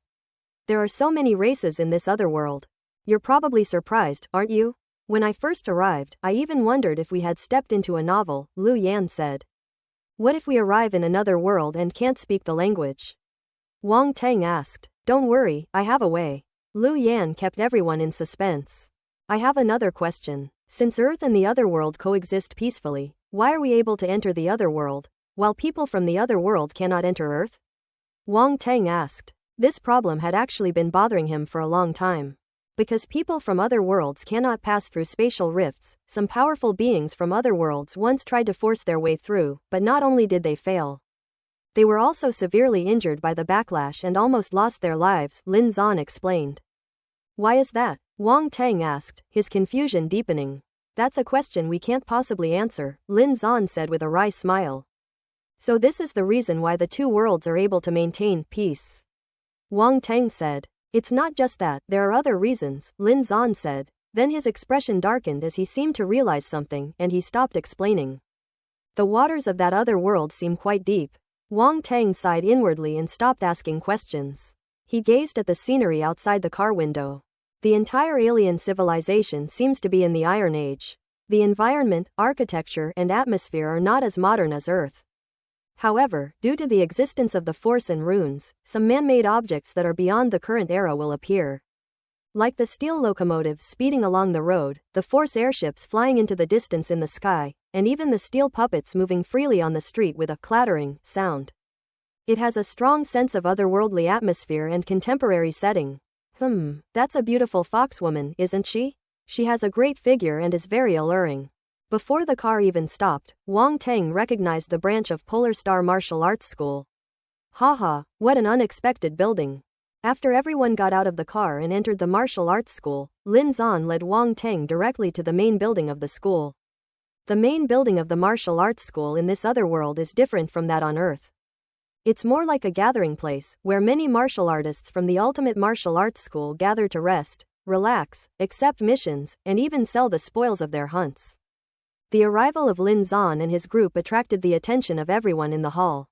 There are so many races in this other world. You're probably surprised, aren't you? When I first arrived, I even wondered if we had stepped into a novel, Lu Yan said. What if we arrive in another world and can't speak the language? Wang Teng asked. Don't worry, I have a way. Lu Yan kept everyone in suspense. I have another question. Since Earth and the other world coexist peacefully, why are we able to enter the other world, while people from the other world cannot enter Earth? Wang Teng asked. This problem had actually been bothering him for a long time. Because people from other worlds cannot pass through spatial rifts, some powerful beings from other worlds once tried to force their way through, but not only did they fail. They were also severely injured by the backlash and almost lost their lives, Lin Zan explained. Why is that? Wang Teng asked, his confusion deepening. That's a question we can't possibly answer, Lin Zan said with a wry smile. So this is the reason why the two worlds are able to maintain peace. Wang Teng said. It's not just that, there are other reasons, Lin Zan said. Then his expression darkened as he seemed to realize something, and he stopped explaining. The waters of that other world seem quite deep. Wang Teng sighed inwardly and stopped asking questions. He gazed at the scenery outside the car window. The entire alien civilization seems to be in the Iron Age. The environment, architecture, and atmosphere are not as modern as Earth. However, due to the existence of the Force and runes, some man-made objects that are beyond the current era will appear. Like the steel locomotives speeding along the road, the Force airships flying into the distance in the sky, and even the steel puppets moving freely on the street with a clattering sound. It has a strong sense of otherworldly atmosphere and contemporary setting. That's a beautiful foxwoman, isn't she? She has a great figure and is very alluring. Before the car even stopped, Wang Teng recognized the branch of Polar Star Martial Arts School. Haha, what an unexpected building. After everyone got out of the car and entered the martial arts school, Lin Zan led Wang Teng directly to the main building of the school. The main building of the martial arts school in this other world is different from that on Earth. It's more like a gathering place, where many martial artists from the ultimate martial arts school gather to rest, relax, accept missions, and even sell the spoils of their hunts. The arrival of Lin Zan and his group attracted the attention of everyone in the hall.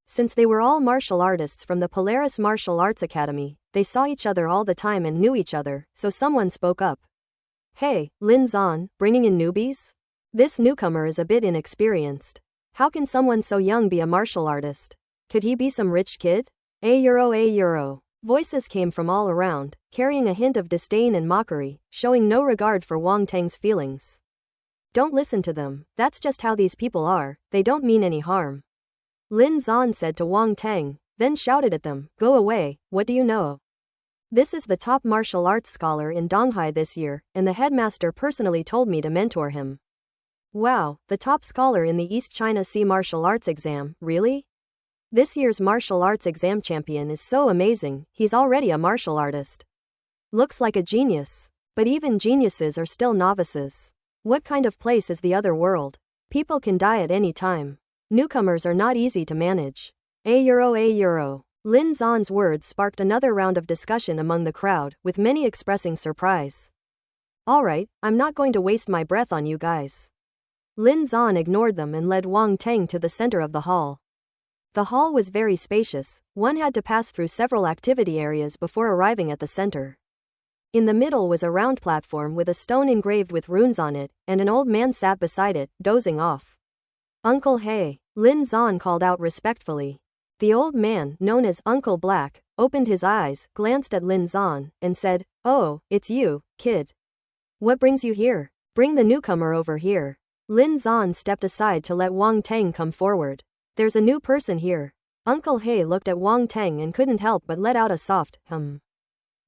Since they were all martial artists from the Polaris Martial Arts Academy, they saw each other all the time and knew each other, so someone spoke up. Hey, Lin Zan, bringing in newbies? This newcomer is a bit inexperienced. How can someone so young be a martial artist? Could he be some rich kid? A euro. Voices came from all around, carrying a hint of disdain and mockery, showing no regard for Wang Teng's feelings. Don't listen to them, that's just how these people are, they don't mean any harm. Lin Zan said to Wang Teng, then shouted at them, go away, what do you know? This is the top martial arts scholar in Donghai this year, and the headmaster personally told me to mentor him. Wow, the top scholar in the East China Sea martial arts exam, really? This year's martial arts exam champion is so amazing, he's already a martial artist. Looks like a genius. But even geniuses are still novices. What kind of place is the other world? People can die at any time. Newcomers are not easy to manage. A euro. Lin Zan's words sparked another round of discussion among the crowd, with many expressing surprise. Alright, I'm not going to waste my breath on you guys. Lin Zan ignored them and led Wang Teng to the center of the hall. The hall was very spacious, one had to pass through several activity areas before arriving at the center. In the middle was a round platform with a stone engraved with runes on it, and an old man sat beside it, dozing off. Uncle He, Lin Zan called out respectfully. The old man, known as Uncle Black, opened his eyes, glanced at Lin Zan, and said, oh, it's you, kid. What brings you here? Bring the newcomer over here. Lin Zan stepped aside to let Wang Teng come forward. There's a new person here. Uncle He looked at Wang Teng and couldn't help but let out a soft,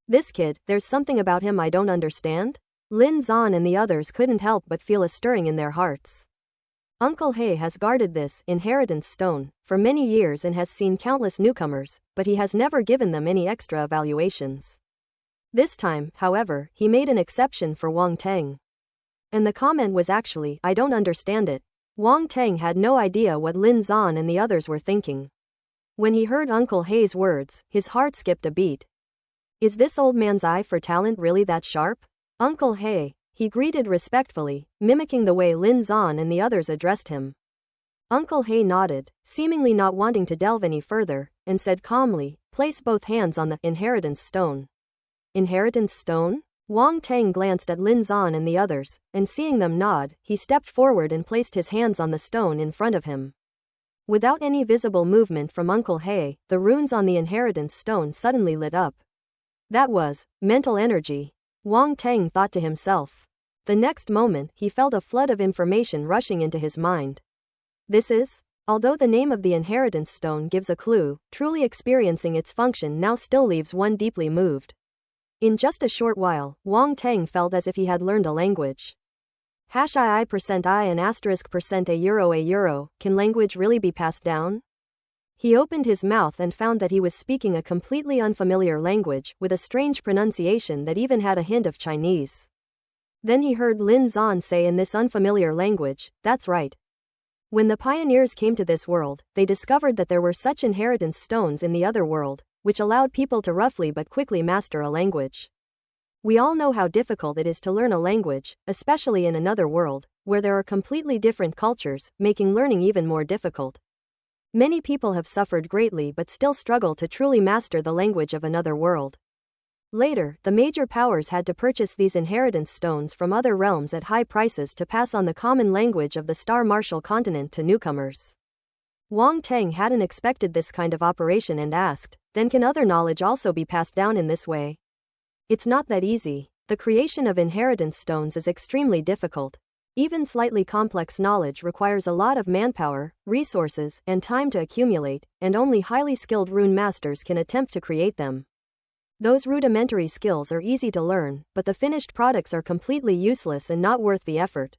This kid, there's something about him I don't understand? Lin Zan and the others couldn't help but feel a stirring in their hearts. Uncle He has guarded this inheritance stone for many years and has seen countless newcomers, but he has never given them any extra evaluations. This time, however, he made an exception for Wang Teng. And the comment was actually, I don't understand it. Wang Teng had no idea what Lin Zan and the others were thinking. When he heard Uncle He's words, his heart skipped a beat. Is this old man's eye for talent really that sharp? Uncle He, he greeted respectfully, mimicking the way Lin Zan and the others addressed him. Uncle He nodded, seemingly not wanting to delve any further, and said calmly, place both hands on the inheritance stone. Inheritance stone? Wang Teng glanced at Lin Zan and the others, and seeing them nod, he stepped forward and placed his hands on the stone in front of him. Without any visible movement from Uncle He, the runes on the inheritance stone suddenly lit up. That was mental energy. Wang Teng thought to himself. The next moment, he felt a flood of information rushing into his mind. This is? Although the name of the inheritance stone gives a clue, truly experiencing its function now still leaves one deeply moved. In just a short while, Wang Teng felt as if he had learned a language. #I and *% a euro, can language really be passed down? He opened his mouth and found that he was speaking a completely unfamiliar language, with a strange pronunciation that even had a hint of Chinese. Then he heard Lin Zan say in this unfamiliar language, that's right. When the pioneers came to this world, they discovered that there were such inheritance stones in the other world, which allowed people to roughly but quickly master a language. We all know how difficult it is to learn a language, especially in another world, where there are completely different cultures, making learning even more difficult. Many people have suffered greatly but still struggle to truly master the language of another world. Later, the major powers had to purchase these inheritance stones from other realms at high prices to pass on the common language of the Star Martial continent to newcomers. Wang Teng hadn't expected this kind of operation and asked, then can other knowledge also be passed down in this way? It's not that easy. The creation of inheritance stones is extremely difficult. Even slightly complex knowledge requires a lot of manpower, resources, and time to accumulate, and only highly skilled rune masters can attempt to create them. Those rudimentary skills are easy to learn, but the finished products are completely useless and not worth the effort.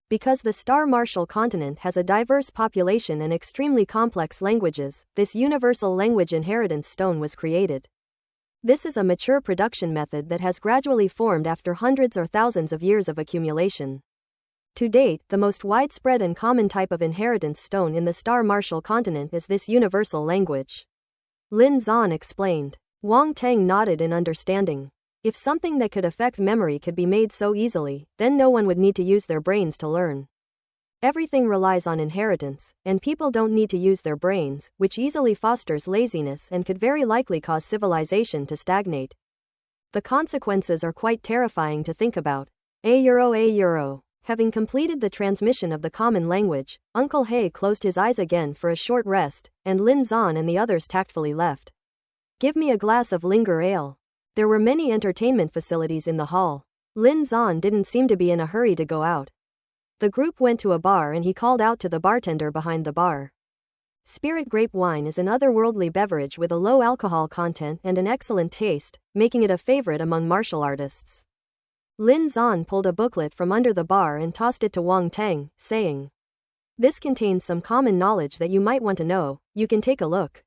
Because the Star Martial continent has a diverse population and extremely complex languages, this universal language inheritance stone was created. This is a mature production method that has gradually formed after hundreds or thousands of years of accumulation. To date, the most widespread and common type of inheritance stone in the Star Martial continent is this universal language. Lin Zan explained. Wang Teng nodded in understanding. If something that could affect memory could be made so easily, then no one would need to use their brains to learn. Everything relies on inheritance, and people don't need to use their brains, which easily fosters laziness and could very likely cause civilization to stagnate. The consequences are quite terrifying to think about. A euro. Having completed the transmission of the common language, Uncle He closed his eyes again for a short rest, and Lin Zan and the others tactfully left. Give me a glass of linger ale. There were many entertainment facilities in the hall. Lin Zan didn't seem to be in a hurry to go out. The group went to a bar and he called out to the bartender behind the bar. Spirit grape wine is an otherworldly beverage with a low alcohol content and an excellent taste, making it a favorite among martial artists. Lin Zan pulled a booklet from under the bar and tossed it to Wang Teng, saying, "This contains some common knowledge that you might want to know, you can take a look."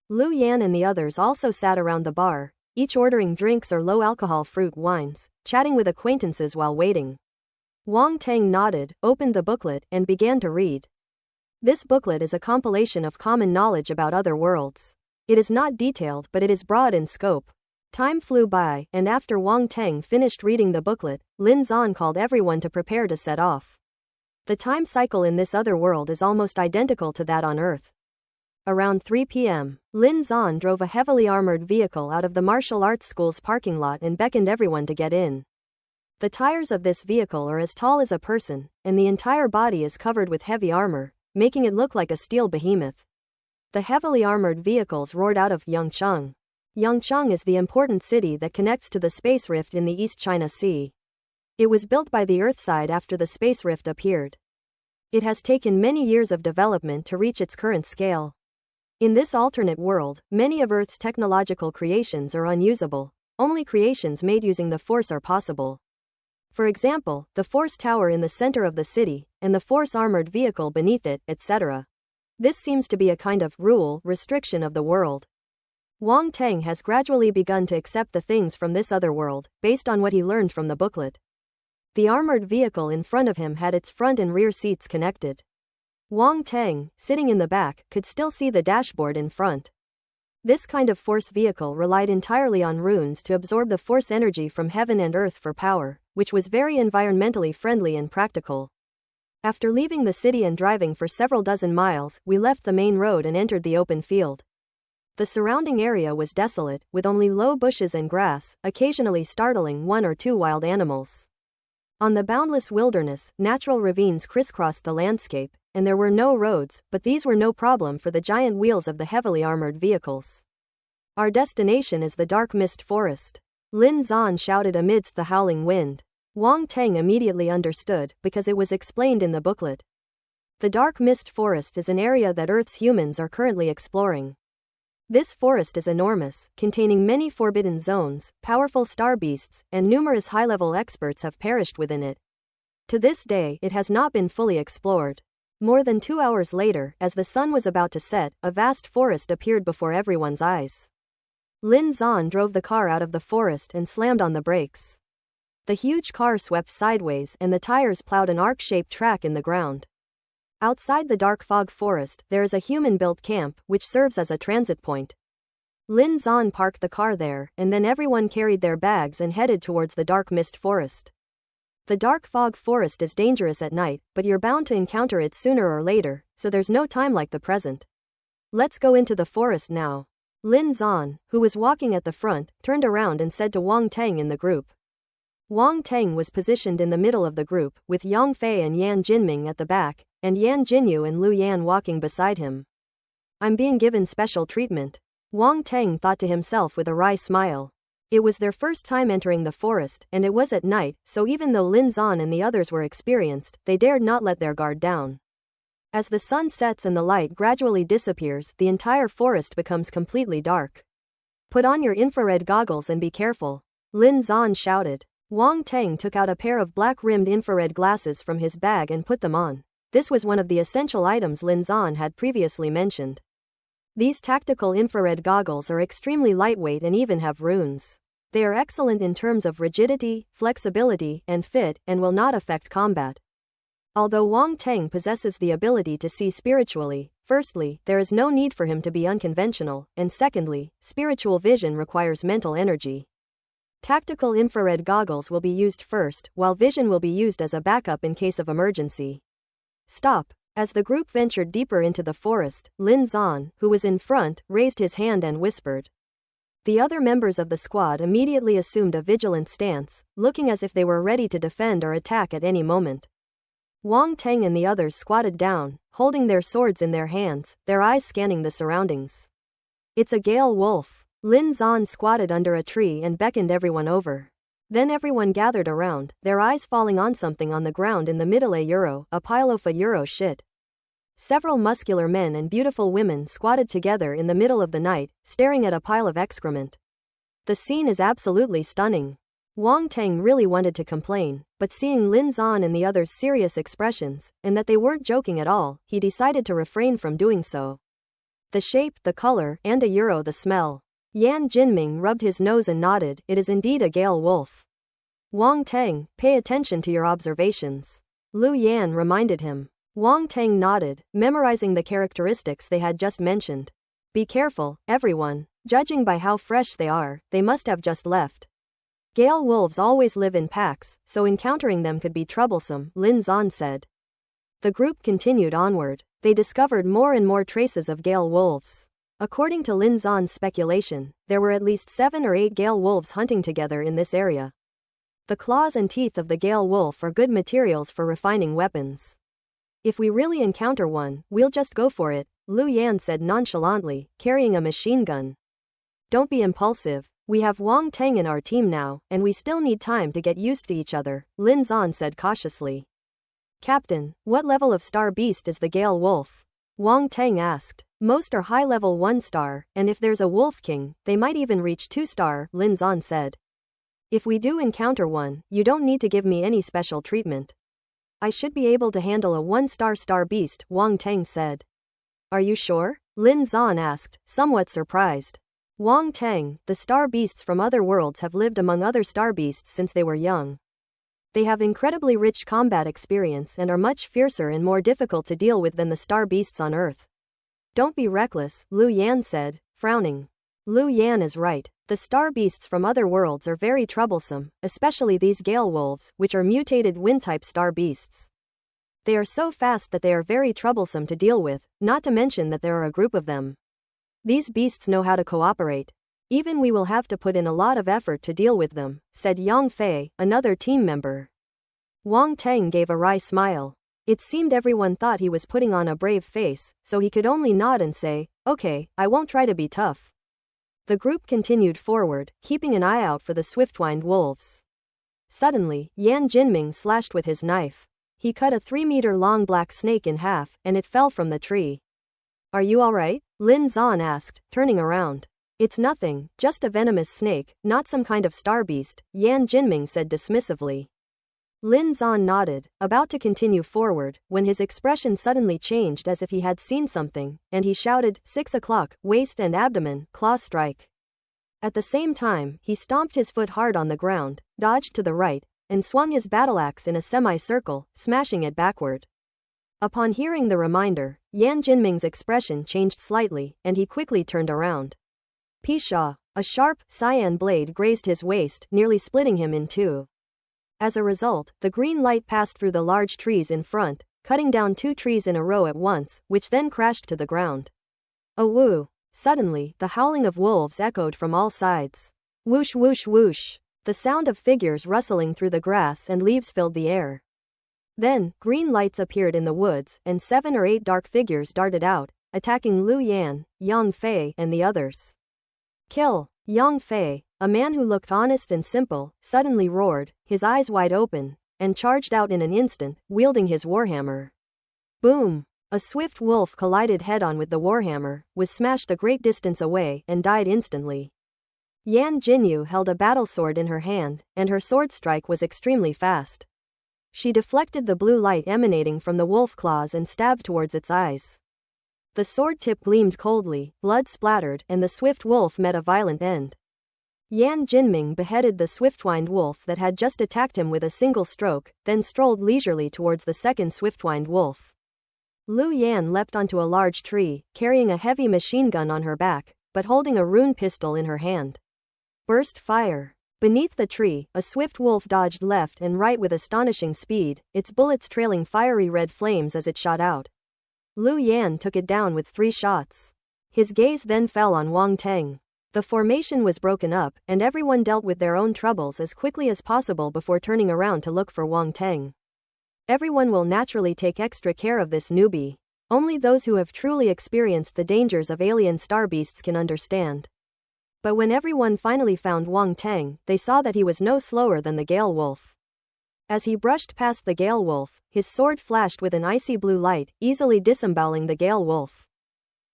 Lu Yan and the others also sat around the bar, each ordering drinks or low-alcohol fruit wines, chatting with acquaintances while waiting. Wang Teng nodded, opened the booklet, and began to read. This booklet is a compilation of common knowledge about other worlds. It is not detailed, but it is broad in scope. Time flew by, and after Wang Teng finished reading the booklet, Lin Zan called everyone to prepare to set off. The time cycle in this other world is almost identical to that on Earth. Around 3 p.m., Lin Zan drove a heavily armored vehicle out of the martial arts school's parking lot and beckoned everyone to get in. The tires of this vehicle are as tall as a person, and the entire body is covered with heavy armor, making it look like a steel behemoth. The heavily armored vehicles roared out of Yangcheng. Yangcheng is the important city that connects to the space rift in the East China Sea. It was built by the Earthside after the space rift appeared. It has taken many years of development to reach its current scale. In this alternate world, many of Earth's technological creations are unusable. Only creations made using the Force are possible. For example, the Force Tower in the center of the city, and the Force armored vehicle beneath it, etc. This seems to be a kind of restriction of the world. Wang Teng has gradually begun to accept the things from this other world, based on what he learned from the booklet. The armored vehicle in front of him had its front and rear seats connected. Wang Teng, sitting in the back, could still see the dashboard in front. This kind of force vehicle relied entirely on runes to absorb the force energy from heaven and earth for power, which was very environmentally friendly and practical. After leaving the city and driving for several dozen miles, we left the main road and entered the open field. The surrounding area was desolate, with only low bushes and grass, occasionally startling one or two wild animals. On the boundless wilderness, natural ravines crisscrossed the landscape, and there were no roads, but these were no problem for the giant wheels of the heavily armored vehicles. Our destination is the dark mist forest. Lin Zan shouted amidst the howling wind. Wang Teng immediately understood, because it was explained in the booklet. The dark mist forest is an area that Earth's humans are currently exploring. This forest is enormous, containing many forbidden zones, powerful star beasts, and numerous high-level experts have perished within it. To this day, it has not been fully explored. More than 2 hours later, as the sun was about to set, a vast forest appeared before everyone's eyes. Lin Zan drove the car out of the forest and slammed on the brakes. The huge car swept sideways and the tires plowed an arc-shaped track in the ground. Outside the dark fog forest, there is a human-built camp, which serves as a transit point. Lin Zan parked the car there, and then everyone carried their bags and headed towards the dark mist forest. The dark fog forest is dangerous at night, but you're bound to encounter it sooner or later, so there's no time like the present. Let's go into the forest now. Lin Zan, who was walking at the front, turned around and said to Wang Teng in the group. Wang Teng was positioned in the middle of the group, with Yang Fei and Yan Jinming at the back, and Yan Jinyu and Lu Yan walking beside him. I'm being given special treatment. Wang Teng thought to himself with a wry smile. It was their first time entering the forest, and it was at night, so even though Lin Zan and the others were experienced, they dared not let their guard down. As the sun sets and the light gradually disappears, the entire forest becomes completely dark. Put on your infrared goggles and be careful, Lin Zan shouted. Wang Teng took out a pair of black-rimmed infrared glasses from his bag and put them on. This was one of the essential items Lin Zan had previously mentioned. These tactical infrared goggles are extremely lightweight and even have runes. They are excellent in terms of rigidity, flexibility, and fit, and will not affect combat. Although Wang Teng possesses the ability to see spiritually, firstly, there is no need for him to be unconventional, and secondly, spiritual vision requires mental energy. Tactical infrared goggles will be used first, while vision will be used as a backup in case of emergency. Stop. As the group ventured deeper into the forest, Lin Zan, who was in front, raised his hand and whispered. The other members of the squad immediately assumed a vigilant stance, looking as if they were ready to defend or attack at any moment. Wang Teng and the others squatted down, holding their swords in their hands, their eyes scanning the surroundings. It's a gale wolf. Lin Zan squatted under a tree and beckoned everyone over. Then everyone gathered around, their eyes falling on something on the ground in the middle. A pile of shit. Several muscular men and beautiful women squatted together in the middle of the night, staring at a pile of excrement. The scene is absolutely stunning. Wang Teng really wanted to complain, but seeing Lin Zan and the others' serious expressions, and that they weren't joking at all, he decided to refrain from doing so. The shape, the color, and the smell. Yan Jinming rubbed his nose and nodded. It is indeed a gale wolf. Wang Teng, pay attention to your observations. Lu Yan reminded him. Wang Teng nodded, memorizing the characteristics they had just mentioned. Be careful, everyone. Judging by how fresh they are, they must have just left. Gale wolves always live in packs, so encountering them could be troublesome, Lin Zan said. The group continued onward. They discovered more and more traces of gale wolves. According to Lin Zan's speculation, there were at least 7 or 8 gale wolves hunting together in this area. The claws and teeth of the gale wolf are good materials for refining weapons. If we really encounter one, we'll just go for it, Lu Yan said nonchalantly, carrying a machine gun. Don't be impulsive. We have Wang Teng in our team now, and we still need time to get used to each other, Lin Zan said cautiously. Captain, what level of star beast is the gale wolf? Wang Teng asked. Most are high level 1 star, and if there's a wolf king, they might even reach 2 star, Lin Zan said. If we do encounter one, you don't need to give me any special treatment. I should be able to handle a 1-star star beast, Wang Teng said. Are you sure? Lin Zan asked, somewhat surprised. Wang Teng, the star beasts from other worlds have lived among other star beasts since they were young. They have incredibly rich combat experience and are much fiercer and more difficult to deal with than the star beasts on Earth. Don't be reckless, Lu Yan said, frowning. Lu Yan is right. The star beasts from other worlds are very troublesome, especially these gale wolves, which are mutated wind-type star beasts. They are so fast that they are very troublesome to deal with, not to mention that there are a group of them. These beasts know how to cooperate. Even we will have to put in a lot of effort to deal with them, said Yang Fei, another team member. Wang Teng gave a wry smile. It seemed everyone thought he was putting on a brave face, so he could only nod and say, okay, I won't try to be tough. The group continued forward, keeping an eye out for the swift-winged wolves. Suddenly, Yan Jinming slashed with his knife. He cut a 3-meter-long black snake in half, and it fell from the tree. Are you alright? Lin Zan asked, turning around. It's nothing, just a venomous snake, not some kind of star beast, Yan Jinming said dismissively. Lin Zan nodded, about to continue forward, when his expression suddenly changed as if he had seen something, and he shouted, 6 o'clock, waist and abdomen, claw strike. At the same time, he stomped his foot hard on the ground, dodged to the right, and swung his battle axe in a semicircle, smashing it backward. Upon hearing the reminder, Yan Jinming's expression changed slightly, and he quickly turned around. Pshaw! A sharp, cyan blade grazed his waist, nearly splitting him in two. As a result, the green light passed through the large trees in front, cutting down 2 trees in a row at once, which then crashed to the ground. A woo! Suddenly, the howling of wolves echoed from all sides. Whoosh whoosh whoosh! The sound of figures rustling through the grass and leaves filled the air. Then, green lights appeared in the woods, and 7 or 8 dark figures darted out, attacking Lu Yan, Yang Fei, and the others. Kill! Yang Fei, a man who looked honest and simple, suddenly roared, his eyes wide open, and charged out in an instant, wielding his warhammer. Boom! A swift wolf collided head-on with the warhammer, was smashed a great distance away, and died instantly. Yan Jinyu held a battle sword in her hand, and her sword strike was extremely fast. She deflected the blue light emanating from the wolf claws and stabbed towards its eyes. The sword tip gleamed coldly, blood splattered, and the swift wolf met a violent end. Yan Jinming beheaded the swiftwined wolf that had just attacked him with a single stroke, then strolled leisurely towards the second swiftwined wolf. Lu Yan leapt onto a large tree, carrying a heavy machine gun on her back, but holding a rune pistol in her hand. Burst fire. Beneath the tree, a swift wolf dodged left and right with astonishing speed, its bullets trailing fiery red flames as it shot out. Lu Yan took it down with 3 shots. His gaze then fell on Wang Teng. The formation was broken up, and everyone dealt with their own troubles as quickly as possible before turning around to look for Wang Teng. Everyone will naturally take extra care of this newbie. Only those who have truly experienced the dangers of alien star beasts can understand. But when everyone finally found Wang Teng, they saw that he was no slower than the Gale Wolf. As he brushed past the Gale Wolf, his sword flashed with an icy blue light, easily disemboweling the Gale Wolf.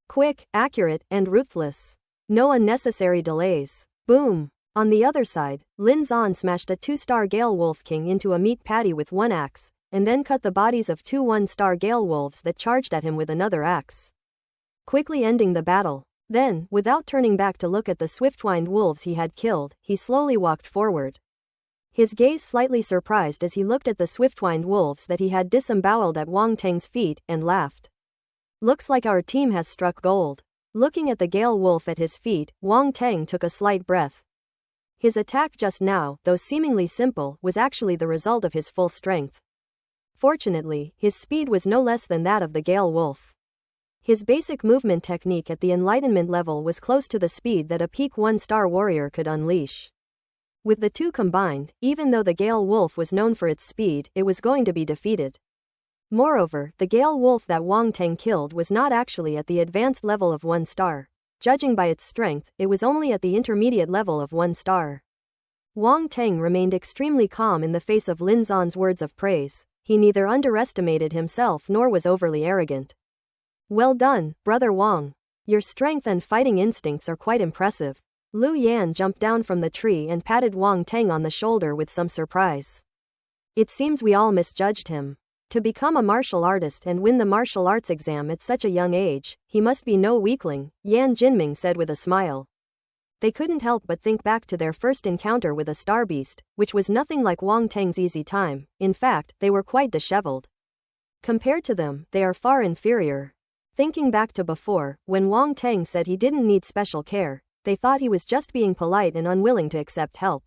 Quick, accurate, and ruthless. No unnecessary delays. Boom! On the other side, Lin Zan smashed a 2-star Gale Wolf King into a meat patty with 1 axe, and then cut the bodies of 2 1-star Gale Wolves that charged at him with another axe, quickly ending the battle. Then, without turning back to look at the swiftwined wolves he had killed, he slowly walked forward. His gaze slightly surprised as he looked at the swiftwined wolves that he had disemboweled at Wang Teng's feet, and laughed. Looks like our team has struck gold. Looking at the Gale Wolf at his feet, Wang Teng took a slight breath. His attack just now, though seemingly simple, was actually the result of his full strength. Fortunately, his speed was no less than that of the Gale Wolf. His basic movement technique at the enlightenment level was close to the speed that a peak 1-star warrior could unleash. With the two combined, even though the Gale Wolf was known for its speed, it was going to be defeated. Moreover, the Gale Wolf that Wang Teng killed was not actually at the advanced level of 1 star. Judging by its strength, it was only at the intermediate level of 1 star. Wang Teng remained extremely calm in the face of Lin Zan's words of praise. He neither underestimated himself nor was overly arrogant. Well done, Brother Wang. Your strength and fighting instincts are quite impressive. Lu Yan jumped down from the tree and patted Wang Teng on the shoulder with some surprise. It seems we all misjudged him. To become a martial artist and win the martial arts exam at such a young age, he must be no weakling, Yan Jinming said with a smile. They couldn't help but think back to their first encounter with a star beast, which was nothing like Wang Teng's easy time. In fact, they were quite disheveled. Compared to them, they are far inferior. Thinking back to before, when Wang Teng said he didn't need special care, they thought he was just being polite and unwilling to accept help.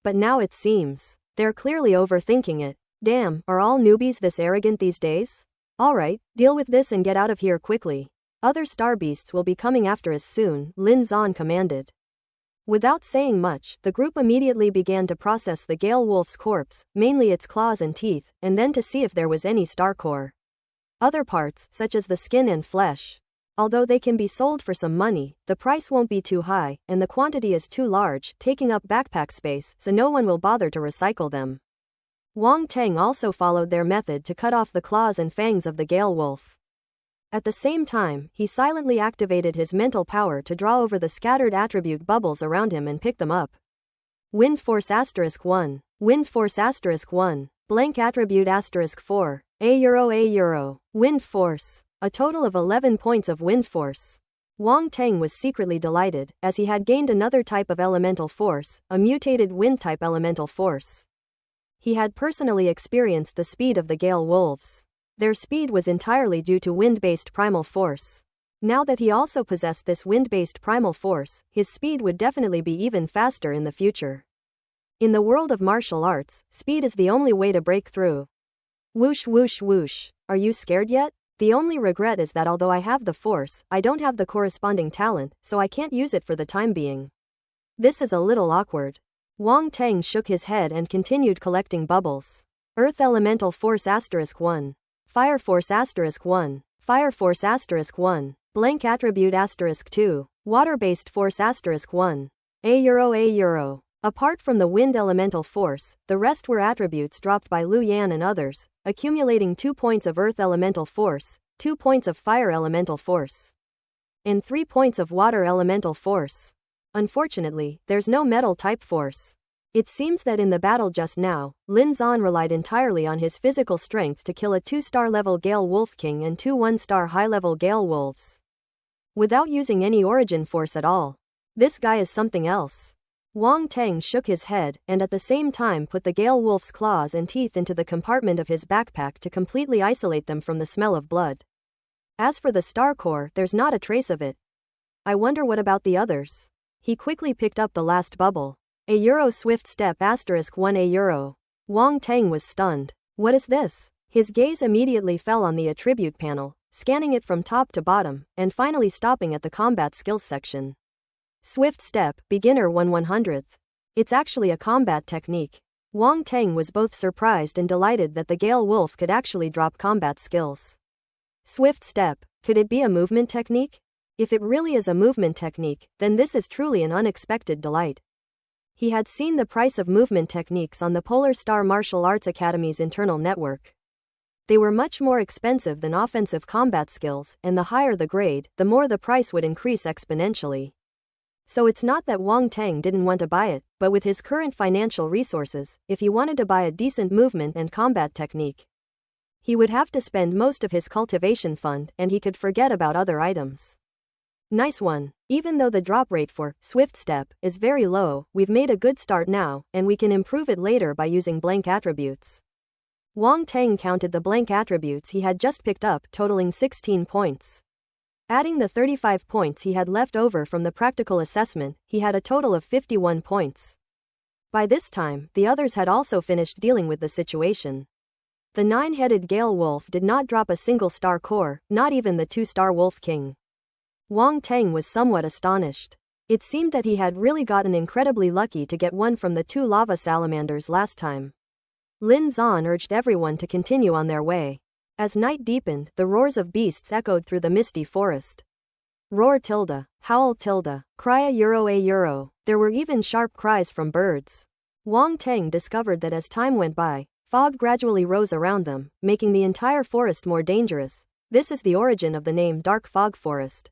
But now it seems they're clearly overthinking it. Damn, are all newbies this arrogant these days? Alright, deal with this and get out of here quickly. Other star beasts will be coming after us soon, Lin Zan commanded. Without saying much, the group immediately began to process the Gale Wolf's corpse, mainly its claws and teeth, and then to see if there was any star core. Other parts, such as the skin and flesh, although they can be sold for some money, the price won't be too high, and the quantity is too large, taking up backpack space, so no one will bother to recycle them. Wang Teng also followed their method to cut off the claws and fangs of the Gale Wolf. At the same time, he silently activated his mental power to draw over the scattered attribute bubbles around him and pick them up. Wind Force *1. Wind Force *1. Blank attribute *4. A Wind Force. A total of 11 points of Wind Force. Wang Teng was secretly delighted, as he had gained another type of elemental force, a mutated wind-type elemental force. He had personally experienced the speed of the Gale Wolves. Their speed was entirely due to wind-based primal force. Now that he also possessed this wind-based primal force, his speed would definitely be even faster in the future. In the world of martial arts, speed is the only way to break through. Whoosh whoosh whoosh. Are you scared yet? The only regret is that although I have the force, I don't have the corresponding talent, so I can't use it for the time being. This is a little awkward. Wang Teng shook his head and continued collecting bubbles. Earth Elemental Force *1. Fire Force *1. Fire Force *1. Blank Attribute *2. Water-Based Force *1. A. Apart from the Wind Elemental Force, the rest were attributes dropped by Lu Yan and others, accumulating 2 points of Earth Elemental Force, 2 points of Fire Elemental Force, and 3 points of Water Elemental Force. Unfortunately, there's no metal type force. It seems that in the battle just now, Lin Zan relied entirely on his physical strength to kill a 2-star level Gale Wolf King and 2 1-star high-level Gale Wolves, without using any origin force at all. This guy is something else. Wang Tang shook his head and at the same time put the Gale Wolf's claws and teeth into the compartment of his backpack to completely isolate them from the smell of blood. As for the star core, there's not a trace of it. I wonder what about the others? He quickly picked up the last bubble. A swift step *1 Wang Tang was stunned. What is this? His gaze immediately fell on the attribute panel, scanning it from top to bottom, and finally stopping at the combat skills section. Swift step, beginner 1/100th. It's actually a combat technique. Wang Tang was both surprised and delighted that the Gale Wolf could actually drop combat skills. Swift step, could it be a movement technique? If it really is a movement technique, then this is truly an unexpected delight. He had seen the price of movement techniques on the Polar Star Martial Arts Academy's internal network. They were much more expensive than offensive combat skills, and the higher the grade, the more the price would increase exponentially. So it's not that Wang Tang didn't want to buy it, but with his current financial resources, if he wanted to buy a decent movement and combat technique, he would have to spend most of his cultivation fund and he could forget about other items. Nice one. Even though the drop rate for Swift Step is very low, we've made a good start now, and we can improve it later by using blank attributes. Wang Tang counted the blank attributes he had just picked up, totaling 16 points. Adding the 35 points he had left over from the practical assessment, he had a total of 51 points. By this time, the others had also finished dealing with the situation. The 9-headed Gale Wolf did not drop a single star core, not even the 2-star Wolf King. Wang Tang was somewhat astonished. It seemed that he had really gotten incredibly lucky to get one from the 2 lava salamanders last time. Lin Zan urged everyone to continue on their way. As night deepened, the roars of beasts echoed through the misty forest. Roar tilde, howl tilde, cry a euro. There were even sharp cries from birds. Wang Tang discovered that as time went by, fog gradually rose around them, making the entire forest more dangerous. This is the origin of the name Dark Fog Forest.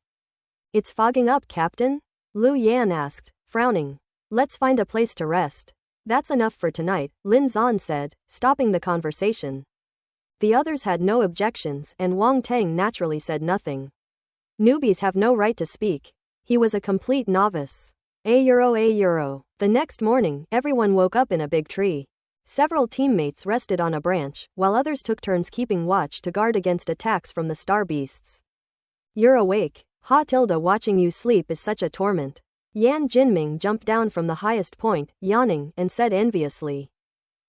It's fogging up, Captain? Lu Yan asked, frowning. Let's find a place to rest. That's enough for tonight, Lin Zan said, stopping the conversation. The others had no objections, and Wang Tang naturally said nothing. Newbies have no right to speak. He was a complete novice. A euro. The next morning, everyone woke up in a big tree. Several teammates rested on a branch, while others took turns keeping watch to guard against attacks from the star beasts. You're awake. Watching you sleep is such a torment. Yan Jinming jumped down from the highest point, yawning, and said enviously.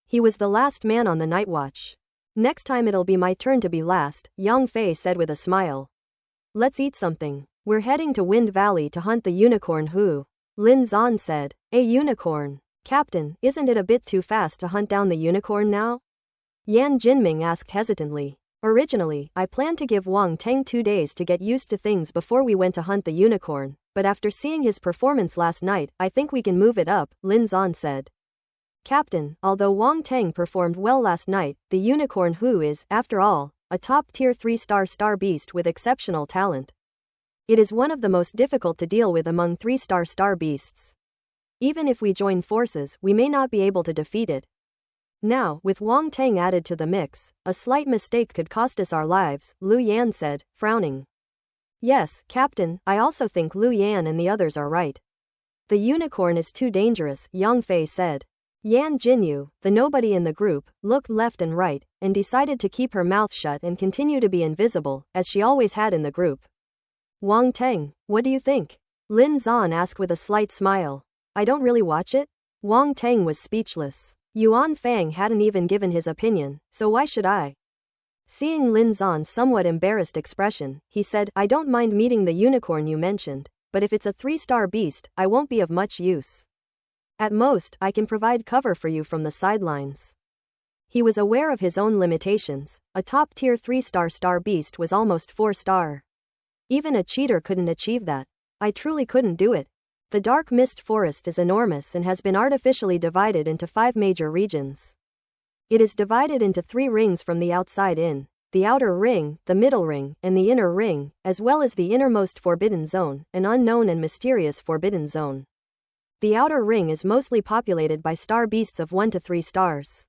He was the last man on the night watch. Next time it'll be my turn to be last, Yang Fei said with a smile. Let's eat something. We're heading to Wind Valley to hunt the unicorn Hu. Lin Zan said. A unicorn? Captain, isn't it a bit too fast to hunt down the unicorn now? Yan Jinming asked hesitantly. Originally, I planned to give Wang Tang 2 days to get used to things before we went to hunt the unicorn, but after seeing his performance last night, I think we can move it up, Lin Zan said. Captain, although Wang Tang performed well last night, the unicorn Hu is, after all, a top-tier 3-star star beast with exceptional talent. It is one of the most difficult to deal with among 3-star star beasts. Even if we join forces, we may not be able to defeat it. Now, with Wang Tang added to the mix, a slight mistake could cost us our lives, Lu Yan said, frowning. Yes, Captain, I also think Lu Yan and the others are right. The unicorn is too dangerous, Yang Fei said. Yan Jinyu, the nobody in the group, looked left and right, and decided to keep her mouth shut and continue to be invisible, as she always had in the group. Wang Tang, what do you think? Lin Zan asked with a slight smile. I don't really watch it? Wang Tang was speechless. Yuan Fang hadn't even given his opinion, so why should I? Seeing Lin Zan's somewhat embarrassed expression, he said, I don't mind meeting the unicorn you mentioned, but if it's a 3-star beast, I won't be of much use. At most, I can provide cover for you from the sidelines. He was aware of his own limitations. A top-tier 3-star star beast was almost 4-star. Even a cheater couldn't achieve that. I truly couldn't do it. The Dark Mist Forest is enormous and has been artificially divided into 5 major regions. It is divided into 3 rings from the outside in, the outer ring, the middle ring, and the inner ring, as well as the innermost forbidden zone, an unknown and mysterious forbidden zone. The outer ring is mostly populated by star beasts of 1 to 3 stars.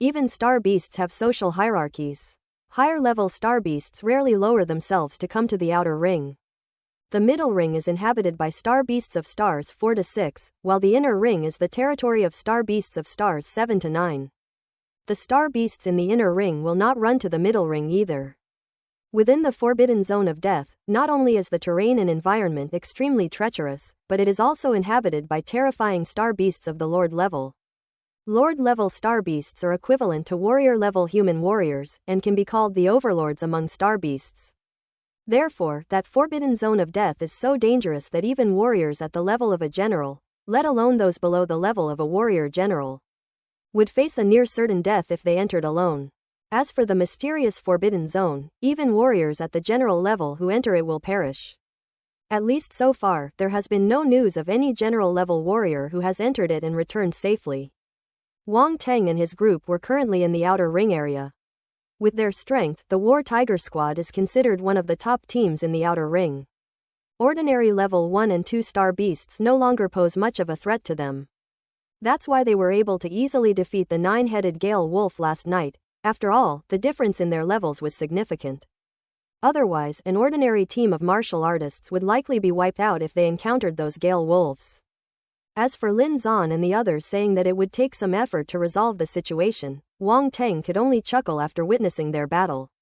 Even star beasts have social hierarchies. Higher-level star beasts rarely lower themselves to come to the outer ring. The middle ring is inhabited by star beasts of stars 4 to 6, while the inner ring is the territory of star beasts of stars 7 to 9. The star beasts in the inner ring will not run to the middle ring either. Within the forbidden zone of death, not only is the terrain and environment extremely treacherous, but it is also inhabited by terrifying star beasts of the Lord level. Lord level star beasts are equivalent to warrior level human warriors, and can be called the overlords among star beasts. Therefore, that forbidden zone of death is so dangerous that even warriors at the level of a general, let alone those below the level of a warrior general, would face a near certain death if they entered alone. As for the mysterious forbidden zone, even warriors at the general level who enter it will perish. At least so far, there has been no news of any general level warrior who has entered it and returned safely. Wang Teng and his group were currently in the outer ring area. With their strength, the War Tiger Squad is considered one of the top teams in the outer ring. Ordinary level 1 and 2 star beasts no longer pose much of a threat to them. That's why they were able to easily defeat the 9-headed Gale Wolf last night. After all, the difference in their levels was significant. Otherwise, an ordinary team of martial artists would likely be wiped out if they encountered those Gale Wolves. As for Lin Zan and the others saying that it would take some effort to resolve the situation, Wang Teng could only chuckle after witnessing their battle.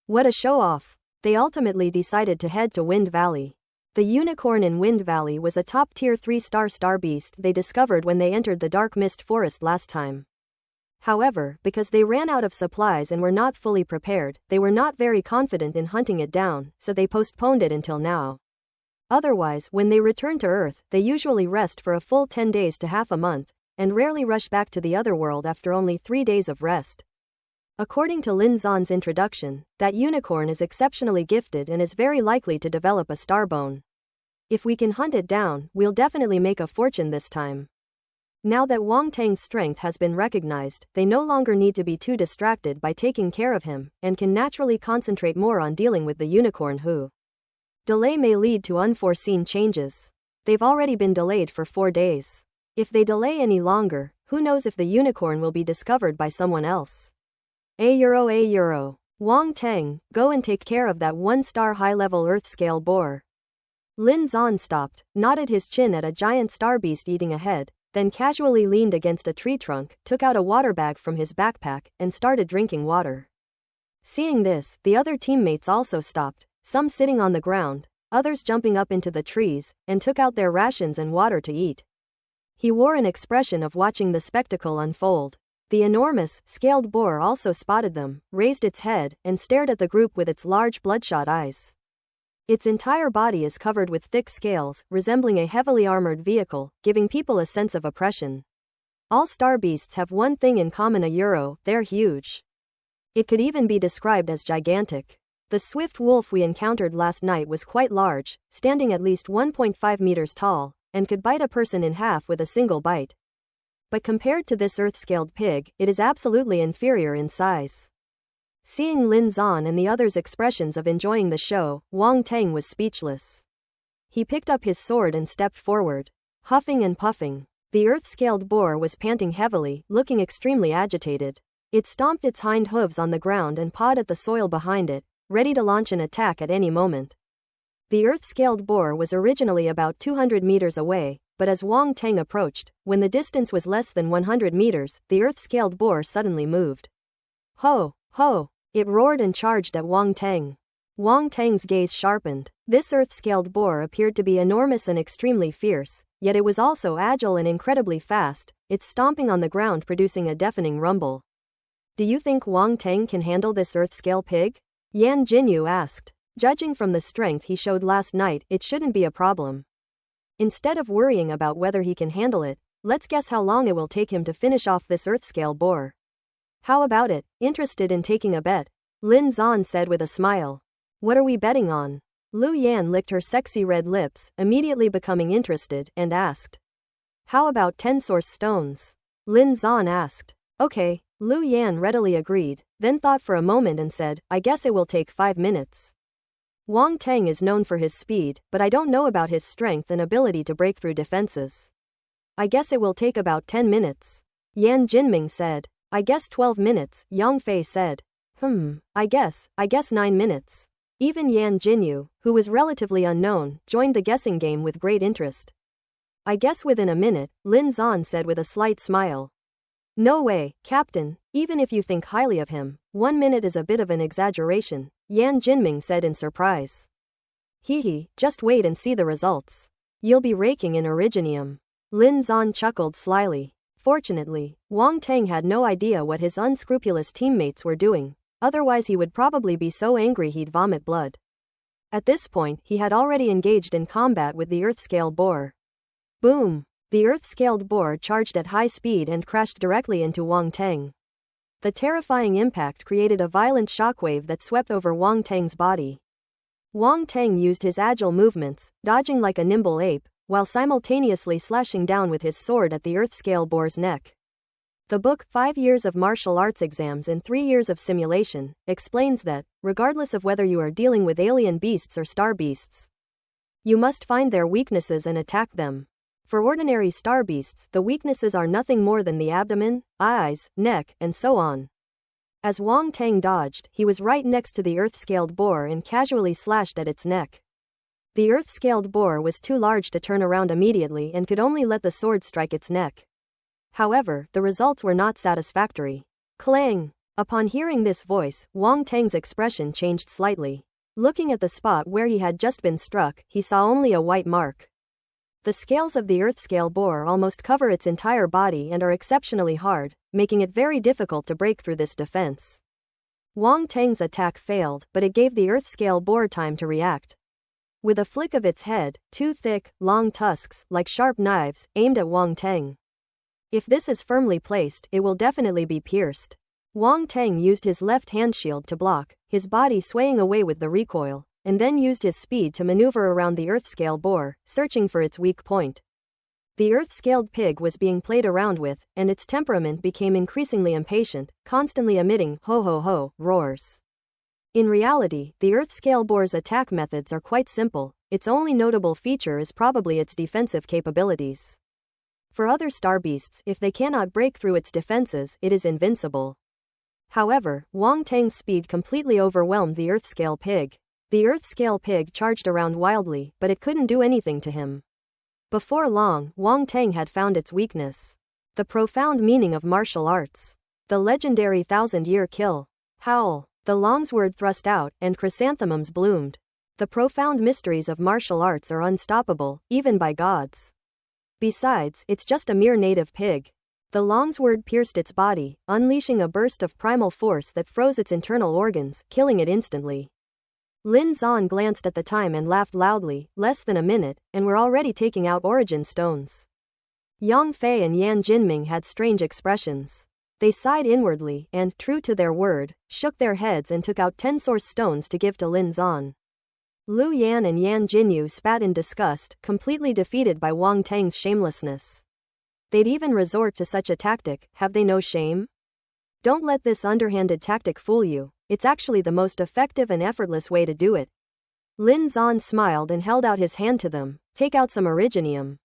What a show-off! They ultimately decided to head to Wind Valley. The unicorn in Wind Valley was a top-tier 3-star star beast they discovered when they entered the Dark Mist Forest last time. However, because they ran out of supplies and were not fully prepared, they were not very confident in hunting it down, so they postponed it until now. Otherwise, when they return to Earth, they usually rest for a full 10 days to half a month, and rarely rush back to the other world after only 3 days of rest. According to Lin Zan's introduction, that unicorn is exceptionally gifted and is very likely to develop a starbone. If we can hunt it down, we'll definitely make a fortune this time. Now that Wang Teng's strength has been recognized, they no longer need to be too distracted by taking care of him, and can naturally concentrate more on dealing with the unicorn who. Delay may lead to unforeseen changes. They've already been delayed for 4 days. If they delay any longer, who knows if the unicorn will be discovered by someone else. A euro. Wang Teng, go and take care of that 1-star high-level Earth-scale boar. Lin Zan stopped, nodded his chin at a giant star beast eating ahead, then casually leaned against a tree trunk, took out a water bag from his backpack, and started drinking water. Seeing this, the other teammates also stopped, some sitting on the ground, others jumping up into the trees, and took out their rations and water to eat. He wore an expression of watching the spectacle unfold. The enormous, scaled boar also spotted them, raised its head, and stared at the group with its large bloodshot eyes. Its entire body is covered with thick scales, resembling a heavily armored vehicle, giving people a sense of oppression. All star beasts have one thing in common: they're huge. It could even be described as gigantic. The swift wolf we encountered last night was quite large, standing at least 1.5 meters tall, and could bite a person in half with a single bite. But compared to this earth-scaled pig, it is absolutely inferior in size. Seeing Lin Zan and the others' expressions of enjoying the show, Wang Teng was speechless. He picked up his sword and stepped forward. Huffing and puffing, the earth-scaled boar was panting heavily, looking extremely agitated. It stomped its hind hooves on the ground and pawed at the soil behind it, ready to launch an attack at any moment. The earth-scaled boar was originally about 200 meters away, but as Wang Teng approached, when the distance was less than 100 meters, the earth-scaled boar suddenly moved. Ho! Ho! It roared and charged at Wang Teng. Wang Teng's gaze sharpened. This earth-scaled boar appeared to be enormous and extremely fierce, yet it was also agile and incredibly fast, its stomping on the ground producing a deafening rumble. Do you think Wang Teng can handle this earth-scale pig? Yan Jinyu asked. Judging from the strength he showed last night, it shouldn't be a problem. Instead of worrying about whether he can handle it, let's guess how long it will take him to finish off this earth-scale boar. How about it? Interested in taking a bet? Lin Zan said with a smile. What are we betting on? Lu Yan licked her sexy red lips, immediately becoming interested, and asked. How about 10 source stones? Lin Zan asked. Okay, Lu Yan readily agreed, then thought for a moment and said, I guess it will take 5 minutes. Wang Teng is known for his speed, but I don't know about his strength and ability to break through defenses. I guess it will take about 10 minutes. Yan Jinming said. I guess 12 minutes, Yang Fei said. I guess 9 minutes. Even Yan Jinyu, who was relatively unknown, joined the guessing game with great interest. I guess within a minute, Lin Zan said with a slight smile. No way, Captain, even if you think highly of him, 1 minute is a bit of an exaggeration, Yan Jinming said in surprise. Hee, just wait and see the results. You'll be raking in originium. Lin Zan chuckled slyly. Fortunately, Wang Teng had no idea what his unscrupulous teammates were doing, otherwise he would probably be so angry he'd vomit blood. At this point, he had already engaged in combat with the Earth-scale boar. Boom! The Earth-scaled boar charged at high speed and crashed directly into Wang Teng. The terrifying impact created a violent shockwave that swept over Wang Teng's body. Wang Teng used his agile movements, dodging like a nimble ape, while simultaneously slashing down with his sword at the Earth-scale boar's neck. The book, 5 Years of Martial Arts Exams and 3 Years of Simulation, explains that, regardless of whether you are dealing with alien beasts or star beasts, you must find their weaknesses and attack them. For ordinary star beasts, the weaknesses are nothing more than the abdomen, eyes, neck, and so on. As Wang Teng dodged, he was right next to the Earth-scaled boar and casually slashed at its neck. The Earth-scaled boar was too large to turn around immediately and could only let the sword strike its neck. However, the results were not satisfactory. Clang! Upon hearing this voice, Wang Teng's expression changed slightly. Looking at the spot where he had just been struck, he saw only a white mark. The scales of the Earth-scale boar almost cover its entire body and are exceptionally hard, making it very difficult to break through this defense. Wang Teng's attack failed, but it gave the Earth-scale boar time to react. With a flick of its head, 2 thick, long tusks, like sharp knives, aimed at Wang Teng. If this is firmly placed, it will definitely be pierced. Wang Teng used his left hand shield to block, his body swaying away with the recoil, and then used his speed to maneuver around the Earth-scale boar, searching for its weak point. The Earth-scaled pig was being played around with, and its temperament became increasingly impatient, constantly emitting ho-ho-ho roars. In reality, the Earth-scale boar's attack methods are quite simple, its only notable feature is probably its defensive capabilities. For other star beasts, if they cannot break through its defenses, it is invincible. However, Wang Teng's speed completely overwhelmed the Earth-scale pig. The Earth-scale pig charged around wildly, but it couldn't do anything to him. Before long, Wang Teng had found its weakness. The profound meaning of martial arts. The legendary 1,000-year kill. Howl. The longsword thrust out, and chrysanthemums bloomed. The profound mysteries of martial arts are unstoppable, even by gods. Besides, it's just a mere native pig. The longsword pierced its body, unleashing a burst of primal force that froze its internal organs, killing it instantly. Lin Zan glanced at the time and laughed loudly. Less than a minute, and we're already taking out origin stones. Yang Fei and Yan Jinming had strange expressions. They sighed inwardly and, true to their word, shook their heads and took out 10 source stones to give to Lin Zan. Lu Yan and Yan Jinyu spat in disgust, completely defeated by Wang Teng's shamelessness. They'd even resort to such a tactic, have they no shame? Don't let this underhanded tactic fool you, it's actually the most effective and effortless way to do it. Lin Zan smiled and held out his hand to them. Take out some originium.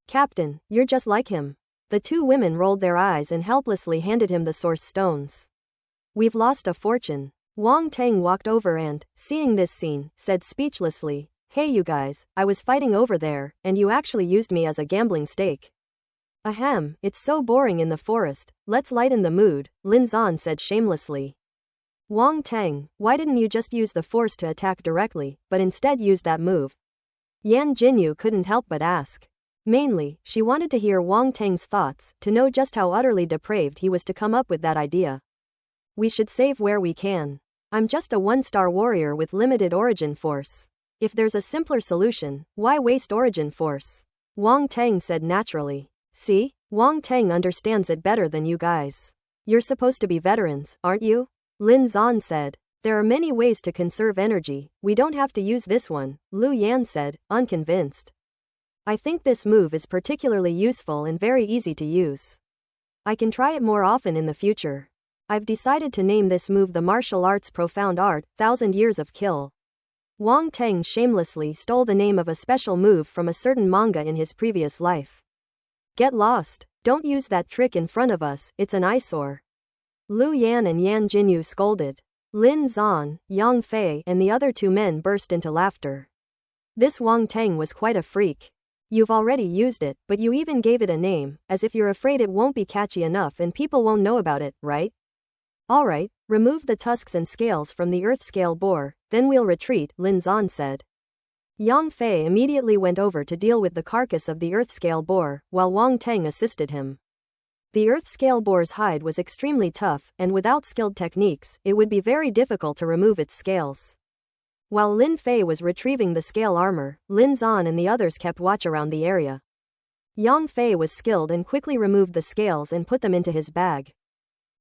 Captain, you're just like him. The 2 women rolled their eyes and helplessly handed him the source stones. We've lost a fortune. Wang Teng walked over and, seeing this scene, said speechlessly, Hey you guys, I was fighting over there, and you actually used me as a gambling stake. Ahem, it's so boring in the forest, let's lighten the mood, Lin Zan said shamelessly. Wang Teng, why didn't you just use the force to attack directly, but instead use that move? Yan Jinyu couldn't help but ask. Mainly, she wanted to hear Wang Teng's thoughts, to know just how utterly depraved he was to come up with that idea. We should save where we can. I'm just a 1-star warrior with limited origin force. If there's a simpler solution, why waste origin force? Wang Teng said naturally. See? Wang Teng understands it better than you guys. You're supposed to be veterans, aren't you? Lin Zan said. There are many ways to conserve energy, we don't have to use this one, Lu Yan said, unconvinced. I think this move is particularly useful and very easy to use. I can try it more often in the future. I've decided to name this move the martial arts profound art, 1,000 years of kill. Wang Teng shamelessly stole the name of a special move from a certain manga in his previous life. Get lost, don't use that trick in front of us, it's an eyesore. Lu Yan and Yan Jinyu scolded. Lin Zan, Yang Fei, and the other two men burst into laughter. This Wang Teng was quite a freak. You've already used it, but you even gave it a name, as if you're afraid it won't be catchy enough and people won't know about it, right? Alright, remove the tusks and scales from the earth scale boar, then we'll retreat, Lin Zan said. Yang Fei immediately went over to deal with the carcass of the earth scale boar, while Wang Teng assisted him. The earth scale boar's hide was extremely tough, and without skilled techniques, it would be very difficult to remove its scales. While Lin Fei was retrieving the scale armor, Lin Zan and the others kept watch around the area. Yang Fei was skilled and quickly removed the scales and put them into his bag.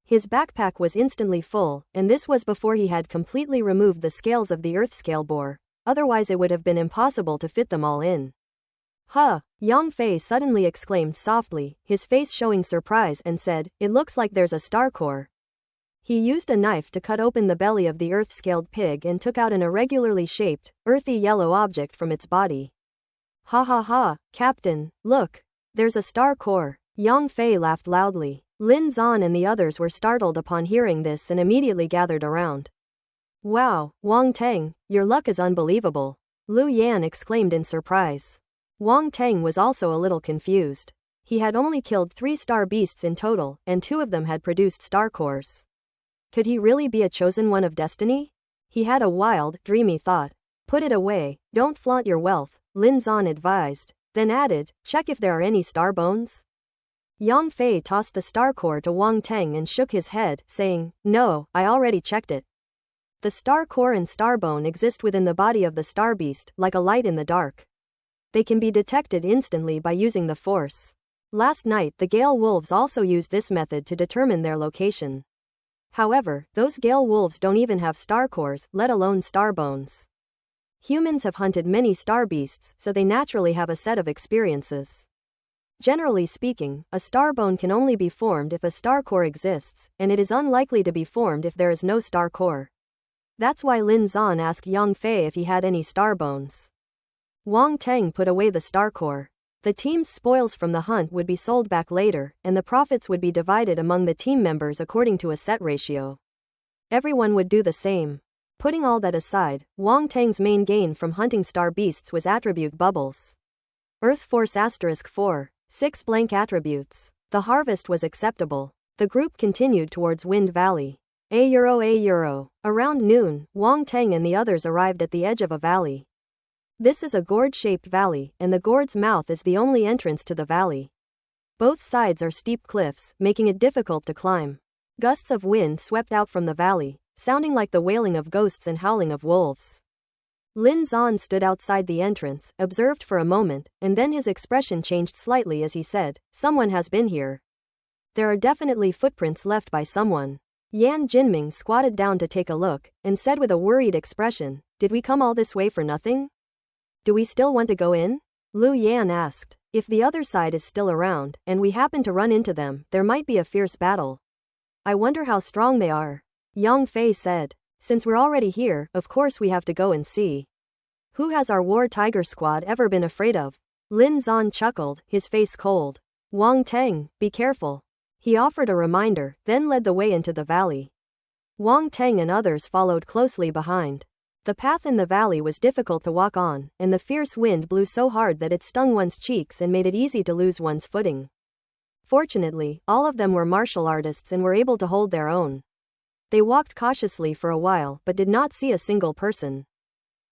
His backpack was instantly full, and this was before he had completely removed the scales of the earth scale boar, otherwise it would have been impossible to fit them all in. Huh, Yang Fei suddenly exclaimed softly, his face showing surprise, and said, "It looks like there's a star core." He used a knife to cut open the belly of the earth-scaled pig and took out an irregularly shaped, earthy yellow object from its body. Ha ha ha, Captain, look! There's a star core. Yang Fei laughed loudly. Lin Zan and the others were startled upon hearing this and immediately gathered around. Wow, Wang Teng, your luck is unbelievable, Lu Yan exclaimed in surprise. Wang Teng was also a little confused. He had only killed 3 star beasts in total, and 2 of them had produced star cores. Could he really be a chosen one of destiny? He had a wild, dreamy thought. Put it away, don't flaunt your wealth, Lin Zan advised, then added, check if there are any star bones. Yang Fei tossed the star core to Wang Teng and shook his head, saying, no, I already checked it. The star core and star bone exist within the body of the star beast, like a light in the dark. They can be detected instantly by using the force. Last night the Gale Wolves also used this method to determine their location. However, those Gale Wolves don't even have star cores, let alone star bones. Humans have hunted many star beasts, so they naturally have a set of experiences. Generally speaking, a star bone can only be formed if a star core exists, and it is unlikely to be formed if there is no star core. That's why Lin Zan asked Yang Fei if he had any star bones. Wang Teng put away the star core. The team's spoils from the hunt would be sold back later, and the profits would be divided among the team members according to a set ratio. Everyone would do the same. Putting all that aside, Wang Teng's main gain from hunting star beasts was attribute bubbles. Earth Force *4, 6 blank attributes. The harvest was acceptable. The group continued towards Wind Valley. A euro. Around noon, Wang Teng and the others arrived at the edge of a valley. This is a gourd-shaped valley, and the gourd's mouth is the only entrance to the valley. Both sides are steep cliffs, making it difficult to climb. Gusts of wind swept out from the valley, sounding like the wailing of ghosts and howling of wolves. Lin Zan stood outside the entrance, observed for a moment, and then his expression changed slightly as he said, someone has been here. There are definitely footprints left by someone. Yan Jinming squatted down to take a look, and said with a worried expression, did we come all this way for nothing? Do we still want to go in? Lu Yan asked. If the other side is still around, and we happen to run into them, there might be a fierce battle. I wonder how strong they are. Yang Fei said. Since we're already here, of course we have to go and see. Who has our War Tiger squad ever been afraid of? Lin Zan chuckled, his face cold. Wang Teng, be careful. He offered a reminder, then led the way into the valley. Wang Teng and others followed closely behind. The path in the valley was difficult to walk on, and the fierce wind blew so hard that it stung one's cheeks and made it easy to lose one's footing. Fortunately, all of them were martial artists and were able to hold their own. They walked cautiously for a while but did not see a single person.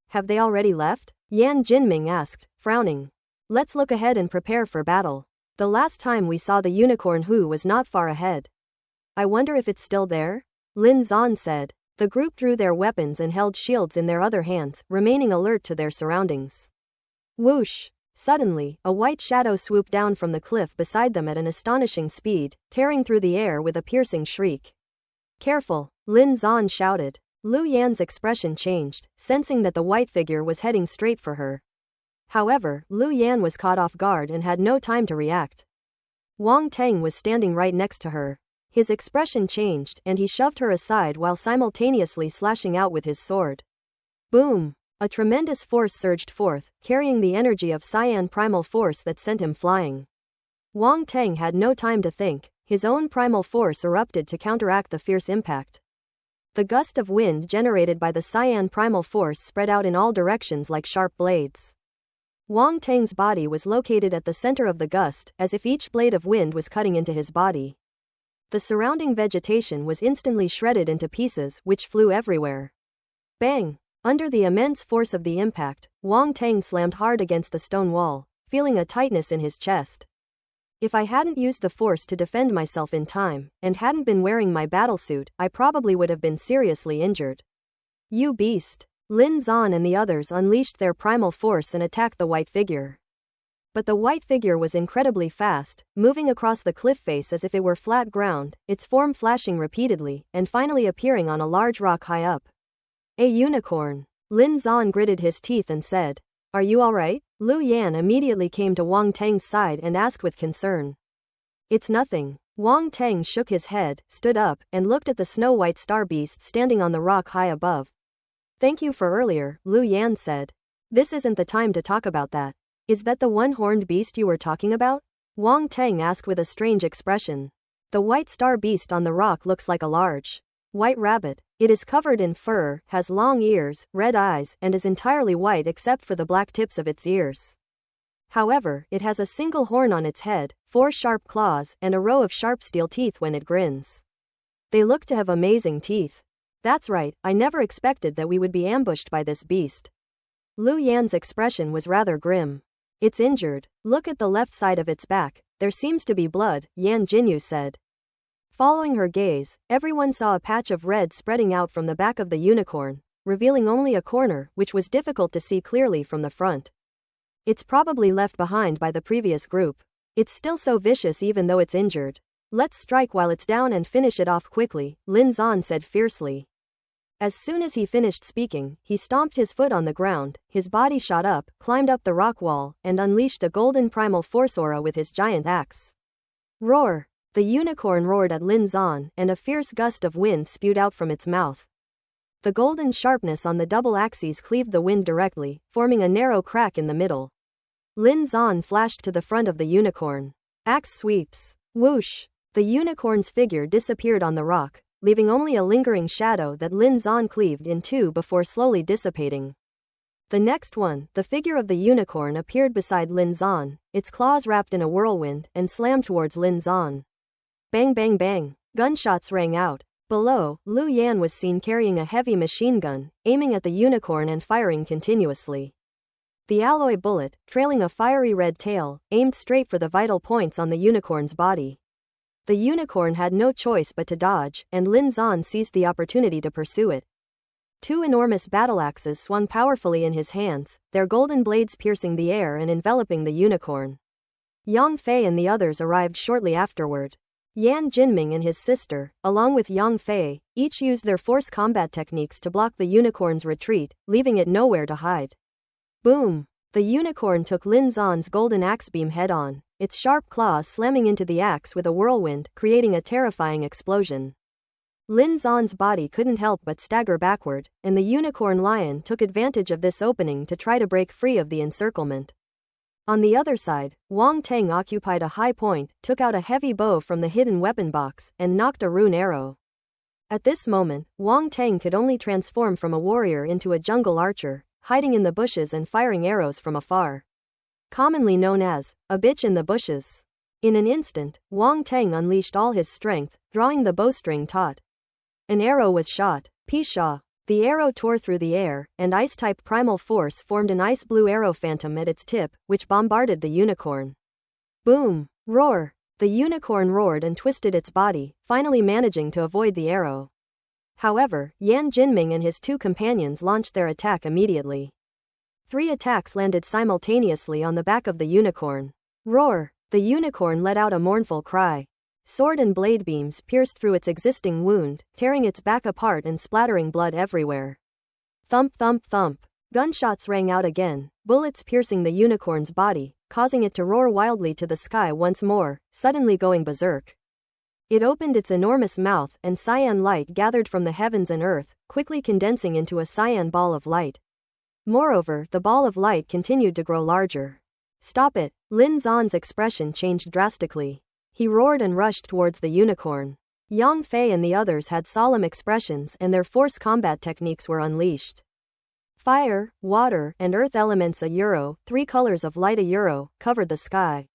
Have they already left? Yan Jinming asked, frowning. Let's look ahead and prepare for battle. The last time we saw the unicorn Hu was not far ahead. I wonder if it's still there? Lin Zan said. The group drew their weapons and held shields in their other hands, remaining alert to their surroundings. Whoosh! Suddenly, a white shadow swooped down from the cliff beside them at an astonishing speed, tearing through the air with a piercing shriek. Careful! Lin Zan shouted. Lu Yan's expression changed, sensing that the white figure was heading straight for her. However, Lu Yan was caught off guard and had no time to react. Wang Teng was standing right next to her. His expression changed, and he shoved her aside while simultaneously slashing out with his sword. Boom! A tremendous force surged forth, carrying the energy of Cyan primal force that sent him flying. Wang Teng had no time to think, his own primal force erupted to counteract the fierce impact. The gust of wind generated by the cyan primal force spread out in all directions like sharp blades. Wang Teng's body was located at the center of the gust, as if each blade of wind was cutting into his body. The surrounding vegetation was instantly shredded into pieces, which flew everywhere. Bang! Under the immense force of the impact, Wang Teng slammed hard against the stone wall, feeling a tightness in his chest. If I hadn't used the force to defend myself in time, and hadn't been wearing my battlesuit, I probably would have been seriously injured. You beast! Lin Zan and the others unleashed their primal force and attacked the white figure. But the white figure was incredibly fast, moving across the cliff face as if it were flat ground, its form flashing repeatedly, and finally appearing on a large rock high up. A unicorn. Lin Zan gritted his teeth and said, "Are you alright?" Lu Yan immediately came to Wang Teng's side and asked with concern. "It's nothing." Wang Teng shook his head, stood up, and looked at the snow-white star beast standing on the rock high above. "Thank you for earlier," Lu Yan said. "This isn't the time to talk about that. Is that the one-horned beast you were talking about?" Wang Teng asked with a strange expression. The white star beast on the rock looks like a large white rabbit. It is covered in fur, has long ears, red eyes, and is entirely white except for the black tips of its ears. However, it has a single horn on its head, 4 sharp claws, and a row of sharp steel teeth when it grins. They look to have amazing teeth. That's right, I never expected that we would be ambushed by this beast. Lu Yan's expression was rather grim. It's injured. Look at the left side of its back. There seems to be blood, Yan Jinyu said. Following her gaze, everyone saw a patch of red spreading out from the back of the unicorn, revealing only a corner, which was difficult to see clearly from the front. It's probably left behind by the previous group. It's still so vicious even though it's injured. Let's strike while it's down and finish it off quickly, Lin Zan said fiercely. As soon as he finished speaking, he stomped his foot on the ground, his body shot up, climbed up the rock wall, and unleashed a golden primal force aura with his giant axe. Roar! The unicorn roared at Lin Zan, and a fierce gust of wind spewed out from its mouth. The golden sharpness on the double axes cleaved the wind directly, forming a narrow crack in the middle. Lin Zan flashed to the front of the unicorn. Axe sweeps. Whoosh! The unicorn's figure disappeared on the rock, leaving only a lingering shadow that Lin Zan cleaved in two before slowly dissipating. The next one, the figure of the unicorn appeared beside Lin Zan, its claws wrapped in a whirlwind, and slammed towards Lin Zan. Bang bang bang! Gunshots rang out. Below, Lu Yan was seen carrying a heavy machine gun, aiming at the unicorn and firing continuously. The alloy bullet, trailing a fiery red tail, aimed straight for the vital points on the unicorn's body. The unicorn had no choice but to dodge, and Lin Zan seized the opportunity to pursue it. 2 enormous battle axes swung powerfully in his hands, their golden blades piercing the air and enveloping the unicorn. Yang Fei and the others arrived shortly afterward. Yan Jinming and his sister, along with Yang Fei, each used their force combat techniques to block the unicorn's retreat, leaving it nowhere to hide. Boom! The unicorn took Lin Zan's golden axe beam head-on, its sharp claws slamming into the axe with a whirlwind, creating a terrifying explosion. Lin Zan's body couldn't help but stagger backward, and the unicorn lion took advantage of this opening to try to break free of the encirclement. On the other side, Wang Teng occupied a high point, took out a heavy bow from the hidden weapon box, and knocked a rune arrow. At this moment, Wang Teng could only transform from a warrior into a jungle archer, hiding in the bushes and firing arrows from afar. Commonly known as a bitch in the bushes. In an instant, Wang Teng unleashed all his strength, drawing the bowstring taut. An arrow was shot. Pishaw! The arrow tore through the air, and ice-type primal force formed an ice-blue arrow phantom at its tip, which bombarded the unicorn. Boom! Roar! The unicorn roared and twisted its body, finally managing to avoid the arrow. However, Yan Jinming and his 2 companions launched their attack immediately. 3 attacks landed simultaneously on the back of the unicorn. Roar! The unicorn let out a mournful cry. Sword and blade beams pierced through its existing wound, tearing its back apart and splattering blood everywhere. Thump thump thump. Gunshots rang out again, bullets piercing the unicorn's body, causing it to roar wildly to the sky once more, suddenly going berserk. It opened its enormous mouth, and cyan light gathered from the heavens and earth, quickly condensing into a cyan ball of light. Moreover, the ball of light continued to grow larger. Stop it! Lin Zan's expression changed drastically. He roared and rushed towards the unicorn. Yang Fei and the others had solemn expressions and their force combat techniques were unleashed. Fire, water, and earth elements euro, 3 colors of light euro, covered the sky.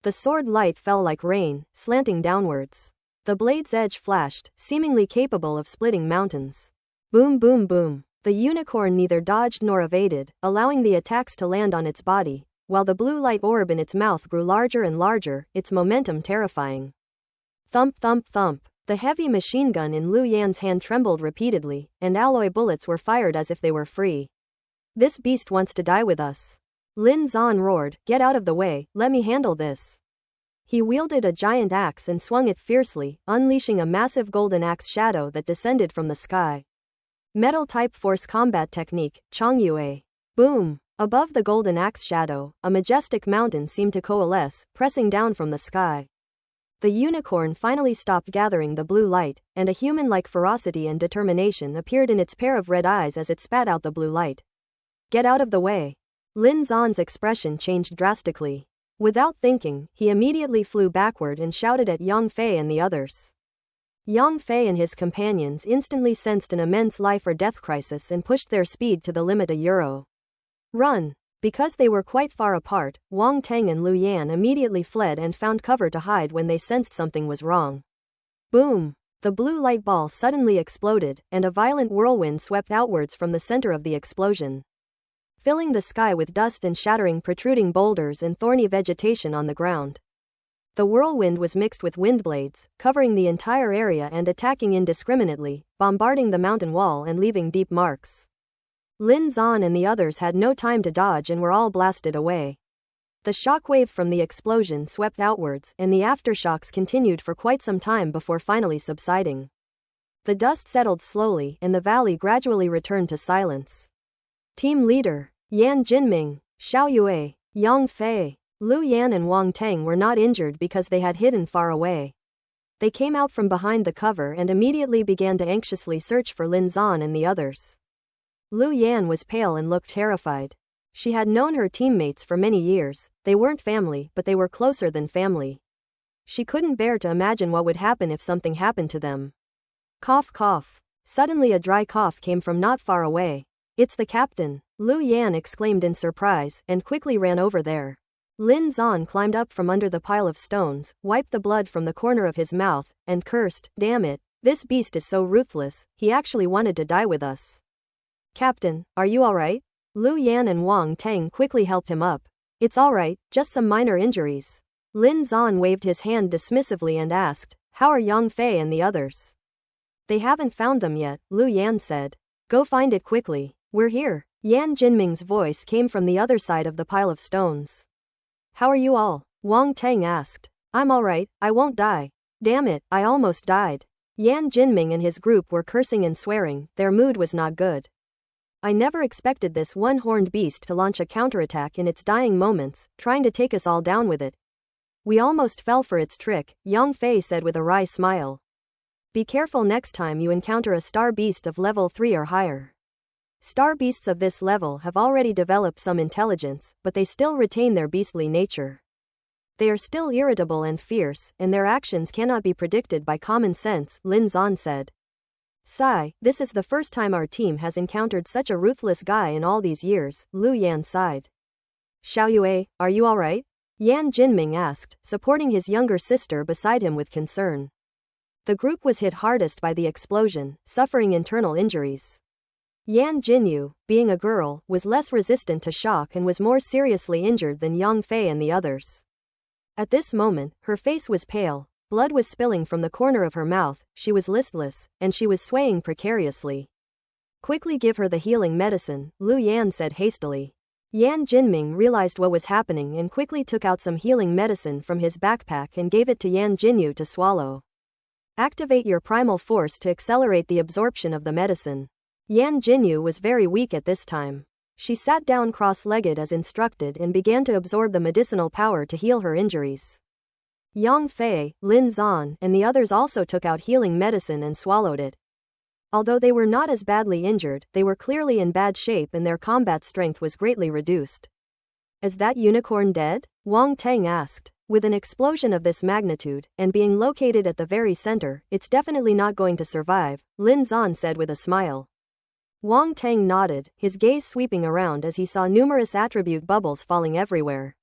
The sword light fell like rain, slanting downwards. The blade's edge flashed, seemingly capable of splitting mountains. Boom boom boom. The unicorn neither dodged nor evaded, allowing the attacks to land on its body, while the blue light orb in its mouth grew larger and larger, its momentum terrifying. Thump thump thump. The heavy machine gun in Lu Yan's hand trembled repeatedly, and alloy bullets were fired as if they were free. This beast wants to die with us. Lin Zan roared, "Get out of the way, let me handle this." He wielded a giant axe and swung it fiercely, unleashing a massive golden axe shadow that descended from the sky. Metal-type force combat technique, Chongyue. Boom! Above the golden axe shadow, a majestic mountain seemed to coalesce, pressing down from the sky. The unicorn finally stopped gathering the blue light, and a human-like ferocity and determination appeared in its pair of red eyes as it spat out the blue light. "Get out of the way." Lin Zan's expression changed drastically. Without thinking, he immediately flew backward and shouted at Yang Fei and the others. Yang Fei and his companions instantly sensed an immense life or death crisis and pushed their speed to the limit euro. Run! Because they were quite far apart, Wang Teng and Lu Yan immediately fled and found cover to hide when they sensed something was wrong. Boom! The blue light ball suddenly exploded, and a violent whirlwind swept outwards from the center of the explosion, filling the sky with dust and shattering protruding boulders and thorny vegetation on the ground. The whirlwind was mixed with wind blades, covering the entire area and attacking indiscriminately, bombarding the mountain wall and leaving deep marks. Lin Zan and the others had no time to dodge and were all blasted away. The shockwave from the explosion swept outwards, and the aftershocks continued for quite some time before finally subsiding. The dust settled slowly, and the valley gradually returned to silence. Team leader, Yan Jinming, Xiao Yue, Yang Fei, Lu Yan and Wang Teng were not injured because they had hidden far away. They came out from behind the cover and immediately began to anxiously search for Lin Zan and the others. Lu Yan was pale and looked terrified. She had known her teammates for many years. They weren't family, but they were closer than family. She couldn't bear to imagine what would happen if something happened to them. Cough cough. Suddenly a dry cough came from not far away. "It's the captain," Lu Yan exclaimed in surprise, and quickly ran over there. Lin Zan climbed up from under the pile of stones, wiped the blood from the corner of his mouth, and cursed, "Damn it, this beast is so ruthless, he actually wanted to die with us." "Captain, are you alright?" Lu Yan and Wang Teng quickly helped him up. "It's alright, just some minor injuries." Lin Zan waved his hand dismissively and asked, "How are Yang Fei and the others?" "They haven't found them yet," Lu Yan said. "Go find it quickly." "We're here." Yan Jinming's voice came from the other side of the pile of stones. "How are you all?" Wang Teng asked. "I'm alright, I won't die." "Damn it, I almost died." Yan Jinming and his group were cursing and swearing, their mood was not good. "I never expected this one-horned beast to launch a counterattack in its dying moments, trying to take us all down with it. We almost fell for its trick," Yang Fei said with a wry smile. "Be careful next time you encounter a star beast of level 3 or higher. Star beasts of this level have already developed some intelligence, but they still retain their beastly nature. They are still irritable and fierce, and their actions cannot be predicted by common sense," Lin Zan said. "Sigh, this is the first time our team has encountered such a ruthless guy in all these years," Lu Yan sighed. "Xiao Yue, are you alright?" Yan Jinming asked, supporting his younger sister beside him with concern. The group was hit hardest by the explosion, suffering internal injuries. Yan Jinyu, being a girl, was less resistant to shock and was more seriously injured than Yang Fei and the others. At this moment, her face was pale, blood was spilling from the corner of her mouth, she was listless, and she was swaying precariously. "Quickly give her the healing medicine," Lu Yan said hastily. Yan Jinming realized what was happening and quickly took out some healing medicine from his backpack and gave it to Yan Jinyu to swallow. "Activate your primal force to accelerate the absorption of the medicine." Yan Jinyu was very weak at this time. She sat down cross-legged as instructed and began to absorb the medicinal power to heal her injuries. Yang Fei, Lin Zan, and the others also took out healing medicine and swallowed it. Although they were not as badly injured, they were clearly in bad shape and their combat strength was greatly reduced. "Is that unicorn dead?" Wang Teng asked. With an explosion of this magnitude, and being located at the very center, it's definitely not going to survive, Lin Zan said with a smile. Wang Tang nodded, his gaze sweeping around as he saw numerous attribute bubbles falling everywhere.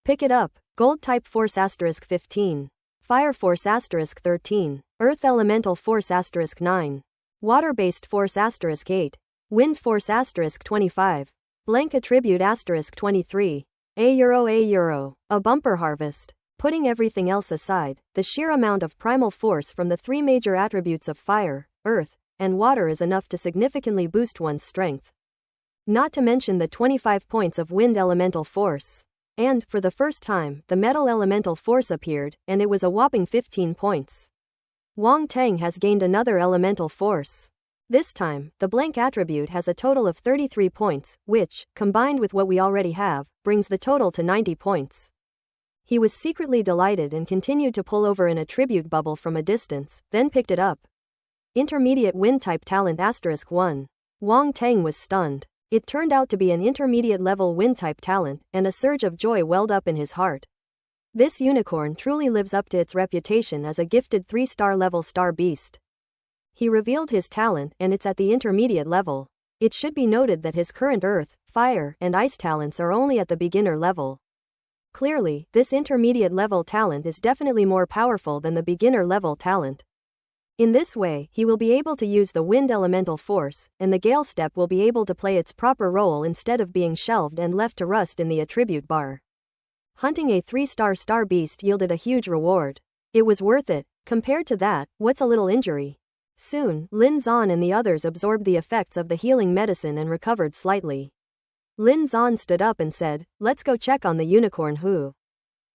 Pick it up. Gold type force *15. Fire force *13. Earth elemental force *9. Water-based force *8. Wind force *25. Blank attribute *23. A euro. A bumper harvest. Putting everything else aside, the sheer amount of primal force from the three major attributes of fire, earth, and water is enough to significantly boost one's strength. Not to mention the 25 points of wind elemental force. And, for the first time, the metal elemental force appeared, and it was a whopping 15 points. Wang Tang has gained another elemental force. This time, the blank attribute has a total of 33 points, which, combined with what we already have, brings the total to 90 points. He was secretly delighted and continued to pull over an attribute bubble from a distance, then picked it up. Intermediate Wind Type Talent *1. Wang Tang was stunned. It turned out to be an intermediate level Wind Type talent, and a surge of joy welled up in his heart. This unicorn truly lives up to its reputation as a gifted 3-star level star beast. He revealed his talent, and it's at the intermediate level. It should be noted that his current earth, fire, and ice talents are only at the beginner level. Clearly, this intermediate level talent is definitely more powerful than the beginner level talent. In this way, he will be able to use the wind elemental force, and the gale step will be able to play its proper role instead of being shelved and left to rust in the attribute bar. Hunting a 3-star star beast yielded a huge reward. It was worth it. Compared to that, what's a little injury? Soon, Lin Zan and the others absorbed the effects of the healing medicine and recovered slightly. Lin Zan stood up and said, "Let's go check on the unicorn who.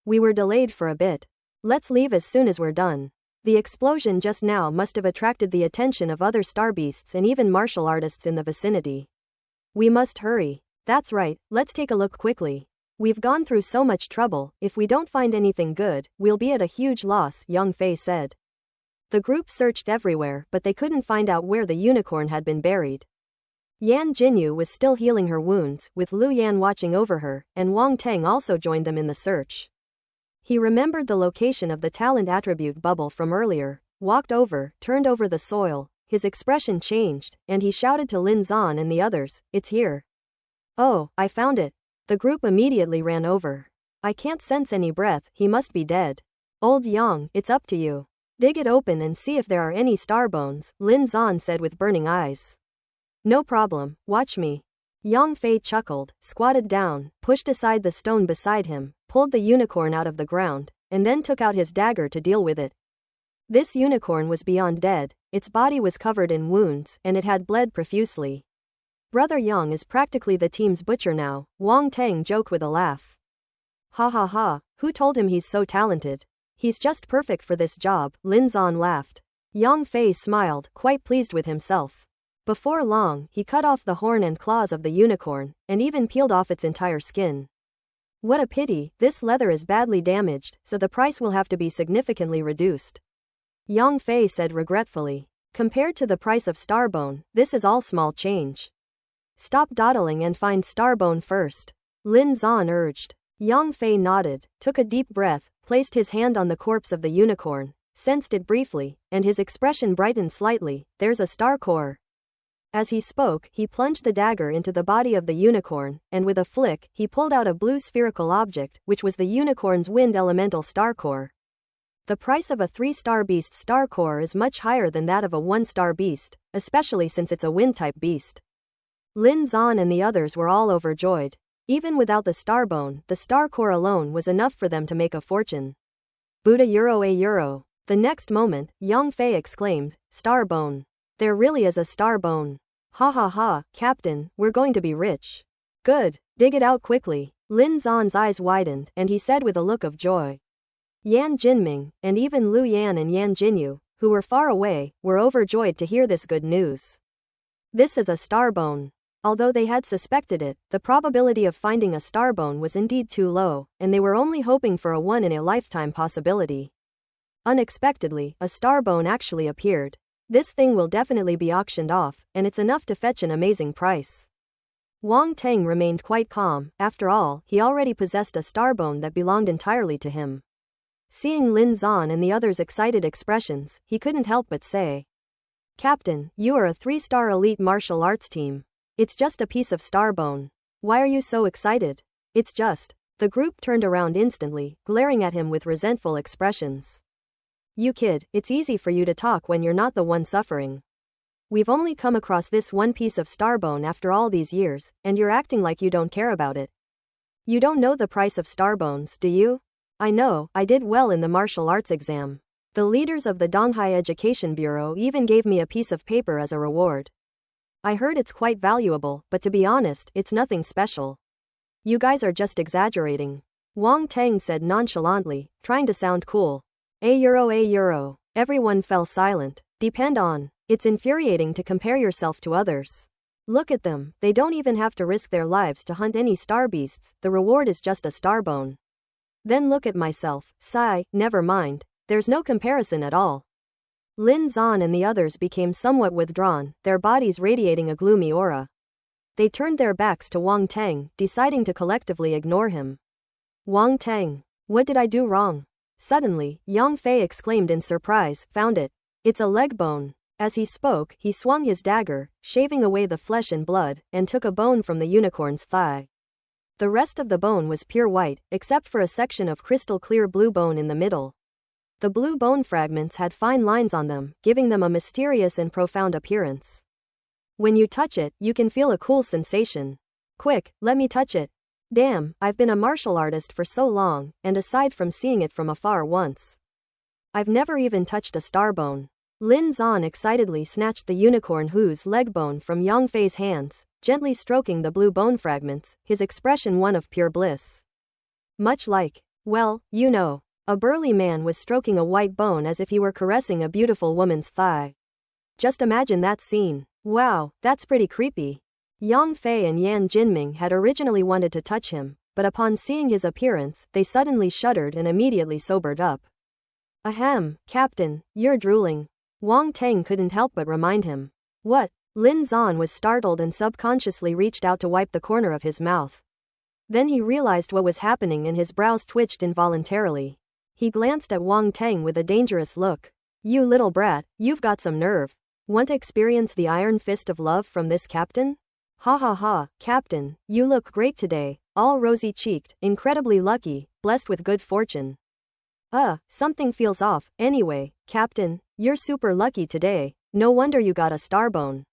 We were delayed for a bit. Let's leave as soon as we're done." The explosion just now must have attracted the attention of other star beasts and even martial artists in the vicinity. We must hurry. That's right, let's take a look quickly. We've gone through so much trouble, if we don't find anything good, we'll be at a huge loss, Yang Fei said. The group searched everywhere, but they couldn't find out where the unicorn had been buried. Yan Jinyu was still healing her wounds, with Lu Yan watching over her, and Wang Tang also joined them in the search. He remembered the location of the talent attribute bubble from earlier, walked over, turned over the soil, his expression changed, and he shouted to Lin Zan and the others, "It's here." "Oh, I found it." The group immediately ran over. "I can't sense any breath, he must be dead." "Old Yang, it's up to you. Dig it open and see if there are any star bones," Lin Zan said with burning eyes. "No problem, watch me." Yang Fei chuckled, squatted down, pushed aside the stone beside him, pulled the unicorn out of the ground, and then took out his dagger to deal with it. This unicorn was beyond dead, its body was covered in wounds, and it had bled profusely. "Brother Yang is practically the team's butcher now," Wang Tang joked with a laugh. "Ha ha ha, who told him he's so talented? He's just perfect for this job," Lin Zan laughed. Yang Fei smiled, quite pleased with himself. Before long, he cut off the horn and claws of the unicorn, and even peeled off its entire skin. "What a pity, this leather is badly damaged, so the price will have to be significantly reduced," Yang Fei said regretfully. "Compared to the price of starbone, this is all small change. Stop dawdling and find starbone first," Lin Zan urged. Yang Fei nodded, took a deep breath, placed his hand on the corpse of the unicorn, sensed it briefly, and his expression brightened slightly. "There's a star core." As he spoke, he plunged the dagger into the body of the unicorn, and with a flick, he pulled out a blue spherical object, which was the unicorn's wind elemental star core. The price of a 3-star beast's star core is much higher than that of a 1-star beast, especially since it's a wind-type beast. Lin Zan and the others were all overjoyed. Even without the starbone, the star core alone was enough for them to make a fortune. "Buddha euro a euro." The next moment, Yang Fei exclaimed, "Starbone. There really is a starbone. Ha ha ha, Captain, we're going to be rich." "Good, dig it out quickly." Lin Zan's eyes widened, and he said with a look of joy. Yan Jinming, and even Lu Yan and Yan Jinyu, who were far away, were overjoyed to hear this good news. This is a starbone. Although they had suspected it, the probability of finding a starbone was indeed too low, and they were only hoping for a once-in-a-lifetime possibility. Unexpectedly, a starbone actually appeared. This thing will definitely be auctioned off, and it's enough to fetch an amazing price. Wang Tang remained quite calm. After all, he already possessed a starbone that belonged entirely to him. Seeing Lin Zan and the others' excited expressions, he couldn't help but say, "Captain, you are a 3-star elite martial arts team. It's just a piece of star bone. Why are you so excited?" "It's just." The group turned around instantly, glaring at him with resentful expressions. "You kid, it's easy for you to talk when you're not the one suffering. We've only come across this one piece of star bone after all these years, and you're acting like you don't care about it. You don't know the price of star bones, do you?" "I know, I did well in the martial arts exam. The leaders of the Donghai Education Bureau even gave me a piece of paper as a reward. I heard it's quite valuable, but to be honest, it's nothing special. You guys are just exaggerating," Wang Teng said nonchalantly, trying to sound cool. A euro. Everyone fell silent. "Depend on. It's infuriating to compare yourself to others. Look at them, they don't even have to risk their lives to hunt any star beasts, the reward is just a star bone. Then look at myself, sigh, never mind. There's no comparison at all." Lin Zan and the others became somewhat withdrawn, their bodies radiating a gloomy aura. They turned their backs to Wang Teng, deciding to collectively ignore him. "Wang Teng, what did I do wrong?" Suddenly, Yang Fei exclaimed in surprise, "Found it. It's a leg bone." As he spoke, he swung his dagger, shaving away the flesh and blood, and took a bone from the unicorn's thigh. The rest of the bone was pure white, except for a section of crystal clear blue bone in the middle. The blue bone fragments had fine lines on them, giving them a mysterious and profound appearance. When you touch it, you can feel a cool sensation. "Quick, let me touch it." "Damn, I've been a martial artist for so long, and aside from seeing it from afar once, I've never even touched a star bone." Lin Zan excitedly snatched the unicorn whose leg bone from Yang Fei's hands, gently stroking the blue bone fragments, his expression one of pure bliss. Much like, well, you know. A burly man was stroking a white bone as if he were caressing a beautiful woman's thigh. Just imagine that scene. Wow, that's pretty creepy. Yang Fei and Yan Jinming had originally wanted to touch him, but upon seeing his appearance, they suddenly shuddered and immediately sobered up. "Ahem, Captain, you're drooling." Wang Teng couldn't help but remind him. "What?" Lin Zan was startled and subconsciously reached out to wipe the corner of his mouth. Then he realized what was happening and his brows twitched involuntarily. He glanced at Wang Teng with a dangerous look. "You little brat, you've got some nerve. Want to experience the iron fist of love from this captain? Ha ha ha, Captain, you look great today, all rosy-cheeked, incredibly lucky, blessed with good fortune." Something feels off. Anyway, Captain, you're super lucky today, no wonder you got a star bone.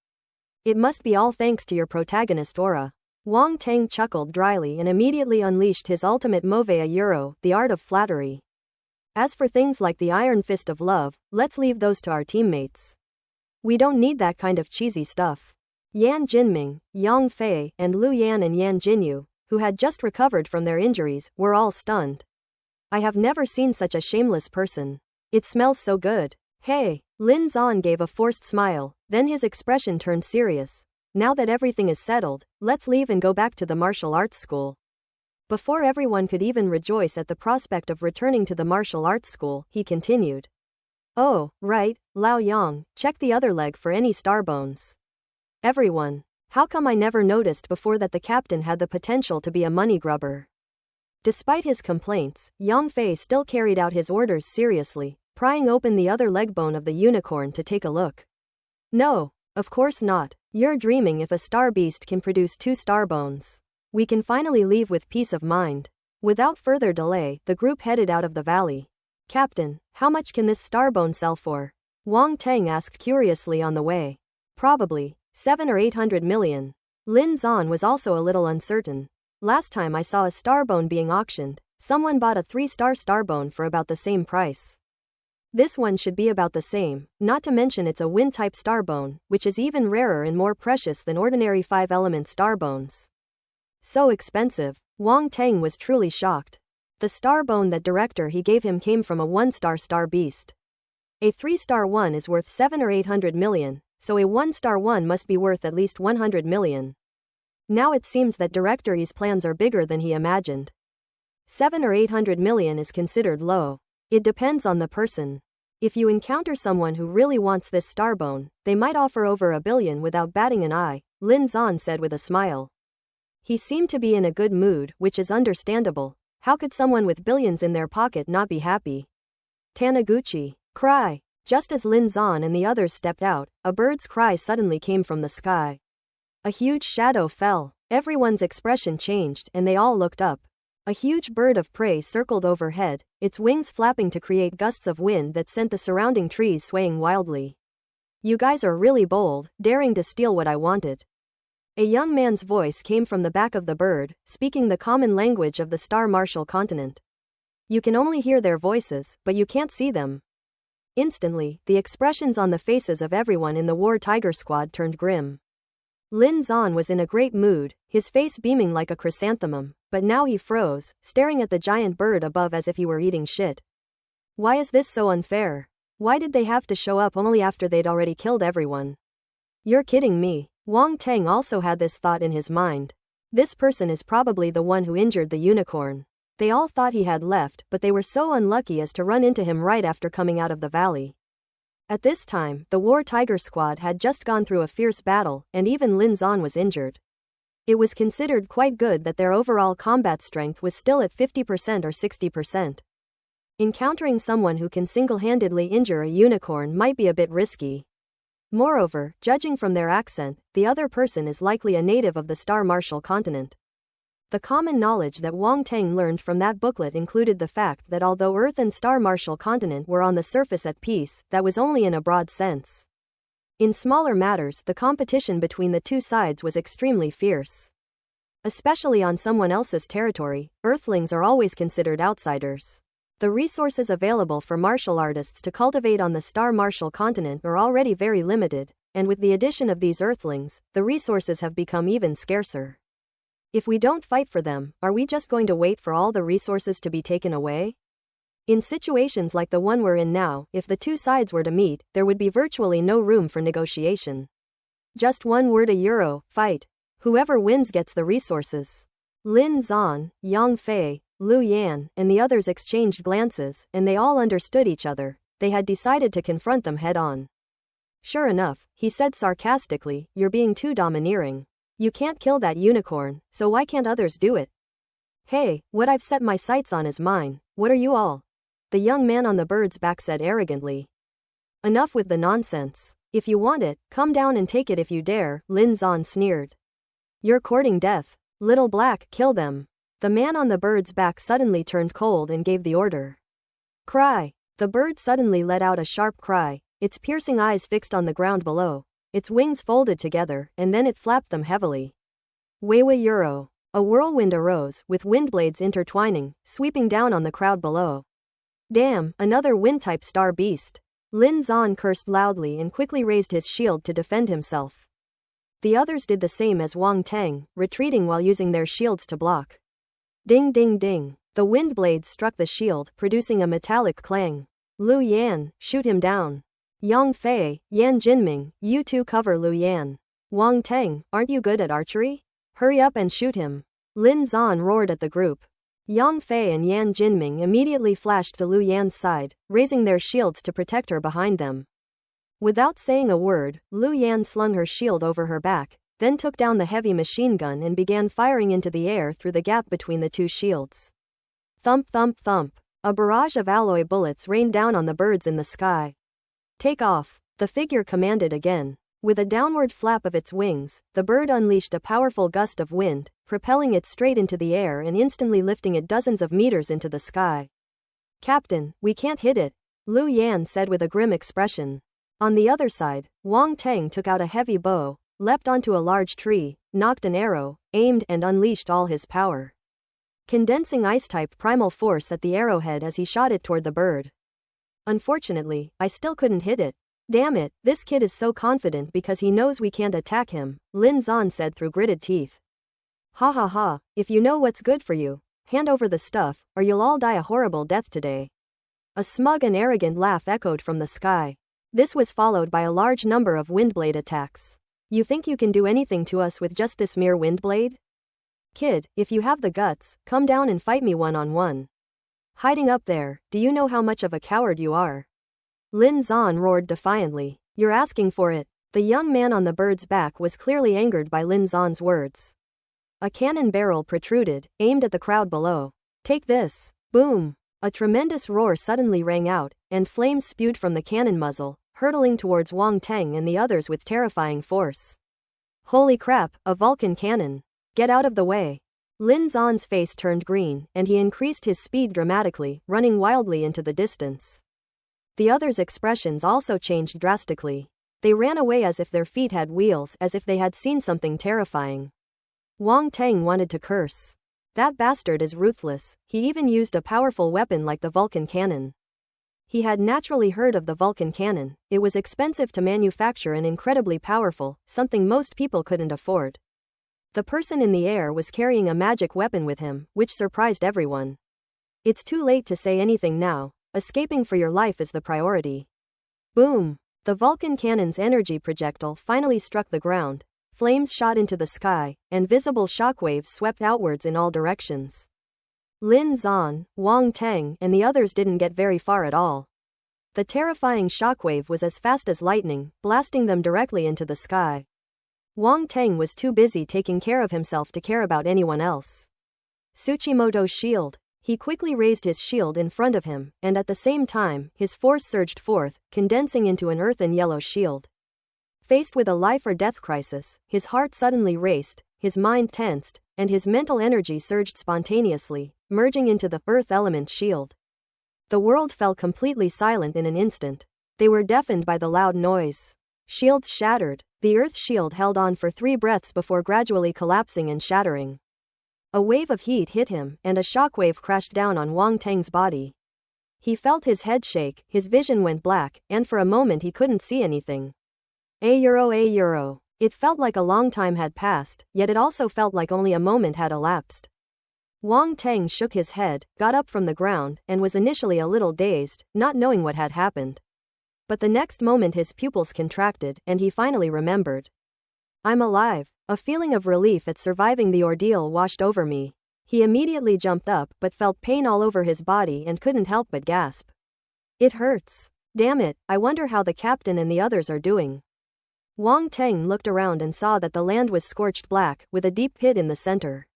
It must be all thanks to your protagonist aura." Wang Teng chuckled dryly and immediately unleashed his ultimate move a euro, the art of flattery. "As for things like the iron fist of love, let's leave those to our teammates. We don't need that kind of cheesy stuff." Yan Jinming, Yang Fei, and Lu Yan and Yan Jinyu, who had just recovered from their injuries, were all stunned. "I have never seen such a shameless person. It smells so good." "Hey." Lin Zan gave a forced smile, then his expression turned serious. "Now that everything is settled, let's leave and go back to the martial arts school." Before everyone could even rejoice at the prospect of returning to the martial arts school, he continued. "Oh, right, Lao Yang, check the other leg for any star bones. Everyone. How come I never noticed before that the captain had the potential to be a money grubber?" Despite his complaints, Yang Fei still carried out his orders seriously, prying open the other leg bone of the unicorn to take a look. "No, of course not. You're dreaming if a star beast can produce 2 star bones. We can finally leave with peace of mind." Without further delay, the group headed out of the valley. "Captain, how much can this star bone sell for?" Wang Teng asked curiously on the way. "Probably 700 or 800 million. Lin Zan was also a little uncertain. "Last time I saw a star bone being auctioned, someone bought a 3-star star bone for about the same price. This one should be about the same, not to mention it's a wind-type star bone, which is even rarer and more precious than ordinary 5-element star bones. So expensive." Wang Teng was truly shocked. The star bone that director he gave him came from a 1-star star beast. A 3-star one is worth 700 or 800 million, so a 1-star one must be worth at least 100 million. Now it seems that Director Yi's plans are bigger than he imagined. 700 or 800 million is considered low. It depends on the person. If you encounter someone who really wants this star bone, they might offer over 1 billion without batting an eye, Lin Zan said with a smile. He seemed to be in a good mood, which is understandable. How could someone with billions in their pocket not be happy? Taniguchi. Cry. Just as Lin Zan and the others stepped out, a bird's cry suddenly came from the sky. A huge shadow fell. Everyone's expression changed and they all looked up. A huge bird of prey circled overhead, its wings flapping to create gusts of wind that sent the surrounding trees swaying wildly. You guys are really bold, daring to steal what I wanted. A young man's voice came from the back of the bird, speaking the common language of the Star Martial continent. You can only hear their voices, but you can't see them. Instantly, the expressions on the faces of everyone in the War Tiger Squad turned grim. Lin Zan was in a great mood, his face beaming like a chrysanthemum, but now he froze, staring at the giant bird above as if he were eating shit. Why is this so unfair? Why did they have to show up only after they'd already killed everyone? You're kidding me. Wang Teng also had this thought in his mind. This person is probably the one who injured the unicorn. They all thought he had left, but they were so unlucky as to run into him right after coming out of the valley. At this time, the War Tiger Squad had just gone through a fierce battle, and even Lin Zan was injured. It was considered quite good that their overall combat strength was still at 50% or 60%. Encountering someone who can single-handedly injure a unicorn might be a bit risky. Moreover, judging from their accent, the other person is likely a native of the Star Martial continent. The common knowledge that Wang Teng learned from that booklet included the fact that although Earth and Star Martial continent were on the surface at peace, that was only in a broad sense. In smaller matters, the competition between the two sides was extremely fierce. Especially on someone else's territory, Earthlings are always considered outsiders. The resources available for martial artists to cultivate on the Star Martial continent are already very limited, and with the addition of these Earthlings, the resources have become even scarcer. If we don't fight for them, are we just going to wait for all the resources to be taken away? In situations like the one we're in now, if the two sides were to meet, there would be virtually no room for negotiation. Just one word: fight. Whoever wins gets the resources. Lin Zan, Yang Fei, Lu Yan, and the others exchanged glances, and they all understood each other. They had decided to confront them head-on. Sure enough, he said sarcastically, you're being too domineering. You can't kill that unicorn, so why can't others do it? Hey, what I've set my sights on is mine, what are you all? The young man on the bird's back said arrogantly. Enough with the nonsense. If you want it, come down and take it if you dare, Lin Zan sneered. You're courting death. Little Black, kill them. The man on the bird's back suddenly turned cold and gave the order. Cry. The bird suddenly let out a sharp cry, its piercing eyes fixed on the ground below. Its wings folded together, and then it flapped them heavily. Weiwa Euro. A whirlwind arose, with wind blades intertwining, sweeping down on the crowd below. Damn, another wind-type star beast. Lin Zan cursed loudly and quickly raised his shield to defend himself. The others did the same as Wang Teng, retreating while using their shields to block. Ding ding ding. The wind blades struck the shield, producing a metallic clang. Lu Yan, shoot him down. Yang Fei, Yan Jinming, you two cover Lu Yan. Wang Teng, aren't you good at archery? Hurry up and shoot him. Lin Zan roared at the group. Yang Fei and Yan Jinming immediately flashed to Lu Yan's side, raising their shields to protect her behind them. Without saying a word, Lu Yan slung her shield over her back, then took down the heavy machine gun and began firing into the air through the gap between the two shields. Thump thump thump. A barrage of alloy bullets rained down on the birds in the sky. Take off, the figure commanded again. With a downward flap of its wings, the bird unleashed a powerful gust of wind, propelling it straight into the air and instantly lifting it dozens of meters into the sky. Captain, we can't hit it, Lu Yan said with a grim expression. On the other side, Wang Teng took out a heavy bow, leapt onto a large tree, knocked an arrow, aimed and unleashed all his power. Condensing ice-type primal force at the arrowhead as he shot it toward the bird. Unfortunately, I still couldn't hit it. Damn it, this kid is so confident because he knows we can't attack him, Lin Zan said through gritted teeth. Ha ha ha, if you know what's good for you, hand over the stuff, or you'll all die a horrible death today. A smug and arrogant laugh echoed from the sky. This was followed by a large number of windblade attacks. You think you can do anything to us with just this mere windblade? Kid, if you have the guts, come down and fight me one-on-one. Hiding up there, do you know how much of a coward you are? Lin Zan roared defiantly. You're asking for it. The young man on the bird's back was clearly angered by Lin Zan's words. A cannon barrel protruded, aimed at the crowd below. Take this. Boom! A tremendous roar suddenly rang out, and flames spewed from the cannon muzzle, hurtling towards Wang Teng and the others with terrifying force. Holy crap, a Vulcan cannon. Get out of the way. Lin Zan's face turned green, and he increased his speed dramatically, running wildly into the distance. The others' expressions also changed drastically. They ran away as if their feet had wheels, as if they had seen something terrifying. Wang Teng wanted to curse. That bastard is ruthless. He even used a powerful weapon like the Vulcan cannon. He had naturally heard of the Vulcan cannon. It was expensive to manufacture and incredibly powerful, something most people couldn't afford. The person in the air was carrying a magic weapon with him, which surprised everyone. It's too late to say anything now. Escaping for your life is the priority. Boom! The Vulcan cannon's energy projectile finally struck the ground. Flames shot into the sky, and visible shockwaves swept outwards in all directions. Lin Zan, Wang Teng, and the others didn't get very far at all. The terrifying shockwave was as fast as lightning, blasting them directly into the sky. Wang Teng was too busy taking care of himself to care about anyone else. Tsuchimoto's shield. He quickly raised his shield in front of him, and at the same time, his force surged forth, condensing into an earthen yellow shield. Faced with a life-or-death crisis, his heart suddenly raced, his mind tensed, and his mental energy surged spontaneously, merging into the earth element shield. The world fell completely silent in an instant. They were deafened by the loud noise. Shields shattered. The earth shield held on for 3 breaths before gradually collapsing and shattering. A wave of heat hit him, and a shockwave crashed down on Wang Teng's body. He felt his head shake, his vision went black, and for a moment he couldn't see anything. A euro. It felt like a long time had passed, yet it also felt like only a moment had elapsed. Wang Teng shook his head, got up from the ground, and was initially a little dazed, not knowing what had happened. But the next moment his pupils contracted, and he finally remembered. I'm alive. A feeling of relief at surviving the ordeal washed over me. He immediately jumped up, but felt pain all over his body and couldn't help but gasp. It hurts. Damn it, I wonder how the captain and the others are doing. Wang Teng looked around and saw that the land was scorched black, with a deep pit in the center.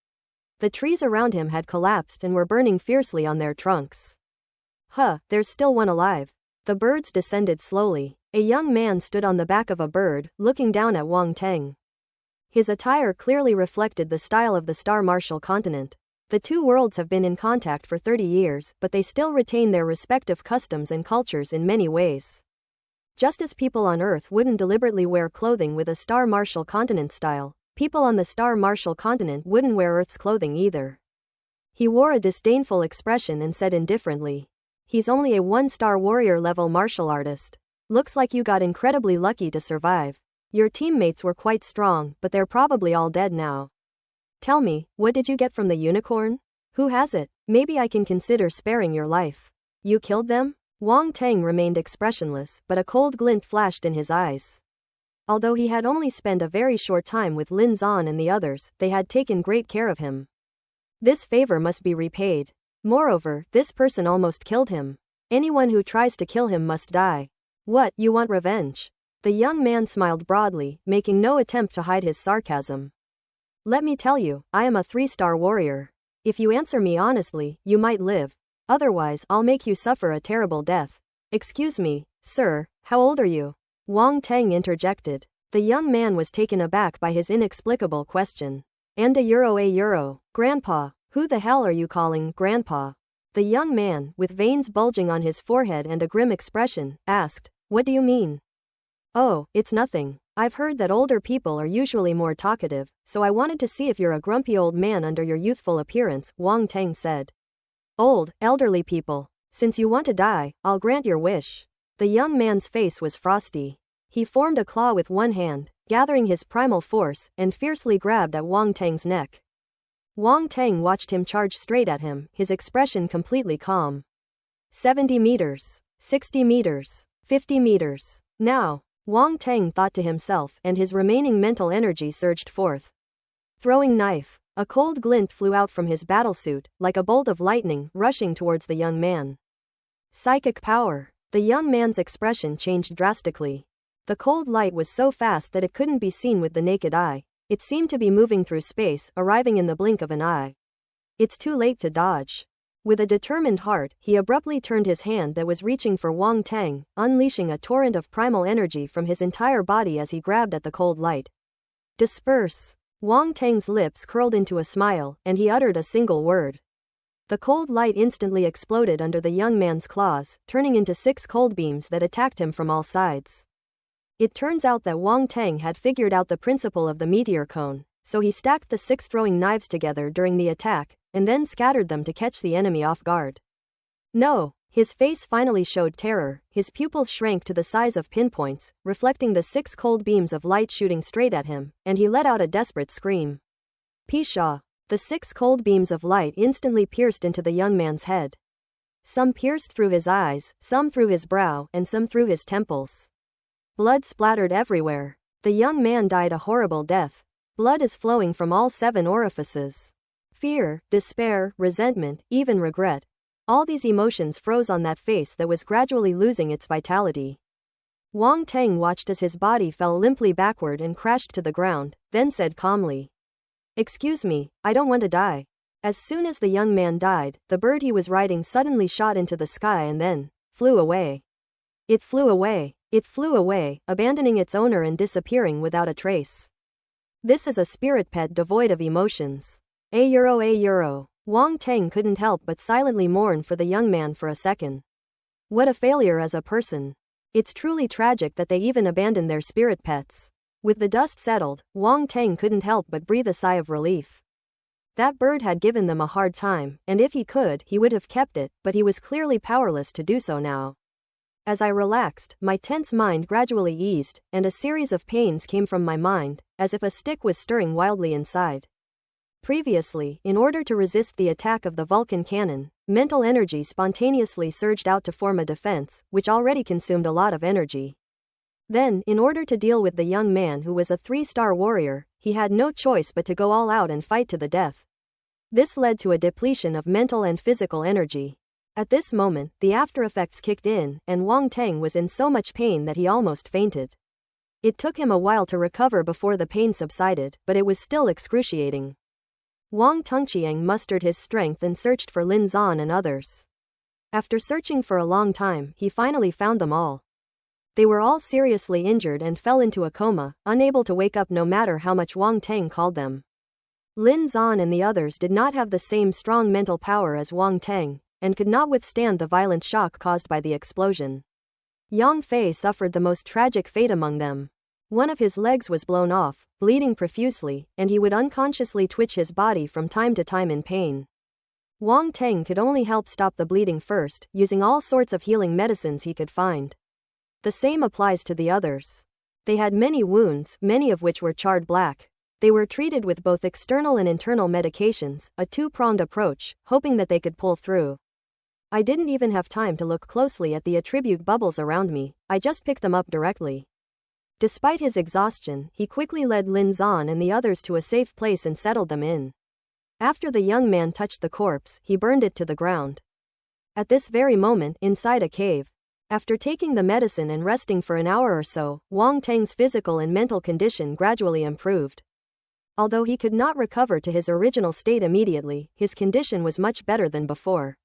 The trees around him had collapsed and were burning fiercely on their trunks. There's still one alive. The birds descended slowly. A young man stood on the back of a bird, looking down at Wang Teng. His attire clearly reflected the style of the Star Martial continent. The two worlds have been in contact for 30 years, but they still retain their respective customs and cultures in many ways. Just as people on Earth wouldn't deliberately wear clothing with a Star Martial continent style, people on the Star Martial continent wouldn't wear Earth's clothing either. He wore a disdainful expression and said indifferently, "He's only a 1-star warrior level martial artist. Looks like you got incredibly lucky to survive. Your teammates were quite strong, but they're probably all dead now. Tell me, what did you get from the unicorn? Who has it? Maybe I can consider sparing your life. You killed them?" Wang Teng remained expressionless, but a cold glint flashed in his eyes. Although he had only spent a very short time with Lin Zan and the others, they had taken great care of him. This favor must be repaid. Moreover, this person almost killed him. Anyone who tries to kill him must die. What, you want revenge? The young man smiled broadly, making no attempt to hide his sarcasm. Let me tell you, I am a 3-star warrior. If you answer me honestly, you might live. Otherwise, I'll make you suffer a terrible death. Excuse me, sir, how old are you? Wang Teng interjected. The young man was taken aback by his inexplicable question. And a euro. Grandpa, who the hell are you calling grandpa? The young man, with veins bulging on his forehead and a grim expression, asked, What do you mean? Oh, it's nothing. I've heard that older people are usually more talkative, so I wanted to see if you're a grumpy old man under your youthful appearance, Wang Teng said. Old, elderly people. Since you want to die, I'll grant your wish. The young man's face was frosty. He formed a claw with one hand, gathering his primal force, and fiercely grabbed at Wang Teng's neck. Wang Teng watched him charge straight at him, his expression completely calm. 70 meters. 60 meters. 50 meters. Now, Wang Teng thought to himself, and his remaining mental energy surged forth. Throwing knife. A cold glint flew out from his battlesuit, like a bolt of lightning, rushing towards the young man. Psychic power. The young man's expression changed drastically. The cold light was so fast that it couldn't be seen with the naked eye. It seemed to be moving through space, arriving in the blink of an eye. It's too late to dodge. With a determined heart, he abruptly turned his hand that was reaching for Wang Tang, unleashing a torrent of primal energy from his entire body as he grabbed at the cold light. Disperse! Wang Tang's lips curled into a smile, and he uttered a single word. The cold light instantly exploded under the young man's claws, turning into 6 cold beams that attacked him from all sides. It turns out that Wang Tang had figured out the principle of the meteor cone, so he stacked the 6 throwing knives together during the attack, and then scattered them to catch the enemy off guard. No! His face finally showed terror, his pupils shrank to the size of pinpoints, reflecting the 6 cold beams of light shooting straight at him, and he let out a desperate scream. Pshaw! The 6 cold beams of light instantly pierced into the young man's head. Some pierced through his eyes, some through his brow, and some through his temples. Blood splattered everywhere. The young man died a horrible death. Blood is flowing from all 7 orifices. Fear, despair, resentment, even regret. All these emotions froze on that face that was gradually losing its vitality. Wang Tang watched as his body fell limply backward and crashed to the ground, then said calmly, "Excuse me, I don't want to die." As soon as the young man died, the bird he was riding suddenly shot into the sky and then flew away. It flew away. It flew away, abandoning its owner and disappearing without a trace. This is a spirit pet devoid of emotions. A euro. Wang Tang couldn't help but silently mourn for the young man for a second. What a failure as a person. It's truly tragic that they even abandoned their spirit pets. With the dust settled, Wang Tang couldn't help but breathe a sigh of relief. That bird had given them a hard time, and if he could, he would have kept it, but he was clearly powerless to do so now. As I relaxed, my tense mind gradually eased, and a series of pains came from my mind, as if a stick was stirring wildly inside. Previously, in order to resist the attack of the Vulcan cannon, mental energy spontaneously surged out to form a defense, which already consumed a lot of energy. Then, in order to deal with the young man who was a 3-star warrior, he had no choice but to go all out and fight to the death. This led to a depletion of mental and physical energy. At this moment, the after-effects kicked in, and Wang Tang was in so much pain that he almost fainted. It took him a while to recover before the pain subsided, but it was still excruciating. Wang Tongqiang mustered his strength and searched for Lin Zan and others. After searching for a long time, he finally found them all. They were all seriously injured and fell into a coma, unable to wake up no matter how much Wang Tang called them. Lin Zan and the others did not have the same strong mental power as Wang Tang, and could not withstand the violent shock caused by the explosion. Yang Fei suffered the most tragic fate among them. One of his legs was blown off, bleeding profusely, and he would unconsciously twitch his body from time to time in pain. Wang Tang could only help stop the bleeding first, using all sorts of healing medicines he could find. The same applies to the others. They had many wounds, many of which were charred black. They were treated with both external and internal medications, a 2-pronged approach, hoping that they could pull through. I didn't even have time to look closely at the attribute bubbles around me, I just picked them up directly. Despite his exhaustion, he quickly led Lin Zan and the others to a safe place and settled them in. After the young man touched the corpse, he burned it to the ground. At this very moment, inside a cave. After taking the medicine and resting for an hour or so, Wang Tang's physical and mental condition gradually improved. Although he could not recover to his original state immediately, his condition was much better than before.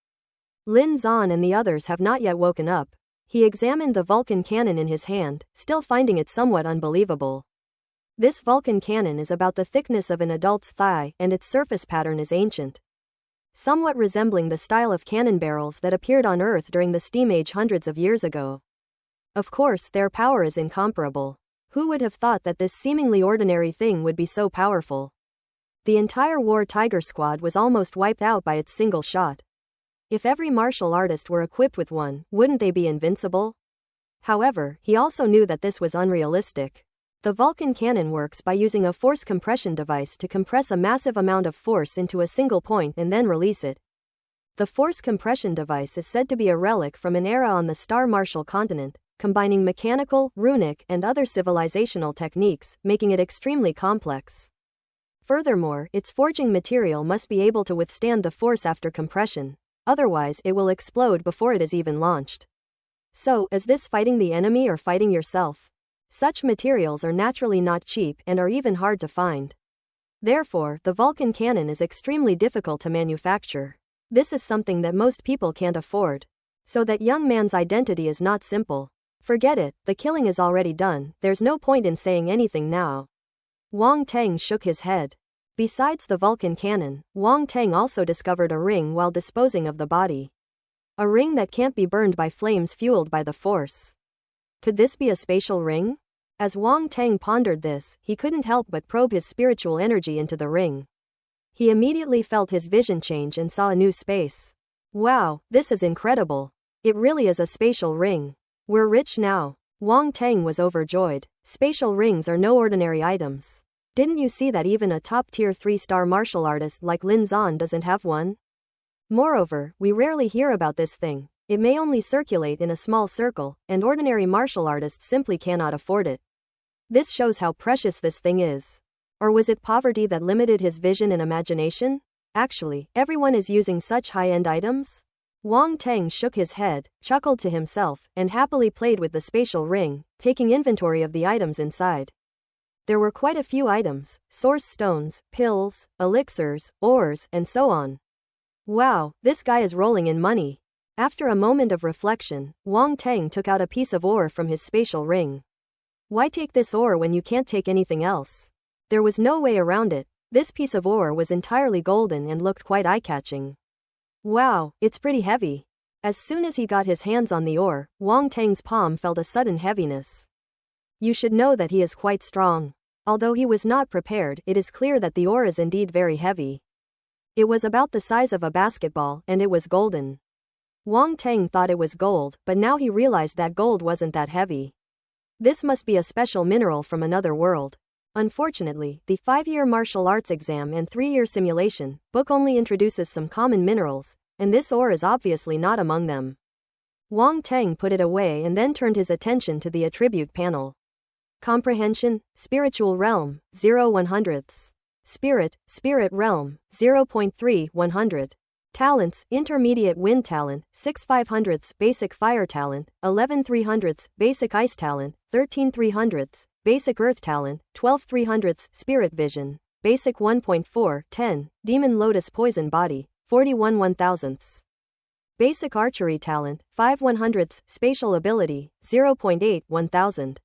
Lin Zan and the others have not yet woken up. He examined the Vulcan cannon in his hand, still finding it somewhat unbelievable. This Vulcan cannon is about the thickness of an adult's thigh, and its surface pattern is ancient, somewhat resembling the style of cannon barrels that appeared on Earth during the Steam Age hundreds of years ago. Of course, their power is incomparable. Who would have thought that this seemingly ordinary thing would be so powerful? The entire War Tiger squad was almost wiped out by its single shot. If every martial artist were equipped with one, wouldn't they be invincible? However, he also knew that this was unrealistic. The Vulcan cannon works by using a force compression device to compress a massive amount of force into a single point and then release it. The force compression device is said to be a relic from an era on the Star Martial continent, combining mechanical, runic, and other civilizational techniques, making it extremely complex. Furthermore, its forging material must be able to withstand the force after compression. Otherwise, it will explode before it is even launched. So, is this fighting the enemy or fighting yourself? Such materials are naturally not cheap and are even hard to find. Therefore, the Vulcan cannon is extremely difficult to manufacture. This is something that most people can't afford. So that young man's identity is not simple. Forget it, the killing is already done, there's no point in saying anything now. Wang Teng shook his head. Besides the Vulcan cannon, Wang Teng also discovered a ring while disposing of the body. A ring that can't be burned by flames fueled by the Force. Could this be a spatial ring? As Wang Teng pondered this, he couldn't help but probe his spiritual energy into the ring. He immediately felt his vision change and saw a new space. Wow, this is incredible. It really is a spatial ring. We're rich now. Wang Teng was overjoyed. Spatial rings are no ordinary items. Didn't you see that even a top-tier 3-star martial artist like Lin Zan doesn't have one? Moreover, we rarely hear about this thing. It may only circulate in a small circle, and ordinary martial artists simply cannot afford it. This shows how precious this thing is. Or was it poverty that limited his vision and imagination? Actually, everyone is using such high-end items? Wang Teng shook his head, chuckled to himself, and happily played with the spatial ring, taking inventory of the items inside. There were quite a few items: source stones, pills, elixirs, ores, and so on. Wow, this guy is rolling in money. After a moment of reflection, Wang Teng took out a piece of ore from his spatial ring. Why take this ore when you can't take anything else? There was no way around it. This piece of ore was entirely golden and looked quite eye-catching. Wow, it's pretty heavy. As soon as he got his hands on the ore, Wang Teng's palm felt a sudden heaviness. You should know that he is quite strong. Although he was not prepared, it is clear that the ore is indeed very heavy. It was about the size of a basketball, and it was golden. Wang Teng thought it was gold, but now he realized that gold wasn't that heavy. This must be a special mineral from another world. Unfortunately, the 5-year martial arts exam and 3-year simulation book only introduces some common minerals, and this ore is obviously not among them. Wang Teng put it away and then turned his attention to the attribute panel. Comprehension, Spiritual Realm, 0/100. Spirit, Spirit Realm, 0.3 100. Talents, Intermediate Wind Talent, 6/500. Basic Fire Talent, 11/300. Basic Ice Talent, 13/300. Basic Earth Talent, 12/300. Spirit Vision, Basic 1.4 10. Demon Lotus Poison Body, 41 1/1000. Basic Archery Talent, 5/100. Spatial Ability, 0.8 1/1000.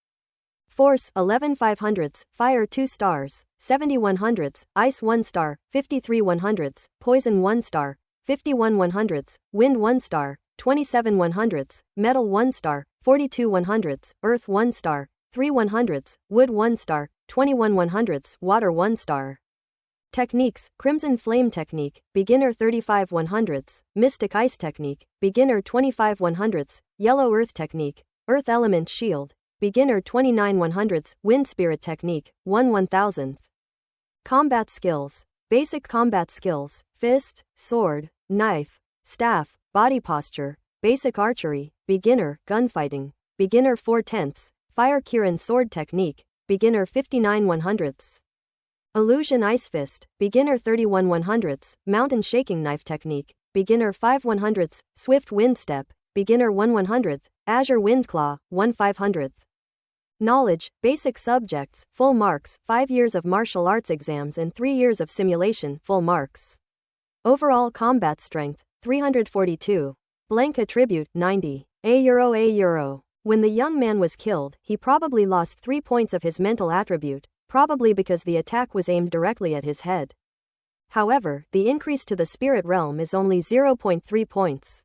Force, 11/500. Fire 2 stars, 70/100. Ice 1 star, 53/100. Poison 1 star, 51/100. Wind 1 star, 27/100. Metal 1 star, 42/100. Earth 1 star, 3/100. Wood 1 star, 21/100. Water 1 star. Techniques: Crimson Flame Technique, Beginner 35/100. Mystic Ice Technique, Beginner 25/100. Yellow Earth Technique, Earth Element Shield, Beginner 29/100. Wind Spirit Technique, 1/1000. Combat Skills: Basic Combat Skills, Fist, Sword, Knife, Staff, Body Posture. Basic Archery, Beginner, Gunfighting, Beginner 4/10. Fire Kirin Sword Technique, Beginner 59/100. Illusion Ice Fist, Beginner 31/100. Mountain Shaking Knife Technique, Beginner 5/100. Swift Wind Step, Beginner 1/100. Azure Wind Claw, 1/500. Knowledge, Basic Subjects, Full Marks, 5 years of martial arts exams and 3 years of simulation, Full Marks. Overall Combat Strength, 342. Blank Attribute, 90. €. When the young man was killed, he probably lost 3 points of his mental attribute, probably because the attack was aimed directly at his head. However, the increase to the spirit realm is only 0.3 points.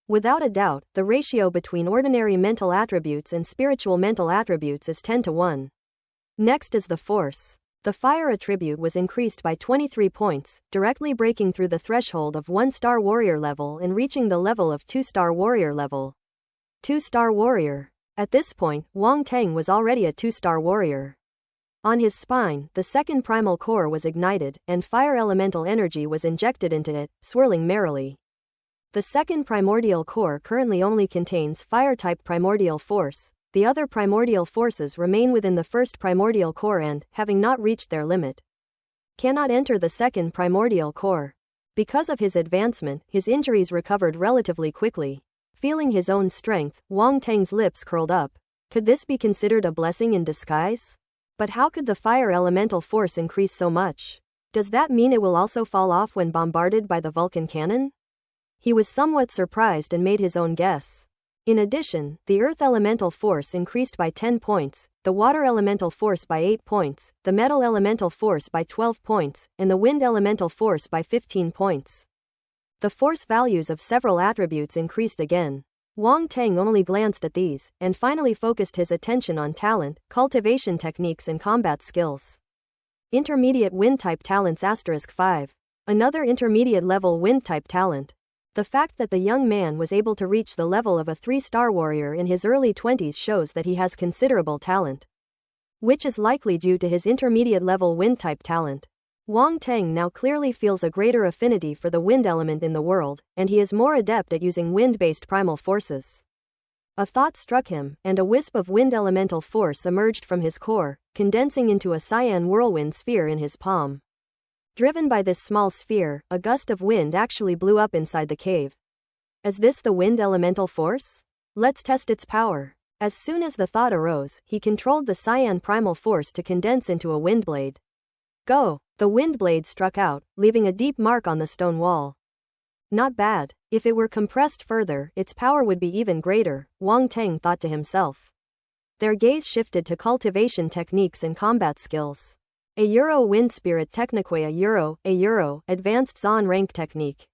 Without a doubt, the ratio between ordinary mental attributes and spiritual mental attributes is 10-1. Next is the force. The fire attribute was increased by 23 points, directly breaking through the threshold of 1-star warrior level and reaching the level of 2-star warrior level. 2-star warrior. At this point, Wang Teng was already a 2-star warrior. On his spine, the second primal core was ignited, and fire elemental energy was injected into it, swirling merrily. The second primordial core currently only contains fire-type primordial force. The other primordial forces remain within the first primordial core and, having not reached their limit, cannot enter the second primordial core. Because of his advancement, his injuries recovered relatively quickly. Feeling his own strength, Wang Teng's lips curled up. Could this be considered a blessing in disguise? But how could the fire elemental force increase so much? Does that mean it will also fall off when bombarded by the Vulcan cannon? He was somewhat surprised and made his own guess. In addition, the earth elemental force increased by 10 points, the water elemental force by 8 points, the metal elemental force by 12 points, and the wind elemental force by 15 points. The force values of several attributes increased again. Wang Teng only glanced at these, and finally focused his attention on talent, cultivation techniques and combat skills. Intermediate Wind-type talents *5. Another intermediate level Wind-type talent. The fact that the young man was able to reach the level of a 3-star warrior in his early 20s shows that he has considerable talent, which is likely due to his intermediate level Wind-type talent. Wang Teng now clearly feels a greater affinity for the wind element in the world, and he is more adept at using wind-based primal forces. A thought struck him, and a wisp of wind elemental force emerged from his core, condensing into a cyan whirlwind sphere in his palm. Driven by this small sphere, a gust of wind actually blew up inside the cave. Is this the wind elemental force? Let's test its power. As soon as the thought arose, he controlled the cyan primal force to condense into a wind blade. Go! The wind blade struck out, leaving a deep mark on the stone wall. Not bad. If it were compressed further, its power would be even greater, Wang Teng thought to himself. Their gaze shifted to cultivation techniques and combat skills. A Euro Wind Spirit Technique, a Euro Advanced Zon Rank Technique.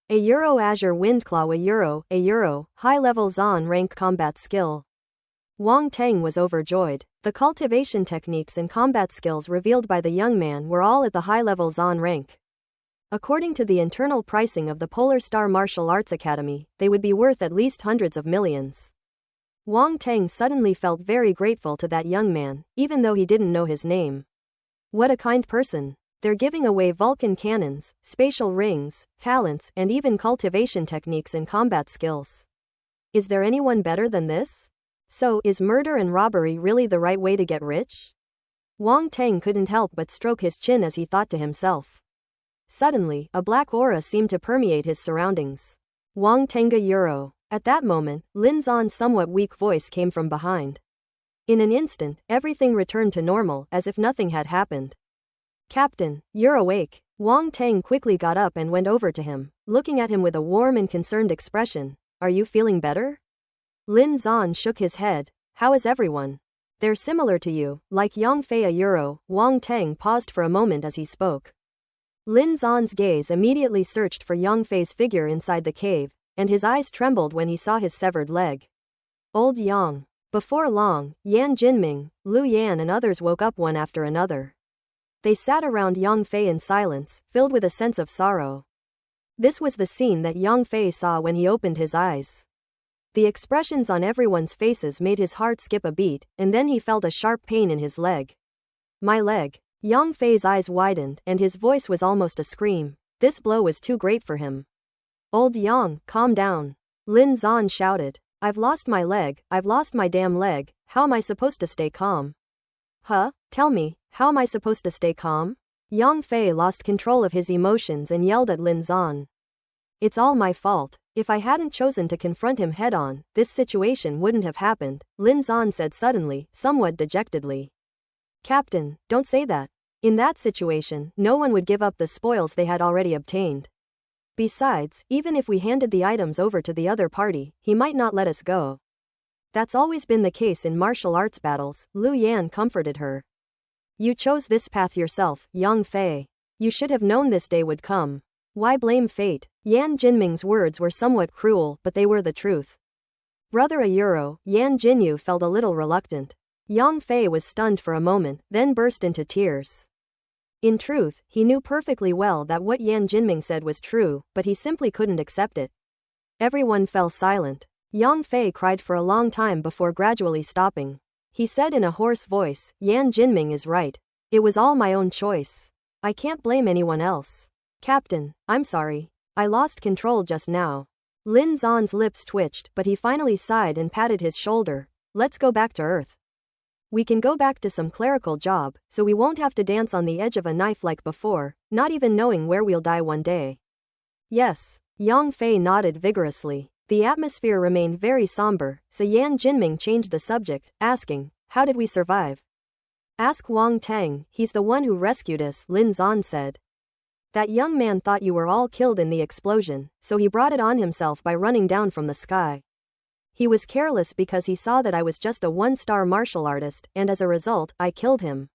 A Euro Azure Windclaw, a Euro High-Level Zon Rank Combat Skill. Wang Teng was overjoyed. The cultivation techniques and combat skills revealed by the young man were all at the high-level Zon rank. According to the internal pricing of the Polar Star Martial Arts Academy, they would be worth at least hundreds of millions. Wang Teng suddenly felt very grateful to that young man, even though he didn't know his name. What a kind person. They're giving away Vulcan cannons, spatial rings, talents, and even cultivation techniques and combat skills. Is there anyone better than this? So, is murder and robbery really the right way to get rich? Wang Teng couldn't help but stroke his chin as he thought to himself. Suddenly, a black aura seemed to permeate his surroundings. Wang Tenga Euro. At that moment, Lin Zan's somewhat weak voice came from behind. In an instant, everything returned to normal, as if nothing had happened. Captain, you're awake. Wang Teng quickly got up and went over to him, looking at him with a warm and concerned expression. Are you feeling better? Lin Zan shook his head. How is everyone? They're similar to you, like Yang Fei a Euro. Wang Teng paused for a moment as he spoke. Lin Zan's gaze immediately searched for Yang Fei's figure inside the cave, and his eyes trembled when he saw his severed leg. Old Yang. Before long, Yan Jinming, Lu Yan and others woke up one after another. They sat around Yang Fei in silence, filled with a sense of sorrow. This was the scene that Yang Fei saw when he opened his eyes. The expressions on everyone's faces made his heart skip a beat, and then he felt a sharp pain in his leg. My leg. Yang Fei's eyes widened, and his voice was almost a scream. This blow was too great for him. Old Yang, calm down. Lin Zan shouted. I've lost my leg, I've lost my damn leg, how am I supposed to stay calm? Huh? Tell me, how am I supposed to stay calm? Yang Fei lost control of his emotions and yelled at Lin Zan. It's all my fault. If I hadn't chosen to confront him head-on, this situation wouldn't have happened, Lin Zan said suddenly, somewhat dejectedly. Captain, don't say that. In that situation, no one would give up the spoils they had already obtained. Besides, even if we handed the items over to the other party, he might not let us go. That's always been the case in martial arts battles, Lu Yan comforted her. You chose this path yourself, Yang Fei. You should have known this day would come. Why blame fate? Yan Jinming's words were somewhat cruel, but they were the truth. Brother a Euro, Yan Jinyu felt a little reluctant. Yang Fei was stunned for a moment, then burst into tears. In truth, he knew perfectly well that what Yan Jinming said was true, but he simply couldn't accept it. Everyone fell silent. Yang Fei cried for a long time before gradually stopping. He said in a hoarse voice, Yan Jinming is right. It was all my own choice. I can't blame anyone else. Captain, I'm sorry. I lost control just now. Lin Zan's lips twitched, but he finally sighed and patted his shoulder. Let's go back to Earth. We can go back to some clerical job, so we won't have to dance on the edge of a knife like before, not even knowing where we'll die one day. Yes. Yang Fei nodded vigorously. The atmosphere remained very somber, so Yan Jinming changed the subject, asking, how did we survive? Ask Wang Teng, he's the one who rescued us, Lin Zan said. That young man thought you were all killed in the explosion, so he brought it on himself by running down from the sky. He was careless because he saw that I was just a one-star martial artist, and as a result, I killed him.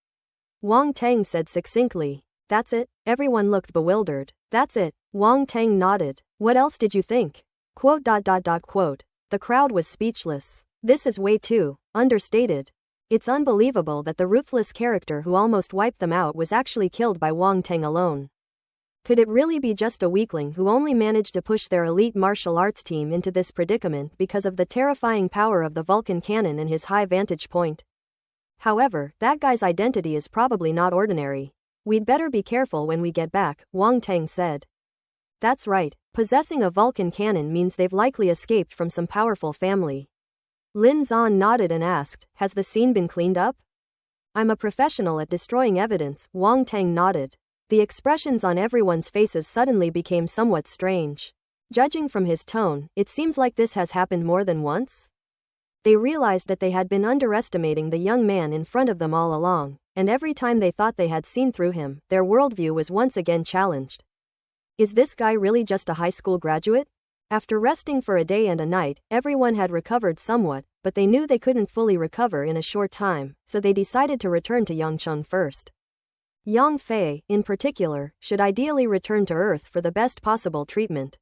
Wang Tang said succinctly. That's it? Everyone looked bewildered. That's it. Wang Tang nodded. What else did you think? Quote. The crowd was speechless. This is way too understated. It's unbelievable that the ruthless character who almost wiped them out was actually killed by Wang Tang alone. Could it really be just a weakling who only managed to push their elite martial arts team into this predicament because of the terrifying power of the Vulcan cannon and his high vantage point? However, that guy's identity is probably not ordinary. We'd better be careful when we get back, Wang Tang said. That's right, possessing a Vulcan cannon means they've likely escaped from some powerful family. Lin Zan nodded and asked, has the scene been cleaned up? I'm a professional at destroying evidence, Wang Tang nodded. The expressions on everyone's faces suddenly became somewhat strange. Judging from his tone, it seems like this has happened more than once. They realized that they had been underestimating the young man in front of them all along, and every time they thought they had seen through him, their worldview was once again challenged. Is this guy really just a high school graduate? After resting for a day and a night, everyone had recovered somewhat, but they knew they couldn't fully recover in a short time, so they decided to return to Yangcheng first. Yang Fei, in particular, should ideally return to Earth for the best possible treatment.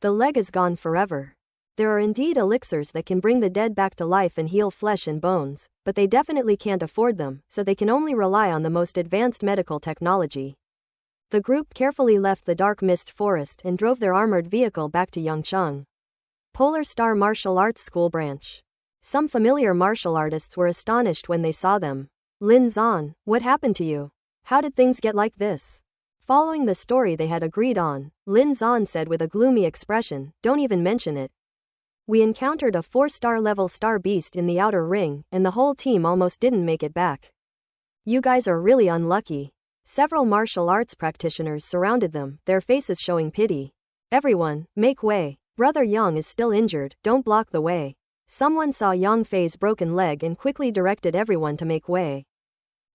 The leg is gone forever. There are indeed elixirs that can bring the dead back to life and heal flesh and bones, but they definitely can't afford them, so they can only rely on the most advanced medical technology. The group carefully left the dark mist forest and drove their armored vehicle back to Yangcheng. Polar Star Martial Arts School Branch. Some familiar martial artists were astonished when they saw them. Lin Zan, what happened to you? How did things get like this? Following the story they had agreed on, Lin Zan said with a gloomy expression, don't even mention it. We encountered a 4-star level star beast in the outer ring, and the whole team almost didn't make it back. You guys are really unlucky. Several martial arts practitioners surrounded them, their faces showing pity. Everyone, make way. Brother Yang is still injured, don't block the way. Someone saw Yang Fei's broken leg and quickly directed everyone to make way.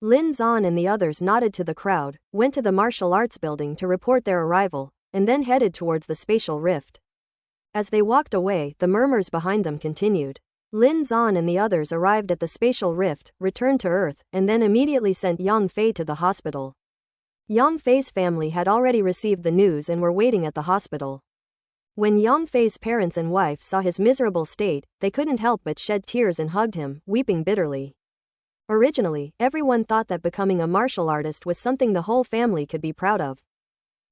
Lin Zan and the others nodded to the crowd, went to the martial arts building to report their arrival, and then headed towards the spatial rift. As they walked away, the murmurs behind them continued. Lin Zan and the others arrived at the spatial rift, returned to Earth, and then immediately sent Yang Fei to the hospital. Yang Fei's family had already received the news and were waiting at the hospital. When Yang Fei's parents and wife saw his miserable state, they couldn't help but shed tears and hugged him, weeping bitterly. Originally, everyone thought that becoming a martial artist was something the whole family could be proud of.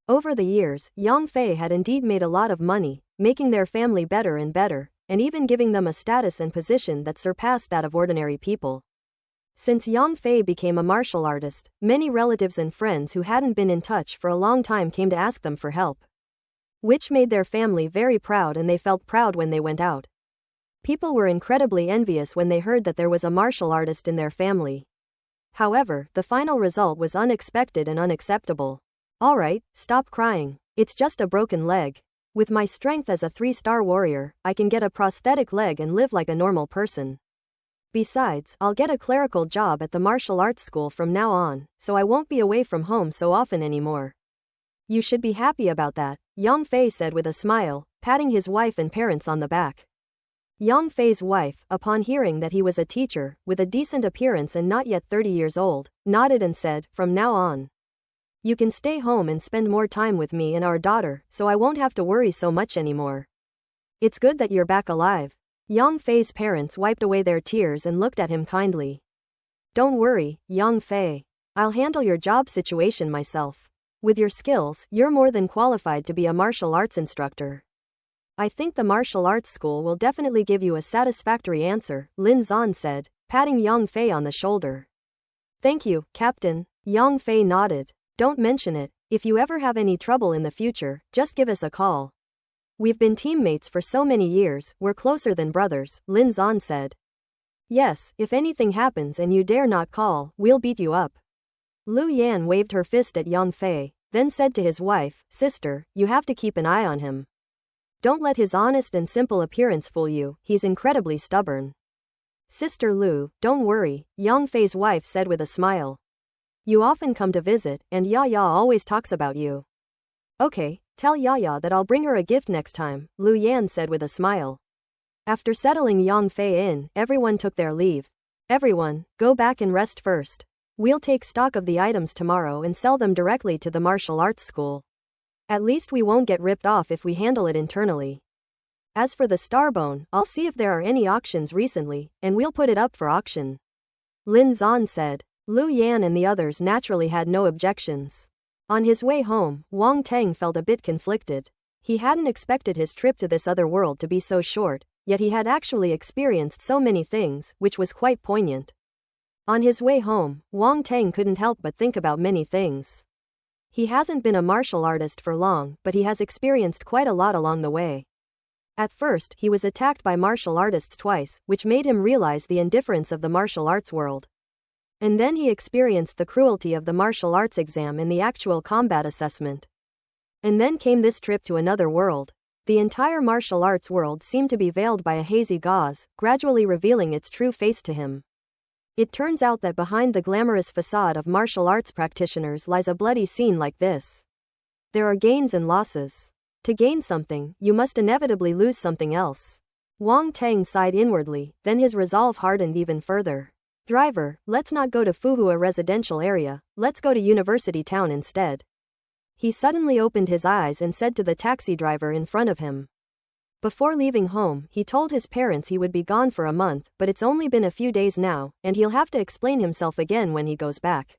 Over the years, Yang Fei had indeed made a lot of money, making their family better and better, and even giving them a status and position that surpassed that of ordinary people. Since Yang Fei became a martial artist, many relatives and friends who hadn't been in touch for a long time came to ask them for help. Which made their family very proud, and they felt proud when they went out. People were incredibly envious when they heard that there was a martial artist in their family. However, the final result was unexpected and unacceptable. Alright, stop crying. It's just a broken leg. With my strength as a 3-star warrior, I can get a prosthetic leg and live like a normal person. Besides, I'll get a clerical job at the martial arts school from now on, so I won't be away from home so often anymore. You should be happy about that, Yang Fei said with a smile, patting his wife and parents on the back. Yang Fei's wife, upon hearing that he was a teacher, with a decent appearance and not yet 30 years old, nodded and said, from now on, you can stay home and spend more time with me and our daughter, so I won't have to worry so much anymore. It's good that you're back alive. Yang Fei's parents wiped away their tears and looked at him kindly. Don't worry, Yang Fei. I'll handle your job situation myself. With your skills, you're more than qualified to be a martial arts instructor. I think the martial arts school will definitely give you a satisfactory answer, Lin Zan said, patting Yang Fei on the shoulder. Thank you, Captain. Yang Fei nodded. Don't mention it. If you ever have any trouble in the future, just give us a call. We've been teammates for so many years, we're closer than brothers, Lin Zan said. Yes, if anything happens and you dare not call, we'll beat you up. Lu Yan waved her fist at Yang Fei, then said to his wife, Sister, you have to keep an eye on him. Don't let his honest and simple appearance fool you, he's incredibly stubborn. Sister Lu, don't worry, Yang Fei's wife said with a smile. You often come to visit, and Ya always talks about you. Okay, tell Yaya that I'll bring her a gift next time, Lu Yan said with a smile. After settling Yang Fei in, everyone took their leave. Everyone, go back and rest first. We'll take stock of the items tomorrow and sell them directly to the martial arts school. At least we won't get ripped off if we handle it internally. As for the Starbone, I'll see if there are any auctions recently, and we'll put it up for auction. Lin Zan said. Lu Yan and the others naturally had no objections. On his way home, Wang Teng felt a bit conflicted. He hadn't expected his trip to this other world to be so short, yet he had actually experienced so many things, which was quite poignant. On his way home, Wang Teng couldn't help but think about many things. He hasn't been a martial artist for long, but he has experienced quite a lot along the way. At first, he was attacked by martial artists twice, which made him realize the indifference of the martial arts world. And then he experienced the cruelty of the martial arts exam and the actual combat assessment. And then came this trip to another world. The entire martial arts world seemed to be veiled by a hazy gauze, gradually revealing its true face to him. It turns out that behind the glamorous facade of martial arts practitioners lies a bloody scene like this. There are gains and losses. To gain something, you must inevitably lose something else. Wang Teng sighed inwardly, then his resolve hardened even further. Driver, let's not go to Fuhua residential area, let's go to University Town instead. He suddenly opened his eyes and said to the taxi driver in front of him. Before leaving home, he told his parents he would be gone for a month, but it's only been a few days now, and he'll have to explain himself again when he goes back.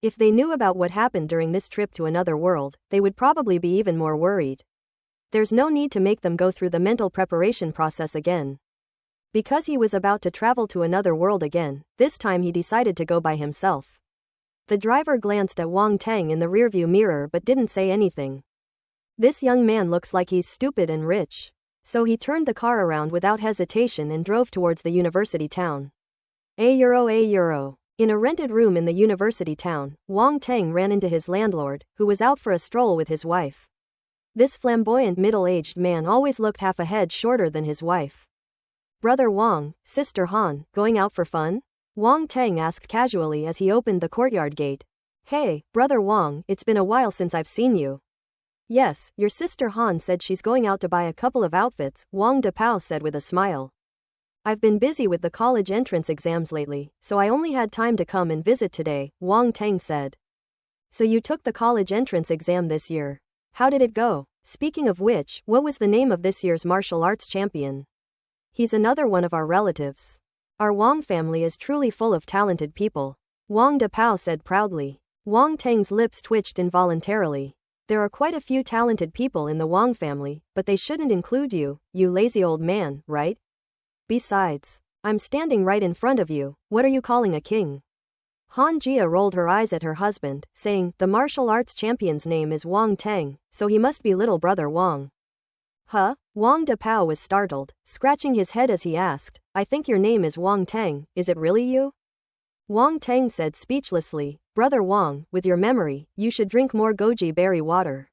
If they knew about what happened during this trip to another world, they would probably be even more worried. There's no need to make them go through the mental preparation process again. Because he was about to travel to another world again, this time he decided to go by himself. The driver glanced at Wang Teng in the rearview mirror but didn't say anything. This young man looks like he's stupid and rich. So he turned the car around without hesitation and drove towards the university town. €1. In a rented room in the university town, Wang Teng ran into his landlord, who was out for a stroll with his wife. This flamboyant middle-aged man always looked half a head shorter than his wife. Brother Wang, Sister Han, going out for fun? Wang Teng asked casually as he opened the courtyard gate. Hey, Brother Wang, it's been a while since I've seen you. Yes, your sister Han said she's going out to buy a couple of outfits, Wang Dapao said with a smile. I've been busy with the college entrance exams lately, so I only had time to come and visit today, Wang Teng said. So you took the college entrance exam this year. How did it go? Speaking of which, what was the name of this year's martial arts champion? He's another one of our relatives. Our Wang family is truly full of talented people, Wang Dapao said proudly. Wang Teng's lips twitched involuntarily. There are quite a few talented people in the Wang family, but they shouldn't include you, you lazy old man, right? Besides, I'm standing right in front of you, what are you calling a king? Han Jia rolled her eyes at her husband, saying, the martial arts champion's name is Wang Teng, so he must be little brother Wang. Huh? Wang Dapao was startled, scratching his head as he asked, I think your name is Wang Teng, is it really you? Wang Teng said speechlessly, Brother Wang, with your memory, you should drink more goji berry water.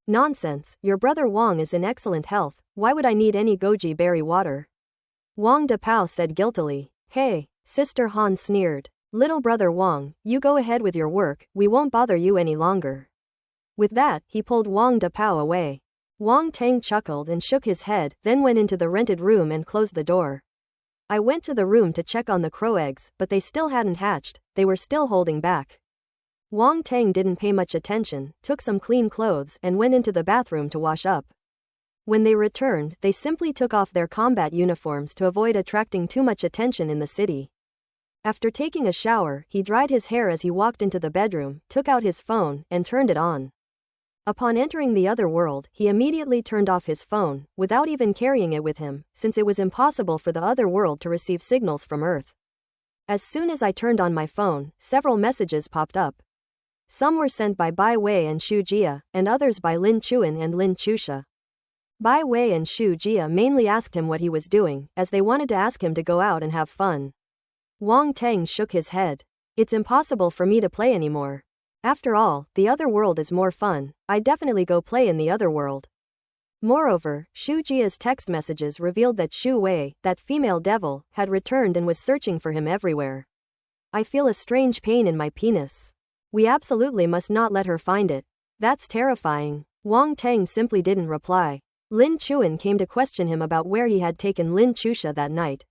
Nonsense, your brother Wang is in excellent health, why would I need any goji berry water? Wang Dapao said guiltily. Hey, Sister Han sneered. Little brother Wang, you go ahead with your work, we won't bother you any longer. With that, he pulled Wang Dapao away. Wang Teng chuckled and shook his head, then went into the rented room and closed the door. I went to the room to check on the crow eggs, but they still hadn't hatched, they were still holding back. Wang Teng didn't pay much attention, took some clean clothes and went into the bathroom to wash up. When they returned, they simply took off their combat uniforms to avoid attracting too much attention in the city. After taking a shower, he dried his hair as he walked into the bedroom, took out his phone, and turned it on. Upon entering the other world, he immediately turned off his phone, without even carrying it with him, since it was impossible for the other world to receive signals from Earth. As soon as I turned on my phone, several messages popped up. Some were sent by Bai Wei and Xu Jia, and others by Lin Chuan and Lin Chusha. Bai Wei and Xu Jia mainly asked him what he was doing, as they wanted to ask him to go out and have fun. Wang Teng shook his head. It's impossible for me to play anymore. After all, the other world is more fun, I'd definitely go play in the other world. Moreover, Xu Jia's text messages revealed that Xu Wei, that female devil, had returned and was searching for him everywhere. I feel a strange pain in my penis. We absolutely must not let her find it. That's terrifying. Wang Tang simply didn't reply. Lin Chuan came to question him about where he had taken Lin Chusha that night.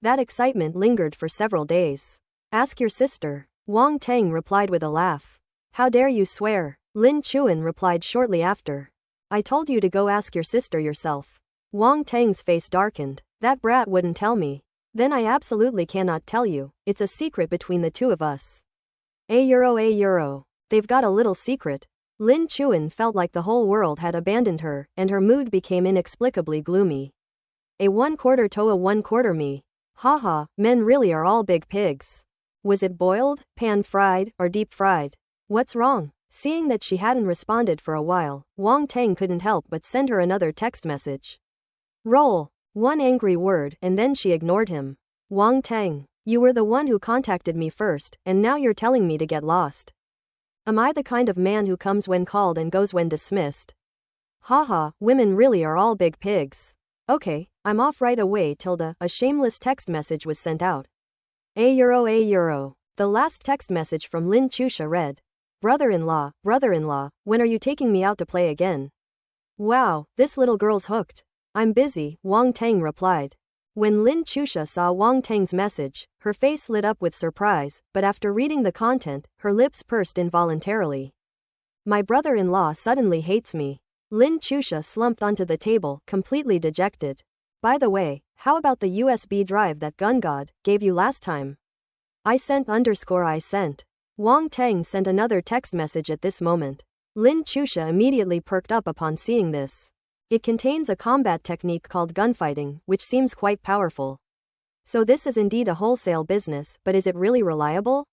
That excitement lingered for several days. Ask your sister. Wang Tang replied with a laugh. How dare you swear? Lin Chuan replied shortly after. I told you to go ask your sister yourself. Wang Tang's face darkened. That brat wouldn't tell me. Then I absolutely cannot tell you. It's a secret between the two of us. A euro. They've got a little secret. Lin Chuan felt like the whole world had abandoned her, and her mood became inexplicably gloomy. A 1/4 to a 1/4 me. Haha, men really are all big pigs. Was it boiled, pan-fried, or deep-fried? What's wrong? Seeing that she hadn't responded for a while, Wang Tang couldn't help but send her another text message. Roll. One angry word, and then she ignored him. Wang Tang, you were the one who contacted me first, and now you're telling me to get lost. Am I the kind of man who comes when called and goes when dismissed? Haha, women really are all big pigs. Okay, I'm off right away. A shameless text message was sent out. A euro. The last text message from Lin Chusha read. Brother-in-law, when are you taking me out to play again? Wow, this little girl's hooked. I'm busy, Wang Tang replied. When Lin Chusha saw Wang Tang's message, her face lit up with surprise, but after reading the content, her lips pursed involuntarily. My brother-in-law suddenly hates me. Lin Chusha slumped onto the table, completely dejected. By the way, how about the USB drive that Gun God gave you last time? I sent. Wang Tang sent another text message at this moment. Lin Chusha immediately perked up upon seeing this. It contains a combat technique called gunfighting, which seems quite powerful. So this is indeed a wholesale business, but is it really reliable?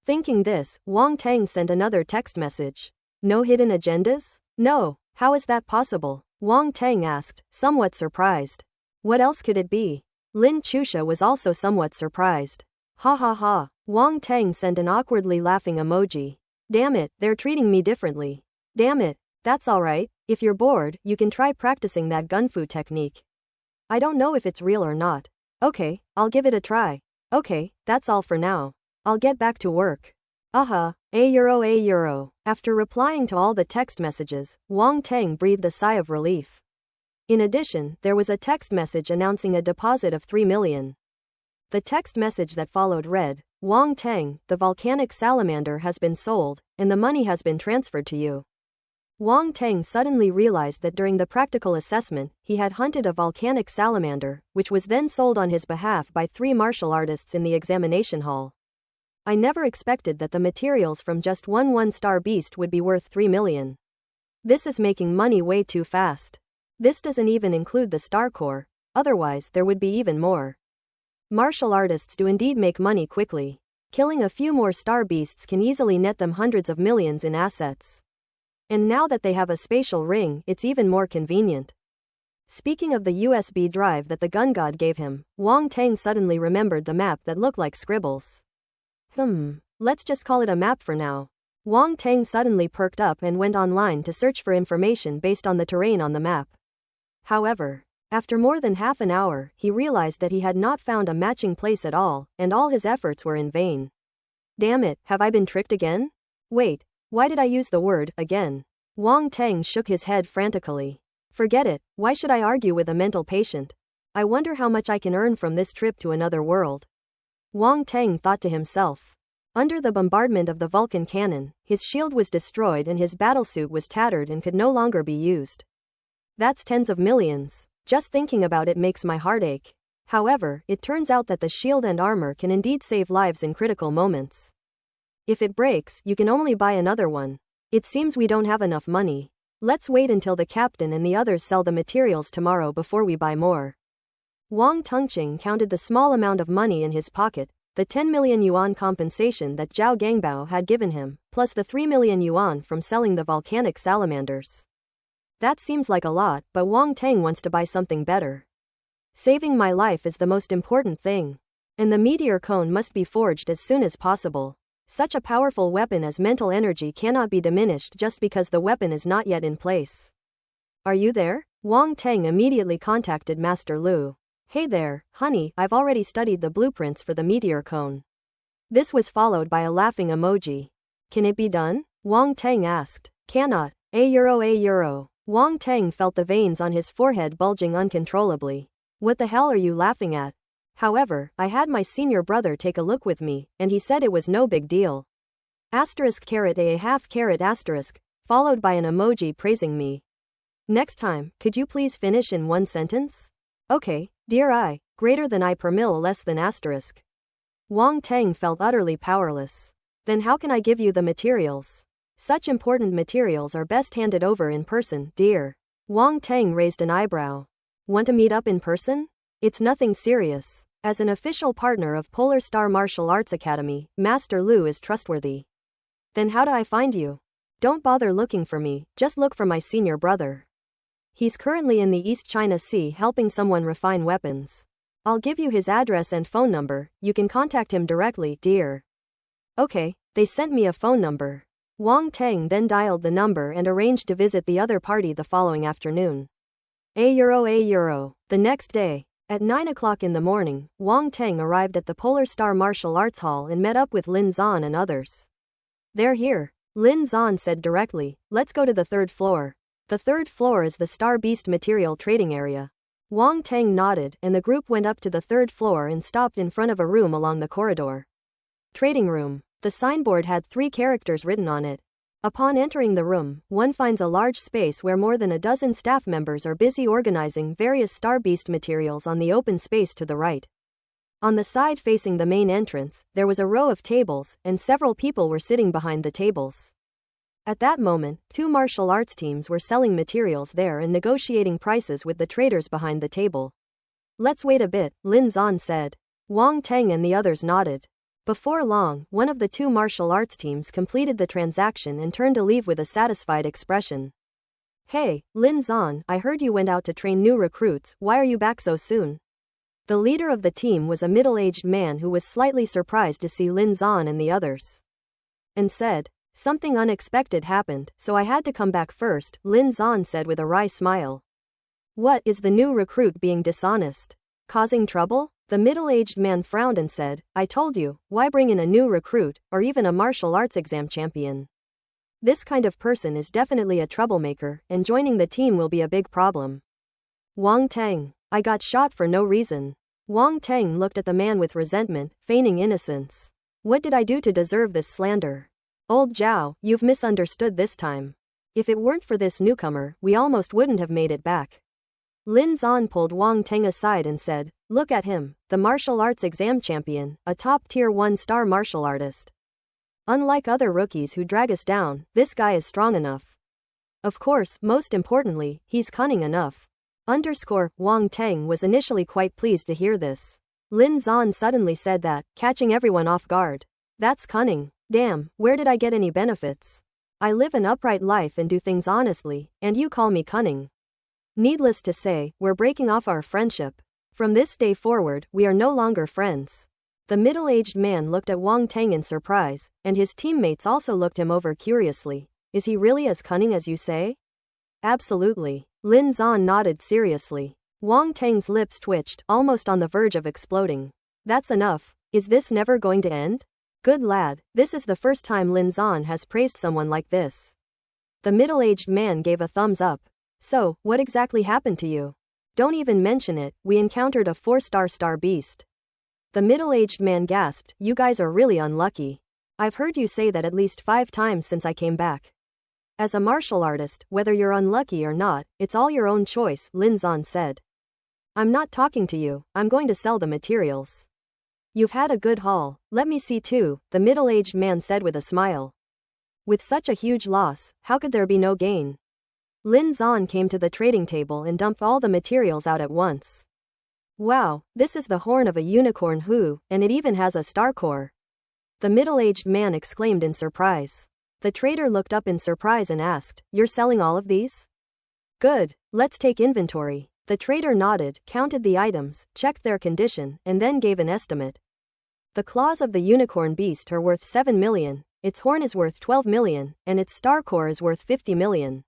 Thinking this, Wang Tang sent another text message. No hidden agendas? No, how is that possible? Wang Tang asked, somewhat surprised. What else could it be? Lin Chusha was also somewhat surprised. Ha ha ha. Wang Tang sent an awkwardly laughing emoji. Damn it, they're treating me differently. Damn it. That's alright, if you're bored, you can try practicing that gunfu technique. I don't know if it's real or not. Okay, I'll give it a try. Okay, that's all for now. I'll get back to work. A euro. After replying to all the text messages, Wang Tang breathed a sigh of relief. In addition, there was a text message announcing a deposit of 3 million. The text message that followed read, Wang Tang, the volcanic salamander has been sold, and the money has been transferred to you. Wang Tang suddenly realized that during the practical assessment, he had hunted a volcanic salamander, which was then sold on his behalf by 3 martial artists in the examination hall. I never expected that the materials from just one 1-star beast would be worth 3 million. This is making money way too fast. This doesn't even include the star core, otherwise there would be even more. Martial artists do indeed make money quickly. Killing a few more star beasts can easily net them hundreds of millions in assets. And now that they have a spatial ring, it's even more convenient. Speaking of the USB drive that the gun god gave him, Wang Tang suddenly remembered the map that looked like scribbles. Let's just call it a map for now. Wang Tang suddenly perked up and went online to search for information based on the terrain on the map. However, after more than half an hour, he realized that he had not found a matching place at all, and all his efforts were in vain. Damn it, have I been tricked again? Wait. Why did I use the word, again? Wang Tang shook his head frantically. Forget it, why should I argue with a mental patient? I wonder how much I can earn from this trip to another world. Wang Tang thought to himself. Under the bombardment of the Vulcan cannon, his shield was destroyed and his battlesuit was tattered and could no longer be used. That's tens of millions. Just thinking about it makes my heart ache. However, it turns out that the shield and armor can indeed save lives in critical moments. If it breaks, you can only buy another one. It seems we don't have enough money. Let's wait until the captain and the others sell the materials tomorrow before we buy more. Wang Tongqing counted the small amount of money in his pocket, the 10 million yuan compensation that Zhao Gangbao had given him, plus the 3 million yuan from selling the volcanic salamanders. That seems like a lot, but Wang Tang wants to buy something better. Saving my life is the most important thing. And the meteor cone must be forged as soon as possible. Such a powerful weapon as mental energy cannot be diminished just because the weapon is not yet in place. Are you there? Wang Tang immediately contacted Master Lu. Hey there, honey, I've already studied the blueprints for the meteor cone. This was followed by a laughing emoji. Can it be done? Wang Tang asked. Cannot. A euro. Wang Teng felt the veins on his forehead bulging uncontrollably. What the hell are you laughing at? However, I had my senior brother take a look with me, and he said it was no big deal. Asterisk caret a half caret asterisk, followed by an emoji praising me. Next time, could you please finish in one sentence? Okay, dear I, greater than I per mil less than asterisk. Wang Teng felt utterly powerless. Then how can I give you the materials? Such important materials are best handed over in person, dear. Wang Teng raised an eyebrow. Want to meet up in person? It's nothing serious. As an official partner of Polar Star Martial Arts Academy, Master Lu is trustworthy. Then how do I find you? Don't bother looking for me, just look for my senior brother. He's currently in the East China Sea helping someone refine weapons. I'll give you his address and phone number, you can contact him directly, dear. Okay, they sent me a phone number. Wang Teng then dialed the number and arranged to visit the other party the following afternoon. A euro. The next day, at 9 o'clock in the morning, Wang Teng arrived at the Polar Star Martial Arts Hall and met up with Lin Zan and others. They're here, Lin Zan said directly, let's go to the third floor. The third floor is the Star Beast material trading area. Wang Teng nodded and the group went up to the third floor and stopped in front of a room along the corridor. Trading room. The signboard had 3 characters written on it. Upon entering the room, one finds a large space where more than a dozen staff members are busy organizing various Star Beast materials on the open space to the right. On the side facing the main entrance, there was a row of tables, and several people were sitting behind the tables. At that moment, 2 martial arts teams were selling materials there and negotiating prices with the traders behind the table. Let's wait a bit, Lin Zan said. Wang Teng and the others nodded. Before long, one of the 2 martial arts teams completed the transaction and turned to leave with a satisfied expression. Hey, Lin Zan, I heard you went out to train new recruits, why are you back so soon? The leader of the team was a middle-aged man who was slightly surprised to see Lin Zan and the others. And said, something unexpected happened, so I had to come back first, Lin Zan said with a wry smile. What, is the new recruit being dishonest? Causing trouble? The middle-aged man frowned and said, I told you, why bring in a new recruit, or even a martial arts exam champion? This kind of person is definitely a troublemaker, and joining the team will be a big problem. Wang Teng, I got shot for no reason. Wang Teng looked at the man with resentment, feigning innocence. What did I do to deserve this slander? Old Zhao, you've misunderstood this time. If it weren't for this newcomer, we almost wouldn't have made it back. Lin Zan pulled Wang Teng aside and said, look at him, the martial arts exam champion, a top tier 1-star martial artist. Unlike other rookies who drag us down, this guy is strong enough. Of course, most importantly, he's cunning enough. Wang Teng was initially quite pleased to hear this. Lin Zan suddenly said that, catching everyone off guard. That's cunning. Damn, where did I get any benefits? I live an upright life and do things honestly, and you call me cunning. Needless to say, we're breaking off our friendship. From this day forward, we are no longer friends. The middle-aged man looked at Wang Teng in surprise, and his teammates also looked him over curiously. Is he really as cunning as you say? Absolutely. Lin Zan nodded seriously. Wang Teng's lips twitched, almost on the verge of exploding. That's enough. Is this never going to end? Good lad, this is the first time Lin Zan has praised someone like this. The middle-aged man gave a thumbs up. So, what exactly happened to you? Don't even mention it, we encountered a 4-star Star Beast. The middle-aged man gasped, you guys are really unlucky. I've heard you say that at least 5 times since I came back. As a martial artist, whether you're unlucky or not, it's all your own choice, Lin Zan said. I'm not talking to you, I'm going to sell the materials. You've had a good haul, let me see too, the middle-aged man said with a smile. With such a huge loss, how could there be no gain? Lin Zan came to the trading table and dumped all the materials out at once. Wow, this is the horn of a unicorn and it even has a star core. The middle-aged man exclaimed in surprise. The trader looked up in surprise and asked, you're selling all of these? Good, let's take inventory. The trader nodded, counted the items, checked their condition, and then gave an estimate. The claws of the unicorn beast are worth 7 million, its horn is worth 12 million, and its star core is worth 50 million.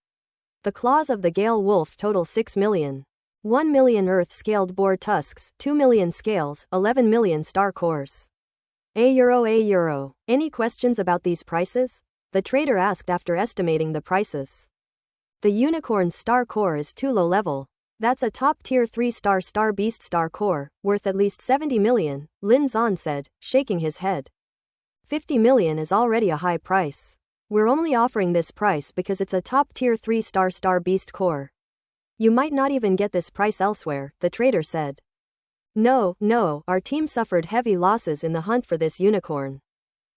The claws of the Gale Wolf total 6 million. 1 million earth-scaled boar tusks, 2 million scales, 11 million star cores. A euro. Any questions about these prices? The trader asked after estimating the prices. The unicorn's star core is too low level. That's a top tier 3-star star beast star core, worth at least 70 million, Lin Zan said, shaking his head. 50 million is already a high price. We're only offering this price because it's a top tier 3-star star beast core. You might not even get this price elsewhere, the trader said. No, our team suffered heavy losses in the hunt for this unicorn.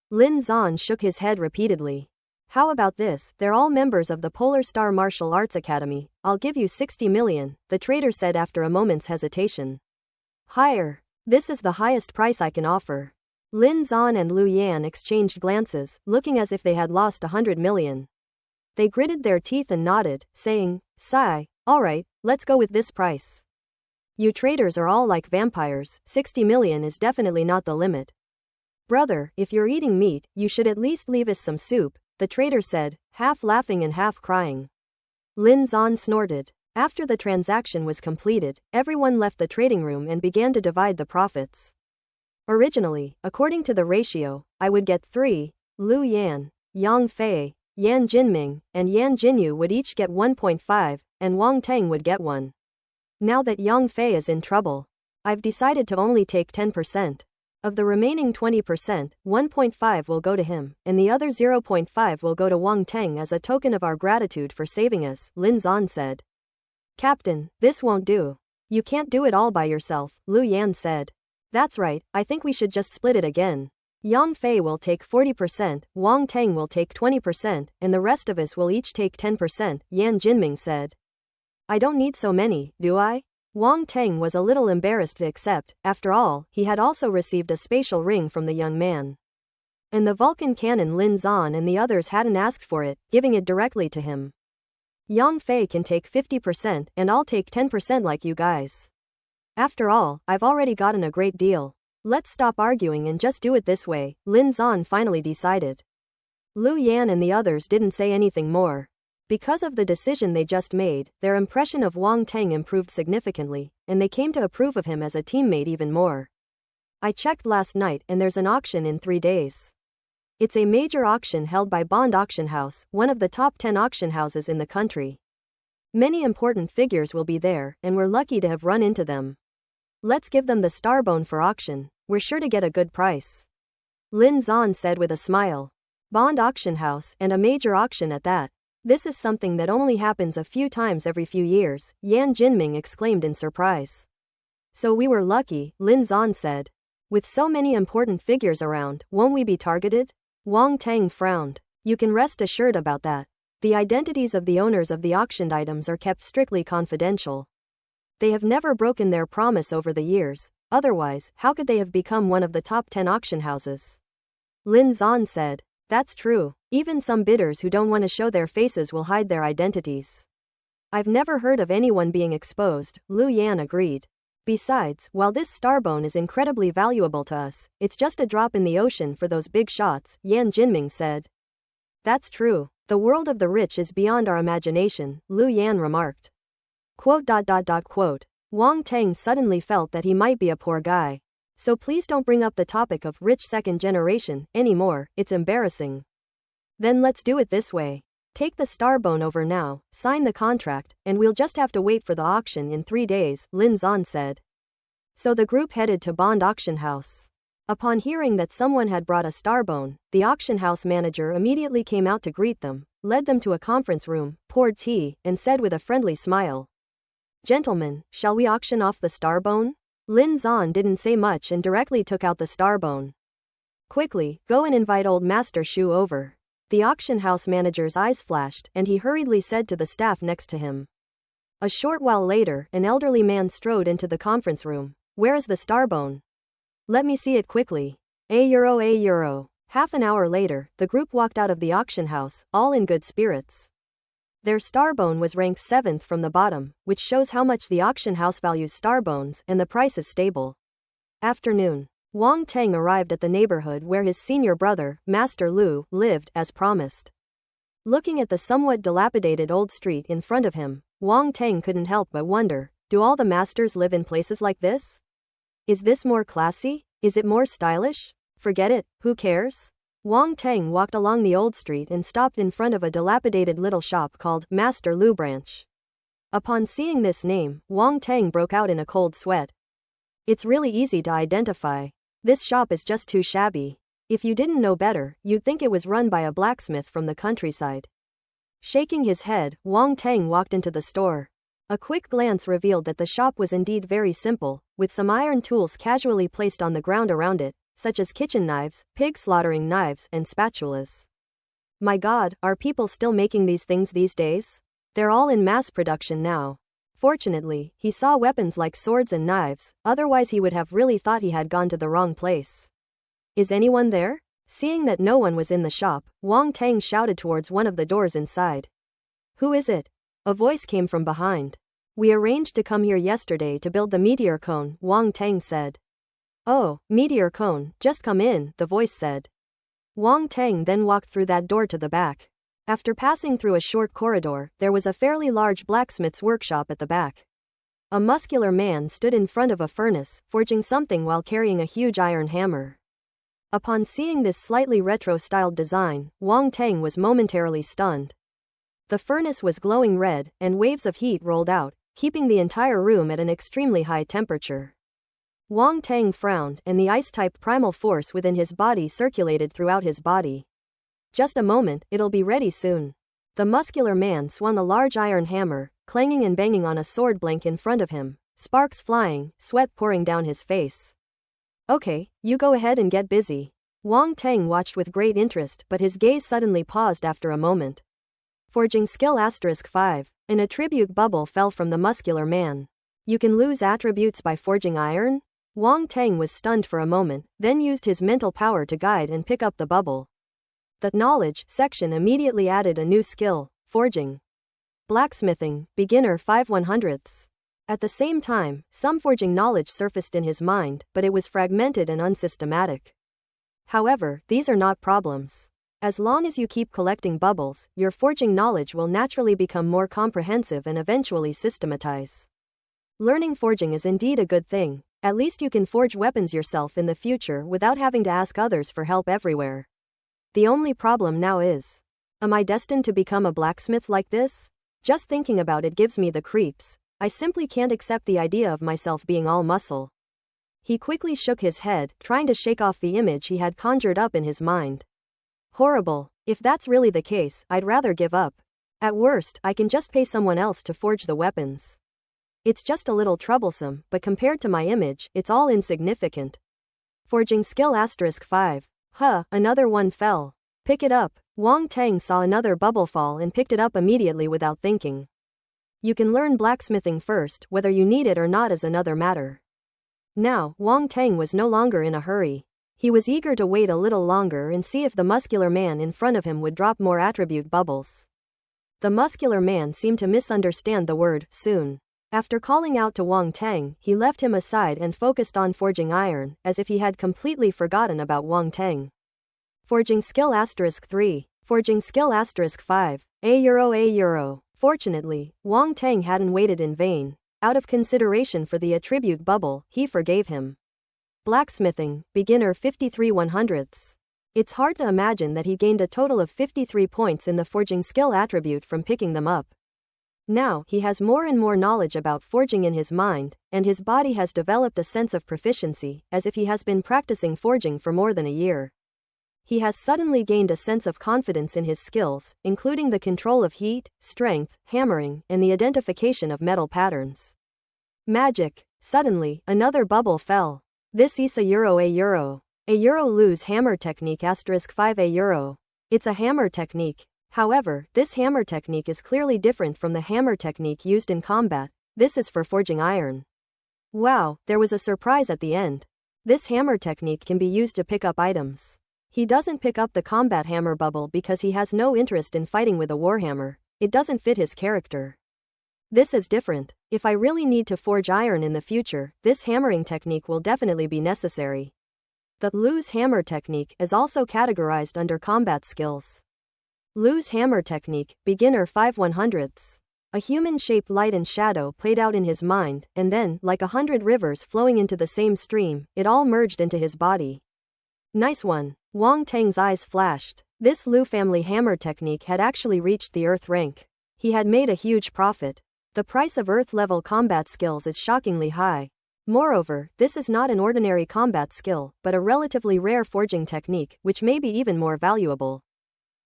Lin Zan shook his head repeatedly. How about this? They're all members of the Polar Star Martial Arts Academy. I'll give you 60 million, the trader said after a moment's hesitation. Higher. This is the highest price I can offer. Lin Zan and Lu Yan exchanged glances, looking as if they had lost 100 million. They gritted their teeth and nodded, saying, "Sigh, alright, let's go with this price." You traders are all like vampires, 60 million is definitely not the limit. Brother, if you're eating meat, you should at least leave us some soup, the trader said, half laughing and half crying. Lin Zan snorted. After the transaction was completed, everyone left the trading room and began to divide the profits. Originally, according to the ratio, I would get 3, Lu Yan, Yang Fei, Yan Jinming, and Yan Jinyu would each get 1.5, and Wang Teng would get 1. Now that Yang Fei is in trouble, I've decided to only take 10%. Of the remaining 20%, 1.5 will go to him, and the other 0.5 will go to Wang Teng as a token of our gratitude for saving us, Lin Zan said. Captain, this won't do. You can't do it all by yourself, Lu Yan said. That's right, I think we should just split it again. Yang Fei will take 40%, Wang Teng will take 20%, and the rest of us will each take 10%, Yan Jinming said. I don't need so many, do I? Wang Teng was a little embarrassed to accept. After all, he had also received a spatial ring from the young man. And the Vulcan cannon Lin Zan and the others hadn't asked for it, giving it directly to him. Yang Fei can take 50% and I'll take 10% like you guys. After all, I've already gotten a great deal. Let's stop arguing and just do it this way, Lin Zan finally decided. Lu Yan and the others didn't say anything more. Because of the decision they just made, their impression of Wang Teng improved significantly, and they came to approve of him as a teammate even more. I checked last night and there's an auction in 3 days. It's a major auction held by Bond Auction House, one of the top 10 auction houses in the country. Many important figures will be there, and we're lucky to have run into them. Let's give them the Starbone for auction, we're sure to get a good price. Lin Zan said with a smile. Bond Auction House, and a major auction at that. This is something that only happens a few times every few years, Yan Jinming exclaimed in surprise. So we were lucky, Lin Zan said. With so many important figures around, won't we be targeted? Wang Teng frowned. You can rest assured about that. The identities of the owners of the auctioned items are kept strictly confidential. They have never broken their promise over the years, otherwise, how could they have become one of the top 10 auction houses? Lin Zan said. That's true. Even some bidders who don't want to show their faces will hide their identities. I've never heard of anyone being exposed, Lu Yan agreed. Besides, while this Starbone is incredibly valuable to us, it's just a drop in the ocean for those big shots, Yan Jinming said. That's true. The world of the rich is beyond our imagination, Lu Yan remarked. Quote. Wang Teng suddenly felt that he might be a poor guy. So please don't bring up the topic of rich second generation anymore, it's embarrassing. Then let's do it this way. Take the Starbone over now, sign the contract, and we'll just have to wait for the auction in 3 days, Lin Zan said. So the group headed to Bond Auction House. Upon hearing that someone had brought a Starbone, the auction house manager immediately came out to greet them, led them to a conference room, poured tea, and said with a friendly smile. Gentlemen, shall we auction off the Starbone? Lin Zan didn't say much and directly took out the Starbone. Quickly, go and invite old Master Shu over. The auction house manager's eyes flashed, and he hurriedly said to the staff next to him. A short while later, an elderly man strode into the conference room. Where is the Starbone? Let me see it quickly. €1. Half an hour later, the group walked out of the auction house, all in good spirits. Their Starbone was ranked 7th from the bottom, which shows how much the auction house values Starbones, and the price is stable. Afternoon. Wang Teng arrived at the neighborhood where his senior brother, Master Lu, lived, as promised. Looking at the somewhat dilapidated old street in front of him, Wang Teng couldn't help but wonder, do all the masters live in places like this? Is this more classy? Is it more stylish? Forget it, who cares? Wang Teng walked along the old street and stopped in front of a dilapidated little shop called Master Lu Branch. Upon seeing this name, Wang Teng broke out in a cold sweat. It's really easy to identify. This shop is just too shabby. If you didn't know better, you'd think it was run by a blacksmith from the countryside. Shaking his head, Wang Teng walked into the store. A quick glance revealed that the shop was indeed very simple, with some iron tools casually placed on the ground around it, such as kitchen knives, pig slaughtering knives, and spatulas. My God, are people still making these things these days? They're all in mass production now. Fortunately, he saw weapons like swords and knives, otherwise he would have really thought he had gone to the wrong place. Is anyone there? Seeing that no one was in the shop, Wang Teng shouted towards one of the doors inside. Who is it? A voice came from behind. We arranged to come here yesterday to build the meteor cone, Wang Teng said. Oh, meteor cone, just come in, the voice said. Wang Teng then walked through that door to the back. After passing through a short corridor, there was a fairly large blacksmith's workshop at the back. A muscular man stood in front of a furnace, forging something while carrying a huge iron hammer. Upon seeing this slightly retro-styled design, Wang Teng was momentarily stunned. The furnace was glowing red, and waves of heat rolled out, keeping the entire room at an extremely high temperature. Wang Teng frowned, and the ice-type primal force within his body circulated throughout his body. Just a moment, it'll be ready soon. The muscular man swung a large iron hammer, clanging and banging on a sword blank in front of him, sparks flying, sweat pouring down his face. Okay, you go ahead and get busy. Wang Teng watched with great interest, but his gaze suddenly paused after a moment. Forging skill *5. An attribute bubble fell from the muscular man. You can lose attributes by forging iron? Wang Teng was stunned for a moment, then used his mental power to guide and pick up the bubble. The knowledge section immediately added a new skill, forging. Blacksmithing, beginner 5/100ths. At the same time, some forging knowledge surfaced in his mind, but it was fragmented and unsystematic. However, these are not problems. As long as you keep collecting bubbles, your forging knowledge will naturally become more comprehensive and eventually systematize. Learning forging is indeed a good thing. At least you can forge weapons yourself in the future without having to ask others for help everywhere. The only problem now is, am I destined to become a blacksmith like this? Just thinking about it gives me the creeps. I simply can't accept the idea of myself being all muscle. He quickly shook his head, trying to shake off the image he had conjured up in his mind. Horrible. If that's really the case, I'd rather give up. At worst, I can just pay someone else to forge the weapons. It's just a little troublesome, but compared to my image, it's all insignificant. Forging skill *5. Another one fell. Pick it up. Wang Teng saw another bubble fall and picked it up immediately without thinking. You can learn blacksmithing first, whether you need it or not is another matter. Now, Wang Teng was no longer in a hurry. He was eager to wait a little longer and see if the muscular man in front of him would drop more attribute bubbles. The muscular man seemed to misunderstand the word soon. After calling out to Wang Teng, he left him aside and focused on forging iron, as if he had completely forgotten about Wang Teng. Forging skill *3. Forging skill *5. €. Fortunately, Wang Teng hadn't waited in vain. Out of consideration for the attribute bubble, he forgave him. Blacksmithing, beginner 53/100ths. It's hard to imagine that he gained a total of 53 points in the forging skill attribute from picking them up. Now, he has more and more knowledge about forging in his mind, and his body has developed a sense of proficiency, as if he has been practicing forging for more than a year. He has suddenly gained a sense of confidence in his skills, including the control of heat, strength, hammering, and the identification of metal patterns. Magic. Suddenly, another bubble fell. This is €. A lose hammer technique *5 It's a hammer technique. However, this hammer technique is clearly different from the hammer technique used in combat. This is for forging iron. Wow, there was a surprise at the end. This hammer technique can be used to pick up items. He doesn't pick up the combat hammer bubble because he has no interest in fighting with a warhammer. It doesn't fit his character. This is different. If I really need to forge iron in the future, this hammering technique will definitely be necessary. The lose hammer technique is also categorized under combat skills. Lose hammer technique, beginner 5/100ths. A human-shaped light and shadow played out in his mind, and then, like 100 rivers flowing into the same stream, it all merged into his body. Nice one. Wang Teng's eyes flashed. This Lu family hammer technique had actually reached the Earth rank. He had made a huge profit. The price of Earth-level combat skills is shockingly high. Moreover, this is not an ordinary combat skill, but a relatively rare forging technique, which may be even more valuable.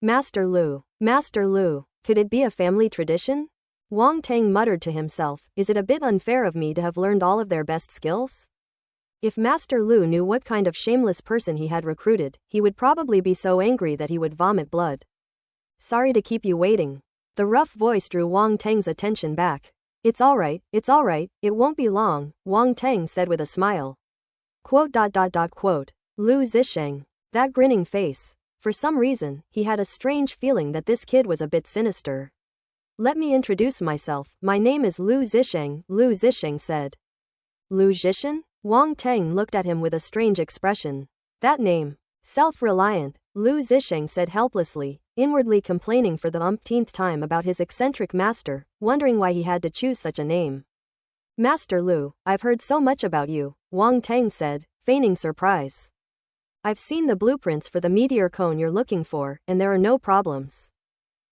Master Lu. Master Lu. Could it be a family tradition? Wang Teng muttered to himself, is it a bit unfair of me to have learned all of their best skills? If Master Lu knew what kind of shameless person he had recruited, he would probably be so angry that he would vomit blood. Sorry to keep you waiting. The rough voice drew Wang Teng's attention back. It's alright, it won't be long, Wang Teng said with a smile. Quote. Lu Zisheng. That grinning face. For some reason, he had a strange feeling that this kid was a bit sinister. Let me introduce myself, my name is Lu Zisheng, Lu Zisheng said. Lu Zishen? Wang Teng looked at him with a strange expression. That name. Self-reliant, Lu Zisheng said helplessly, inwardly complaining for the umpteenth time about his eccentric master, wondering why he had to choose such a name. Master Lu, I've heard so much about you, Wang Teng said, feigning surprise. I've seen the blueprints for the meteor cone you're looking for, and there are no problems.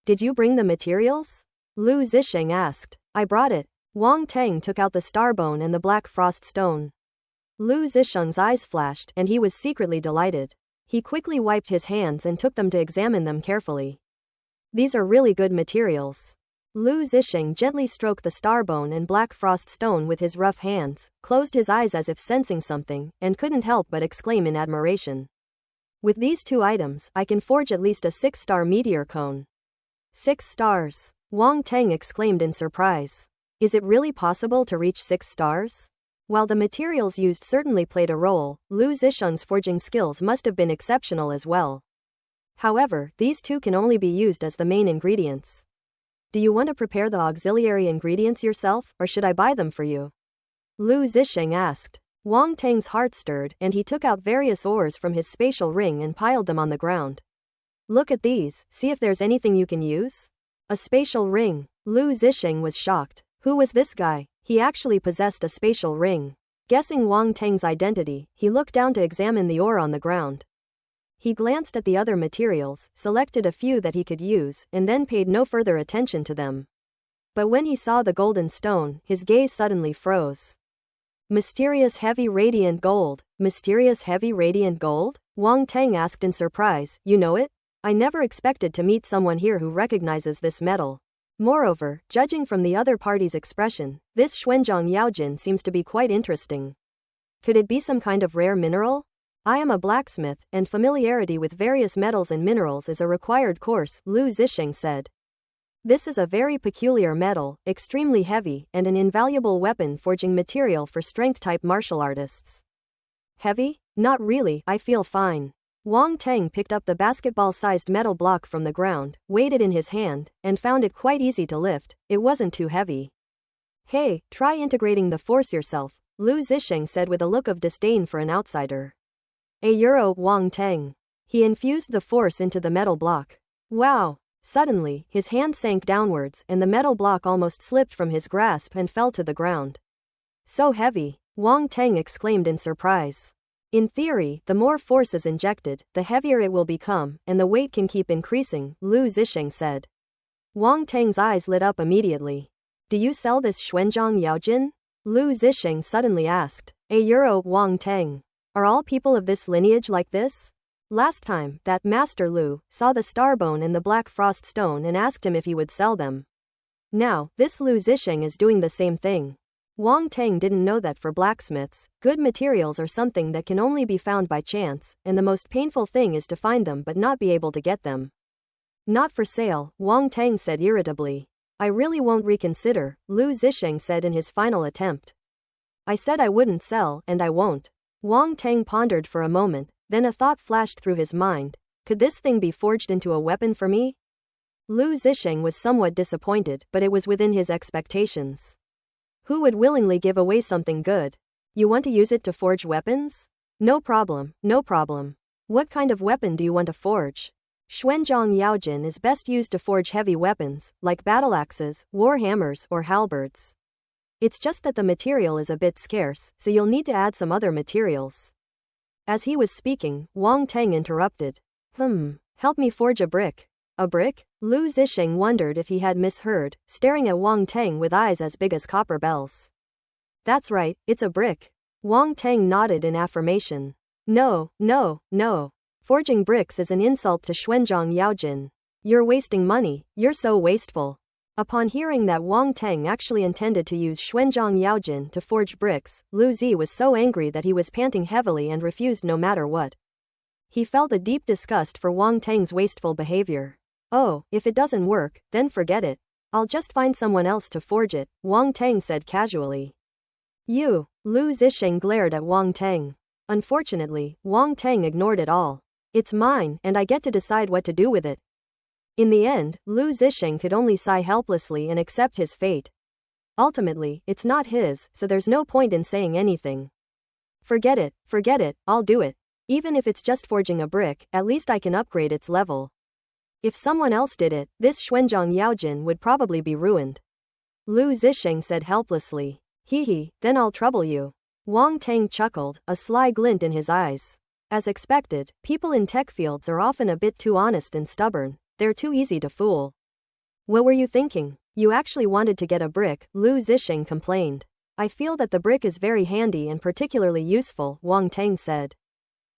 Did you bring the materials? Lu Zisheng asked. I brought it. Wang Teng took out the starbone and the black frost stone. Lu Zisheng's eyes flashed, and he was secretly delighted. He quickly wiped his hands and took them to examine them carefully. These are really good materials. Lu Zisheng gently stroked the starbone and black frost stone with his rough hands, closed his eyes as if sensing something, and couldn't help but exclaim in admiration. With these two items, I can forge at least a 6-star meteor cone. 6 stars. Wang Teng exclaimed in surprise. Is it really possible to reach 6 stars? While the materials used certainly played a role, Lu Zisheng's forging skills must have been exceptional as well. However, these two can only be used as the main ingredients. Do you want to prepare the auxiliary ingredients yourself, or should I buy them for you? Lu Zisheng asked. Wang Teng's heart stirred, and he took out various ores from his spatial ring and piled them on the ground. Look at these, see if there's anything you can use? A spatial ring. Lu Zisheng was shocked. Who was this guy? He actually possessed a spatial ring. Guessing Wang Teng's identity, he looked down to examine the ore on the ground. He glanced at the other materials, selected a few that he could use, and then paid no further attention to them. But when he saw the golden stone, his gaze suddenly froze. Mysterious heavy radiant gold. Mysterious heavy radiant gold? Wang Teng asked in surprise, you know it? I never expected to meet someone here who recognizes this metal. Moreover, judging from the other party's expression, this Xuanzhang Yaojin seems to be quite interesting. Could it be some kind of rare mineral? I am a blacksmith, and familiarity with various metals and minerals is a required course, Lu Zisheng said. This is a very peculiar metal, extremely heavy, and an invaluable weapon forging material for strength-type martial artists. Heavy? Not really, I feel fine. Wang Teng picked up the basketball-sized metal block from the ground, weighed it in his hand, and found it quite easy to lift. It wasn't too heavy. Hey, try integrating the force yourself, Lu Zisheng said with a look of disdain for an outsider. €1 Wang Teng. He infused the force into the metal block. Wow! Suddenly, his hand sank downwards, and the metal block almost slipped from his grasp and fell to the ground. So heavy, Wang Teng exclaimed in surprise. In theory, the more force is injected, the heavier it will become, and the weight can keep increasing, Lu Zisheng said. Wang Teng's eyes lit up immediately. Do you sell this Xuanzhang Yaojin? Lu Zisheng suddenly asked. €1 Wang Teng. Are all people of this lineage like this? Last time, that Master Lu saw the starbone and the black frost stone and asked him if he would sell them. Now, this Lu Zisheng is doing the same thing. Wang Teng didn't know that for blacksmiths, good materials are something that can only be found by chance, and the most painful thing is to find them but not be able to get them. Not for sale, Wang Teng said irritably. I really won't reconsider, Lu Zisheng said in his final attempt. I said I wouldn't sell, and I won't. Wang Teng pondered for a moment, then a thought flashed through his mind. Could this thing be forged into a weapon for me? Lu Zisheng was somewhat disappointed, but it was within his expectations. Who would willingly give away something good? You want to use it to forge weapons? No problem, no problem. What kind of weapon do you want to forge? Xuanzhang Yaojin is best used to forge heavy weapons, like battle axes, war hammers, or halberds. It's just that the material is a bit scarce, so you'll need to add some other materials. As he was speaking, Wang Teng interrupted. Help me forge a brick. A brick? Lu Zixing wondered if he had misheard, staring at Wang Teng with eyes as big as copper bells. That's right, it's a brick. Wang Teng nodded in affirmation. No. Forging bricks is an insult to Xuanzhang Yaojin. You're wasting money, you're so wasteful. Upon hearing that Wang Teng actually intended to use Xuanzhang Yaojin to forge bricks, Lu Zi was so angry that he was panting heavily and refused no matter what. He felt a deep disgust for Wang Teng's wasteful behavior. Oh, if it doesn't work, then forget it. I'll just find someone else to forge it, Wang Teng said casually. You. Lu Zixing glared at Wang Teng. Unfortunately, Wang Teng ignored it all. It's mine, and I get to decide what to do with it. In the end, Lu Zixing could only sigh helplessly and accept his fate. Ultimately, it's not his, so there's no point in saying anything. Forget it, I'll do it. Even if it's just forging a brick, at least I can upgrade its level. If someone else did it, this Xuanzhang Yaojin would probably be ruined. Lu Zixing said helplessly. Then I'll trouble you. Wang Teng chuckled, a sly glint in his eyes. As expected, people in tech fields are often a bit too honest and stubborn. They're too easy to fool. What were you thinking? You actually wanted to get a brick, Lu Zixing complained. I feel that the brick is very handy and particularly useful, Wang Teng said.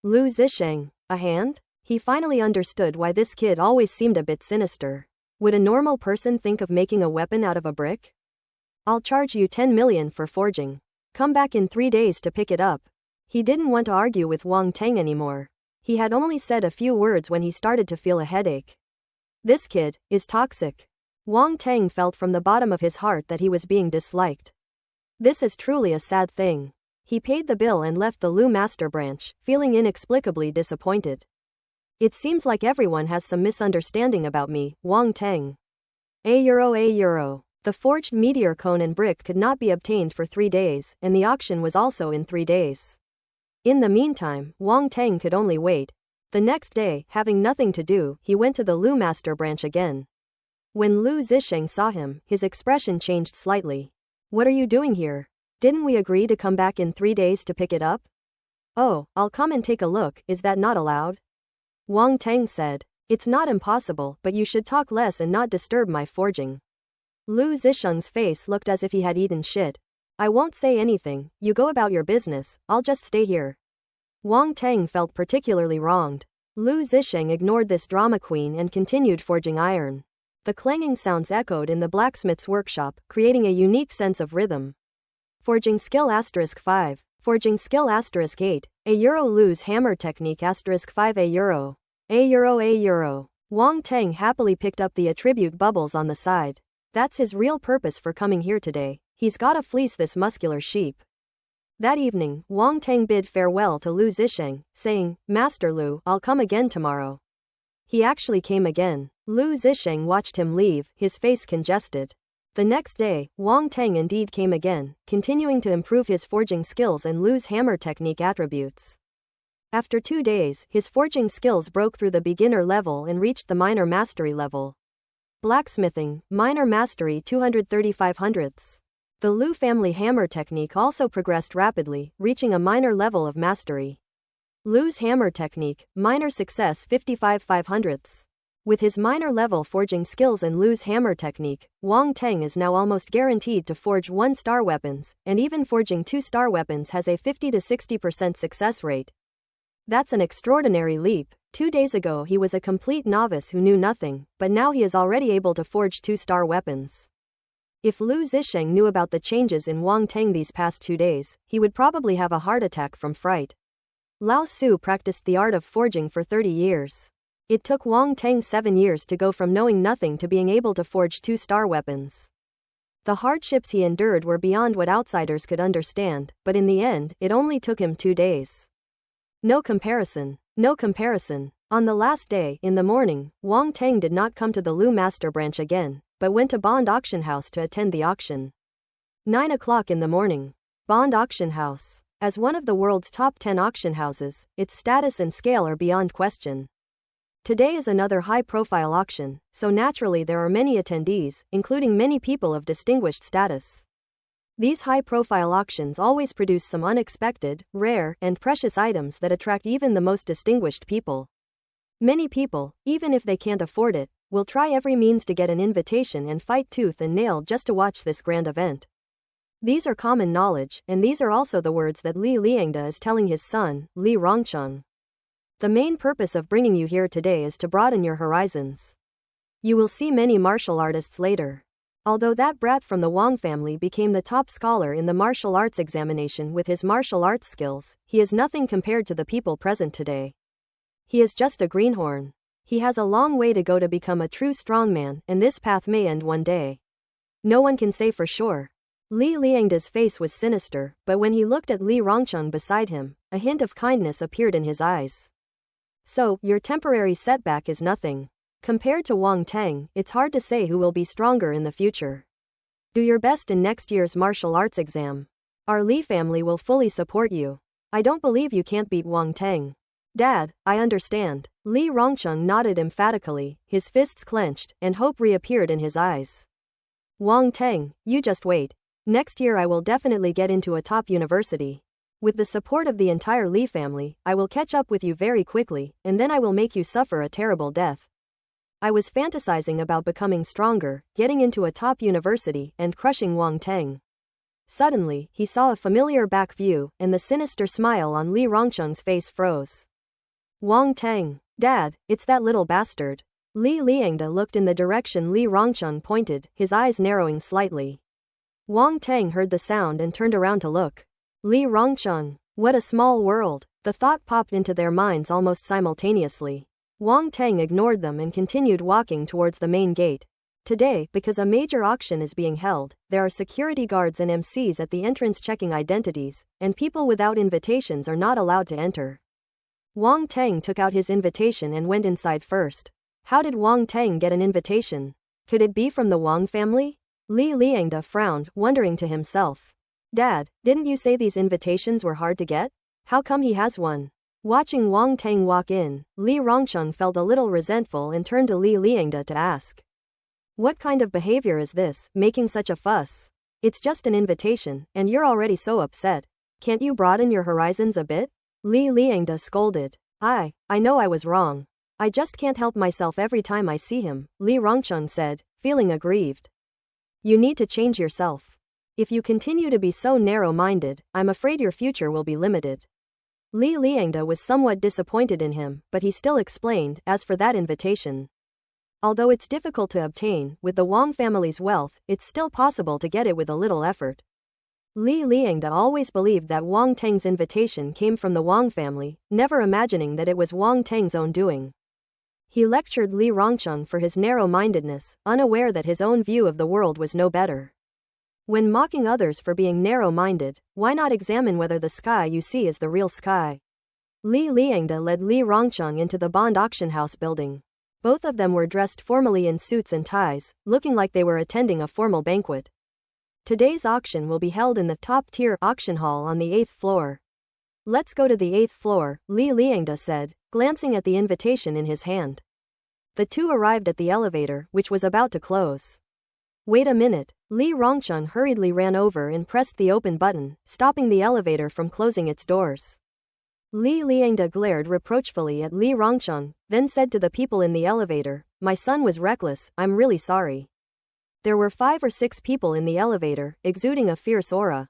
Lu Zixing, a hand? He finally understood why this kid always seemed a bit sinister. Would a normal person think of making a weapon out of a brick? I'll charge you 10 million for forging. Come back in 3 days to pick it up. He didn't want to argue with Wang Teng anymore. He had only said a few words when he started to feel a headache. This kid is toxic. Wang Teng felt from the bottom of his heart that he was being disliked. This is truly a sad thing. He paid the bill and left the Lu Master branch, feeling inexplicably disappointed. It seems like everyone has some misunderstanding about me, Wang Teng. €1. The forged meteor cone and brick could not be obtained for 3 days, and the auction was also in 3 days. In the meantime, Wang Teng could only wait. The next day, having nothing to do, he went to the Lu Master branch again. When Lu Zixing saw him, his expression changed slightly. What are you doing here? Didn't we agree to come back in 3 days to pick it up? Oh, I'll come and take a look, is that not allowed? Wang Teng said. It's not impossible, but you should talk less and not disturb my forging. Lu Zixing's face looked as if he had eaten shit. I won't say anything, you go about your business, I'll just stay here. Wang Teng felt particularly wronged. Lu Zixing ignored this drama queen and continued forging iron. The clanging sounds echoed in the blacksmith's workshop, creating a unique sense of rhythm. Forging skill *5. Forging skill *8. €1 Lu's hammer technique *5 €1. €1. Wang Teng happily picked up the attribute bubbles on the side. That's his real purpose for coming here today. He's gotta fleece this muscular sheep. That evening, Wang Teng bid farewell to Lu Zixing, saying, Master Lu, I'll come again tomorrow. He actually came again. Lu Zixing watched him leave, his face congested. The next day, Wang Teng indeed came again, continuing to improve his forging skills and Lu's hammer technique attributes. After 2 days, his forging skills broke through the beginner level and reached the minor mastery level. Blacksmithing, minor mastery 235 hundredths. The Lu family hammer technique also progressed rapidly, reaching a minor level of mastery. Lu's hammer technique, minor success 55 500ths. With his minor level forging skills and Lu's hammer technique, Wang Teng is now almost guaranteed to forge 1-star weapons, and even forging 2-star weapons has a 50 to 60% success rate. That's an extraordinary leap. 2 days ago he was a complete novice who knew nothing, but now he is already able to forge 2-star weapons. If Lu Zixing knew about the changes in Wang Teng these past 2 days, he would probably have a heart attack from fright. Lao Su practiced the art of forging for 30 years. It took Wang Teng 7 years to go from knowing nothing to being able to forge 2-star weapons. The hardships he endured were beyond what outsiders could understand, but in the end, it only took him 2 days. No comparison. On the last day, in the morning, Wang Teng did not come to the Lu Master branch again, but went to Bond Auction House to attend the auction. 9 o'clock in the morning. Bond Auction House. As one of the world's top 10 auction houses, its status and scale are beyond question. Today is another high-profile auction, so naturally there are many attendees, including many people of distinguished status. These high-profile auctions always produce some unexpected, rare, and precious items that attract even the most distinguished people. Many people, even if they can't afford it, will try every means to get an invitation and fight tooth and nail just to watch this grand event. These are common knowledge, and these are also the words that Li Liangde is telling his son, Li Rongcheng. The main purpose of bringing you here today is to broaden your horizons. You will see many martial artists later. Although that brat from the Wang family became the top scholar in the martial arts examination with his martial arts skills, he is nothing compared to the people present today. He is just a greenhorn. He has a long way to go to become a true strongman, and this path may end one day. No one can say for sure. Li Liangde's face was sinister, but when he looked at Li Rongcheng beside him, a hint of kindness appeared in his eyes. So, your temporary setback is nothing. Compared to Wang Teng, it's hard to say who will be stronger in the future. Do your best in next year's martial arts exam. Our Li family will fully support you. I don't believe you can't beat Wang Teng. Dad, I understand. Li Rongcheng nodded emphatically, his fists clenched, and hope reappeared in his eyes. Wang Teng, you just wait. Next year I will definitely get into a top university. With the support of the entire Li family, I will catch up with you very quickly, and then I will make you suffer a terrible death. I was fantasizing about becoming stronger, getting into a top university, and crushing Wang Teng. Suddenly, he saw a familiar back view, and the sinister smile on Li Rongcheng's face froze. Wang Teng, Dad, it's that little bastard. Li Liangde looked in the direction Li Rongcheng pointed, his eyes narrowing slightly. Wang Teng heard the sound and turned around to look. Li Rongcheng, what a small world. The thought popped into their minds almost simultaneously. Wang Teng ignored them and continued walking towards the main gate. Today, because a major auction is being held, there are security guards and MCs at the entrance checking identities, and people without invitations are not allowed to enter. Wang Teng took out his invitation and went inside first. How did Wang Teng get an invitation? Could it be from the Wang family? Li Liangde frowned, wondering to himself. Dad, didn't you say these invitations were hard to get? How come he has one? Watching Wang Teng walk in, Li Rongcheng felt a little resentful and turned to Li Liangde to ask. What kind of behavior is this, making such a fuss? It's just an invitation, and you're already so upset. Can't you broaden your horizons a bit? Li Liangde scolded. I know I was wrong. I just can't help myself every time I see him, Li Rongcheng said, feeling aggrieved. You need to change yourself. If you continue to be so narrow-minded, I'm afraid your future will be limited. Li Liangde was somewhat disappointed in him, but he still explained, as for that invitation. Although it's difficult to obtain, with the Wang family's wealth, it's still possible to get it with a little effort. Li Liangde always believed that Wang Teng's invitation came from the Wang family, never imagining that it was Wang Teng's own doing. He lectured Li Rongcheng for his narrow-mindedness, unaware that his own view of the world was no better. When mocking others for being narrow-minded, why not examine whether the sky you see is the real sky? Li Liangde led Li Rongcheng into the Bond auction house building. Both of them were dressed formally in suits and ties, looking like they were attending a formal banquet. Today's auction will be held in the top-tier auction hall on the 8th floor. Let's go to the 8th floor, Li Liangde said, glancing at the invitation in his hand. The two arrived at the elevator, which was about to close. Wait a minute. Li Rongcheng hurriedly ran over and pressed the open button, stopping the elevator from closing its doors. Li Liangde glared reproachfully at Li Rongcheng, then said to the people in the elevator, My son was reckless, I'm really sorry. There were 5 or 6 people in the elevator, exuding a fierce aura.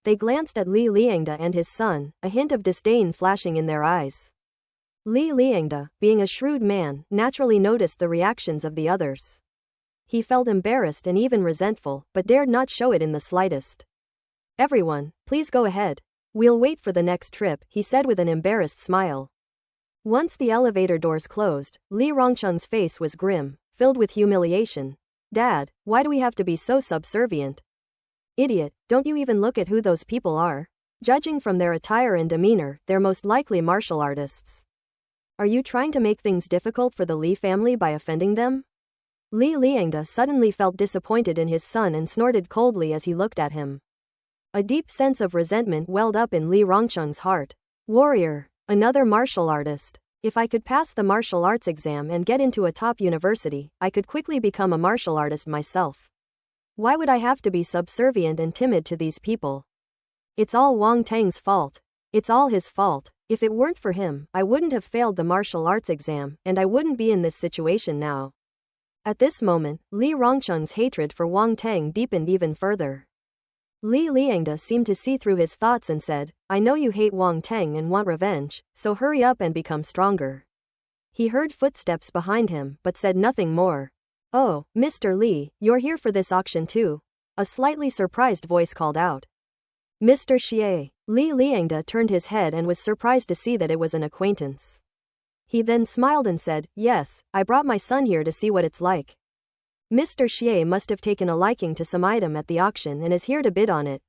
They glanced at Li Liangde and his son, a hint of disdain flashing in their eyes. Li Liangde, being a shrewd man, naturally noticed the reactions of the others. He felt embarrassed and even resentful, but dared not show it in the slightest. Everyone, please go ahead. We'll wait for the next trip, he said with an embarrassed smile. Once the elevator doors closed, Li Rongcheng's face was grim, filled with humiliation. Dad, why do we have to be so subservient? Idiot, don't you even look at who those people are? Judging from their attire and demeanor, they're most likely martial artists. Are you trying to make things difficult for the Li family by offending them? Li Liangde suddenly felt disappointed in his son and snorted coldly as he looked at him. A deep sense of resentment welled up in Li Rongcheng's heart. Warrior, another martial artist. If I could pass the martial arts exam and get into a top university, I could quickly become a martial artist myself. Why would I have to be subservient and timid to these people? It's all Wang Tang's fault. It's all his fault. If it weren't for him, I wouldn't have failed the martial arts exam, and I wouldn't be in this situation now. At this moment, Li Rongcheng's hatred for Wang Tang deepened even further. Li Liangde seemed to see through his thoughts and said, I know you hate Wang Tang and want revenge, so hurry up and become stronger. He heard footsteps behind him, but said nothing more. Oh, Mr. Li, you're here for this auction too? A slightly surprised voice called out. Mr. Xie. Li Liangde turned his head and was surprised to see that it was an acquaintance. He then smiled and said, yes, I brought my son here to see what it's like. Mr. Xie must have taken a liking to some item at the auction and is here to bid on it.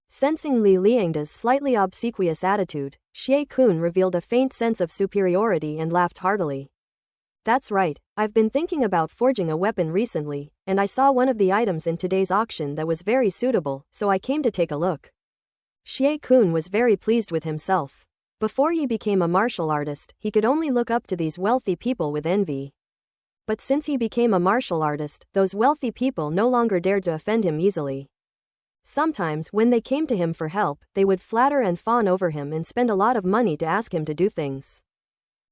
Sensing Li Liangde's slightly obsequious attitude, Xie Kun revealed a faint sense of superiority and laughed heartily. That's right, I've been thinking about forging a weapon recently, and I saw one of the items in today's auction that was very suitable, so I came to take a look. Xie Kun was very pleased with himself. Before he became a martial artist, he could only look up to these wealthy people with envy. But since he became a martial artist, those wealthy people no longer dared to offend him easily. Sometimes, when they came to him for help, they would flatter and fawn over him and spend a lot of money to ask him to do things.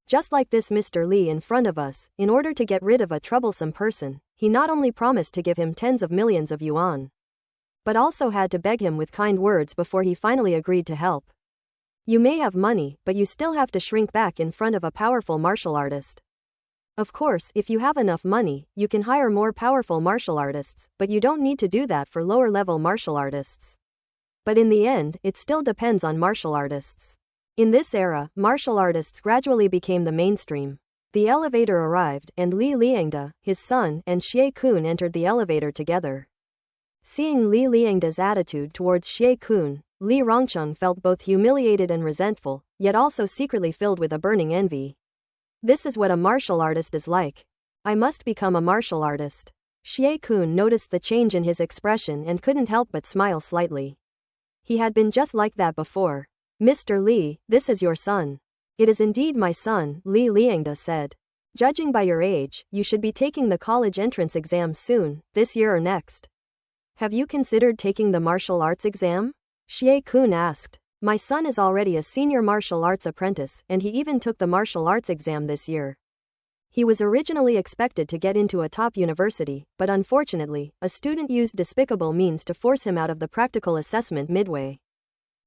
Just like this Mr. Li in front of us, in order to get rid of a troublesome person, he not only promised to give him tens of millions of yuan, but also had to beg him with kind words before he finally agreed to help. You may have money, but you still have to shrink back in front of a powerful martial artist. Of course, if you have enough money, you can hire more powerful martial artists, but you don't need to do that for lower-level martial artists. But in the end, it still depends on martial artists. In this era, martial artists gradually became the mainstream. The elevator arrived, and Li Liangde, his son, and Xie Kun entered the elevator together. Seeing Li Liangde's attitude towards Xie Kun, Li Rongcheng felt both humiliated and resentful, yet also secretly filled with a burning envy. This is what a martial artist is like. I must become a martial artist. Xie Kun noticed the change in his expression and couldn't help but smile slightly. He had been just like that before. Mr. Li, this is your son. It is indeed my son, Li Liangde said. Judging by your age, you should be taking the college entrance exam soon, this year or next. Have you considered taking the martial arts exam? Xie Kun asked. My son is already a senior martial arts apprentice, and he even took the martial arts exam this year. He was originally expected to get into a top university, but unfortunately, a student used despicable means to force him out of the practical assessment midway.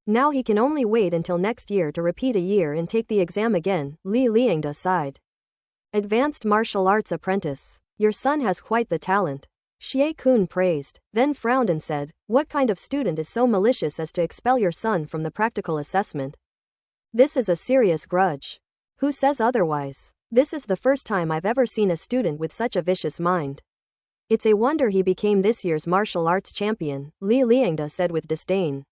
Now he can only wait until next year to repeat a year and take the exam again, Li Liangde sighed. Advanced martial arts apprentice. Your son has quite the talent. Xie Kun praised, then frowned and said, what kind of student is so malicious as to expel your son from the practical assessment? This is a serious grudge. Who says otherwise? This is the first time I've ever seen a student with such a vicious mind. It's a wonder he became this year's martial arts champion, Li Liangde said with disdain.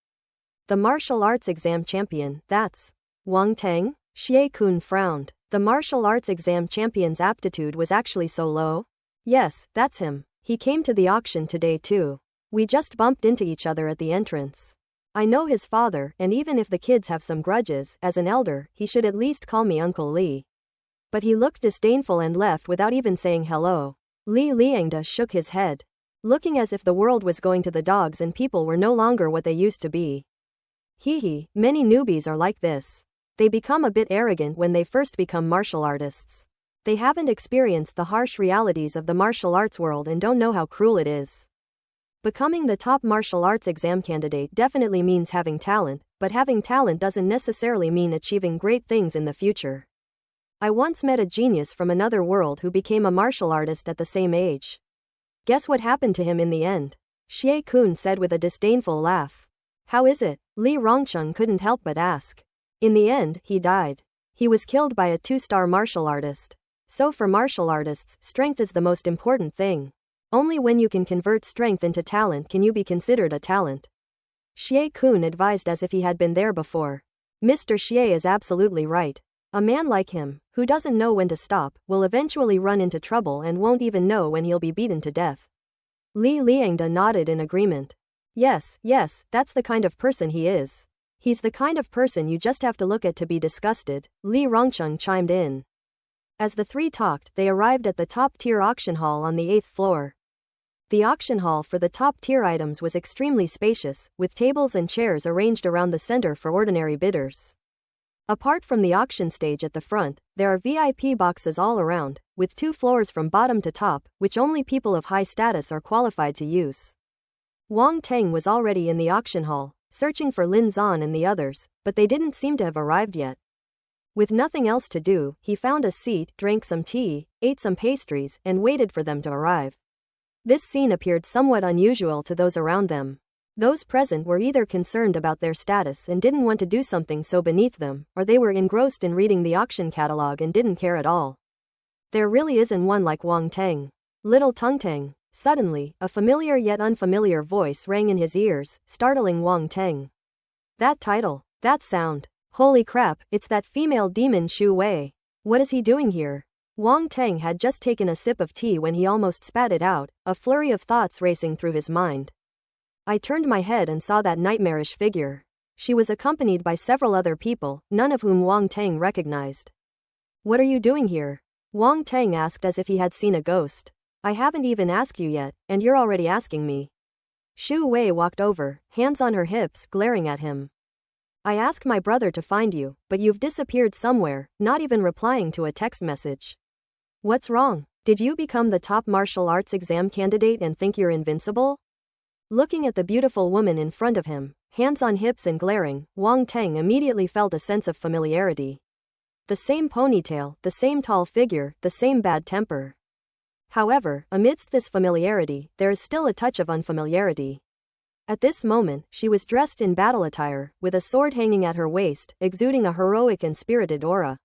The martial arts exam champion, that's Wang Tang? Xie Kun frowned. The martial arts exam champion's aptitude was actually so low? Yes, that's him. He came to the auction today too. We just bumped into each other at the entrance. I know his father, and even if the kids have some grudges, as an elder, he should at least call me Uncle Li. But he looked disdainful and left without even saying hello. Li Liangde shook his head, looking as if the world was going to the dogs and people were no longer what they used to be. Hee, many newbies are like this. They become a bit arrogant when they first become martial artists. They haven't experienced the harsh realities of the martial arts world and don't know how cruel it is. Becoming the top martial arts exam candidate definitely means having talent, but having talent doesn't necessarily mean achieving great things in the future. I once met a genius from another world who became a martial artist at the same age. Guess what happened to him in the end? Xie Kun said with a disdainful laugh. How is it? Li Rongcheng couldn't help but ask. In the end, he died. He was killed by a 2-star martial artist. So for martial artists, strength is the most important thing. Only when you can convert strength into talent can you be considered a talent. Xie Kun advised as if he had been there before. Mr. Xie is absolutely right. A man like him, who doesn't know when to stop, will eventually run into trouble and won't even know when he'll be beaten to death. Li Liangde nodded in agreement. Yes, that's the kind of person he is. He's the kind of person you just have to look at to be disgusted, Li Rongcheng chimed in. As the three talked, they arrived at the top-tier auction hall on the 8th floor. The auction hall for the top-tier items was extremely spacious, with tables and chairs arranged around the center for ordinary bidders. Apart from the auction stage at the front, there are VIP boxes all around, with 2 floors from bottom to top, which only people of high status are qualified to use. Wang Teng was already in the auction hall, searching for Lin Zan and the others, but they didn't seem to have arrived yet. With nothing else to do, he found a seat, drank some tea, ate some pastries, and waited for them to arrive. This scene appeared somewhat unusual to those around them. Those present were either concerned about their status and didn't want to do something so beneath them, or they were engrossed in reading the auction catalog and didn't care at all. There really isn't one like Wang Teng. Little Tungteng. Suddenly, a familiar yet unfamiliar voice rang in his ears, startling Wang Teng. That title. That sound. Holy crap, it's that female demon Shu Wei. What is he doing here? Wang Teng had just taken a sip of tea when he almost spat it out, a flurry of thoughts racing through his mind. I turned my head and saw that nightmarish figure. She was accompanied by several other people, none of whom Wang Teng recognized. What are you doing here? Wang Teng asked as if he had seen a ghost. I haven't even asked you yet, and you're already asking me. Shu Wei walked over, hands on her hips, glaring at him. I asked my brother to find you, but you've disappeared somewhere, not even replying to a text message. What's wrong? Did you become the top martial arts exam candidate and think you're invincible? Looking at the beautiful woman in front of him, hands on hips and glaring, Wang Teng immediately felt a sense of familiarity. The same ponytail, the same tall figure, the same bad temper. However, amidst this familiarity, there is still a touch of unfamiliarity. At this moment, she was dressed in battle attire, with a sword hanging at her waist, exuding a heroic and spirited aura.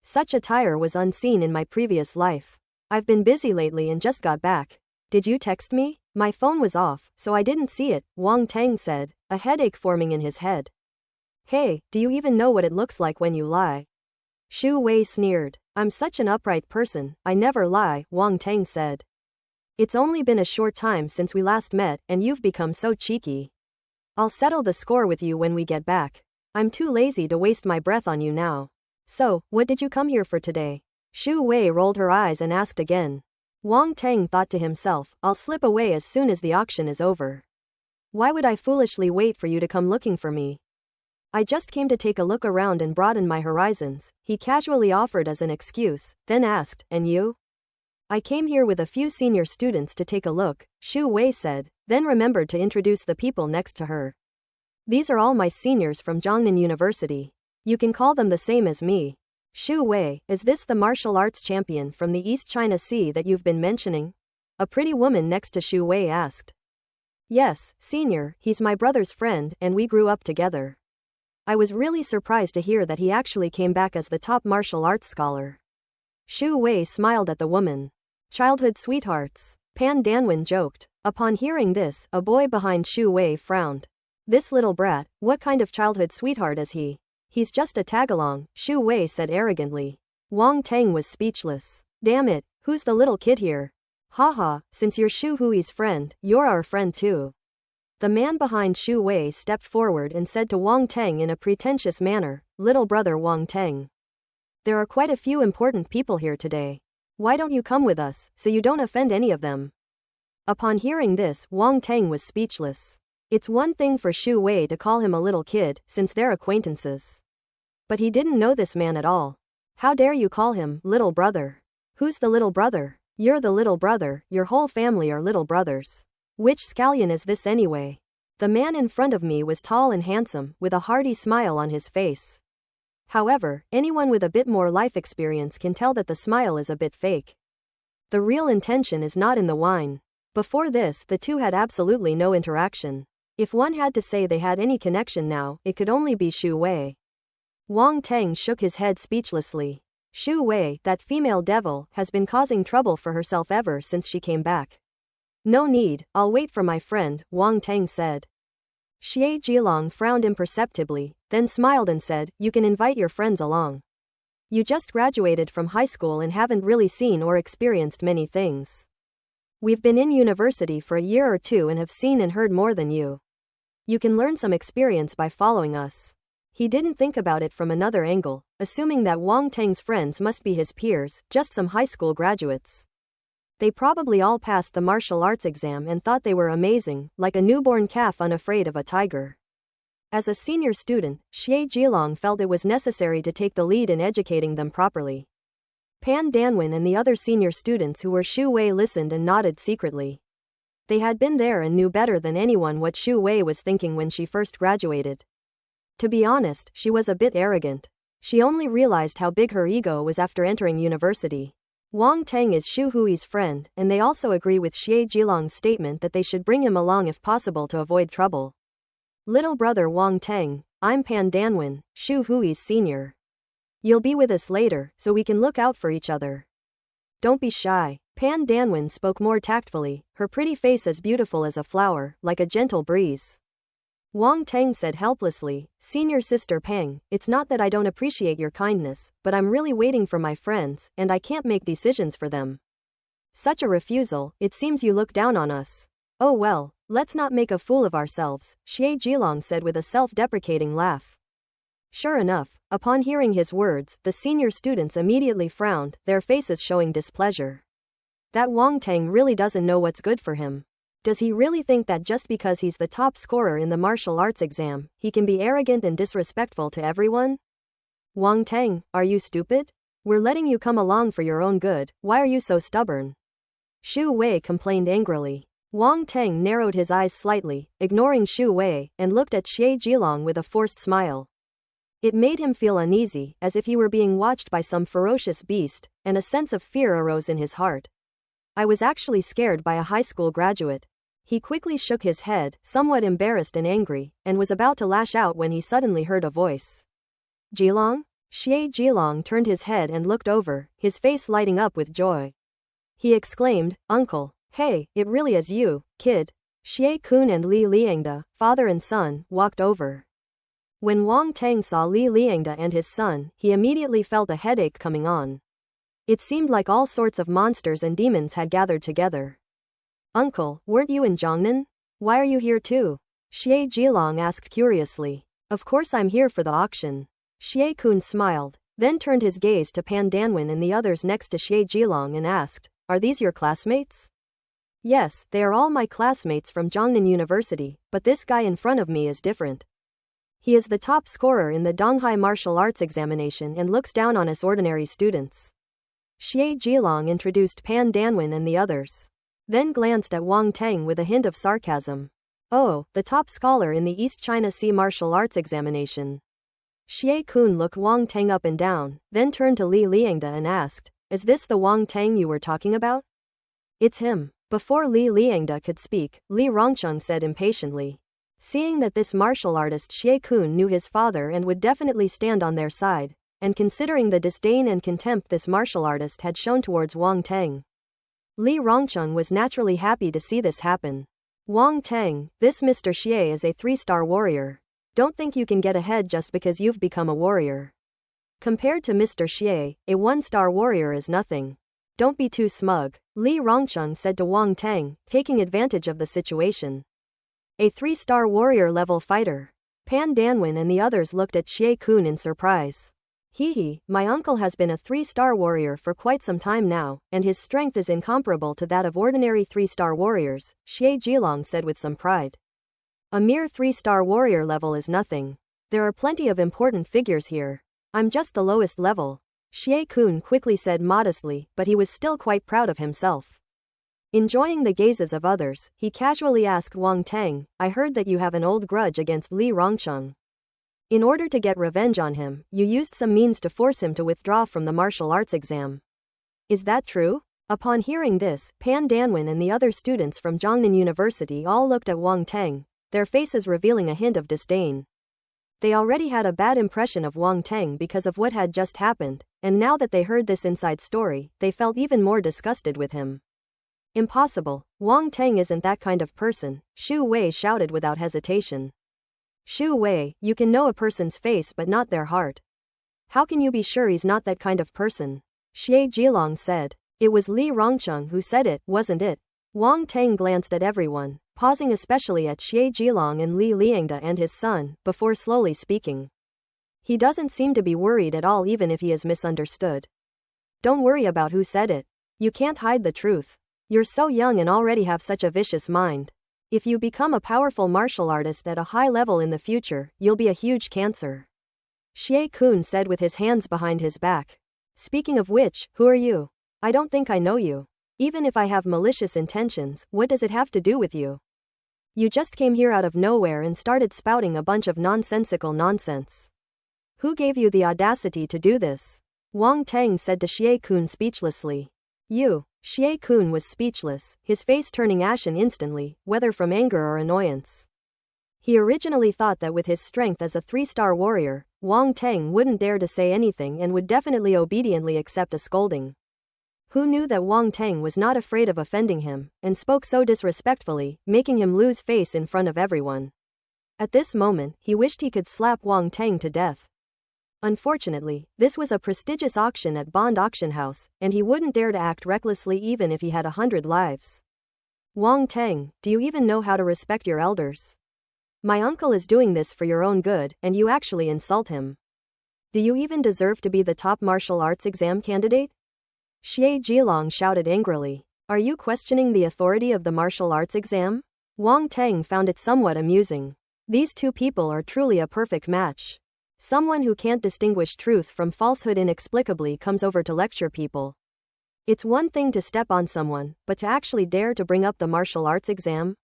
Such attire was unseen in my previous life. I've been busy lately and just got back. Did you text me? My phone was off, so I didn't see it, Wang Teng said, a headache forming in his head. Hey, do you even know what it looks like when you lie? Shu Wei sneered. I'm such an upright person, I never lie, Wang Teng said. It's only been a short time since we last met, and you've become so cheeky. I'll settle the score with you when we get back. I'm too lazy to waste my breath on you now. So, what did you come here for today? Shu Wei rolled her eyes and asked again. Wang Teng thought to himself, I'll slip away as soon as the auction is over. Why would I foolishly wait for you to come looking for me? I just came to take a look around and broaden my horizons, he casually offered as an excuse, then asked, and you? I came here with a few senior students to take a look, Shu Wei said, then remembered to introduce the people next to her. These are all my seniors from Jiangnan University. You can call them the same as me. Shu Wei, is this the martial arts champion from the East China Sea that you've been mentioning? A pretty woman next to Shu Wei asked. Yes, senior, he's my brother's friend, and we grew up together. I was really surprised to hear that he actually came back as the top martial arts scholar. Shu Wei smiled at the woman. Childhood sweethearts. Pan Danwen joked. Upon hearing this, a boy behind Shu Wei frowned. This little brat, what kind of childhood sweetheart is he? He's just a tagalong, Shu Wei said arrogantly. Wang Teng was speechless. Damn it, who's the little kid here? Haha, since you're Shu Hui's friend, you're our friend too. The man behind Shu Wei stepped forward and said to Wang Teng in a pretentious manner, Little brother Wang Teng. There are quite a few important people here today. Why don't you come with us, so you don't offend any of them? Upon hearing this, Wang Teng was speechless. It's one thing for Shu Wei to call him a little kid, since they're acquaintances. But he didn't know this man at all. How dare you call him, little brother? Who's the little brother? You're the little brother, your whole family are little brothers. Which scallion is this anyway? The man in front of me was tall and handsome, with a hearty smile on his face. However, anyone with a bit more life experience can tell that the smile is a bit fake. The real intention is not in the wine. Before this, the two had absolutely no interaction. If one had to say they had any connection now, it could only be Shu Wei. Wang Teng shook his head speechlessly. Shu Wei, that female devil, has been causing trouble for herself ever since she came back. No need, I'll wait for my friend, Wang Teng said. Xie Jilong frowned imperceptibly, then smiled and said, You can invite your friends along. You just graduated from high school and haven't really seen or experienced many things. We've been in university for a year or two and have seen and heard more than you. You can learn some experience by following us. He didn't think about it from another angle, assuming that Wang Teng's friends must be his peers, just some high school graduates. They probably all passed the martial arts exam and thought they were amazing, like a newborn calf unafraid of a tiger. As a senior student, Xie Jilong felt it was necessary to take the lead in educating them properly. Pan Danwen and the other senior students who were Shu Wei listened and nodded secretly. They had been there and knew better than anyone what Shu Wei was thinking when she first graduated. To be honest, she was a bit arrogant. She only realized how big her ego was after entering university. Wang Teng is Shu Hui's friend, and they also agree with Xie Jilong's statement that they should bring him along if possible to avoid trouble. Little brother Wang Teng, I'm Pan Danwen, Shu Hui's senior. You'll be with us later, so we can look out for each other. Don't be shy. Pan Danwen spoke more tactfully, her pretty face as beautiful as a flower, like a gentle breeze. Wang Teng said helplessly, Senior Sister Peng, it's not that I don't appreciate your kindness, but I'm really waiting for my friends, and I can't make decisions for them. Such a refusal, it seems you look down on us. Oh well, let's not make a fool of ourselves, Xie Jilong said with a self-deprecating laugh. Sure enough, upon hearing his words, the senior students immediately frowned, their faces showing displeasure. That Wang Teng really doesn't know what's good for him. Does he really think that just because he's the top scorer in the martial arts exam, he can be arrogant and disrespectful to everyone? Wang Teng, are you stupid? We're letting you come along for your own good, why are you so stubborn? Shu Wei complained angrily. Wang Teng narrowed his eyes slightly, ignoring Shu Wei, and looked at Xie Jilong with a forced smile. It made him feel uneasy, as if he were being watched by some ferocious beast, and a sense of fear arose in his heart. I was actually scared by a high school graduate. He quickly shook his head, somewhat embarrassed and angry, and was about to lash out when he suddenly heard a voice. Jilong? Xie Jilong turned his head and looked over, his face lighting up with joy. He exclaimed, Uncle, hey, it really is you, kid. Xie Kun and Li Liangda, father and son, walked over. When Wang Teng saw Li Liangda and his son, he immediately felt a headache coming on. It seemed like all sorts of monsters and demons had gathered together. Uncle, weren't you in Jiangnan? Why are you here too? Xie Jilong asked curiously. Of course I'm here for the auction. Xie Kun smiled, then turned his gaze to Pan Danwen and the others next to Xie Jilong and asked, Are these your classmates? Yes, they are all my classmates from Jiangnan University, but this guy in front of me is different. He is the top scorer in the Donghai martial arts examination and looks down on us ordinary students. Xie Jilong introduced Pan Danwen and the others, then glanced at Wang Teng with a hint of sarcasm. Oh, the top scholar in the East China Sea martial arts examination. Xie Kun looked Wang Teng up and down, then turned to Li Liangda and asked, Is this the Wang Teng you were talking about? It's him. Before Li Liangda could speak, Li Rongcheng said impatiently. Seeing that this martial artist Xie Kun knew his father and would definitely stand on their side, and considering the disdain and contempt this martial artist had shown towards Wang Teng, Li Rongcheng was naturally happy to see this happen. Wang Teng, this Mr. Xie is a 3-star warrior. Don't think you can get ahead just because you've become a warrior. Compared to Mr. Xie, a 1-star warrior is nothing. Don't be too smug, Li Rongcheng said to Wang Teng, taking advantage of the situation. A 3-star warrior level fighter. Pan Danwen and the others looked at Xie Kun in surprise. Hee, my uncle has been a 3-star warrior for quite some time now, and his strength is incomparable to that of ordinary 3-star warriors, Xie Jilong said with some pride. A mere 3-star warrior level is nothing. There are plenty of important figures here. I'm just the lowest level, Xie Kun quickly said modestly, but he was still quite proud of himself. Enjoying the gazes of others, he casually asked Wang Teng, I heard that you have an old grudge against Li Rongcheng. In order to get revenge on him, you used some means to force him to withdraw from the martial arts exam. Is that true? Upon hearing this, Pan Danwen and the other students from Jiangnan University all looked at Wang Teng, their faces revealing a hint of disdain. They already had a bad impression of Wang Teng because of what had just happened, and now that they heard this inside story, they felt even more disgusted with him. Impossible, Wang Teng isn't that kind of person, Shu Wei shouted without hesitation. Shu Wei, you can know a person's face but not their heart. How can you be sure he's not that kind of person? Xie Jilong said. It was Li Rongcheng who said it, wasn't it? Wang Teng glanced at everyone, pausing especially at Xie Jilong and Li Liangda and his son, before slowly speaking. He doesn't seem to be worried at all even if he is misunderstood. Don't worry about who said it. You can't hide the truth. You're so young and already have such a vicious mind. If you become a powerful martial artist at a high level in the future, you'll be a huge cancer. Xie-kun said with his hands behind his back. Speaking of which, who are you? I don't think I know you. Even if I have malicious intentions, what does it have to do with you? You just came here out of nowhere and started spouting a bunch of nonsensical nonsense. Who gave you the audacity to do this? Wang Teng said to Xie-kun speechlessly. You. Xie-kun was speechless, his face turning ashen instantly, whether from anger or annoyance. He originally thought that with his strength as a 3-star warrior, Wang Teng wouldn't dare to say anything and would definitely obediently accept a scolding. Who knew that Wang Teng was not afraid of offending him, and spoke so disrespectfully, making him lose face in front of everyone. At this moment, he wished he could slap Wang Teng to death. Unfortunately, this was a prestigious auction at Bond Auction House, and he wouldn't dare to act recklessly even if he had 100 lives. Wang Teng, do you even know how to respect your elders? My uncle is doing this for your own good, and you actually insult him. Do you even deserve to be the top martial arts exam candidate? Xie Jilong shouted angrily. Are you questioning the authority of the martial arts exam? Wang Teng found it somewhat amusing. These two people are truly a perfect match. Someone who can't distinguish truth from falsehood inexplicably comes over to lecture people. It's one thing to step on someone, but to actually dare to bring up the martial arts exam?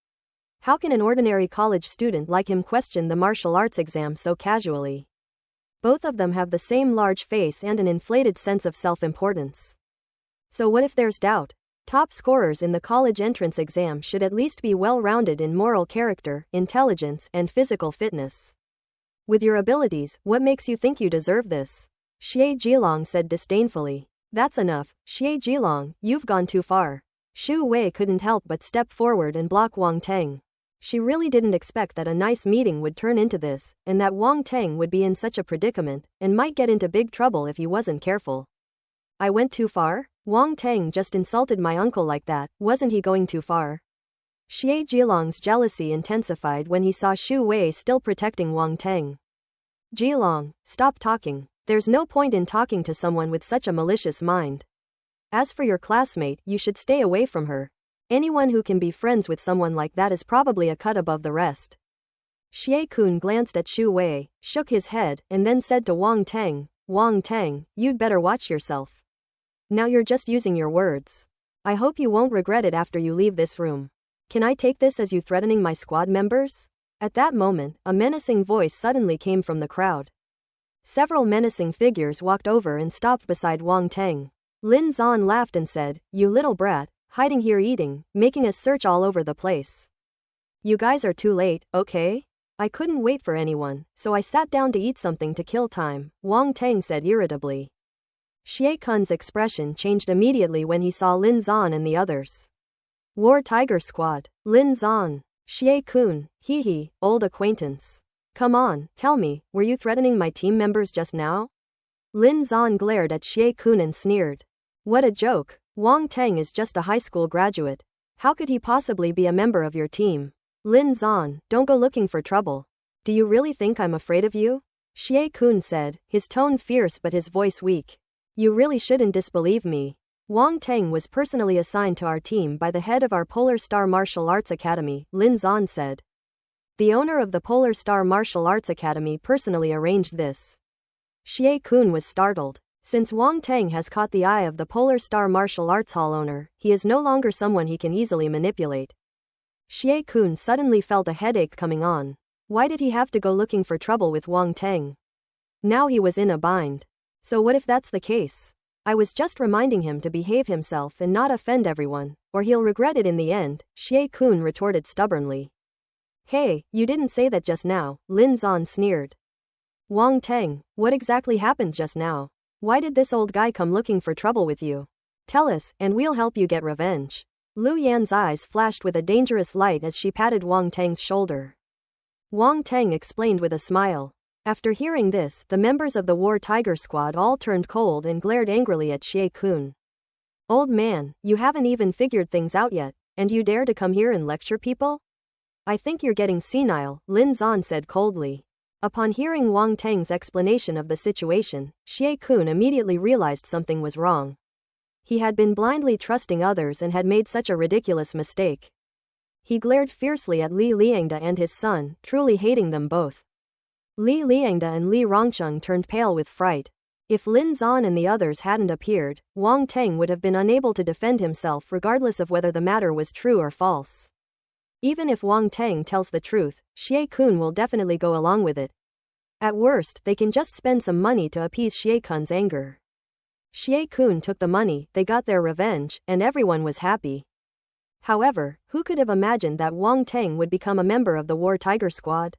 How can an ordinary college student like him question the martial arts exam so casually? Both of them have the same large face and an inflated sense of self-importance. So what if there's doubt? Top scorers in the college entrance exam should at least be well-rounded in moral character, intelligence, and physical fitness. With your abilities, what makes you think you deserve this? Xie Jilong said disdainfully. That's enough, Xie Jilong, you've gone too far. Xu Wei couldn't help but step forward and block Wang Teng. She really didn't expect that a nice meeting would turn into this, and that Wang Teng would be in such a predicament, and might get into big trouble if he wasn't careful. I went too far? Wang Teng just insulted my uncle like that, wasn't he going too far? Xie Jilong's jealousy intensified when he saw Xu Wei still protecting Wang Teng. Jilong, stop talking. There's no point in talking to someone with such a malicious mind. As for your classmate, you should stay away from her. Anyone who can be friends with someone like that is probably a cut above the rest. Xie-kun glanced at Xu Wei, shook his head, and then said to Wang Teng, Wang Teng, you'd better watch yourself. Now you're just using your words. I hope you won't regret it after you leave this room. Can I take this as you threatening my squad members? At that moment, a menacing voice suddenly came from the crowd. Several menacing figures walked over and stopped beside Wang Teng. Lin Zan laughed and said, you little brat, hiding here eating, making us search all over the place. You guys are too late, okay? I couldn't wait for anyone, so I sat down to eat something to kill time, Wang Teng said irritably. Xie Kun's expression changed immediately when he saw Lin Zan and the others. War Tiger Squad. Lin Zan. Xie Kun, hee, old acquaintance. Come on, tell me, were you threatening my team members just now? Lin Zan glared at Xie Kun and sneered. What a joke, Wang Teng is just a high school graduate. How could he possibly be a member of your team? Lin Zan, don't go looking for trouble. Do you really think I'm afraid of you? Xie Kun said, his tone fierce but his voice weak. You really shouldn't disbelieve me. Wang Teng was personally assigned to our team by the head of our Polar Star Martial Arts Academy, Lin Zan said. The owner of the Polar Star Martial Arts Academy personally arranged this. Xie Kun was startled. Since Wang Teng has caught the eye of the Polar Star Martial Arts Hall owner, he is no longer someone he can easily manipulate. Xie Kun suddenly felt a headache coming on. Why did he have to go looking for trouble with Wang Teng? Now he was in a bind. So what if that's the case? I was just reminding him to behave himself and not offend everyone, or he'll regret it in the end, Xie Kun retorted stubbornly. Hey, you didn't say that just now, Lin Zan sneered. Wang Teng, what exactly happened just now? Why did this old guy come looking for trouble with you? Tell us, and we'll help you get revenge. Lu Yan's eyes flashed with a dangerous light as she patted Wang Teng's shoulder. Wang Teng explained with a smile. After hearing this, the members of the War Tiger Squad all turned cold and glared angrily at Xie Kun. Old man, you haven't even figured things out yet, and you dare to come here and lecture people? I think you're getting senile, Lin Zan said coldly. Upon hearing Wang Teng's explanation of the situation, Xie Kun immediately realized something was wrong. He had been blindly trusting others and had made such a ridiculous mistake. He glared fiercely at Li Liangda and his son, truly hating them both. Li Liangda and Li Rongcheng turned pale with fright. If Lin Zan and the others hadn't appeared, Wang Teng would have been unable to defend himself regardless of whether the matter was true or false. Even if Wang Teng tells the truth, Xie Kun will definitely go along with it. At worst, they can just spend some money to appease Xie Kun's anger. Xie Kun took the money, they got their revenge, and everyone was happy. However, who could have imagined that Wang Teng would become a member of the War Tiger Squad?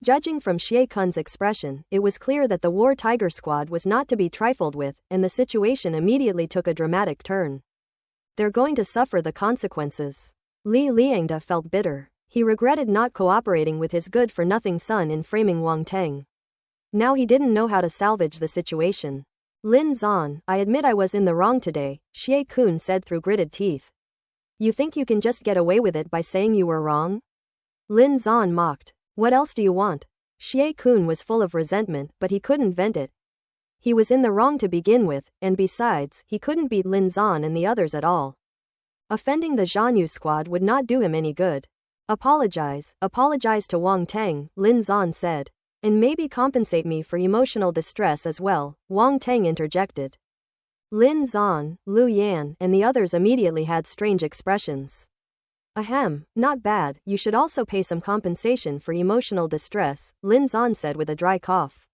Judging from Xie Kun's expression, it was clear that the War Tiger Squad was not to be trifled with, and the situation immediately took a dramatic turn. They're going to suffer the consequences. Li Liangda felt bitter. He regretted not cooperating with his good-for-nothing son in framing Wang Teng. Now he didn't know how to salvage the situation. Lin Zan, I admit I was in the wrong today, Xie Kun said through gritted teeth. You think you can just get away with it by saying you were wrong? Lin Zan mocked. What else do you want? Xie Kun was full of resentment, but he couldn't vent it. He was in the wrong to begin with, and besides, he couldn't beat Lin Zan and the others at all. Offending the Zhanyu squad would not do him any good. Apologize to Wang Teng, Lin Zan said. And maybe compensate me for emotional distress as well, Wang Teng interjected. Lin Zan, Lu Yan, and the others immediately had strange expressions. Ahem, not bad, you should also pay some compensation for emotional distress, Lin Zan said with a dry cough.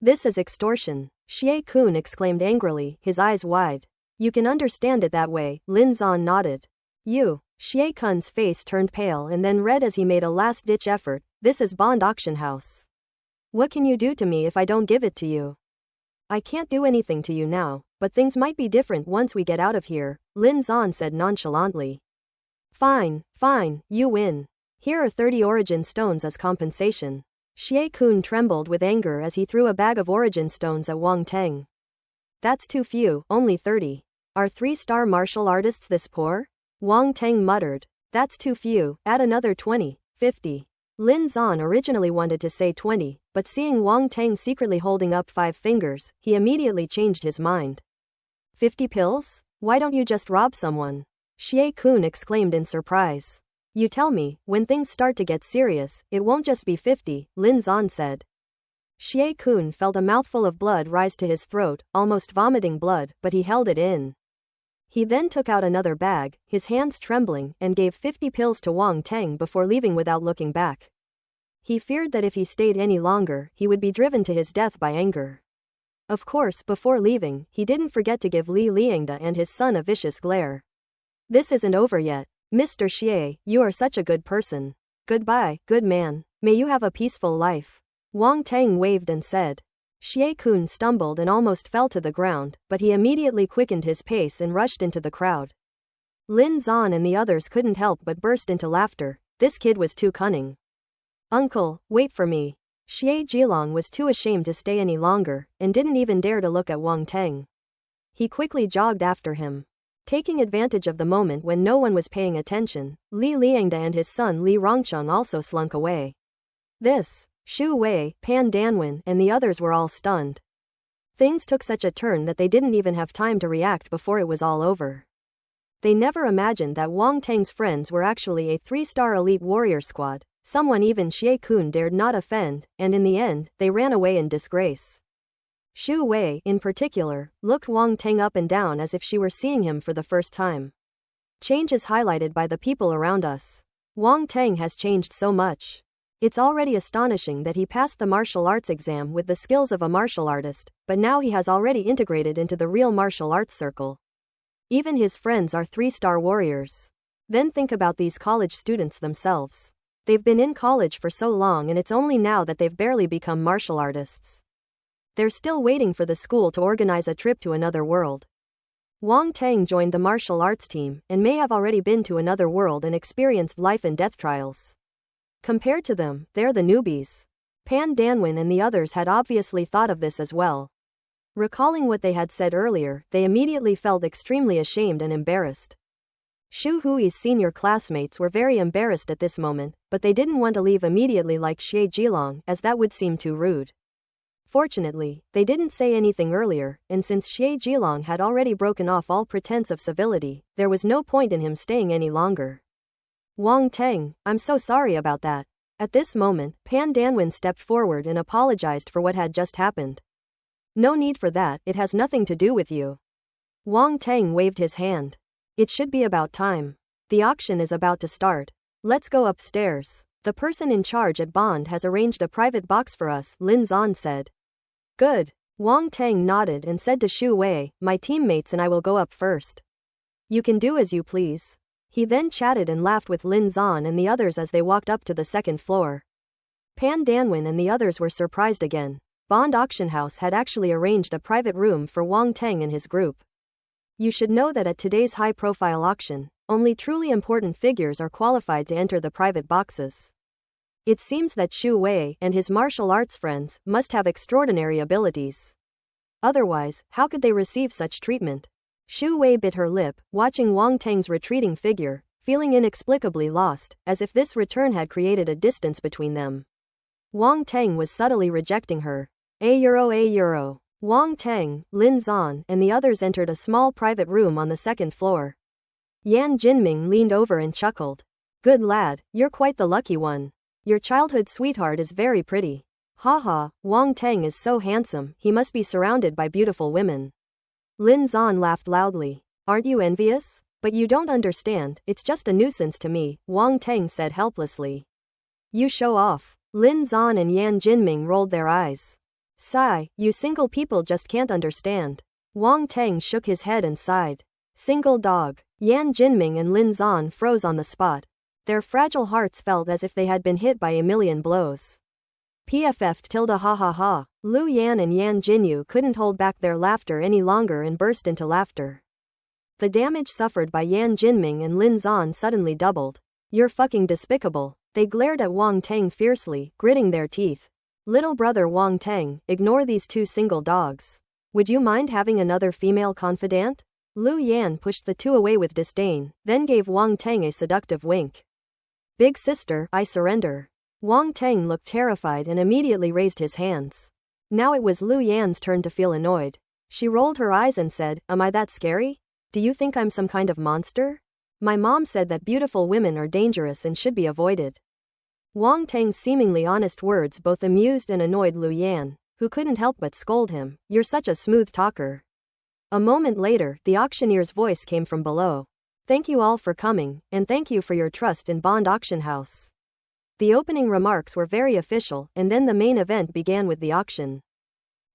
This is extortion, Xie Kun exclaimed angrily, his eyes wide. You can understand it that way, Lin Zan nodded. You, Xie Kun's face turned pale and then red as he made a last-ditch effort, this is Bond Auction House. What can you do to me if I don't give it to you? I can't do anything to you now, but things might be different once we get out of here, Lin Zan said nonchalantly. Fine, you win. Here are 30 origin stones as compensation. Xie Kun trembled with anger as he threw a bag of origin stones at Wang Teng. That's too few, only 30. Are 3-star martial artists this poor? Wang Teng muttered. That's too few, add another 20, 50. Lin Zan originally wanted to say 20, but seeing Wang Teng secretly holding up 5 fingers, he immediately changed his mind. 50 pills? Why don't you just rob someone? Xie Kun exclaimed in surprise. You tell me, when things start to get serious, it won't just be 50, Lin Zan said. Xie Kun felt a mouthful of blood rise to his throat, almost vomiting blood, but he held it in. He then took out another bag, his hands trembling, and gave 50 pills to Wang Teng before leaving without looking back. He feared that if he stayed any longer, he would be driven to his death by anger. Of course, before leaving, he didn't forget to give Li Liangda and his son a vicious glare. This isn't over yet. Mr. Xie, you are such a good person. Goodbye, good man. May you have a peaceful life. Wang Teng waved and said. Xie Kun stumbled and almost fell to the ground, but he immediately quickened his pace and rushed into the crowd. Lin Zan and the others couldn't help but burst into laughter. This kid was too cunning. Uncle, wait for me. Xie Jilong was too ashamed to stay any longer, and didn't even dare to look at Wang Teng. He quickly jogged after him. Taking advantage of the moment when no one was paying attention, Li Liangda and his son Li Rongcheng also slunk away. This, Shu Wei, Pan Danwen, and the others were all stunned. Things took such a turn that they didn't even have time to react before it was all over. They never imagined that Wang Teng's friends were actually a 3-star elite warrior squad, someone even Xie Kun dared not offend, and in the end, they ran away in disgrace. Shu Wei, in particular, looked Wang Teng up and down as if she were seeing him for the first time. Change is highlighted by the people around us. Wang Teng has changed so much. It's already astonishing that he passed the martial arts exam with the skills of a martial artist, but now he has already integrated into the real martial arts circle. Even his friends are 3-star warriors. Then think about these college students themselves. They've been in college for so long and it's only now that they've barely become martial artists. They're still waiting for the school to organize a trip to another world. Wang Teng joined the martial arts team and may have already been to another world and experienced life and death trials. Compared to them, they're the newbies. Pan Danwen and the others had obviously thought of this as well. Recalling what they had said earlier, they immediately felt extremely ashamed and embarrassed. Shu Hui's senior classmates were very embarrassed at this moment, but they didn't want to leave immediately like Xie Jilong, as that would seem too rude. Unfortunately, they didn't say anything earlier, and since Xie Jilong had already broken off all pretense of civility, there was no point in him staying any longer. Wang Teng, I'm so sorry about that. At this moment, Pan Danwen stepped forward and apologized for what had just happened. No need for that, it has nothing to do with you. Wang Teng waved his hand. It should be about time. The auction is about to start. Let's go upstairs. The person in charge at Bond has arranged a private box for us, Lin Zan said. Good. Wang Teng nodded and said to Xu Wei, my teammates and I will go up first. You can do as you please. He then chatted and laughed with Lin Zan and the others as they walked up to the second floor. Pan Danwen and the others were surprised again. Bond Auction House had actually arranged a private room for Wang Teng and his group. You should know that at today's high-profile auction, only truly important figures are qualified to enter the private boxes. It seems that Xu Wei and his martial arts friends must have extraordinary abilities. Otherwise, how could they receive such treatment? Xu Wei bit her lip, watching Wang Teng's retreating figure, feeling inexplicably lost, as if this return had created a distance between them. Wang Teng was subtly rejecting her. €1. Wang Teng, Lin Zan, and the others entered a small private room on the second floor. Yan Jinming leaned over and chuckled. Good lad, you're quite the lucky one. Your childhood sweetheart is very pretty. Haha, Wang Teng is so handsome, he must be surrounded by beautiful women. Lin Zan laughed loudly. Aren't you envious? But you don't understand, it's just a nuisance to me, Wang Teng said helplessly. You show off. Lin Zan and Yan Jinming rolled their eyes. Sigh, you single people just can't understand. Wang Teng shook his head and sighed. Single dog. Yan Jinming and Lin Zan froze on the spot. Their fragile hearts felt as if they had been hit by a million blows. PFF tilde ha ha ha. Lu Yan and Yan Jinyu couldn't hold back their laughter any longer and burst into laughter. The damage suffered by Yan Jinming and Lin Zan suddenly doubled. You're fucking despicable. They glared at Wang Teng fiercely, gritting their teeth. Little brother Wang Teng, ignore these two single dogs. Would you mind having another female confidant? Lu Yan pushed the two away with disdain, then gave Wang Teng a seductive wink. Big sister, I surrender. Wang Teng looked terrified and immediately raised his hands. Now it was Lu Yan's turn to feel annoyed. She rolled her eyes and said, Am I that scary? Do you think I'm some kind of monster? My mom said that beautiful women are dangerous and should be avoided. Wang Teng's seemingly honest words both amused and annoyed Lu Yan, who couldn't help but scold him. You're such a smooth talker. A moment later, the auctioneer's voice came from below. Thank you all for coming, and thank you for your trust in Bond Auction House. The opening remarks were very official, and then the main event began with the auction.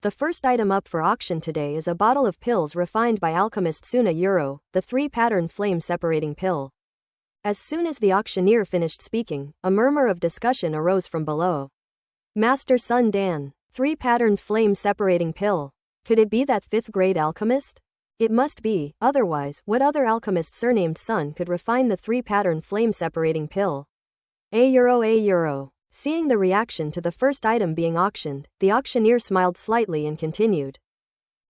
The first item up for auction today is a bottle of pills refined by alchemist Suna Euro, the 3-pattern flame-separating pill. As soon as the auctioneer finished speaking, a murmur of discussion arose from below. Master Sun Dan, 3-pattern flame-separating pill. Could it be that 5th-grade alchemist? It must be, otherwise, what other alchemist surnamed Sun could refine the 3-pattern flame-separating pill? €1. Seeing the reaction to the first item being auctioned, the auctioneer smiled slightly and continued.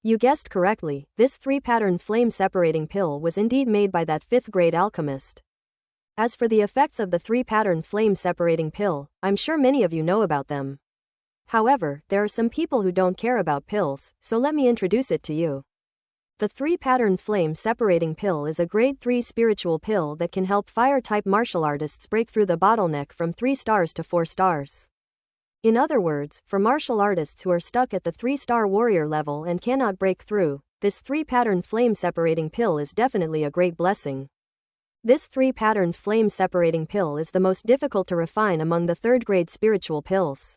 You guessed correctly, this 3-pattern flame-separating pill was indeed made by that 5th-grade alchemist. As for the effects of the 3-pattern flame-separating pill, I'm sure many of you know about them. However, there are some people who don't care about pills, so let me introduce it to you. The 3-pattern flame-separating pill is a grade 3 spiritual pill that can help fire-type martial artists break through the bottleneck from 3 stars to 4 stars. In other words, for martial artists who are stuck at the 3-star warrior level and cannot break through, this 3-pattern flame-separating pill is definitely a great blessing. This 3-pattern flame-separating pill is the most difficult to refine among the 3rd-grade spiritual pills.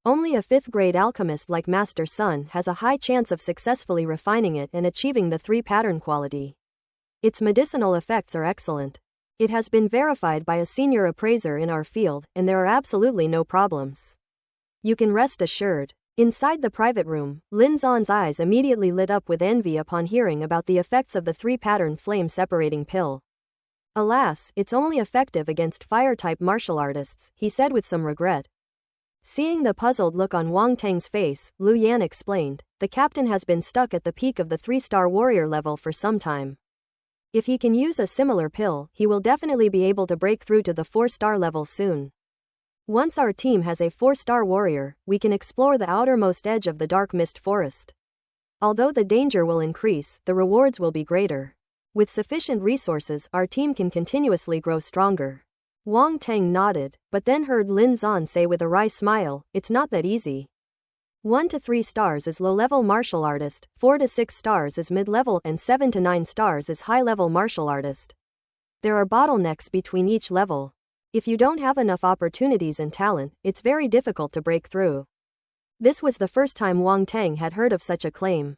Only a 5th-grade alchemist like Master Sun has a high chance of successfully refining it and achieving the 3-pattern quality. Its medicinal effects are excellent. It has been verified by a senior appraiser in our field, and there are absolutely no problems. You can rest assured. Inside the private room, Lin Zan's eyes immediately lit up with envy upon hearing about the effects of the 3-pattern flame-separating pill. Alas, it's only effective against fire-type martial artists, he said with some regret. Seeing the puzzled look on Wang Teng's face, Lu Yan explained, the captain has been stuck at the peak of the 3-star warrior level for some time. If he can use a similar pill, he will definitely be able to break through to the 4-star level soon. Once our team has a 4-star warrior, we can explore the outermost edge of the dark mist forest. Although the danger will increase, the rewards will be greater. With sufficient resources, our team can continuously grow stronger. Wang Teng nodded, but then heard Lin Zan say with a wry smile, "It's not that easy. 1 to 3 stars is low-level martial artist, 4 to 6 stars is mid-level, and 7 to 9 stars is high-level martial artist. There are bottlenecks between each level. If you don't have enough opportunities and talent, it's very difficult to break through." This was the first time Wang Teng had heard of such a claim.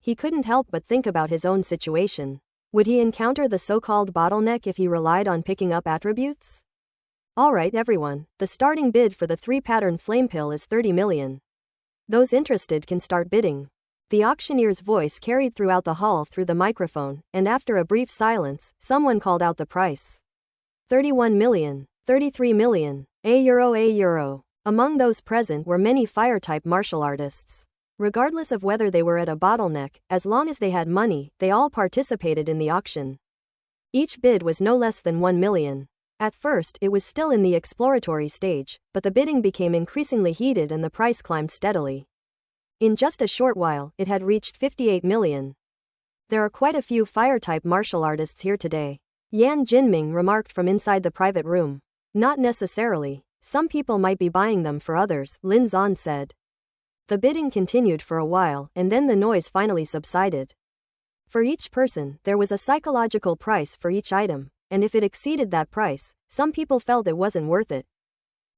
He couldn't help but think about his own situation. Would he encounter the so-called bottleneck if he relied on picking up attributes? Alright everyone, the starting bid for the 3-pattern flame pill is 30 million. Those interested can start bidding. The auctioneer's voice carried throughout the hall through the microphone, and after a brief silence, someone called out the price. 31 million, 33 million, €1. Among those present were many fire-type martial artists. Regardless of whether they were at a bottleneck, as long as they had money, they all participated in the auction. Each bid was no less than 1 million. At first, it was still in the exploratory stage, but the bidding became increasingly heated and the price climbed steadily. In just a short while, it had reached 58 million. There are quite a few fire-type martial artists here today, Yan Jinming remarked from inside the private room. Not necessarily. Some people might be buying them for others, Lin Zan said. The bidding continued for a while, and then the noise finally subsided. For each person, there was a psychological price for each item, and if it exceeded that price, some people felt it wasn't worth it.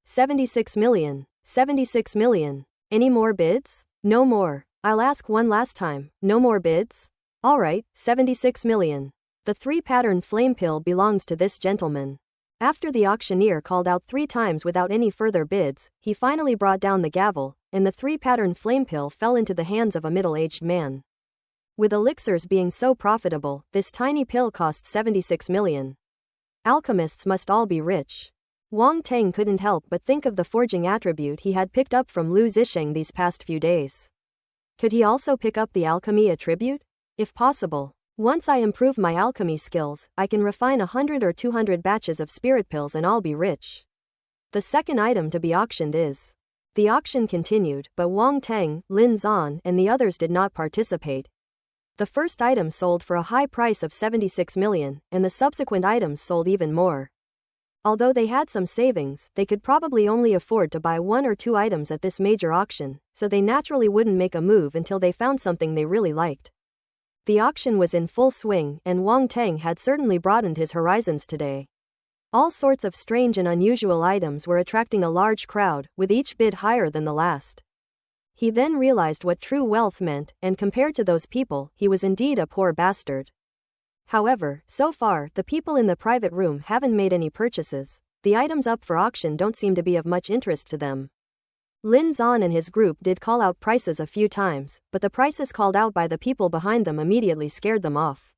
76 million. 76 million. Any more bids? No more. I'll ask one last time. No more bids? Alright, 76 million. The 3-pattern flame pill belongs to this gentleman. After the auctioneer called out 3 times without any further bids, he finally brought down the gavel, and the 3-pattern flame pill fell into the hands of a middle-aged man. With elixirs being so profitable, this tiny pill cost 76 million. Alchemists must all be rich. Wang Teng couldn't help but think of the forging attribute he had picked up from Lu Zisheng these past few days. Could he also pick up the alchemy attribute? If possible. Once I improve my alchemy skills, I can refine 100 or 200 batches of spirit pills and I'll be rich. The second item to be auctioned is. The auction continued, but Wang Teng, Lin Zan, and the others did not participate. The first item sold for a high price of 76 million, and the subsequent items sold even more. Although they had some savings, they could probably only afford to buy 1 or 2 items at this major auction, so they naturally wouldn't make a move until they found something they really liked. The auction was in full swing, and Wang Teng had certainly broadened his horizons today. All sorts of strange and unusual items were attracting a large crowd, with each bid higher than the last. He then realized what true wealth meant, and compared to those people, he was indeed a poor bastard. However, so far, the people in the private room haven't made any purchases. The items up for auction don't seem to be of much interest to them. Lin Zan and his group did call out prices a few times, but the prices called out by the people behind them immediately scared them off.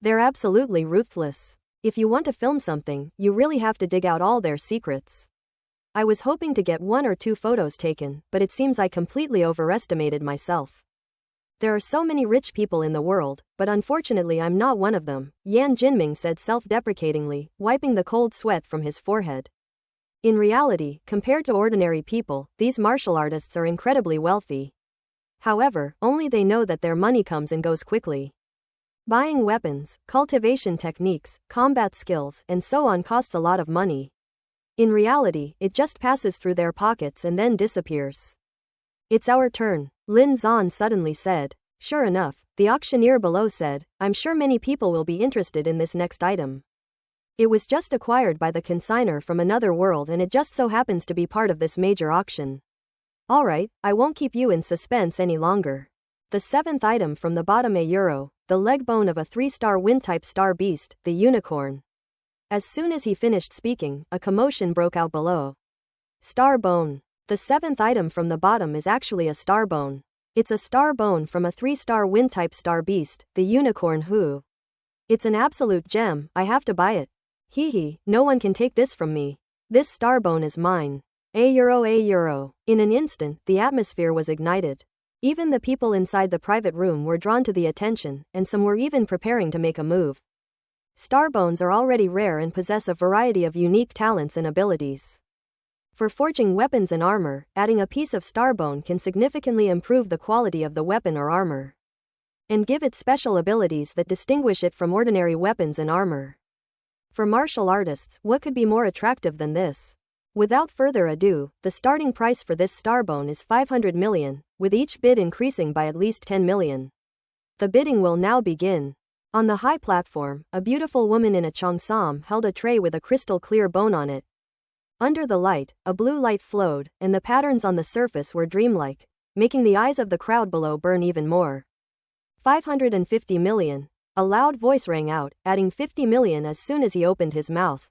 They're absolutely ruthless. If you want to film something, you really have to dig out all their secrets. I was hoping to get 1 or 2 photos taken, but it seems I completely overestimated myself. There are so many rich people in the world, but unfortunately I'm not one of them, Yan Jinming said self-deprecatingly, wiping the cold sweat from his forehead. In reality, compared to ordinary people, these martial artists are incredibly wealthy. However, only they know that their money comes and goes quickly. Buying weapons, cultivation techniques, combat skills, and so on costs a lot of money. In reality, it just passes through their pockets and then disappears. It's our turn, Lin Zan suddenly said. Sure enough, the auctioneer below said, I'm sure many people will be interested in this next item. It was just acquired by the consignor from another world and it just so happens to be part of this major auction. Alright, I won't keep you in suspense any longer. The 7th item from the bottom €1, the leg bone of a 3-star wind-type star beast, the unicorn. As soon as he finished speaking, a commotion broke out below. Star bone. The 7th item from the bottom is actually a star bone. It's a star bone from a 3-star wind-type star beast, the unicorn who. It's an absolute gem, I have to buy it. Hee, no one can take this from me. This starbone is mine. €1. In an instant, the atmosphere was ignited. Even the people inside the private room were drawn to the attention, and some were even preparing to make a move. Starbones are already rare and possess a variety of unique talents and abilities. For forging weapons and armor, adding a piece of starbone can significantly improve the quality of the weapon or armor, and give it special abilities that distinguish it from ordinary weapons and armor. For martial artists, what could be more attractive than this? Without further ado, the starting price for this starbone is 500 million, with each bid increasing by at least 10 million. The bidding will now begin. On the high platform, a beautiful woman in a cheongsam held a tray with a crystal clear bone on it. Under the light, a blue light flowed, and the patterns on the surface were dreamlike, making the eyes of the crowd below burn even more. 550 million. A loud voice rang out, adding 50 million as soon as he opened his mouth.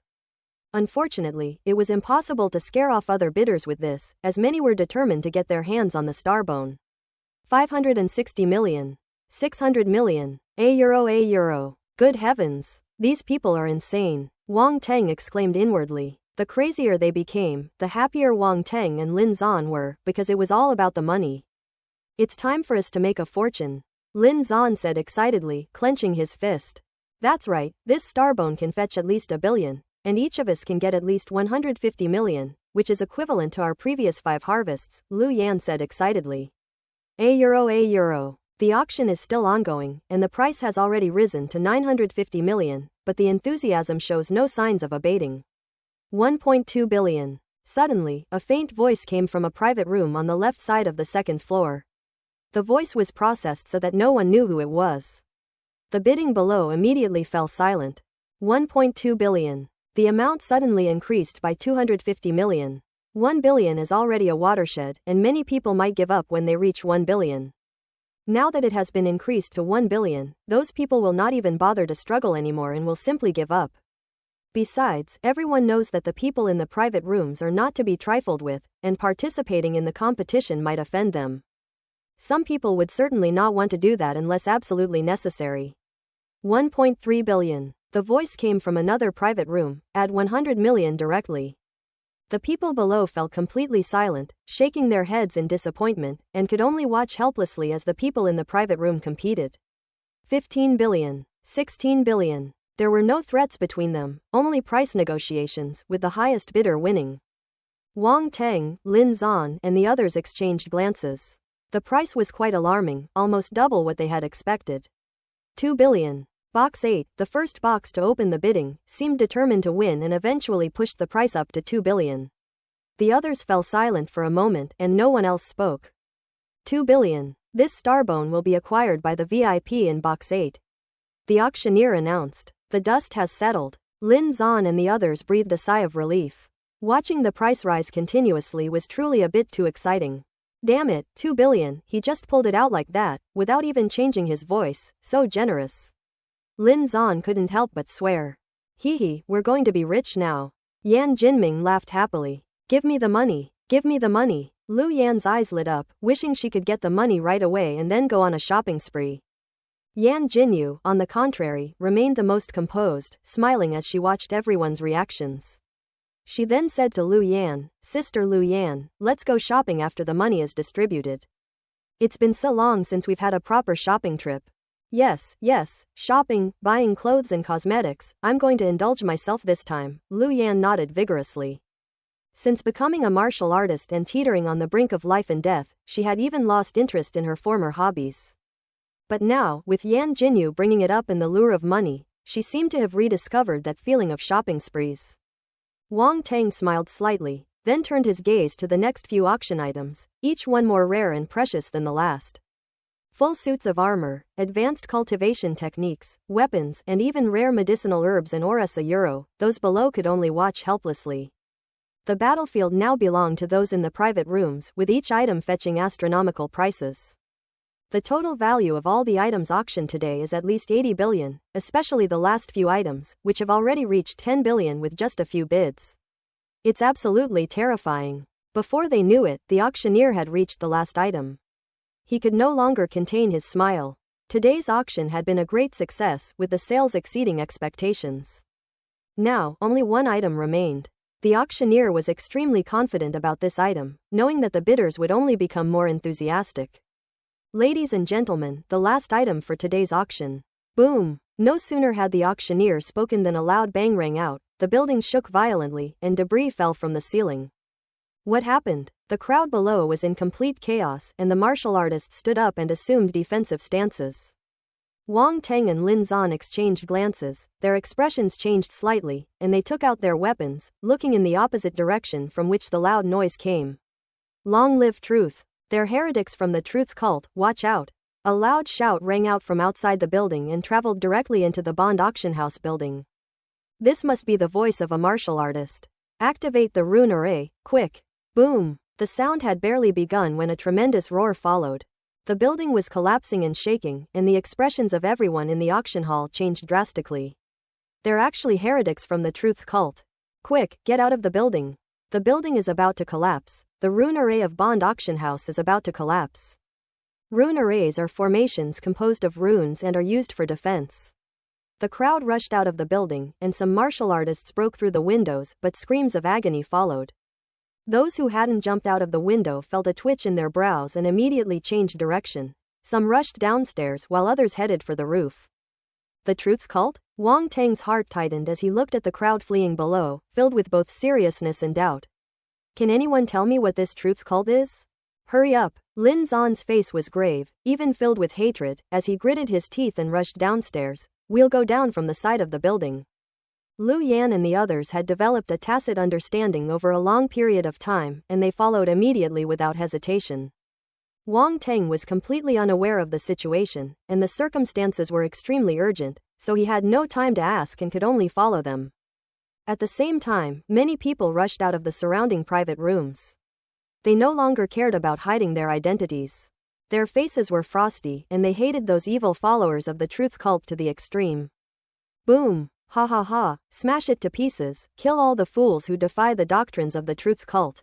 Unfortunately, it was impossible to scare off other bidders with this, as many were determined to get their hands on the starbone. 560 million. 600 million. €1. Good heavens. These people are insane. Wang Teng exclaimed inwardly. The crazier they became, the happier Wang Teng and Lin Zan were, because it was all about the money. It's time for us to make a fortune, Lin Zan said excitedly, clenching his fist. That's right, this starbone can fetch at least 1 billion, and each of us can get at least 150 million, which is equivalent to our previous 5 harvests, Lu Yan said excitedly. €1. The auction is still ongoing, and the price has already risen to 950 million, but the enthusiasm shows no signs of abating. 1.2 billion. Suddenly, a faint voice came from a private room on the left side of the second floor. The voice was processed so that no one knew who it was. The bidding below immediately fell silent. 1.2 billion. The amount suddenly increased by 250 million. 1 billion is already a watershed, and many people might give up when they reach 1 billion. Now that it has been increased to 1 billion, those people will not even bother to struggle anymore and will simply give up. Besides, everyone knows that the people in the private rooms are not to be trifled with, and participating in the competition might offend them. Some people would certainly not want to do that unless absolutely necessary. 1.3 billion. The voice came from another private room, add 100 million directly. The people below fell completely silent, shaking their heads in disappointment, and could only watch helplessly as the people in the private room competed. 15 billion. 16 billion. There were no threats between them, only price negotiations, with the highest bidder winning. Wang Teng, Lin Zan, and the others exchanged glances. The price was quite alarming, almost double what they had expected. 2 billion. Box 8, the first box to open the bidding, seemed determined to win and eventually pushed the price up to 2 billion. The others fell silent for a moment and no one else spoke. 2 billion. This starbone will be acquired by the VIP in box 8. The auctioneer announced. The dust has settled. Lin Zan and the others breathed a sigh of relief. Watching the price rise continuously was truly a bit too exciting. Damn it, 2 billion, he just pulled it out like that, without even changing his voice, so generous. Lin Zan couldn't help but swear. Hee, we're going to be rich now. Yan Jinming laughed happily. Give me the money, give me the money. Lu Yan's eyes lit up, wishing she could get the money right away and then go on a shopping spree. Yan Jinyu, on the contrary, remained the most composed, smiling as she watched everyone's reactions. She then said to Lu Yan, Sister Lu Yan, let's go shopping after the money is distributed. It's been so long since we've had a proper shopping trip. Yes, shopping, buying clothes and cosmetics, I'm going to indulge myself this time, Lu Yan nodded vigorously. Since becoming a martial artist and teetering on the brink of life and death, she had even lost interest in her former hobbies. But now, with Yan Jinyu bringing it up in the lure of money, she seemed to have rediscovered that feeling of shopping sprees. Wang Teng smiled slightly, then turned his gaze to the next few auction items, each one more rare and precious than the last. Full suits of armor, advanced cultivation techniques, weapons, and even rare medicinal herbs and auras €1, those below could only watch helplessly. The battlefield now belonged to those in the private rooms, with each item fetching astronomical prices. The total value of all the items auctioned today is at least 80 billion, especially the last few items, which have already reached 10 billion with just a few bids. It's absolutely terrifying. Before they knew it, the auctioneer had reached the last item. He could no longer contain his smile. Today's auction had been a great success, with the sales exceeding expectations. Now, only one item remained. The auctioneer was extremely confident about this item, knowing that the bidders would only become more enthusiastic. Ladies and gentlemen, the last item for today's auction. Boom! No sooner had the auctioneer spoken than a loud bang rang out, the building shook violently, and debris fell from the ceiling. What happened? The crowd below was in complete chaos, and the martial artists stood up and assumed defensive stances. Wang Teng and Lin Zan exchanged glances, their expressions changed slightly, and they took out their weapons, looking in the opposite direction from which the loud noise came. Long live truth! They're heretics from the truth cult, watch out! A loud shout rang out from outside the building and traveled directly into the Bond auction house building. This must be the voice of a martial artist. Activate the rune array, quick! Boom! The sound had barely begun when a tremendous roar followed. The building was collapsing and shaking, and the expressions of everyone in the auction hall changed drastically. They're actually heretics from the truth cult. Quick, get out of the building. The building is about to collapse. The rune array of Bond auction house is about to collapse. Rune arrays are formations composed of runes and are used for defense. The crowd rushed out of the building, and some martial artists broke through the windows, but screams of agony followed. Those who hadn't jumped out of the window felt a twitch in their brows and immediately changed direction. Some rushed downstairs while others headed for the roof. The truth cult? Wang Teng's heart tightened as he looked at the crowd fleeing below, filled with both seriousness and doubt. Can anyone tell me what this truth cult is? Hurry up! Lin Zan's face was grave, even filled with hatred, as he gritted his teeth and rushed downstairs. We'll go down from the side of the building. Lu Yan and the others had developed a tacit understanding over a long period of time, and they followed immediately without hesitation. Wang Teng was completely unaware of the situation, and the circumstances were extremely urgent, so he had no time to ask and could only follow them. At the same time, many people rushed out of the surrounding private rooms. They no longer cared about hiding their identities. Their faces were frosty, and they hated those evil followers of the truth cult to the extreme. Boom! Ha ha ha! Smash it to pieces, kill all the fools who defy the doctrines of the truth cult.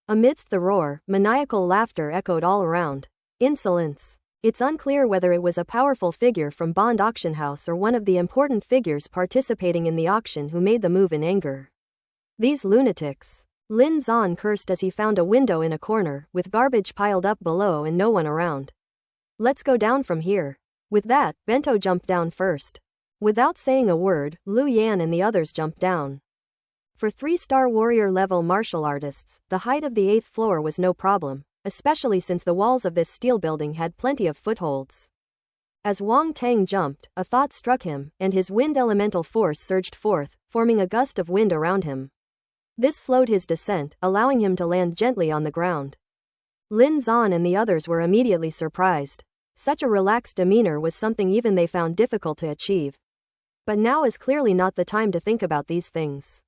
Amidst the roar, maniacal laughter echoed all around. Insolence! It's unclear whether it was a powerful figure from Bond auction house or one of the important figures participating in the auction who made the move in anger. These lunatics! Lin Zan cursed as he found a window in a corner, with garbage piled up below and no one around. Let's go down from here. With that, Bento jumped down first. Without saying a word, Lu Yan and the others jumped down. For 3-star warrior level martial artists, the height of the 8th floor was no problem, especially since the walls of this steel building had plenty of footholds. As Wang Teng jumped, a thought struck him, and his wind elemental force surged forth, forming a gust of wind around him. This slowed his descent, allowing him to land gently on the ground. Lin Zan and the others were immediately surprised. Such a relaxed demeanor was something even they found difficult to achieve. But now is clearly not the time to think about these things.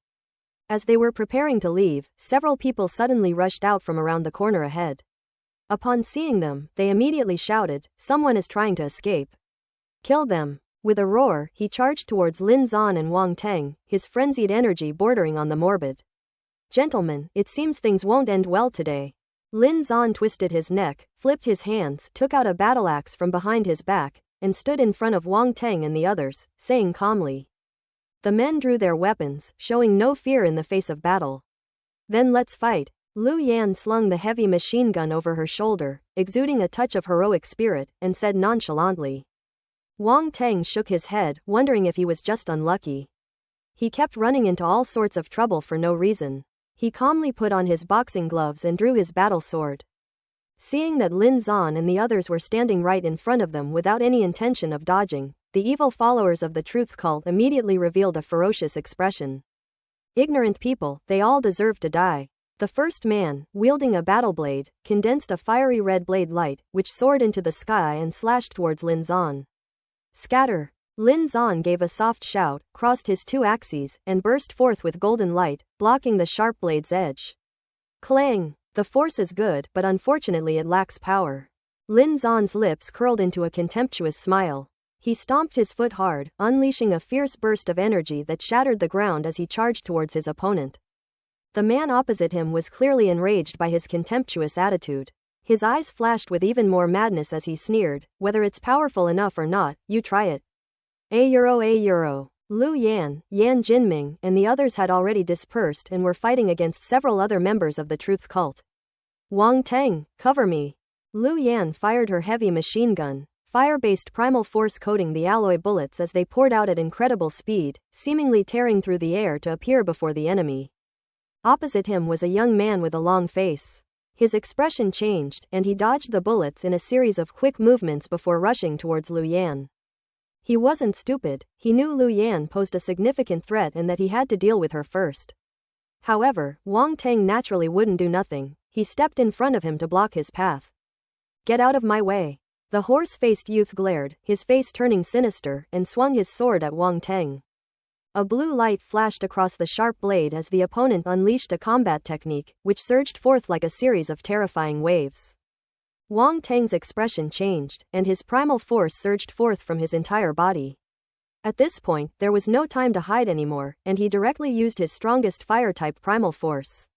As they were preparing to leave, several people suddenly rushed out from around the corner ahead. Upon seeing them, they immediately shouted, "Someone is trying to escape. Kill them!" With a roar, he charged towards Lin Zan and Wang Teng, his frenzied energy bordering on the morbid. "Gentlemen, it seems things won't end well today." Lin Zan twisted his neck, flipped his hands, took out a battle axe from behind his back, and stood in front of Wang Teng and the others, saying calmly. The men drew their weapons, showing no fear in the face of battle. "Then let's fight." Lu Yan slung the heavy machine gun over her shoulder, exuding a touch of heroic spirit, and said nonchalantly. Wang Teng shook his head, wondering if he was just unlucky. He kept running into all sorts of trouble for no reason. He calmly put on his boxing gloves and drew his battle sword. Seeing that Lin Zan and the others were standing right in front of them without any intention of dodging, the evil followers of the truth cult immediately revealed a ferocious expression. Ignorant people, they all deserve to die. The first man, wielding a battle blade, condensed a fiery red blade light, which soared into the sky and slashed towards Lin Zan. Scatter! Lin Zan gave a soft shout, crossed his 2 axes, and burst forth with golden light, blocking the sharp blade's edge. Clang! The force is good, but unfortunately it lacks power. Lin Zan's lips curled into a contemptuous smile. He stomped his foot hard, unleashing a fierce burst of energy that shattered the ground as he charged towards his opponent. The man opposite him was clearly enraged by his contemptuous attitude. His eyes flashed with even more madness as he sneered, "Whether it's powerful enough or not, you try it." A euro. Lu Yan, Yan Jinming, and the others had already dispersed and were fighting against several other members of the truth cult. Wang Teng, cover me. Lu Yan fired her heavy machine gun, fire-based primal force coating the alloy bullets as they poured out at incredible speed, seemingly tearing through the air to appear before the enemy. Opposite him was a young man with a long face. His expression changed, and he dodged the bullets in a series of quick movements before rushing towards Lu Yan. He wasn't stupid, he knew Lu Yan posed a significant threat and that he had to deal with her first. However, Wang Teng naturally wouldn't do nothing, he stepped in front of him to block his path. "Get out of my way." The horse-faced youth glared, his face turning sinister, and swung his sword at Wang Teng. A blue light flashed across the sharp blade as the opponent unleashed a combat technique, which surged forth like a series of terrifying waves. Wang Teng's expression changed, and his primal force surged forth from his entire body. At this point, there was no time to hide anymore, and he directly used his strongest fire-type primal force.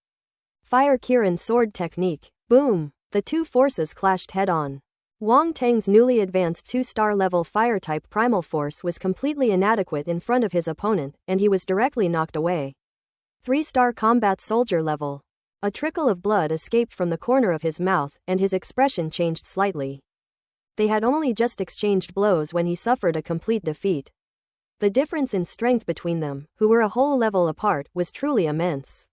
Fire Kirin sword technique. Boom! The two forces clashed head-on. Wang Teng's newly advanced 2-star level fire-type primal force was completely inadequate in front of his opponent, and he was directly knocked away. 3-star combat soldier level. A trickle of blood escaped from the corner of his mouth, and his expression changed slightly. They had only just exchanged blows when he suffered a complete defeat. The difference in strength between them, who were a whole level apart, was truly immense.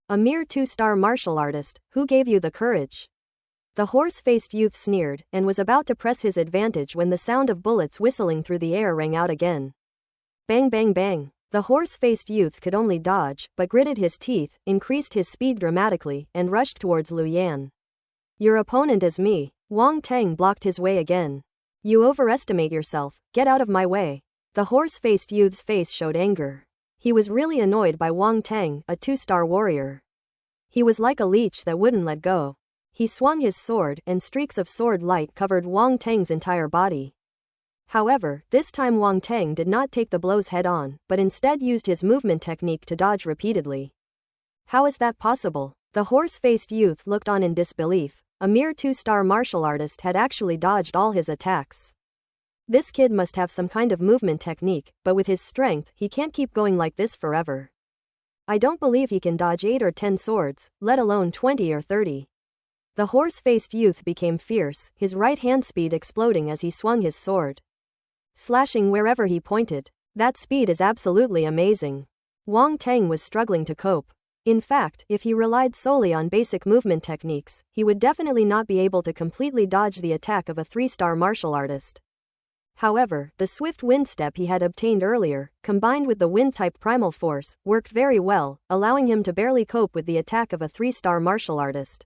"A mere 2-star martial artist, who gave you the courage?" The horse-faced youth sneered, and was about to press his advantage when the sound of bullets whistling through the air rang out again. Bang bang bang. The horse-faced youth could only dodge, but gritted his teeth, increased his speed dramatically, and rushed towards Lu Yan. "Your opponent is me." Wang Teng blocked his way again. "You overestimate yourself, get out of my way." The horse-faced youth's face showed anger. He was really annoyed by Wang Teng, a 2-star warrior. He was like a leech that wouldn't let go. He swung his sword, and streaks of sword light covered Wang Teng's entire body. However, this time Wang Teng did not take the blows head-on, but instead used his movement technique to dodge repeatedly. How is that possible? The horse-faced youth looked on in disbelief. A mere 2-star martial artist had actually dodged all his attacks. This kid must have some kind of movement technique, but with his strength, he can't keep going like this forever. I don't believe he can dodge 8 or 10 swords, let alone 20 or 30. The horse-faced youth became fierce, his right hand speed exploding as he swung his sword, slashing wherever he pointed. That speed is absolutely amazing. Wang Teng was struggling to cope. In fact, if he relied solely on basic movement techniques, he would definitely not be able to completely dodge the attack of a 3-star martial artist. However, the swift wind step he had obtained earlier, combined with the wind-type primal force, worked very well, allowing him to barely cope with the attack of a 3-star martial artist.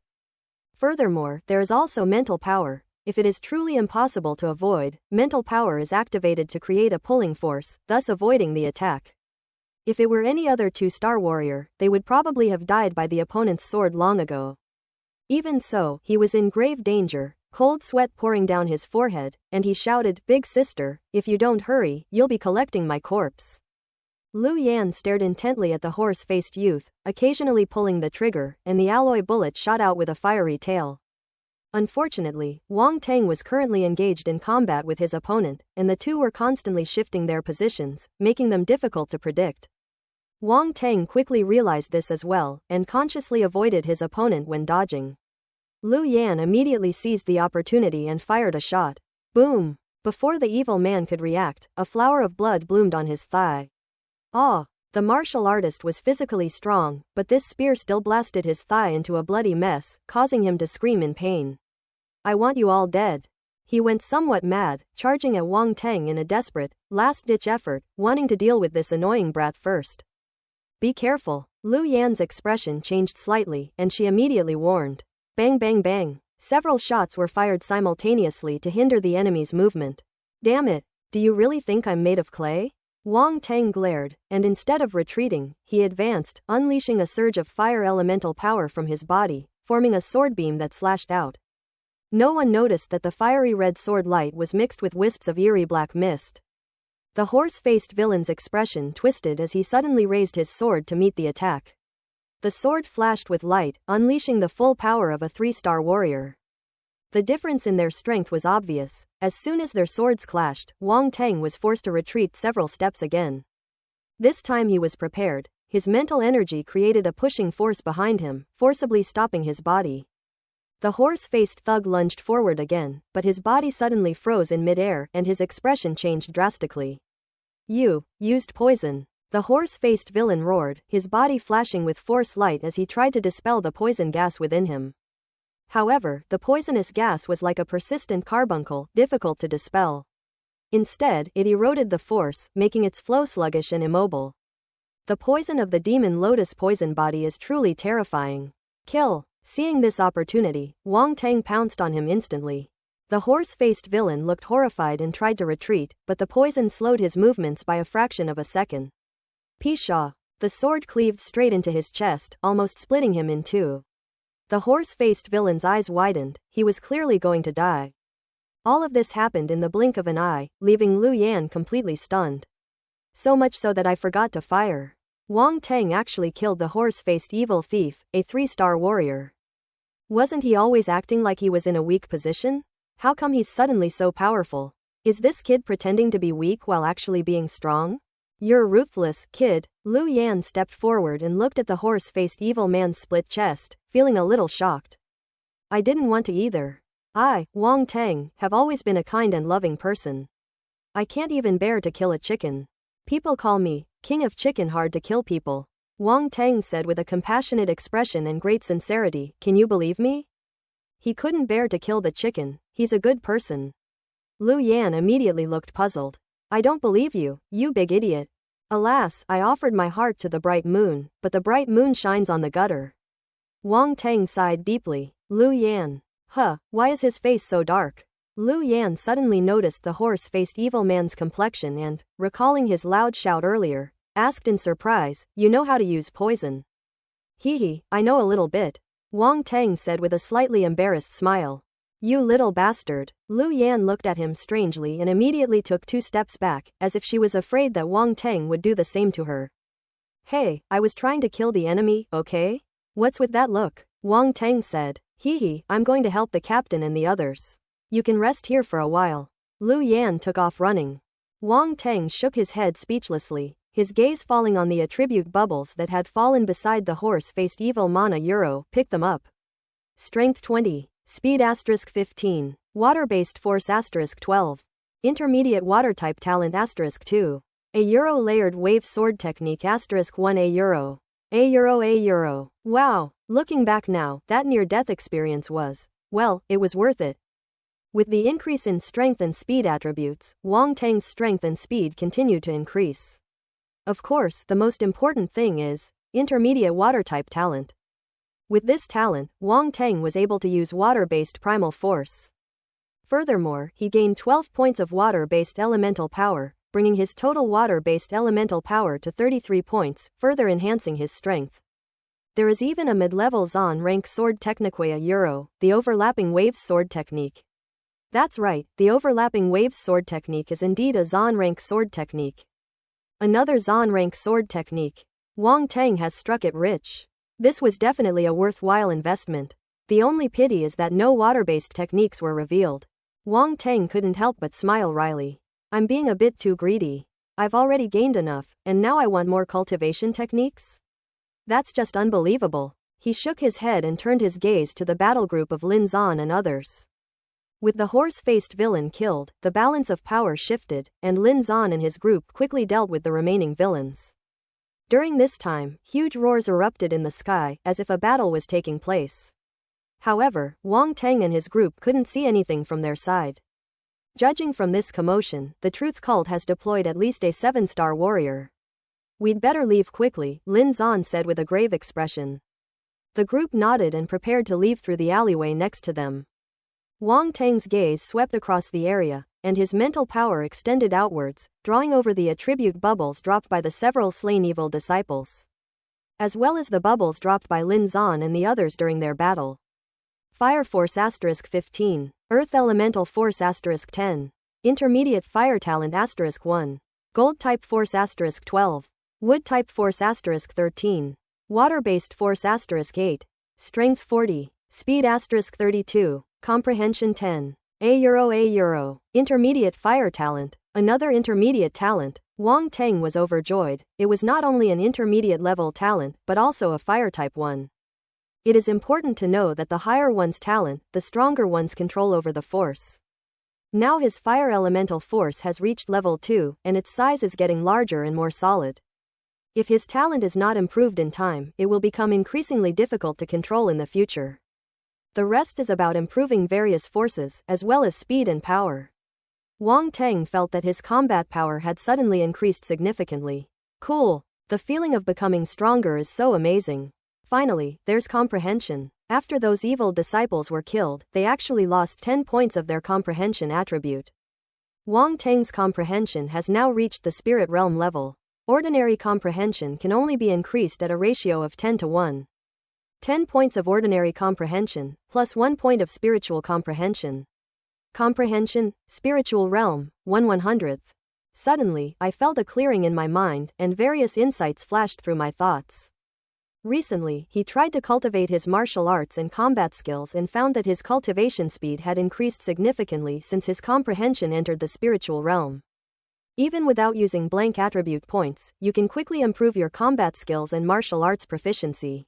Furthermore, there is also mental power. If it is truly impossible to avoid, mental power is activated to create a pulling force, thus avoiding the attack. If it were any other 2-star warrior, they would probably have died by the opponent's sword long ago. Even so, he was in grave danger, cold sweat pouring down his forehead, and he shouted, "Big sister, if you don't hurry, you'll be collecting my corpse." Lu Yan stared intently at the horse-faced youth, occasionally pulling the trigger, and the alloy bullet shot out with a fiery tail. Unfortunately, Wang Teng was currently engaged in combat with his opponent, and the two were constantly shifting their positions, making them difficult to predict. Wang Teng quickly realized this as well, and consciously avoided his opponent when dodging. Lu Yan immediately seized the opportunity and fired a shot. Boom! Before the evil man could react, a flower of blood bloomed on his thigh. The martial artist was physically strong, but this spear still blasted his thigh into a bloody mess, causing him to scream in pain. "I want you all dead." He went somewhat mad, charging at Wang Teng in a desperate, last-ditch effort, wanting to deal with this annoying brat first. "Be careful." Lu Yan's expression changed slightly, and she immediately warned. Bang bang bang. Several shots were fired simultaneously to hinder the enemy's movement. "Damn it, do you really think I'm made of clay?" Wang Teng glared, and instead of retreating, he advanced, unleashing a surge of fire elemental power from his body, forming a sword beam that slashed out. No one noticed that the fiery red sword light was mixed with wisps of eerie black mist. The horse-faced villain's expression twisted as he suddenly raised his sword to meet the attack. The sword flashed with light, unleashing the full power of a 3-star warrior. The difference in their strength was obvious. As soon as their swords clashed, Wang Teng was forced to retreat several steps again. This time he was prepared. His mental energy created a pushing force behind him, forcibly stopping his body. The horse-faced thug lunged forward again, but his body suddenly froze in mid-air and his expression changed drastically. "You used poison." The horse-faced villain roared, his body flashing with force light as he tried to dispel the poison gas within him. However, the poisonous gas was like a persistent carbuncle, difficult to dispel. Instead, it eroded the force, making its flow sluggish and immobile. The poison of the demon lotus poison body is truly terrifying. Kill. Seeing this opportunity, Wang Tang pounced on him instantly. The horse-faced villain looked horrified and tried to retreat, but the poison slowed his movements by a fraction of a second. Pshaw. The sword cleaved straight into his chest, almost splitting him in two. The horse-faced villain's eyes widened, he was clearly going to die. All of this happened in the blink of an eye, leaving Lu Yan completely stunned. So much so that I forgot to fire. Wang Tang actually killed the horse-faced evil thief, a 3-star warrior. Wasn't he always acting like he was in a weak position? How come he's suddenly so powerful? Is this kid pretending to be weak while actually being strong? You're ruthless, kid. Lu Yan stepped forward and looked at the horse-faced evil man's split chest, feeling a little shocked. I didn't want to either. I, Wang Tang, have always been a kind and loving person. I can't even bear to kill a chicken. People call me King of Chicken. Hard to kill people. Wang Tang said with a compassionate expression and great sincerity. Can you believe me? He couldn't bear to kill the chicken. He's a good person. Lu Yan immediately looked puzzled. I don't believe you, you big idiot. Alas, I offered my heart to the bright moon, but the bright moon shines on the gutter. Wang Tang sighed deeply. Lu Yan. Why is his face so dark? Lu Yan suddenly noticed the horse-faced evil man's complexion and, recalling his loud shout earlier, asked in surprise, you know how to use poison? Hee, I know a little bit. Wang Tang said with a slightly embarrassed smile. You little bastard. Lu Yan looked at him strangely and immediately took 2 steps back, as if she was afraid that Wang Tang would do the same to her. Hey, I was trying to kill the enemy, okay? What's with that look? Wang Tang said. Hee, I'm going to help the captain and the others. You can rest here for a while. Lu Yan took off running. Wang Tang shook his head speechlessly, his gaze falling on the attribute bubbles that had fallen beside the horse-faced evil mana Euro. Pick them up. Strength 20. Speed *15. Water-based force *12. Intermediate water-type talent *2. A Euro layered wave sword technique *1 A Euro. A Euro. Wow. Looking back now, that near-death experience was, well, it was worth it. With the increase in strength and speed attributes, Wang Tang's strength and speed continued to increase. Of course, the most important thing is intermediate water-type talent. With this talent, Wang Tang was able to use water-based primal force. Furthermore, he gained 12 points of water-based elemental power, bringing his total water-based elemental power to 33 points, further enhancing his strength. There is even a mid-level Zon rank sword technique A Euro, the overlapping waves sword technique. That's right, the overlapping waves sword technique is indeed a Zon rank sword technique. Another Zon rank sword technique. Wang Tang has struck it rich. This was definitely a worthwhile investment. The only pity is that no water-based techniques were revealed. Wang Tang couldn't help but smile wryly. I'm being a bit too greedy. I've already gained enough, and now I want more cultivation techniques? That's just unbelievable. He shook his head and turned his gaze to the battle group of Lin Zan and others. With the horse-faced villain killed, the balance of power shifted, and Lin Zan and his group quickly dealt with the remaining villains. During this time, huge roars erupted in the sky, as if a battle was taking place. However, Wang Tang and his group couldn't see anything from their side. Judging from this commotion, the Truth Cult has deployed at least a 7-star warrior. We'd better leave quickly, Lin Zan said with a grave expression. The group nodded and prepared to leave through the alleyway next to them. Wang Tang's gaze swept across the area, and his mental power extended outwards, drawing over the attribute bubbles dropped by the several slain evil disciples, as well as the bubbles dropped by Lin Zan and the others during their battle. Fire Force *15. Earth Elemental Force *10. Intermediate Fire Talent *1. Gold Type Force *12. Wood Type Force *13. Water-based Force *8. Strength 40. Speed *32. Comprehension 10. A Euro. Intermediate Fire Talent. Another intermediate talent. Wang Tang was overjoyed. It was not only an intermediate level talent, but also a fire type one. It is important to know that the higher one's talent, the stronger one's control over the force. Now his fire elemental force has reached level 2, and its size is getting larger and more solid. If his talent is not improved in time, it will become increasingly difficult to control in the future. The rest is about improving various forces, as well as speed and power. Wang Teng felt that his combat power had suddenly increased significantly. Cool. The feeling of becoming stronger is so amazing. Finally, there's comprehension. After those evil disciples were killed, they actually lost 10 points of their comprehension attribute. Wang Teng's comprehension has now reached the spirit realm level. Ordinary comprehension can only be increased at a ratio of 10 to 1. 10 points of ordinary comprehension, plus 1 point of spiritual comprehension. Comprehension, spiritual realm, 1/100th. Suddenly, I felt a clearing in my mind, and various insights flashed through my thoughts. Recently, he tried to cultivate his martial arts and combat skills and found that his cultivation speed had increased significantly since his comprehension entered the spiritual realm. Even without using blank attribute points, you can quickly improve your combat skills and martial arts proficiency.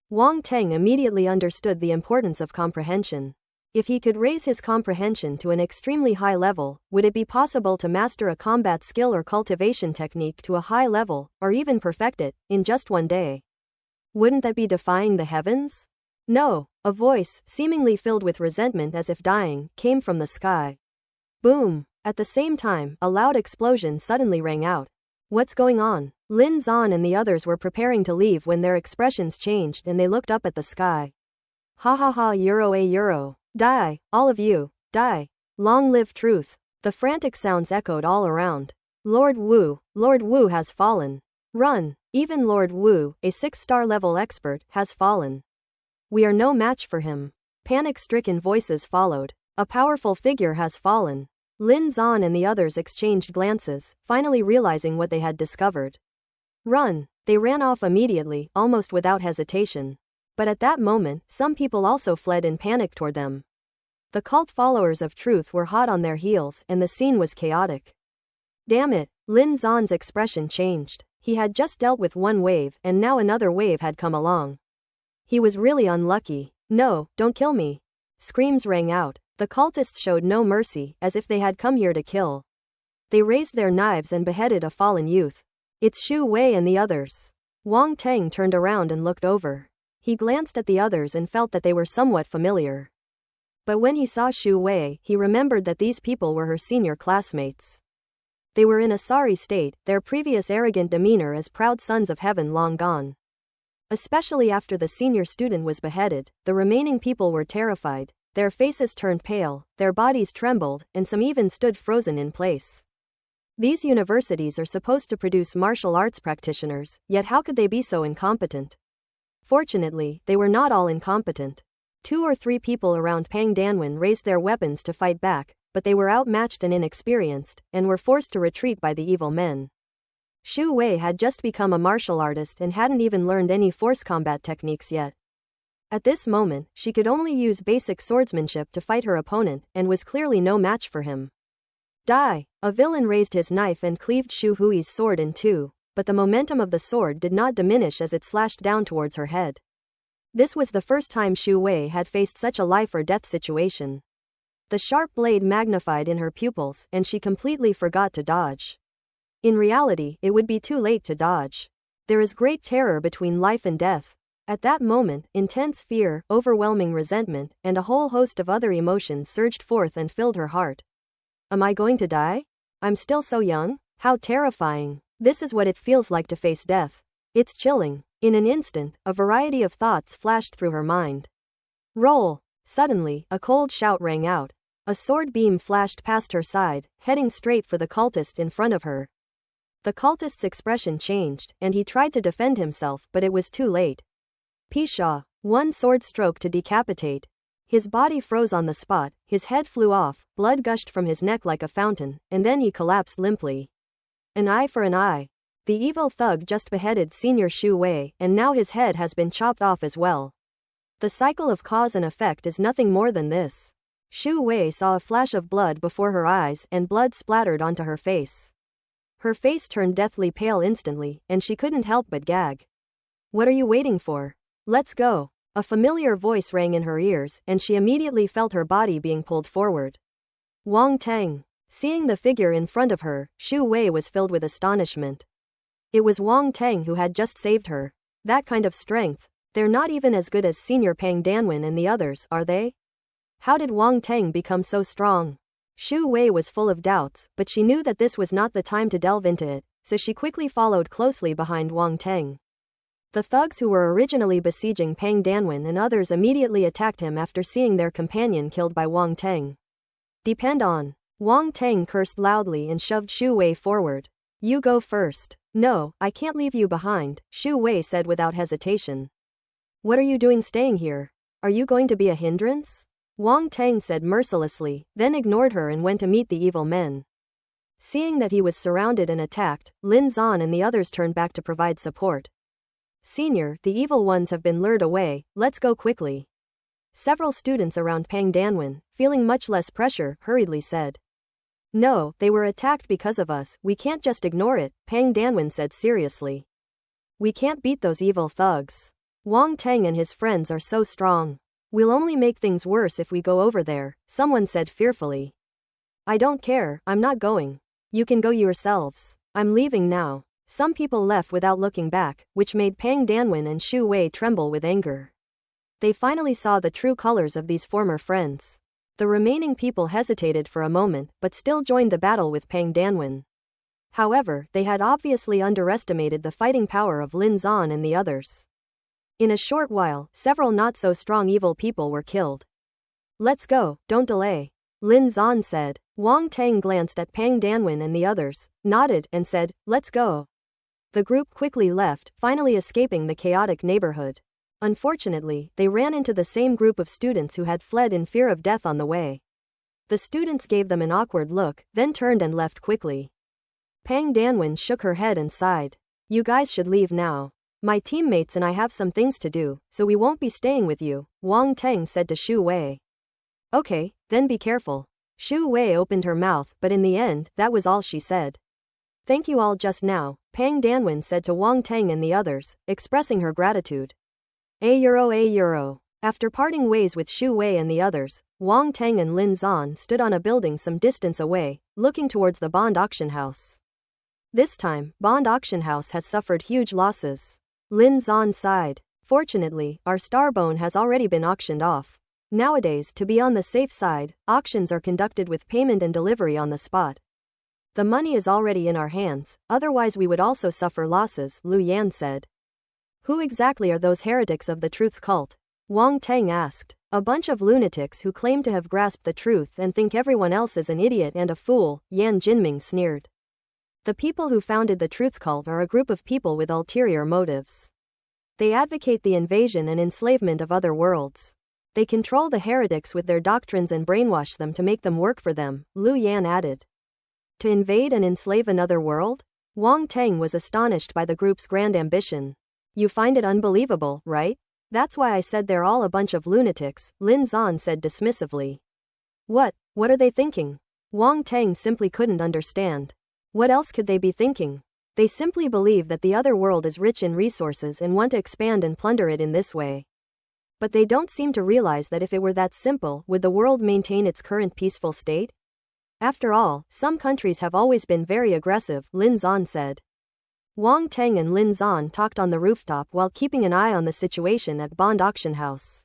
Wang Teng immediately understood the importance of comprehension. If he could raise his comprehension to an extremely high level, would it be possible to master a combat skill or cultivation technique to a high level, or even perfect it, in just one day? Wouldn't that be defying the heavens? No, a voice, seemingly filled with resentment as if dying, came from the sky. Boom! At the same time, a loud explosion suddenly rang out. What's going on? Lin Zan and the others were preparing to leave when their expressions changed and they looked up at the sky. Ha ha ha, euro a euro. Die, all of you, die. Long live truth. The frantic sounds echoed all around. Lord Wu has fallen. Run. Even Lord Wu, a 6-star level expert, has fallen. We are no match for him. Panic-stricken voices followed. A powerful figure has fallen. Lin Zan and the others exchanged glances, finally realizing what they had discovered. Run. They ran off immediately, almost without hesitation. But at that moment, some people also fled in panic toward them. The cult followers of truth were hot on their heels, and the scene was chaotic. Damn it, Lin Zan's expression changed. He had just dealt with one wave, and now another wave had come along. He was really unlucky. No, don't kill me. Screams rang out. The cultists showed no mercy, as if they had come here to kill. They raised their knives and beheaded a fallen youth. It's Xu Wei and the others. Wang Teng turned around and looked over. He glanced at the others and felt that they were somewhat familiar. But when he saw Xu Wei, he remembered that these people were her senior classmates. They were in a sorry state, their previous arrogant demeanor as proud sons of heaven long gone. Especially after the senior student was beheaded, the remaining people were terrified, their faces turned pale, their bodies trembled, and some even stood frozen in place. These universities are supposed to produce martial arts practitioners, yet how could they be so incompetent? Fortunately, they were not all incompetent. 2 or 3 people around Pang Danwen raised their weapons to fight back, but they were outmatched and inexperienced, and were forced to retreat by the evil men. Xu Wei had just become a martial artist and hadn't even learned any force combat techniques yet. At this moment, she could only use basic swordsmanship to fight her opponent, and was clearly no match for him. Die! A villain raised his knife and cleaved Xu Hui's sword in two, but the momentum of the sword did not diminish as it slashed down towards her head. This was the first time Xu Wei had faced such a life-or-death situation. The sharp blade magnified in her pupils, and she completely forgot to dodge. In reality, it would be too late to dodge. There is great terror between life and death. At that moment, intense fear, overwhelming resentment, and a whole host of other emotions surged forth and filled her heart. Am I going to die? I'm still so young? How terrifying. This is what it feels like to face death. It's chilling. In an instant, a variety of thoughts flashed through her mind. Roll! Suddenly, a cold shout rang out. A sword beam flashed past her side, heading straight for the cultist in front of her. The cultist's expression changed, and he tried to defend himself, but it was too late. Pshaw! One sword stroke to decapitate. His body froze on the spot, his head flew off, blood gushed from his neck like a fountain, and then he collapsed limply. An eye for an eye. The evil thug just beheaded Senior Xu Wei, and now his head has been chopped off as well. The cycle of cause and effect is nothing more than this. Xu Wei saw a flash of blood before her eyes, and blood splattered onto her face. Her face turned deathly pale instantly, and she couldn't help but gag. What are you waiting for? Let's go. A familiar voice rang in her ears, and she immediately felt her body being pulled forward. Wang Teng. Seeing the figure in front of her, Xu Wei was filled with astonishment. It was Wang Tang who had just saved her. That kind of strength. They're not even as good as Senior Pang Danwen and the others, are they? How did Wang Tang become so strong? Shu Wei was full of doubts, but she knew that this was not the time to delve into it, so she quickly followed closely behind Wang Tang. The thugs who were originally besieging Pang Danwen and others immediately attacked him after seeing their companion killed by Wang Tang. Depend on. Wang Tang cursed loudly and shoved Shu Wei forward. You go first. No, I can't leave you behind, Shu Wei said without hesitation. What are you doing staying here? Are you going to be a hindrance? Wang Tang said mercilessly, then ignored her and went to meet the evil men. Seeing that he was surrounded and attacked, Lin Zan and the others turned back to provide support. Senior, the evil ones have been lured away, let's go quickly. Several students around Pang Danwen, feeling much less pressure, hurriedly said. No, they were attacked because of us, we can't just ignore it, Pang Danwen said seriously. We can't beat those evil thugs. Wang Tang and his friends are so strong. We'll only make things worse if we go over there, someone said fearfully. I don't care, I'm not going. You can go yourselves. I'm leaving now. Some people left without looking back, which made Pang Danwen and Shu Wei tremble with anger. They finally saw the true colors of these former friends. The remaining people hesitated for a moment, but still joined the battle with Pang Danwen. However, they had obviously underestimated the fighting power of Lin Zan and the others. In a short while, several not-so-strong evil people were killed. Let's go, don't delay. Lin Zan said. Wang Tang glanced at Pang Danwen and the others, nodded, and said, let's go. The group quickly left, finally escaping the chaotic neighborhood. Unfortunately, they ran into the same group of students who had fled in fear of death on the way. The students gave them an awkward look, then turned and left quickly. Pang Danwen shook her head and sighed. You guys should leave now. My teammates and I have some things to do, so we won't be staying with you, Wang Tang said to Shu Wei. Okay, then be careful. Shu Wei opened her mouth, but in the end, that was all she said. Thank you all just now, Pang Danwen said to Wang Tang and the others, expressing her gratitude. €. After parting ways with Shu Wei and the others, Wang Tang and Lin Zan stood on a building some distance away, looking towards the Bond auction house. This time, Bond auction house has suffered huge losses. Lin Zan sighed. Fortunately, our starbone has already been auctioned off. Nowadays, to be on the safe side, auctions are conducted with payment and delivery on the spot. The money is already in our hands, otherwise we would also suffer losses, Lu Yan said. Who exactly are those heretics of the truth cult? Wang Tang asked. A bunch of lunatics who claim to have grasped the truth and think everyone else is an idiot and a fool, Yan Jinming sneered. The people who founded the truth cult are a group of people with ulterior motives. They advocate the invasion and enslavement of other worlds. They control the heretics with their doctrines and brainwash them to make them work for them, Lu Yan added. To invade and enslave another world? Wang Tang was astonished by the group's grand ambition. You find it unbelievable, right? That's why I said they're all a bunch of lunatics, Lin Zan said dismissively. What are they thinking? Wang Tang simply couldn't understand. What else could they be thinking? They simply believe that the other world is rich in resources and want to expand and plunder it in this way. But they don't seem to realize that if it were that simple, would the world maintain its current peaceful state? After all, some countries have always been very aggressive, Lin Zan said. Wang Tang and Lin Zan talked on the rooftop while keeping an eye on the situation at Bond auction house.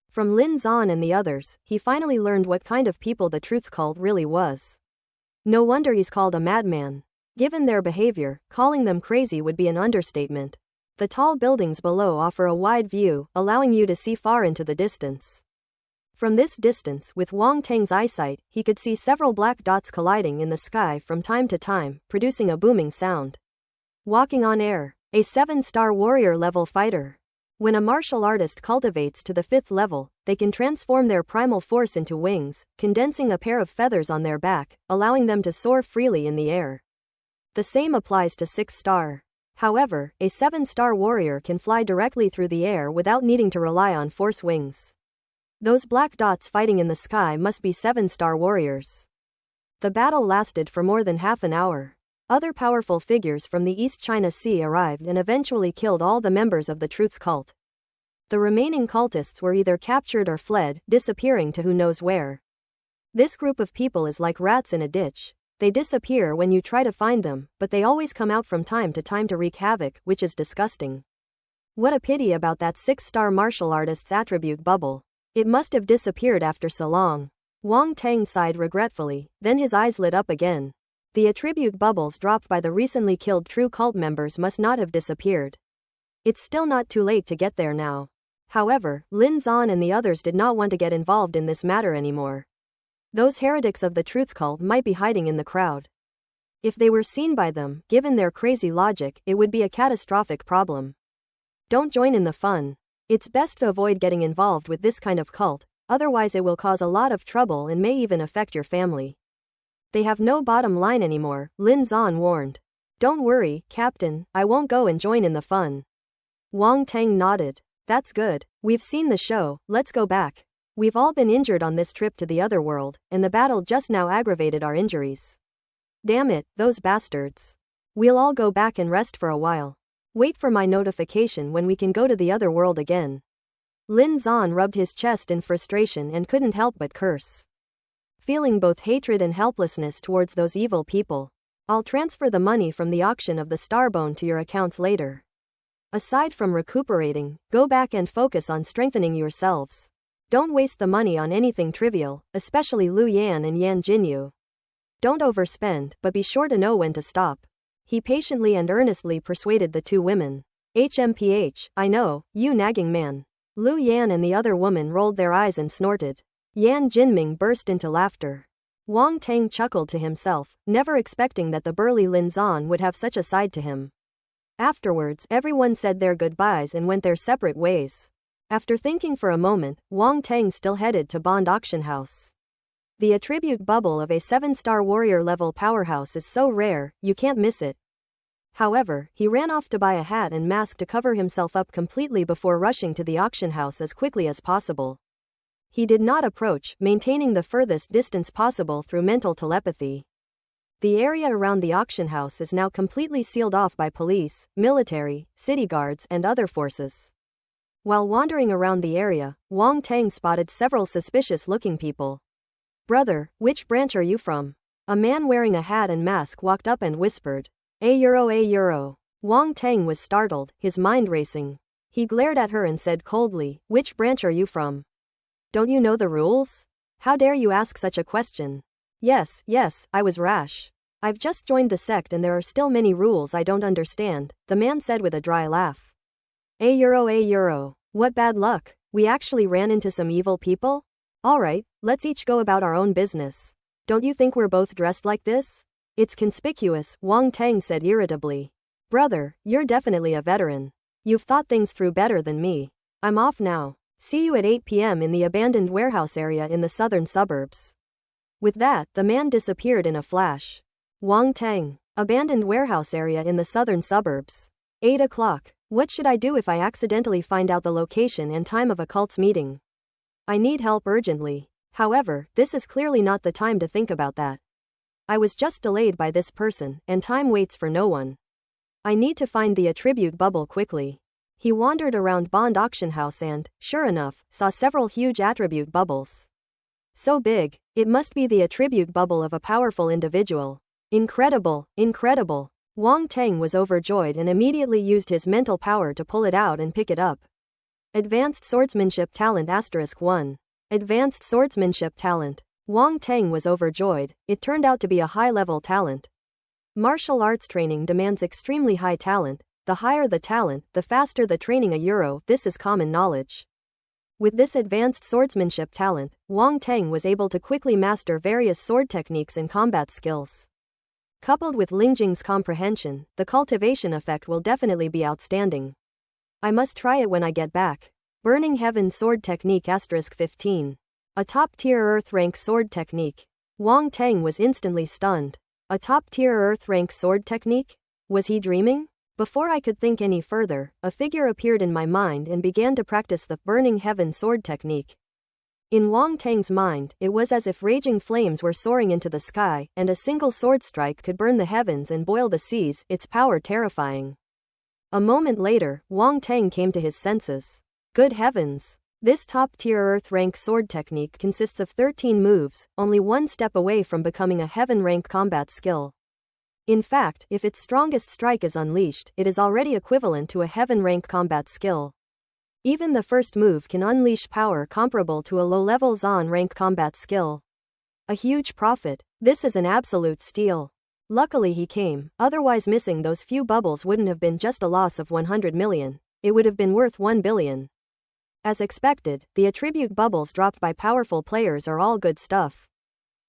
From Lin Zan and the others, he finally learned what kind of people the truth cult really was. No wonder he's called a madman. Given their behavior, calling them crazy would be an understatement. The tall buildings below offer a wide view, allowing you to see far into the distance. From this distance, with Wang Tang's eyesight, he could see several black dots colliding in the sky from time to time, producing a booming sound. Walking on air. A 7-star warrior level fighter. When a martial artist cultivates to the 5th level, they can transform their primal force into wings, condensing a pair of feathers on their back, allowing them to soar freely in the air. The same applies to 6-star. However, a 7-star warrior can fly directly through the air without needing to rely on force wings. Those black dots fighting in the sky must be 7-star warriors. The battle lasted for more than half an hour. Other powerful figures from the East China Sea arrived and eventually killed all the members of the truth cult. The remaining cultists were either captured or fled, disappearing to who knows where. This group of people is like rats in a ditch. They disappear when you try to find them, but they always come out from time to time to wreak havoc, which is disgusting. What a pity about that 6-star martial artist's attribute bubble. It must have disappeared after so long. Wang Tang sighed regretfully, then his eyes lit up again. The attribute bubbles dropped by the recently killed true cult members must not have disappeared. It's still not too late to get there now. However, Lin Zan and the others did not want to get involved in this matter anymore. Those heretics of the truth cult might be hiding in the crowd. If they were seen by them, given their crazy logic, it would be a catastrophic problem. Don't join in the fun. It's best to avoid getting involved with this kind of cult, otherwise it will cause a lot of trouble and may even affect your family. They have no bottom line anymore, Lin Zan warned. Don't worry, Captain, I won't go and join in the fun. Wang Tang nodded. That's good. We've seen the show, let's go back. We've all been injured on this trip to the other world, and the battle just now aggravated our injuries. Damn it, those bastards. We'll all go back and rest for a while. Wait for my notification when we can go to the other world again. Lin Zan rubbed his chest in frustration and couldn't help but curse. Feeling both hatred and helplessness towards those evil people. I'll transfer the money from the auction of the Starbone to your accounts later. Aside from recuperating, go back and focus on strengthening yourselves. Don't waste the money on anything trivial, especially Lu Yan and Yan Jinyu. Don't overspend, but be sure to know when to stop. He patiently and earnestly persuaded the two women. HMPH, I know, you nagging man. Lu Yan and the other woman rolled their eyes and snorted. Yan Jinming burst into laughter. Wang Tang chuckled to himself, never expecting that the burly Lin Zan would have such a side to him. Afterwards, everyone said their goodbyes and went their separate ways. After thinking for a moment, Wang Tang still headed to Bond Auction House. The attribute bubble of a 7-star warrior level powerhouse is so rare, you can't miss it. However, he ran off to buy a hat and mask to cover himself up completely before rushing to the auction house as quickly as possible. He did not approach, maintaining the furthest distance possible through mental telepathy. The area around the auction house is now completely sealed off by police, military, city guards, and other forces. While wandering around the area, Wang Tang spotted several suspicious-looking people. Brother, which branch are you from? A man wearing a hat and mask walked up and whispered. €1. Wang Tang was startled, his mind racing. He glared at her and said coldly, which branch are you from? Don't you know the rules? How dare you ask such a question? Yes, I was rash. I've just joined the sect and there are still many rules I don't understand, the man said with a dry laugh. €1. What bad luck. We actually ran into some evil people? Alright, let's each go about our own business. Don't you think we're both dressed like this? It's conspicuous, Wang Tang said irritably. Brother, you're definitely a veteran. You've thought things through better than me. I'm off now. See you at 8 p.m. in the abandoned warehouse area in the southern suburbs. With that, the man disappeared in a flash. Wang Tang. Abandoned warehouse area in the southern suburbs. 8 o'clock. What should I do if I accidentally find out the location and time of a cult's meeting? I need help urgently. However, this is clearly not the time to think about that. I was just delayed by this person, and time waits for no one. I need to find the attribute bubble quickly. He wandered around Bond Auction House and, sure enough, saw several huge attribute bubbles. So big, it must be the attribute bubble of a powerful individual. Incredible. Wang Tang was overjoyed and immediately used his mental power to pull it out and pick it up. Advanced Swordsmanship Talent *1. Advanced Swordsmanship Talent. Wang Tang was overjoyed, it turned out to be a high-level talent. Martial arts training demands extremely high talent, the higher the talent, the faster the training €1, this is common knowledge. With this advanced swordsmanship talent, Wang Tang was able to quickly master various sword techniques and combat skills. Coupled with Lingjing's comprehension, the cultivation effect will definitely be outstanding. I must try it when I get back. Burning Heaven Sword Technique *15. A top-tier Earth-rank sword technique. Wang Tang was instantly stunned. A top-tier Earth-rank sword technique? Was he dreaming? Before I could think any further, a figure appeared in my mind and began to practice the Burning Heaven sword technique. In Wang Tang's mind, it was as if raging flames were soaring into the sky, and a single sword strike could burn the heavens and boil the seas, its power terrifying. A moment later, Wang Tang came to his senses. Good heavens! This top-tier Earth-rank sword technique consists of 13 moves, only one step away from becoming a heaven-rank combat skill. In fact, if its strongest strike is unleashed, it is already equivalent to a heaven-rank combat skill. Even the first move can unleash power comparable to a low-level Zon-rank combat skill. A huge profit. This is an absolute steal. Luckily he came, otherwise missing those few bubbles wouldn't have been just a loss of 100 million. It would have been worth 1 billion. As expected, the attribute bubbles dropped by powerful players are all good stuff.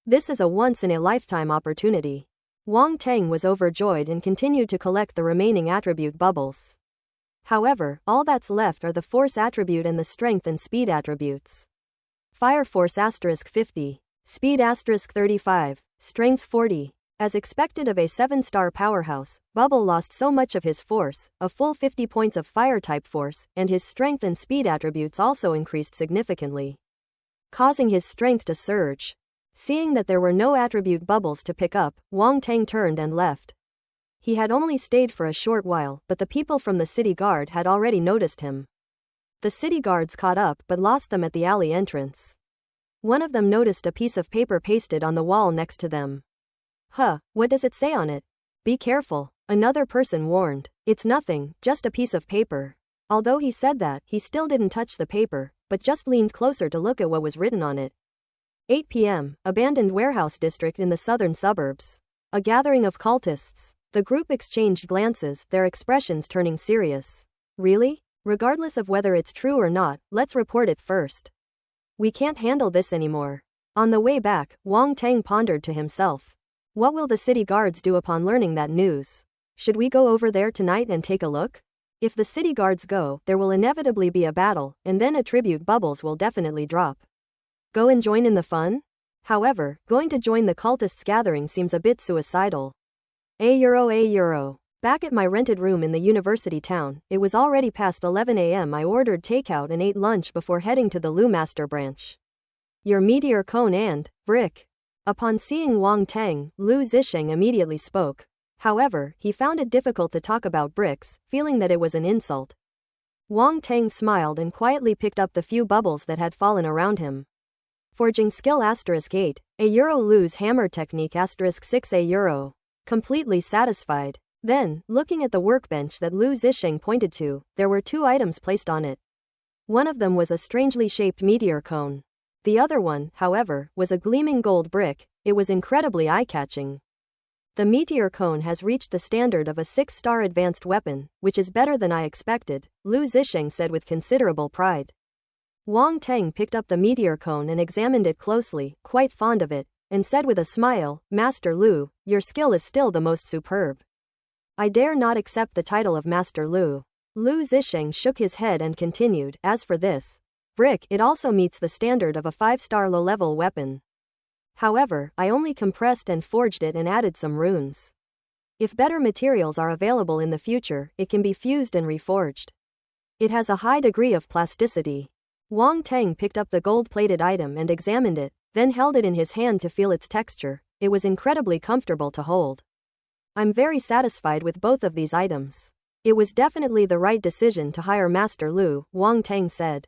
This is a once-in-a-lifetime opportunity. Wang Teng was overjoyed and continued to collect the remaining attribute bubbles. However, all that's left are the force attribute and the strength and speed attributes. Fire force *50, speed *35, strength 40. As expected of a 7-star powerhouse, Bubble lost so much of his force, a full 50 points of fire-type force, and his strength and speed attributes also increased significantly, causing his strength to surge. Seeing that there were no attribute bubbles to pick up, Wang Teng turned and left. He had only stayed for a short while, but the people from the city guard had already noticed him. The city guards caught up but lost them at the alley entrance. One of them noticed a piece of paper pasted on the wall next to them. What does it say on it? Be careful, another person warned. It's nothing, just a piece of paper. Although he said that, he still didn't touch the paper, but just leaned closer to look at what was written on it. 8 p.m., abandoned warehouse district in the southern suburbs. A gathering of cultists. The group exchanged glances, their expressions turning serious. Really? Regardless of whether it's true or not, let's report it first. We can't handle this anymore. On the way back, Wang Teng pondered to himself. What will the city guards do upon learning that news? Should we go over there tonight and take a look? If the city guards go, there will inevitably be a battle, and then attribute bubbles will definitely drop. Go and join in the fun? However, going to join the cultists' gathering seems a bit suicidal. €1. Back at my rented room in the university town, it was already past 11 a.m. I ordered takeout and ate lunch before heading to the Lu Master branch. Your meteor cone and brick. Upon seeing Wang Teng, Lu Zixing immediately spoke. However, he found it difficult to talk about bricks, feeling that it was an insult. Wang Teng smiled and quietly picked up the few bubbles that had fallen around him. Forging skill *8, €1 Lu's hammer technique *6 €. Completely satisfied. Then, looking at the workbench that Lu Zixing pointed to, there were 2 items placed on it. One of them was a strangely shaped meteor cone. The other one, however, was a gleaming gold brick. It was incredibly eye-catching. The meteor cone has reached the standard of a 6-star advanced weapon, which is better than I expected, Lu Zixing said with considerable pride. Wang Teng picked up the meteor cone and examined it closely, quite fond of it, and said with a smile, Master Lu, your skill is still the most superb. I dare not accept the title of Master Lu. Lu Zixing shook his head and continued, as for this brick, it also meets the standard of a 5-star low-level weapon. However, I only compressed and forged it and added some runes. If better materials are available in the future, it can be fused and reforged. It has a high degree of plasticity. Wang Teng picked up the gold-plated item and examined it, then held it in his hand to feel its texture. It was incredibly comfortable to hold. I'm very satisfied with both of these items. It was definitely the right decision to hire Master Lu, Wang Teng said.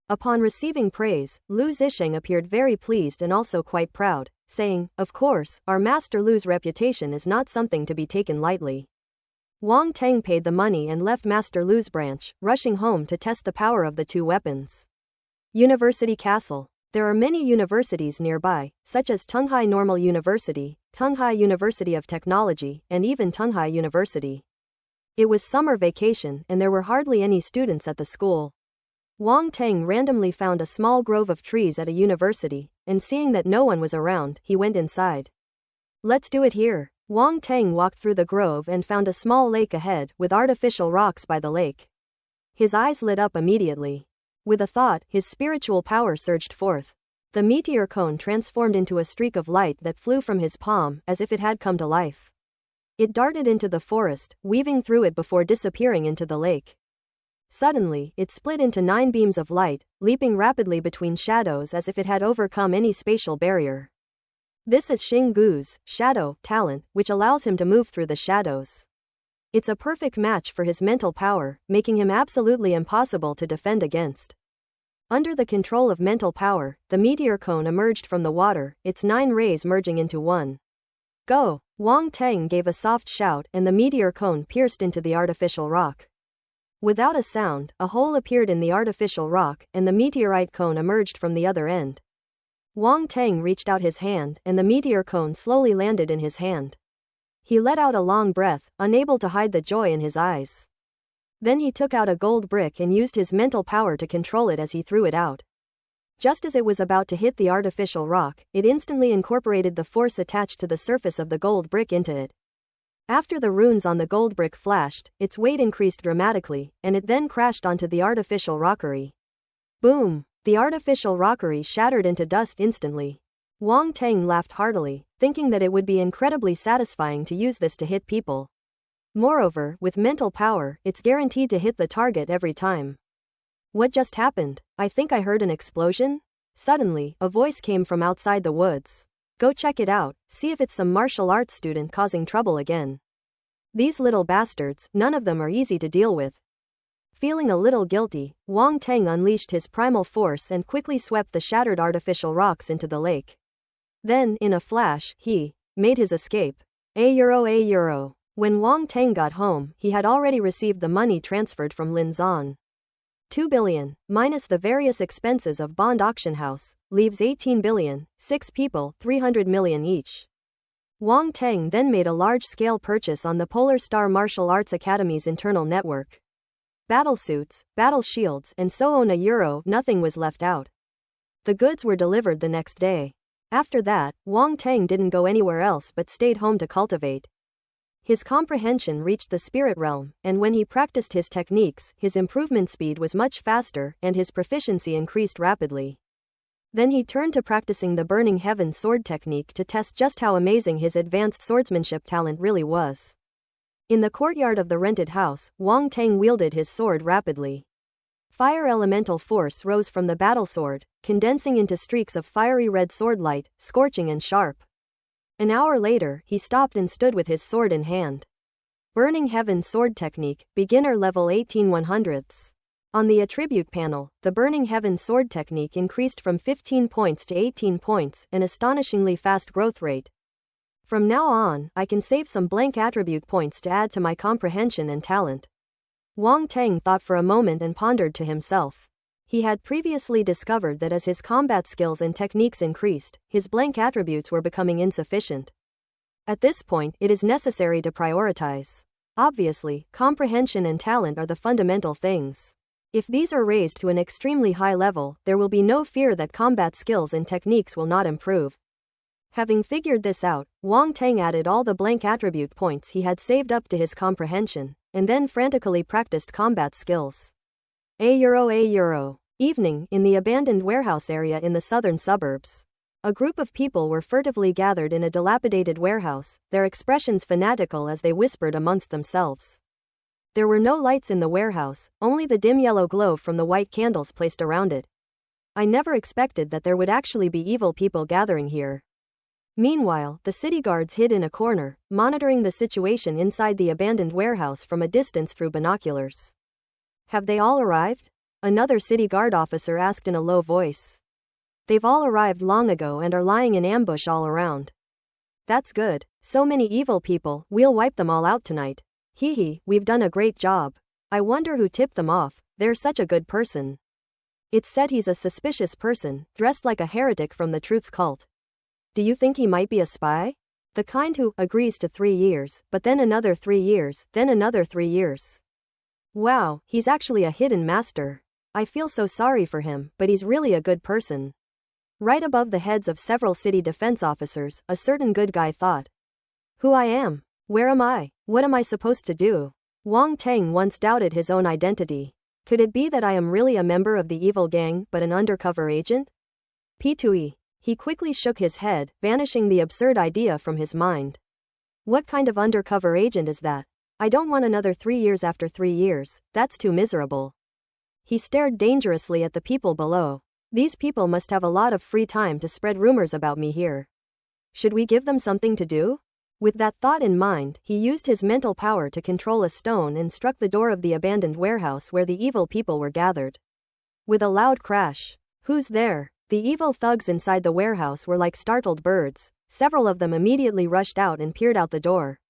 Upon receiving praise, Lu Zixing appeared very pleased and also quite proud, saying, of course, our Master Lu's reputation is not something to be taken lightly. Wang Teng paid the money and left Master Lu's branch, rushing home to test the power of the 2 weapons. University Castle. There are many universities nearby, such as Tunghai Normal University, Tunghai University of Technology, and even Tunghai University. It was summer vacation and there were hardly any students at the school. Wang Teng randomly found a small grove of trees at a university, and seeing that no one was around, he went inside. Let's do it here. Wang Teng walked through the grove and found a small lake ahead, with artificial rocks by the lake. His eyes lit up immediately. With a thought, his spiritual power surged forth. The meteor cone transformed into a streak of light that flew from his palm, as if it had come to life. It darted into the forest, weaving through it before disappearing into the lake. Suddenly, it split into 9 beams of light, leaping rapidly between shadows as if it had overcome any spatial barrier. This is Xing Gu's shadow talent, which allows him to move through the shadows. It's a perfect match for his mental power, making him absolutely impossible to defend against. Under the control of mental power, the meteor cone emerged from the water, its 9 rays merging into one. Go! Wang Teng gave a soft shout and the meteor cone pierced into the artificial rock. Without a sound, a hole appeared in the artificial rock and the meteorite cone emerged from the other end. Wang Teng reached out his hand and the meteor cone slowly landed in his hand. He let out a long breath, unable to hide the joy in his eyes. Then he took out a gold brick and used his mental power to control it as he threw it out. Just as it was about to hit the artificial rock, it instantly incorporated the force attached to the surface of the gold brick into it. After the runes on the gold brick flashed, its weight increased dramatically, and it then crashed onto the artificial rockery. Boom! The artificial rockery shattered into dust instantly. Wang Teng laughed heartily, thinking that it would be incredibly satisfying to use this to hit people. Moreover, with mental power, it's guaranteed to hit the target every time. What just happened? I think I heard an explosion? Suddenly, a voice came from outside the woods. Go check it out, see if it's some martial arts student causing trouble again. These little bastards, none of them are easy to deal with. Feeling a little guilty, Wang Teng unleashed his primal force and quickly swept the shattered artificial rocks into the lake. Then, in a flash, he made his escape. €1. When Wang Teng got home, he had already received the money transferred from Lin Zan. 2 billion, minus the various expenses of bond auction house, leaves 18 billion, 6 people, 300 million each. Wang Teng then made a large-scale purchase on the Polar Star Martial Arts Academy's internal network. Battlesuits, battle shields, and so on €1, nothing was left out. The goods were delivered the next day. After that, Wang Teng didn't go anywhere else but stayed home to cultivate. His comprehension reached the spirit realm, and when he practiced his techniques, his improvement speed was much faster, and his proficiency increased rapidly. Then he turned to practicing the Burning Heaven sword technique to test just how amazing his advanced swordsmanship talent really was. In the courtyard of the rented house, Wang Teng wielded his sword rapidly. Fire elemental force rose from the battle sword, condensing into streaks of fiery red sword light, scorching and sharp. An hour later, he stopped and stood with his sword in hand. Burning Heaven sword technique, beginner level 18/100ths. On the attribute panel, the Burning Heaven sword technique increased from 15 points to 18 points, an astonishingly fast growth rate. From now on, I can save some blank attribute points to add to my comprehension and talent. Wang Teng thought for a moment and pondered to himself. He had previously discovered that as his combat skills and techniques increased, his blank attributes were becoming insufficient. At this point, it is necessary to prioritize. Obviously, comprehension and talent are the fundamental things. If these are raised to an extremely high level, there will be no fear that combat skills and techniques will not improve. Having figured this out, Wang Teng added all the blank attribute points he had saved up to his comprehension, and then frantically practiced combat skills. €1. Evening, in the abandoned warehouse area in the southern suburbs. A group of people were furtively gathered in a dilapidated warehouse, their expressions fanatical as they whispered amongst themselves. There were no lights in the warehouse, only the dim yellow glow from the white candles placed around it. I never expected that there would actually be evil people gathering here. Meanwhile, the city guards hid in a corner, monitoring the situation inside the abandoned warehouse from a distance through binoculars. Have they all arrived? Another city guard officer asked in a low voice. They've all arrived long ago and are lying in ambush all around. That's good. So many evil people, we'll wipe them all out tonight. Hee, we've done a great job. I wonder who tipped them off, they're such a good person. It's said he's a suspicious person, dressed like a heretic from the truth cult. Do you think he might be a spy? The kind who agrees to 3 years, but then another 3 years, then another 3 years. Wow, he's actually a hidden master. I feel so sorry for him, but he's really a good person. Right above the heads of several city defense officers, a certain good guy thought. Who I am? Where am I? What am I supposed to do? Wang Teng once doubted his own identity. Could it be that I am really a member of the evil gang but an undercover agent? P2E. He quickly shook his head, banishing the absurd idea from his mind. What kind of undercover agent is that? I don't want another 3 years after 3 years, that's too miserable. He stared dangerously at the people below. These people must have a lot of free time to spread rumors about me here. Should we give them something to do? With that thought in mind, he used his mental power to control a stone and struck the door of the abandoned warehouse where the evil people were gathered. With a loud crash. Who's there? The evil thugs inside the warehouse were like startled birds. Several of them immediately rushed out and peered out the door.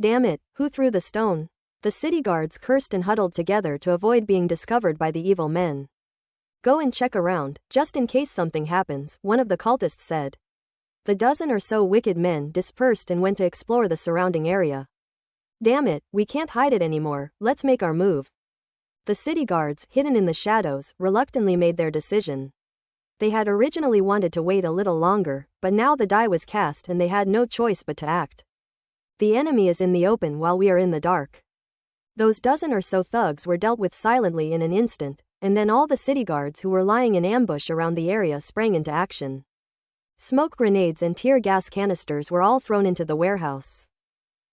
Damn it, who threw the stone? The city guards cursed and huddled together to avoid being discovered by the evil men. Go and check around, just in case something happens, one of the cultists said. The dozen or so wicked men dispersed and went to explore the surrounding area. Damn it, we can't hide it anymore, let's make our move. The city guards, hidden in the shadows, reluctantly made their decision. They had originally wanted to wait a little longer, but now the die was cast and they had no choice but to act. The enemy is in the open while we are in the dark. Those dozen or so thugs were dealt with silently in an instant, and then all the city guards who were lying in ambush around the area sprang into action. Smoke grenades and tear gas canisters were all thrown into the warehouse.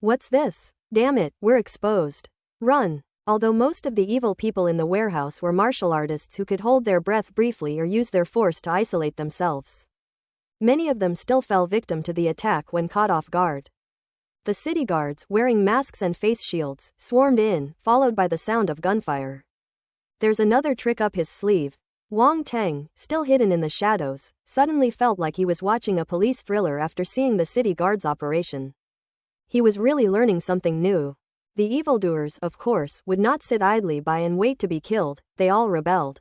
What's this? Damn it, we're exposed. Run. Although most of the evil people in the warehouse were martial artists who could hold their breath briefly or use their force to isolate themselves. Many of them still fell victim to the attack when caught off guard. The city guards, wearing masks and face shields, swarmed in, followed by the sound of gunfire. There's another trick up his sleeve. Wang Teng, still hidden in the shadows, suddenly felt like he was watching a police thriller after seeing the city guards' operation. He was really learning something new. The evildoers, of course, would not sit idly by and wait to be killed, they all rebelled.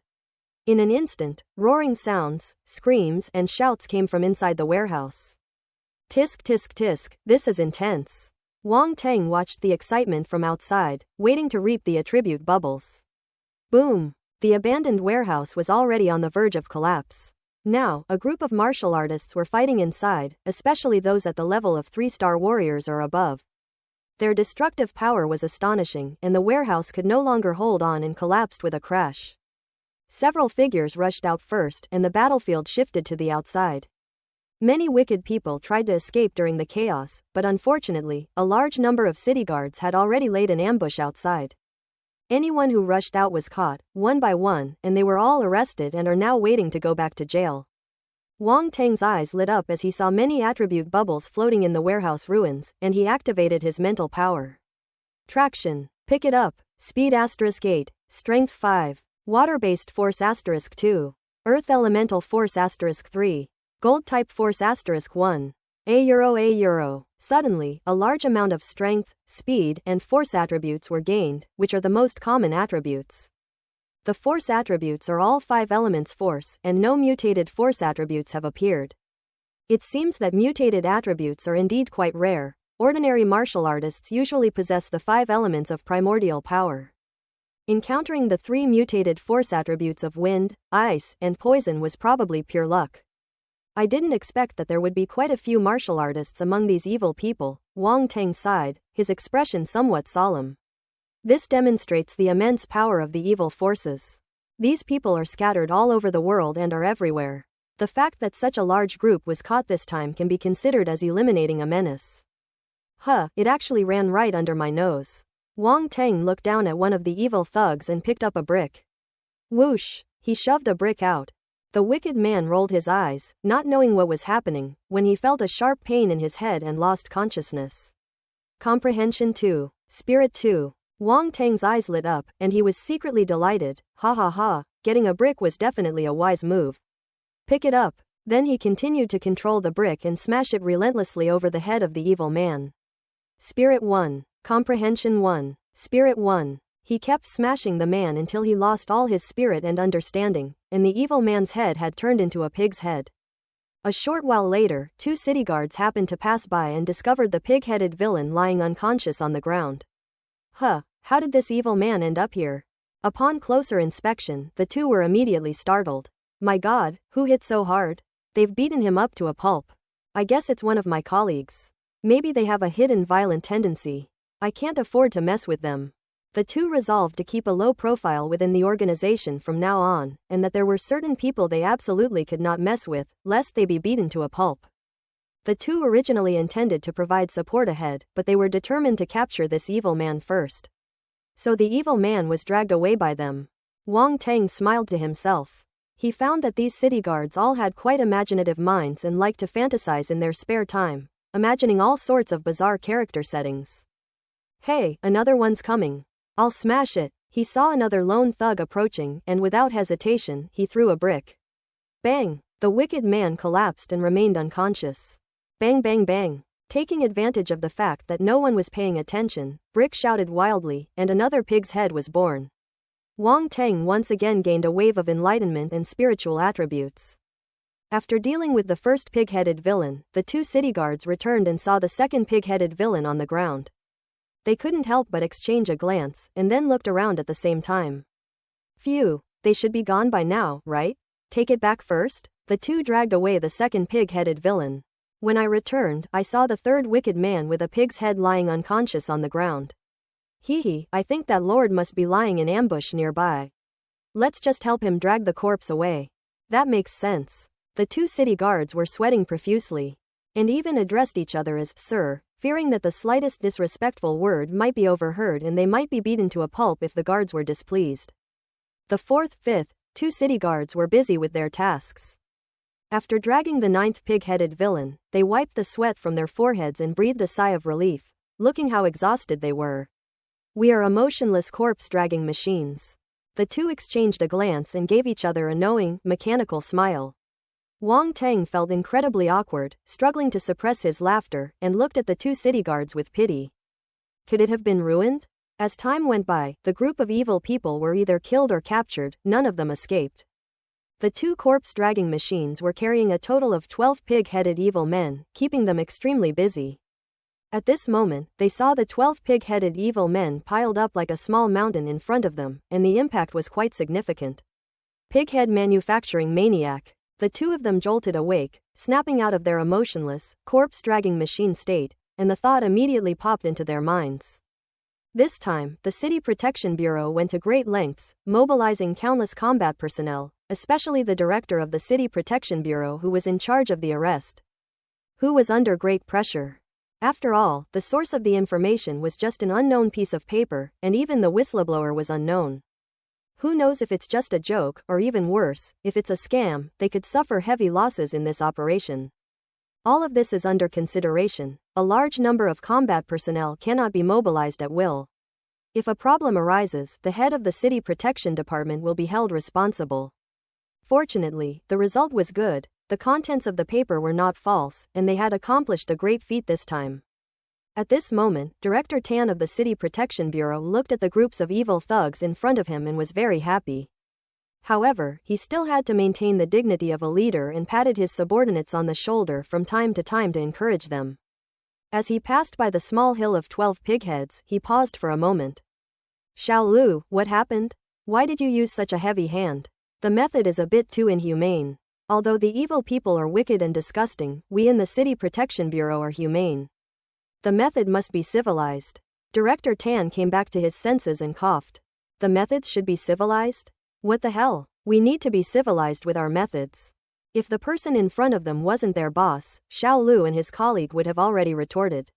In an instant, roaring sounds, screams, and shouts came from inside the warehouse. Tisk tisk tisk, this is intense. Wang Teng watched the excitement from outside, waiting to reap the attribute bubbles. Boom! The abandoned warehouse was already on the verge of collapse. Now, a group of martial artists were fighting inside, especially those at the level of 3-star warriors or above. Their destructive power was astonishing, and the warehouse could no longer hold on and collapsed with a crash. Several figures rushed out first, and the battlefield shifted to the outside. Many wicked people tried to escape during the chaos, but unfortunately, a large number of city guards had already laid an ambush outside. Anyone who rushed out was caught, one by one, and they were all arrested and are now waiting to go back to jail. Wang Teng's eyes lit up as he saw many attribute bubbles floating in the warehouse ruins, and he activated his mental power. Traction. Pick it up. Speed *8. Strength 5. Water-based force *2. Earth elemental force *3. Gold type force *1. A-euro. Suddenly, a large amount of strength, speed, and force attributes were gained, which are the most common attributes. The force attributes are all 5 elements force, and no mutated force attributes have appeared. It seems that mutated attributes are indeed quite rare. Ordinary martial artists usually possess the 5 elements of primordial power. Encountering the 3 mutated force attributes of wind, ice, and poison was probably pure luck. I didn't expect that there would be quite a few martial artists among these evil people, Wang Teng sighed, his expression somewhat solemn. This demonstrates the immense power of the evil forces. These people are scattered all over the world and are everywhere. The fact that such a large group was caught this time can be considered as eliminating a menace. It actually ran right under my nose. Wang Teng looked down at one of the evil thugs and picked up a brick. Whoosh! He shoved a brick out. The wicked man rolled his eyes, not knowing what was happening, when he felt a sharp pain in his head and lost consciousness. Comprehension 2. Spirit 2. Wang Teng's eyes lit up, and he was secretly delighted. Ha ha ha, getting a brick was definitely a wise move. Pick it up. Then he continued to control the brick and smash it relentlessly over the head of the evil man. Spirit 1. Comprehension 1. Spirit 1. He kept smashing the man until he lost all his spirit and understanding, and the evil man's head had turned into a pig's head. A short while later, 2 city guards happened to pass by and discovered the pig-headed villain lying unconscious on the ground. How did this evil man end up here? Upon closer inspection, the 2 were immediately startled. My God, who hit so hard? They've beaten him up to a pulp. I guess it's one of my colleagues. Maybe they have a hidden violent tendency. I can't afford to mess with them. The 2 resolved to keep a low profile within the organization from now on, and that there were certain people they absolutely could not mess with, lest they be beaten to a pulp. The 2 originally intended to provide support ahead, but they were determined to capture this evil man first. So the evil man was dragged away by them. Wang Teng smiled to himself. He found that these city guards all had quite imaginative minds and liked to fantasize in their spare time, imagining all sorts of bizarre character settings. Hey, another one's coming. I'll smash it. He saw another lone thug approaching, and without hesitation, he threw a brick. Bang! The wicked man collapsed and remained unconscious. Bang bang bang! Taking advantage of the fact that no one was paying attention, Brick shouted wildly, and another pig's head was born. Wang Teng once again gained a wave of enlightenment and spiritual attributes. After dealing with the first pig-headed villain, the two city guards returned and saw the second pig-headed villain on the ground. They couldn't help but exchange a glance, and then looked around at the same time. Phew, they should be gone by now, right? Take it back first? The two dragged away the second pig-headed villain. When I returned, I saw the third wicked man with a pig's head lying unconscious on the ground. Hee, I think that lord must be lying in ambush nearby. Let's just help him drag the corpse away. That makes sense. The two city guards were sweating profusely, and even addressed each other as sir, fearing that the slightest disrespectful word might be overheard and they might be beaten to a pulp if the guards were displeased. The fourth, fifth, two city guards were busy with their tasks. After dragging the ninth pig-headed villain, they wiped the sweat from their foreheads and breathed a sigh of relief, looking how exhausted they were. We are emotionless corpse-dragging machines. The two exchanged a glance and gave each other a knowing, mechanical smile. Wang Teng felt incredibly awkward, struggling to suppress his laughter, and looked at the two city guards with pity. Could it have been ruined? As time went by, the group of evil people were either killed or captured, none of them escaped. The two corpse-dragging machines were carrying a total of 12 pig-headed evil men, keeping them extremely busy. At this moment, they saw the 12 pig-headed evil men piled up like a small mountain in front of them, and the impact was quite significant. Pighead manufacturing maniac. The two of them jolted awake, snapping out of their emotionless, corpse-dragging machine state, and the thought immediately popped into their minds. This time, the City Protection Bureau went to great lengths, mobilizing countless combat personnel, especially the director of the City Protection Bureau who was in charge of the arrest. Who was under great pressure. After all, the source of the information was just an unknown piece of paper, and even the whistleblower was unknown. Who knows if it's just a joke, or even worse, if it's a scam, they could suffer heavy losses in this operation. All of this is under consideration. A large number of combat personnel cannot be mobilized at will. If a problem arises, the head of the City Protection Department will be held responsible. Fortunately, the result was good, the contents of the paper were not false, and they had accomplished a great feat this time. At this moment, Director Tan of the City Protection Bureau looked at the groups of evil thugs in front of him and was very happy. However, he still had to maintain the dignity of a leader and patted his subordinates on the shoulder from time to encourage them. As he passed by the small hill of 12 pigheads, he paused for a moment. Xiao Lu, what happened? Why did you use such a heavy hand? The method is a bit too inhumane. Although the evil people are wicked and disgusting, we in the City Protection Bureau are humane. The method must be civilized. Director Tan came back to his senses and coughed. The methods should be civilized? What the hell? We need to be civilized with our methods. If the person in front of them wasn't their boss, Xiao Lu and his colleague would have already retorted.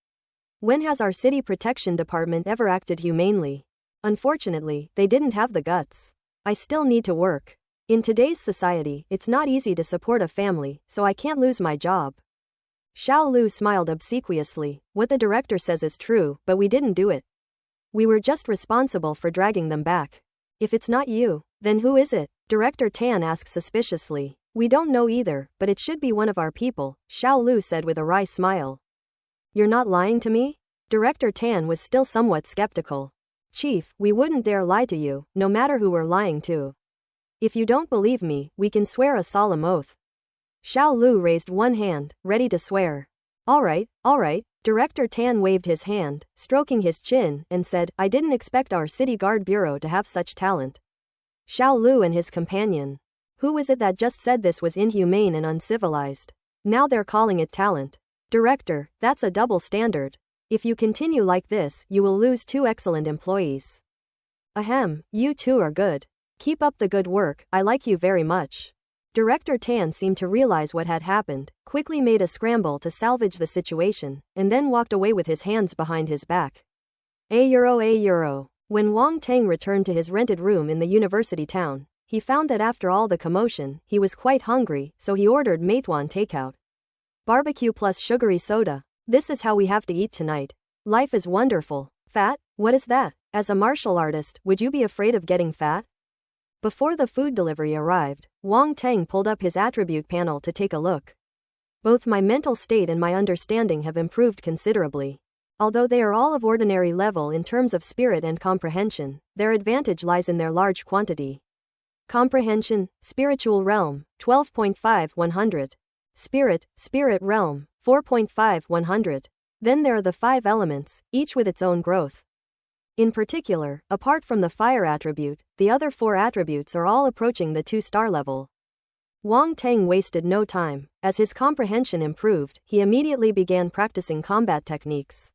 When has our City Protection Department ever acted humanely? Unfortunately, they didn't have the guts. I still need to work. In today's society, it's not easy to support a family, so I can't lose my job. Xiao Lu smiled obsequiously. What the director says is true, but we didn't do it. We were just responsible for dragging them back. If it's not you, then who is it? Director Tan asked suspiciously. We don't know either, but it should be one of our people, Xiao Lu said with a wry smile. You're not lying to me? Director Tan was still somewhat skeptical. Chief, we wouldn't dare lie to you, no matter who we're lying to. If you don't believe me, we can swear a solemn oath. Xiao Lu raised one hand, ready to swear. All right, Director Tan waved his hand, stroking his chin, and said, I didn't expect our City Guard Bureau to have such talent. Xiao Lu and his companion. Who is it that just said this was inhumane and uncivilized? Now they're calling it talent. Director, that's a double standard. If you continue like this, you will lose 2 excellent employees. Ahem, you two are good. Keep up the good work, I like you very much. Director Tan seemed to realize what had happened, quickly made a scramble to salvage the situation, and then walked away with his hands behind his back. €1. When Wang Teng returned to his rented room in the university town, he found that after all the commotion, he was quite hungry, so he ordered Meituan takeout. Barbecue plus sugary soda. This is how we have to eat tonight. Life is wonderful. Fat? What is that? As a martial artist, would you be afraid of getting fat? Before the food delivery arrived, Wang Teng pulled up his attribute panel to take a look. Both my mental state and my understanding have improved considerably. Although they are all of ordinary level in terms of spirit and comprehension, their advantage lies in their large quantity. Comprehension, Spiritual Realm, 12.5 100. Spirit Realm, 4.5 100. Then there are the 5 elements, each with its own growth. In particular, apart from the fire attribute, the other 4 attributes are all approaching the 2-star level. Wang Teng wasted no time. As his comprehension improved, he immediately began practicing combat techniques.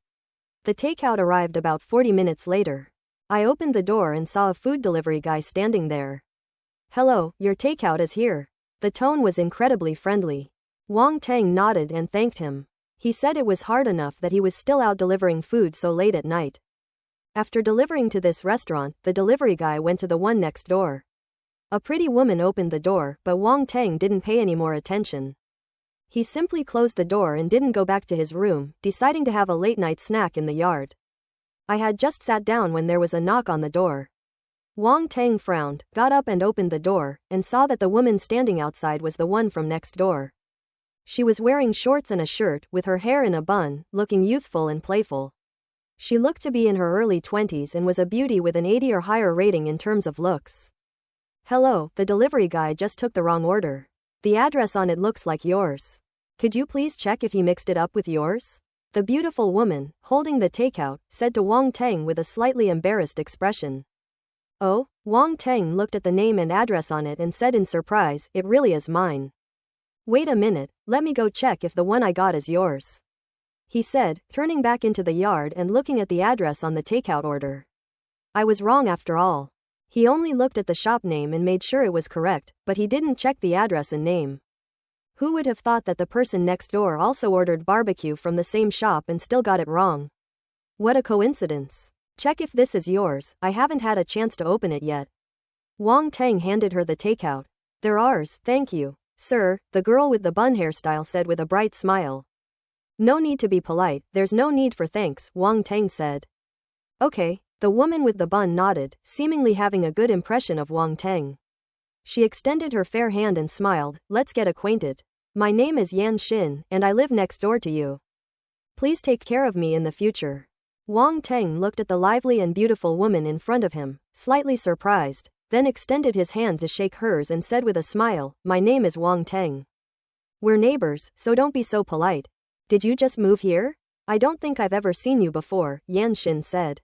The takeout arrived about 40 minutes later. I opened the door and saw a food delivery guy standing there. "Hello, your takeout is here." The tone was incredibly friendly. Wang Teng nodded and thanked him. He said it was hard enough that he was still out delivering food so late at night. After delivering to this restaurant, the delivery guy went to the one next door. A pretty woman opened the door, but Wang Teng didn't pay any more attention. He simply closed the door and didn't go back to his room, deciding to have a late-night snack in the yard. I had just sat down when there was a knock on the door. Wang Teng frowned, got up and opened the door, and saw that the woman standing outside was the one from next door. She was wearing shorts and a shirt, with her hair in a bun, looking youthful and playful. She looked to be in her early 20s and was a beauty with an 80 or higher rating in terms of looks. "Hello, the delivery guy just took the wrong order. The address on it looks like yours. Could you please check if he mixed it up with yours?" The beautiful woman, holding the takeout, said to Wang Teng with a slightly embarrassed expression. "Oh?" Wang Teng looked at the name and address on it and said in surprise, "It really is mine." "Wait a minute, let me go check if the one I got is yours," he said, turning back into the yard and looking at the address on the takeout order. I was wrong after all. He only looked at the shop name and made sure it was correct, but he didn't check the address and name. Who would have thought that the person next door also ordered barbecue from the same shop and still got it wrong? What a coincidence. "Check if this is yours, I haven't had a chance to open it yet." Wang Teng handed her the takeout. "They're ours, thank you, sir," the girl with the bun hairstyle said with a bright smile. "No need to be polite, there's no need for thanks," Wang Teng said. "Okay." The woman with the bun nodded, seemingly having a good impression of Wang Teng. She extended her fair hand and smiled, "Let's get acquainted. My name is Yan Xin, and I live next door to you. Please take care of me in the future." Wang Teng looked at the lively and beautiful woman in front of him, slightly surprised, then extended his hand to shake hers and said with a smile, "My name is Wang Teng. We're neighbors, so don't be so polite. Did you just move here? I don't think I've ever seen you before," Yan Xin said.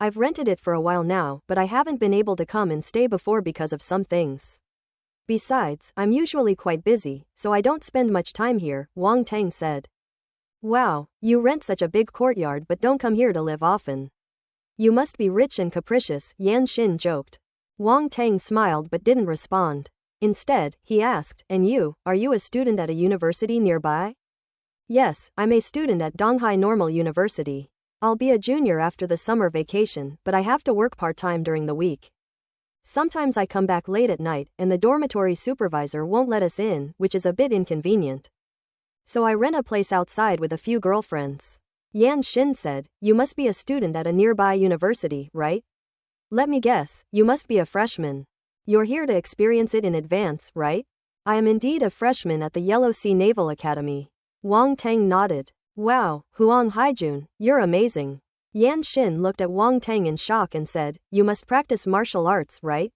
"I've rented it for a while now, but I haven't been able to come and stay before because of some things. Besides, I'm usually quite busy, so I don't spend much time here," Wang Teng said. "Wow, you rent such a big courtyard but don't come here to live often. You must be rich and capricious," Yan Xin joked. Wang Teng smiled but didn't respond. Instead, he asked, "And you, are you a student at a university nearby?" "Yes, I'm a student at Donghai Normal University. I'll be a junior after the summer vacation, but I have to work part-time during the week. Sometimes I come back late at night, and the dormitory supervisor won't let us in, which is a bit inconvenient. So I rent a place outside with a few girlfriends." Yan Xin said, "You must be a student at a nearby university, right? Let me guess, you must be a freshman. You're here to experience it in advance, right?" "I am indeed a freshman at the Yellow Sea Naval Academy." Wang Teng nodded. "Wow, Huang Haijun, you're amazing." Yan Xin looked at Wang Teng in shock and said, "You must practice martial arts, right?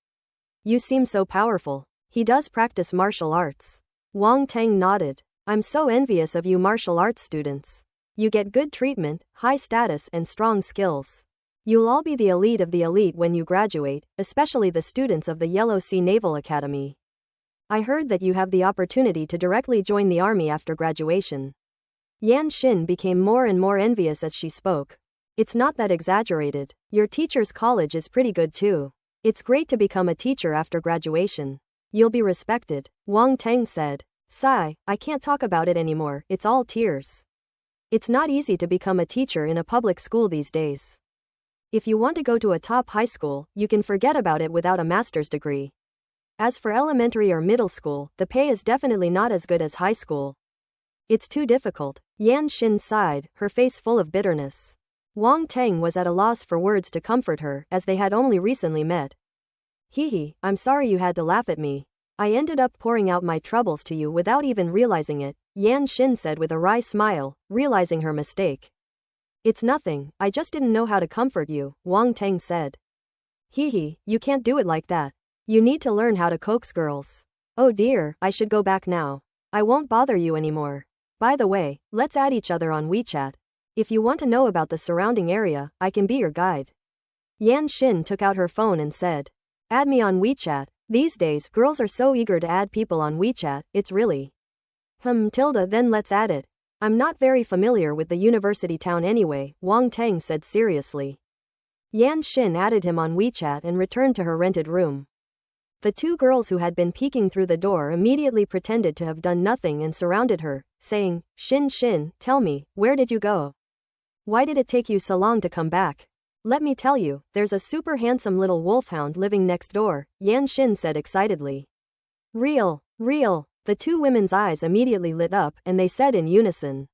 You seem so powerful." "He does practice martial arts." Wang Teng nodded. "I'm so envious of you martial arts students. You get good treatment, high status and strong skills. You'll all be the elite of the elite when you graduate, especially the students of the Yellow Sea Naval Academy. I heard that you have the opportunity to directly join the army after graduation." Yan Xin became more and more envious as she spoke. "It's not that exaggerated. Your teacher's college is pretty good too. It's great to become a teacher after graduation. You'll be respected," Wang Teng said. "Sigh, I can't talk about it anymore, it's all tears. It's not easy to become a teacher in a public school these days. If you want to go to a top high school, you can forget about it without a master's degree. As for elementary or middle school, the pay is definitely not as good as high school. It's too difficult." Yan Xin sighed, her face full of bitterness. Wang Teng was at a loss for words to comfort her, as they had only recently met. Hee, I'm sorry you had to laugh at me. I ended up pouring out my troubles to you without even realizing it, Yan Xin said with a wry smile, realizing her mistake. It's nothing, I just didn't know how to comfort you, Wang Teng said. Hee, you can't do it like that. You need to learn how to coax girls. Oh dear, I should go back now. I won't bother you anymore. By the way, let's add each other on WeChat. If you want to know about the surrounding area, I can be your guide. Yan Xin took out her phone and said. Add me on WeChat. These days, girls are so eager to add people on WeChat, it's really. Tilda, then let's add it. I'm not very familiar with the university town anyway, Wang Teng said seriously. Yan Xin added him on WeChat and returned to her rented room. The two girls who had been peeking through the door immediately pretended to have done nothing and surrounded her, saying, Xin, tell me, where did you go? Why did it take you so long to come back? Let me tell you, there's a super handsome little wolfhound living next door, Yan Xin said excitedly. Real. The two women's eyes immediately lit up and they said in unison.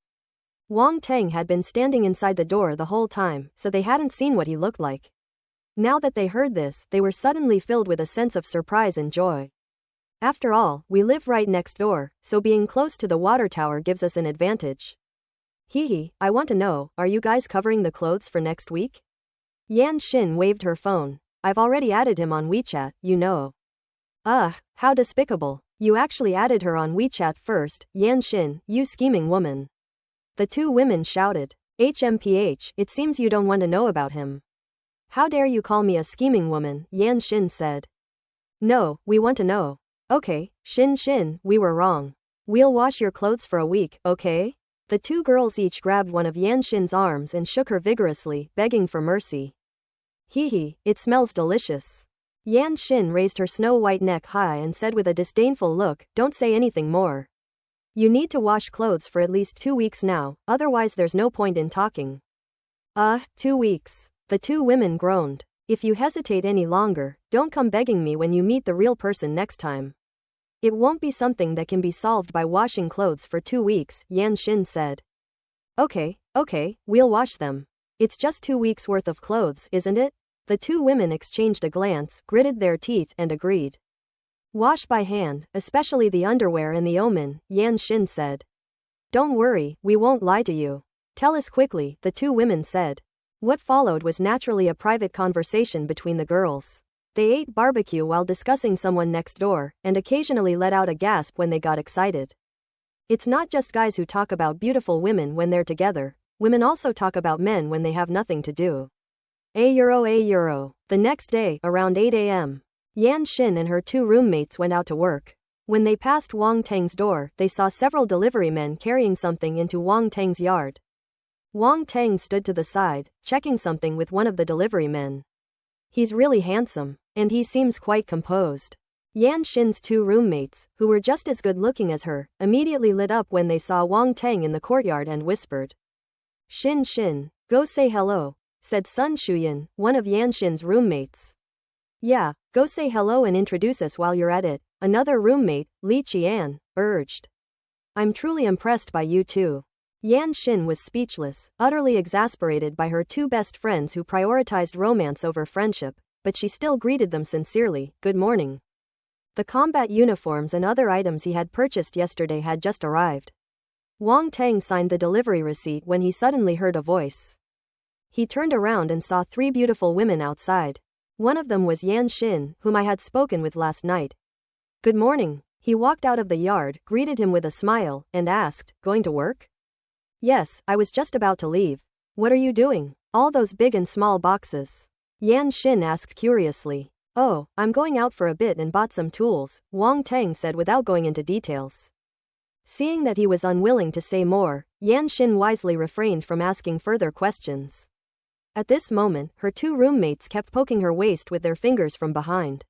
Wang Teng had been standing inside the door the whole time, so they hadn't seen what he looked like. Now that they heard this, they were suddenly filled with a sense of surprise and joy. After all, we live right next door, so being close to the water tower gives us an advantage. Hee, I want to know, are you guys covering the clothes for next week? Yan Xin waved her phone. I've already added him on WeChat, you know. Ugh, how despicable. You actually added her on WeChat first, Yan Xin, you scheming woman. The two women shouted. HMPH, it seems you don't want to know about him. How dare you call me a scheming woman, Yan Xin said. No, we want to know. Okay, Xin, we were wrong. We'll wash your clothes for a week, okay? The two girls each grabbed one of Yan Xin's arms and shook her vigorously, begging for mercy. Hee, it smells delicious. Yan Xin raised her snow-white neck high and said with a disdainful look, don't say anything more. You need to wash clothes for at least 2 weeks now, otherwise there's no point in talking. 2 weeks. The two women groaned. If you hesitate any longer, don't come begging me when you meet the real person next time. It won't be something that can be solved by washing clothes for 2 weeks, Yan Xin said. Okay, we'll wash them. It's just 2 weeks worth of clothes, isn't it? The two women exchanged a glance, gritted their teeth, and agreed. Wash by hand, especially the underwear and the omen, Yan Xin said. Don't worry, we won't lie to you. Tell us quickly, the two women said. What followed was naturally a private conversation between the girls. They ate barbecue while discussing someone next door, and occasionally let out a gasp when they got excited. It's not just guys who talk about beautiful women when they're together, women also talk about men when they have nothing to do. €. The next day, around 8 a.m., Yan Xin and her two roommates went out to work. When they passed Wang Teng's door, they saw several delivery men carrying something into Wang Teng's yard. Wang Teng stood to the side, checking something with one of the delivery men. He's really handsome, and he seems quite composed. Yan Xin's two roommates, who were just as good looking as her, immediately lit up when they saw Wang Teng in the courtyard and whispered. Xin, go say hello, said Sun Shuyan, one of Yan Xin's roommates. Yeah, go say hello and introduce us while you're at it, another roommate, Li Qian, urged. I'm truly impressed by you two. Yan Xin was speechless, utterly exasperated by her two best friends who prioritized romance over friendship, but she still greeted them sincerely, good morning. The combat uniforms and other items he had purchased yesterday had just arrived. Wang Teng signed the delivery receipt when he suddenly heard a voice. He turned around and saw 3 beautiful women outside. One of them was Yan Xin, whom I had spoken with last night. Good morning. He walked out of the yard, greeted him with a smile, and asked, going to work? Yes, I was just about to leave. What are you doing? All those big and small boxes. Yan Xin asked curiously. Oh, I'm going out for a bit and bought some tools, Wang Teng said without going into details. Seeing that he was unwilling to say more, Yan Xin wisely refrained from asking further questions. At this moment, her two roommates kept poking her waist with their fingers from behind.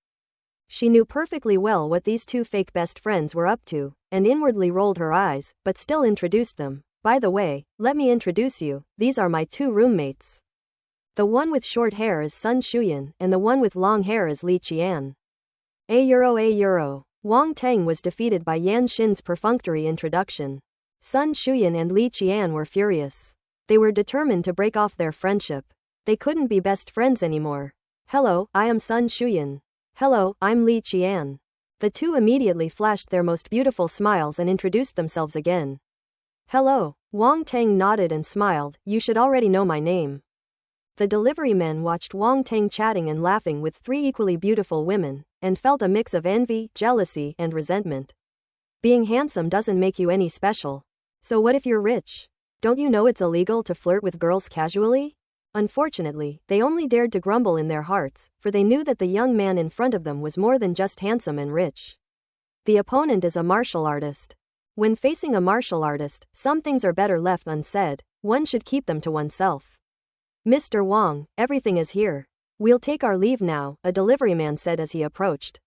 She knew perfectly well what these two fake best friends were up to, and inwardly rolled her eyes, but still introduced them. By the way, let me introduce you, these are my two roommates. The one with short hair is Sun Shuyan, and the one with long hair is Li Qian. €. Wang Teng was defeated by Yan Xin's perfunctory introduction. Sun Shuyan and Li Qian were furious. They were determined to break off their friendship. They couldn't be best friends anymore. Hello, I am Sun Shuyan. Hello, I'm Li Qian. The two immediately flashed their most beautiful smiles and introduced themselves again. Hello. Wang Teng nodded and smiled. You should already know my name. The delivery men watched Wang Teng chatting and laughing with three equally beautiful women, and felt a mix of envy, jealousy, and resentment. Being handsome doesn't make you any special. So what if you're rich? Don't you know it's illegal to flirt with girls casually? Unfortunately, they only dared to grumble in their hearts, for they knew that the young man in front of them was more than just handsome and rich. The opponent is a martial artist. When facing a martial artist, some things are better left unsaid. One should keep them to oneself. Mr. Wang, everything is here. We'll take our leave now, a deliveryman said as he approached.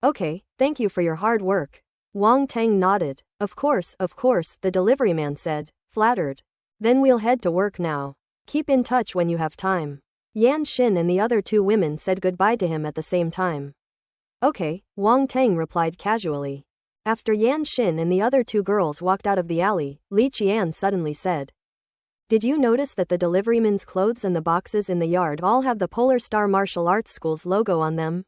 Okay, thank you for your hard work. Wang Teng nodded. Of course, the deliveryman said, flattered. Then we'll head to work now. Keep in touch when you have time. Yan Xin and the other two women said goodbye to him at the same time. Okay, Wang Teng replied casually. After Yan Xin and the other two girls walked out of the alley, Li Qian suddenly said, Did you notice that the deliveryman's clothes and the boxes in the yard all have the Polar Star Martial Arts School's logo on them?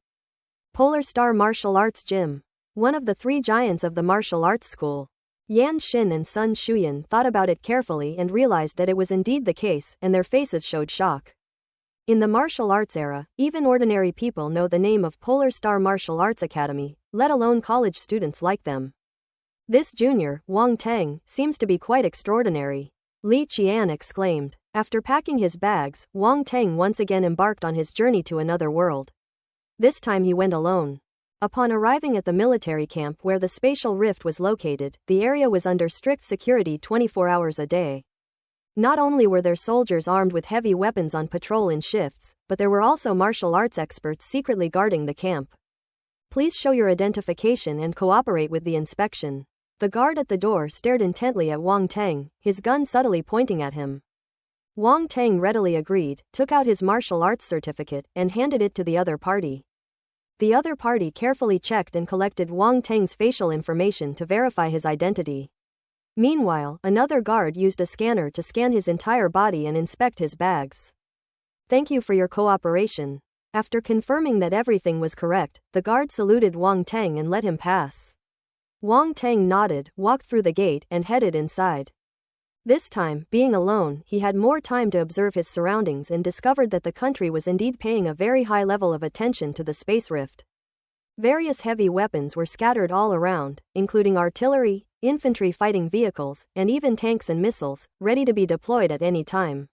Polar Star Martial Arts Gym. One of the three giants of the martial arts school. Yan Xin and Sun Shuyan thought about it carefully and realized that it was indeed the case, and their faces showed shock. In the martial arts era, even ordinary people know the name of Polar Star Martial Arts Academy, let alone college students like them. This junior, Wang Teng, seems to be quite extraordinary. Li Qian exclaimed. After packing his bags, Wang Teng once again embarked on his journey to another world. This time he went alone. Upon arriving at the military camp where the spatial rift was located, the area was under strict security 24 hours a day. Not only were there soldiers armed with heavy weapons on patrol in shifts, but there were also martial arts experts secretly guarding the camp. Please show your identification and cooperate with the inspection. The guard at the door stared intently at Wang Teng, his gun subtly pointing at him. Wang Teng readily agreed, took out his martial arts certificate, and handed it to the other party. The other party carefully checked and collected Wang Teng's facial information to verify his identity. Meanwhile, another guard used a scanner to scan his entire body and inspect his bags. Thank you for your cooperation. After confirming that everything was correct, the guard saluted Wang Teng and let him pass. Wang Teng nodded, walked through the gate, and headed inside. This time, being alone, he had more time to observe his surroundings and discovered that the country was indeed paying a very high level of attention to the space rift. Various heavy weapons were scattered all around, including artillery, infantry fighting vehicles, and even tanks and missiles, ready to be deployed at any time.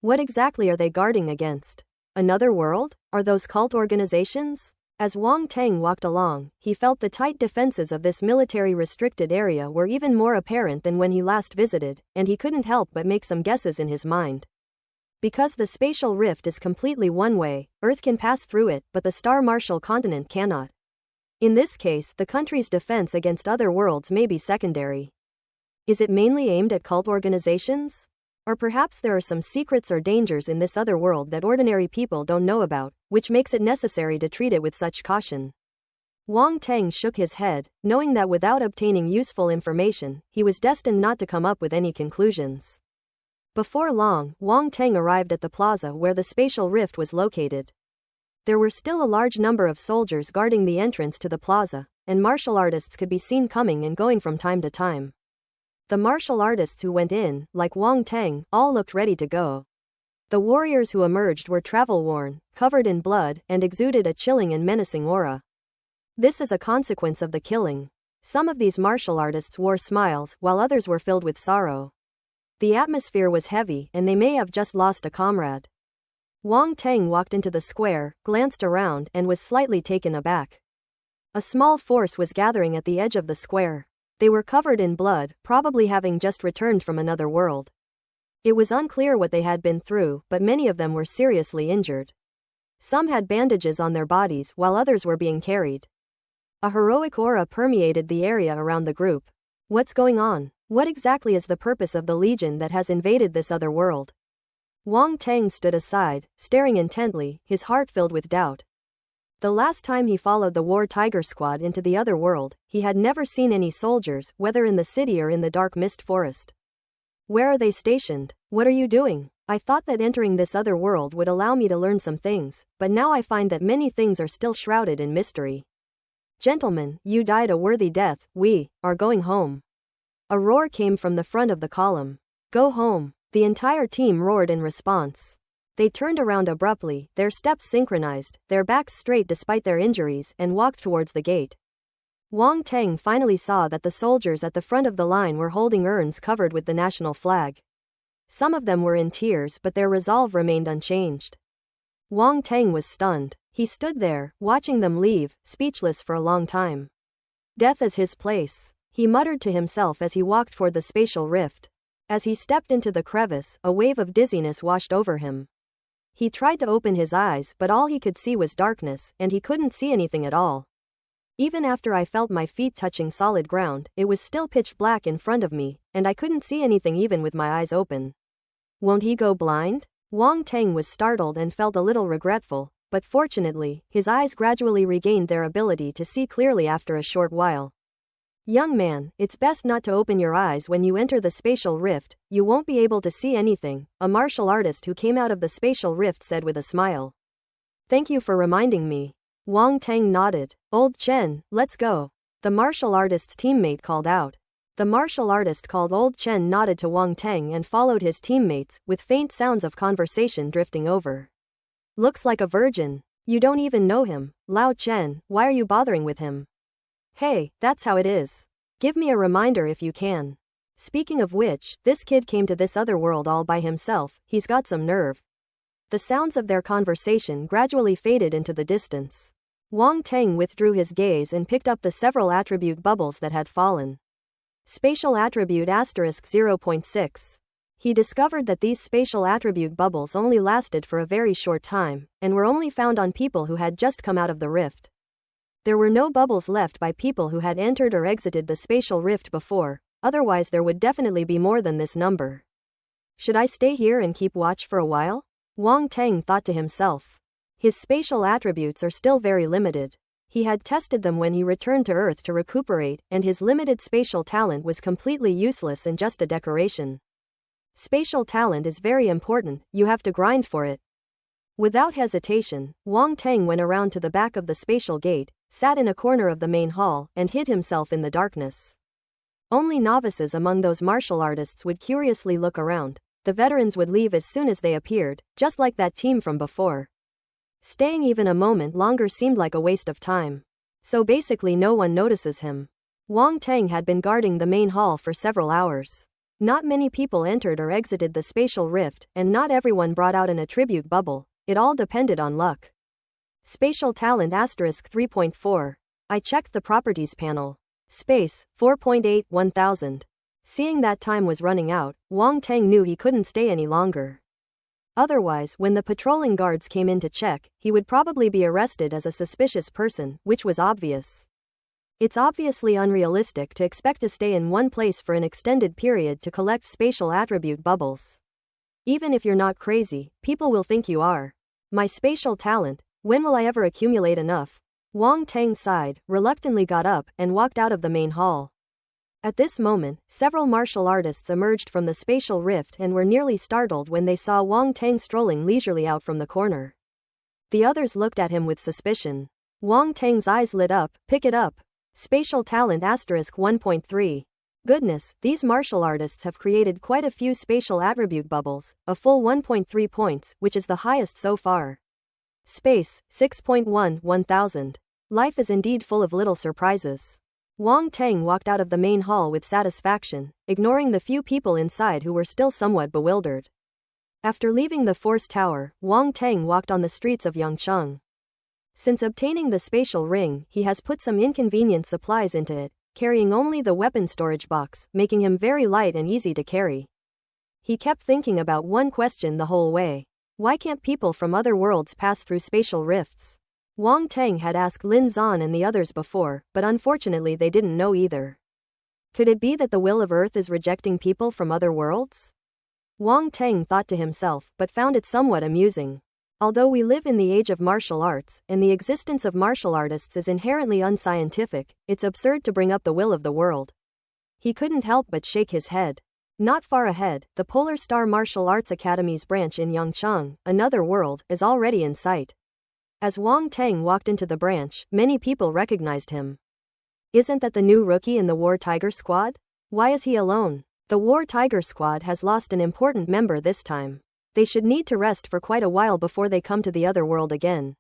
What exactly are they guarding against? Another world? Are those cult organizations? As Wang Teng walked along, he felt the tight defenses of this military-restricted area were even more apparent than when he last visited, and he couldn't help but make some guesses in his mind. Because the spatial rift is completely one-way, Earth can pass through it, but the Star Martial continent cannot. In this case, the country's defense against other worlds may be secondary. Is it mainly aimed at cult organizations? Or perhaps there are some secrets or dangers in this other world that ordinary people don't know about, which makes it necessary to treat it with such caution. Wang Teng shook his head, knowing that without obtaining useful information, he was destined not to come up with any conclusions. Before long, Wang Teng arrived at the plaza where the spatial rift was located. There were still a large number of soldiers guarding the entrance to the plaza, and martial artists could be seen coming and going from time to time. The martial artists who went in, like Wang Teng, all looked ready to go. The warriors who emerged were travel-worn, covered in blood, and exuded a chilling and menacing aura. This is a consequence of the killing. Some of these martial artists wore smiles, while others were filled with sorrow. The atmosphere was heavy, and they may have just lost a comrade. Wang Teng walked into the square, glanced around, and was slightly taken aback. A small force was gathering at the edge of the square. They were covered in blood, probably having just returned from another world. It was unclear what they had been through, but many of them were seriously injured. Some had bandages on their bodies, while others were being carried. A heroic aura permeated the area around the group. What's going on? What exactly is the purpose of the legion that has invaded this other world? Wang Teng stood aside, staring intently, his heart filled with doubt. The last time he followed the War Tiger Squad into the other world, he had never seen any soldiers, whether in the city or in the dark mist forest. Where are they stationed? What are you doing? I thought that entering this other world would allow me to learn some things, but now I find that many things are still shrouded in mystery. Gentlemen, you died a worthy death, we are going home. A roar came from the front of the column. Go home. The entire team roared in response. They turned around abruptly, their steps synchronized, their backs straight despite their injuries, and walked towards the gate. Wang Teng finally saw that the soldiers at the front of the line were holding urns covered with the national flag. Some of them were in tears, but their resolve remained unchanged. Wang Teng was stunned. He stood there, watching them leave, speechless for a long time. Death is his place, he muttered to himself as he walked toward the spatial rift. As he stepped into the crevice, a wave of dizziness washed over him. He tried to open his eyes, but all he could see was darkness, and he couldn't see anything at all. Even after I felt my feet touching solid ground, it was still pitch black in front of me, and I couldn't see anything even with my eyes open. Won't he go blind? Wang Teng was startled and felt a little regretful, but fortunately, his eyes gradually regained their ability to see clearly after a short while. Young man, it's best not to open your eyes when you enter the spatial rift, you won't be able to see anything, a martial artist who came out of the spatial rift said with a smile. Thank you for reminding me. Wang Teng nodded. Old Chen, let's go. The martial artist's teammate called out. The martial artist called Old Chen nodded to Wang Teng and followed his teammates, with faint sounds of conversation drifting over. Looks like a virgin. You don't even know him. Lao Chen, why are you bothering with him? Hey, that's how it is. Give me a reminder if you can. Speaking of which, this kid came to this other world all by himself, he's got some nerve. The sounds of their conversation gradually faded into the distance. Wang Teng withdrew his gaze and picked up the several attribute bubbles that had fallen. Spatial attribute *0.6. He discovered that these spatial attribute bubbles only lasted for a very short time, and were only found on people who had just come out of the rift. There were no bubbles left by people who had entered or exited the spatial rift before, otherwise there would definitely be more than this number. Should I stay here and keep watch for a while? Wang Teng thought to himself. His spatial attributes are still very limited. He had tested them when he returned to Earth to recuperate, and his limited spatial talent was completely useless and just a decoration. Spatial talent is very important, you have to grind for it. Without hesitation, Wang Teng went around to the back of the spatial gate, sat in a corner of the main hall, and hid himself in the darkness. Only novices among those martial artists would curiously look around. The veterans would leave as soon as they appeared, just like that team from before. Staying even a moment longer seemed like a waste of time. So basically no one notices him. Wang Teng had been guarding the main hall for several hours. Not many people entered or exited the spatial rift, and not everyone brought out an attribute bubble. It all depended on luck. Spatial talent *3.4. I checked the properties panel. Space, 4.8, 1000. Seeing that time was running out, Wang Teng knew he couldn't stay any longer. Otherwise, when the patrolling guards came in to check, he would probably be arrested as a suspicious person, which was obvious. It's obviously unrealistic to expect to stay in one place for an extended period to collect spatial attribute bubbles. Even if you're not crazy, people will think you are. My spatial talent, when will I ever accumulate enough? Wang Teng sighed, reluctantly got up, and walked out of the main hall. At this moment, several martial artists emerged from the spatial rift and were nearly startled when they saw Wang Teng strolling leisurely out from the corner. The others looked at him with suspicion. Wang Teng's eyes lit up. Pick it up. Spatial talent *1.3. Goodness, these martial artists have created quite a few spatial attribute bubbles, a full 1.3 points, which is the highest so far. Space, 6.1, 1000. Life is indeed full of little surprises. Wang Teng walked out of the main hall with satisfaction, ignoring the few people inside who were still somewhat bewildered. After leaving the Force Tower, Wang Teng walked on the streets of Yangcheng. Since obtaining the spatial ring, he has put some inconvenient supplies into it, carrying only the weapon storage box, making him very light and easy to carry. He kept thinking about one question the whole way. Why can't people from other worlds pass through spatial rifts? Wang Teng had asked Lin Zan and the others before, but unfortunately they didn't know either. Could it be that the will of Earth is rejecting people from other worlds? Wang Teng thought to himself, but found it somewhat amusing. Although we live in the age of martial arts, and the existence of martial artists is inherently unscientific, it's absurd to bring up the will of the world. He couldn't help but shake his head. Not far ahead, the Polar Star Martial Arts Academy's branch in Yangcheng, another world, is already in sight. As Wang Teng walked into the branch, many people recognized him. Isn't that the new rookie in the War Tiger Squad? Why is he alone? The War Tiger Squad has lost an important member this time. They should need to rest for quite a while before they come to the other world again.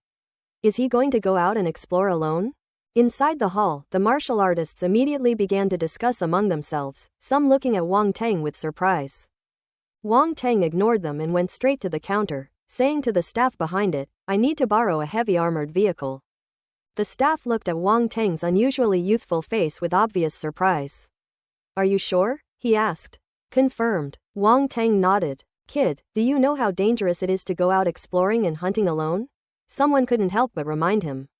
Is he going to go out and explore alone? Inside the hall, the martial artists immediately began to discuss among themselves, some looking at Wang Teng with surprise. Wang Teng ignored them and went straight to the counter, saying to the staff behind it, "I need to borrow a heavy armored vehicle." The staff looked at Wang Teng's unusually youthful face with obvious surprise. "Are you sure?" he asked. "Confirmed." Wang Teng nodded. "Kid, do you know how dangerous it is to go out exploring and hunting alone?" Someone couldn't help but remind him.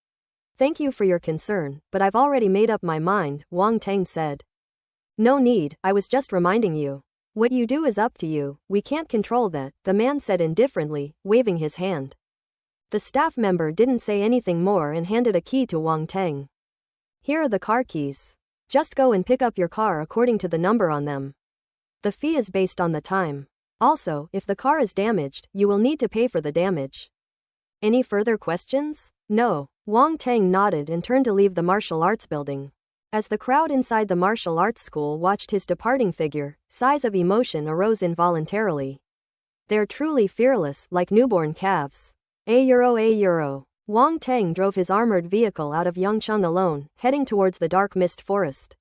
"Thank you for your concern, but I've already made up my mind," Wang Teng said. "No need, I was just reminding you. What you do is up to you, we can't control that," the man said indifferently, waving his hand. The staff member didn't say anything more and handed a key to Wang Teng. "Here are the car keys. Just go and pick up your car according to the number on them. The fee is based on the time. Also, if the car is damaged, you will need to pay for the damage." "Any further questions?" "No." Wang Teng nodded and turned to leave the martial arts building. As the crowd inside the martial arts school watched his departing figure, sighs of emotion arose involuntarily. They're truly fearless, like newborn calves. €1. Wang Teng drove his armored vehicle out of Yangcheng alone, heading towards the dark mist forest.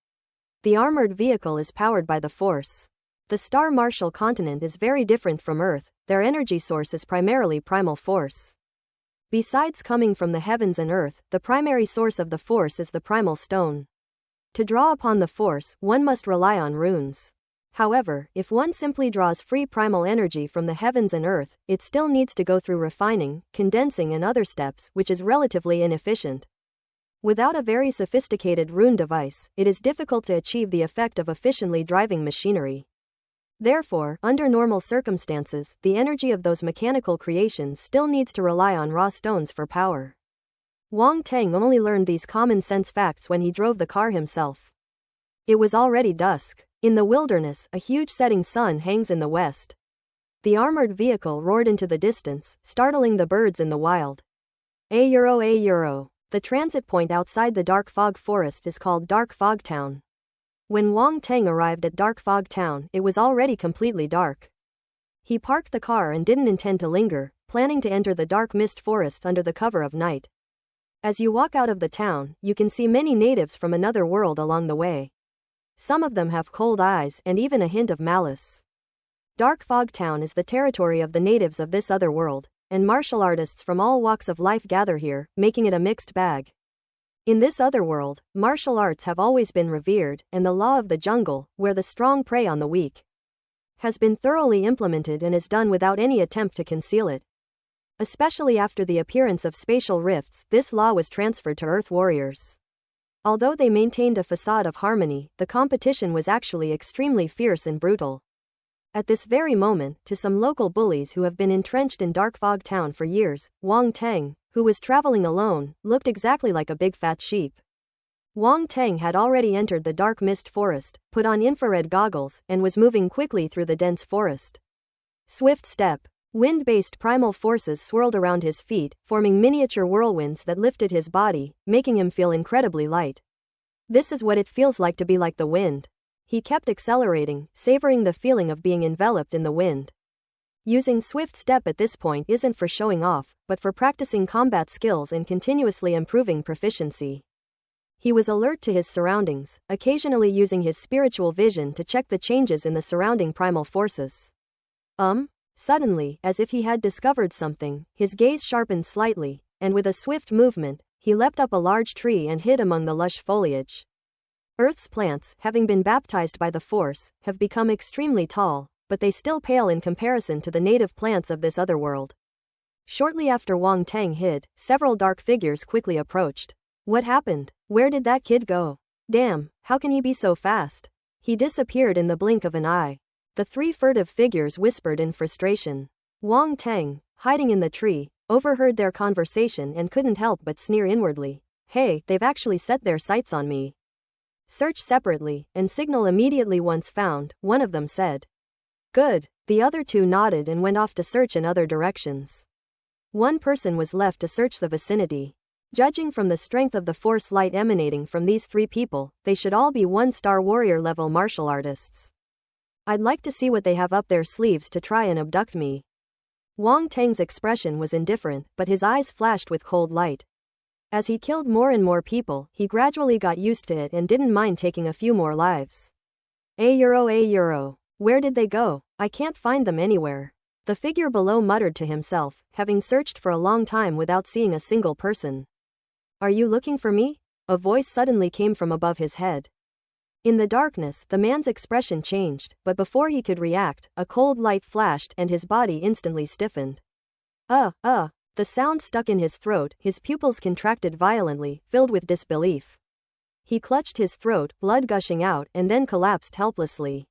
The armored vehicle is powered by the Force. The Star Martial continent is very different from Earth, their energy source is primarily primal force. Besides coming from the heavens and earth, the primary source of the force is the primal stone. To draw upon the force, one must rely on runes. However, if one simply draws free primal energy from the heavens and earth, it still needs to go through refining, condensing and other steps, which is relatively inefficient. Without a very sophisticated rune device, it is difficult to achieve the effect of efficiently driving machinery. Therefore, under normal circumstances, the energy of those mechanical creations still needs to rely on raw stones for power. Wang Teng only learned these common-sense facts when he drove the car himself. It was already dusk. In the wilderness, a huge setting sun hangs in the west. The armored vehicle roared into the distance, startling the birds in the wild. €1. The transit point outside the Dark Fog Forest is called Dark Fog Town. When Wang Teng arrived at Dark Fog Town, it was already completely dark. He parked the car and didn't intend to linger, planning to enter the dark mist forest under the cover of night. As you walk out of the town, you can see many natives from another world along the way. Some of them have cold eyes and even a hint of malice. Dark Fog Town is the territory of the natives of this other world, and martial artists from all walks of life gather here, making it a mixed bag. In this other world, martial arts have always been revered, and the law of the jungle, where the strong prey on the weak, has been thoroughly implemented and is done without any attempt to conceal it. Especially after the appearance of spatial rifts, this law was transferred to Earth warriors. Although they maintained a facade of harmony, the competition was actually extremely fierce and brutal. At this very moment, to some local bullies who have been entrenched in Dark Fog Town for years, Wang Teng, who was traveling alone, looked exactly like a big fat sheep. Wang Teng had already entered the dark mist forest, put on infrared goggles, and was moving quickly through the dense forest. Swift step. Wind-based primal forces swirled around his feet, forming miniature whirlwinds that lifted his body, making him feel incredibly light. This is what it feels like to be like the wind. He kept accelerating, savoring the feeling of being enveloped in the wind. Using swift step at this point isn't for showing off, but for practicing combat skills and continuously improving proficiency. He was alert to his surroundings, occasionally using his spiritual vision to check the changes in the surrounding primal forces. Suddenly, as if he had discovered something, his gaze sharpened slightly, and with a swift movement, he leapt up a large tree and hid among the lush foliage. Earth's plants, having been baptized by the Force, have become extremely tall, but they still pale in comparison to the native plants of this other world. Shortly after Wang Teng hid, several dark figures quickly approached. What happened? Where did that kid go? Damn, how can he be so fast? He disappeared in the blink of an eye. The three furtive figures whispered in frustration. Wang Teng, hiding in the tree, overheard their conversation and couldn't help but sneer inwardly. Hey, they've actually set their sights on me. Search separately, and signal immediately once found, one of them said. Good. The other two nodded and went off to search in other directions. One person was left to search the vicinity. Judging from the strength of the force light emanating from these three people, they should all be 1-star warrior level martial artists. I'd like to see what they have up their sleeves to try and abduct me. Wang Teng's expression was indifferent, but his eyes flashed with cold light. As he killed more and more people, he gradually got used to it and didn't mind taking a few more lives. €. Where did they go? I can't find them anywhere. The figure below muttered to himself, having searched for a long time without seeing a single person. Are you looking for me? A voice suddenly came from above his head. In the darkness, the man's expression changed, but before he could react, a cold light flashed and his body instantly stiffened. The sound stuck in his throat, his pupils contracted violently, filled with disbelief. He clutched his throat, blood gushing out, and then collapsed helplessly.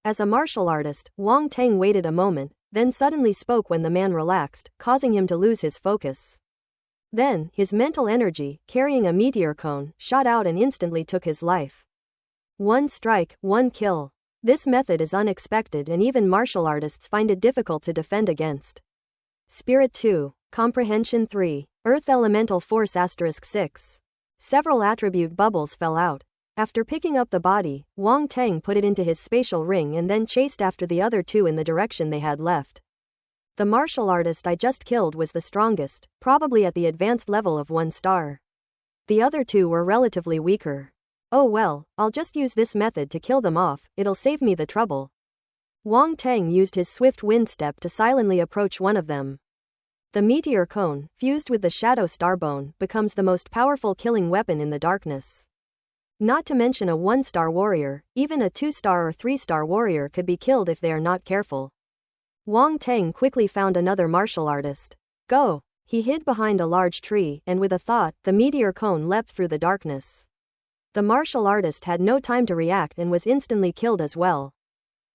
As a martial artist, Wang Teng waited a moment, then suddenly spoke when the man relaxed, causing him to lose his focus. Then, his mental energy, carrying a meteor cone, shot out and instantly took his life. 1 strike, 1 kill. This method is unexpected and even martial artists find it difficult to defend against. Spirit 2. Comprehension 3. Earth Elemental Force *6. Several attribute bubbles fell out. After picking up the body, Wang Teng put it into his spatial ring and then chased after the other two in the direction they had left. The martial artist I just killed was the strongest, probably at the advanced level of 1 star. The other two were relatively weaker. Oh well, I'll just use this method to kill them off, it'll save me the trouble. Wang Teng used his swift wind step to silently approach one of them. The meteor cone, fused with the shadow starbone, becomes the most powerful killing weapon in the darkness. Not to mention a 1-star warrior, even a 2-star or 3-star warrior could be killed if they are not careful. Wang Teng quickly found another martial artist. Go! He hid behind a large tree, and with a thought, the meteor cone leapt through the darkness. The martial artist had no time to react and was instantly killed as well.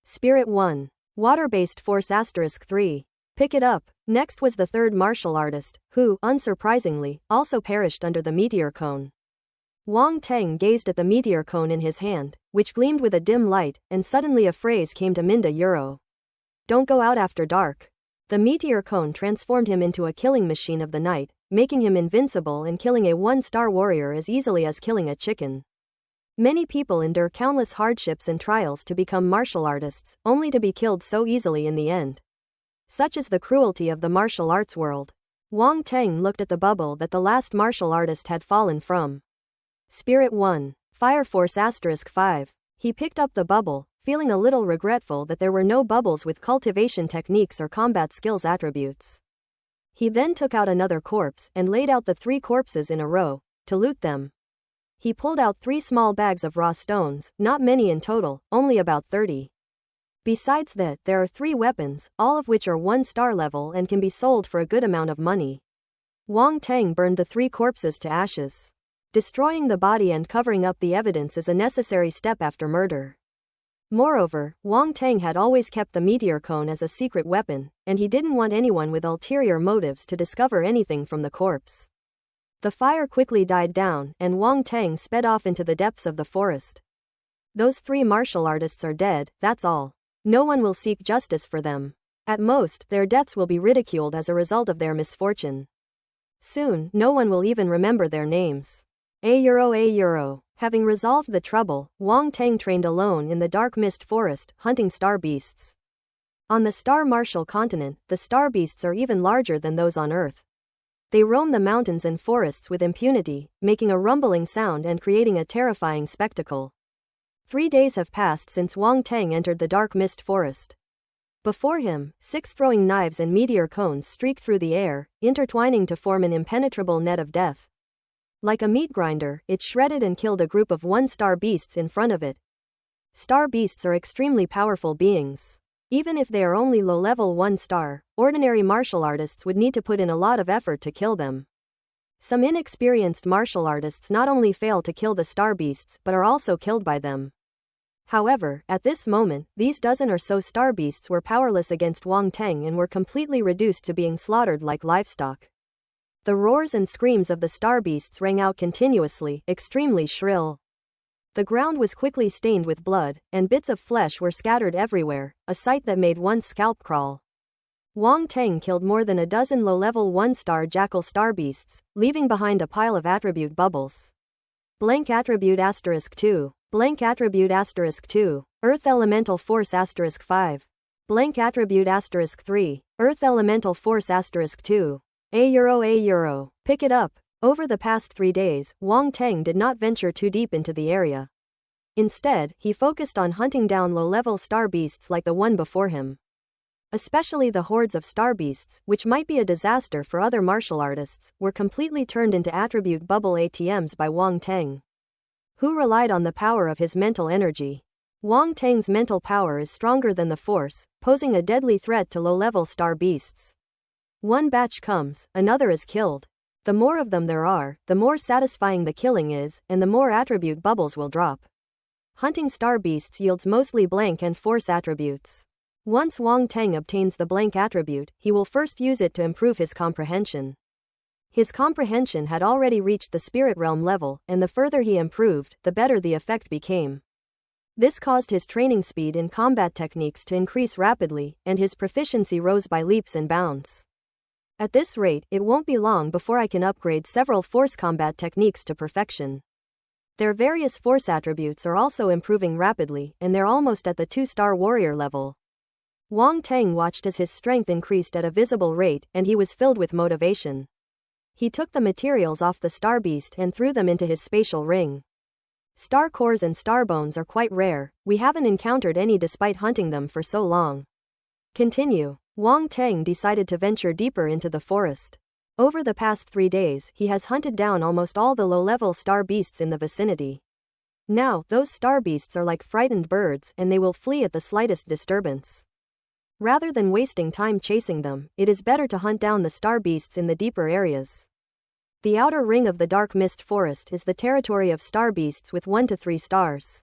Spirit 1. Water-based force *3. Pick it up. Next was the third martial artist, who, unsurprisingly, also perished under the meteor cone. Wang Teng gazed at the meteor cone in his hand, which gleamed with a dim light, and suddenly a phrase came to mind: Don't go out after dark. The meteor cone transformed him into a killing machine of the night, making him invincible and killing a 1-star warrior as easily as killing a chicken. Many people endure countless hardships and trials to become martial artists, only to be killed so easily in the end. Such is the cruelty of the martial arts world. Wang Teng looked at the bubble that the last martial artist had fallen from. Spirit 1. Fire Force *5. He picked up the bubble, feeling a little regretful that there were no bubbles with cultivation techniques or combat skills attributes. He then took out another corpse and laid out the 3 corpses in a row, to loot them. He pulled out 3 small bags of raw stones, not many in total, only about 30. Besides that, there are 3 weapons, all of which are 1-star level and can be sold for a good amount of money. Wang Teng burned the 3 corpses to ashes. Destroying the body and covering up the evidence is a necessary step after murder. Moreover, Wang Teng had always kept the meteor cone as a secret weapon, and he didn't want anyone with ulterior motives to discover anything from the corpse. The fire quickly died down, and Wang Teng sped off into the depths of the forest. Those 3 martial artists are dead, that's all. No one will seek justice for them. At most, their deaths will be ridiculed as a result of their misfortune. Soon, no one will even remember their names. €. Having resolved the trouble, Wang Teng trained alone in the dark mist forest, hunting star beasts. On the Star Martial continent, the star beasts are even larger than those on Earth. They roam the mountains and forests with impunity, making a rumbling sound and creating a terrifying spectacle. 3 days have passed since Wang Teng entered the dark mist forest. Before him, 6 throwing knives and meteor cones streaked through the air, intertwining to form an impenetrable net of death. Like a meat grinder, it shredded and killed a group of 1-star beasts in front of it. Star beasts are extremely powerful beings. Even if they are only low-level 1-star, ordinary martial artists would need to put in a lot of effort to kill them. Some inexperienced martial artists not only fail to kill the star beasts but are also killed by them. However, at this moment, these dozen or so star beasts were powerless against Wang Teng and were completely reduced to being slaughtered like livestock. The roars and screams of the star beasts rang out continuously, extremely shrill. The ground was quickly stained with blood, and bits of flesh were scattered everywhere, a sight that made one's scalp crawl. Wang Teng killed more than a dozen low-level 1-star jackal star beasts, leaving behind a pile of attribute bubbles. Blank attribute *2. Blank attribute *2. Earth elemental force *5. Blank attribute *3. Earth elemental force *2. €. Pick it up. Over the past 3 days, Wang Teng did not venture too deep into the area. Instead, he focused on hunting down low-level star beasts like the one before him. Especially the hordes of star beasts, which might be a disaster for other martial artists, were completely turned into attribute bubble ATMs by Wang Teng, who relied on the power of his mental energy. Wang Teng's mental power is stronger than the force, posing a deadly threat to low-level star beasts. One batch comes, another is killed. The more of them there are, the more satisfying the killing is, and the more attribute bubbles will drop. Hunting star beasts yields mostly blank and force attributes. Once Wang Teng obtains the blank attribute, he will first use it to improve his comprehension. His comprehension had already reached the spirit realm level, and the further he improved, the better the effect became. This caused his training speed in combat techniques to increase rapidly, and his proficiency rose by leaps and bounds. At this rate, it won't be long before I can upgrade several force combat techniques to perfection. Their various force attributes are also improving rapidly, and they're almost at the 2-star warrior level. Wang Teng watched as his strength increased at a visible rate, and he was filled with motivation. He took the materials off the star beast and threw them into his spatial ring. Star cores and star bones are quite rare, we haven't encountered any despite hunting them for so long. Continue. Wang Teng decided to venture deeper into the forest. Over the past 3 days, he has hunted down almost all the low-level star beasts in the vicinity. Now, those star beasts are like frightened birds, and they will flee at the slightest disturbance. Rather than wasting time chasing them, it is better to hunt down the star beasts in the deeper areas. The outer ring of the dark mist forest is the territory of star beasts with 1 to 3 stars.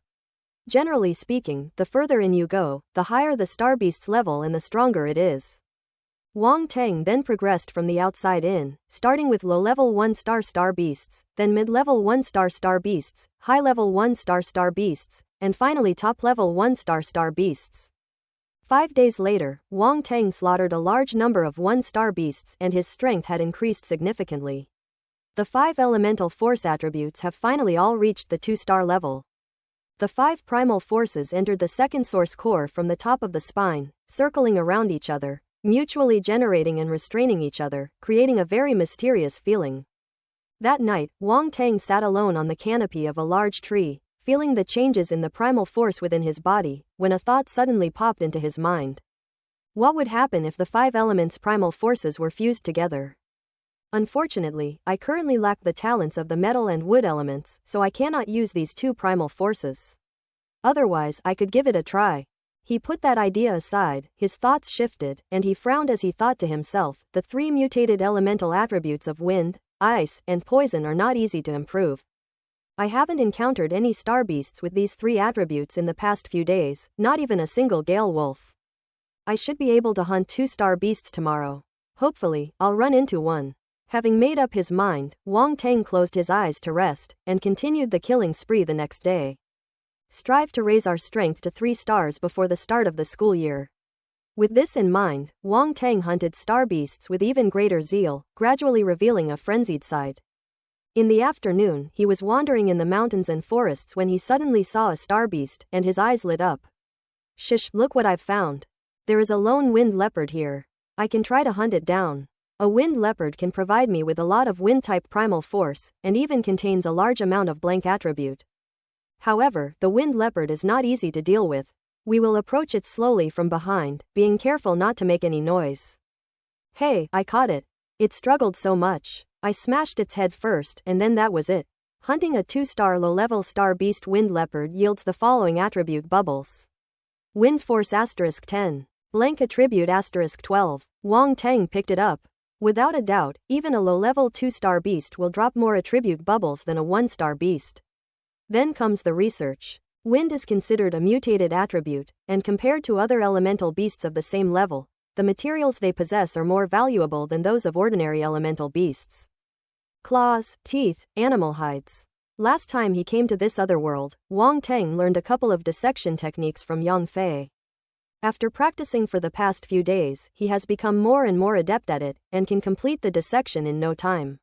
Generally speaking, the further in you go, the higher the star beast's level and the stronger it is. Wang Teng then progressed from the outside in, starting with low-level 1-star star beasts, then mid-level 1-star star beasts, high-level 1-star star beasts, and finally top-level 1-star star beasts. 5 days later, Wang Teng slaughtered a large number of 1-star beasts and his strength had increased significantly. The 5 elemental force attributes have finally all reached the 2-star level. The 5 primal forces entered the second source core from the top of the spine, circling around each other, mutually generating and restraining each other, creating a very mysterious feeling. That night, Wang Teng sat alone on the canopy of a large tree, feeling the changes in the primal force within his body, when a thought suddenly popped into his mind. What would happen if the 5 elements' primal forces were fused together? Unfortunately, I currently lack the talents of the metal and wood elements, so I cannot use these 2 primal forces. Otherwise, I could give it a try. He put that idea aside, his thoughts shifted, and he frowned as he thought to himself, the 3 mutated elemental attributes of wind, ice, and poison are not easy to improve. I haven't encountered any star beasts with these 3 attributes in the past few days, not even a single gale wolf. I should be able to hunt 2-star beasts tomorrow. Hopefully, I'll run into one. Having made up his mind, Wang Teng closed his eyes to rest, and continued the killing spree the next day. Strive to raise our strength to 3 stars before the start of the school year. With this in mind, Wang Teng hunted star beasts with even greater zeal, gradually revealing a frenzied side. In the afternoon, he was wandering in the mountains and forests when he suddenly saw a star beast, and his eyes lit up. Shish, look what I've found. There is a lone wind leopard here. I can try to hunt it down. A wind leopard can provide me with a lot of wind-type primal force, and even contains a large amount of blank attribute. However, the wind leopard is not easy to deal with. We will approach it slowly from behind, being careful not to make any noise. Hey, I caught it. It struggled so much. I smashed its head first, and then that was it. Hunting a 2-star low-level star beast wind leopard yields the following attribute bubbles. Wind force *10. Blank attribute *12. Wang Teng picked it up. Without a doubt, even a low-level 2-star beast will drop more attribute bubbles than a 1-star beast. Then comes the research. Wind is considered a mutated attribute, and compared to other elemental beasts of the same level, the materials they possess are more valuable than those of ordinary elemental beasts. Claws, teeth, animal hides. Last time he came to this other world, Wang Teng learned a couple of dissection techniques from Yang Fei. After practicing for the past few days, he has become more and more adept at it, and can complete the dissection in no time.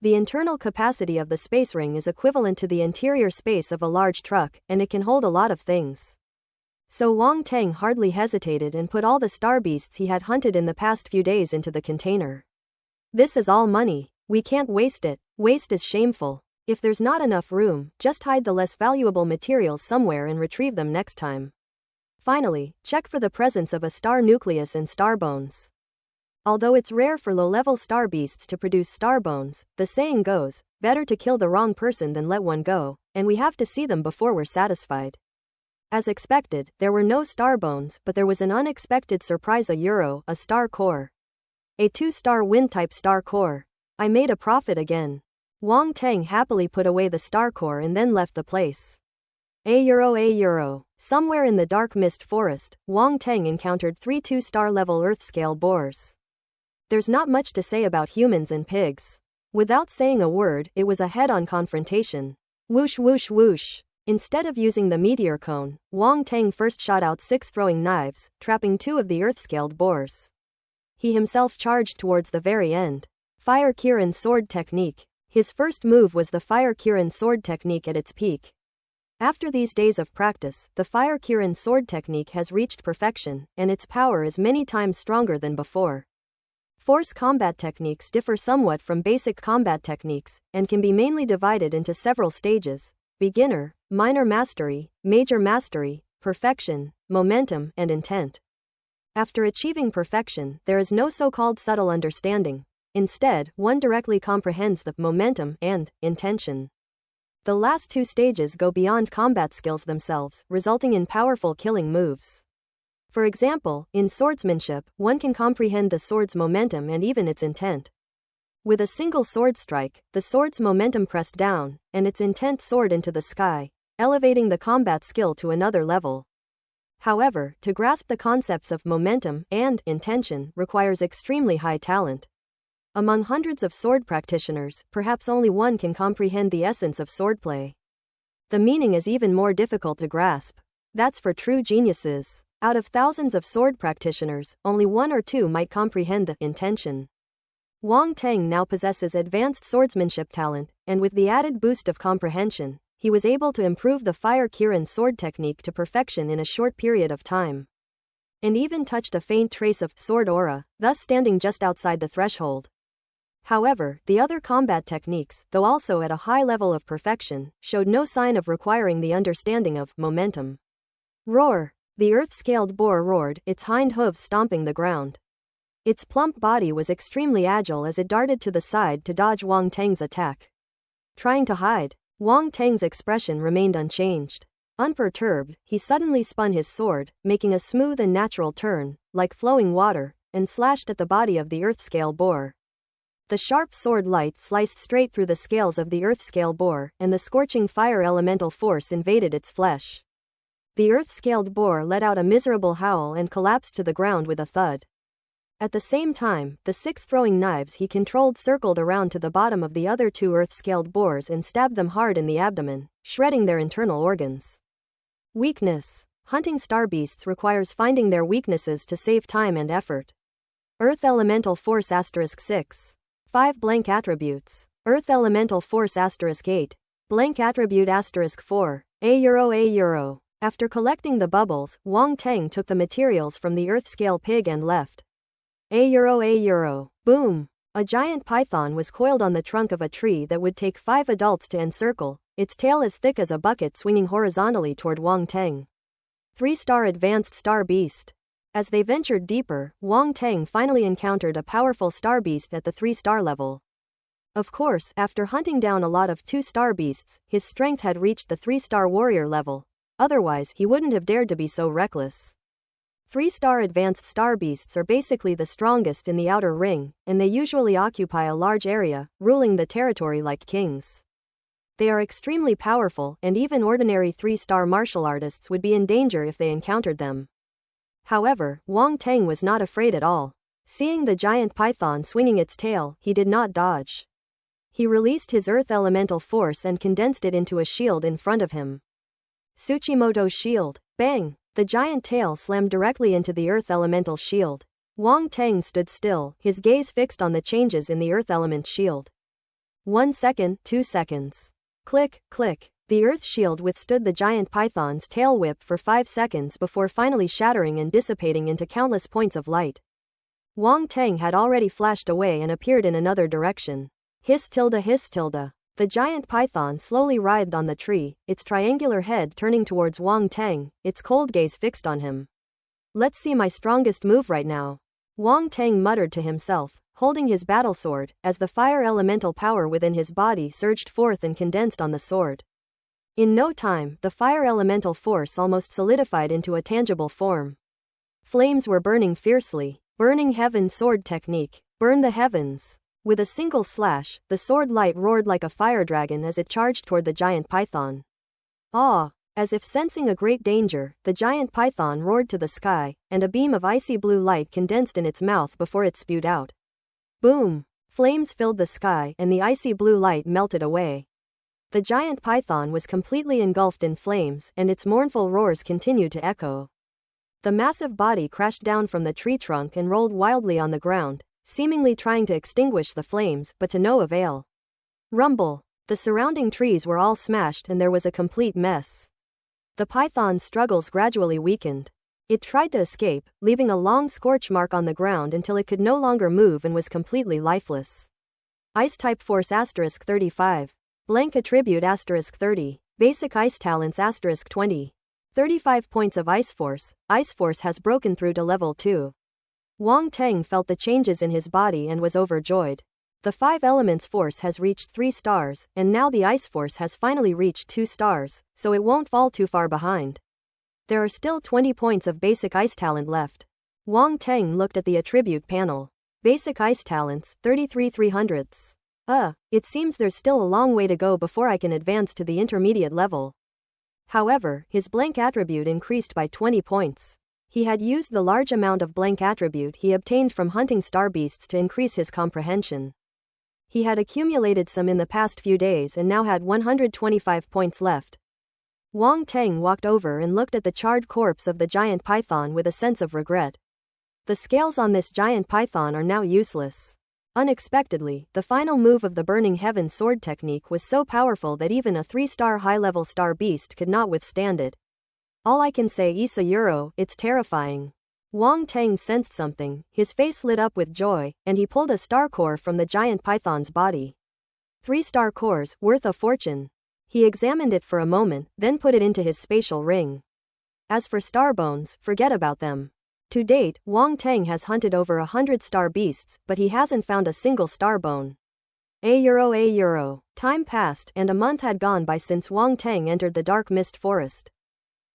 The internal capacity of the space ring is equivalent to the interior space of a large truck, and it can hold a lot of things. So Wang Teng hardly hesitated and put all the star beasts he had hunted in the past few days into the container. This is all money. We can't waste it. Waste is shameful. If there's not enough room, just hide the less valuable materials somewhere and retrieve them next time. Finally, check for the presence of a star nucleus and star bones. Although it's rare for low-level star beasts to produce star bones, the saying goes, better to kill the wrong person than let one go, and we have to see them before we're satisfied. As expected, there were no star bones, but there was an unexpected surprise: a star core. A 2-star wind-type star core. I made a profit again. Wang Teng happily put away the star core and then left the place. €. Somewhere in the dark mist forest, Wang Teng encountered 3 2-star level Earth-scale boars. There's not much to say about humans and pigs. Without saying a word, it was a head-on confrontation. Whoosh whoosh whoosh. Instead of using the meteor cone, Wang Teng first shot out 6 throwing knives, trapping 2 of the Earth-scaled boars. He himself charged towards the very end. Fire Kirin sword technique. His first move was the Fire Kirin sword technique at its peak. After these days of practice, the Fire Kirin sword technique has reached perfection, and its power is many times stronger than before. Force combat techniques differ somewhat from basic combat techniques, and can be mainly divided into several stages: beginner, minor mastery, major mastery, perfection, momentum, and intent. After achieving perfection, there is no so-called subtle understanding. Instead, one directly comprehends the momentum and intention. The last 2 stages go beyond combat skills themselves, resulting in powerful killing moves. For example, in swordsmanship, one can comprehend the sword's momentum and even its intent. With a single sword strike, the sword's momentum pressed down, and its intent soared into the sky, elevating the combat skill to another level. However, to grasp the concepts of momentum and intention requires extremely high talent. Among hundreds of sword practitioners, perhaps only one can comprehend the essence of swordplay. The meaning is even more difficult to grasp. That's for true geniuses. Out of thousands of sword practitioners, only 1 or 2 might comprehend the intention. Wang Teng now possesses advanced swordsmanship talent, and with the added boost of comprehension, he was able to improve the Fire Kirin sword technique to perfection in a short period of time. And even touched a faint trace of sword aura, thus standing just outside the threshold. However, the other combat techniques, though also at a high level of perfection, showed no sign of requiring the understanding of momentum. Roar! The earth-scaled boar roared, its hind hooves stomping the ground. Its plump body was extremely agile as it darted to the side to dodge Wang Teng's attack. Trying to hide, Wang Teng's expression remained unchanged. Unperturbed, he suddenly spun his sword, making a smooth and natural turn, like flowing water, and slashed at the body of the earth-scale boar. The sharp sword light sliced straight through the scales of the earth-scale boar, and the scorching fire elemental force invaded its flesh. The earth-scaled boar let out a miserable howl and collapsed to the ground with a thud. At the same time, the 6 throwing knives he controlled circled around to the bottom of the other 2 earth-scaled boars and stabbed them hard in the abdomen, shredding their internal organs. Weakness. Hunting star beasts requires finding their weaknesses to save time and effort. Earth Elemental Force *6. 5 blank attributes. Earth Elemental Force *8. Blank attribute *4. €. After collecting the bubbles, Wang Teng took the materials from the earth-scale pig and left. €. Boom! A giant python was coiled on the trunk of a tree that would take 5 adults to encircle, its tail as thick as a bucket swinging horizontally toward Wang Teng. 3-star advanced star beast. As they ventured deeper, Wang Teng finally encountered a powerful star beast at the 3-star level. Of course, after hunting down a lot of 2-star beasts, his strength had reached the 3-star warrior level. Otherwise, he wouldn't have dared to be so reckless. 3-star advanced star beasts are basically the strongest in the outer ring, and they usually occupy a large area, ruling the territory like kings. They are extremely powerful, and even ordinary 3-star martial artists would be in danger if they encountered them. However, Wang Teng was not afraid at all. Seeing the giant python swinging its tail, he did not dodge. He released his earth elemental force and condensed it into a shield in front of him. Tsuchimoto's shield. Bang! The giant tail slammed directly into the earth elemental shield. Wang Teng stood still, his gaze fixed on the changes in the earth element shield. 1 second, 2 seconds. Click, click. The earth shield withstood the giant python's tail whip for 5 seconds before finally shattering and dissipating into countless points of light. Wang Teng had already flashed away and appeared in another direction. Hiss tilde hiss tilde. The giant python slowly writhed on the tree, its triangular head turning towards Wang Teng, its cold gaze fixed on him. Let's see my strongest move right now. Wang Teng muttered to himself, holding his battle sword, as the fire elemental power within his body surged forth and condensed on the sword. In no time, the fire elemental force almost solidified into a tangible form. Flames were burning fiercely. Burning Heaven sword technique. Burn the heavens. With a single slash, the sword light roared like a fire dragon as it charged toward the giant python. Ah! As if sensing a great danger, the giant python roared to the sky, and a beam of icy blue light condensed in its mouth before it spewed out. Boom! Flames filled the sky and the icy blue light melted away. The giant python was completely engulfed in flames and its mournful roars continued to echo. The massive body crashed down from the tree trunk and rolled wildly on the ground, seemingly trying to extinguish the flames, but to no avail. Rumble! The surrounding trees were all smashed and there was a complete mess. The python's struggles gradually weakened. It tried to escape, leaving a long scorch mark on the ground until it could no longer move and was completely lifeless. Ice-type force *35. Blank attribute *30. Basic ice talents *20. 35 points of Ice Force. Ice Force has broken through to level 2. Wang Teng felt the changes in his body and was overjoyed. The 5 elements force has reached 3 stars, and now the Ice Force has finally reached 2 stars, so it won't fall too far behind. There are still 20 points of basic ice talent left. Wang Teng looked at the attribute panel. Basic ice talents, 33 300ths. It seems there's still a long way to go before I can advance to the intermediate level. However, his blank attribute increased by 20 points. He had used the large amount of blank attribute he obtained from hunting star beasts to increase his comprehension. He had accumulated some in the past few days and now had 125 points left. Wang Teng walked over and looked at the charred corpse of the giant python with a sense of regret. The scales on this giant python are now useless. Unexpectedly, the final move of the Burning Heaven sword technique was so powerful that even a 3-star high-level star beast could not withstand it. All I can say is it's terrifying. Wang Teng sensed something, his face lit up with joy, and he pulled a star core from the giant python's body. 3-star cores, worth a fortune. He examined it for a moment, then put it into his spatial ring. As for star bones, forget about them. To date, Wang Teng has hunted over 100 star beasts, but he hasn't found a single star bone. A euro. Time passed, and a month had gone by since Wang Teng entered the dark mist forest.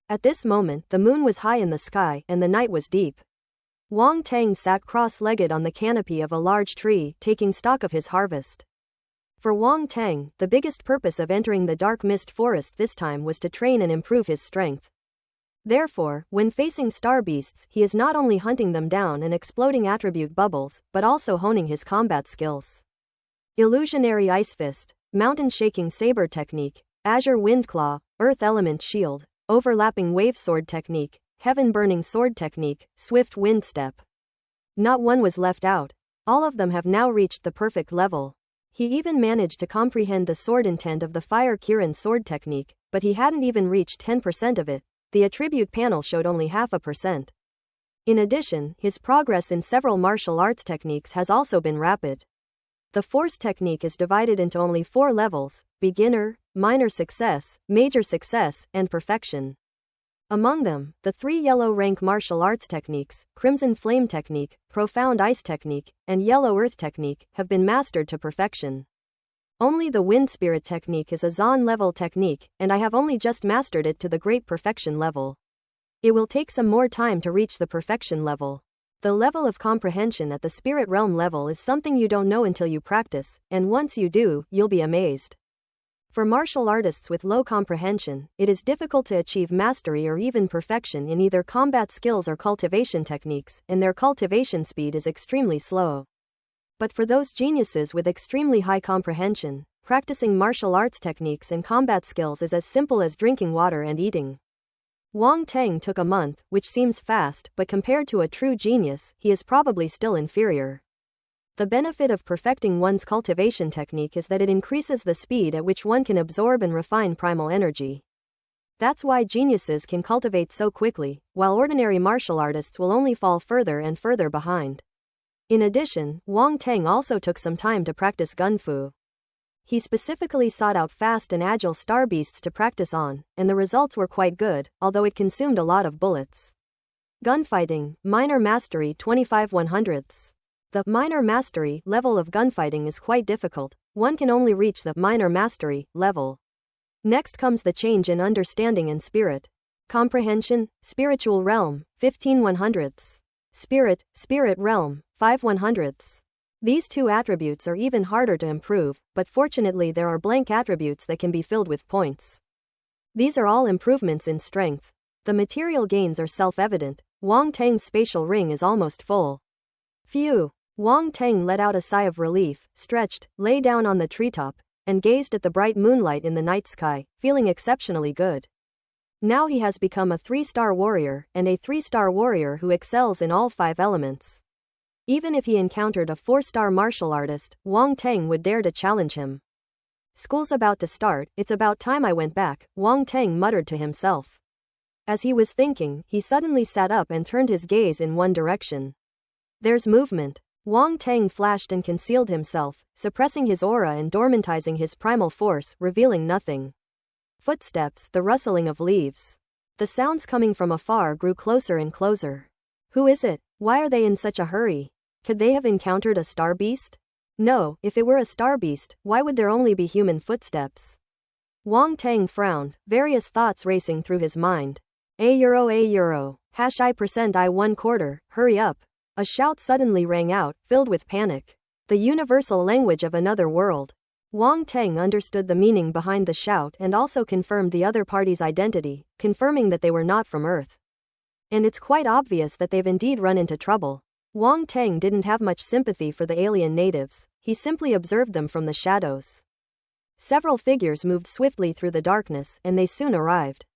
At this moment, the moon was high in the sky, and the night was deep. Wang Teng sat cross-legged on the canopy of a large tree, taking stock of his harvest. For Wang Teng, the biggest purpose of entering the dark mist forest this time was to train and improve his strength. Therefore, when facing star beasts, he is not only hunting them down and exploding attribute bubbles, but also honing his combat skills. Illusionary Ice Fist, Mountain Shaking Saber Technique, Azure Wind Claw, Earth Element Shield, Overlapping Wave Sword Technique, Heaven Burning Sword Technique, Swift Wind Step. Not one was left out. All of them have now reached the perfect level. He even managed to comprehend the sword intent of the Fire Kirin sword technique, but he hadn't even reached 10% of it. The attribute panel showed only 0.5%. In addition, his progress in several martial arts techniques has also been rapid. The Force technique is divided into only 4 levels: beginner, minor success, major success, and perfection. Among them, the 3 yellow rank martial arts techniques, Crimson Flame technique, Profound Ice technique, and Yellow Earth technique, have been mastered to perfection. Only the Wind Spirit technique is a Zon level technique, and I have only just mastered it to the great perfection level. It will take some more time to reach the perfection level. The level of comprehension at the spirit realm level is something you don't know until you practice, and once you do, you'll be amazed. For martial artists with low comprehension, it is difficult to achieve mastery or even perfection in either combat skills or cultivation techniques, and their cultivation speed is extremely slow. But for those geniuses with extremely high comprehension, practicing martial arts techniques and combat skills is as simple as drinking water and eating. Wang Teng took a month, which seems fast, but compared to a true genius, he is probably still inferior. The benefit of perfecting one's cultivation technique is that it increases the speed at which one can absorb and refine primal energy. That's why geniuses can cultivate so quickly, while ordinary martial artists will only fall further and further behind. In addition, Wang Teng also took some time to practice gunfu. He specifically sought out fast and agile star beasts to practice on, and the results were quite good, although it consumed a lot of bullets. Gunfighting, Minor Mastery 25/100ths. The minor mastery level of gunfighting is quite difficult. One can only reach the minor mastery level. Next comes the change in understanding and spirit. Comprehension, Spiritual Realm, 15/100ths. Spirit Realm, 5/100ths. These two attributes are even harder to improve, but fortunately there are blank attributes that can be filled with points. These are all improvements in strength. The material gains are self-evident. Wang Teng's spatial ring is almost full. Phew! Wang Teng let out a sigh of relief, stretched, lay down on the treetop, and gazed at the bright moonlight in the night sky, feeling exceptionally good. Now he has become a 3-star warrior, and a 3-star warrior who excels in all 5 elements. Even if he encountered a 4-star martial artist, Wang Teng would dare to challenge him. School's about to start, it's about time I went back, Wang Teng muttered to himself. As he was thinking, he suddenly sat up and turned his gaze in one direction. There's movement. Wang Teng flashed and concealed himself, suppressing his aura and dormantizing his primal force, revealing nothing. Footsteps, the rustling of leaves. The sounds coming from afar grew closer and closer. Who is it? Why are they in such a hurry? Could they have encountered a star beast? No, if it were a star beast, why would there only be human footsteps? Wang Teng frowned, various thoughts racing through his mind. €1, %I1/4, hurry up. A shout suddenly rang out, filled with panic. The universal language of another world. Wang Teng understood the meaning behind the shout and also confirmed the other party's identity, confirming that they were not from Earth. And it's quite obvious that they've indeed run into trouble. Wang Teng didn't have much sympathy for the alien natives, he simply observed them from the shadows. Several figures moved swiftly through the darkness, and they soon arrived.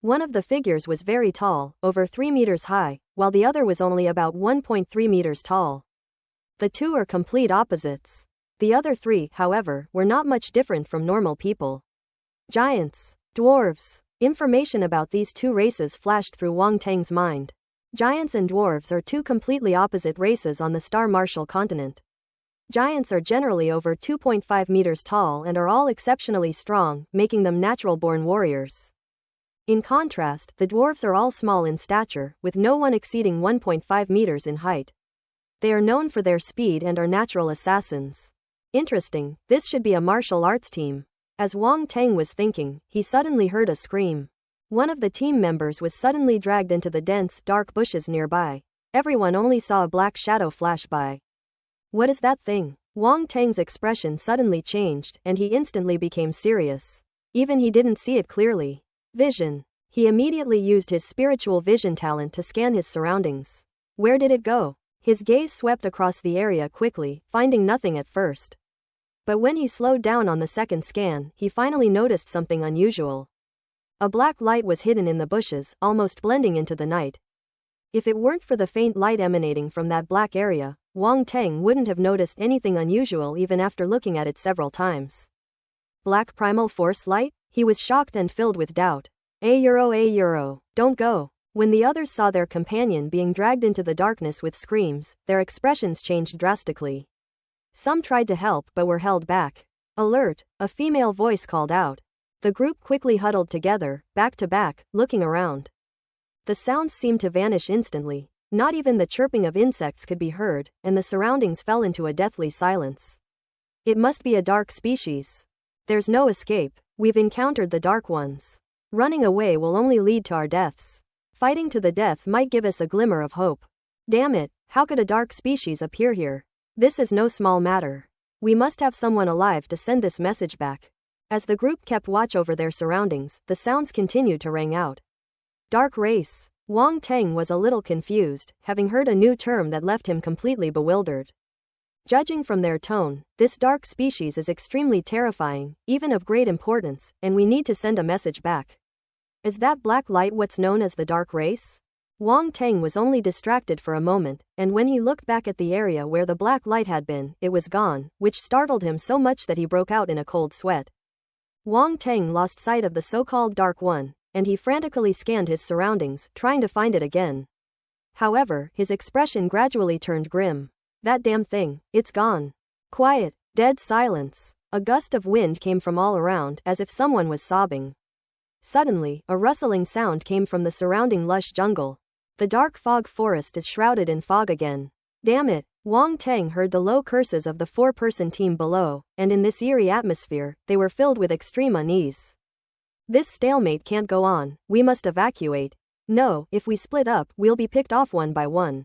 One of the figures was very tall, over 3 meters high, while the other was only about 1.3 meters tall. The two are complete opposites. The other 3, however, were not much different from normal people. Giants. Dwarves. Information about these 2 races flashed through Wang Teng's mind. Giants and dwarves are 2 completely opposite races on the Star Martial continent. Giants are generally over 2.5 meters tall and are all exceptionally strong, making them natural-born warriors. In contrast, the dwarves are all small in stature, with no one exceeding 1.5 meters in height. They are known for their speed and are natural assassins. Interesting, this should be a martial arts team. As Wang Teng was thinking, he suddenly heard a scream. One of the team members was suddenly dragged into the dense, dark bushes nearby. Everyone only saw a black shadow flash by. What is that thing? Wang Teng's expression suddenly changed, and he instantly became serious. Even he didn't see it clearly. Vision. He immediately used his spiritual vision talent to scan his surroundings. Where did it go? His gaze swept across the area quickly, finding nothing at first. But when he slowed down on the second scan, he finally noticed something unusual. A black light was hidden in the bushes, almost blending into the night. If it weren't for the faint light emanating from that black area, Wang Teng wouldn't have noticed anything unusual even after looking at it several times. Black primal force light? He was shocked and filled with doubt. €1, don't go. When the others saw their companion being dragged into the darkness with screams, their expressions changed drastically. Some tried to help but were held back. Alert, a female voice called out. The group quickly huddled together, back to back, looking around. The sounds seemed to vanish instantly. Not even the chirping of insects could be heard, and the surroundings fell into a deathly silence. It must be a dark species. There's no escape. We've encountered the dark ones. Running away will only lead to our deaths. Fighting to the death might give us a glimmer of hope. Damn it, how could a dark species appear here? This is no small matter. We must have someone alive to send this message back. As the group kept watch over their surroundings, the sounds continued to ring out. Dark race. Wang Teng was a little confused, having heard a new term that left him completely bewildered. Judging from their tone, this dark species is extremely terrifying, even of great importance, and we need to send a message back. Is that black light what's known as the dark race? Wang Teng was only distracted for a moment, and when he looked back at the area where the black light had been, it was gone, which startled him so much that he broke out in a cold sweat. Wang Teng lost sight of the so-called Dark One, and he frantically scanned his surroundings, trying to find it again. However, his expression gradually turned grim. That damn thing, it's gone. Quiet, dead silence. A gust of wind came from all around, as if someone was sobbing. Suddenly, a rustling sound came from the surrounding lush jungle. The dark fog forest is shrouded in fog again. Damn it! Wang Teng heard the low curses of the four-person team below, and in this eerie atmosphere, they were filled with extreme unease. This stalemate can't go on, we must evacuate. No, if we split up, we'll be picked off one by one.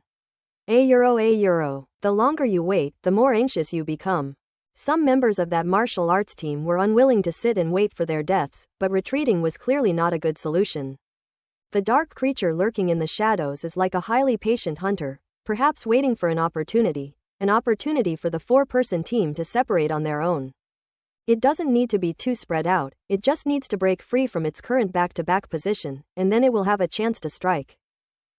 A euro. The longer you wait, the more anxious you become. Some members of that martial arts team were unwilling to sit and wait for their deaths, but retreating was clearly not a good solution. The dark creature lurking in the shadows is like a highly patient hunter, perhaps waiting for an opportunity for the four-person team to separate on their own. It doesn't need to be too spread out, it just needs to break free from its current back-to-back position, and then it will have a chance to strike.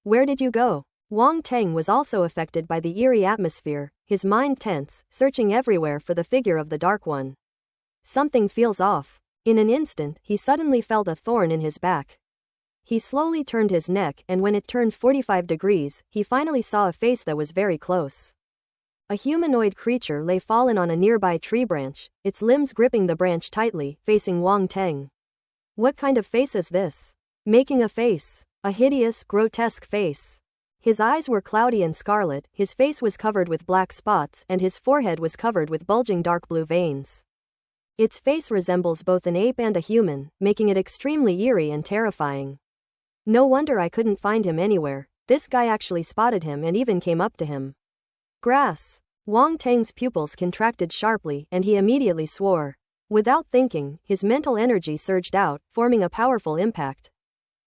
Where did you go? Wang Teng was also affected by the eerie atmosphere, his mind tense, searching everywhere for the figure of the Dark One. Something feels off. In an instant, he suddenly felt a thorn in his back. He slowly turned his neck, and when it turned 45 degrees, he finally saw a face that was very close. A humanoid creature lay fallen on a nearby tree branch, its limbs gripping the branch tightly, facing Wang Teng. What kind of face is this? Making a face. A hideous, grotesque face. His eyes were cloudy and scarlet, his face was covered with black spots, and his forehead was covered with bulging dark blue veins. Its face resembles both an ape and a human, making it extremely eerie and terrifying. No wonder I couldn't find him anywhere. This guy actually spotted him and even came up to him. Grass. Wang Teng's pupils contracted sharply, and he immediately swore. Without thinking, his mental energy surged out, forming a powerful impact.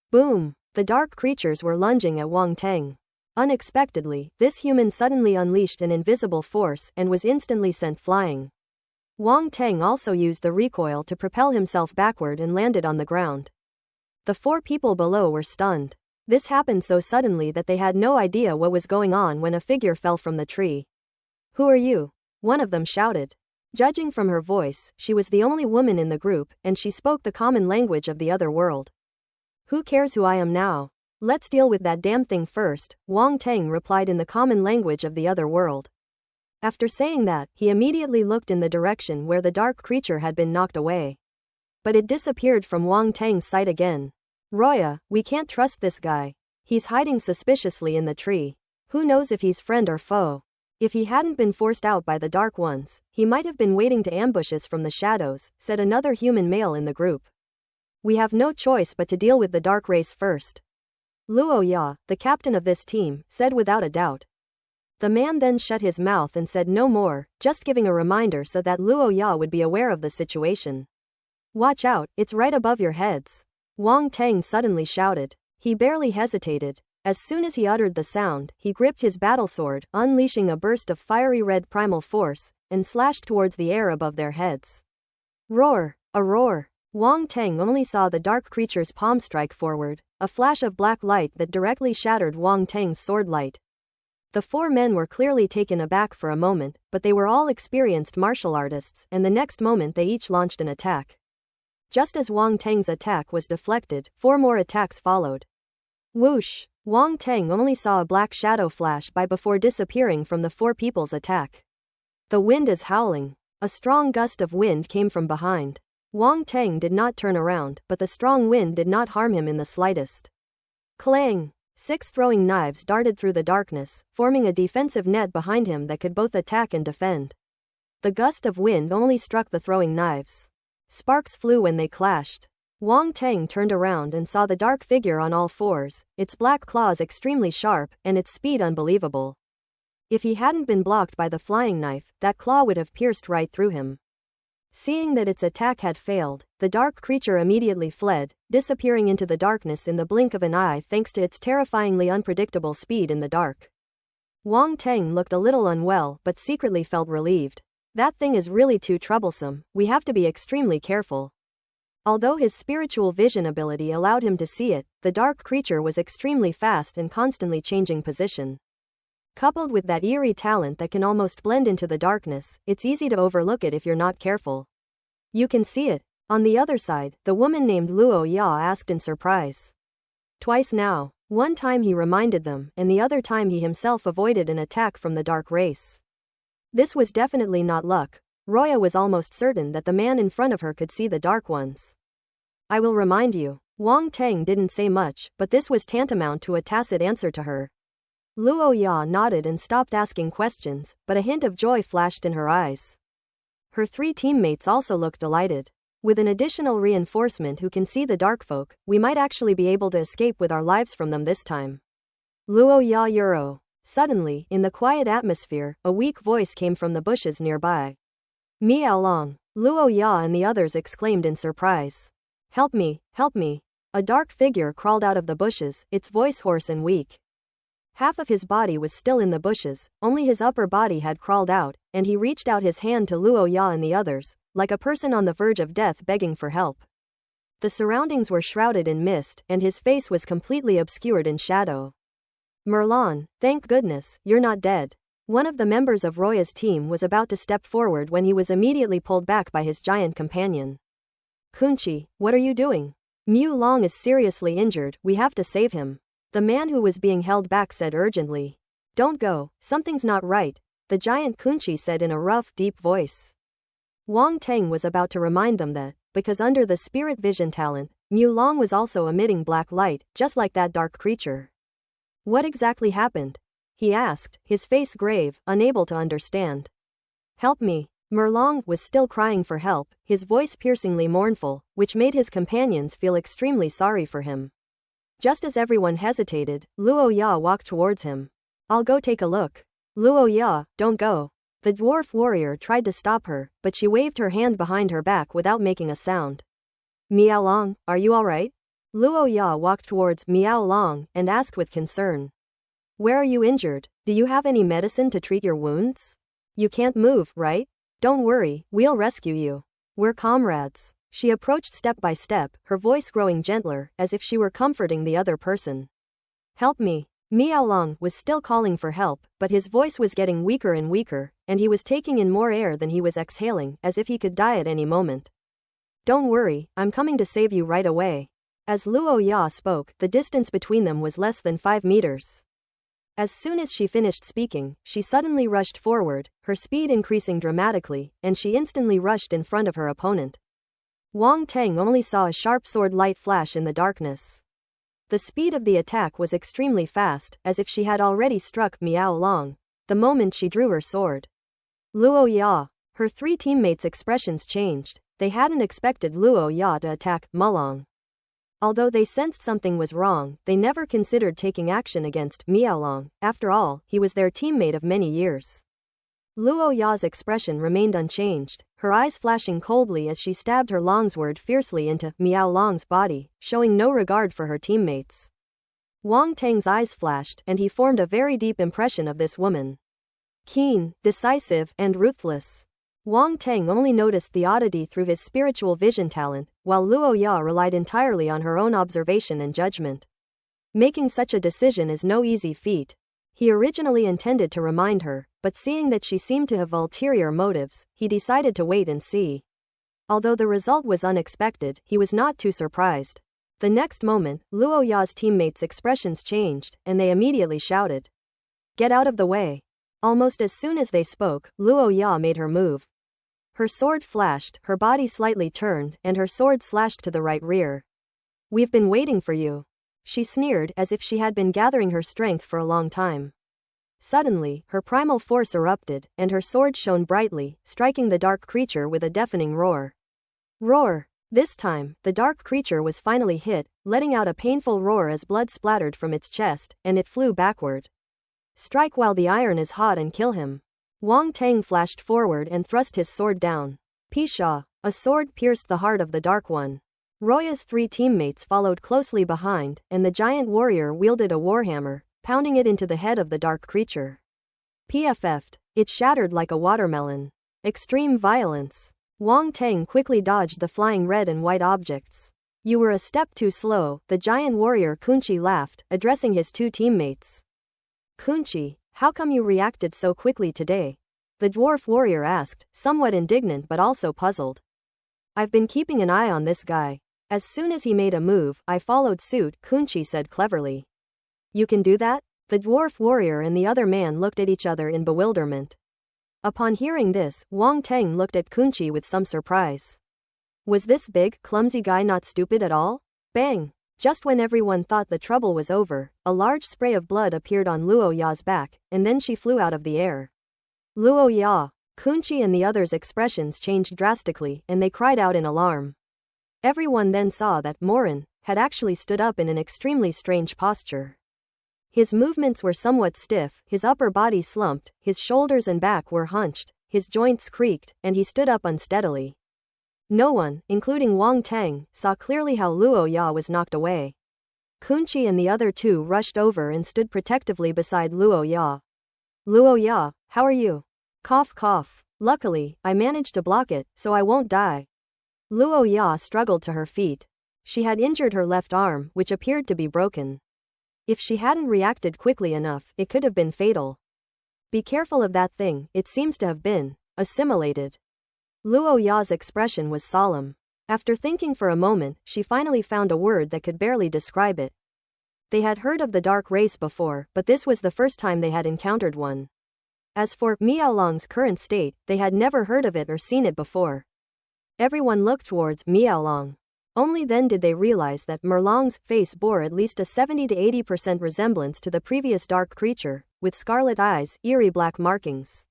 Boom! The dark creatures were lunging at Wang Teng. Unexpectedly, this human suddenly unleashed an invisible force and was instantly sent flying. Wang Teng also used the recoil to propel himself backward and landed on the ground. The four people below were stunned. This happened so suddenly that they had no idea what was going on when a figure fell from the tree. Who are you? One of them shouted. Judging from her voice, she was the only woman in the group, and she spoke the common language of the other world. Who cares who I am now? Let's deal with that damn thing first, Wang Teng replied in the common language of the other world. After saying that, he immediately looked in the direction where the dark creature had been knocked away. But it disappeared from Wang Teng's sight again. Roya, we can't trust this guy. He's hiding suspiciously in the tree. Who knows if he's friend or foe? If he hadn't been forced out by the Dark Ones, he might have been waiting to ambush us from the shadows, said another human male in the group. We have no choice but to deal with the dark race first. Luo Ya, the captain of this team, said without a doubt. The man then shut his mouth and said no more, just giving a reminder so that Luo Ya would be aware of the situation. Watch out, it's right above your heads. Wang Teng suddenly shouted. He barely hesitated. As soon as he uttered the sound, he gripped his battle sword, unleashing a burst of fiery red primal force, and slashed towards the air above their heads. Roar! A roar! Wang Teng only saw the dark creature's palm strike forward, a flash of black light that directly shattered Wang Teng's sword light. The four men were clearly taken aback for a moment, but they were all experienced martial artists, and the next moment they each launched an attack. Just as Wang Teng's attack was deflected, four more attacks followed. Whoosh! Wang Teng only saw a black shadow flash by before disappearing from the four people's attack. The wind is howling. A strong gust of wind came from behind. Wang Teng did not turn around, but the strong wind did not harm him in the slightest. Clang! 6 throwing knives darted through the darkness, forming a defensive net behind him that could both attack and defend. The gust of wind only struck the throwing knives. Sparks flew when they clashed. Wang Teng turned around and saw the dark figure on all fours, its black claws extremely sharp, and its speed unbelievable. If he hadn't been blocked by the flying knife, that claw would have pierced right through him. Seeing that its attack had failed, the dark creature immediately fled, disappearing into the darkness in the blink of an eye thanks to its terrifyingly unpredictable speed in the dark. Wang Teng looked a little unwell but secretly felt relieved. That thing is really too troublesome, we have to be extremely careful. Although his spiritual vision ability allowed him to see it, the dark creature was extremely fast and constantly changing position. Coupled with that eerie talent that can almost blend into the darkness, it's easy to overlook it if you're not careful. You can see it. On the other side, the woman named Luo Ya asked in surprise. Twice now. One time he reminded them, and the other time he himself avoided an attack from the dark race. This was definitely not luck. Roya was almost certain that the man in front of her could see the dark ones. I will remind you. Wang Teng didn't say much, but this was tantamount to a tacit answer to her. Luo Ya nodded and stopped asking questions, but a hint of joy flashed in her eyes. Her 3 teammates also looked delighted. With an additional reinforcement who can see the dark folk, we might actually be able to escape with our lives from them this time. Luo Ya Euro. Suddenly, in the quiet atmosphere, a weak voice came from the bushes nearby. Miao Long. Luo Ya and the others exclaimed in surprise. Help me, help me. A dark figure crawled out of the bushes, its voice hoarse and weak. Half of his body was still in the bushes, only his upper body had crawled out, and he reached out his hand to Luo Ya and the others, like a person on the verge of death begging for help. The surroundings were shrouded in mist, and his face was completely obscured in shadow. Merlon, thank goodness, you're not dead. One of the members of Roya's team was about to step forward when he was immediately pulled back by his giant companion. Kunchi, what are you doing? Mu Long is seriously injured, we have to save him. The man who was being held back said urgently. Don't go, something's not right, the giant Kunchi said in a rough, deep voice. Wang Teng was about to remind them that, because under the spirit vision talent, Mu Long was also emitting black light, just like that dark creature. What exactly happened? He asked, his face grave, unable to understand. Help me. Merlong was still crying for help, his voice piercingly mournful, which made his companions feel extremely sorry for him. Just as everyone hesitated, Luo Ya walked towards him. I'll go take a look. Luo Ya, don't go. The dwarf warrior tried to stop her, but she waved her hand behind her back without making a sound. Miao Long, are you alright? Luo Ya walked towards Miao Long and asked with concern. Where are you injured? Do you have any medicine to treat your wounds? You can't move, right? Don't worry, we'll rescue you. We're comrades. She approached step by step, her voice growing gentler, as if she were comforting the other person. Help me. Miao Long was still calling for help, but his voice was getting weaker and weaker, and he was taking in more air than he was exhaling, as if he could die at any moment. Don't worry, I'm coming to save you right away. As Luo Ya spoke, the distance between them was less than 5 meters. As soon as she finished speaking, she suddenly rushed forward, her speed increasing dramatically, and she instantly rushed in front of her opponent. Wang Teng only saw a sharp sword light flash in the darkness. The speed of the attack was extremely fast, as if she had already struck Miao Long, the moment she drew her sword. Luo Ya. Her 3 teammates' expressions changed, they hadn't expected Luo Ya to attack Mulong. Although they sensed something was wrong, they never considered taking action against Miao Long, after all, he was their teammate of many years. Luo Ya's expression remained unchanged, her eyes flashing coldly as she stabbed her longsword fiercely into Miao Long's body, showing no regard for her teammates. Wang Teng's eyes flashed, and he formed a very deep impression of this woman. Keen, decisive, and ruthless. Wang Teng only noticed the oddity through his spiritual vision talent, while Luo Ya relied entirely on her own observation and judgment. Making such a decision is no easy feat. He originally intended to remind her, but seeing that she seemed to have ulterior motives, he decided to wait and see. Although the result was unexpected, he was not too surprised. The next moment, Luo Ya's teammates' expressions changed, and they immediately shouted, "Get out of the way!" Almost as soon as they spoke, Luo Ya made her move. Her sword flashed, her body slightly turned, and her sword slashed to the right rear. "We've been waiting for you." She sneered, as if she had been gathering her strength for a long time. Suddenly, her primal force erupted, and her sword shone brightly, striking the dark creature with a deafening roar. Roar! This time, the dark creature was finally hit, letting out a painful roar as blood splattered from its chest, and it flew backward. Strike while the iron is hot and kill him. Wang Teng flashed forward and thrust his sword down. Pisha! A sword pierced the heart of the Dark One. Roya's 3 teammates followed closely behind, and the giant warrior wielded a warhammer, pounding it into the head of the dark creature. PFF'd. It shattered like a watermelon. Extreme violence. Wang Teng quickly dodged the flying red and white objects. You were a step too slow, the giant warrior Kunchi laughed, addressing his two teammates. Kunchi, how come you reacted so quickly today? The dwarf warrior asked, somewhat indignant but also puzzled. I've been keeping an eye on this guy. As soon as he made a move, I followed suit, Kunchi said cleverly. You can do that? The dwarf warrior and the other man looked at each other in bewilderment. Upon hearing this, Wang Teng looked at Kunchi with some surprise. Was this big, clumsy guy not stupid at all? Bang! Just when everyone thought the trouble was over, a large spray of blood appeared on Luo Ya's back, and then she flew out of the air. Luo Ya! Kunchi and the others' expressions changed drastically, and they cried out in alarm. Everyone then saw that Morin had actually stood up in an extremely strange posture. His movements were somewhat stiff, his upper body slumped, his shoulders and back were hunched, his joints creaked, and he stood up unsteadily. No one, including Wang Teng, saw clearly how Luo Ya was knocked away. Kunchi and the other two rushed over and stood protectively beside Luo Ya. Luo Ya, how are you? Cough cough. Luckily, I managed to block it, so I won't die. Luo Ya struggled to her feet. She had injured her left arm, which appeared to be broken. If she hadn't reacted quickly enough, it could have been fatal. Be careful of that thing, it seems to have been assimilated. Luo Ya's expression was solemn. After thinking for a moment, she finally found a word that could barely describe it. They had heard of the dark race before, but this was the first time they had encountered one. As for Miaolong's current state, they had never heard of it or seen it before. Everyone looked towards Miaolong. Only then did they realize that Merlong's face bore at least a 70 to 80% resemblance to the previous dark creature, with scarlet eyes, eerie black markings,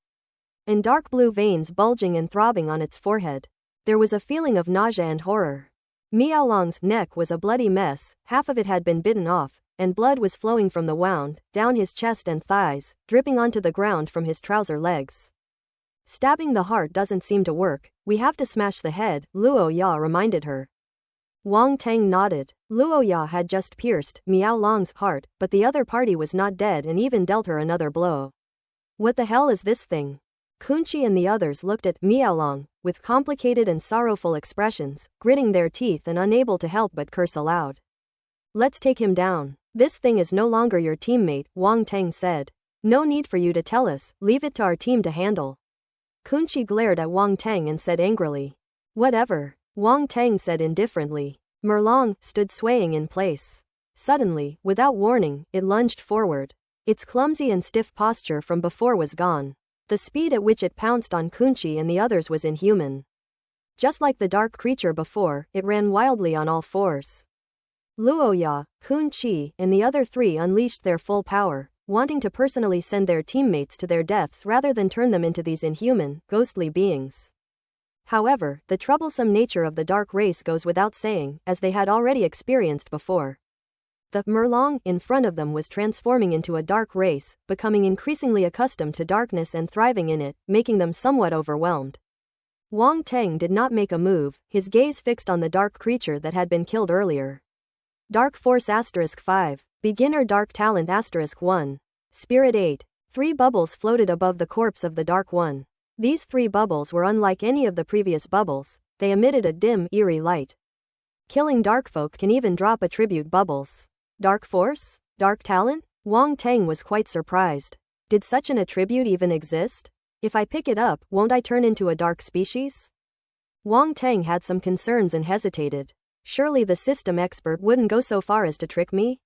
and dark blue veins bulging and throbbing on its forehead. There was a feeling of nausea and horror. Miaolong's neck was a bloody mess, half of it had been bitten off, and blood was flowing from the wound, down his chest and thighs, dripping onto the ground from his trouser legs. Stabbing the heart doesn't seem to work, we have to smash the head, Luo Ya reminded her. Wang Teng nodded. Luo Ya had just pierced Miaolong's heart, but the other party was not dead and even dealt her another blow. What the hell is this thing? Kunchi and the others looked at Miaolong with complicated and sorrowful expressions, gritting their teeth and unable to help but curse aloud. Let's take him down. This thing is no longer your teammate, Wang Teng said. No need for you to tell us, leave it to our team to handle. Kunchi glared at Wang Teng and said angrily. Whatever. Wang Teng said indifferently. Merlong stood swaying in place. Suddenly, without warning, it lunged forward. Its clumsy and stiff posture from before was gone. The speed at which it pounced on Kunchi and the others was inhuman. Just like the dark creature before, it ran wildly on all fours. Luo Ya, Kunchi, and the other three unleashed their full power, wanting to personally send their teammates to their deaths rather than turn them into these inhuman, ghostly beings. However, the troublesome nature of the dark race goes without saying, as they had already experienced before. The Merlong in front of them was transforming into a dark race, becoming increasingly accustomed to darkness and thriving in it, making them somewhat overwhelmed. Wang Teng did not make a move, his gaze fixed on the dark creature that had been killed earlier. Dark Force *5. Beginner Dark Talent *1. Spirit 8. 3 bubbles floated above the corpse of the Dark One. These 3 bubbles were unlike any of the previous bubbles, they emitted a dim, eerie light. Killing darkfolk can even drop attribute bubbles. Dark Force? Dark Talent? Wang Teng was quite surprised. Did such an attribute even exist? If I pick it up, won't I turn into a dark species? Wang Teng had some concerns and hesitated. Surely the system expert wouldn't go so far as to trick me?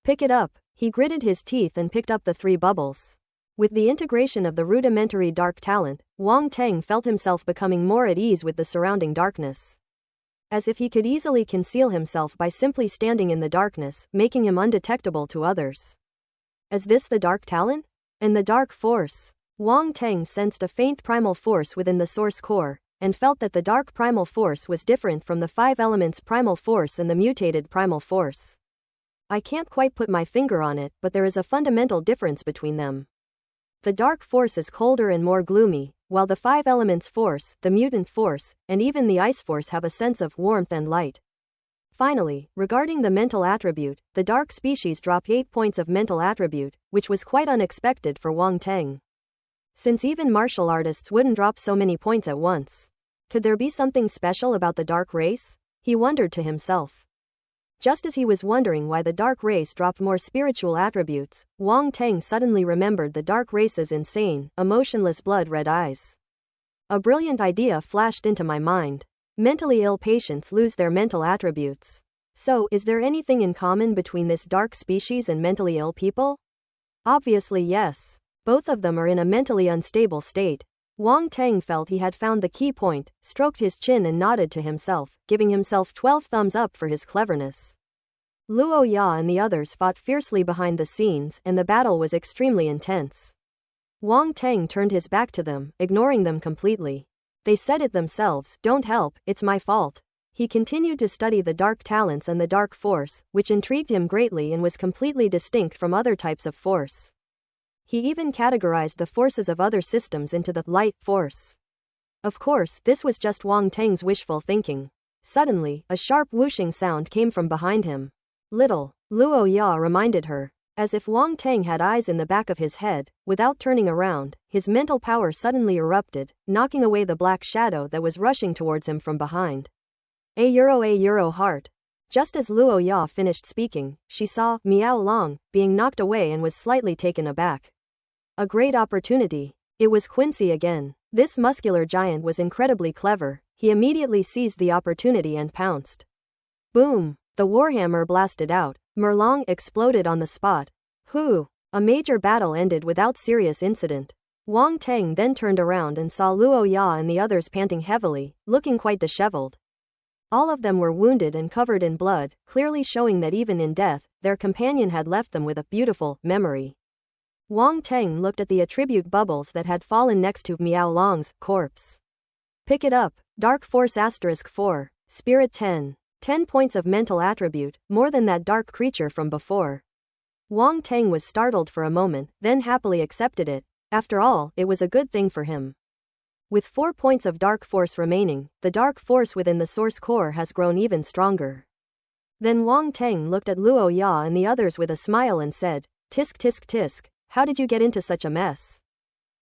Pick it up. He gritted his teeth and picked up the 3 bubbles. With the integration of the rudimentary dark talent, Wang Teng felt himself becoming more at ease with the surrounding darkness. As if he could easily conceal himself by simply standing in the darkness, making him undetectable to others. Is this the dark talent? And the dark force? Wang Teng sensed a faint primal force within the source core, and felt that the dark primal force was different from the 5 elements primal force and the mutated primal force. I can't quite put my finger on it, but there is a fundamental difference between them. The dark force is colder and more gloomy, while the 5 elements force, the mutant force, and even the ice force have a sense of warmth and light. Finally, regarding the mental attribute, the dark species dropped 8 points of mental attribute, which was quite unexpected for Wang Teng. since even martial artists wouldn't drop so many points at once. Could there be something special about the dark race? He wondered to himself. Just as he was wondering why the dark race dropped more spiritual attributes, Wang Teng suddenly remembered the dark race's insane, emotionless blood-red eyes. A brilliant idea flashed into my mind. Mentally ill patients lose their mental attributes. So, is there anything in common between this dark species and mentally ill people? Obviously yes. Both of them are in a mentally unstable state. Wang Teng felt he had found the key point, stroked his chin and nodded to himself, giving himself 12 thumbs up for his cleverness. Luo Ya and the others fought fiercely behind the scenes, and the battle was extremely intense. Wang Teng turned his back to them, ignoring them completely. They said it themselves, "Don't help, it's my fault." He continued to study the dark talents and the dark force, which intrigued him greatly and was completely distinct from other types of force. He even categorized the forces of other systems into the light force. Of course, this was just Wang Teng's wishful thinking. Suddenly, a sharp whooshing sound came from behind him. Little Luo Ya reminded her. As if Wang Teng had eyes in the back of his head, without turning around, his mental power suddenly erupted, knocking away the black shadow that was rushing towards him from behind. A euro heart. Just as Luo Ya finished speaking, she saw Miao Long being knocked away and was slightly taken aback. A great opportunity. It was Quincy again. This muscular giant was incredibly clever. He immediately seized the opportunity and pounced. Boom! The warhammer blasted out. Merlong exploded on the spot. Whew! A major battle ended without serious incident. Wang Teng then turned around and saw Luo Ya and the others panting heavily, looking quite disheveled. All of them were wounded and covered in blood, clearly showing that even in death, their companion had left them with a beautiful memory. Wang Teng looked at the attribute bubbles that had fallen next to Miao Long's corpse. Pick it up. Dark Force *4. Spirit 10. 10 points of mental attribute, more than that dark creature from before. Wang Teng was startled for a moment, then happily accepted it. After all, it was a good thing for him. With 4 points of dark force remaining, the dark force within the source core has grown even stronger. Then Wang Teng looked at Luo Ya and the others with a smile and said, "Tisk tisk tisk, how did you get into such a mess?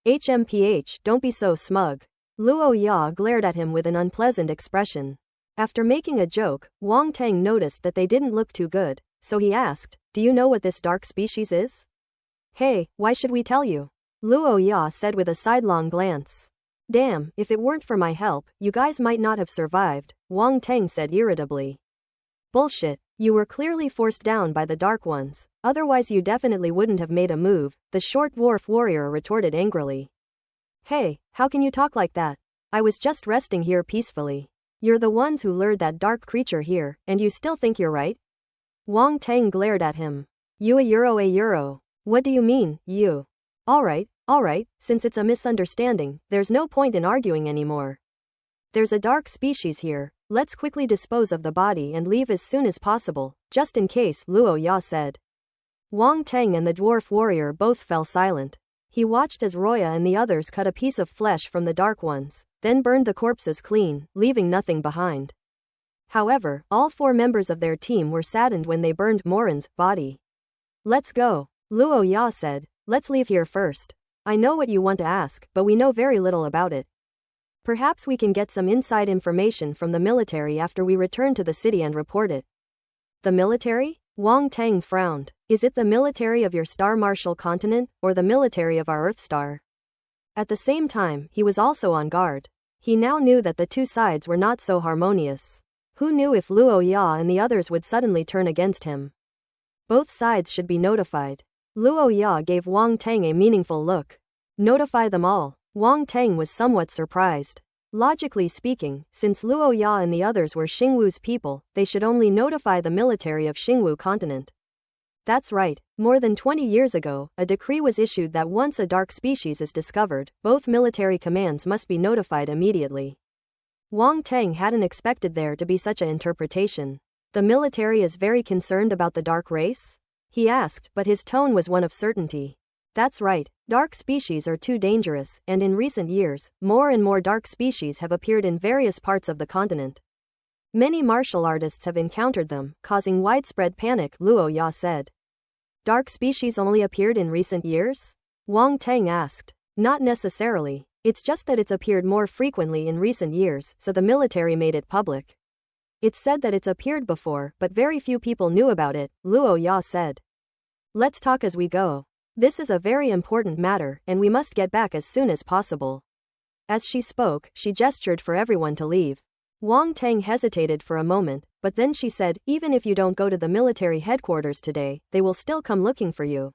HMPH, don't be so smug." Luo Ya glared at him with an unpleasant expression. After making a joke, Wang Teng noticed that they didn't look too good, so he asked, "Do you know what this dark species is?" "Hey, why should we tell you?" Luo Ya said with a sidelong glance. "Damn, if it weren't for my help, you guys might not have survived," Wang Teng said irritably. "Bullshit, you were clearly forced down by the Dark Ones, otherwise you definitely wouldn't have made a move," the short dwarf warrior retorted angrily. "Hey, how can you talk like that? I was just resting here peacefully. You're the ones who lured that dark creature here, and you still think you're right?" Wang Teng glared at him. "You a euro. What do you mean, you?" Alright, since it's a misunderstanding, there's no point in arguing anymore. There's a dark species here, let's quickly dispose of the body and leave as soon as possible, just in case, Luo Ya said. Wang Teng and the dwarf warrior both fell silent. He watched as Roya and the others cut a piece of flesh from the Dark Ones, then burned the corpses clean, leaving nothing behind. However, all 4 members of their team were saddened when they burned Morin's body. "Let's go," Luo Ya said. "Let's leave here first. I know what you want to ask, but we know very little about it. Perhaps we can get some inside information from the military after we return to the city and report it." "The military?" Wang Teng frowned. "Is it the military of your star martial continent, or the military of our Earth star?" At the same time, he was also on guard. He now knew that the two sides were not so harmonious. Who knew if Luo Ya and the others would suddenly turn against him? Both sides should be notified. Luo Ya gave Wang Teng a meaningful look. Notify them all. Wang Teng was somewhat surprised. Logically speaking, since Luo Ya and the others were Xingwu's people, they should only notify the military of Xingwu continent. That's right, more than 20 years ago, a decree was issued that once a dark species is discovered, both military commands must be notified immediately. Wang Teng hadn't expected there to be such an interpretation. "The military is very concerned about the dark race?" he asked, but his tone was one of certainty. "That's right, dark species are too dangerous, and in recent years, more and more dark species have appeared in various parts of the continent. Many martial artists have encountered them, causing widespread panic," Luo Ya said. "Dark species only appeared in recent years?" Wang Teng asked. Not necessarily. It's just that it's appeared more frequently in recent years, so the military made it public. It's said that it's appeared before, but very few people knew about it, Luo Ya said. Let's talk as we go. This is a very important matter, and we must get back as soon as possible. As she spoke, she gestured for everyone to leave. Wang Tang hesitated for a moment, but then she said, even if you don't go to the military headquarters today, they will still come looking for you.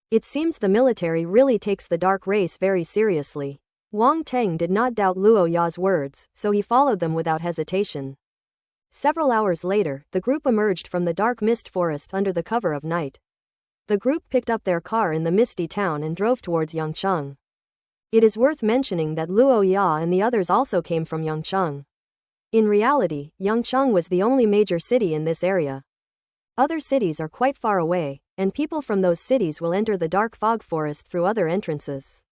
It seems the military really takes the dark race very seriously. Wang Tang did not doubt Luo Ya's words, so he followed them without hesitation. Several hours later, the group emerged from the dark mist forest under the cover of night. The group picked up their car in the misty town and drove towards Yangcheng. It is worth mentioning that Luo Ya and the others also came from Yangcheng. In reality, Yangcheng was the only major city in this area. Other cities are quite far away, and people from those cities will enter the dark fog forest through other entrances.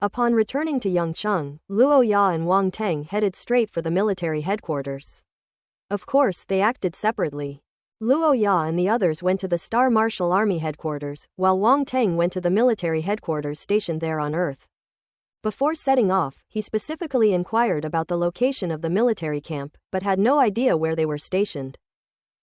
Upon returning to Yangcheng, Luo Ya and Wang Tang headed straight for the military headquarters. Of course, they acted separately. Luo Ya and the others went to the Star Martial Army headquarters, while Wang Tang went to the military headquarters stationed there on Earth. Before setting off, he specifically inquired about the location of the military camp, but had no idea where they were stationed.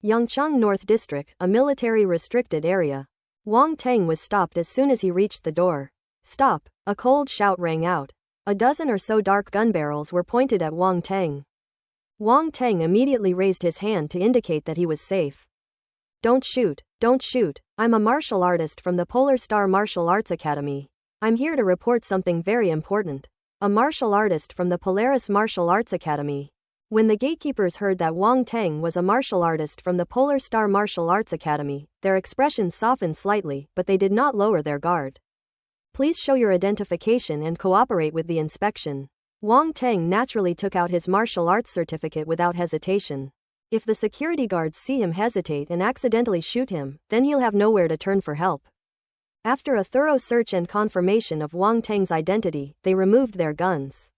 Yangcheng North District, a military restricted area. Wang Tang was stopped as soon as he reached the door. Stop! A cold shout rang out. A dozen or so dark gun barrels were pointed at Wang Tang. Wang Tang immediately raised his hand to indicate that he was safe. Don't shoot, don't shoot. I'm a martial artist from the Polar Star Martial Arts Academy. I'm here to report something very important. A martial artist from the Polaris Martial Arts Academy. When the gatekeepers heard that Wang Tang was a martial artist from the Polar Star Martial Arts Academy, their expressions softened slightly, but they did not lower their guard. Please show your identification and cooperate with the inspection. Wang Tang naturally took out his martial arts certificate without hesitation. If the security guards see him hesitate and accidentally shoot him, then he'll have nowhere to turn for help. After a thorough search and confirmation of Wang Tang's identity, they removed their guns.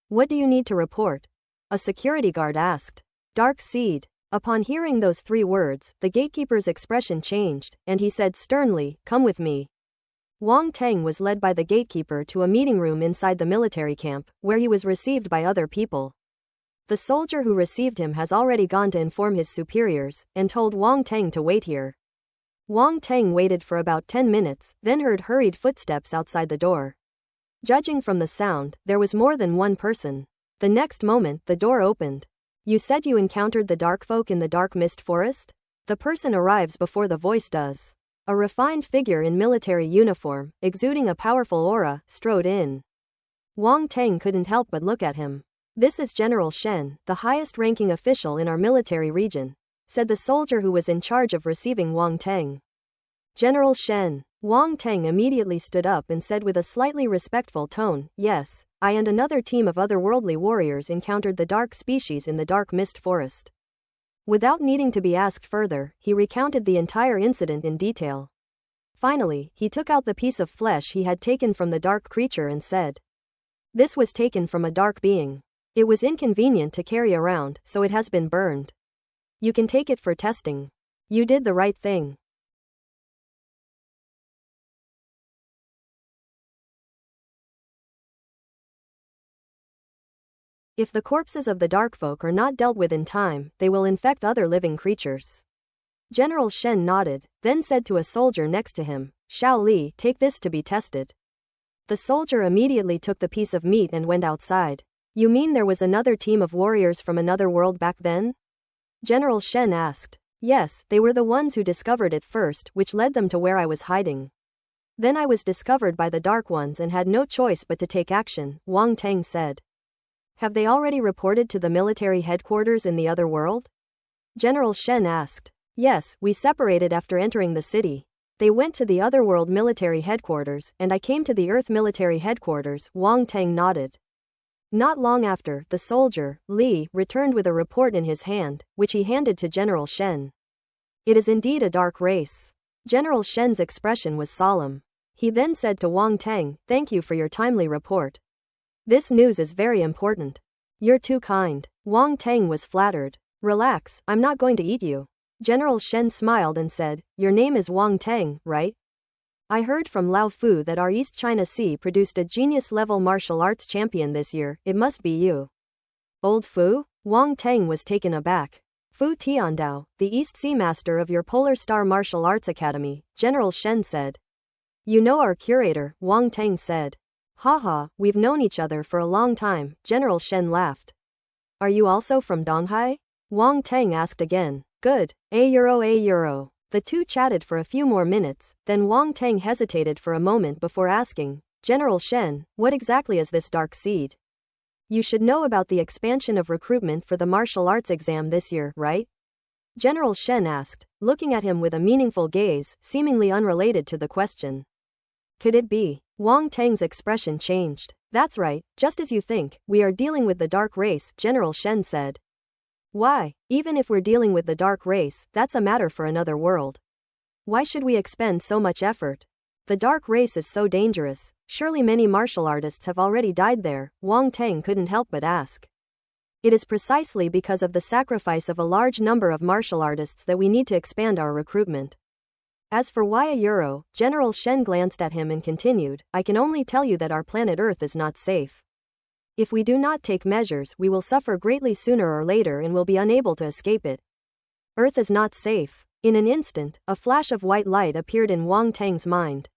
What do you need to report? A security guard asked. Dark Seed. Upon hearing those 3 words, the gatekeeper's expression changed, and he said sternly, come with me. Wang Tang was led by the gatekeeper to a meeting room inside the military camp, where he was received by other people. The soldier who received him has already gone to inform his superiors, and told Wang Tang to wait here. Wang Tang waited for about 10 minutes, then heard hurried footsteps outside the door. Judging from the sound, there was more than one person. The next moment, the door opened. You said you encountered the dark folk in the dark mist forest? The person arrives before the voice does. A refined figure in military uniform, exuding a powerful aura, strode in. Wang Tang couldn't help but look at him. This is General Shen, the highest-ranking official in our military region, said the soldier who was in charge of receiving Wang Tang. General Shen. Wang Tang immediately stood up and said with a slightly respectful tone, yes, I and another team of otherworldly warriors encountered the dark species in the dark mist forest. Without needing to be asked further, he recounted the entire incident in detail. Finally, he took out the piece of flesh he had taken from the dark creature and said, this was taken from a dark being. It was inconvenient to carry around, so it has been burned. You can take it for testing. You did the right thing. If the corpses of the dark folk are not dealt with in time, they will infect other living creatures. General Shen nodded, then said to a soldier next to him, Xiao Li, take this to be tested. The soldier immediately took the piece of meat and went outside. You mean there was another team of warriors from another world back then? General Shen asked. Yes, they were the ones who discovered it first, which led them to where I was hiding. Then I was discovered by the Dark Ones and had no choice but to take action, Wang Tang said. Have they already reported to the military headquarters in the other world? General Shen asked. Yes, we separated after entering the city. They went to the otherworld military headquarters, and I came to the Earth military headquarters, Wang Tang nodded. Not long after, the soldier, Li, returned with a report in his hand, which he handed to General Shen. It is indeed a dark race. General Shen's expression was solemn. He then said to Wang Tang, thank you for your timely report. This news is very important. You're too kind. Wang Tang was flattered. Relax, I'm not going to eat you. General Shen smiled and said, your name is Wang Tang, right? I heard from Lao Fu that our East China Sea produced a genius-level martial arts champion this year. It must be you. Old Fu? Wang Teng was taken aback. Fu Tiandao, the East Sea Master of your Polar Star Martial Arts Academy, General Shen said. You know our curator, Wang Teng said. Haha, we've known each other for a long time, General Shen laughed. Are you also from Donghai? Wang Teng asked again. Good. A euro. The two chatted for a few more minutes, then Wang Teng hesitated for a moment before asking, General Shen, what exactly is this dark seed? You should know about the expansion of recruitment for the martial arts exam this year, right? General Shen asked, looking at him with a meaningful gaze, seemingly unrelated to the question. Could it be? Wang Teng's expression changed. That's right, just as you think, we are dealing with the dark race, General Shen said. Why? Even if we're dealing with the dark race, that's a matter for another world. Why should we expend so much effort? The dark race is so dangerous. Surely many martial artists have already died there, Wang Teng couldn't help but ask. It is precisely because of the sacrifice of a large number of martial artists that we need to expand our recruitment. As for why a euro, General Shen glanced at him and continued, I can only tell you that our planet Earth is not safe. If we do not take measures, we will suffer greatly sooner or later and will be unable to escape it. Earth is not safe. In an instant, a flash of white light appeared in Wang Teng's mind.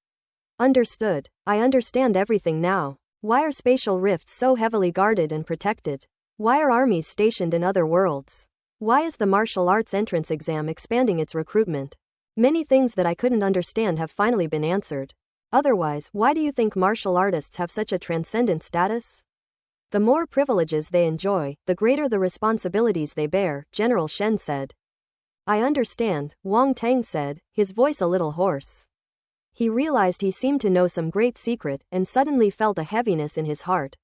Understood. I understand everything now. Why are spatial rifts so heavily guarded and protected? Why are armies stationed in other worlds? Why is the martial arts entrance exam expanding its recruitment? Many things that I couldn't understand have finally been answered. Otherwise, why do you think martial artists have such a transcendent status? The more privileges they enjoy, the greater the responsibilities they bear, General Shen said. I understand, Wang Teng said, his voice a little hoarse. He realized he seemed to know some great secret and suddenly felt a heaviness in his heart.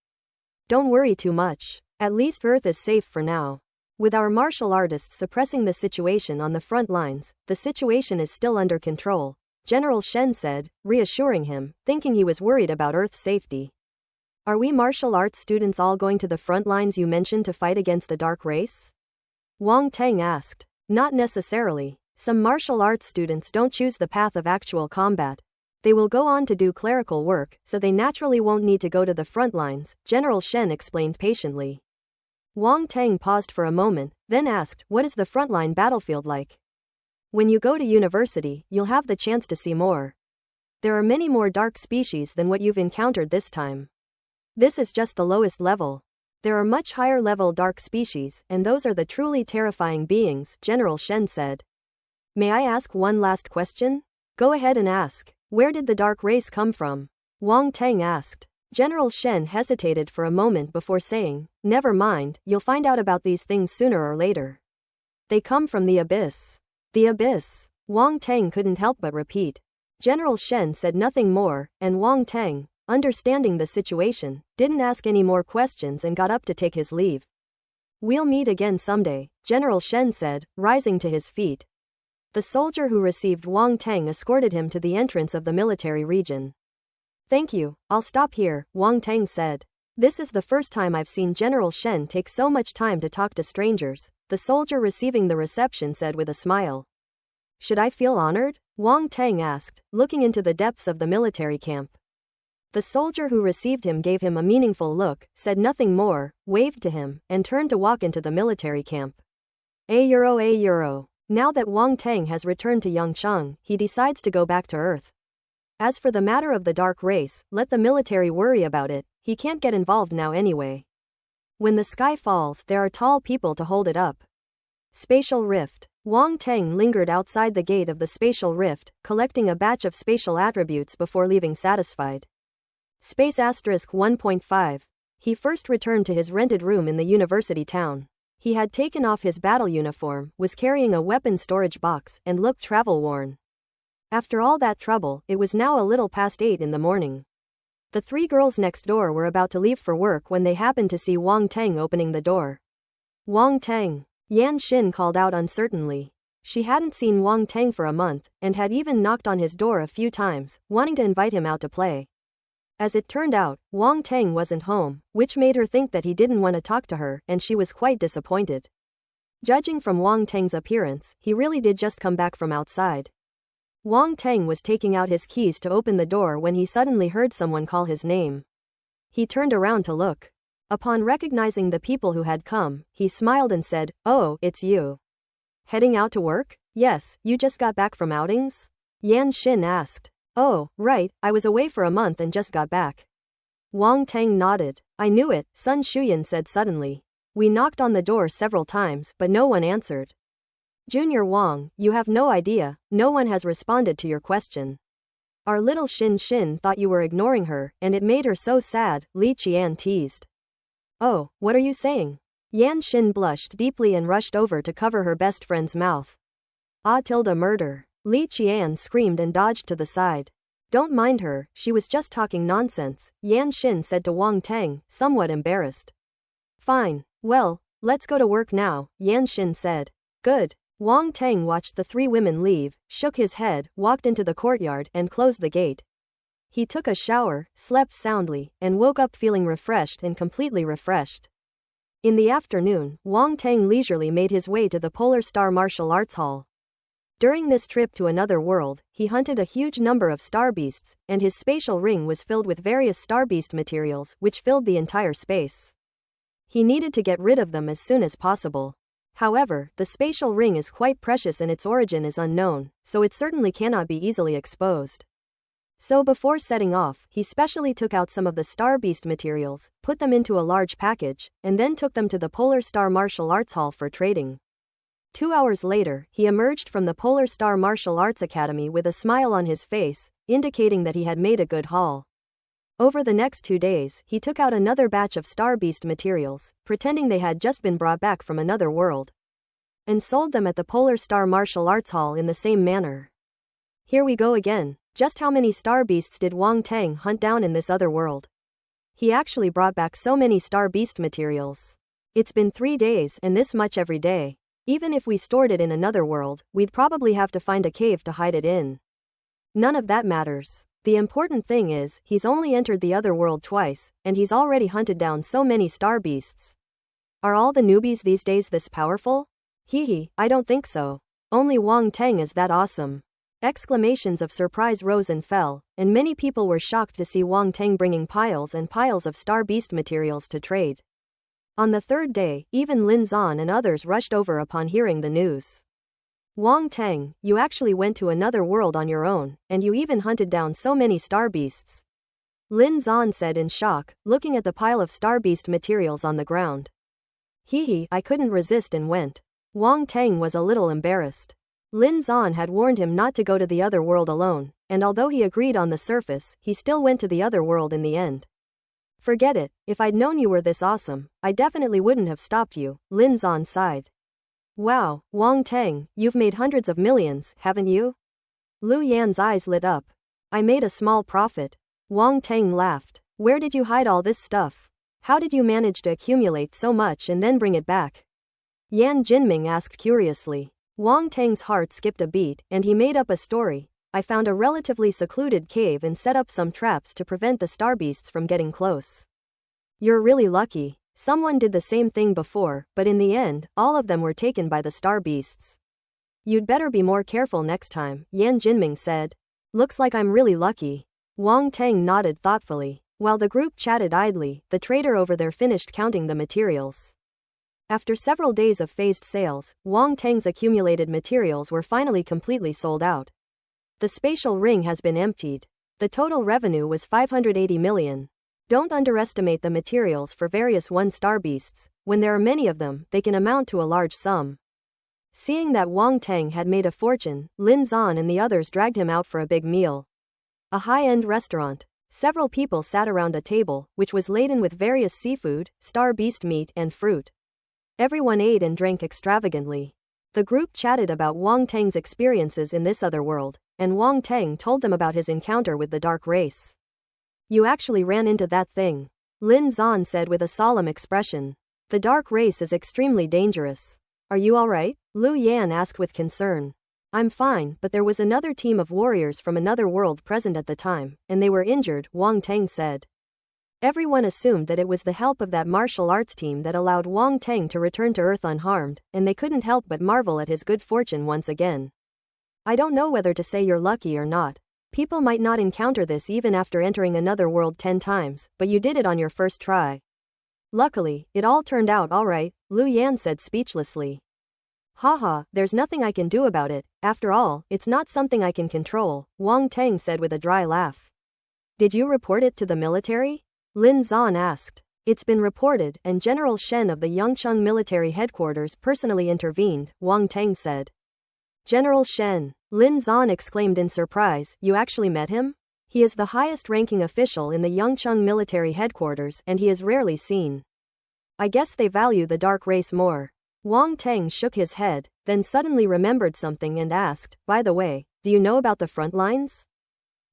Don't worry too much. At least Earth is safe for now. With our martial artists suppressing the situation on the front lines, the situation is still under control, General Shen said, reassuring him, thinking he was worried about Earth's safety. Are we martial arts students all going to the front lines you mentioned to fight against the dark race? Wang Teng asked. Not necessarily. Some martial arts students don't choose the path of actual combat. They will go on to do clerical work, so they naturally won't need to go to the front lines, General Shen explained patiently. Wang Teng paused for a moment, then asked, what is the frontline battlefield like? When you go to university, you'll have the chance to see more. There are many more dark species than what you've encountered this time. This is just the lowest level. There are much higher level dark species, and those are the truly terrifying beings, General Shen said. May I ask one last question? Go ahead and ask. Where did the dark race come from? Wang Teng asked. General Shen hesitated for a moment before saying, never mind, you'll find out about these things sooner or later. They come from the abyss. The abyss. Wang Teng couldn't help but repeat. General Shen said nothing more, and Wang Teng, understanding the situation, didn't ask any more questions and got up to take his leave. We'll meet again someday, General Shen said, rising to his feet. The soldier who received Wang Teng escorted him to the entrance of the military region. Thank you, I'll stop here, Wang Teng said. This is the first time I've seen General Shen take so much time to talk to strangers, the soldier receiving the reception said with a smile. Should I feel honored? Wang Teng asked, looking into the depths of the military camp. The soldier who received him gave him a meaningful look, said nothing more, waved to him, and turned to walk into the military camp. A euro. Now that Wang Teng has returned to Yangcheng, he decides to go back to Earth. As for the matter of the dark race, let the military worry about it, he can't get involved now anyway. When the sky falls, there are tall people to hold it up. Spatial rift. Wang Teng lingered outside the gate of the spatial rift, collecting a batch of spatial attributes before leaving satisfied. Space *1.5. He first returned to his rented room in the university town. He had taken off his battle uniform, was carrying a weapon storage box, and looked travel-worn. After all that trouble, it was now a little past 8 in the morning. The 3 girls next door were about to leave for work when they happened to see Wang Teng opening the door. Wang Teng, Yan Xin called out uncertainly. She hadn't seen Wang Teng for a month, and had even knocked on his door a few times, wanting to invite him out to play. As it turned out, Wang Teng wasn't home, which made her think that he didn't want to talk to her, and she was quite disappointed. Judging from Wang Teng's appearance, he really did just come back from outside. Wang Teng was taking out his keys to open the door when he suddenly heard someone call his name. He turned around to look. Upon recognizing the people who had come, he smiled and said, "Oh, it's you. Heading out to work?" "Yes, you just got back from outings?" Yan Xin asked. "Oh, right, I was away for a month and just got back." Wang Teng nodded. "I knew it," Sun Shuyan said suddenly. "We knocked on the door several times but no one answered." "Junior Wang, you have no idea, no one has responded to your question. Our little Xin thought you were ignoring her, and it made her so sad," Li Qian teased. "Oh, what are you saying?" Yan Xin blushed deeply and rushed over to cover her best friend's mouth. "Ah, murder." Li Qian screamed and dodged to the side. "Don't mind her, she was just talking nonsense," Yan Xin said to Wang Teng, somewhat embarrassed. "Fine. Well, let's go to work now," Yan Xin said. "Good." Wang Teng watched the three women leave, shook his head, walked into the courtyard, and closed the gate. He took a shower, slept soundly, and woke up feeling refreshed and completely refreshed. In the afternoon, Wang Teng leisurely made his way to the Polar Star Martial Arts Hall. During this trip to another world, he hunted a huge number of star beasts, and his spatial ring was filled with various star beast materials which filled the entire space. He needed to get rid of them as soon as possible. However, the spatial ring is quite precious and its origin is unknown, so it certainly cannot be easily exposed. So before setting off, he specially took out some of the star beast materials, put them into a large package, and then took them to the Polar Star Martial Arts Hall for trading. 2 hours later, he emerged from the Polar Star Martial Arts Academy with a smile on his face, indicating that he had made a good haul. Over the next 2 days, he took out another batch of star beast materials, pretending they had just been brought back from another world, and sold them at the Polar Star Martial Arts Hall in the same manner. Here we go again. Just how many star beasts did Wang Teng hunt down in this other world? He actually brought back so many star beast materials. It's been 3 days and this much every day. Even if we stored it in another world, we'd probably have to find a cave to hide it in. None of that matters. The important thing is, he's only entered the other world twice, and he's already hunted down so many star beasts. Are all the newbies these days this powerful? Hehe, I don't think so. Only Wang Teng is that awesome. Exclamations of surprise rose and fell, and many people were shocked to see Wang Teng bringing piles and piles of star beast materials to trade. On the 3rd day, even Lin Zan and others rushed over upon hearing the news. Wang Teng, you actually went to another world on your own, and you even hunted down so many star beasts. Lin Zan said in shock, looking at the pile of star beast materials on the ground. Hehe, I couldn't resist and went. Wang Teng was a little embarrassed. Lin Zan had warned him not to go to the other world alone, and although he agreed on the surface, he still went to the other world in the end. Forget it, if I'd known you were this awesome, I definitely wouldn't have stopped you, Lin Zan sighed. Wow, Wang Teng, you've made hundreds of millions, haven't you? Lu Yan's eyes lit up. I made a small profit. Wang Teng laughed. Where did you hide all this stuff? How did you manage to accumulate so much and then bring it back? Yan Jinming asked curiously. Wang Teng's heart skipped a beat, and he made up a story. I found a relatively secluded cave and set up some traps to prevent the star beasts from getting close. You're really lucky. Someone did the same thing before, but in the end, all of them were taken by the star beasts. You'd better be more careful next time, Yan Jinming said. Looks like I'm really lucky. Wang Teng nodded thoughtfully. While the group chatted idly, the trader over there finished counting the materials. After several days of phased sales, Wang Teng's accumulated materials were finally completely sold out. The spatial ring has been emptied. The total revenue was 580 million. Don't underestimate the materials for various one-star beasts. When there are many of them, they can amount to a large sum. Seeing that Wang Teng had made a fortune, Lin Zan and the others dragged him out for a big meal. A high-end restaurant. Several people sat around a table, which was laden with various seafood, star beast meat, and fruit. Everyone ate and drank extravagantly. The group chatted about Wang Teng's experiences in this other world, and Wang Teng told them about his encounter with the dark race. You actually ran into that thing, Lin Zan said with a solemn expression. The dark race is extremely dangerous. Are you alright? Lu Yan asked with concern. I'm fine, but there was another team of warriors from another world present at the time, and they were injured, Wang Teng said. Everyone assumed that it was the help of that martial arts team that allowed Wang Teng to return to Earth unharmed, and they couldn't help but marvel at his good fortune once again. I don't know whether to say you're lucky or not. People might not encounter this even after entering another world 10 times, but you did it on your first try. Luckily, it all turned out alright, Lu Yan said speechlessly. Haha, there's nothing I can do about it, after all, it's not something I can control, Wang Teng said with a dry laugh. Did you report it to the military? Lin Zan asked. It's been reported, and General Shen of the Yangcheng military headquarters personally intervened, Wang Teng said. General Shen, Lin Zan exclaimed in surprise, you actually met him? He is the highest-ranking official in the Yangcheng military headquarters, and he is rarely seen. I guess they value the dark race more. Wang Teng shook his head, then suddenly remembered something and asked, by the way, do you know about the front lines?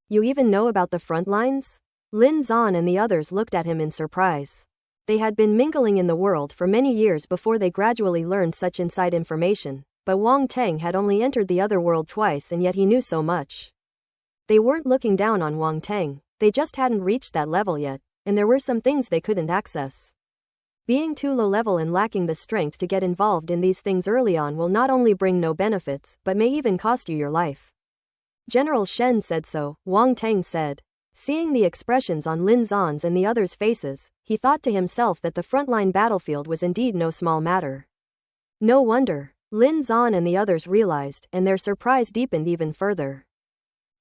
You even know about the front lines? Lin Zan and the others looked at him in surprise. They had been mingling in the world for many years before they gradually learned such inside information, but Wang Teng had only entered the other world twice and yet he knew so much. They weren't looking down on Wang Teng, they just hadn't reached that level yet, and there were some things they couldn't access. Being too low level and lacking the strength to get involved in these things early on will not only bring no benefits, but may even cost you your life. General Shen said so, Wang Teng said. Seeing the expressions on Lin Zan's and the others' faces, he thought to himself that the frontline battlefield was indeed no small matter. No wonder, Lin Zan and the others realized, and their surprise deepened even further.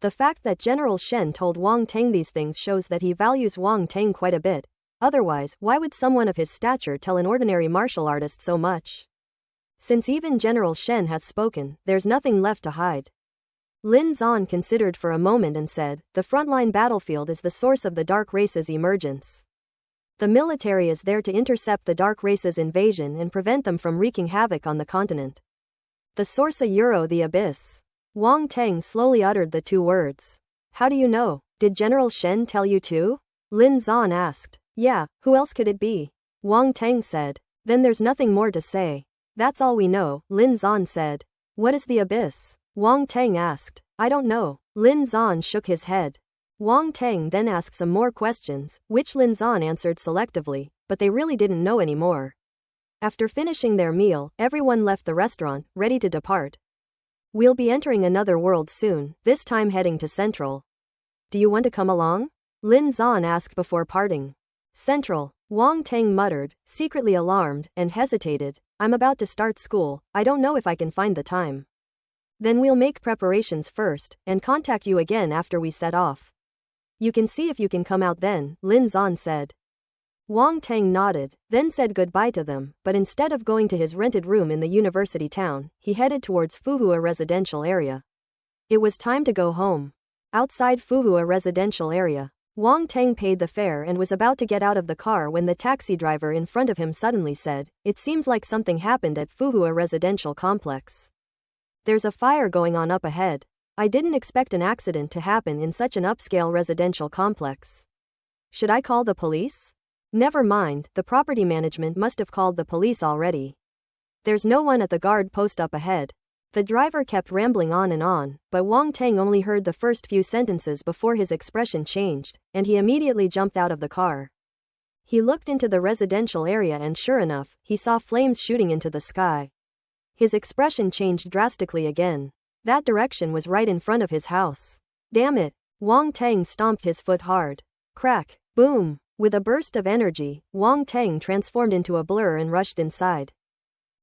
The fact that General Shen told Wang Teng these things shows that he values Wang Teng quite a bit. Otherwise, why would someone of his stature tell an ordinary martial artist so much? Since even General Shen has spoken, there's nothing left to hide. Lin Zan considered for a moment and said, the frontline battlefield is the source of the dark race's emergence. The military is there to intercept the dark race's invasion and prevent them from wreaking havoc on the continent. The source the abyss. Wang Teng slowly uttered the two words. How do you know? Did General Shen tell you too? Lin Zan asked. Yeah, who else could it be? Wang Teng said. Then there's nothing more to say. That's all we know, Lin Zan said. What is the abyss? Wang Teng asked. I don't know. Lin Zan shook his head. Wang Teng then asked some more questions, which Lin Zan answered selectively, but they really didn't know any more. After finishing their meal, everyone left the restaurant, ready to depart. We'll be entering another world soon, this time heading to Central. Do you want to come along? Lin Zan asked before parting. Central, Wang Teng muttered, secretly alarmed, and hesitated. I'm about to start school, I don't know if I can find the time. Then we'll make preparations first, and contact you again after we set off. You can see if you can come out then, Lin Zan said. Wang Teng nodded, then said goodbye to them, but instead of going to his rented room in the university town, he headed towards Fuhua residential area. It was time to go home. Outside Fuhua residential area, Wang Teng paid the fare and was about to get out of the car when the taxi driver in front of him suddenly said, it seems like something happened at Fuhua residential complex. There's a fire going on up ahead. I didn't expect an accident to happen in such an upscale residential complex. Should I call the police? Never mind, the property management must have called the police already. There's no one at the guard post up ahead. The driver kept rambling on, but Wang Teng only heard the first few sentences before his expression changed, and he immediately jumped out of the car. He looked into the residential area and sure enough, he saw flames shooting into the sky. His expression changed drastically again. That direction was right in front of his house. Damn it! Wang Teng stomped his foot hard. Crack! Boom! With a burst of energy, Wang Teng transformed into a blur and rushed inside.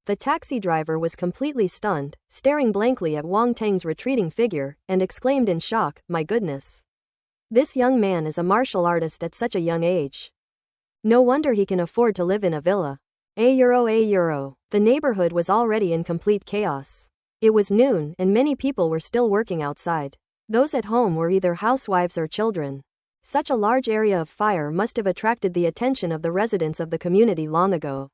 The taxi driver was completely stunned, staring blankly at Wang Teng's retreating figure, and exclaimed in shock, my goodness. This young man is a martial artist at such a young age. No wonder he can afford to live in a villa. €1. The neighborhood was already in complete chaos. It was noon, and many people were still working outside. Those at home were either housewives or children. Such a large area of fire must have attracted the attention of the residents of the community long ago.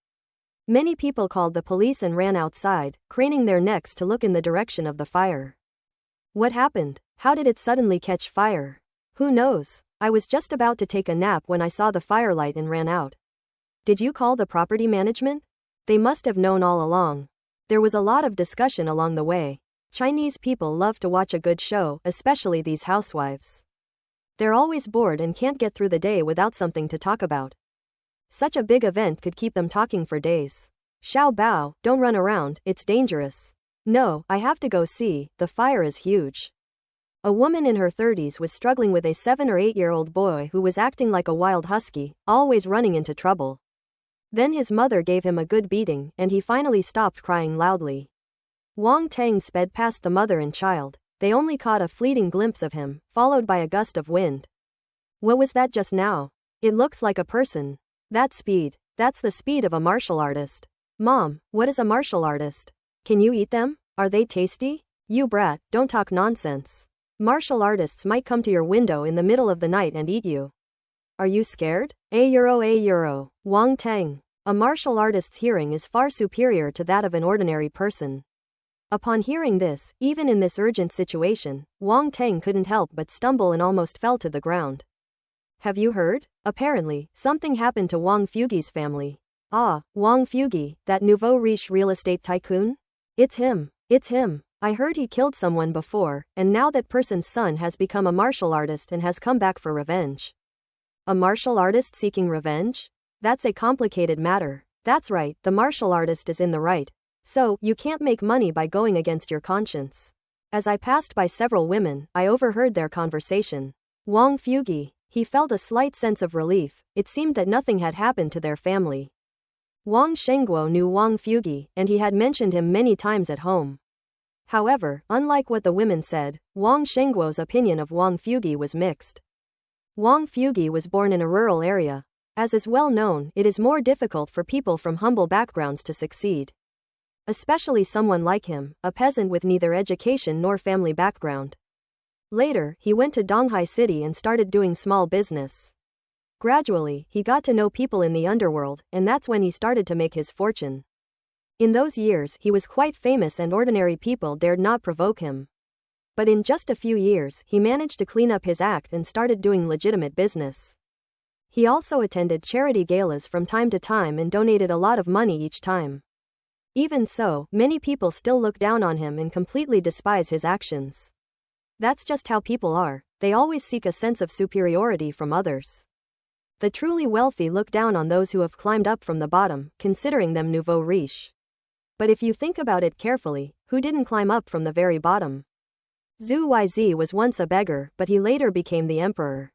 Many people called the police and ran outside, craning their necks to look in the direction of the fire. What happened? How did it suddenly catch fire? Who knows? I was just about to take a nap when I saw the firelight and ran out. Did you call the property management? They must have known all along. There was a lot of discussion along the way. Chinese people love to watch a good show, especially these housewives. They're always bored and can't get through the day without something to talk about. Such a big event could keep them talking for days. Xiao Bao, don't run around, it's dangerous. No, I have to go see, the fire is huge. A woman in her 30s was struggling with a 7 or 8-year-old boy who was acting like a wild husky, always running into trouble. Then his mother gave him a good beating, and he finally stopped crying loudly. Wang Tang sped past the mother and child. They only caught a fleeting glimpse of him, followed by a gust of wind. What was that just now? It looks like a person. That speed. That's the speed of a martial artist. Mom, what is a martial artist? Can you eat them? Are they tasty? You brat, don't talk nonsense. Martial artists might come to your window in the middle of the night and eat you. Are you scared? A euro. Wang Tang. A martial artist's hearing is far superior to that of an ordinary person. Upon hearing this, even in this urgent situation, Wang Tang couldn't help but stumble and almost fell to the ground. Have you heard? Apparently, something happened to Wang Fugi's family. Ah, Wang Fugi, that nouveau riche real estate tycoon? It's him. I heard he killed someone before, and now that person's son has become a martial artist and has come back for revenge. A martial artist seeking revenge? That's a complicated matter. That's right, the martial artist is in the right. So, you can't make money by going against your conscience. As I passed by several women, I overheard their conversation. Wang Fugi. He felt a slight sense of relief. It seemed that nothing had happened to their family. Wang Shengguo knew Wang Fugi, and he had mentioned him many times at home. However, unlike what the women said, Wang Shengguo's opinion of Wang Fugi was mixed. Wang Fugi was born in a rural area. As is well known, it is more difficult for people from humble backgrounds to succeed. Especially someone like him, a peasant with neither education nor family background. Later, he went to Donghai City and started doing small business. Gradually, he got to know people in the underworld, and that's when he started to make his fortune. In those years, he was quite famous and ordinary people dared not provoke him. But in just a few years, he managed to clean up his act and started doing legitimate business. He also attended charity galas from time to time and donated a lot of money each time. Even so, many people still look down on him and completely despise his actions. That's just how people are. They always seek a sense of superiority from others. The truly wealthy look down on those who have climbed up from the bottom, considering them nouveau riche. But if you think about it carefully, who didn't climb up from the very bottom? Zhu Yzi was once a beggar, but he later became the emperor.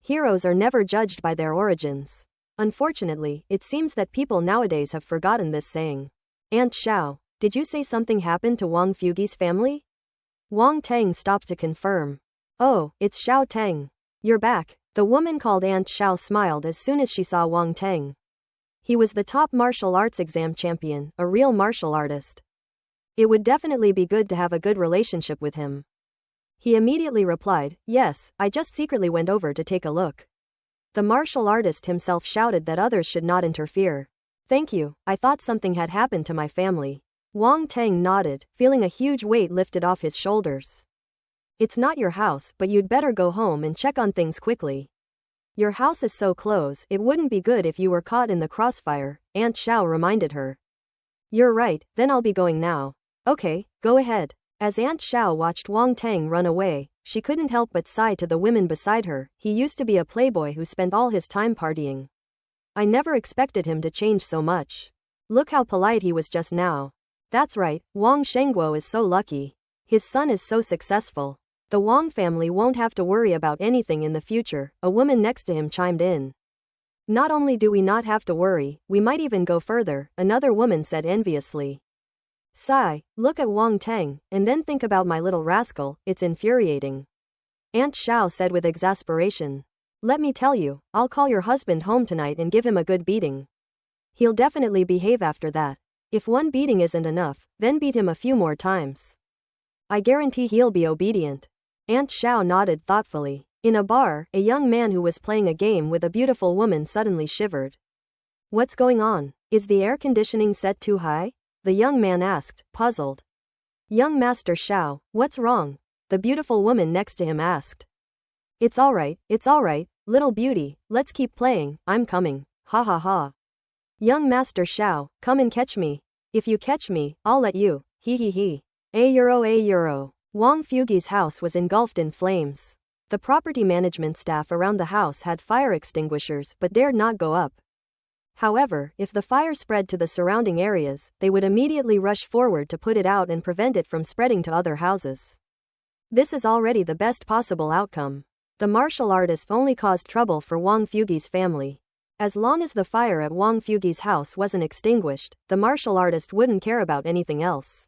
Heroes are never judged by their origins. Unfortunately, it seems that people nowadays have forgotten this saying. Aunt Xiao, did you say something happened to Wang Fugi's family? Wang Tang stopped to confirm. Oh, it's Xiao Tang. You're back. The woman called Aunt Xiao smiled as soon as she saw Wang Tang. He was the top martial arts exam champion, a real martial artist. It would definitely be good to have a good relationship with him. He immediately replied, yes, I just secretly went over to take a look. The martial artist himself shouted that others should not interfere. Thank you, I thought something had happened to my family. Wang Tang nodded, feeling a huge weight lifted off his shoulders. It's not your house, but you'd better go home and check on things quickly. Your house is so close, it wouldn't be good if you were caught in the crossfire, Aunt Xiao reminded her. You're right, then I'll be going now. Okay, go ahead. As Aunt Xiao watched Wang Tang run away, she couldn't help but sigh to the women beside her. He used to be a playboy who spent all his time partying. I never expected him to change so much. Look how polite he was just now. That's right, Wang Shengguo is so lucky. His son is so successful. The Wang family won't have to worry about anything in the future, a woman next to him chimed in. Not only do we not have to worry, we might even go further, another woman said enviously. Sigh, look at Wang Tang, and then think about my little rascal, it's infuriating. Aunt Xiao said with exasperation. Let me tell you, I'll call your husband home tonight and give him a good beating. He'll definitely behave after that. If one beating isn't enough, then beat him a few more times. I guarantee he'll be obedient. Aunt Xiao nodded thoughtfully. In a bar, a young man who was playing a game with a beautiful woman suddenly shivered. What's going on? Is the air conditioning set too high? The young man asked, puzzled. Young Master Xiao, what's wrong? The beautiful woman next to him asked. It's alright, little beauty, let's keep playing, I'm coming, ha ha ha. Young Master Xiao, come and catch me. If you catch me, I'll let you, he he he. A euro. Wang Fugi's house was engulfed in flames. The property management staff around the house had fire extinguishers but dared not go up. However, if the fire spread to the surrounding areas, they would immediately rush forward to put it out and prevent it from spreading to other houses. This is already the best possible outcome. The martial artist only caused trouble for Wang Fugi's family. As long as the fire at Wang Fugi's house wasn't extinguished, the martial artist wouldn't care about anything else.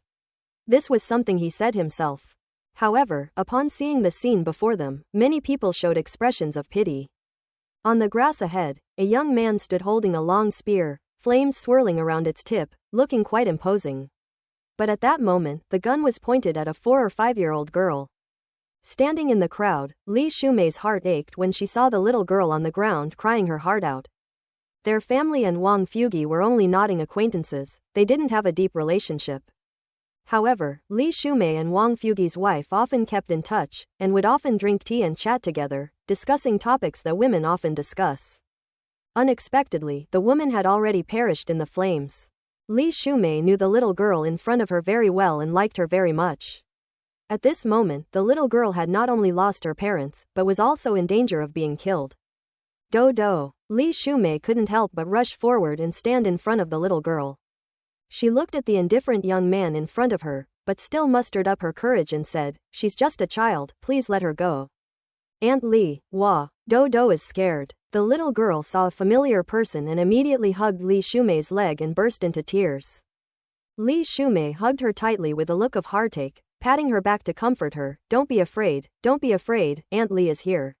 This was something he said himself. However, upon seeing the scene before them, many people showed expressions of pity. On the grass ahead, a young man stood holding a long spear, flames swirling around its tip, looking quite imposing. But at that moment, the gun was pointed at a 4 or 5-year-old girl. Standing in the crowd, Li Shumei's heart ached when she saw the little girl on the ground crying her heart out. Their family and Wang Fugi were only nodding acquaintances, they didn't have a deep relationship. However, Li Shumei and Wang Fugi's wife often kept in touch, and would often drink tea and chat together, discussing topics that women often discuss. Unexpectedly, the woman had already perished in the flames. Li Shumei knew the little girl in front of her very well and liked her very much. At this moment, the little girl had not only lost her parents, but was also in danger of being killed. Do. Li Shumei couldn't help but rush forward and stand in front of the little girl. She looked at the indifferent young man in front of her, but still mustered up her courage and said, "She's just a child, please let her go." "Aunt Li, Do is scared." The little girl saw a familiar person and immediately hugged Li Shumei's leg and burst into tears. Li Shumei hugged her tightly with a look of heartache, patting her back to comfort her. Don't be afraid, Aunt Li is here.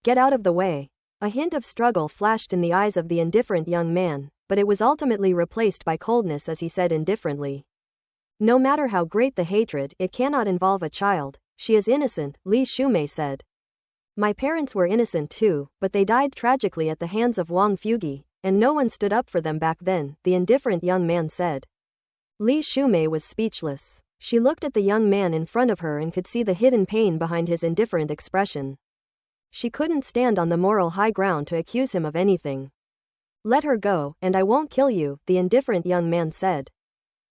Get out of the way." A hint of struggle flashed in the eyes of the indifferent young man, but it was ultimately replaced by coldness as he said indifferently, "No matter how great the hatred, it cannot involve a child. She is innocent," Li Shumei said. "My parents were innocent too, but they died tragically at the hands of Wang Fugi, and no one stood up for them back then," the indifferent young man said. Li Shumei was speechless. She looked at the young man in front of her and could see the hidden pain behind his indifferent expression. She couldn't stand on the moral high ground to accuse him of anything. "Let her go, and I won't kill you," the indifferent young man said.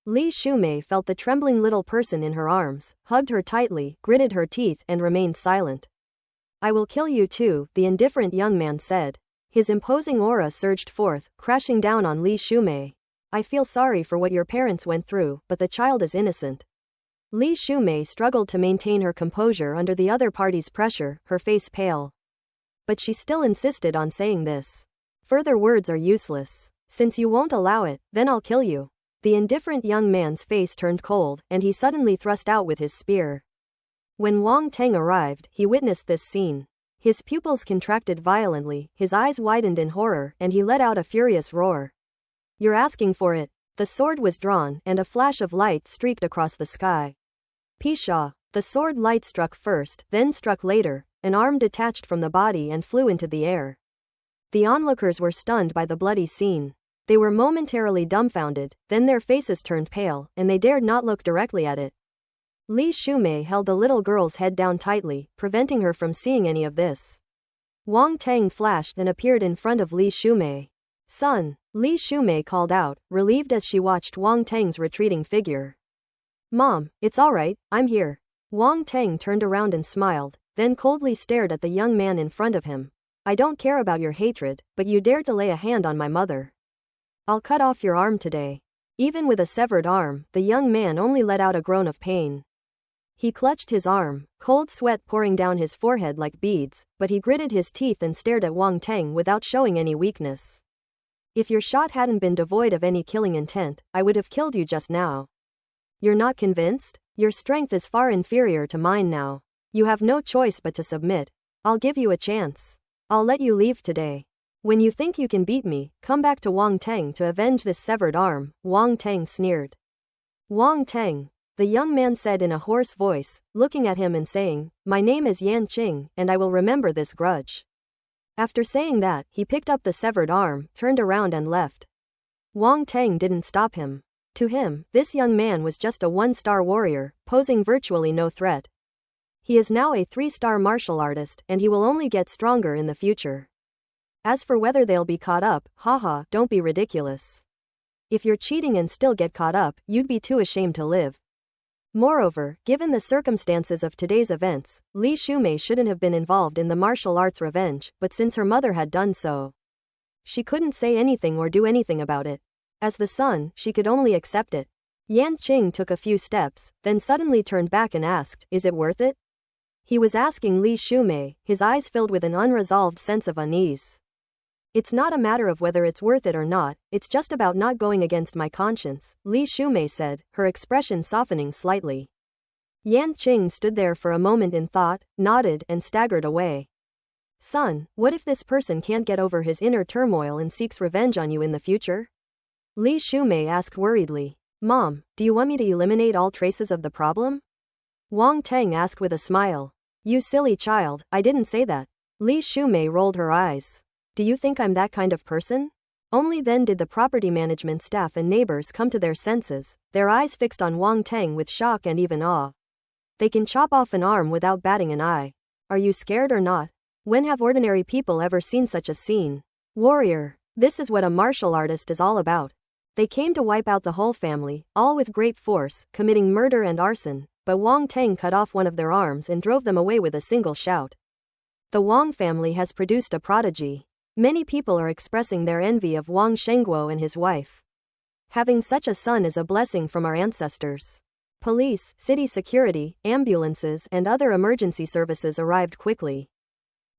Li Shumei felt the trembling little person in her arms, hugged her tightly, gritted her teeth, and remained silent. "I will kill you too," the indifferent young man said. His imposing aura surged forth, crashing down on Li Shumei. "I feel sorry for what your parents went through, but the child is innocent." Li Shumei struggled to maintain her composure under the other party's pressure, her face pale. But she still insisted on saying this. "Further words are useless. Since you won't allow it, then I'll kill you." The indifferent young man's face turned cold, and he suddenly thrust out with his spear. When Wang Teng arrived, he witnessed this scene. His pupils contracted violently, his eyes widened in horror, and he let out a furious roar. "You're asking for it." The sword was drawn, and a flash of light streaked across the sky. Pishaw. The sword light struck first, then struck later, an arm detached from the body and flew into the air. The onlookers were stunned by the bloody scene. They were momentarily dumbfounded, then their faces turned pale, and they dared not look directly at it. Li Shumei held the little girl's head down tightly, preventing her from seeing any of this. Wang Teng flashed and appeared in front of Li Shumei. "Son," Li Shumei called out, relieved as she watched Wang Teng's retreating figure. "Mom, it's all right, I'm here." Wang Teng turned around and smiled, then coldly stared at the young man in front of him. "I don't care about your hatred, but you dared to lay a hand on my mother. I'll cut off your arm today." Even with a severed arm, the young man only let out a groan of pain. He clutched his arm, cold sweat pouring down his forehead like beads, but he gritted his teeth and stared at Wang Teng without showing any weakness. "If your shot hadn't been devoid of any killing intent, I would have killed you just now. You're not convinced? Your strength is far inferior to mine now. You have no choice but to submit. I'll give you a chance. I'll let you leave today. When you think you can beat me, come back to Wang Teng to avenge this severed arm," Wang Teng sneered. "Wang Teng," the young man said in a hoarse voice, looking at him and saying, "My name is Yan Qing, and I will remember this grudge." After saying that, he picked up the severed arm, turned around and left. Wang Teng didn't stop him. To him, this young man was just a one-star warrior, posing virtually no threat. He is now a 3-star martial artist, and he will only get stronger in the future. As for whether they'll be caught up, haha, don't be ridiculous. If you're cheating and still get caught up, you'd be too ashamed to live. Moreover, given the circumstances of today's events, Li Shumei shouldn't have been involved in the martial arts revenge, but since her mother had done so, She couldn't say anything or do anything about it. As the son, she could only accept it. Yan Qing took a few steps, then suddenly turned back and asked, "Is it worth it?" He was asking Li Shumei, his eyes filled with an unresolved sense of unease. "It's not a matter of whether it's worth it or not, it's just about not going against my conscience," Li Shumei said, her expression softening slightly. Yan Qing stood there for a moment in thought, nodded, and staggered away. "Son, what if this person can't get over his inner turmoil and seeks revenge on you in the future?" Li Shumei asked worriedly. "Mom, do you want me to eliminate all traces of the problem?" Wang Teng asked with a smile. "You silly child, I didn't say that." Li Shumei rolled her eyes. "Do you think I'm that kind of person?" Only then did the property management staff and neighbors come to their senses, their eyes fixed on Wang Teng with shock and even awe. "They can chop off an arm without batting an eye. Are you scared or not? When have ordinary people ever seen such a scene? Warrior, this is what a martial artist is all about. They came to wipe out the whole family, all with great force, committing murder and arson, but Wang Teng cut off one of their arms and drove them away with a single shout. The Wang family has produced a prodigy. Many people are expressing their envy of Wang Shengguo and his wife. Having such a son is a blessing from our ancestors." Police, city security, ambulances, and other emergency services arrived quickly.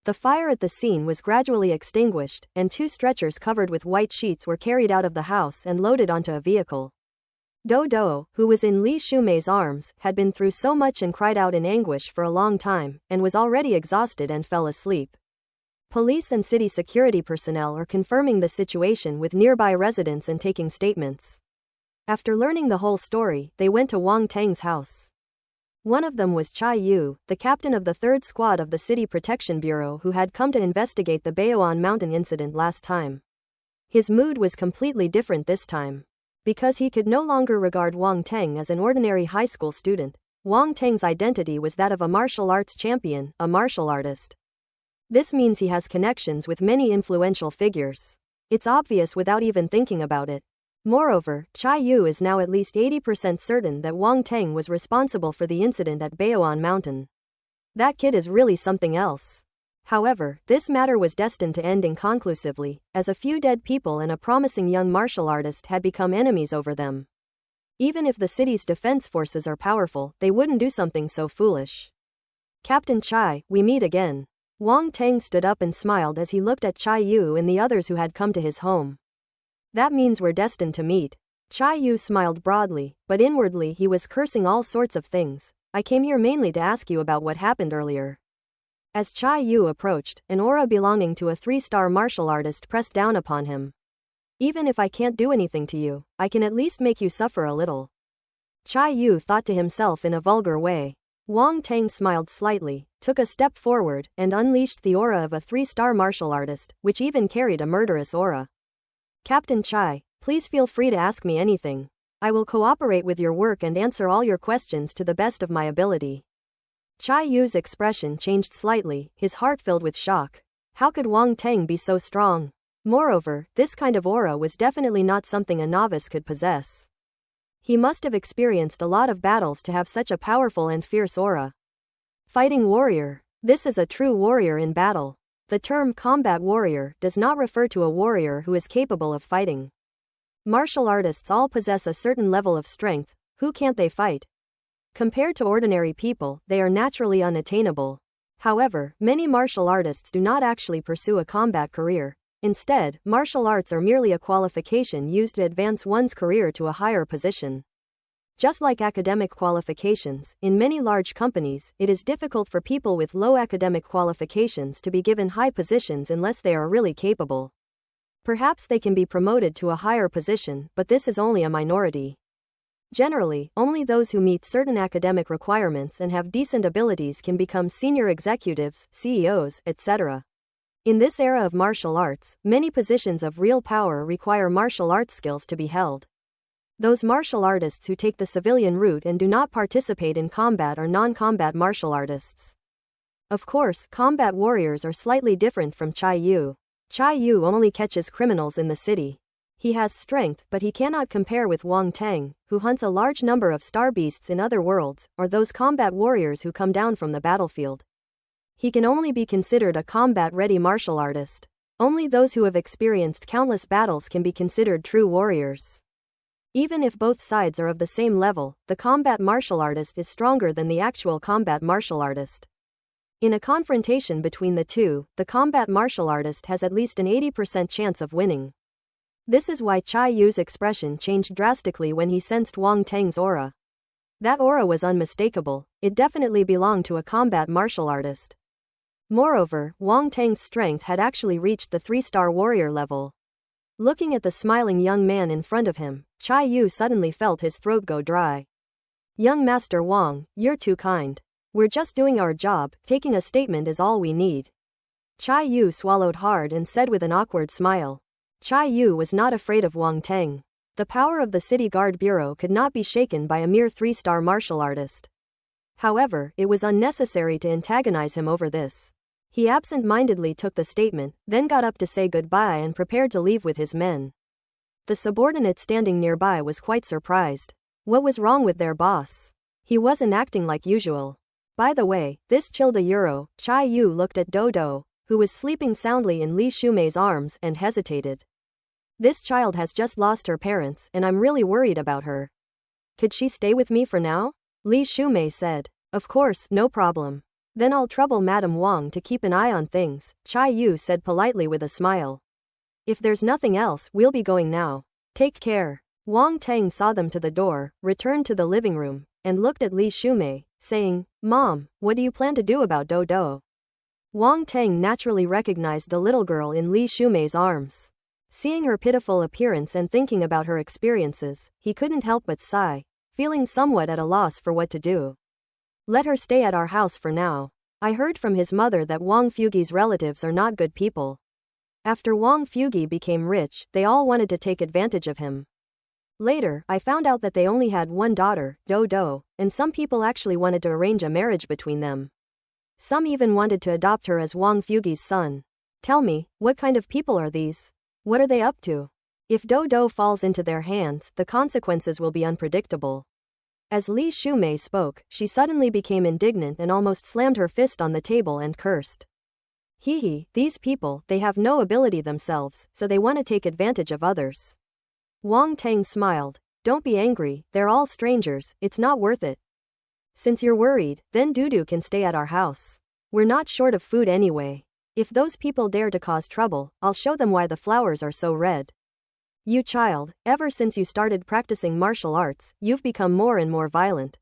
The fire at the scene was gradually extinguished, and 2 stretchers covered with white sheets were carried out of the house and loaded onto a vehicle. Dodo, who was in Li Shumei's arms, had been through so much and cried out in anguish for a long time, and was already exhausted and fell asleep. Police and city security personnel are confirming the situation with nearby residents and taking statements. After learning the whole story, they went to Wang Teng's house. One of them was Chai Yu, the captain of the 3rd Squad of the City Protection Bureau who had come to investigate the Baoan Mountain incident last time. His mood was completely different this time. Because he could no longer regard Wang Teng as an ordinary high school student, Wang Teng's identity was that of a martial arts champion, a martial artist. This means he has connections with many influential figures. It's obvious without even thinking about it. Moreover, Chai Yu is now at least 80% certain that Wang Teng was responsible for the incident at Baoan Mountain. That kid is really something else. However, this matter was destined to end inconclusively, as a few dead people and a promising young martial artist had become enemies over them. Even if the city's defense forces are powerful, they wouldn't do something so foolish. "Captain Chai, we meet again." Wang Teng stood up and smiled as he looked at Chai Yu and the others who had come to his home. "That means we're destined to meet." Chai Yu smiled broadly, but inwardly he was cursing all sorts of things. "I came here mainly to ask you about what happened earlier." As Chai Yu approached, an aura belonging to a 3-star martial artist pressed down upon him. "Even if I can't do anything to you, I can at least make you suffer a little." Chai Yu thought to himself in a vulgar way. Wang Teng smiled slightly, took a step forward, and unleashed the aura of a 3-star martial artist, which even carried a murderous aura. "Captain Chai, please feel free to ask me anything. I will cooperate with your work and answer all your questions to the best of my ability." Chai Yu's expression changed slightly, his heart filled with shock. How could Wang Teng be so strong? Moreover, this kind of aura was definitely not something a novice could possess. He must have experienced a lot of battles to have such a powerful and fierce aura. Fighting warrior. This is a true warrior in battle. The term combat warrior does not refer to a warrior who is capable of fighting. Martial artists all possess a certain level of strength. Who can't they fight? Compared to ordinary people, they are naturally unattainable. However, many martial artists do not actually pursue a combat career. Instead, martial arts are merely a qualification used to advance one's career to a higher position. Just like academic qualifications, in many large companies, it is difficult for people with low academic qualifications to be given high positions unless they are really capable. Perhaps they can be promoted to a higher position, but this is only a minority. Generally, only those who meet certain academic requirements and have decent abilities can become senior executives, CEOs, etc. In this era of martial arts, many positions of real power require martial arts skills to be held. Those martial artists who take the civilian route and do not participate in combat are non-combat martial artists. Of course, combat warriors are slightly different from Chai Yu. Chai Yu only catches criminals in the city. He has strength, but he cannot compare with Wang Teng, who hunts a large number of star beasts in other worlds, or those combat warriors who come down from the battlefield. He can only be considered a combat-ready martial artist. Only those who have experienced countless battles can be considered true warriors. Even if both sides are of the same level, the combat martial artist is stronger than the actual combat martial artist. In a confrontation between the two, the combat martial artist has at least an 80% chance of winning. This is why Chai Yu's expression changed drastically when he sensed Wang Teng's aura. That aura was unmistakable, it definitely belonged to a combat martial artist. Moreover, Wang Teng's strength had actually reached the 3-star warrior level. Looking at the smiling young man in front of him, Chai Yu suddenly felt his throat go dry. Young Master Wang, you're too kind. We're just doing our job, taking a statement is all we need. Chai Yu swallowed hard and said with an awkward smile. Chai Yu was not afraid of Wang Teng. The power of the City Guard Bureau could not be shaken by a mere 3-star martial artist. However, it was unnecessary to antagonize him over this. He absent-mindedly took the statement, then got up to say goodbye and prepared to leave with his men. The subordinate standing nearby was quite surprised. What was wrong with their boss? He wasn't acting like usual. By the way, this chilled a euro. Chai Yu looked at Dodo, who was sleeping soundly in Li Shumei's arms, and hesitated. This child has just lost her parents, and I'm really worried about her. Could she stay with me for now? Li Shumei said. Of course, no problem. Then I'll trouble Madame Wang to keep an eye on things, Chai Yu said politely with a smile. If there's nothing else, we'll be going now. Take care. Wang Teng saw them to the door, returned to the living room, and looked at Li Shumei, saying, Mom, what do you plan to do about Dodo? Wang Teng naturally recognized the little girl in Li Shumei's arms. Seeing her pitiful appearance and thinking about her experiences, he couldn't help but sigh, feeling somewhat at a loss for what to do. Let her stay at our house for now. I heard from his mother that Wang Fugi's relatives are not good people. After Wang Fugi became rich, they all wanted to take advantage of him. Later, I found out that they only had one daughter, Dodo, and some people actually wanted to arrange a marriage between them. Some even wanted to adopt her as Wang Fugi's son. Tell me, what kind of people are these? What are they up to? If Dodo falls into their hands, the consequences will be unpredictable. As Li Shumei spoke, she suddenly became indignant and almost slammed her fist on the table and cursed. These people, they have no ability themselves, so they want to take advantage of others. Wang Teng smiled. Don't be angry, they're all strangers, it's not worth it. Since you're worried, then Dudu can stay at our house. We're not short of food anyway. If those people dare to cause trouble, I'll show them why the flowers are so red. You child, ever since you started practicing martial arts, you've become more and more violent.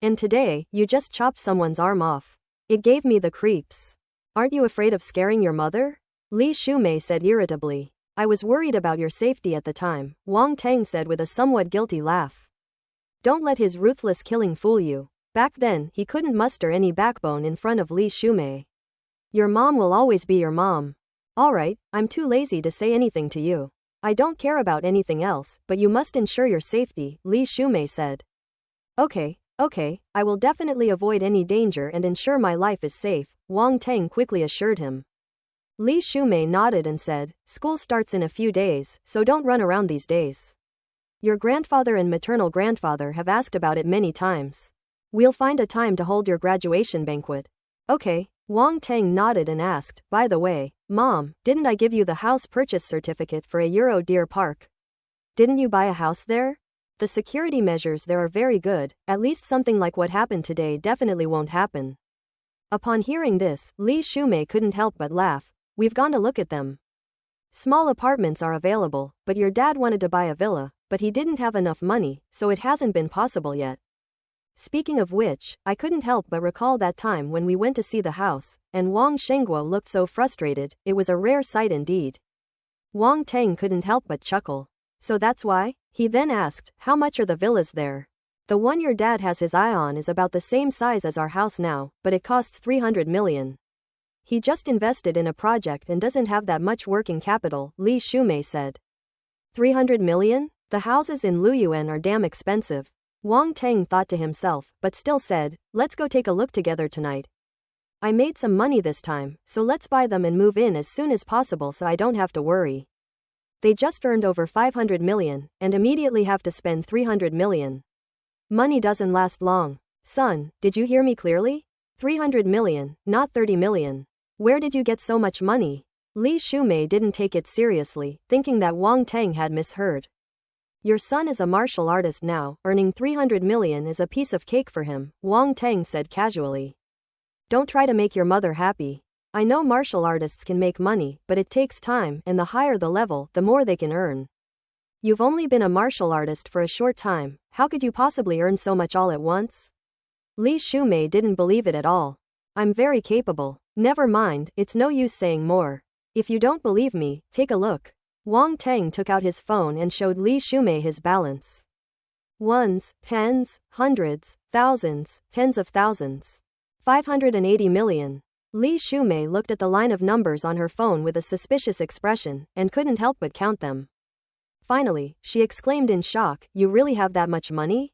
And today, you just chopped someone's arm off. It gave me the creeps. Aren't you afraid of scaring your mother? Li Shumei said irritably. I was worried about your safety at the time, Wang Teng said with a somewhat guilty laugh. Don't let his ruthless killing fool you. Back then, he couldn't muster any backbone in front of Li Shumei. Your mom will always be your mom. Alright, I'm too lazy to say anything to you. I don't care about anything else, but you must ensure your safety, Li Shumei said. Okay, I will definitely avoid any danger and ensure my life is safe, Wang Teng quickly assured him. Li Shumei nodded and said, school starts in a few days, so don't run around these days. Your grandfather and maternal grandfather have asked about it many times. We'll find a time to hold your graduation banquet. Okay. Wang Teng nodded and asked, by the way, Mom, didn't I give you the house purchase certificate for a Euro Deer Park? Didn't you buy a house there? The security measures there are very good, at least something like what happened today definitely won't happen. Upon hearing this, Li Shumei couldn't help but laugh. We've gone to look at them. Small apartments are available, but your dad wanted to buy a villa, but he didn't have enough money, so it hasn't been possible yet. Speaking of which, I couldn't help but recall that time when we went to see the house, and Wang Shengguo looked so frustrated, it was a rare sight indeed. Wang Teng couldn't help but chuckle. So that's why? He then asked, how much are the villas there? The one your dad has his eye on is about the same size as our house now, but it costs 300 million. He just invested in a project and doesn't have that much working capital, Li Shumei said. 300 million? The houses in Luyuan are damn expensive. Wang Teng thought to himself, but still said, let's go take a look together tonight. I made some money this time, so let's buy them and move in as soon as possible so I don't have to worry. They just earned over 500 million, and immediately have to spend 300 million. Money doesn't last long. Son, did you hear me clearly? 300 million, not 30 million. Where did you get so much money? Li Shumei didn't take it seriously, thinking that Wang Teng had misheard. Your son is a martial artist now, earning 300 million is a piece of cake for him, Wang Teng said casually. Don't try to make your mother happy. I know martial artists can make money, but it takes time, and the higher the level, the more they can earn. You've only been a martial artist for a short time, how could you possibly earn so much all at once? Li Shumei didn't believe it at all. I'm very capable. Never mind, it's no use saying more. If you don't believe me, take a look. Wang Teng took out his phone and showed Li Shumei his balance. Ones, tens, hundreds, thousands, tens of thousands. 580 million. Li Shumei looked at the line of numbers on her phone with a suspicious expression, and couldn't help but count them. Finally, she exclaimed in shock, you really have that much money?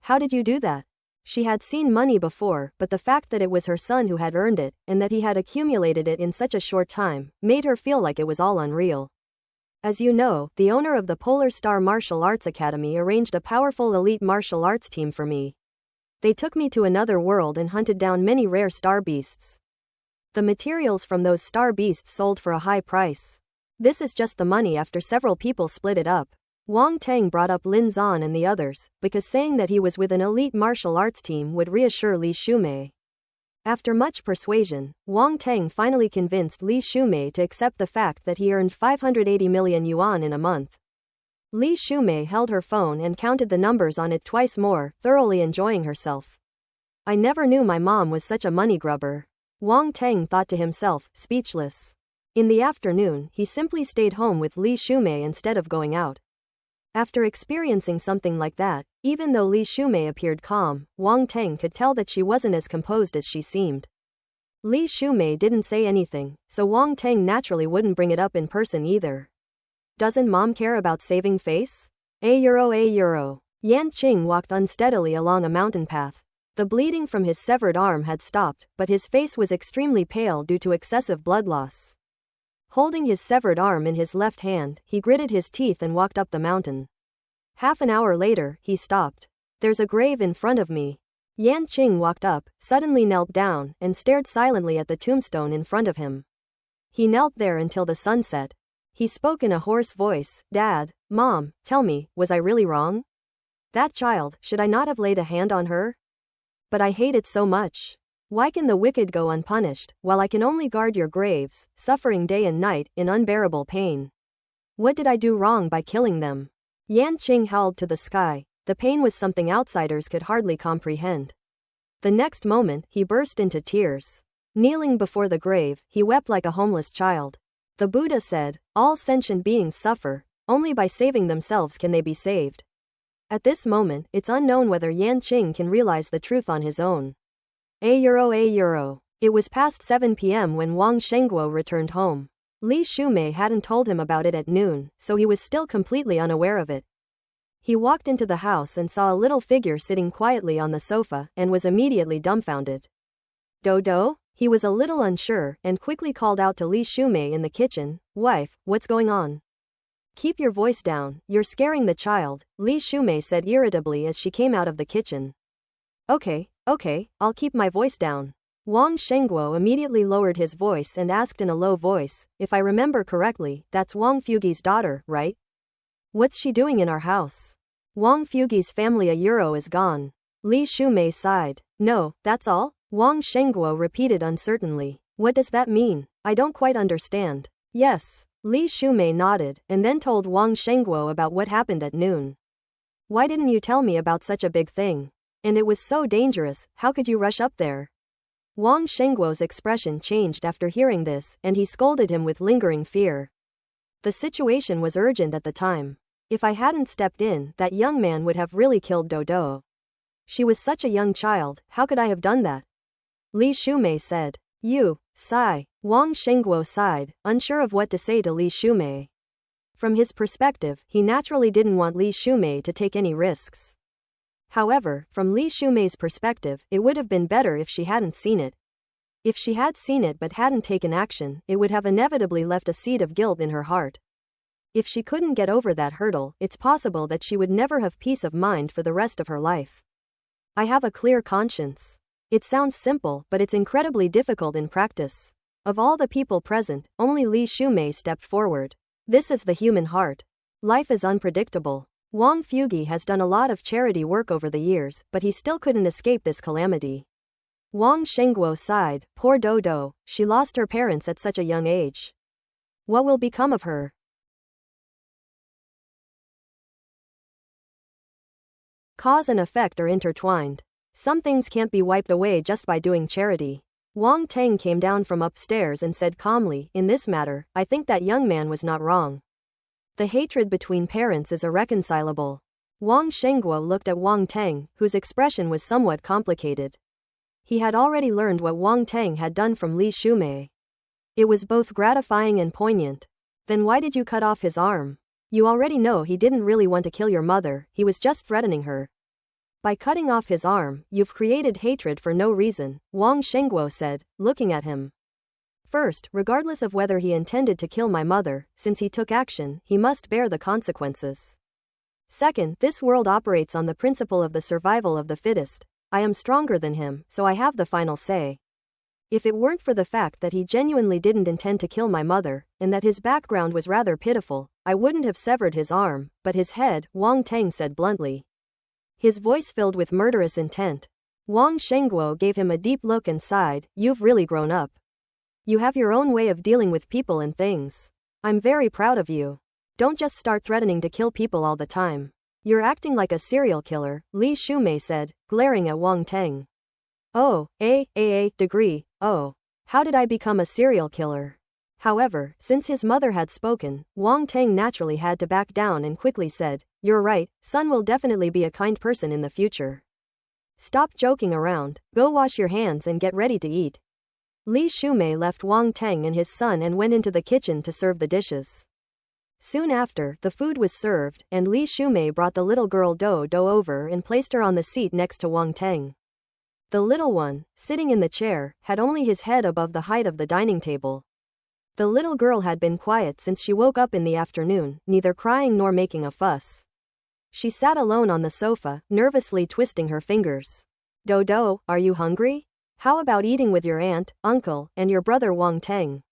How did you do that? She had seen money before, but the fact that it was her son who had earned it, and that he had accumulated it in such a short time, made her feel like it was all unreal. As you know, the owner of the Polar Star Martial Arts Academy arranged a powerful elite martial arts team for me. They took me to another world and hunted down many rare star beasts. The materials from those star beasts sold for a high price. This is just the money after several people split it up. Wang Teng brought up Lin Zan and the others, because saying that he was with an elite martial arts team would reassure Li Shumei. After much persuasion, Wang Teng finally convinced Li Shumei to accept the fact that he earned 580 million yuan in a month. Li Shumei held her phone and counted the numbers on it twice more, thoroughly enjoying herself. I never knew my mom was such a money grubber. Wang Teng thought to himself, speechless. In the afternoon, he simply stayed home with Li Shumei instead of going out. After experiencing something like that, even though Li Shumei appeared calm, Wang Teng could tell that she wasn't as composed as she seemed. Li Shumei didn't say anything, so Wang Teng naturally wouldn't bring it up in person either. Doesn't mom care about saving face? A euro. Yan Qing walked unsteadily along a mountain path. The bleeding from his severed arm had stopped, but his face was extremely pale due to excessive blood loss. Holding his severed arm in his left hand, he gritted his teeth and walked up the mountain. Half an hour later, he stopped. There's a grave in front of me. Yan Qing walked up, suddenly knelt down, and stared silently at the tombstone in front of him. He knelt there until the sun set. He spoke in a hoarse voice, Dad, Mom, tell me, was I really wrong? That child, should I not have laid a hand on her? But I hate it so much. Why can the wicked go unpunished, while I can only guard your graves, suffering day and night, in unbearable pain? What did I do wrong by killing them? Yan Qing howled to the sky. The pain was something outsiders could hardly comprehend. The next moment, he burst into tears. Kneeling before the grave, he wept like a homeless child. The Buddha said, all sentient beings suffer, only by saving themselves can they be saved. At this moment, it's unknown whether Yan Qing can realize the truth on his own. A euro. It was past 7 p.m. when Wang Shengguo returned home. Li Shumei hadn't told him about it at noon, so he was still completely unaware of it. He walked into the house and saw a little figure sitting quietly on the sofa, and was immediately dumbfounded. Dodo? He was a little unsure, and quickly called out to Li Shumei in the kitchen, Wife, what's going on? Keep your voice down, you're scaring the child, Li Shumei said irritably as she came out of the kitchen. Okay, I'll keep my voice down. Wang Shengguo immediately lowered his voice and asked in a low voice, if I remember correctly, that's Wang Fugi's daughter, right? What's she doing in our house? Wang Fugi's family euro is gone. Li Shumei sighed. No, that's all? Wang Shengguo repeated uncertainly. What does that mean? I don't quite understand. Yes. Li Shumei nodded, and then told Wang Shengguo about what happened at noon. Why didn't you tell me about such a big thing? And it was so dangerous, how could you rush up there? Wang Shengguo's expression changed after hearing this, and he scolded him with lingering fear. The situation was urgent at the time. If I hadn't stepped in, that young man would have really killed Dodo. She was such a young child, how could I have done that? Li Shumei said. You, sigh. Wang Shengguo sighed, unsure of what to say to Li Shumei. From his perspective, he naturally didn't want Li Shumei to take any risks. However, from Li Shumei's perspective, it would have been better if she hadn't seen it. If she had seen it but hadn't taken action, it would have inevitably left a seed of guilt in her heart. If she couldn't get over that hurdle, it's possible that she would never have peace of mind for the rest of her life. I have a clear conscience. It sounds simple, but it's incredibly difficult in practice. Of all the people present, only Li Shumei stepped forward. This is the human heart. Life is unpredictable. Wang Fugi has done a lot of charity work over the years, but he still couldn't escape this calamity. Wang Shengguo sighed, poor Dodo, she lost her parents at such a young age. What will become of her? Cause and effect are intertwined. Some things can't be wiped away just by doing charity. Wang Teng came down from upstairs and said calmly, in this matter, I think that young man was not wrong. The hatred between parents is irreconcilable. Wang Shengguo looked at Wang Teng, whose expression was somewhat complicated. He had already learned what Wang Teng had done from Li Shumei. It was both gratifying and poignant. Then why did you cut off his arm? You already know he didn't really want to kill your mother, he was just threatening her. By cutting off his arm, you've created hatred for no reason, Wang Shengguo said, looking at him. First, regardless of whether he intended to kill my mother, since he took action, he must bear the consequences. Second, this world operates on the principle of the survival of the fittest. I am stronger than him, so I have the final say. If it weren't for the fact that he genuinely didn't intend to kill my mother, and that his background was rather pitiful, I wouldn't have severed his arm, but his head, Wang Teng said bluntly. His voice filled with murderous intent. Wang Shengguo gave him a deep look and sighed, you've really grown up. You have your own way of dealing with people and things. I'm very proud of you. Don't just start threatening to kill people all the time. You're acting like a serial killer, Li Shumei said, glaring at Wang Teng. Oh, degree, oh. How did I become a serial killer? However, since his mother had spoken, Wang Teng naturally had to back down and quickly said, you're right, son will definitely be a kind person in the future. Stop joking around, go wash your hands and get ready to eat. Li Shumei left Wang Teng and his son and went into the kitchen to serve the dishes. Soon after, the food was served, and Li Shumei brought the little girl Dodo over and placed her on the seat next to Wang Teng. The little one, sitting in the chair, had only his head above the height of the dining table. The little girl had been quiet since she woke up in the afternoon, neither crying nor making a fuss. She sat alone on the sofa, nervously twisting her fingers. Dodo, are you hungry? How about eating with your aunt, uncle, and your brother Wang Teng?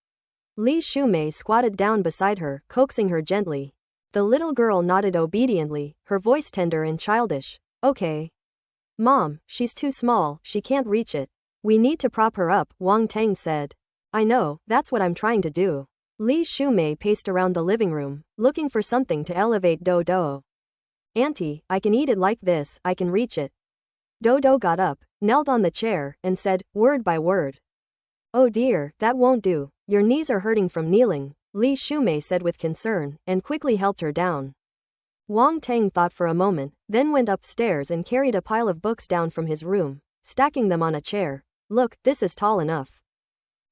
Li Shumei squatted down beside her, coaxing her gently. The little girl nodded obediently, her voice tender and childish. Okay. Mom, she's too small, she can't reach it. We need to prop her up, Wang Teng said. I know, that's what I'm trying to do. Li Shumei paced around the living room, looking for something to elevate Dodo. Auntie, I can eat it like this, I can reach it. Dodo got up, knelt on the chair, and said, word by word. Oh dear, that won't do, your knees are hurting from kneeling, Li Shumei said with concern, and quickly helped her down. Wang Teng thought for a moment, then went upstairs and carried a pile of books down from his room, stacking them on a chair. Look, this is tall enough.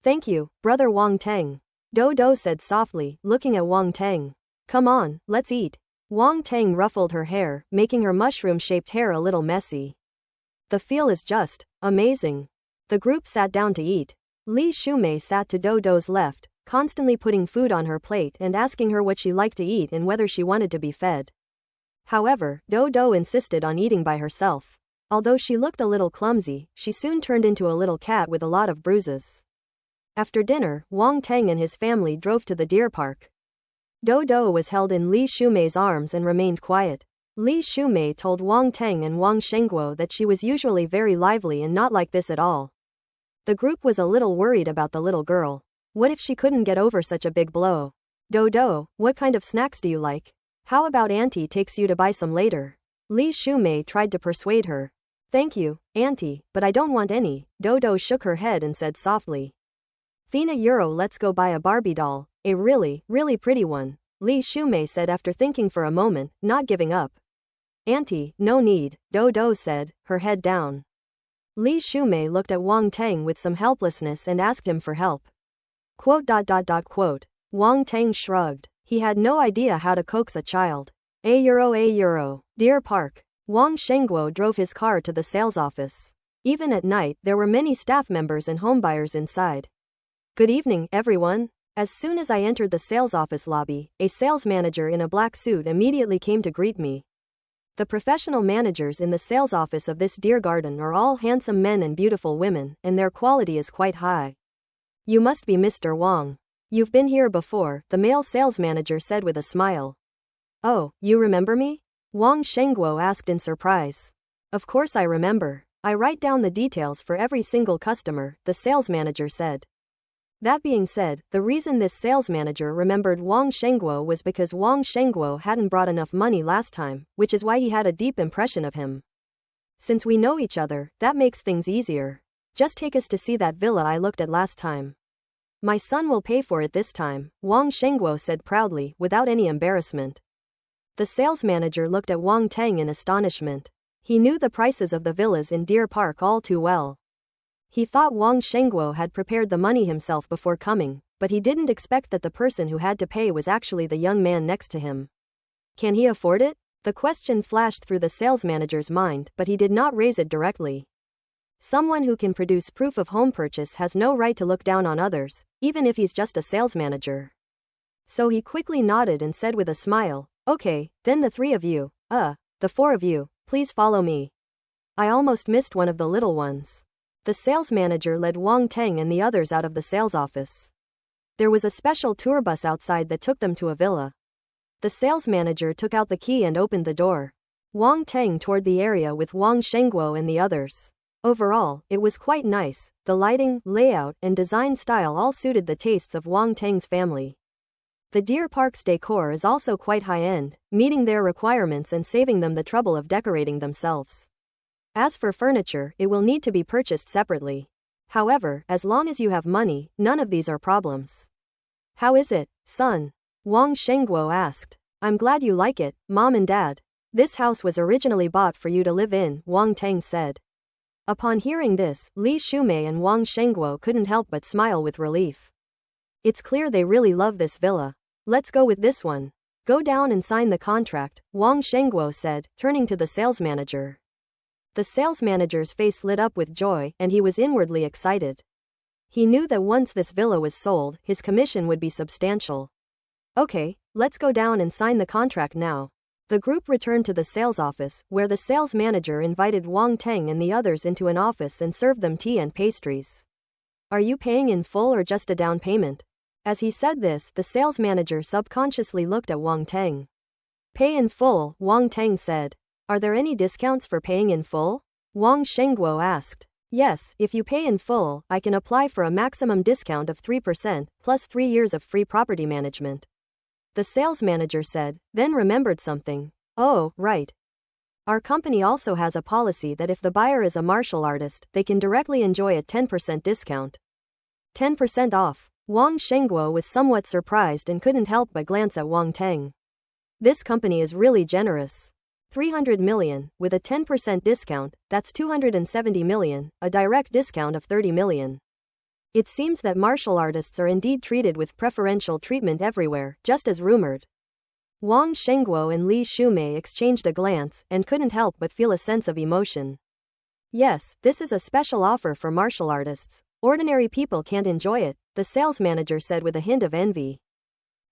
Thank you, brother Wang Teng. Dodo said softly, looking at Wang Teng. Come on, let's eat. Wang Teng ruffled her hair, making her mushroom-shaped hair a little messy. The feel is just amazing. The group sat down to eat. Li Shumei sat to Dodo's left, constantly putting food on her plate and asking her what she liked to eat and whether she wanted to be fed. However, Dodo insisted on eating by herself. Although she looked a little clumsy, she soon turned into a little cat with a lot of bruises. After dinner, Wang Teng and his family drove to the deer park. Dodo was held in Li Shumei's arms and remained quiet. Li Shumei told Wang Teng and Wang Shengguo that she was usually very lively and not like this at all. The group was a little worried about the little girl. What if she couldn't get over such a big blow? Dodo, what kind of snacks do you like? How about Auntie takes you to buy some later? Li Shumei tried to persuade her. Thank you, Auntie, but I don't want any. Dodo shook her head and said softly. Thina Euro, let's go buy a Barbie doll, a really, really pretty one, Li Shumei said after thinking for a moment, not giving up. Auntie, no need, Dodo said, her head down. Li Shumei looked at Wang Teng with some helplessness and asked him for help. Quote. Wang Teng shrugged. He had no idea how to coax a child. A euro. Deer Park. Wang Shengguo drove his car to the sales office. Even at night, there were many staff members and homebuyers inside. Good evening, everyone. As soon as I entered the sales office lobby, a sales manager in a black suit immediately came to greet me. The professional managers in the sales office of this deer garden are all handsome men and beautiful women, and their quality is quite high. You must be Mr. Wang. You've been here before, the male sales manager said with a smile. Oh, you remember me? Wang Shengguo asked in surprise. Of course I remember. I write down the details for every single customer, the sales manager said. That being said, the reason this sales manager remembered Wang Shengguo was because Wang Shengguo hadn't brought enough money last time, which is why he had a deep impression of him. Since we know each other, that makes things easier. Just take us to see that villa I looked at last time. My son will pay for it this time, Wang Shengguo said proudly, without any embarrassment. The sales manager looked at Wang Teng in astonishment. He knew the prices of the villas in Deer Park all too well. He thought Wang Shengguo had prepared the money himself before coming, but he didn't expect that the person who had to pay was actually the young man next to him. Can he afford it? The question flashed through the sales manager's mind, but he did not raise it directly. Someone who can produce proof of home purchase has no right to look down on others, even if he's just a sales manager. So he quickly nodded and said with a smile, okay, then the the four of you, please follow me. I almost missed one of the little ones. The sales manager led Wang Teng and the others out of the sales office. There was a special tour bus outside that took them to a villa. The sales manager took out the key and opened the door. Wang Teng toured the area with Wang Shengguo and the others. Overall, it was quite nice. The lighting, layout, and design style all suited the tastes of Wang Teng's family. The Deer Park's decor is also quite high-end, meeting their requirements and saving them the trouble of decorating themselves. As for furniture, it will need to be purchased separately. However, as long as you have money, none of these are problems. How is it, son? Wang Shengguo asked. I'm glad you like it, Mom and Dad. This house was originally bought for you to live in, Wang Teng said. Upon hearing this, Li Shumei and Wang Shengguo couldn't help but smile with relief. It's clear they really love this villa. Let's go with this one. Go down and sign the contract, Wang Shengguo said, turning to the sales manager. The sales manager's face lit up with joy, and he was inwardly excited. He knew that once this villa was sold, his commission would be substantial. Okay, let's go down and sign the contract now. The group returned to the sales office, where the sales manager invited Wang Teng and the others into an office and served them tea and pastries. Are you paying in full or just a down payment? As he said this, the sales manager subconsciously looked at Wang Teng. Pay in full, Wang Teng said. Are there any discounts for paying in full? Wang Shengguo asked. Yes, if you pay in full, I can apply for a maximum discount of 3%, plus 3 years of free property management. The sales manager said, then remembered something. Oh, right. Our company also has a policy that if the buyer is a martial artist, they can directly enjoy a 10% discount. 10% off. Wang Shengguo was somewhat surprised and couldn't help but glance at Wang Teng. This company is really generous. 300 million, with a 10% discount, that's 270 million, a direct discount of 30 million. It seems that martial artists are indeed treated with preferential treatment everywhere, just as rumored. Wang Shengguo and Li Shumei exchanged a glance, and couldn't help but feel a sense of emotion. Yes, this is a special offer for martial artists. Ordinary people can't enjoy it, the sales manager said with a hint of envy.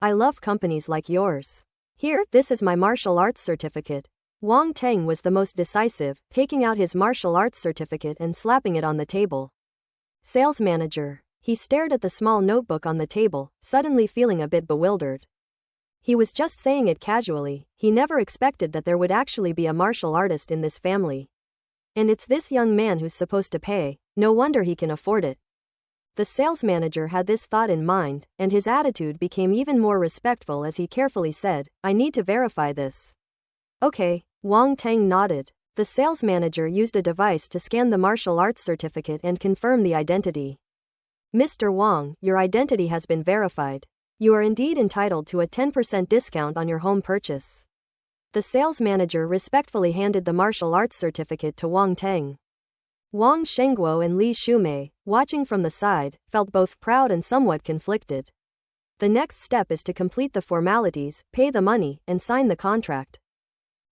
I love companies like yours. Here, this is my martial arts certificate. Wang Teng was the most decisive, taking out his martial arts certificate and slapping it on the table. Sales manager. He stared at the small notebook on the table, suddenly feeling a bit bewildered. He was just saying it casually, he never expected that there would actually be a martial artist in this family. And it's this young man who's supposed to pay, no wonder he can afford it. The sales manager had this thought in mind, and his attitude became even more respectful as he carefully said, I need to verify this. Okay, Wang Teng nodded. The sales manager used a device to scan the martial arts certificate and confirm the identity. Mr. Wang, your identity has been verified. You are indeed entitled to a 10% discount on your home purchase. The sales manager respectfully handed the martial arts certificate to Wang Teng. Wang Shengguo and Li Shumei, watching from the side, felt both proud and somewhat conflicted. The next step is to complete the formalities, pay the money, and sign the contract.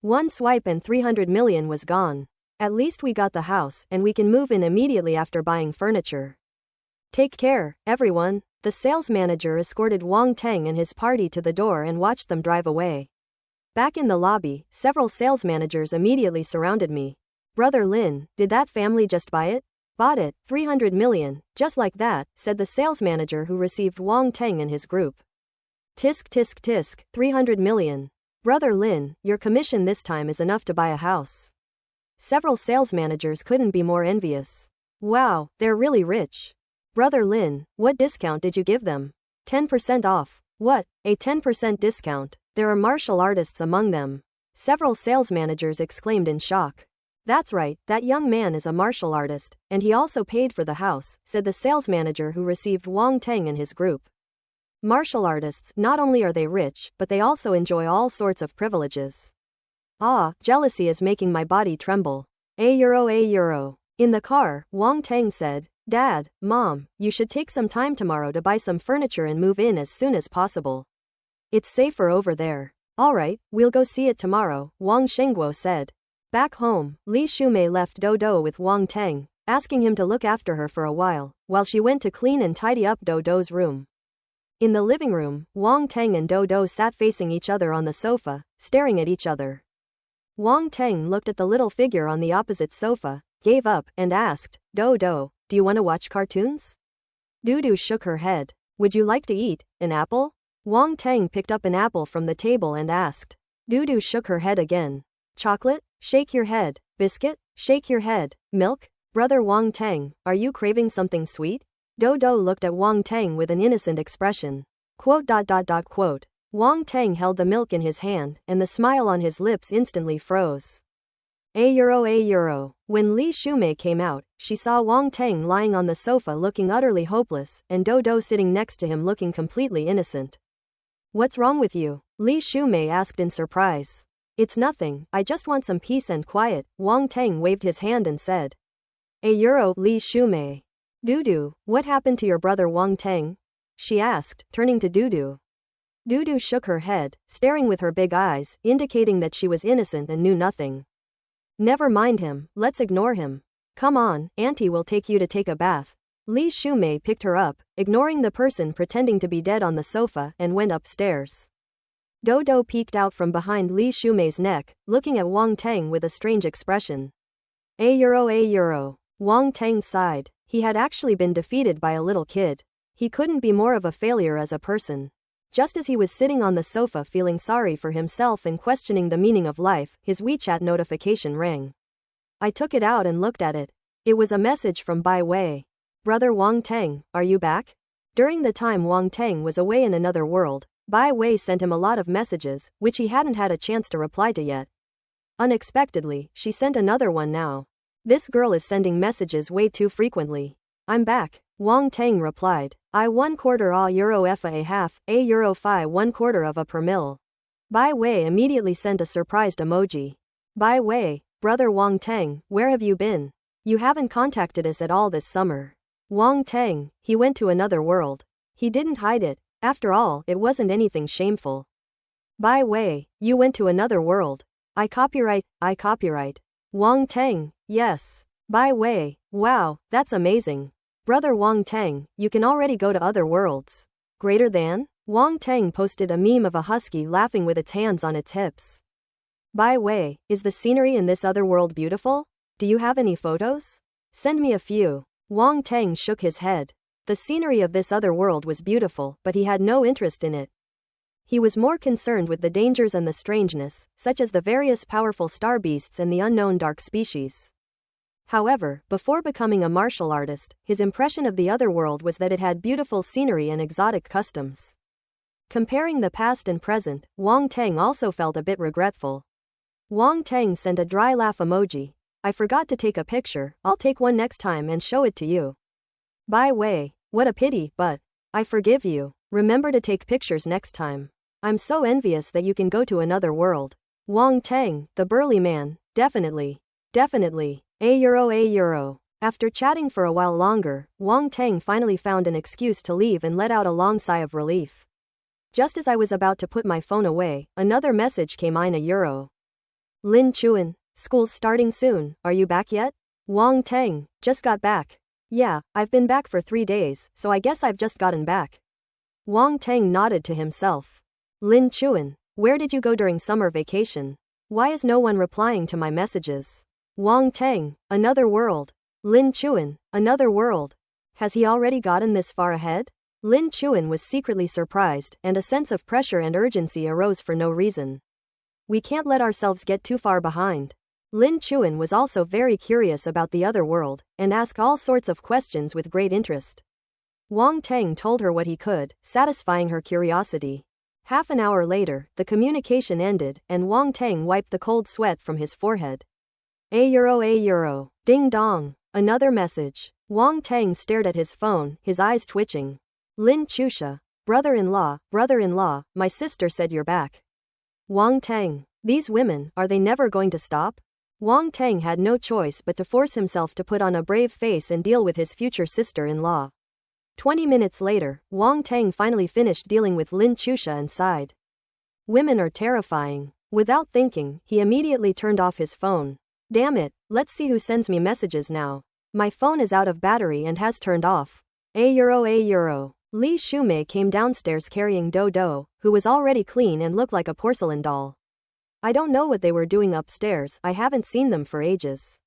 One swipe and 300 million was gone. At least we got the house, and we can move in immediately after buying furniture. Take care, everyone. The sales manager escorted Wang Teng and his party to the door and watched them drive away. Back in the lobby, several sales managers immediately surrounded me. Brother Lin, did that family just buy it? Bought it, 300 million, just like that, said the sales manager who received Wang Teng and his group. Tisk tisk tisk, 300 million. Brother Lin, your commission this time is enough to buy a house. Several sales managers couldn't be more envious. Wow, they're really rich. Brother Lin, what discount did you give them? 10% off. What, a 10% discount? There are martial artists among them. Several sales managers exclaimed in shock. That's right, that young man is a martial artist, and he also paid for the house, said the sales manager who received Wang Teng and his group. Martial artists, not only are they rich, but they also enjoy all sorts of privileges. Ah, jealousy is making my body tremble. A euro. In the car, Wang Teng said, Dad, Mom, you should take some time tomorrow to buy some furniture and move in as soon as possible. It's safer over there. Alright, we'll go see it tomorrow, Wang Shengguo said. Back home, Li Shumei left Dodo with Wang Teng, asking him to look after her for a while she went to clean and tidy up Dodo's room. In the living room, Wang Teng and Dodo sat facing each other on the sofa, staring at each other. Wang Teng looked at the little figure on the opposite sofa, gave up, and asked, Dodo, do you want to watch cartoons? Dodo shook her head. Would you like to eat an apple? Wang Teng picked up an apple from the table and asked. Dodo shook her head again. Chocolate? Shake your head. Biscuit? Shake your head. Milk? Brother Wang Teng, are you craving something sweet? Dodo looked at Wang Teng with an innocent expression. Quote. Wang Teng held the milk in his hand, and the smile on his lips instantly froze. A euro. When Li Shumei came out, she saw Wang Teng lying on the sofa looking utterly hopeless, and Dodo sitting next to him looking completely innocent. What's wrong with you? Li Shumei asked in surprise. It's nothing, I just want some peace and quiet, Wang Teng waved his hand and said. A euro, Li Shumei. Dodo, what happened to your brother Wang Teng? She asked, turning to Dodo. Dodo shook her head, staring with her big eyes, indicating that she was innocent and knew nothing. Never mind him, let's ignore him. Come on, Auntie will take you to take a bath. Li Shumei picked her up, ignoring the person pretending to be dead on the sofa, and went upstairs. Dodo peeked out from behind Li Shumei's neck, looking at Wang Teng with a strange expression. A euro. Wang Teng sighed. He had actually been defeated by a little kid. He couldn't be more of a failure as a person. Just as he was sitting on the sofa feeling sorry for himself and questioning the meaning of life, his WeChat notification rang. I took it out and looked at it. It was a message from Bai Wei. Brother Wang Teng, are you back? During the time Wang Teng was away in another world, Bai Wei sent him a lot of messages, which he hadn't had a chance to reply to yet. Unexpectedly, she sent another one now. This girl is sending messages way too frequently. I'm back, Wang Teng replied. I 1/4 a euro f a half, a euro fi 1/4 of a per mil. Bai Wei immediately sent a surprised emoji. Bai Wei, brother Wang Teng, where have you been? You haven't contacted us at all this summer. Wang Teng, he went to another world. He didn't hide it. After all, it wasn't anything shameful. Bai Wei, you went to another world. I copyright. Wang Teng, yes. Bai Wei, wow, that's amazing. Brother Wang Teng, you can already go to other worlds. Greater than? Wang Teng posted a meme of a husky laughing with its hands on its hips. Bai Wei, is the scenery in this other world beautiful? Do you have any photos? Send me a few. Wang Teng shook his head. The scenery of this other world was beautiful, but he had no interest in it. He was more concerned with the dangers and the strangeness, such as the various powerful star beasts and the unknown dark species. However, before becoming a martial artist, his impression of the other world was that it had beautiful scenery and exotic customs. Comparing the past and present, Wang Teng also felt a bit regretful. Wang Teng sent a dry laugh emoji. I forgot to take a picture, I'll take one next time and show it to you. Bai Wei, what a pity, but I forgive you. Remember to take pictures next time. I'm so envious that you can go to another world. Wang Teng, the burly man, definitely. A euro. After chatting for a while longer, Wang Teng finally found an excuse to leave and let out a long sigh of relief. Just as I was about to put my phone away, another message came in. €. Lin Chuan, school's starting soon, are you back yet? Wang Teng, just got back. Yeah, I've been back for 3 days, so I guess I've just gotten back. Wang Teng nodded to himself. Lin Chuan, where did you go during summer vacation? Why is no one replying to my messages? Wang Teng, another world. Lin Chuan, another world. Has he already gotten this far ahead? Lin Chuan was secretly surprised, and a sense of pressure and urgency arose for no reason. We can't let ourselves get too far behind. Lin Chuan was also very curious about the other world, and asked all sorts of questions with great interest. Wang Teng told her what he could, satisfying her curiosity. Half an hour later, the communication ended, and Wang Teng wiped the cold sweat from his forehead. €1. Ding dong. Another message. Wang Teng stared at his phone, his eyes twitching. Lin Chusha. Brother-in-law, my sister said you're back. Wang Teng. These women, are they never going to stop? Wang Teng had no choice but to force himself to put on a brave face and deal with his future sister-in-law. 20 minutes later, Wang Teng finally finished dealing with Lin Chusha and sighed. Women are terrifying. Without thinking, he immediately turned off his phone. Damn it, let's see who sends me messages now. My phone is out of battery and has turned off. €1. Li Shumei came downstairs carrying Dodo, who was already clean and looked like a porcelain doll. I don't know what they were doing upstairs, I haven't seen them for ages.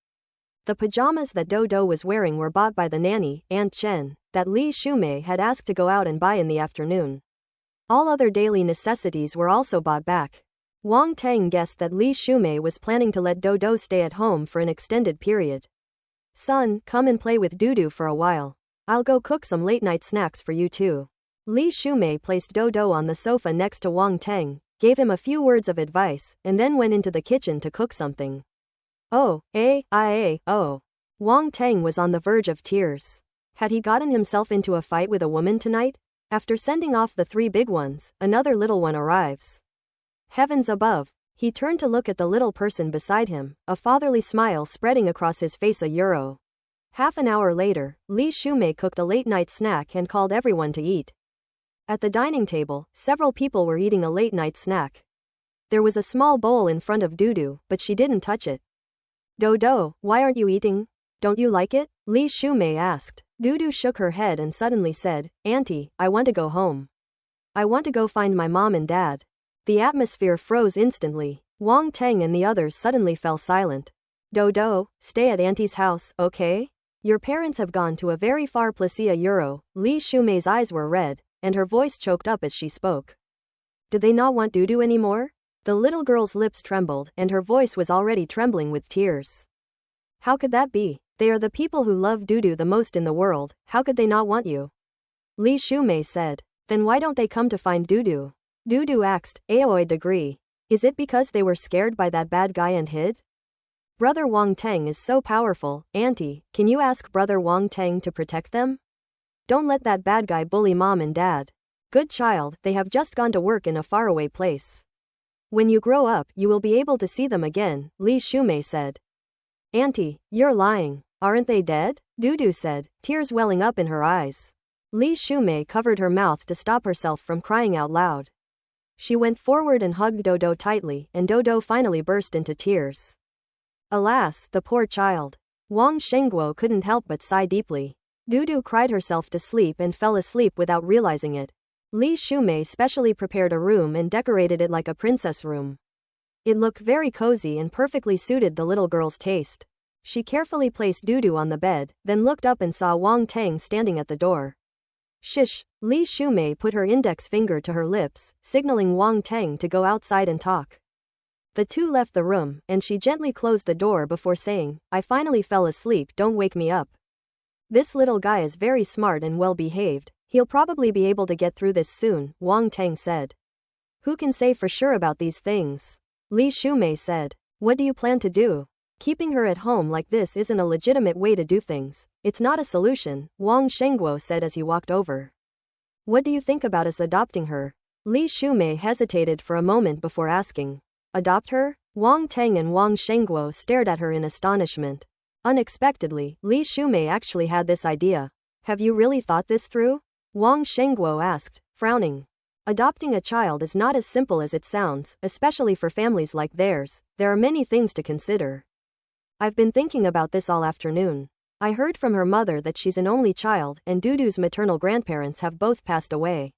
The pajamas that Dodo was wearing were bought by the nanny, Aunt Chen, that Li Shumei had asked to go out and buy in the afternoon. All other daily necessities were also bought back. Wang Teng guessed that Li Shumei was planning to let Dodo stay at home for an extended period. Son, come and play with Dudu for a while. I'll go cook some late-night snacks for you too. Li Shumei placed Dodo on the sofa next to Wang Teng, gave him a few words of advice, and then went into the kitchen to cook something. Wang Teng was on the verge of tears. Had he gotten himself into a fight with a woman tonight? After sending off the 3 big ones, another little one arrives. Heavens above. He turned to look at the little person beside him, a fatherly smile spreading across his face. €1. Half an hour later, Li Shumei cooked a late-night snack and called everyone to eat. At the dining table, several people were eating a late-night snack. There was a small bowl in front of Dudu, but she didn't touch it. Dodo, why aren't you eating? Don't you like it? Li Shumei asked. Dudu shook her head and suddenly said, Auntie, I want to go home. I want to go find my mom and dad. The atmosphere froze instantly. Wang Teng and the others suddenly fell silent. Dodo, stay at Auntie's house, okay? Your parents have gone to a very far place. €1. Li Shumei's eyes were red, and her voice choked up as she spoke. Do they not want Dudu anymore? The little girl's lips trembled, and her voice was already trembling with tears. How could that be? They are the people who love Dudu the most in the world, how could they not want you? Li Shumei said. Then why don't they come to find Dudu? Dudu asked, degree. Is it because they were scared by that bad guy and hid? Brother Wang Teng is so powerful, Auntie, can you ask Brother Wang Teng to protect them? Don't let that bad guy bully mom and dad. Good child, they have just gone to work in a faraway place. When you grow up, you will be able to see them again, Li Shumei said. Auntie, you're lying. Aren't they dead? Dudu said, tears welling up in her eyes. Li Shumei covered her mouth to stop herself from crying out loud. She went forward and hugged Dodo tightly, and Dodo finally burst into tears. Alas, the poor child. Wang Shengguo couldn't help but sigh deeply. Dudu cried herself to sleep and fell asleep without realizing it. Li Shumei specially prepared a room and decorated it like a princess room. It looked very cozy and perfectly suited the little girl's taste. She carefully placed Dudu on the bed, then looked up and saw Wang Teng standing at the door. Shish, Li Shumei put her index finger to her lips, signaling Wang Teng to go outside and talk. The two left the room, and she gently closed the door before saying, I finally fell asleep, don't wake me up. This little guy is very smart and well behaved, he'll probably be able to get through this soon, Wang Teng said. Who can say for sure about these things? Li Shumei said. What do you plan to do? Keeping her at home like this isn't a legitimate way to do things. It's not a solution, Wang Shengguo said as he walked over. What do you think about us adopting her? Li Shumei hesitated for a moment before asking. Adopt her? Wang Teng and Wang Shengguo stared at her in astonishment. Unexpectedly, Li Shumei actually had this idea. Have you really thought this through? Wang Shengguo asked, frowning. Adopting a child is not as simple as it sounds, especially for families like theirs. There are many things to consider. I've been thinking about this all afternoon. I heard from her mother that she's an only child, and Dudu's maternal grandparents have both passed away.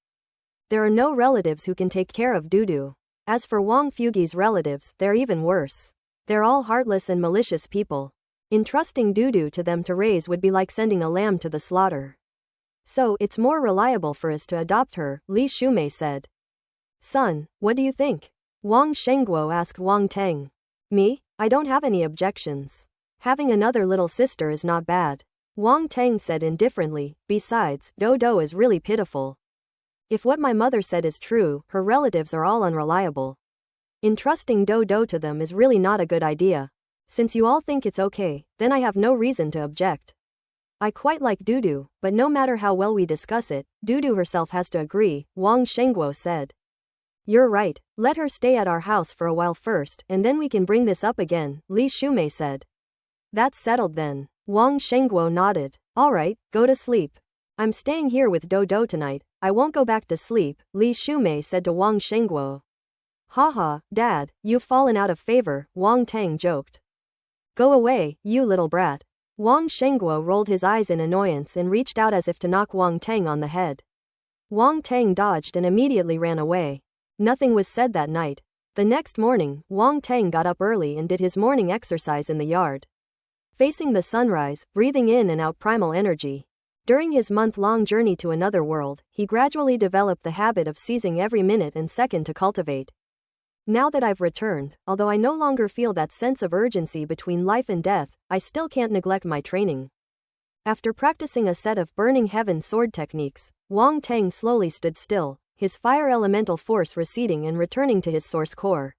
There are no relatives who can take care of Dudu. As for Wang Fugi's relatives, they're even worse. They're all heartless and malicious people. Entrusting Dudu to them to raise would be like sending a lamb to the slaughter. So, it's more reliable for us to adopt her, Li Shumei said. Son, what do you think? Wang Shengguo asked Wang Teng. Me? I don't have any objections. Having another little sister is not bad. Wang Teng said indifferently, besides, Dodo is really pitiful. If what my mother said is true, her relatives are all unreliable. Entrusting Dodo to them is really not a good idea. Since you all think it's okay, then I have no reason to object. I quite like Dudu, but no matter how well we discuss it, Dudu herself has to agree, Wang Shengguo said. You're right, let her stay at our house for a while first, and then we can bring this up again, Li Shumei said. That's settled then. Wang Shengguo nodded. Alright, go to sleep. I'm staying here with Dodo tonight, I won't go back to sleep, Li Shumei said to Wang Shengguo. Haha, Dad, you've fallen out of favor, Wang Teng joked. Go away, you little brat. Wang Shengguo rolled his eyes in annoyance and reached out as if to knock Wang Teng on the head. Wang Teng dodged and immediately ran away. Nothing was said that night. The next morning, Wang Teng got up early and did his morning exercise in the yard. Facing the sunrise, breathing in and out primal energy. During his month-long journey to another world, he gradually developed the habit of seizing every minute and second to cultivate. Now that I've returned, although I no longer feel that sense of urgency between life and death, I still can't neglect my training. After practicing a set of Burning Heaven sword techniques, Wang Teng slowly stood still, his fire elemental force receding and returning to his source core.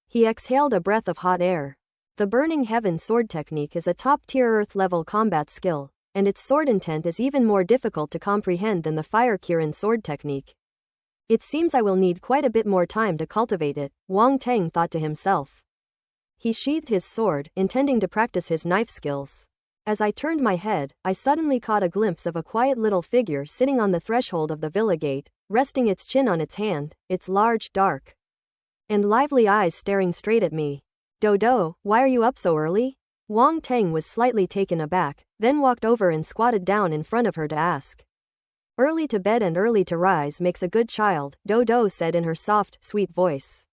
He exhaled a breath of hot air. The Burning Heaven sword technique is a top-tier earth-level combat skill, and its sword intent is even more difficult to comprehend than the Fire Kirin sword technique. It seems I will need quite a bit more time to cultivate it, Wang Teng thought to himself. He sheathed his sword, intending to practice his knife skills. As I turned my head, I suddenly caught a glimpse of a quiet little figure sitting on the threshold of the villa gate, resting its chin on its hand, its large, dark, and lively eyes staring straight at me. Dodo, why are you up so early? Wang Teng was slightly taken aback, then walked over and squatted down in front of her to ask. Early to bed and early to rise makes a good child, Dodo said in her soft, sweet voice.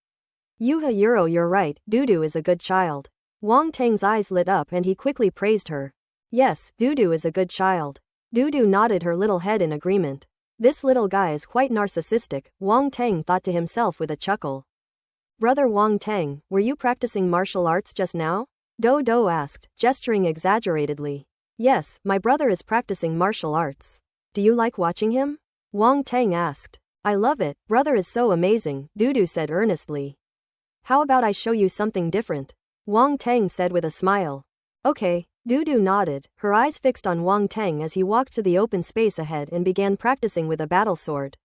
Yuha Euro, you're right, Dudu is a good child. Wang Teng's eyes lit up and he quickly praised her. Yes, Dudu is a good child. Dudu nodded her little head in agreement. This little guy is quite narcissistic, Wang Teng thought to himself with a chuckle. Brother Wang Teng, were you practicing martial arts just now? Dodo asked, gesturing exaggeratedly. Yes, my brother is practicing martial arts. Do you like watching him? Wang Teng asked. I love it, brother is so amazing, Dudu said earnestly. How about I show you something different? Wang Teng said with a smile. Okay, Dudu nodded, her eyes fixed on Wang Teng as he walked to the open space ahead and began practicing with a battle sword.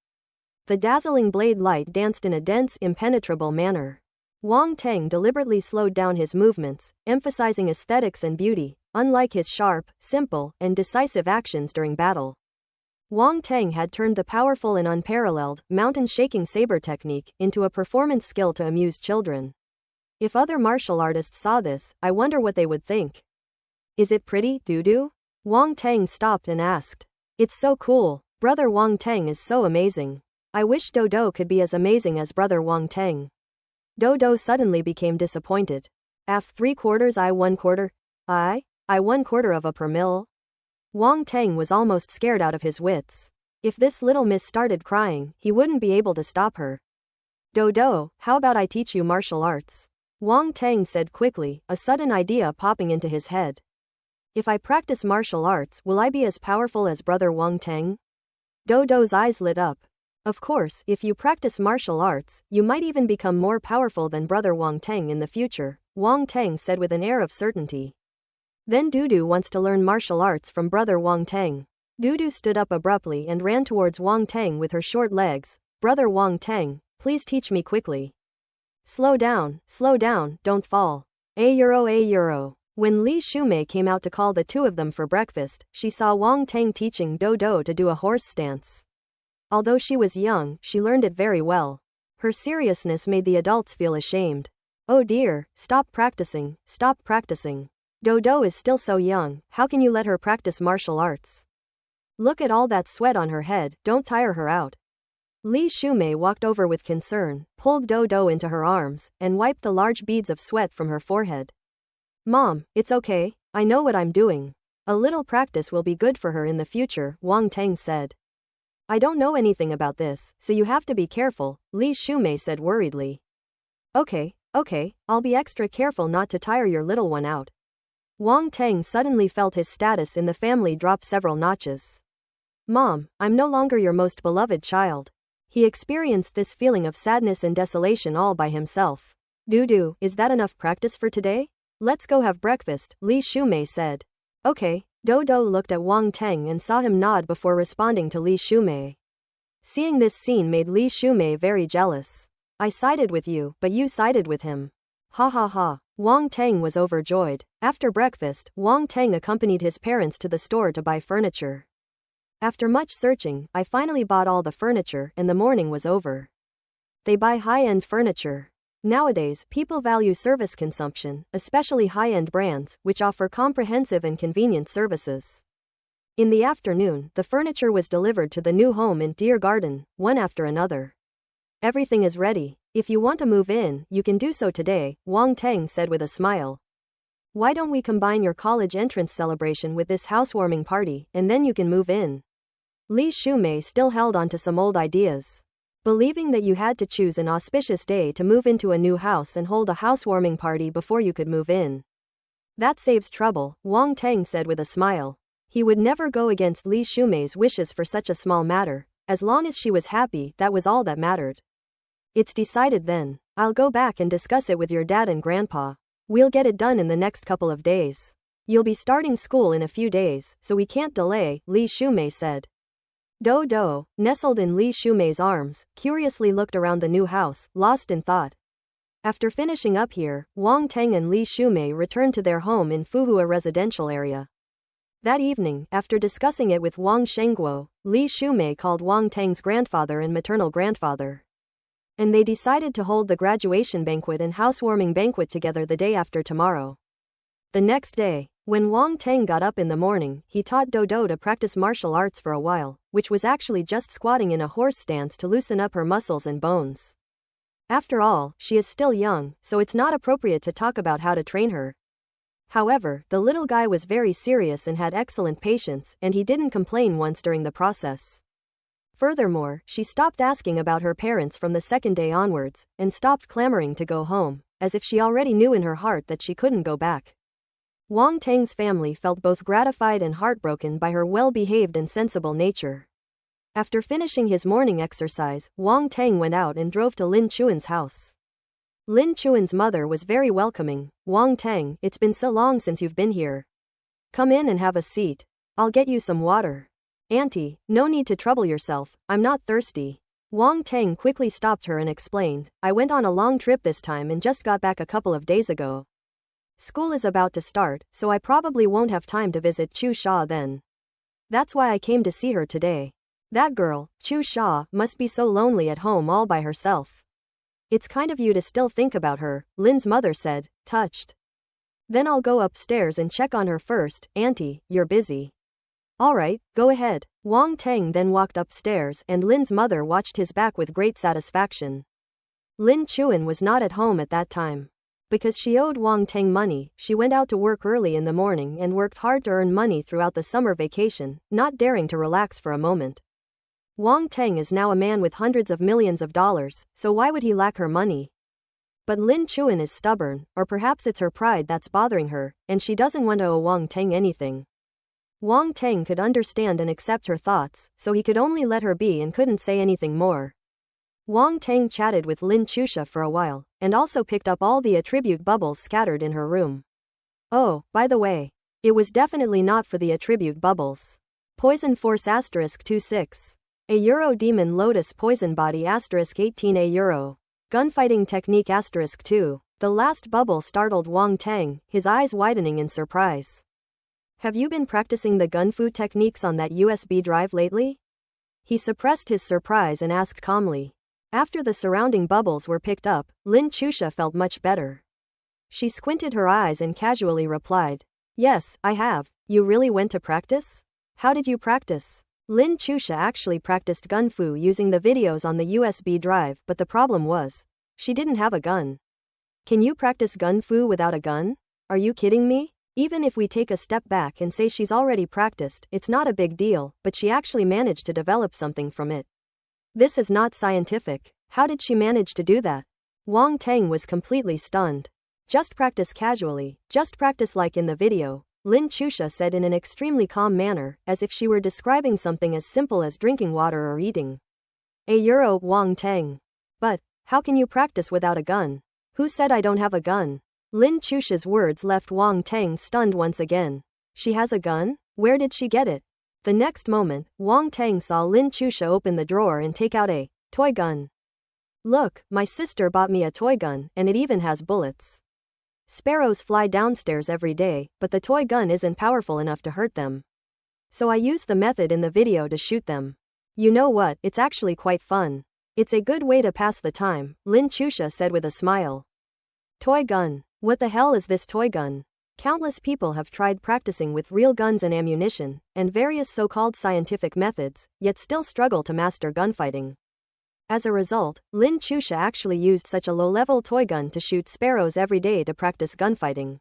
The dazzling blade light danced in a dense, impenetrable manner. Wang Teng deliberately slowed down his movements, emphasizing aesthetics and beauty, unlike his sharp, simple, and decisive actions during battle. Wang Teng had turned the powerful and unparalleled, mountain-shaking saber technique into a performance skill to amuse children. If other martial artists saw this, I wonder what they would think. Is it pretty, Dudu? Wang Teng stopped and asked. It's so cool, brother Wang Teng is so amazing. I wish Dodo could be as amazing as brother Wang Teng. Dodo suddenly became disappointed. Af 3/4 I 1/4. I 1/4 of a per mil? Wang Teng was almost scared out of his wits. If this little miss started crying, he wouldn't be able to stop her. Dodo, how about I teach you martial arts? Wang Teng said quickly, a sudden idea popping into his head. If I practice martial arts, will I be as powerful as brother Wang Teng? Dodo's eyes lit up. Of course, if you practice martial arts, you might even become more powerful than brother Wang Teng in the future, Wang Teng said with an air of certainty. Then Dudu wants to learn martial arts from brother Wang Teng. Dudu stood up abruptly and ran towards Wang Teng with her short legs. Brother Wang Teng, please teach me quickly. Slow down, don't fall. A euro. When Li Shumei came out to call the two of them for breakfast, she saw Wang Teng teaching Dodo to do a horse stance. Although she was young, she learned it very well. Her seriousness made the adults feel ashamed. Oh dear, stop practicing. Dodo is still so young, how can you let her practice martial arts? Look at all that sweat on her head, don't tire her out. Li Shumei walked over with concern, pulled Dodo into her arms, and wiped the large beads of sweat from her forehead. Mom, it's okay, I know what I'm doing. A little practice will be good for her in the future, Wang Teng said. I don't know anything about this, so you have to be careful, Li Shumei said worriedly. Okay, I'll be extra careful not to tire your little one out. Wang Teng suddenly felt his status in the family drop several notches. Mom, I'm no longer your most beloved child. He experienced this feeling of sadness and desolation all by himself. Dudu, is that enough practice for today? Let's go have breakfast, Li Shumei said. Okay. Dodo looked at Wang Teng and saw him nod before responding to Li Shumei. Seeing this scene made Li Shumei very jealous. I sided with you, but you sided with him. Ha ha ha. Wang Teng was overjoyed. After breakfast, Wang Teng accompanied his parents to the store to buy furniture. After much searching, I finally bought all the furniture and the morning was over. They buy high-end furniture. Nowadays, people value service consumption, especially high-end brands, which offer comprehensive and convenient services. In the afternoon, the furniture was delivered to the new home in Deer Garden, one after another. Everything is ready. If you want to move in, you can do so today, Wang Teng said with a smile. Why don't we combine your college entrance celebration with this housewarming party, and then you can move in? Li Shumei still held on to some old ideas. Believing that you had to choose an auspicious day to move into a new house and hold a housewarming party before you could move in. That saves trouble, Wang Teng said with a smile. He would never go against Li Shumei's wishes for such a small matter. As long as she was happy, that was all that mattered. It's decided then. I'll go back and discuss it with your dad and grandpa. We'll get it done in the next couple of days. You'll be starting school in a few days, so we can't delay, Li Shumei said. Dodo, nestled in Li Shumei's arms, curiously looked around the new house, lost in thought. After finishing up here, Wang Teng and Li Shumei returned to their home in Fuhua residential area. That evening, after discussing it with Wang Shengguo, Li Shumei called Wang Teng's grandfather and maternal grandfather. And they decided to hold the graduation banquet and housewarming banquet together the day after tomorrow. The next day, when Wang Teng got up in the morning, he taught Dodo to practice martial arts for a while, which was actually just squatting in a horse stance to loosen up her muscles and bones. After all, she is still young, so it's not appropriate to talk about how to train her. However, the little guy was very serious and had excellent patience, and he didn't complain once during the process. Furthermore, she stopped asking about her parents from the second day onwards, and stopped clamoring to go home, as if she already knew in her heart that she couldn't go back. Wang Teng's family felt both gratified and heartbroken by her well-behaved and sensible nature. After finishing his morning exercise, Wang Teng went out and drove to Lin Chuan's house. Lin Chuan's mother was very welcoming. Wang Teng, it's been so long since you've been here. Come in and have a seat. I'll get you some water. Auntie, no need to trouble yourself, I'm not thirsty. Wang Teng quickly stopped her and explained, I went on a long trip this time and just got back a couple of days ago. School is about to start, so I probably won't have time to visit Chu Sha then. That's why I came to see her today. That girl, Chu Sha, must be so lonely at home all by herself. It's kind of you to still think about her, Lin's mother said, touched. Then I'll go upstairs and check on her first, Auntie, you're busy. Alright, go ahead. Wang Teng then walked upstairs and Lin's mother watched his back with great satisfaction. Lin Chuan was not at home at that time. Because she owed Wang Teng money, she went out to work early in the morning and worked hard to earn money throughout the summer vacation, not daring to relax for a moment. Wang Teng is now a man with hundreds of millions of dollars, so why would he lack her money? But Lin Chuan is stubborn, or perhaps it's her pride that's bothering her, and she doesn't want to owe Wang Teng anything. Wang Teng could understand and accept her thoughts, so he could only let her be and couldn't say anything more. Wang Teng chatted with Lin Chusha for a while, and also picked up all the attribute bubbles scattered in her room. Oh, by the way, it was definitely not for the attribute bubbles. Poison Force *26. A Euro Demon Lotus Poison Body *18 A Euro. Gunfighting Technique *2. The last bubble startled Wang Teng, his eyes widening in surprise. Have you been practicing the gunfu techniques on that USB drive lately? He suppressed his surprise and asked calmly. After the surrounding bubbles were picked up, Lin Chusha felt much better. She squinted her eyes and casually replied, Yes, I have. You really went to practice? How did you practice? Lin Chusha actually practiced gunfu using the videos on the USB drive, but the problem was, she didn't have a gun. Can you practice gunfu without a gun? Are you kidding me? Even if we take a step back and say she's already practiced, it's not a big deal, but she actually managed to develop something from it. This is not scientific. How did she manage to do that? Wang Teng was completely stunned. Just practice casually, just practice like in the video, Lin Chusha said in an extremely calm manner, as if she were describing something as simple as drinking water or eating. Euro Wang Teng. But, how can you practice without a gun? Who said I don't have a gun? Lin Chusha's words left Wang Teng stunned once again. She has a gun? Where did she get it? The next moment, Wang Teng saw Lin Chusha open the drawer and take out a toy gun. Look, my sister bought me a toy gun, and it even has bullets. Sparrows fly downstairs every day, but the toy gun isn't powerful enough to hurt them. So I used the method in the video to shoot them. You know what, it's actually quite fun. It's a good way to pass the time, Lin Chusha said with a smile. Toy gun. What the hell is this toy gun? Countless people have tried practicing with real guns and ammunition, and various so-called scientific methods, yet still struggle to master gunfighting. As a result, Lin Chusha actually used such a low-level toy gun to shoot sparrows every day to practice gunfighting.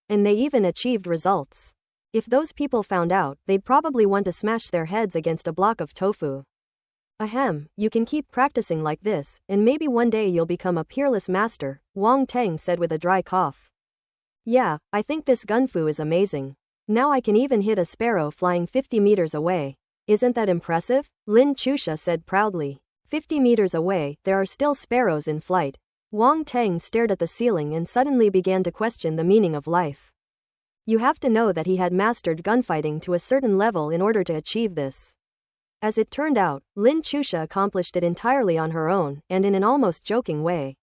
And they even achieved results. If those people found out, they'd probably want to smash their heads against a block of tofu. Ahem, you can keep practicing like this, and maybe one day you'll become a peerless master, Wang Teng said with a dry cough. Yeah, I think this gunfu is amazing. Now I can even hit a sparrow flying 50 meters away. Isn't that impressive? Lin Chusha said proudly. 50 meters away, there are still sparrows in flight. Wang Teng stared at the ceiling and suddenly began to question the meaning of life. You have to know that he had mastered gunfighting to a certain level in order to achieve this. As it turned out, Lin Chusha accomplished it entirely on her own, and in an almost joking way.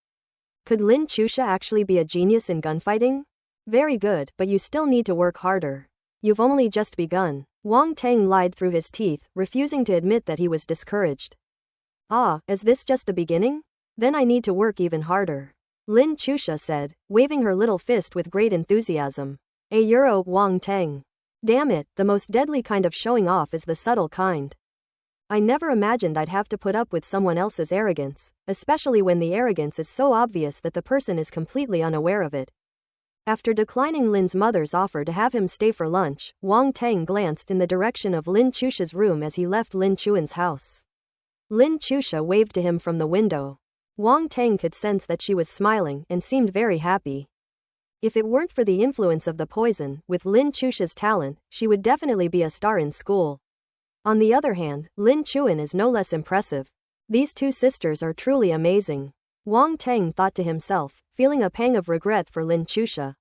Could Lin Chusha actually be a genius in gunfighting? Very good, but you still need to work harder. You've only just begun. Wang Teng lied through his teeth, refusing to admit that he was discouraged. Ah, is this just the beginning? Then I need to work even harder. Lin Chusha said, waving her little fist with great enthusiasm. Euro Wang Teng. Damn it, the most deadly kind of showing off is the subtle kind. I never imagined I'd have to put up with someone else's arrogance, especially when the arrogance is so obvious that the person is completely unaware of it. After declining Lin's mother's offer to have him stay for lunch, Wang Teng glanced in the direction of Lin Chusha's room as he left Lin Chuan's house. Lin Chusha waved to him from the window. Wang Teng could sense that she was smiling and seemed very happy. If it weren't for the influence of the poison, with Lin Chusha's talent, she would definitely be a star in school. On the other hand, Lin Chuan is no less impressive. These two sisters are truly amazing. Wang Teng thought to himself, feeling a pang of regret for Lin Chusha.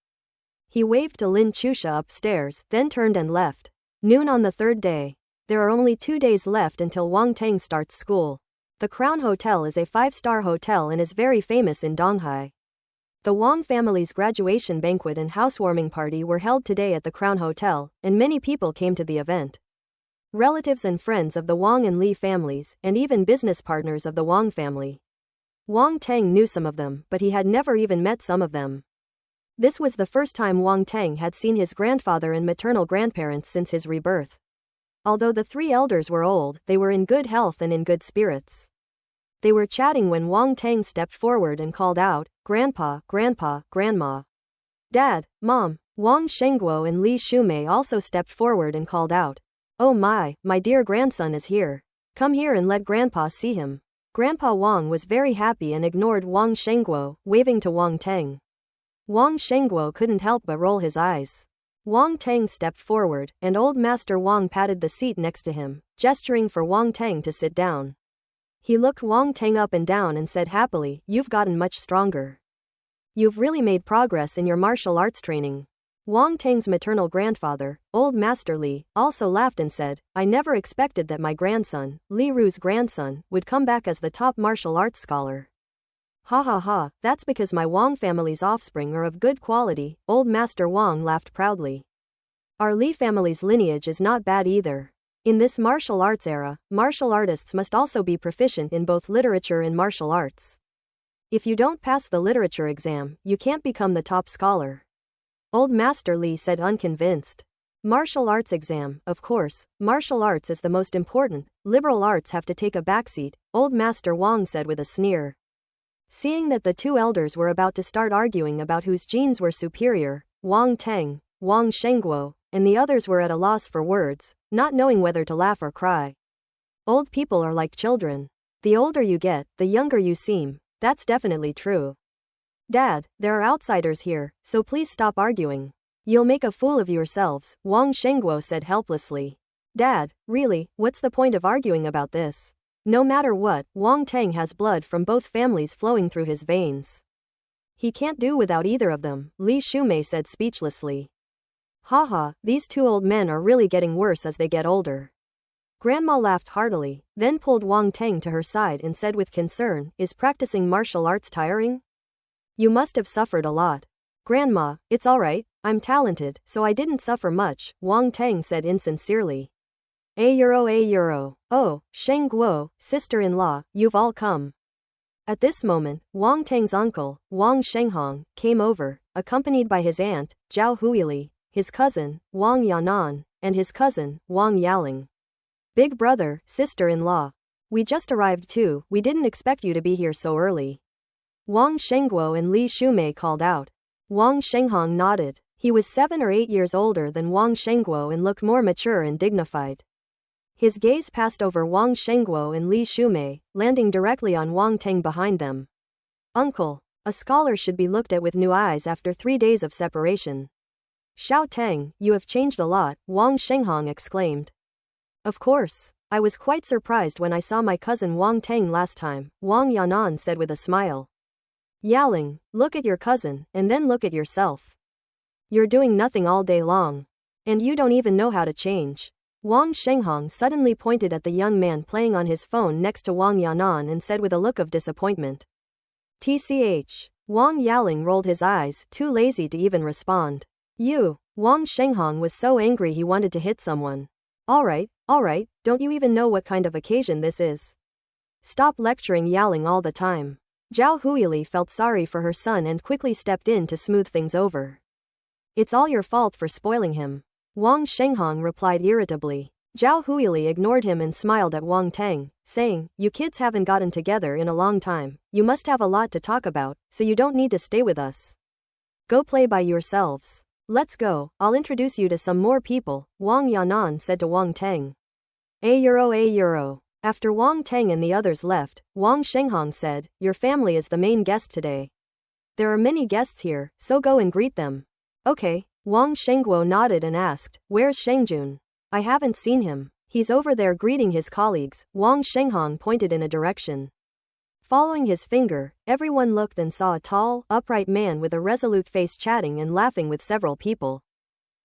He waved to Lin Chusha upstairs, then turned and left. Noon on the third day. There are only 2 days left until Wang Teng starts school. The Crown Hotel is a 5-star hotel and is very famous in Donghai. The Wang family's graduation banquet and housewarming party were held today at the Crown Hotel, and many people came to the event. Relatives and friends of the Wang and Li families, and even business partners of the Wang family. Wang Teng knew some of them, but he had never even met some of them. This was the first time Wang Teng had seen his grandfather and maternal grandparents since his rebirth. Although the 3 elders were old, they were in good health and in good spirits. They were chatting when Wang Teng stepped forward and called out, "Grandpa, Grandpa, Grandma." Dad, Mom. Wang Shengguo and Li Shumei also stepped forward and called out, "Oh my dear grandson is here. Come here and let Grandpa see him." Grandpa Wang was very happy and ignored Wang Shengguo, waving to Wang Teng. Wang Shengguo couldn't help but roll his eyes. Wang Teng stepped forward, and old Master Wang patted the seat next to him, gesturing for Wang Teng to sit down. He looked Wang Teng up and down and said happily, "You've gotten much stronger. You've really made progress in your martial arts training." Wang Teng's maternal grandfather, old Master Li, also laughed and said, "I never expected that my grandson, Li Ru's grandson, would come back as the top martial arts scholar." "Ha ha ha, that's because my Wang family's offspring are of good quality," old Master Wang laughed proudly. "Our Li family's lineage is not bad either. In this martial arts era, martial artists must also be proficient in both literature and martial arts. If you don't pass the literature exam, you can't become the top scholar." Old Master Li said unconvinced. "Martial arts exam, of course, martial arts is the most important, liberal arts have to take a backseat," old Master Wang said with a sneer. Seeing that the 2 elders were about to start arguing about whose genes were superior, Wang Teng, Wang Shengguo, and the others were at a loss for words, not knowing whether to laugh or cry. Old people are like children. The older you get, the younger you seem. That's definitely true. Dad, there are outsiders here, so please stop arguing. You'll make a fool of yourselves, Wang Shengguo said helplessly. Dad, really, what's the point of arguing about this? No matter what, Wang Teng has blood from both families flowing through his veins. He can't do without either of them, Li Shumei said speechlessly. Haha, these two old men are really getting worse as they get older. Grandma laughed heartily, then pulled Wang Teng to her side and said with concern, is practicing martial arts tiring? You must have suffered a lot. Grandma, it's alright, I'm talented, so I didn't suffer much, Wang Teng said insincerely. A euro. Oh, Sheng Guo, sister-in-law, you've all come. At this moment, Wang Teng's uncle, Wang Shenghong, came over, accompanied by his aunt, Zhao Huili, his cousin, Wang Yanan, and his cousin, Wang Yaling. Big brother, sister-in-law. We just arrived too, we didn't expect you to be here so early. Wang Shengguo and Li Shumei called out. Wang Shenghong nodded. He was 7 or 8 years older than Wang Shengguo and looked more mature and dignified. His gaze passed over Wang Shengguo and Li Shumei, landing directly on Wang Teng behind them. Uncle, a scholar should be looked at with new eyes after 3 days of separation. Xiao Teng, you have changed a lot, Wang Shenghong exclaimed. Of course, I was quite surprised when I saw my cousin Wang Teng last time, Wang Yanan said with a smile. Yaling, look at your cousin, and then look at yourself. You're doing nothing all day long. And you don't even know how to change. Wang Shenghong suddenly pointed at the young man playing on his phone next to Wang Yanan and said with a look of disappointment. TCH. Wang Yaling rolled his eyes, too lazy to even respond. You. Wang Shenghong was so angry he wanted to hit someone. Alright, don't you even know what kind of occasion this is? Stop lecturing Yaling all the time. Zhao Huili felt sorry for her son and quickly stepped in to smooth things over. It's all your fault for spoiling him. Wang Shenghong replied irritably. Zhao Huili ignored him and smiled at Wang Teng, saying, you kids haven't gotten together in a long time, you must have a lot to talk about, so you don't need to stay with us. Go play by yourselves. Let's go, I'll introduce you to some more people, Wang Yanan said to Wang Teng. A euro. After Wang Teng and the others left, Wang Shenghong said, your family is the main guest today. There are many guests here, so go and greet them. Okay. Wang Shengguo nodded and asked, where's Shengjun? I haven't seen him. He's over there greeting his colleagues, Wang Shenghong pointed in a direction. Following his finger, everyone looked and saw a tall, upright man with a resolute face chatting and laughing with several people.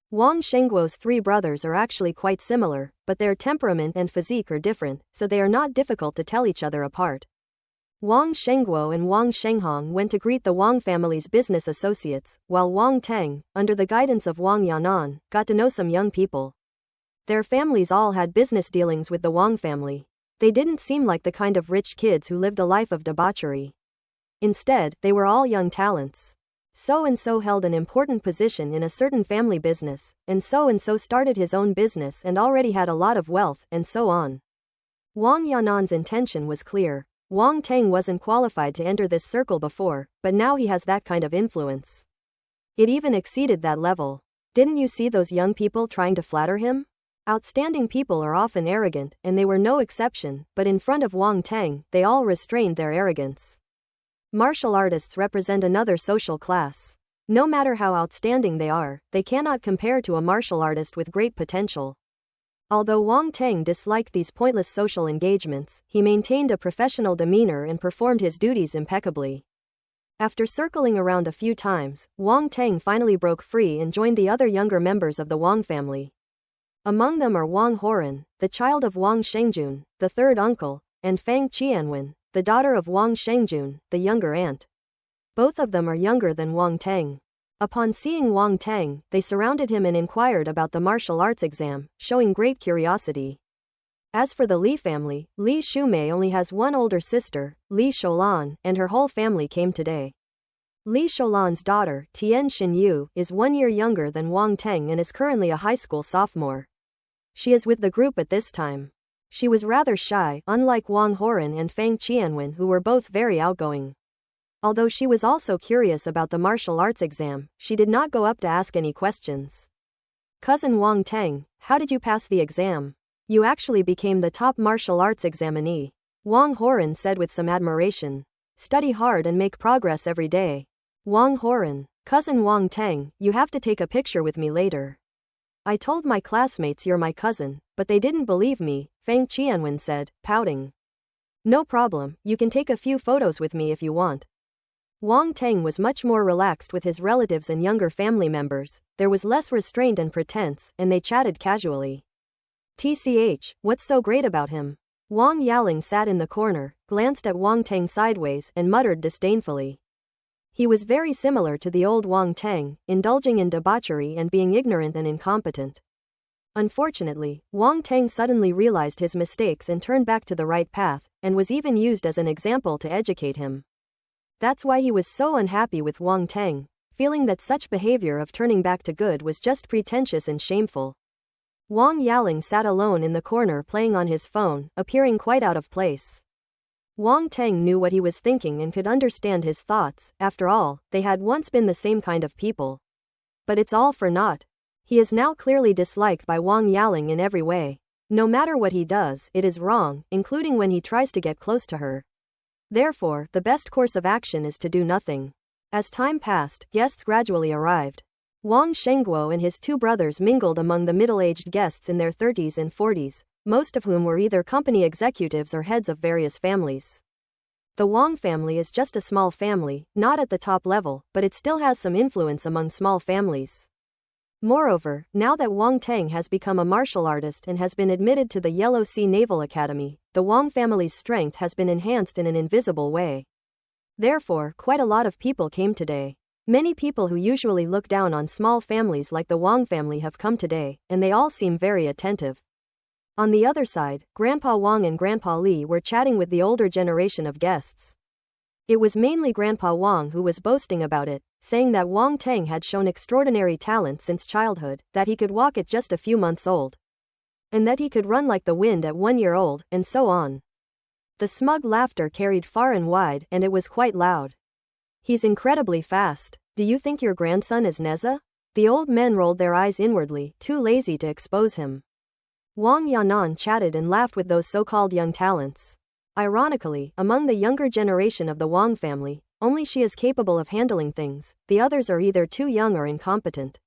Wang Shengguo's 3 brothers are actually quite similar, but their temperament and physique are different, so they are not difficult to tell each other apart. Wang Shengguo and Wang Shenghong went to greet the Wang family's business associates, while Wang Teng, under the guidance of Wang Yanan, got to know some young people. Their families all had business dealings with the Wang family. They didn't seem like the kind of rich kids who lived a life of debauchery. Instead, they were all young talents. So-and-so held an important position in a certain family business, and so-and-so started his own business and already had a lot of wealth, and so on. Wang Yanan's intention was clear. Wang Teng wasn't qualified to enter this circle before, but now he has that kind of influence. It even exceeded that level. Didn't you see those young people trying to flatter him? Outstanding people are often arrogant, and they were no exception, but in front of Wang Teng, they all restrained their arrogance. Martial artists represent another social class. No matter how outstanding they cannot compare to a martial artist with great potential. Although Wang Teng disliked these pointless social engagements, he maintained a professional demeanor and performed his duties impeccably. After circling around a few times, Wang Teng finally broke free and joined the other younger members of the Wang family. Among them are Wang Horan, the child of Wang Shengjun, the third uncle, and Fang Qianwen, the daughter of Wang Shengjun, the younger aunt. Both of them are younger than Wang Teng. Upon seeing Wang Teng, they surrounded him and inquired about the martial arts exam, showing great curiosity. As for the Li family, Li Shumei only has one older sister, Li Sholan, and her whole family came today. Li Sholan's daughter, Tian Xinyu, is 1 year younger than Wang Teng and is currently a high school sophomore. She is with the group at this time. She was rather shy, unlike Wang Horan and Fang Qianwen, who were both very outgoing. Although she was also curious about the martial arts exam, she did not go up to ask any questions. Cousin Wang Teng, how did you pass the exam? You actually became the top martial arts examinee. Wang Horan said with some admiration. Study hard and make progress every day. Wang Horan, cousin Wang Teng, you have to take a picture with me later. I told my classmates you're my cousin, but they didn't believe me, Fang Qianwen said, pouting. No problem, you can take a few photos with me if you want. Wang Teng was much more relaxed with his relatives and younger family members, there was less restraint and pretense, and they chatted casually. TCH, what's so great about him? Wang Yaling sat in the corner, glanced at Wang Teng sideways, and muttered disdainfully. He was very similar to the old Wang Teng, indulging in debauchery and being ignorant and incompetent. Unfortunately, Wang Teng suddenly realized his mistakes and turned back to the right path, and was even used as an example to educate him. That's why he was so unhappy with Wang Teng, feeling that such behavior of turning back to good was just pretentious and shameful. Wang Yaling sat alone in the corner playing on his phone, appearing quite out of place. Wang Teng knew what he was thinking and could understand his thoughts, after all, they had once been the same kind of people. But it's all for naught. He is now clearly disliked by Wang Yaling in every way. No matter what he does, it is wrong, including when he tries to get close to her. Therefore, the best course of action is to do nothing. As time passed, guests gradually arrived. Wang Shengguo and his two brothers mingled among the middle-aged guests in their 30s and 40s, most of whom were either company executives or heads of various families. The Wang family is just a small family, not at the top level, but it still has some influence among small families. Moreover, now that Wang Teng has become a martial artist and has been admitted to the Yellow Sea Naval Academy, the Wang family's strength has been enhanced in an invisible way. Therefore, quite a lot of people came today. Many people who usually look down on small families like the Wang family have come today, and they all seem very attentive. On the other side, Grandpa Wang and Grandpa Li were chatting with the older generation of guests. It was mainly Grandpa Wang who was boasting about it, saying that Wang Teng had shown extraordinary talent since childhood, that he could walk at just a few months old, and that he could run like the wind at 1 year old, and so on. The smug laughter carried far and wide, and it was quite loud. He's incredibly fast. Do you think your grandson is Neza? The old men rolled their eyes inwardly, too lazy to expose him. Wang Yanan chatted and laughed with those so-called young talents. Ironically, among the younger generation of the Wang family, only she is capable of handling things, the others are either too young or incompetent.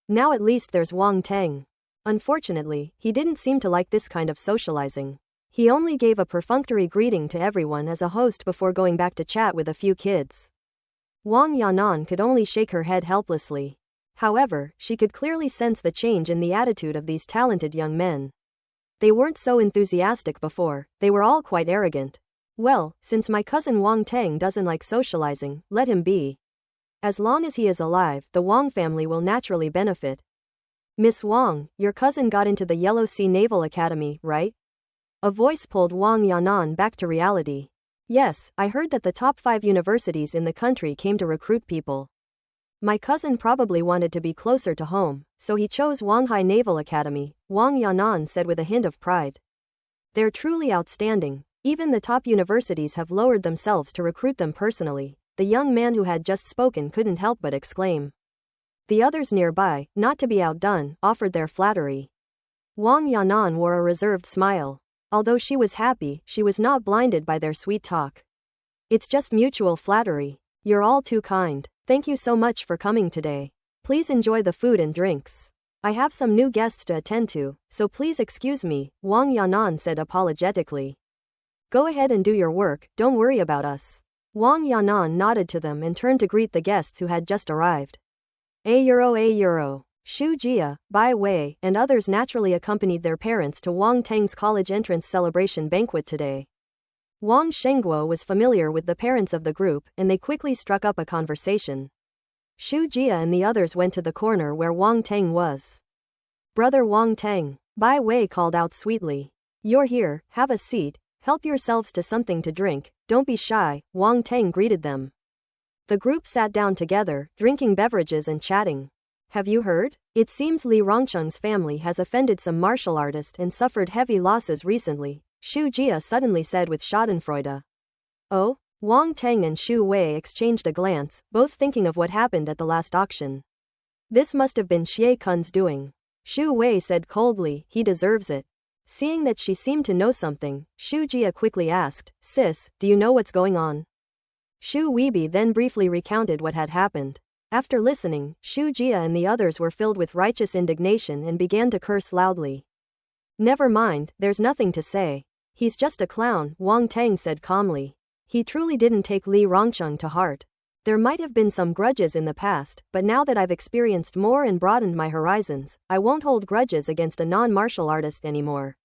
Now at least there's Wang Teng. Unfortunately, he didn't seem to like this kind of socializing. He only gave a perfunctory greeting to everyone as a host before going back to chat with a few kids. Wang Yanan could only shake her head helplessly. However, she could clearly sense the change in the attitude of these talented young men. They weren't so enthusiastic before, they were all quite arrogant. Well, since my cousin Wang Teng doesn't like socializing, let him be. As long as he is alive, the Wang family will naturally benefit. Miss Wang, your cousin got into the Yellow Sea Naval Academy, right? A voice pulled Wang Yanan back to reality. Yes, I heard that the top 5 universities in the country came to recruit people. My cousin probably wanted to be closer to home, so he chose Wanghai Naval Academy, Wang Yanan said with a hint of pride. They're truly outstanding. Even the top universities have lowered themselves to recruit them personally, the young man who had just spoken couldn't help but exclaim. The others nearby, not to be outdone, offered their flattery. Wang Yanan wore a reserved smile. Although she was happy, she was not blinded by their sweet talk. It's just mutual flattery. You're all too kind. Thank you so much for coming today. Please enjoy the food and drinks. I have some new guests to attend to, so please excuse me, Wang Yanan said apologetically. Go ahead and do your work, don't worry about us. Wang Yanan nodded to them and turned to greet the guests who had just arrived. €1. Xu Jia, Bai Wei, and others naturally accompanied their parents to Wang Teng's college entrance celebration banquet today. Wang Shengguo was familiar with the parents of the group, and they quickly struck up a conversation. Xu Jia and the others went to the corner where Wang Teng was. Brother Wang Teng, Bai Wei called out sweetly. You're here, have a seat, help yourselves to something to drink, don't be shy, Wang Teng greeted them. The group sat down together, drinking beverages and chatting. Have you heard? It seems Li Rongcheng's family has offended some martial artist and suffered heavy losses recently, Xu Jia suddenly said with schadenfreude. Oh? Wang Teng and Xu Wei exchanged a glance, both thinking of what happened at the last auction. This must have been Xie Kun's doing. Xu Wei said coldly, he deserves it. Seeing that she seemed to know something, Xu Jia quickly asked, sis, do you know what's going on? Xu Weibi then briefly recounted what had happened. After listening, Xu Jia and the others were filled with righteous indignation and began to curse loudly. Never mind, there's nothing to say. He's just a clown, Wang Teng said calmly. He truly didn't take Li Rongcheng to heart. There might have been some grudges in the past, but now that I've experienced more and broadened my horizons, I won't hold grudges against a non-martial artist anymore.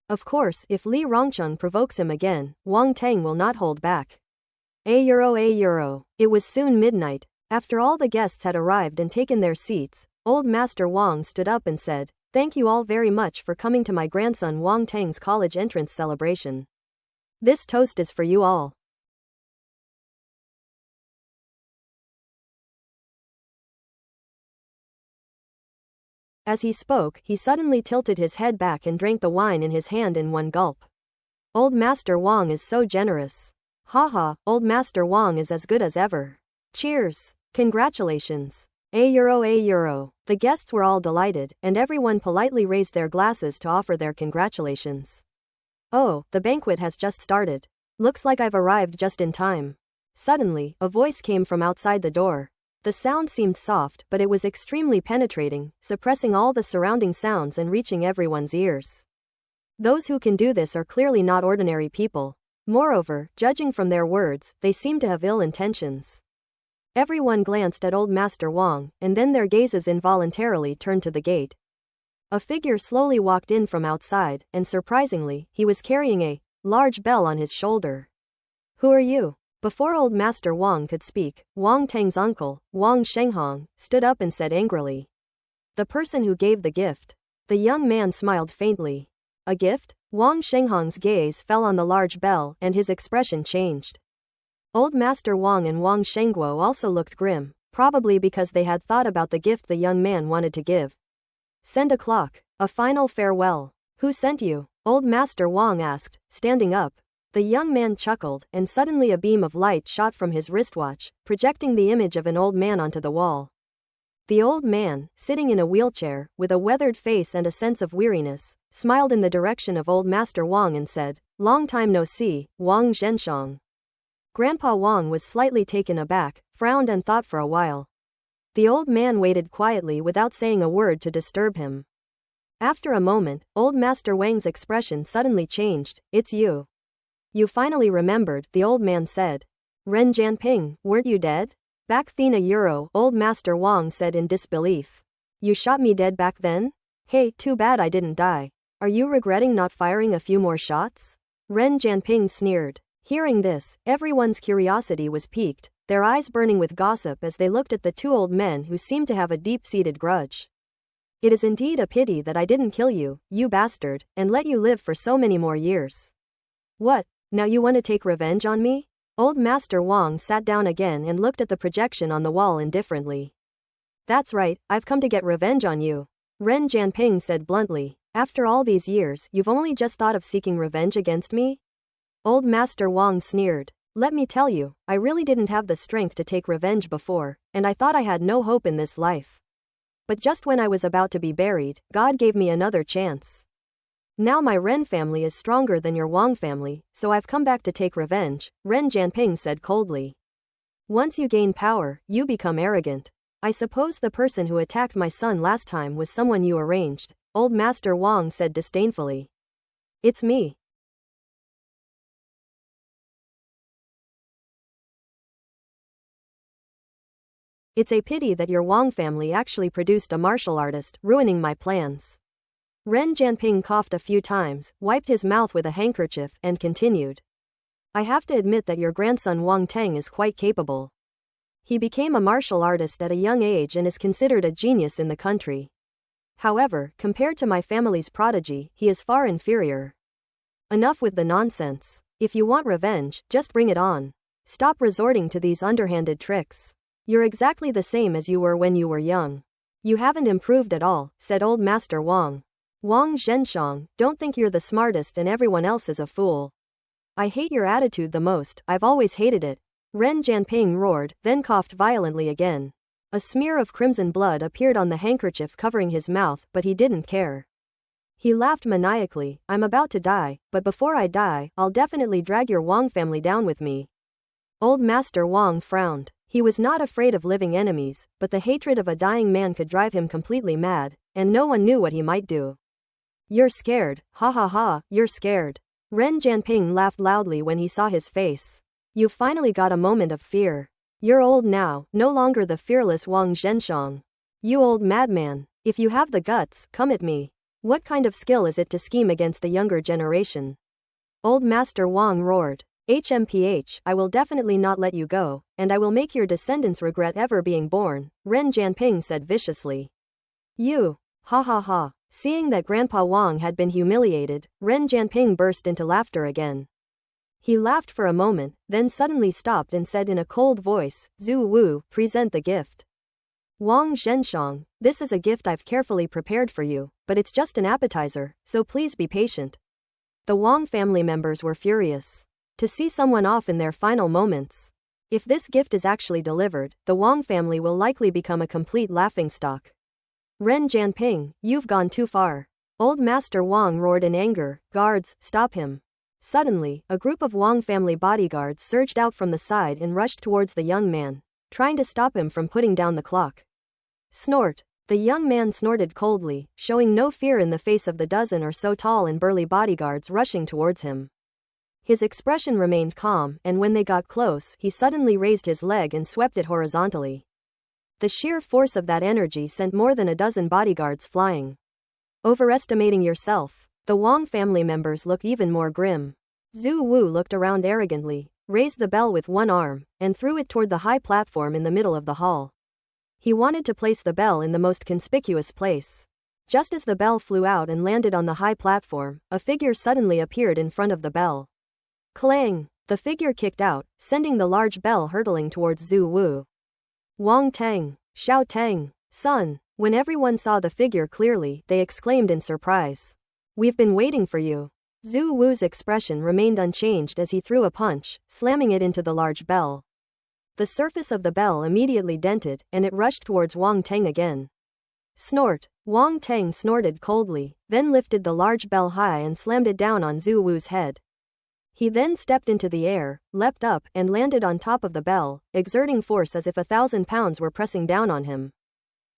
Of course, if Li Rongcheng provokes him again, Wang Teng will not hold back. €1. It was soon midnight. After all the guests had arrived and taken their seats, old Master Wang stood up and said, thank you all very much for coming to my grandson Wang Teng's college entrance celebration. This toast is for you all. As he spoke, he suddenly tilted his head back and drank the wine in his hand in one gulp. Old Master Wang is so generous. Haha, Old Master Wang is as good as ever. Cheers. Congratulations. €1. The guests were all delighted, and everyone politely raised their glasses to offer their congratulations. Oh, the banquet has just started. Looks like I've arrived just in time. Suddenly, a voice came from outside the door. The sound seemed soft, but it was extremely penetrating, suppressing all the surrounding sounds and reaching everyone's ears. Those who can do this are clearly not ordinary people. Moreover, judging from their words, they seem to have ill intentions. Everyone glanced at old Master Wang, and then their gazes involuntarily turned to the gate. A figure slowly walked in from outside, and surprisingly, he was carrying a large bell on his shoulder. Who are you? Before old Master Wang could speak, Wang Teng's uncle, Wang Shenghong, stood up and said angrily. The person who gave the gift. The young man smiled faintly. A gift? Wang Shenghong's gaze fell on the large bell, and his expression changed. Old Master Wang and Wang Shengguo also looked grim, probably because they had thought about the gift the young man wanted to give. Send a clock. A final farewell. Who sent you? Old Master Wang asked, standing up. The young man chuckled, and suddenly a beam of light shot from his wristwatch, projecting the image of an old man onto the wall. The old man, sitting in a wheelchair, with a weathered face and a sense of weariness, smiled in the direction of old Master Wang and said, long time no see, Wang Zhenshang. Grandpa Wang was slightly taken aback, frowned and thought for a while. The old man waited quietly without saying a word to disturb him. After a moment, old Master Wang's expression suddenly changed. It's you. You finally remembered, the old man said. Ren Jianping, weren't you dead? Back then €1, old Master Wang said in disbelief. You shot me dead back then? Hey, too bad I didn't die. Are you regretting not firing a few more shots? Ren Jianping sneered. Hearing this, everyone's curiosity was piqued, their eyes burning with gossip as they looked at the two old men who seemed to have a deep-seated grudge. It is indeed a pity that I didn't kill you, you bastard, and let you live for so many more years. What? Now you want to take revenge on me? Old Master Wang sat down again and looked at the projection on the wall indifferently. That's right, I've come to get revenge on you. Ren Jianping said bluntly. After all these years, you've only just thought of seeking revenge against me? Old Master Wang sneered. Let me tell you, I really didn't have the strength to take revenge before, and I thought I had no hope in this life. But just when I was about to be buried, God gave me another chance. Now my Ren family is stronger than your Wang family, so I've come back to take revenge, Ren Jianping said coldly. Once you gain power, you become arrogant. I suppose the person who attacked my son last time was someone you arranged, old Master Wang said disdainfully. It's me. It's a pity that your Wang family actually produced a martial artist, ruining my plans. Ren Jianping coughed a few times, wiped his mouth with a handkerchief, and continued. I have to admit that your grandson Wang Teng is quite capable. He became a martial artist at a young age and is considered a genius in the country. However, compared to my family's prodigy, he is far inferior. Enough with the nonsense. If you want revenge, just bring it on. Stop resorting to these underhanded tricks. You're exactly the same as you were when you were young. You haven't improved at all, said old Master Wang. Wang Zhenshang, don't think you're the smartest and everyone else is a fool. I hate your attitude the most, I've always hated it. Ren Jianping roared, then coughed violently again. A smear of crimson blood appeared on the handkerchief covering his mouth, but he didn't care. He laughed maniacally. I'm about to die, but before I die, I'll definitely drag your Wang family down with me. Old Master Wang frowned. He was not afraid of living enemies, but the hatred of a dying man could drive him completely mad, and no one knew what he might do. You're scared, ha ha ha, you're scared. Ren Jianping laughed loudly when he saw his face. You finally got a moment of fear. You're old now, no longer the fearless Wang Zhenshang. You old madman, if you have the guts, come at me. What kind of skill is it to scheme against the younger generation? Old Master Wang roared. HMPH, I will definitely not let you go, and I will make your descendants regret ever being born, Ren Jianping said viciously. You! Ha ha ha! Seeing that Grandpa Wang had been humiliated, Ren Jianping burst into laughter again. He laughed for a moment, then suddenly stopped and said in a cold voice, Zhu Wu, present the gift. Wang Zhenshang, this is a gift I've carefully prepared for you, but it's just an appetizer, so please be patient. The Wang family members were furious. To see someone off in their final moments. If this gift is actually delivered, the Wang family will likely become a complete laughingstock. Ren Jianping, you've gone too far. Old Master Wang roared in anger, guards, stop him. Suddenly, a group of Wang family bodyguards surged out from the side and rushed towards the young man, trying to stop him from putting down the clock. Snort. The young man snorted coldly, showing no fear in the face of the dozen or so tall and burly bodyguards rushing towards him. His expression remained calm, and when they got close, he suddenly raised his leg and swept it horizontally. The sheer force of that energy sent more than a dozen bodyguards flying. Overestimating yourself. The Wang family members look even more grim. Zhu Wu looked around arrogantly, raised the bell with one arm, and threw it toward the high platform in the middle of the hall. He wanted to place the bell in the most conspicuous place. Just as the bell flew out and landed on the high platform, a figure suddenly appeared in front of the bell. Clang! The figure kicked out, sending the large bell hurtling towards Zhu Wu. Wang Tang, Xiao Tang, son. When everyone saw the figure clearly, they exclaimed in surprise. We've been waiting for you. Zhu Wu's expression remained unchanged as he threw a punch, slamming it into the large bell. The surface of the bell immediately dented, and it rushed towards Wang Tang again. Snort! Wang Tang snorted coldly, then lifted the large bell high and slammed it down on Zhu Wu's head. He then stepped into the air, leapt up, and landed on top of the bell, exerting force as if 1,000 pounds were pressing down on him.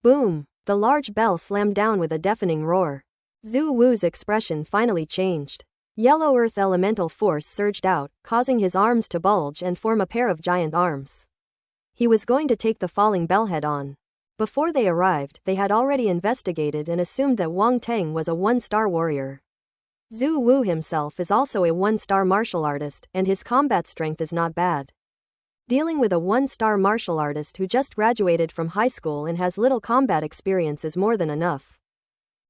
Boom! The large bell slammed down with a deafening roar. Zhu Wu's expression finally changed. Yellow earth elemental force surged out, causing his arms to bulge and form a pair of giant arms. He was going to take the falling bell head on. Before they arrived, they had already investigated and assumed that Wang Tang was a one-star warrior. Zhu Wu himself is also a one-star martial artist, and his combat strength is not bad. Dealing with a one-star martial artist who just graduated from high school and has little combat experience is more than enough.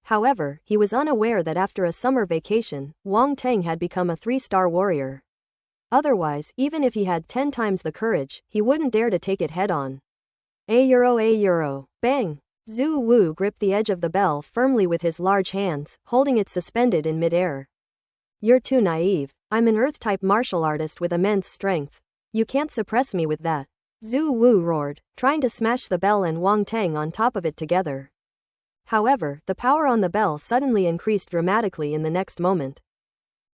However, he was unaware that after a summer vacation, Wang Tang had become a 3-star warrior. Otherwise, even if he had 10 times the courage, he wouldn't dare to take it head-on. A euro, bang! Zhu Wu gripped the edge of the bell firmly with his large hands, holding it suspended in mid-air. You're too naive. I'm an Earth-type martial artist with immense strength. You can't suppress me with that. Zhu Wu roared, trying to smash the bell and Wang Tang on top of it together. However, the power on the bell suddenly increased dramatically in the next moment.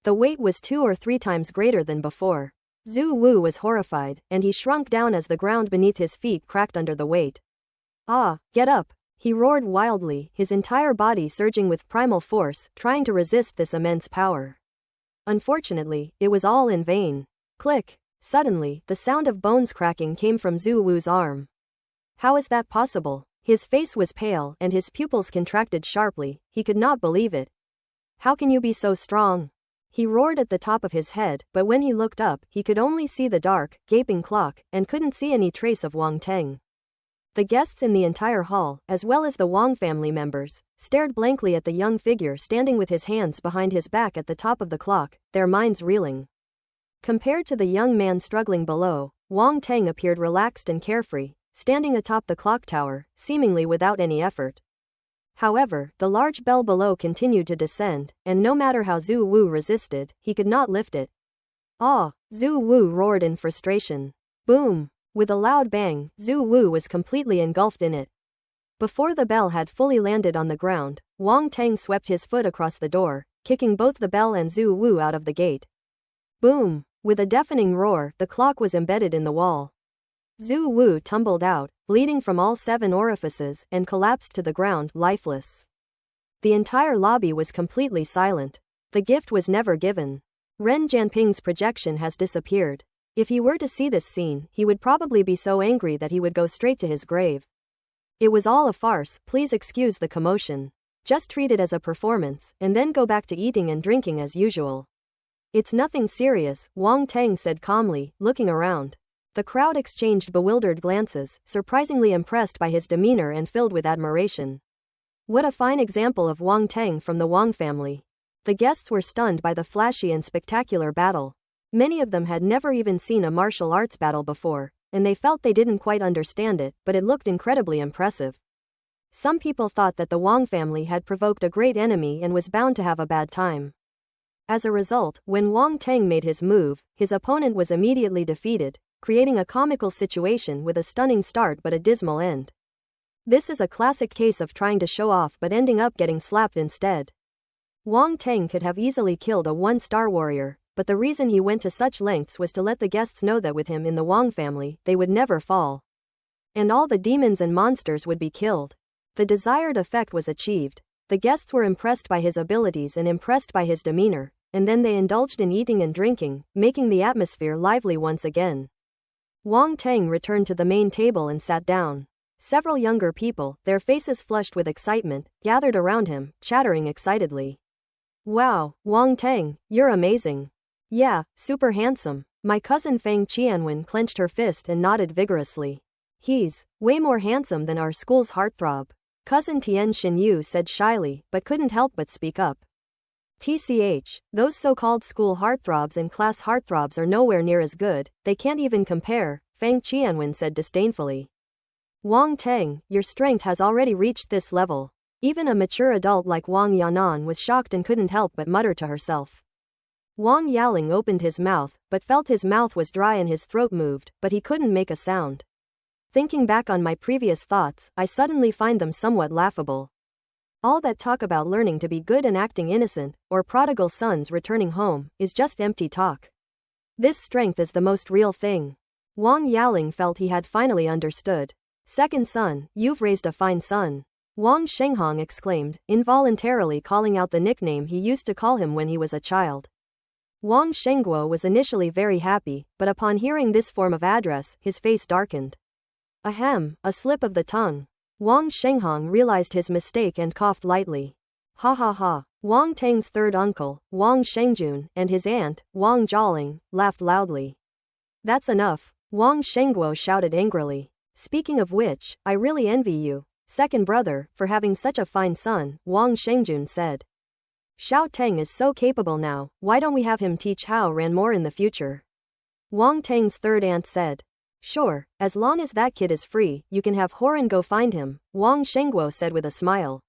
The weight was 2 or 3 times greater than before. Zhu Wu was horrified, and he shrunk down as the ground beneath his feet cracked under the weight. Ah, get up! He roared wildly, his entire body surging with primal force, trying to resist this immense power. Unfortunately, it was all in vain. Click! Suddenly, the sound of bones cracking came from Zhu Wu's arm. How is that possible? His face was pale, and his pupils contracted sharply. He could not believe it. How can you be so strong? He roared at the top of his head, but when he looked up, he could only see the dark, gaping clock, and couldn't see any trace of Wang Tang. The guests in the entire hall, as well as the Wang family members, stared blankly at the young figure standing with his hands behind his back at the top of the clock, their minds reeling. Compared to the young man struggling below, Wang Tang appeared relaxed and carefree, standing atop the clock tower, seemingly without any effort. However, the large bell below continued to descend, and no matter how Zhu Wu resisted, he could not lift it. Ah! Zhu Wu roared in frustration. Boom! With a loud bang, Zhu Wu was completely engulfed in it. Before the bell had fully landed on the ground, Wang Teng swept his foot across the door, kicking both the bell and Zhu Wu out of the gate. Boom! With a deafening roar, the clock was embedded in the wall. Zhu Wu tumbled out, bleeding from all 7 orifices, and collapsed to the ground, lifeless. The entire lobby was completely silent. The gift was never given. Ren Jianping's projection has disappeared. If he were to see this scene, he would probably be so angry that he would go straight to his grave. It was all a farce, please excuse the commotion. Just treat it as a performance, and then go back to eating and drinking as usual. It's nothing serious, Wang Teng said calmly, looking around. The crowd exchanged bewildered glances, surprisingly impressed by his demeanor and filled with admiration. What a fine example of Wang Teng from the Wang family. The guests were stunned by the flashy and spectacular battle. Many of them had never even seen a martial arts battle before, and they felt they didn't quite understand it, but it looked incredibly impressive. Some people thought that the Wang family had provoked a great enemy and was bound to have a bad time. As a result, when Wang Teng made his move, his opponent was immediately defeated, creating a comical situation with a stunning start but a dismal end. This is a classic case of trying to show off but ending up getting slapped instead. Wang Teng could have easily killed a 1-star warrior, but the reason he went to such lengths was to let the guests know that with him in the Wang family, they would never fall. And all the demons and monsters would be killed. The desired effect was achieved. The guests were impressed by his abilities and impressed by his demeanor, and then they indulged in eating and drinking, making the atmosphere lively once again. Wang Teng returned to the main table and sat down. Several younger people, their faces flushed with excitement, gathered around him, chattering excitedly. Wow, Wang Teng, you're amazing. Yeah, super handsome. My cousin Fang Qianwen clenched her fist and nodded vigorously. He's way more handsome than our school's heartthrob. Cousin Tian Xinyu said shyly, but couldn't help but speak up. TCH, those so-called school heartthrobs and class heartthrobs are nowhere near as good, they can't even compare, Fang Qianwen said disdainfully. Wang Teng, your strength has already reached this level. Even a mature adult like Wang Yanan was shocked and couldn't help but mutter to herself. Wang Yaling opened his mouth, but felt his mouth was dry and his throat moved, but he couldn't make a sound. Thinking back on my previous thoughts, I suddenly find them somewhat laughable. All that talk about learning to be good and acting innocent, or prodigal sons returning home, is just empty talk. This strength is the most real thing. Wang Yaling felt he had finally understood. Second son, you've raised a fine son. Wang Shenghong exclaimed, involuntarily calling out the nickname he used to call him when he was a child. Wang Shengguo was initially very happy, but upon hearing this form of address, his face darkened. Ahem, a slip of the tongue. Wang Shenghong realized his mistake and coughed lightly. Ha ha ha. Wang Teng's third uncle, Wang Shengjun, and his aunt, Wang Jialing, laughed loudly. That's enough, Wang Shengguo shouted angrily. Speaking of which, I really envy you, second brother, for having such a fine son, Wang Shengjun said. Xiao Teng is so capable now, why don't we have him teach Hao Ran more in the future? Wang Teng's third aunt said. Sure, as long as that kid is free, you can have Horan go find him, Wang Shengguo said with a smile.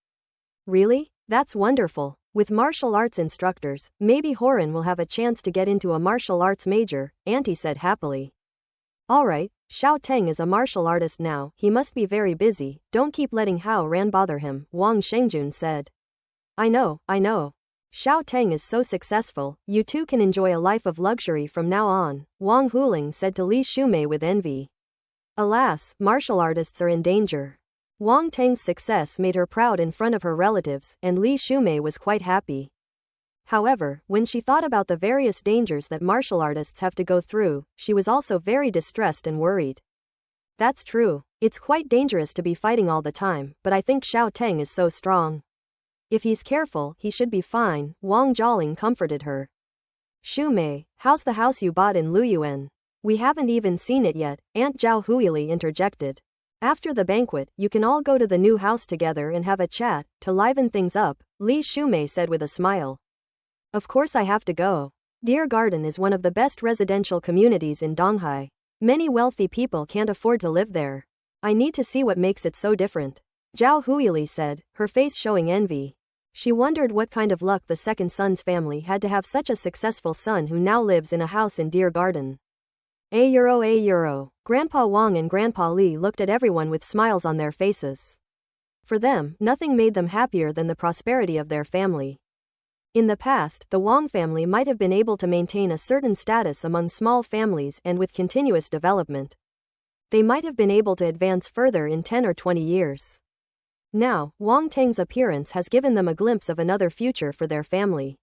Really? That's wonderful. With martial arts instructors, maybe Horan will have a chance to get into a martial arts major, Auntie said happily. Alright, Xiao Teng is a martial artist now, he must be very busy, don't keep letting Hao Ran bother him, Wang Shengjun said. I know. Xiao Teng is so successful, you two can enjoy a life of luxury from now on, Wang Huling said to Li Shumei with envy. Alas, martial artists are in danger. Wang Teng's success made her proud in front of her relatives, and Li Shumei was quite happy. However, when she thought about the various dangers that martial artists have to go through, she was also very distressed and worried. That's true. It's quite dangerous to be fighting all the time, but I think Xiao Teng is so strong. If he's careful, he should be fine, Wang Jialing comforted her. Shumei, how's the house you bought in Luyuan? We haven't even seen it yet, Aunt Zhao Huili interjected. After the banquet, you can all go to the new house together and have a chat, to liven things up, Li Shumei said with a smile. Of course I have to go. Deer Garden is one of the best residential communities in Donghai. Many wealthy people can't afford to live there. I need to see what makes it so different. Zhao Huili said, her face showing envy. She wondered what kind of luck the second son's family had to have such a successful son who now lives in a house in Deer Garden. A euro. Grandpa Wang and Grandpa Li looked at everyone with smiles on their faces. For them, nothing made them happier than the prosperity of their family. In the past, the Wang family might have been able to maintain a certain status among small families, and with continuous development, they might have been able to advance further in 10 or 20 years. Now, Wang Teng's appearance has given them a glimpse of another future for their family.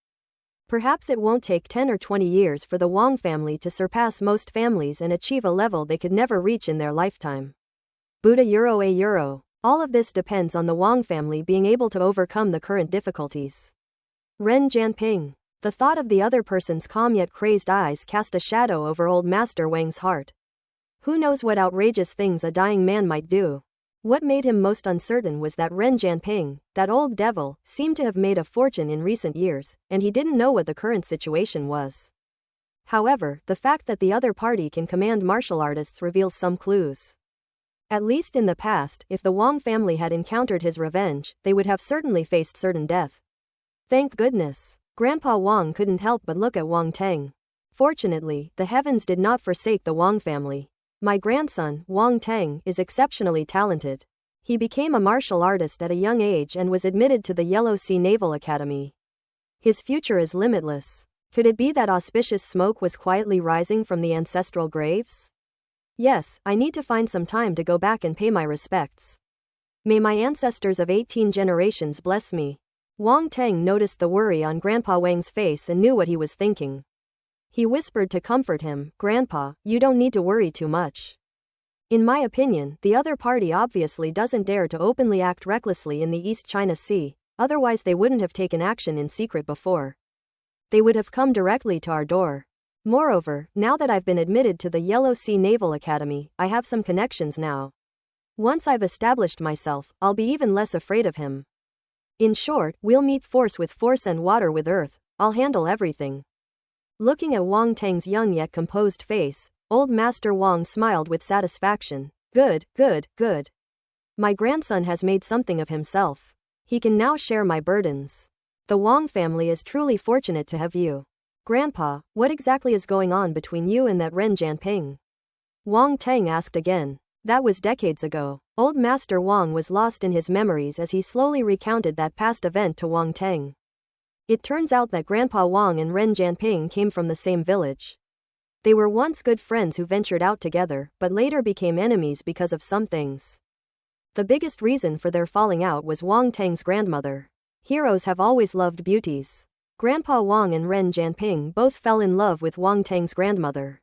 Perhaps it won't take 10 or 20 years for the Wang family to surpass most families and achieve a level they could never reach in their lifetime. Buddha a euro. All of this depends on the Wang family being able to overcome the current difficulties. Ren Jianping. The thought of the other person's calm yet crazed eyes cast a shadow over old Master Wang's heart. Who knows what outrageous things a dying man might do? What made him most uncertain was that Ren Jianping, that old devil, seemed to have made a fortune in recent years, and he didn't know what the current situation was. However, the fact that the other party can command martial artists reveals some clues. At least in the past, if the Wang family had encountered his revenge, they would have certainly faced certain death. Thank goodness. Grandpa Wang couldn't help but look at Wang Teng. Fortunately, the heavens did not forsake the Wang family. My grandson, Wang Teng, is exceptionally talented. He became a martial artist at a young age and was admitted to the Yellow Sea Naval Academy. His future is limitless. Could it be that auspicious smoke was quietly rising from the ancestral graves? Yes, I need to find some time to go back and pay my respects. May my ancestors of 18 generations bless me. Wang Teng noticed the worry on Grandpa Wang's face and knew what he was thinking. He whispered to comfort him, "Grandpa, you don't need to worry too much. In my opinion, the other party obviously doesn't dare to openly act recklessly in the East China Sea, otherwise they wouldn't have taken action in secret before. They would have come directly to our door. Moreover, now that I've been admitted to the Yellow Sea Naval Academy, I have some connections now. Once I've established myself, I'll be even less afraid of him. In short, we'll meet force with force and water with earth. I'll handle everything." Looking at Wang Teng's young yet composed face, old Master Wang smiled with satisfaction. Good. My grandson has made something of himself. He can now share my burdens. The Wang family is truly fortunate to have you. Grandpa, what exactly is going on between you and that Ren Jianping? Wang Teng asked again. That was decades ago. Old Master Wang was lost in his memories as he slowly recounted that past event to Wang Teng. It turns out that Grandpa Wang and Ren Jianping came from the same village. They were once good friends who ventured out together, but later became enemies because of some things. The biggest reason for their falling out was Wang Teng's grandmother. Heroes have always loved beauties. Grandpa Wang and Ren Jianping both fell in love with Wang Teng's grandmother.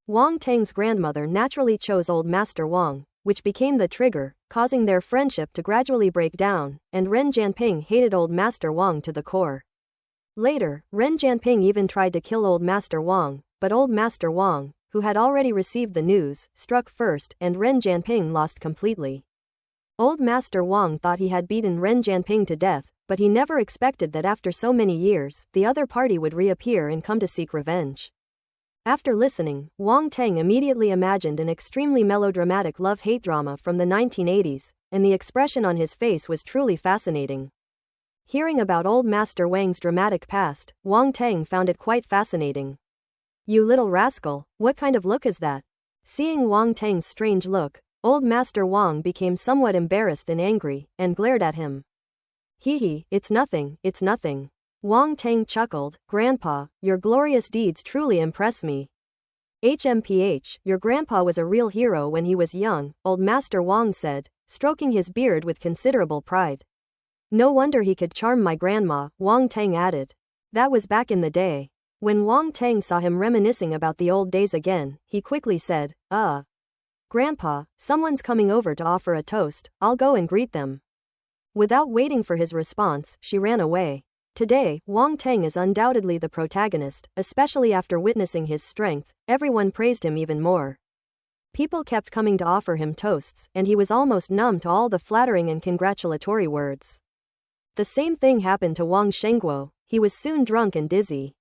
Wang Teng's grandmother naturally chose old Master Wang, which became the trigger, causing their friendship to gradually break down, and Ren Jianping hated old Master Wang to the core. Later, Ren Jianping even tried to kill old Master Wang, but old Master Wang, who had already received the news, struck first, and Ren Jianping lost completely. Old Master Wang thought he had beaten Ren Jianping to death, but he never expected that after so many years, the other party would reappear and come to seek revenge. After listening, Wang Teng immediately imagined an extremely melodramatic love-hate drama from the 1980s, and the expression on his face was truly fascinating. Hearing about old Master Wang's dramatic past, Wang Teng found it quite fascinating. "You little rascal, what kind of look is that?" Seeing Wang Teng's strange look, old Master Wang became somewhat embarrassed and angry, and glared at him. "Hee, it's nothing. Wang Teng chuckled. "Grandpa, your glorious deeds truly impress me. HMPH, your grandpa was a real hero when he was young," old Master Wang said, stroking his beard with considerable pride. "No wonder he could charm my grandma," Wang Teng added. That was back in the day. When Wang Teng saw him reminiscing about the old days again, he quickly said, Grandpa, someone's coming over to offer a toast, I'll go and greet them." Without waiting for his response, she ran away. Today, Wang Teng is undoubtedly the protagonist, especially after witnessing his strength. Everyone praised him even more. People kept coming to offer him toasts, and he was almost numb to all the flattering and congratulatory words. The same thing happened to Wang Shengguo. He was soon drunk and dizzy.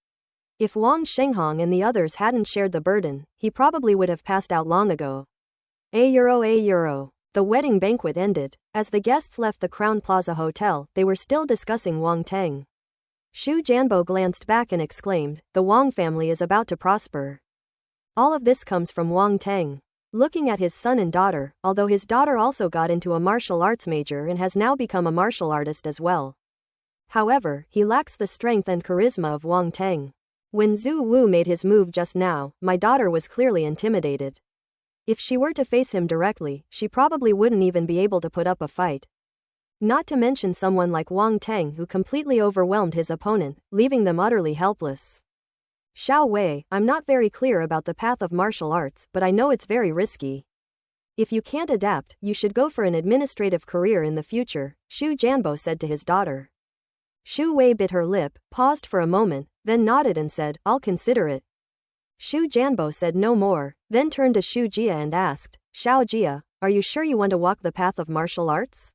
If Wang Shenghong and the others hadn't shared the burden, he probably would have passed out long ago. A euro. The wedding banquet ended. As the guests left the Crown Plaza Hotel, they were still discussing Wang Teng. Xu Jianbo glanced back and exclaimed, "The Wang family is about to prosper. All of this comes from Wang Teng." Looking at his son and daughter, although his daughter also got into a martial arts major and has now become a martial artist as well. However, he lacks the strength and charisma of Wang Teng. When Zhu Wu made his move just now, my daughter was clearly intimidated. If she were to face him directly, she probably wouldn't even be able to put up a fight. Not to mention someone like Wang Teng who completely overwhelmed his opponent, leaving them utterly helpless. Xiao Wei, I'm not very clear about the path of martial arts, but I know it's very risky. If you can't adapt, you should go for an administrative career in the future, Xu Jianbo said to his daughter. Xu Wei bit her lip, paused for a moment, then nodded and said, "I'll consider it." Xu Jianbo said no more, then turned to Xu Jia and asked, "Xiao Jia, are you sure you want to walk the path of martial arts?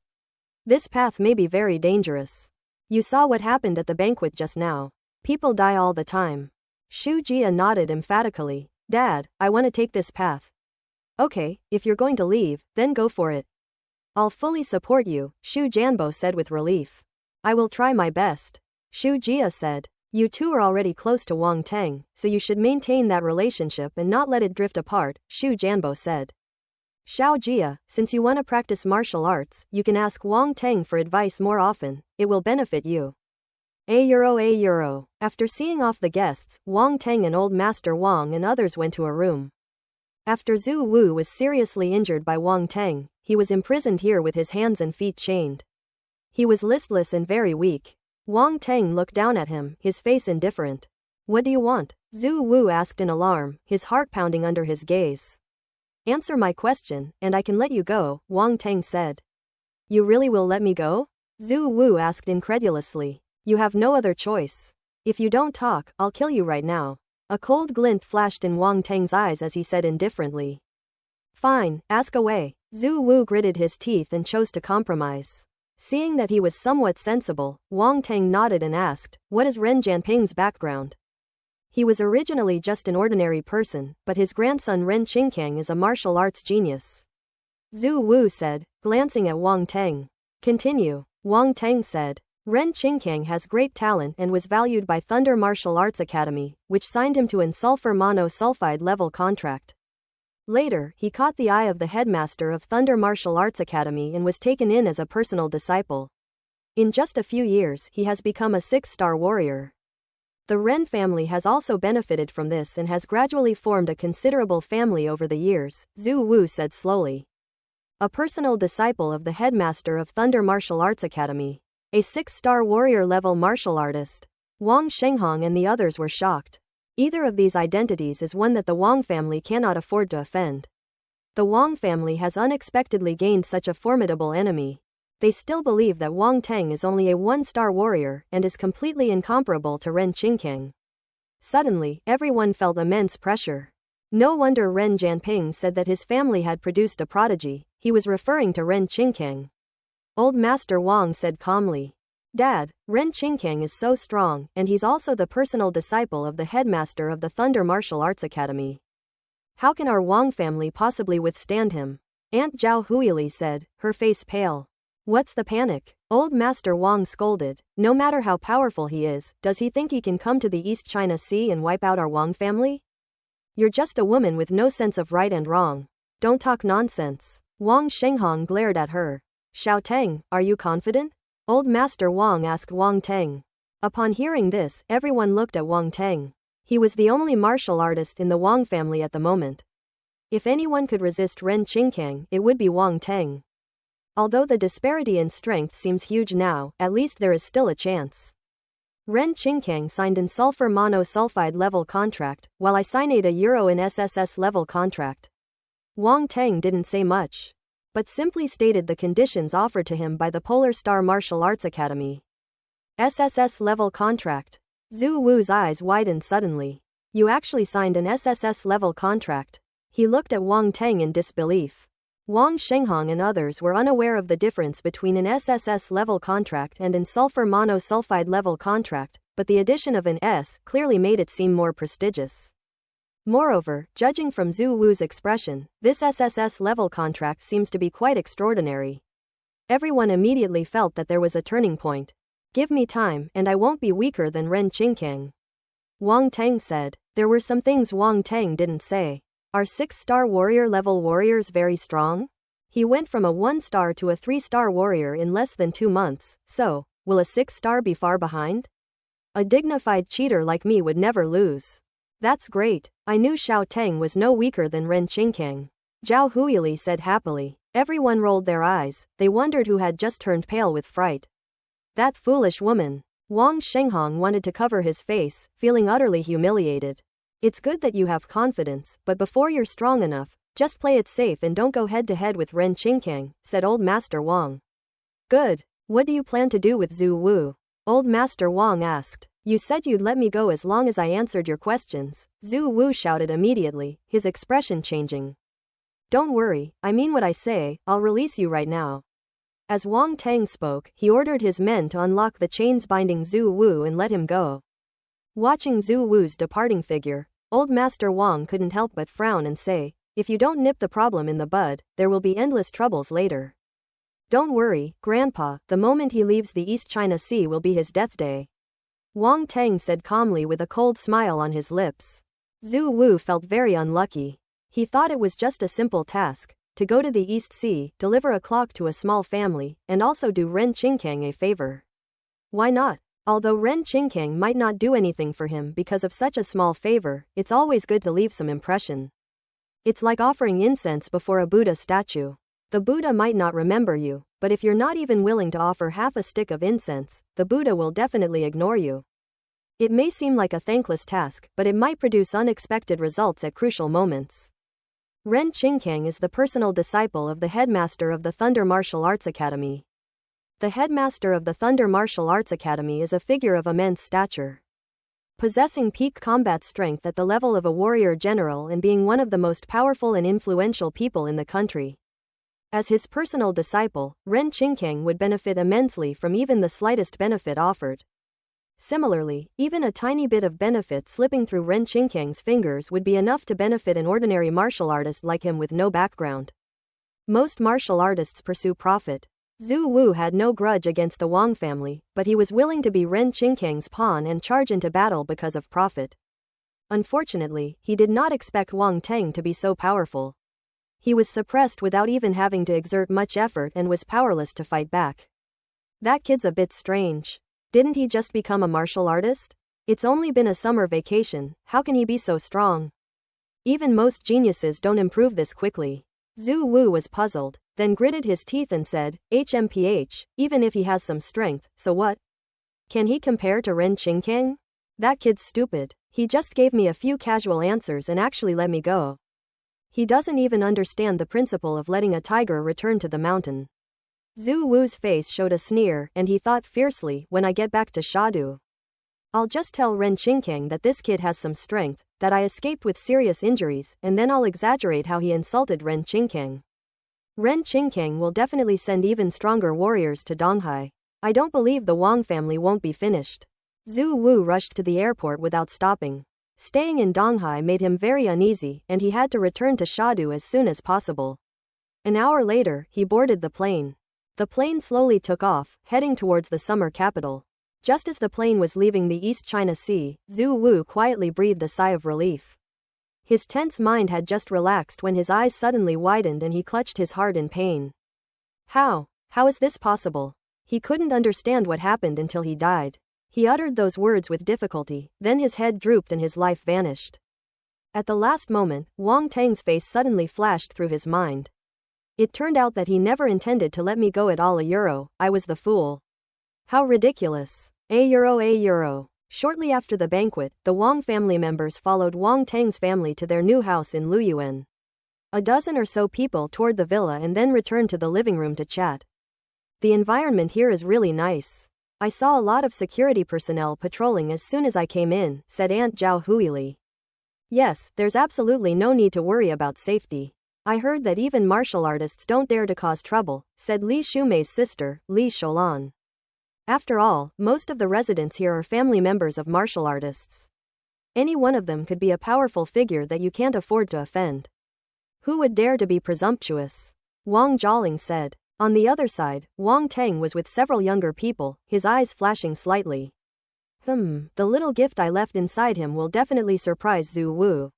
This path may be very dangerous. You saw what happened at the banquet just now. People die all the time." Xu Jia nodded emphatically. "Dad, I want to take this path." "Okay, if you're going to leave, then go for it. I'll fully support you," Xu Jianbo said with relief. "I will try my best," Xu Jia said. "You two are already close to Wang Teng, so you should maintain that relationship and not let it drift apart," Xu Jianbo said. "Xiao Jia, since you want to practice martial arts, you can ask Wang Teng for advice more often, it will benefit you." A euro. After seeing off the guests, Wang Teng and Old Master Wang and others went to a room. After Zhu Wu was seriously injured by Wang Teng, he was imprisoned here with his hands and feet chained. He was listless and very weak. Wang Teng looked down at him, his face indifferent. "What do you want?" Zhu Wu asked in alarm, his heart pounding under his gaze. "Answer my question, and I can let you go," Wang Teng said. "You really will let me go?" Zhu Wu asked incredulously. "You have no other choice. If you don't talk, I'll kill you right now." A cold glint flashed in Wang Teng's eyes as he said indifferently. "Fine, ask away." Zhu Wu gritted his teeth and chose to compromise. Seeing that he was somewhat sensible, Wang Teng nodded and asked, "What is Ren Jianping's background?" He was originally just an ordinary person, but his grandson Ren Qingkang is a martial arts genius. Zhu Wu said, glancing at Wang Teng. "Continue," Wang Teng said. Ren Qingkang has great talent and was valued by Thunder Martial Arts Academy, which signed him to an sulfur monosulfide level contract. Later, he caught the eye of the headmaster of Thunder Martial Arts Academy and was taken in as a personal disciple. In just a few years, he has become a 6-star warrior. The Ren family has also benefited from this and has gradually formed a considerable family over the years, Zhu Wu said slowly. A personal disciple of the headmaster of Thunder Martial Arts Academy. A 6-star warrior level martial artist. Wang Shenghong and the others were shocked. Either of these identities is one that the Wang family cannot afford to offend. The Wang family has unexpectedly gained such a formidable enemy. They still believe that Wang Teng is only a 1-star warrior and is completely incomparable to Ren Qingkang. Suddenly, everyone felt immense pressure. No wonder Ren Jianping said that his family had produced a prodigy, he was referring to Ren Qingkang. Old Master Wang said calmly. "Dad, Ren Qingkang is so strong, and he's also the personal disciple of the headmaster of the Thunder Martial Arts Academy. How can our Wang family possibly withstand him?" Aunt Zhao Huili said, her face pale. "What's the panic?" Old Master Wang scolded. "No matter how powerful he is, does he think he can come to the East China Sea and wipe out our Wang family? You're just a woman with no sense of right and wrong. Don't talk nonsense." Wang Shenghong glared at her. "Xiao Teng, are you confident?" Old Master Wang asked Wang Teng. Upon hearing this, everyone looked at Wang Teng. He was the only martial artist in the Wang family at the moment. If anyone could resist Ren Qingkang, it would be Wang Teng. Although the disparity in strength seems huge now, at least there is still a chance. Ren Qingkang signed an sulfur monosulfide level contract, while I signed a euro in SSS level contract. Wang Teng didn't say much, but simply stated the conditions offered to him by the Polar Star Martial Arts Academy. SSS level contract. Zhu Wu's eyes widened suddenly. "You actually signed an SSS level contract?" He looked at Wang Teng in disbelief. Wang Shenghong and others were unaware of the difference between an SSS level contract and an sulfur monosulfide level contract, but the addition of an S clearly made it seem more prestigious. Moreover, judging from Zhu Wu's expression, this SSS level contract seems to be quite extraordinary. Everyone immediately felt that there was a turning point. Give me time, and I won't be weaker than Ren Qingkang. Wang Tang said. There were some things Wang Tang didn't say. Are 6-star warrior level warriors very strong? He went from a 1-star to a 3-star warrior in less than 2 months, so, will a 6-star be far behind? A dignified cheater like me would never lose. That's great. I knew Xiao Teng was no weaker than Ren Qingkang. Zhao Huili said happily. Everyone rolled their eyes, they wondered who had just turned pale with fright. That foolish woman. Wang Shenghong wanted to cover his face, feeling utterly humiliated. It's good that you have confidence, but before you're strong enough, just play it safe and don't go head-to-head with Ren Qingkang, said Old Master Wang. Good. What do you plan to do with Zhu Wu? Old Master Wang asked. You said you'd let me go as long as I answered your questions, Zhu Wu shouted immediately, his expression changing. Don't worry, I mean what I say, I'll release you right now. As Wang Tang spoke, he ordered his men to unlock the chains binding Zhu Wu and let him go. Watching Zhu Wu's departing figure, Old Master Wang couldn't help but frown and say, if you don't nip the problem in the bud, there will be endless troubles later. Don't worry, Grandpa, the moment he leaves the East China Sea will be his death day. Wang Tang said calmly with a cold smile on his lips. Zhu Wu felt very unlucky. He thought it was just a simple task, to go to the East Sea, deliver a clock to a small family, and also do Ren Qingkang a favor. Why not? Although Ren Qingkang might not do anything for him because of such a small favor, it's always good to leave some impression. It's like offering incense before a Buddha statue. The Buddha might not remember you, but if you're not even willing to offer half a stick of incense, the Buddha will definitely ignore you. It may seem like a thankless task, but it might produce unexpected results at crucial moments. Ren Qingkang is the personal disciple of the headmaster of the Thunder Martial Arts Academy. The headmaster of the Thunder Martial Arts Academy is a figure of immense stature. Possessing peak combat strength at the level of a warrior general and being one of the most powerful and influential people in the country. As his personal disciple, Ren Qingkang would benefit immensely from even the slightest benefit offered. Similarly, even a tiny bit of benefit slipping through Ren Qingkang's fingers would be enough to benefit an ordinary martial artist like him with no background. Most martial artists pursue profit. Zhu Wu had no grudge against the Wang family, but he was willing to be Ren Qingkang's pawn and charge into battle because of profit. Unfortunately, he did not expect Wang Tang to be so powerful. He was suppressed without even having to exert much effort and was powerless to fight back. That kid's a bit strange. Didn't he just become a martial artist? It's only been a summer vacation, how can he be so strong? Even most geniuses don't improve this quickly. Zhu Wu was puzzled, then gritted his teeth and said, HMPH, even if he has some strength, so what? Can he compare to Ren Qingkang? That kid's stupid. He just gave me a few casual answers and actually let me go. He doesn't even understand the principle of letting a tiger return to the mountain. Zhu Wu's face showed a sneer, and he thought fiercely, when I get back to Shadu, I'll just tell Ren Qingkang that this kid has some strength, that I escaped with serious injuries, and then I'll exaggerate how he insulted Ren Qingkang. Ren Qingkang will definitely send even stronger warriors to Donghai. I don't believe the Wang family won't be finished. Zhu Wu rushed to the airport without stopping. Staying in Donghai made him very uneasy, and he had to return to Shadu as soon as possible. An hour later, he boarded the plane. The plane slowly took off, heading towards the summer capital. Just as the plane was leaving the East China Sea, Zhu Wu quietly breathed a sigh of relief. His tense mind had just relaxed when his eyes suddenly widened and he clutched his heart in pain. How is this possible? He couldn't understand what happened until he died. He uttered those words with difficulty, then his head drooped and his life vanished. At the last moment, Wang Tang's face suddenly flashed through his mind. It turned out that he never intended to let me go at all. I was the fool. How ridiculous. A euro. Shortly after the banquet, the Wang family members followed Wang Tang's family to their new house in Luyuan. A dozen or so people toured the villa and then returned to the living room to chat. The environment here is really nice. I saw a lot of security personnel patrolling as soon as I came in, said Aunt Zhao Huili. Yes, there's absolutely no need to worry about safety. I heard that even martial artists don't dare to cause trouble, said Li Shumei's sister, Li Sholan. After all, most of the residents here are family members of martial artists. Any one of them could be a powerful figure that you can't afford to offend. Who would dare to be presumptuous? Wang Jialing said. On the other side, Wang Teng was with several younger people, his eyes flashing slightly. The little gift I left inside him will definitely surprise Zhu Wu.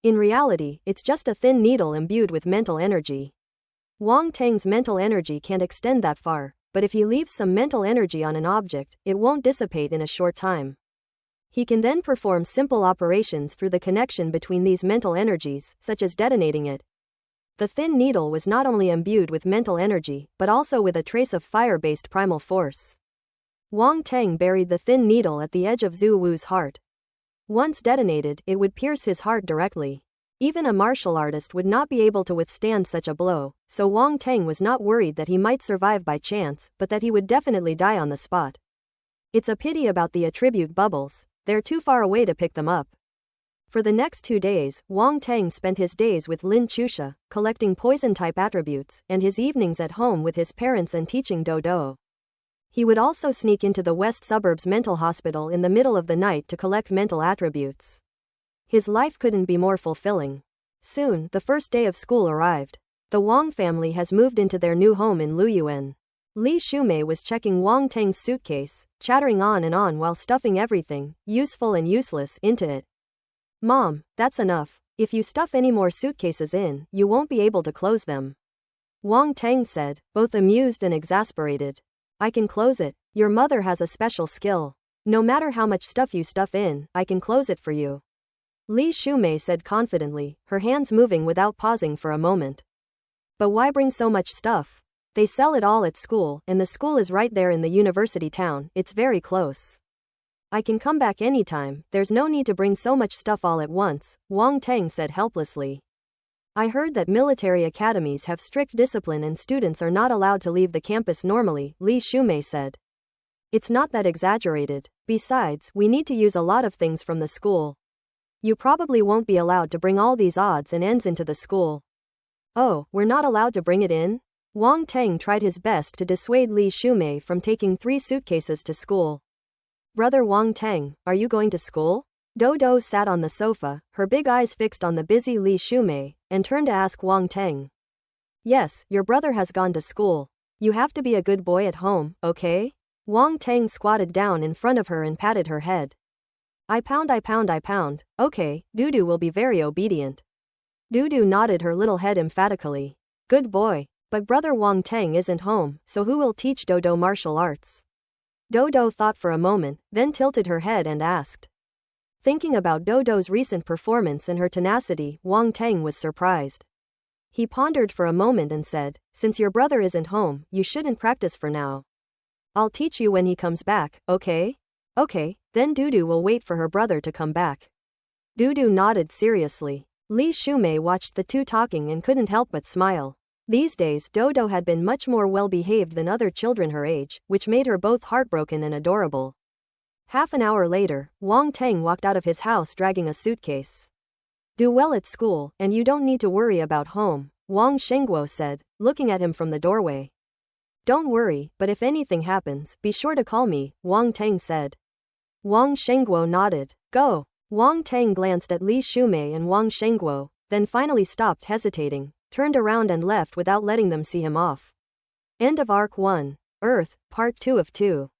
In reality, it's just a thin needle imbued with mental energy. Wang Teng's mental energy can't extend that far, but if he leaves some mental energy on an object, it won't dissipate in a short time. He can then perform simple operations through the connection between these mental energies, such as detonating it. The thin needle was not only imbued with mental energy, but also with a trace of fire-based primal force. Wang Teng buried the thin needle at the edge of Zhu Wu's heart. Once detonated, it would pierce his heart directly. Even a martial artist would not be able to withstand such a blow, so Wang Teng was not worried that he might survive by chance, but that he would definitely die on the spot. It's a pity about the attribute bubbles, they're too far away to pick them up. For the next 2 days, Wang Teng spent his days with Lin Chusha, collecting poison-type attributes, and his evenings at home with his parents and teaching Dodo. He would also sneak into the West Suburbs mental hospital in the middle of the night to collect mental attributes. His life couldn't be more fulfilling. Soon, the first day of school arrived. The Wang family has moved into their new home in Luyuan. Li Shumei was checking Wang Teng's suitcase, chattering on and on while stuffing everything, useful and useless, into it. Mom, that's enough. If you stuff any more suitcases in, you won't be able to close them. Wang Teng said, both amused and exasperated. I can close it. Your mother has a special skill. No matter how much stuff you stuff in, I can close it for you. Li Shumei said confidently, her hands moving without pausing for a moment. But why bring so much stuff? They sell it all at school, and the school is right there in the university town, it's very close. I can come back anytime, there's no need to bring so much stuff all at once, Wang Teng said helplessly. I heard that military academies have strict discipline and students are not allowed to leave the campus normally, Li Shumei said. It's not that exaggerated. Besides, we need to use a lot of things from the school. You probably won't be allowed to bring all these odds and ends into the school. Oh, we're not allowed to bring it in? Wang Teng tried his best to dissuade Li Shumei from taking 3 suitcases to school. Brother Wang Teng, are you going to school? Dodo sat on the sofa, her big eyes fixed on the busy Li Shumei, and turned to ask Wang Teng. Yes, your brother has gone to school. You have to be a good boy at home, okay? Wang Teng squatted down in front of her and patted her head. I pound. Okay, Dudu will be very obedient. Dudu nodded her little head emphatically. Good boy. But brother Wang Teng isn't home, so who will teach Dodo martial arts? Dodo thought for a moment, then tilted her head and asked. Thinking about Dodo's recent performance and her tenacity, Wang Teng was surprised. He pondered for a moment and said, since your brother isn't home, you shouldn't practice for now. I'll teach you when he comes back, okay? Okay, then Dudu will wait for her brother to come back. Dudu nodded seriously. Li Shumei watched the two talking and couldn't help but smile. These days, Dodo had been much more well-behaved than other children her age, which made her both heartbroken and adorable. Half an hour later, Wang Teng walked out of his house dragging a suitcase. Do well at school, and you don't need to worry about home, Wang Shengguo said, looking at him from the doorway. Don't worry, but if anything happens, be sure to call me, Wang Teng said. Wang Shengguo nodded. Go. Wang Teng glanced at Li Shumei and Wang Shengguo, then finally stopped hesitating, turned around and left without letting them see him off. End of Arc 1. Earth, Part 2 of 2.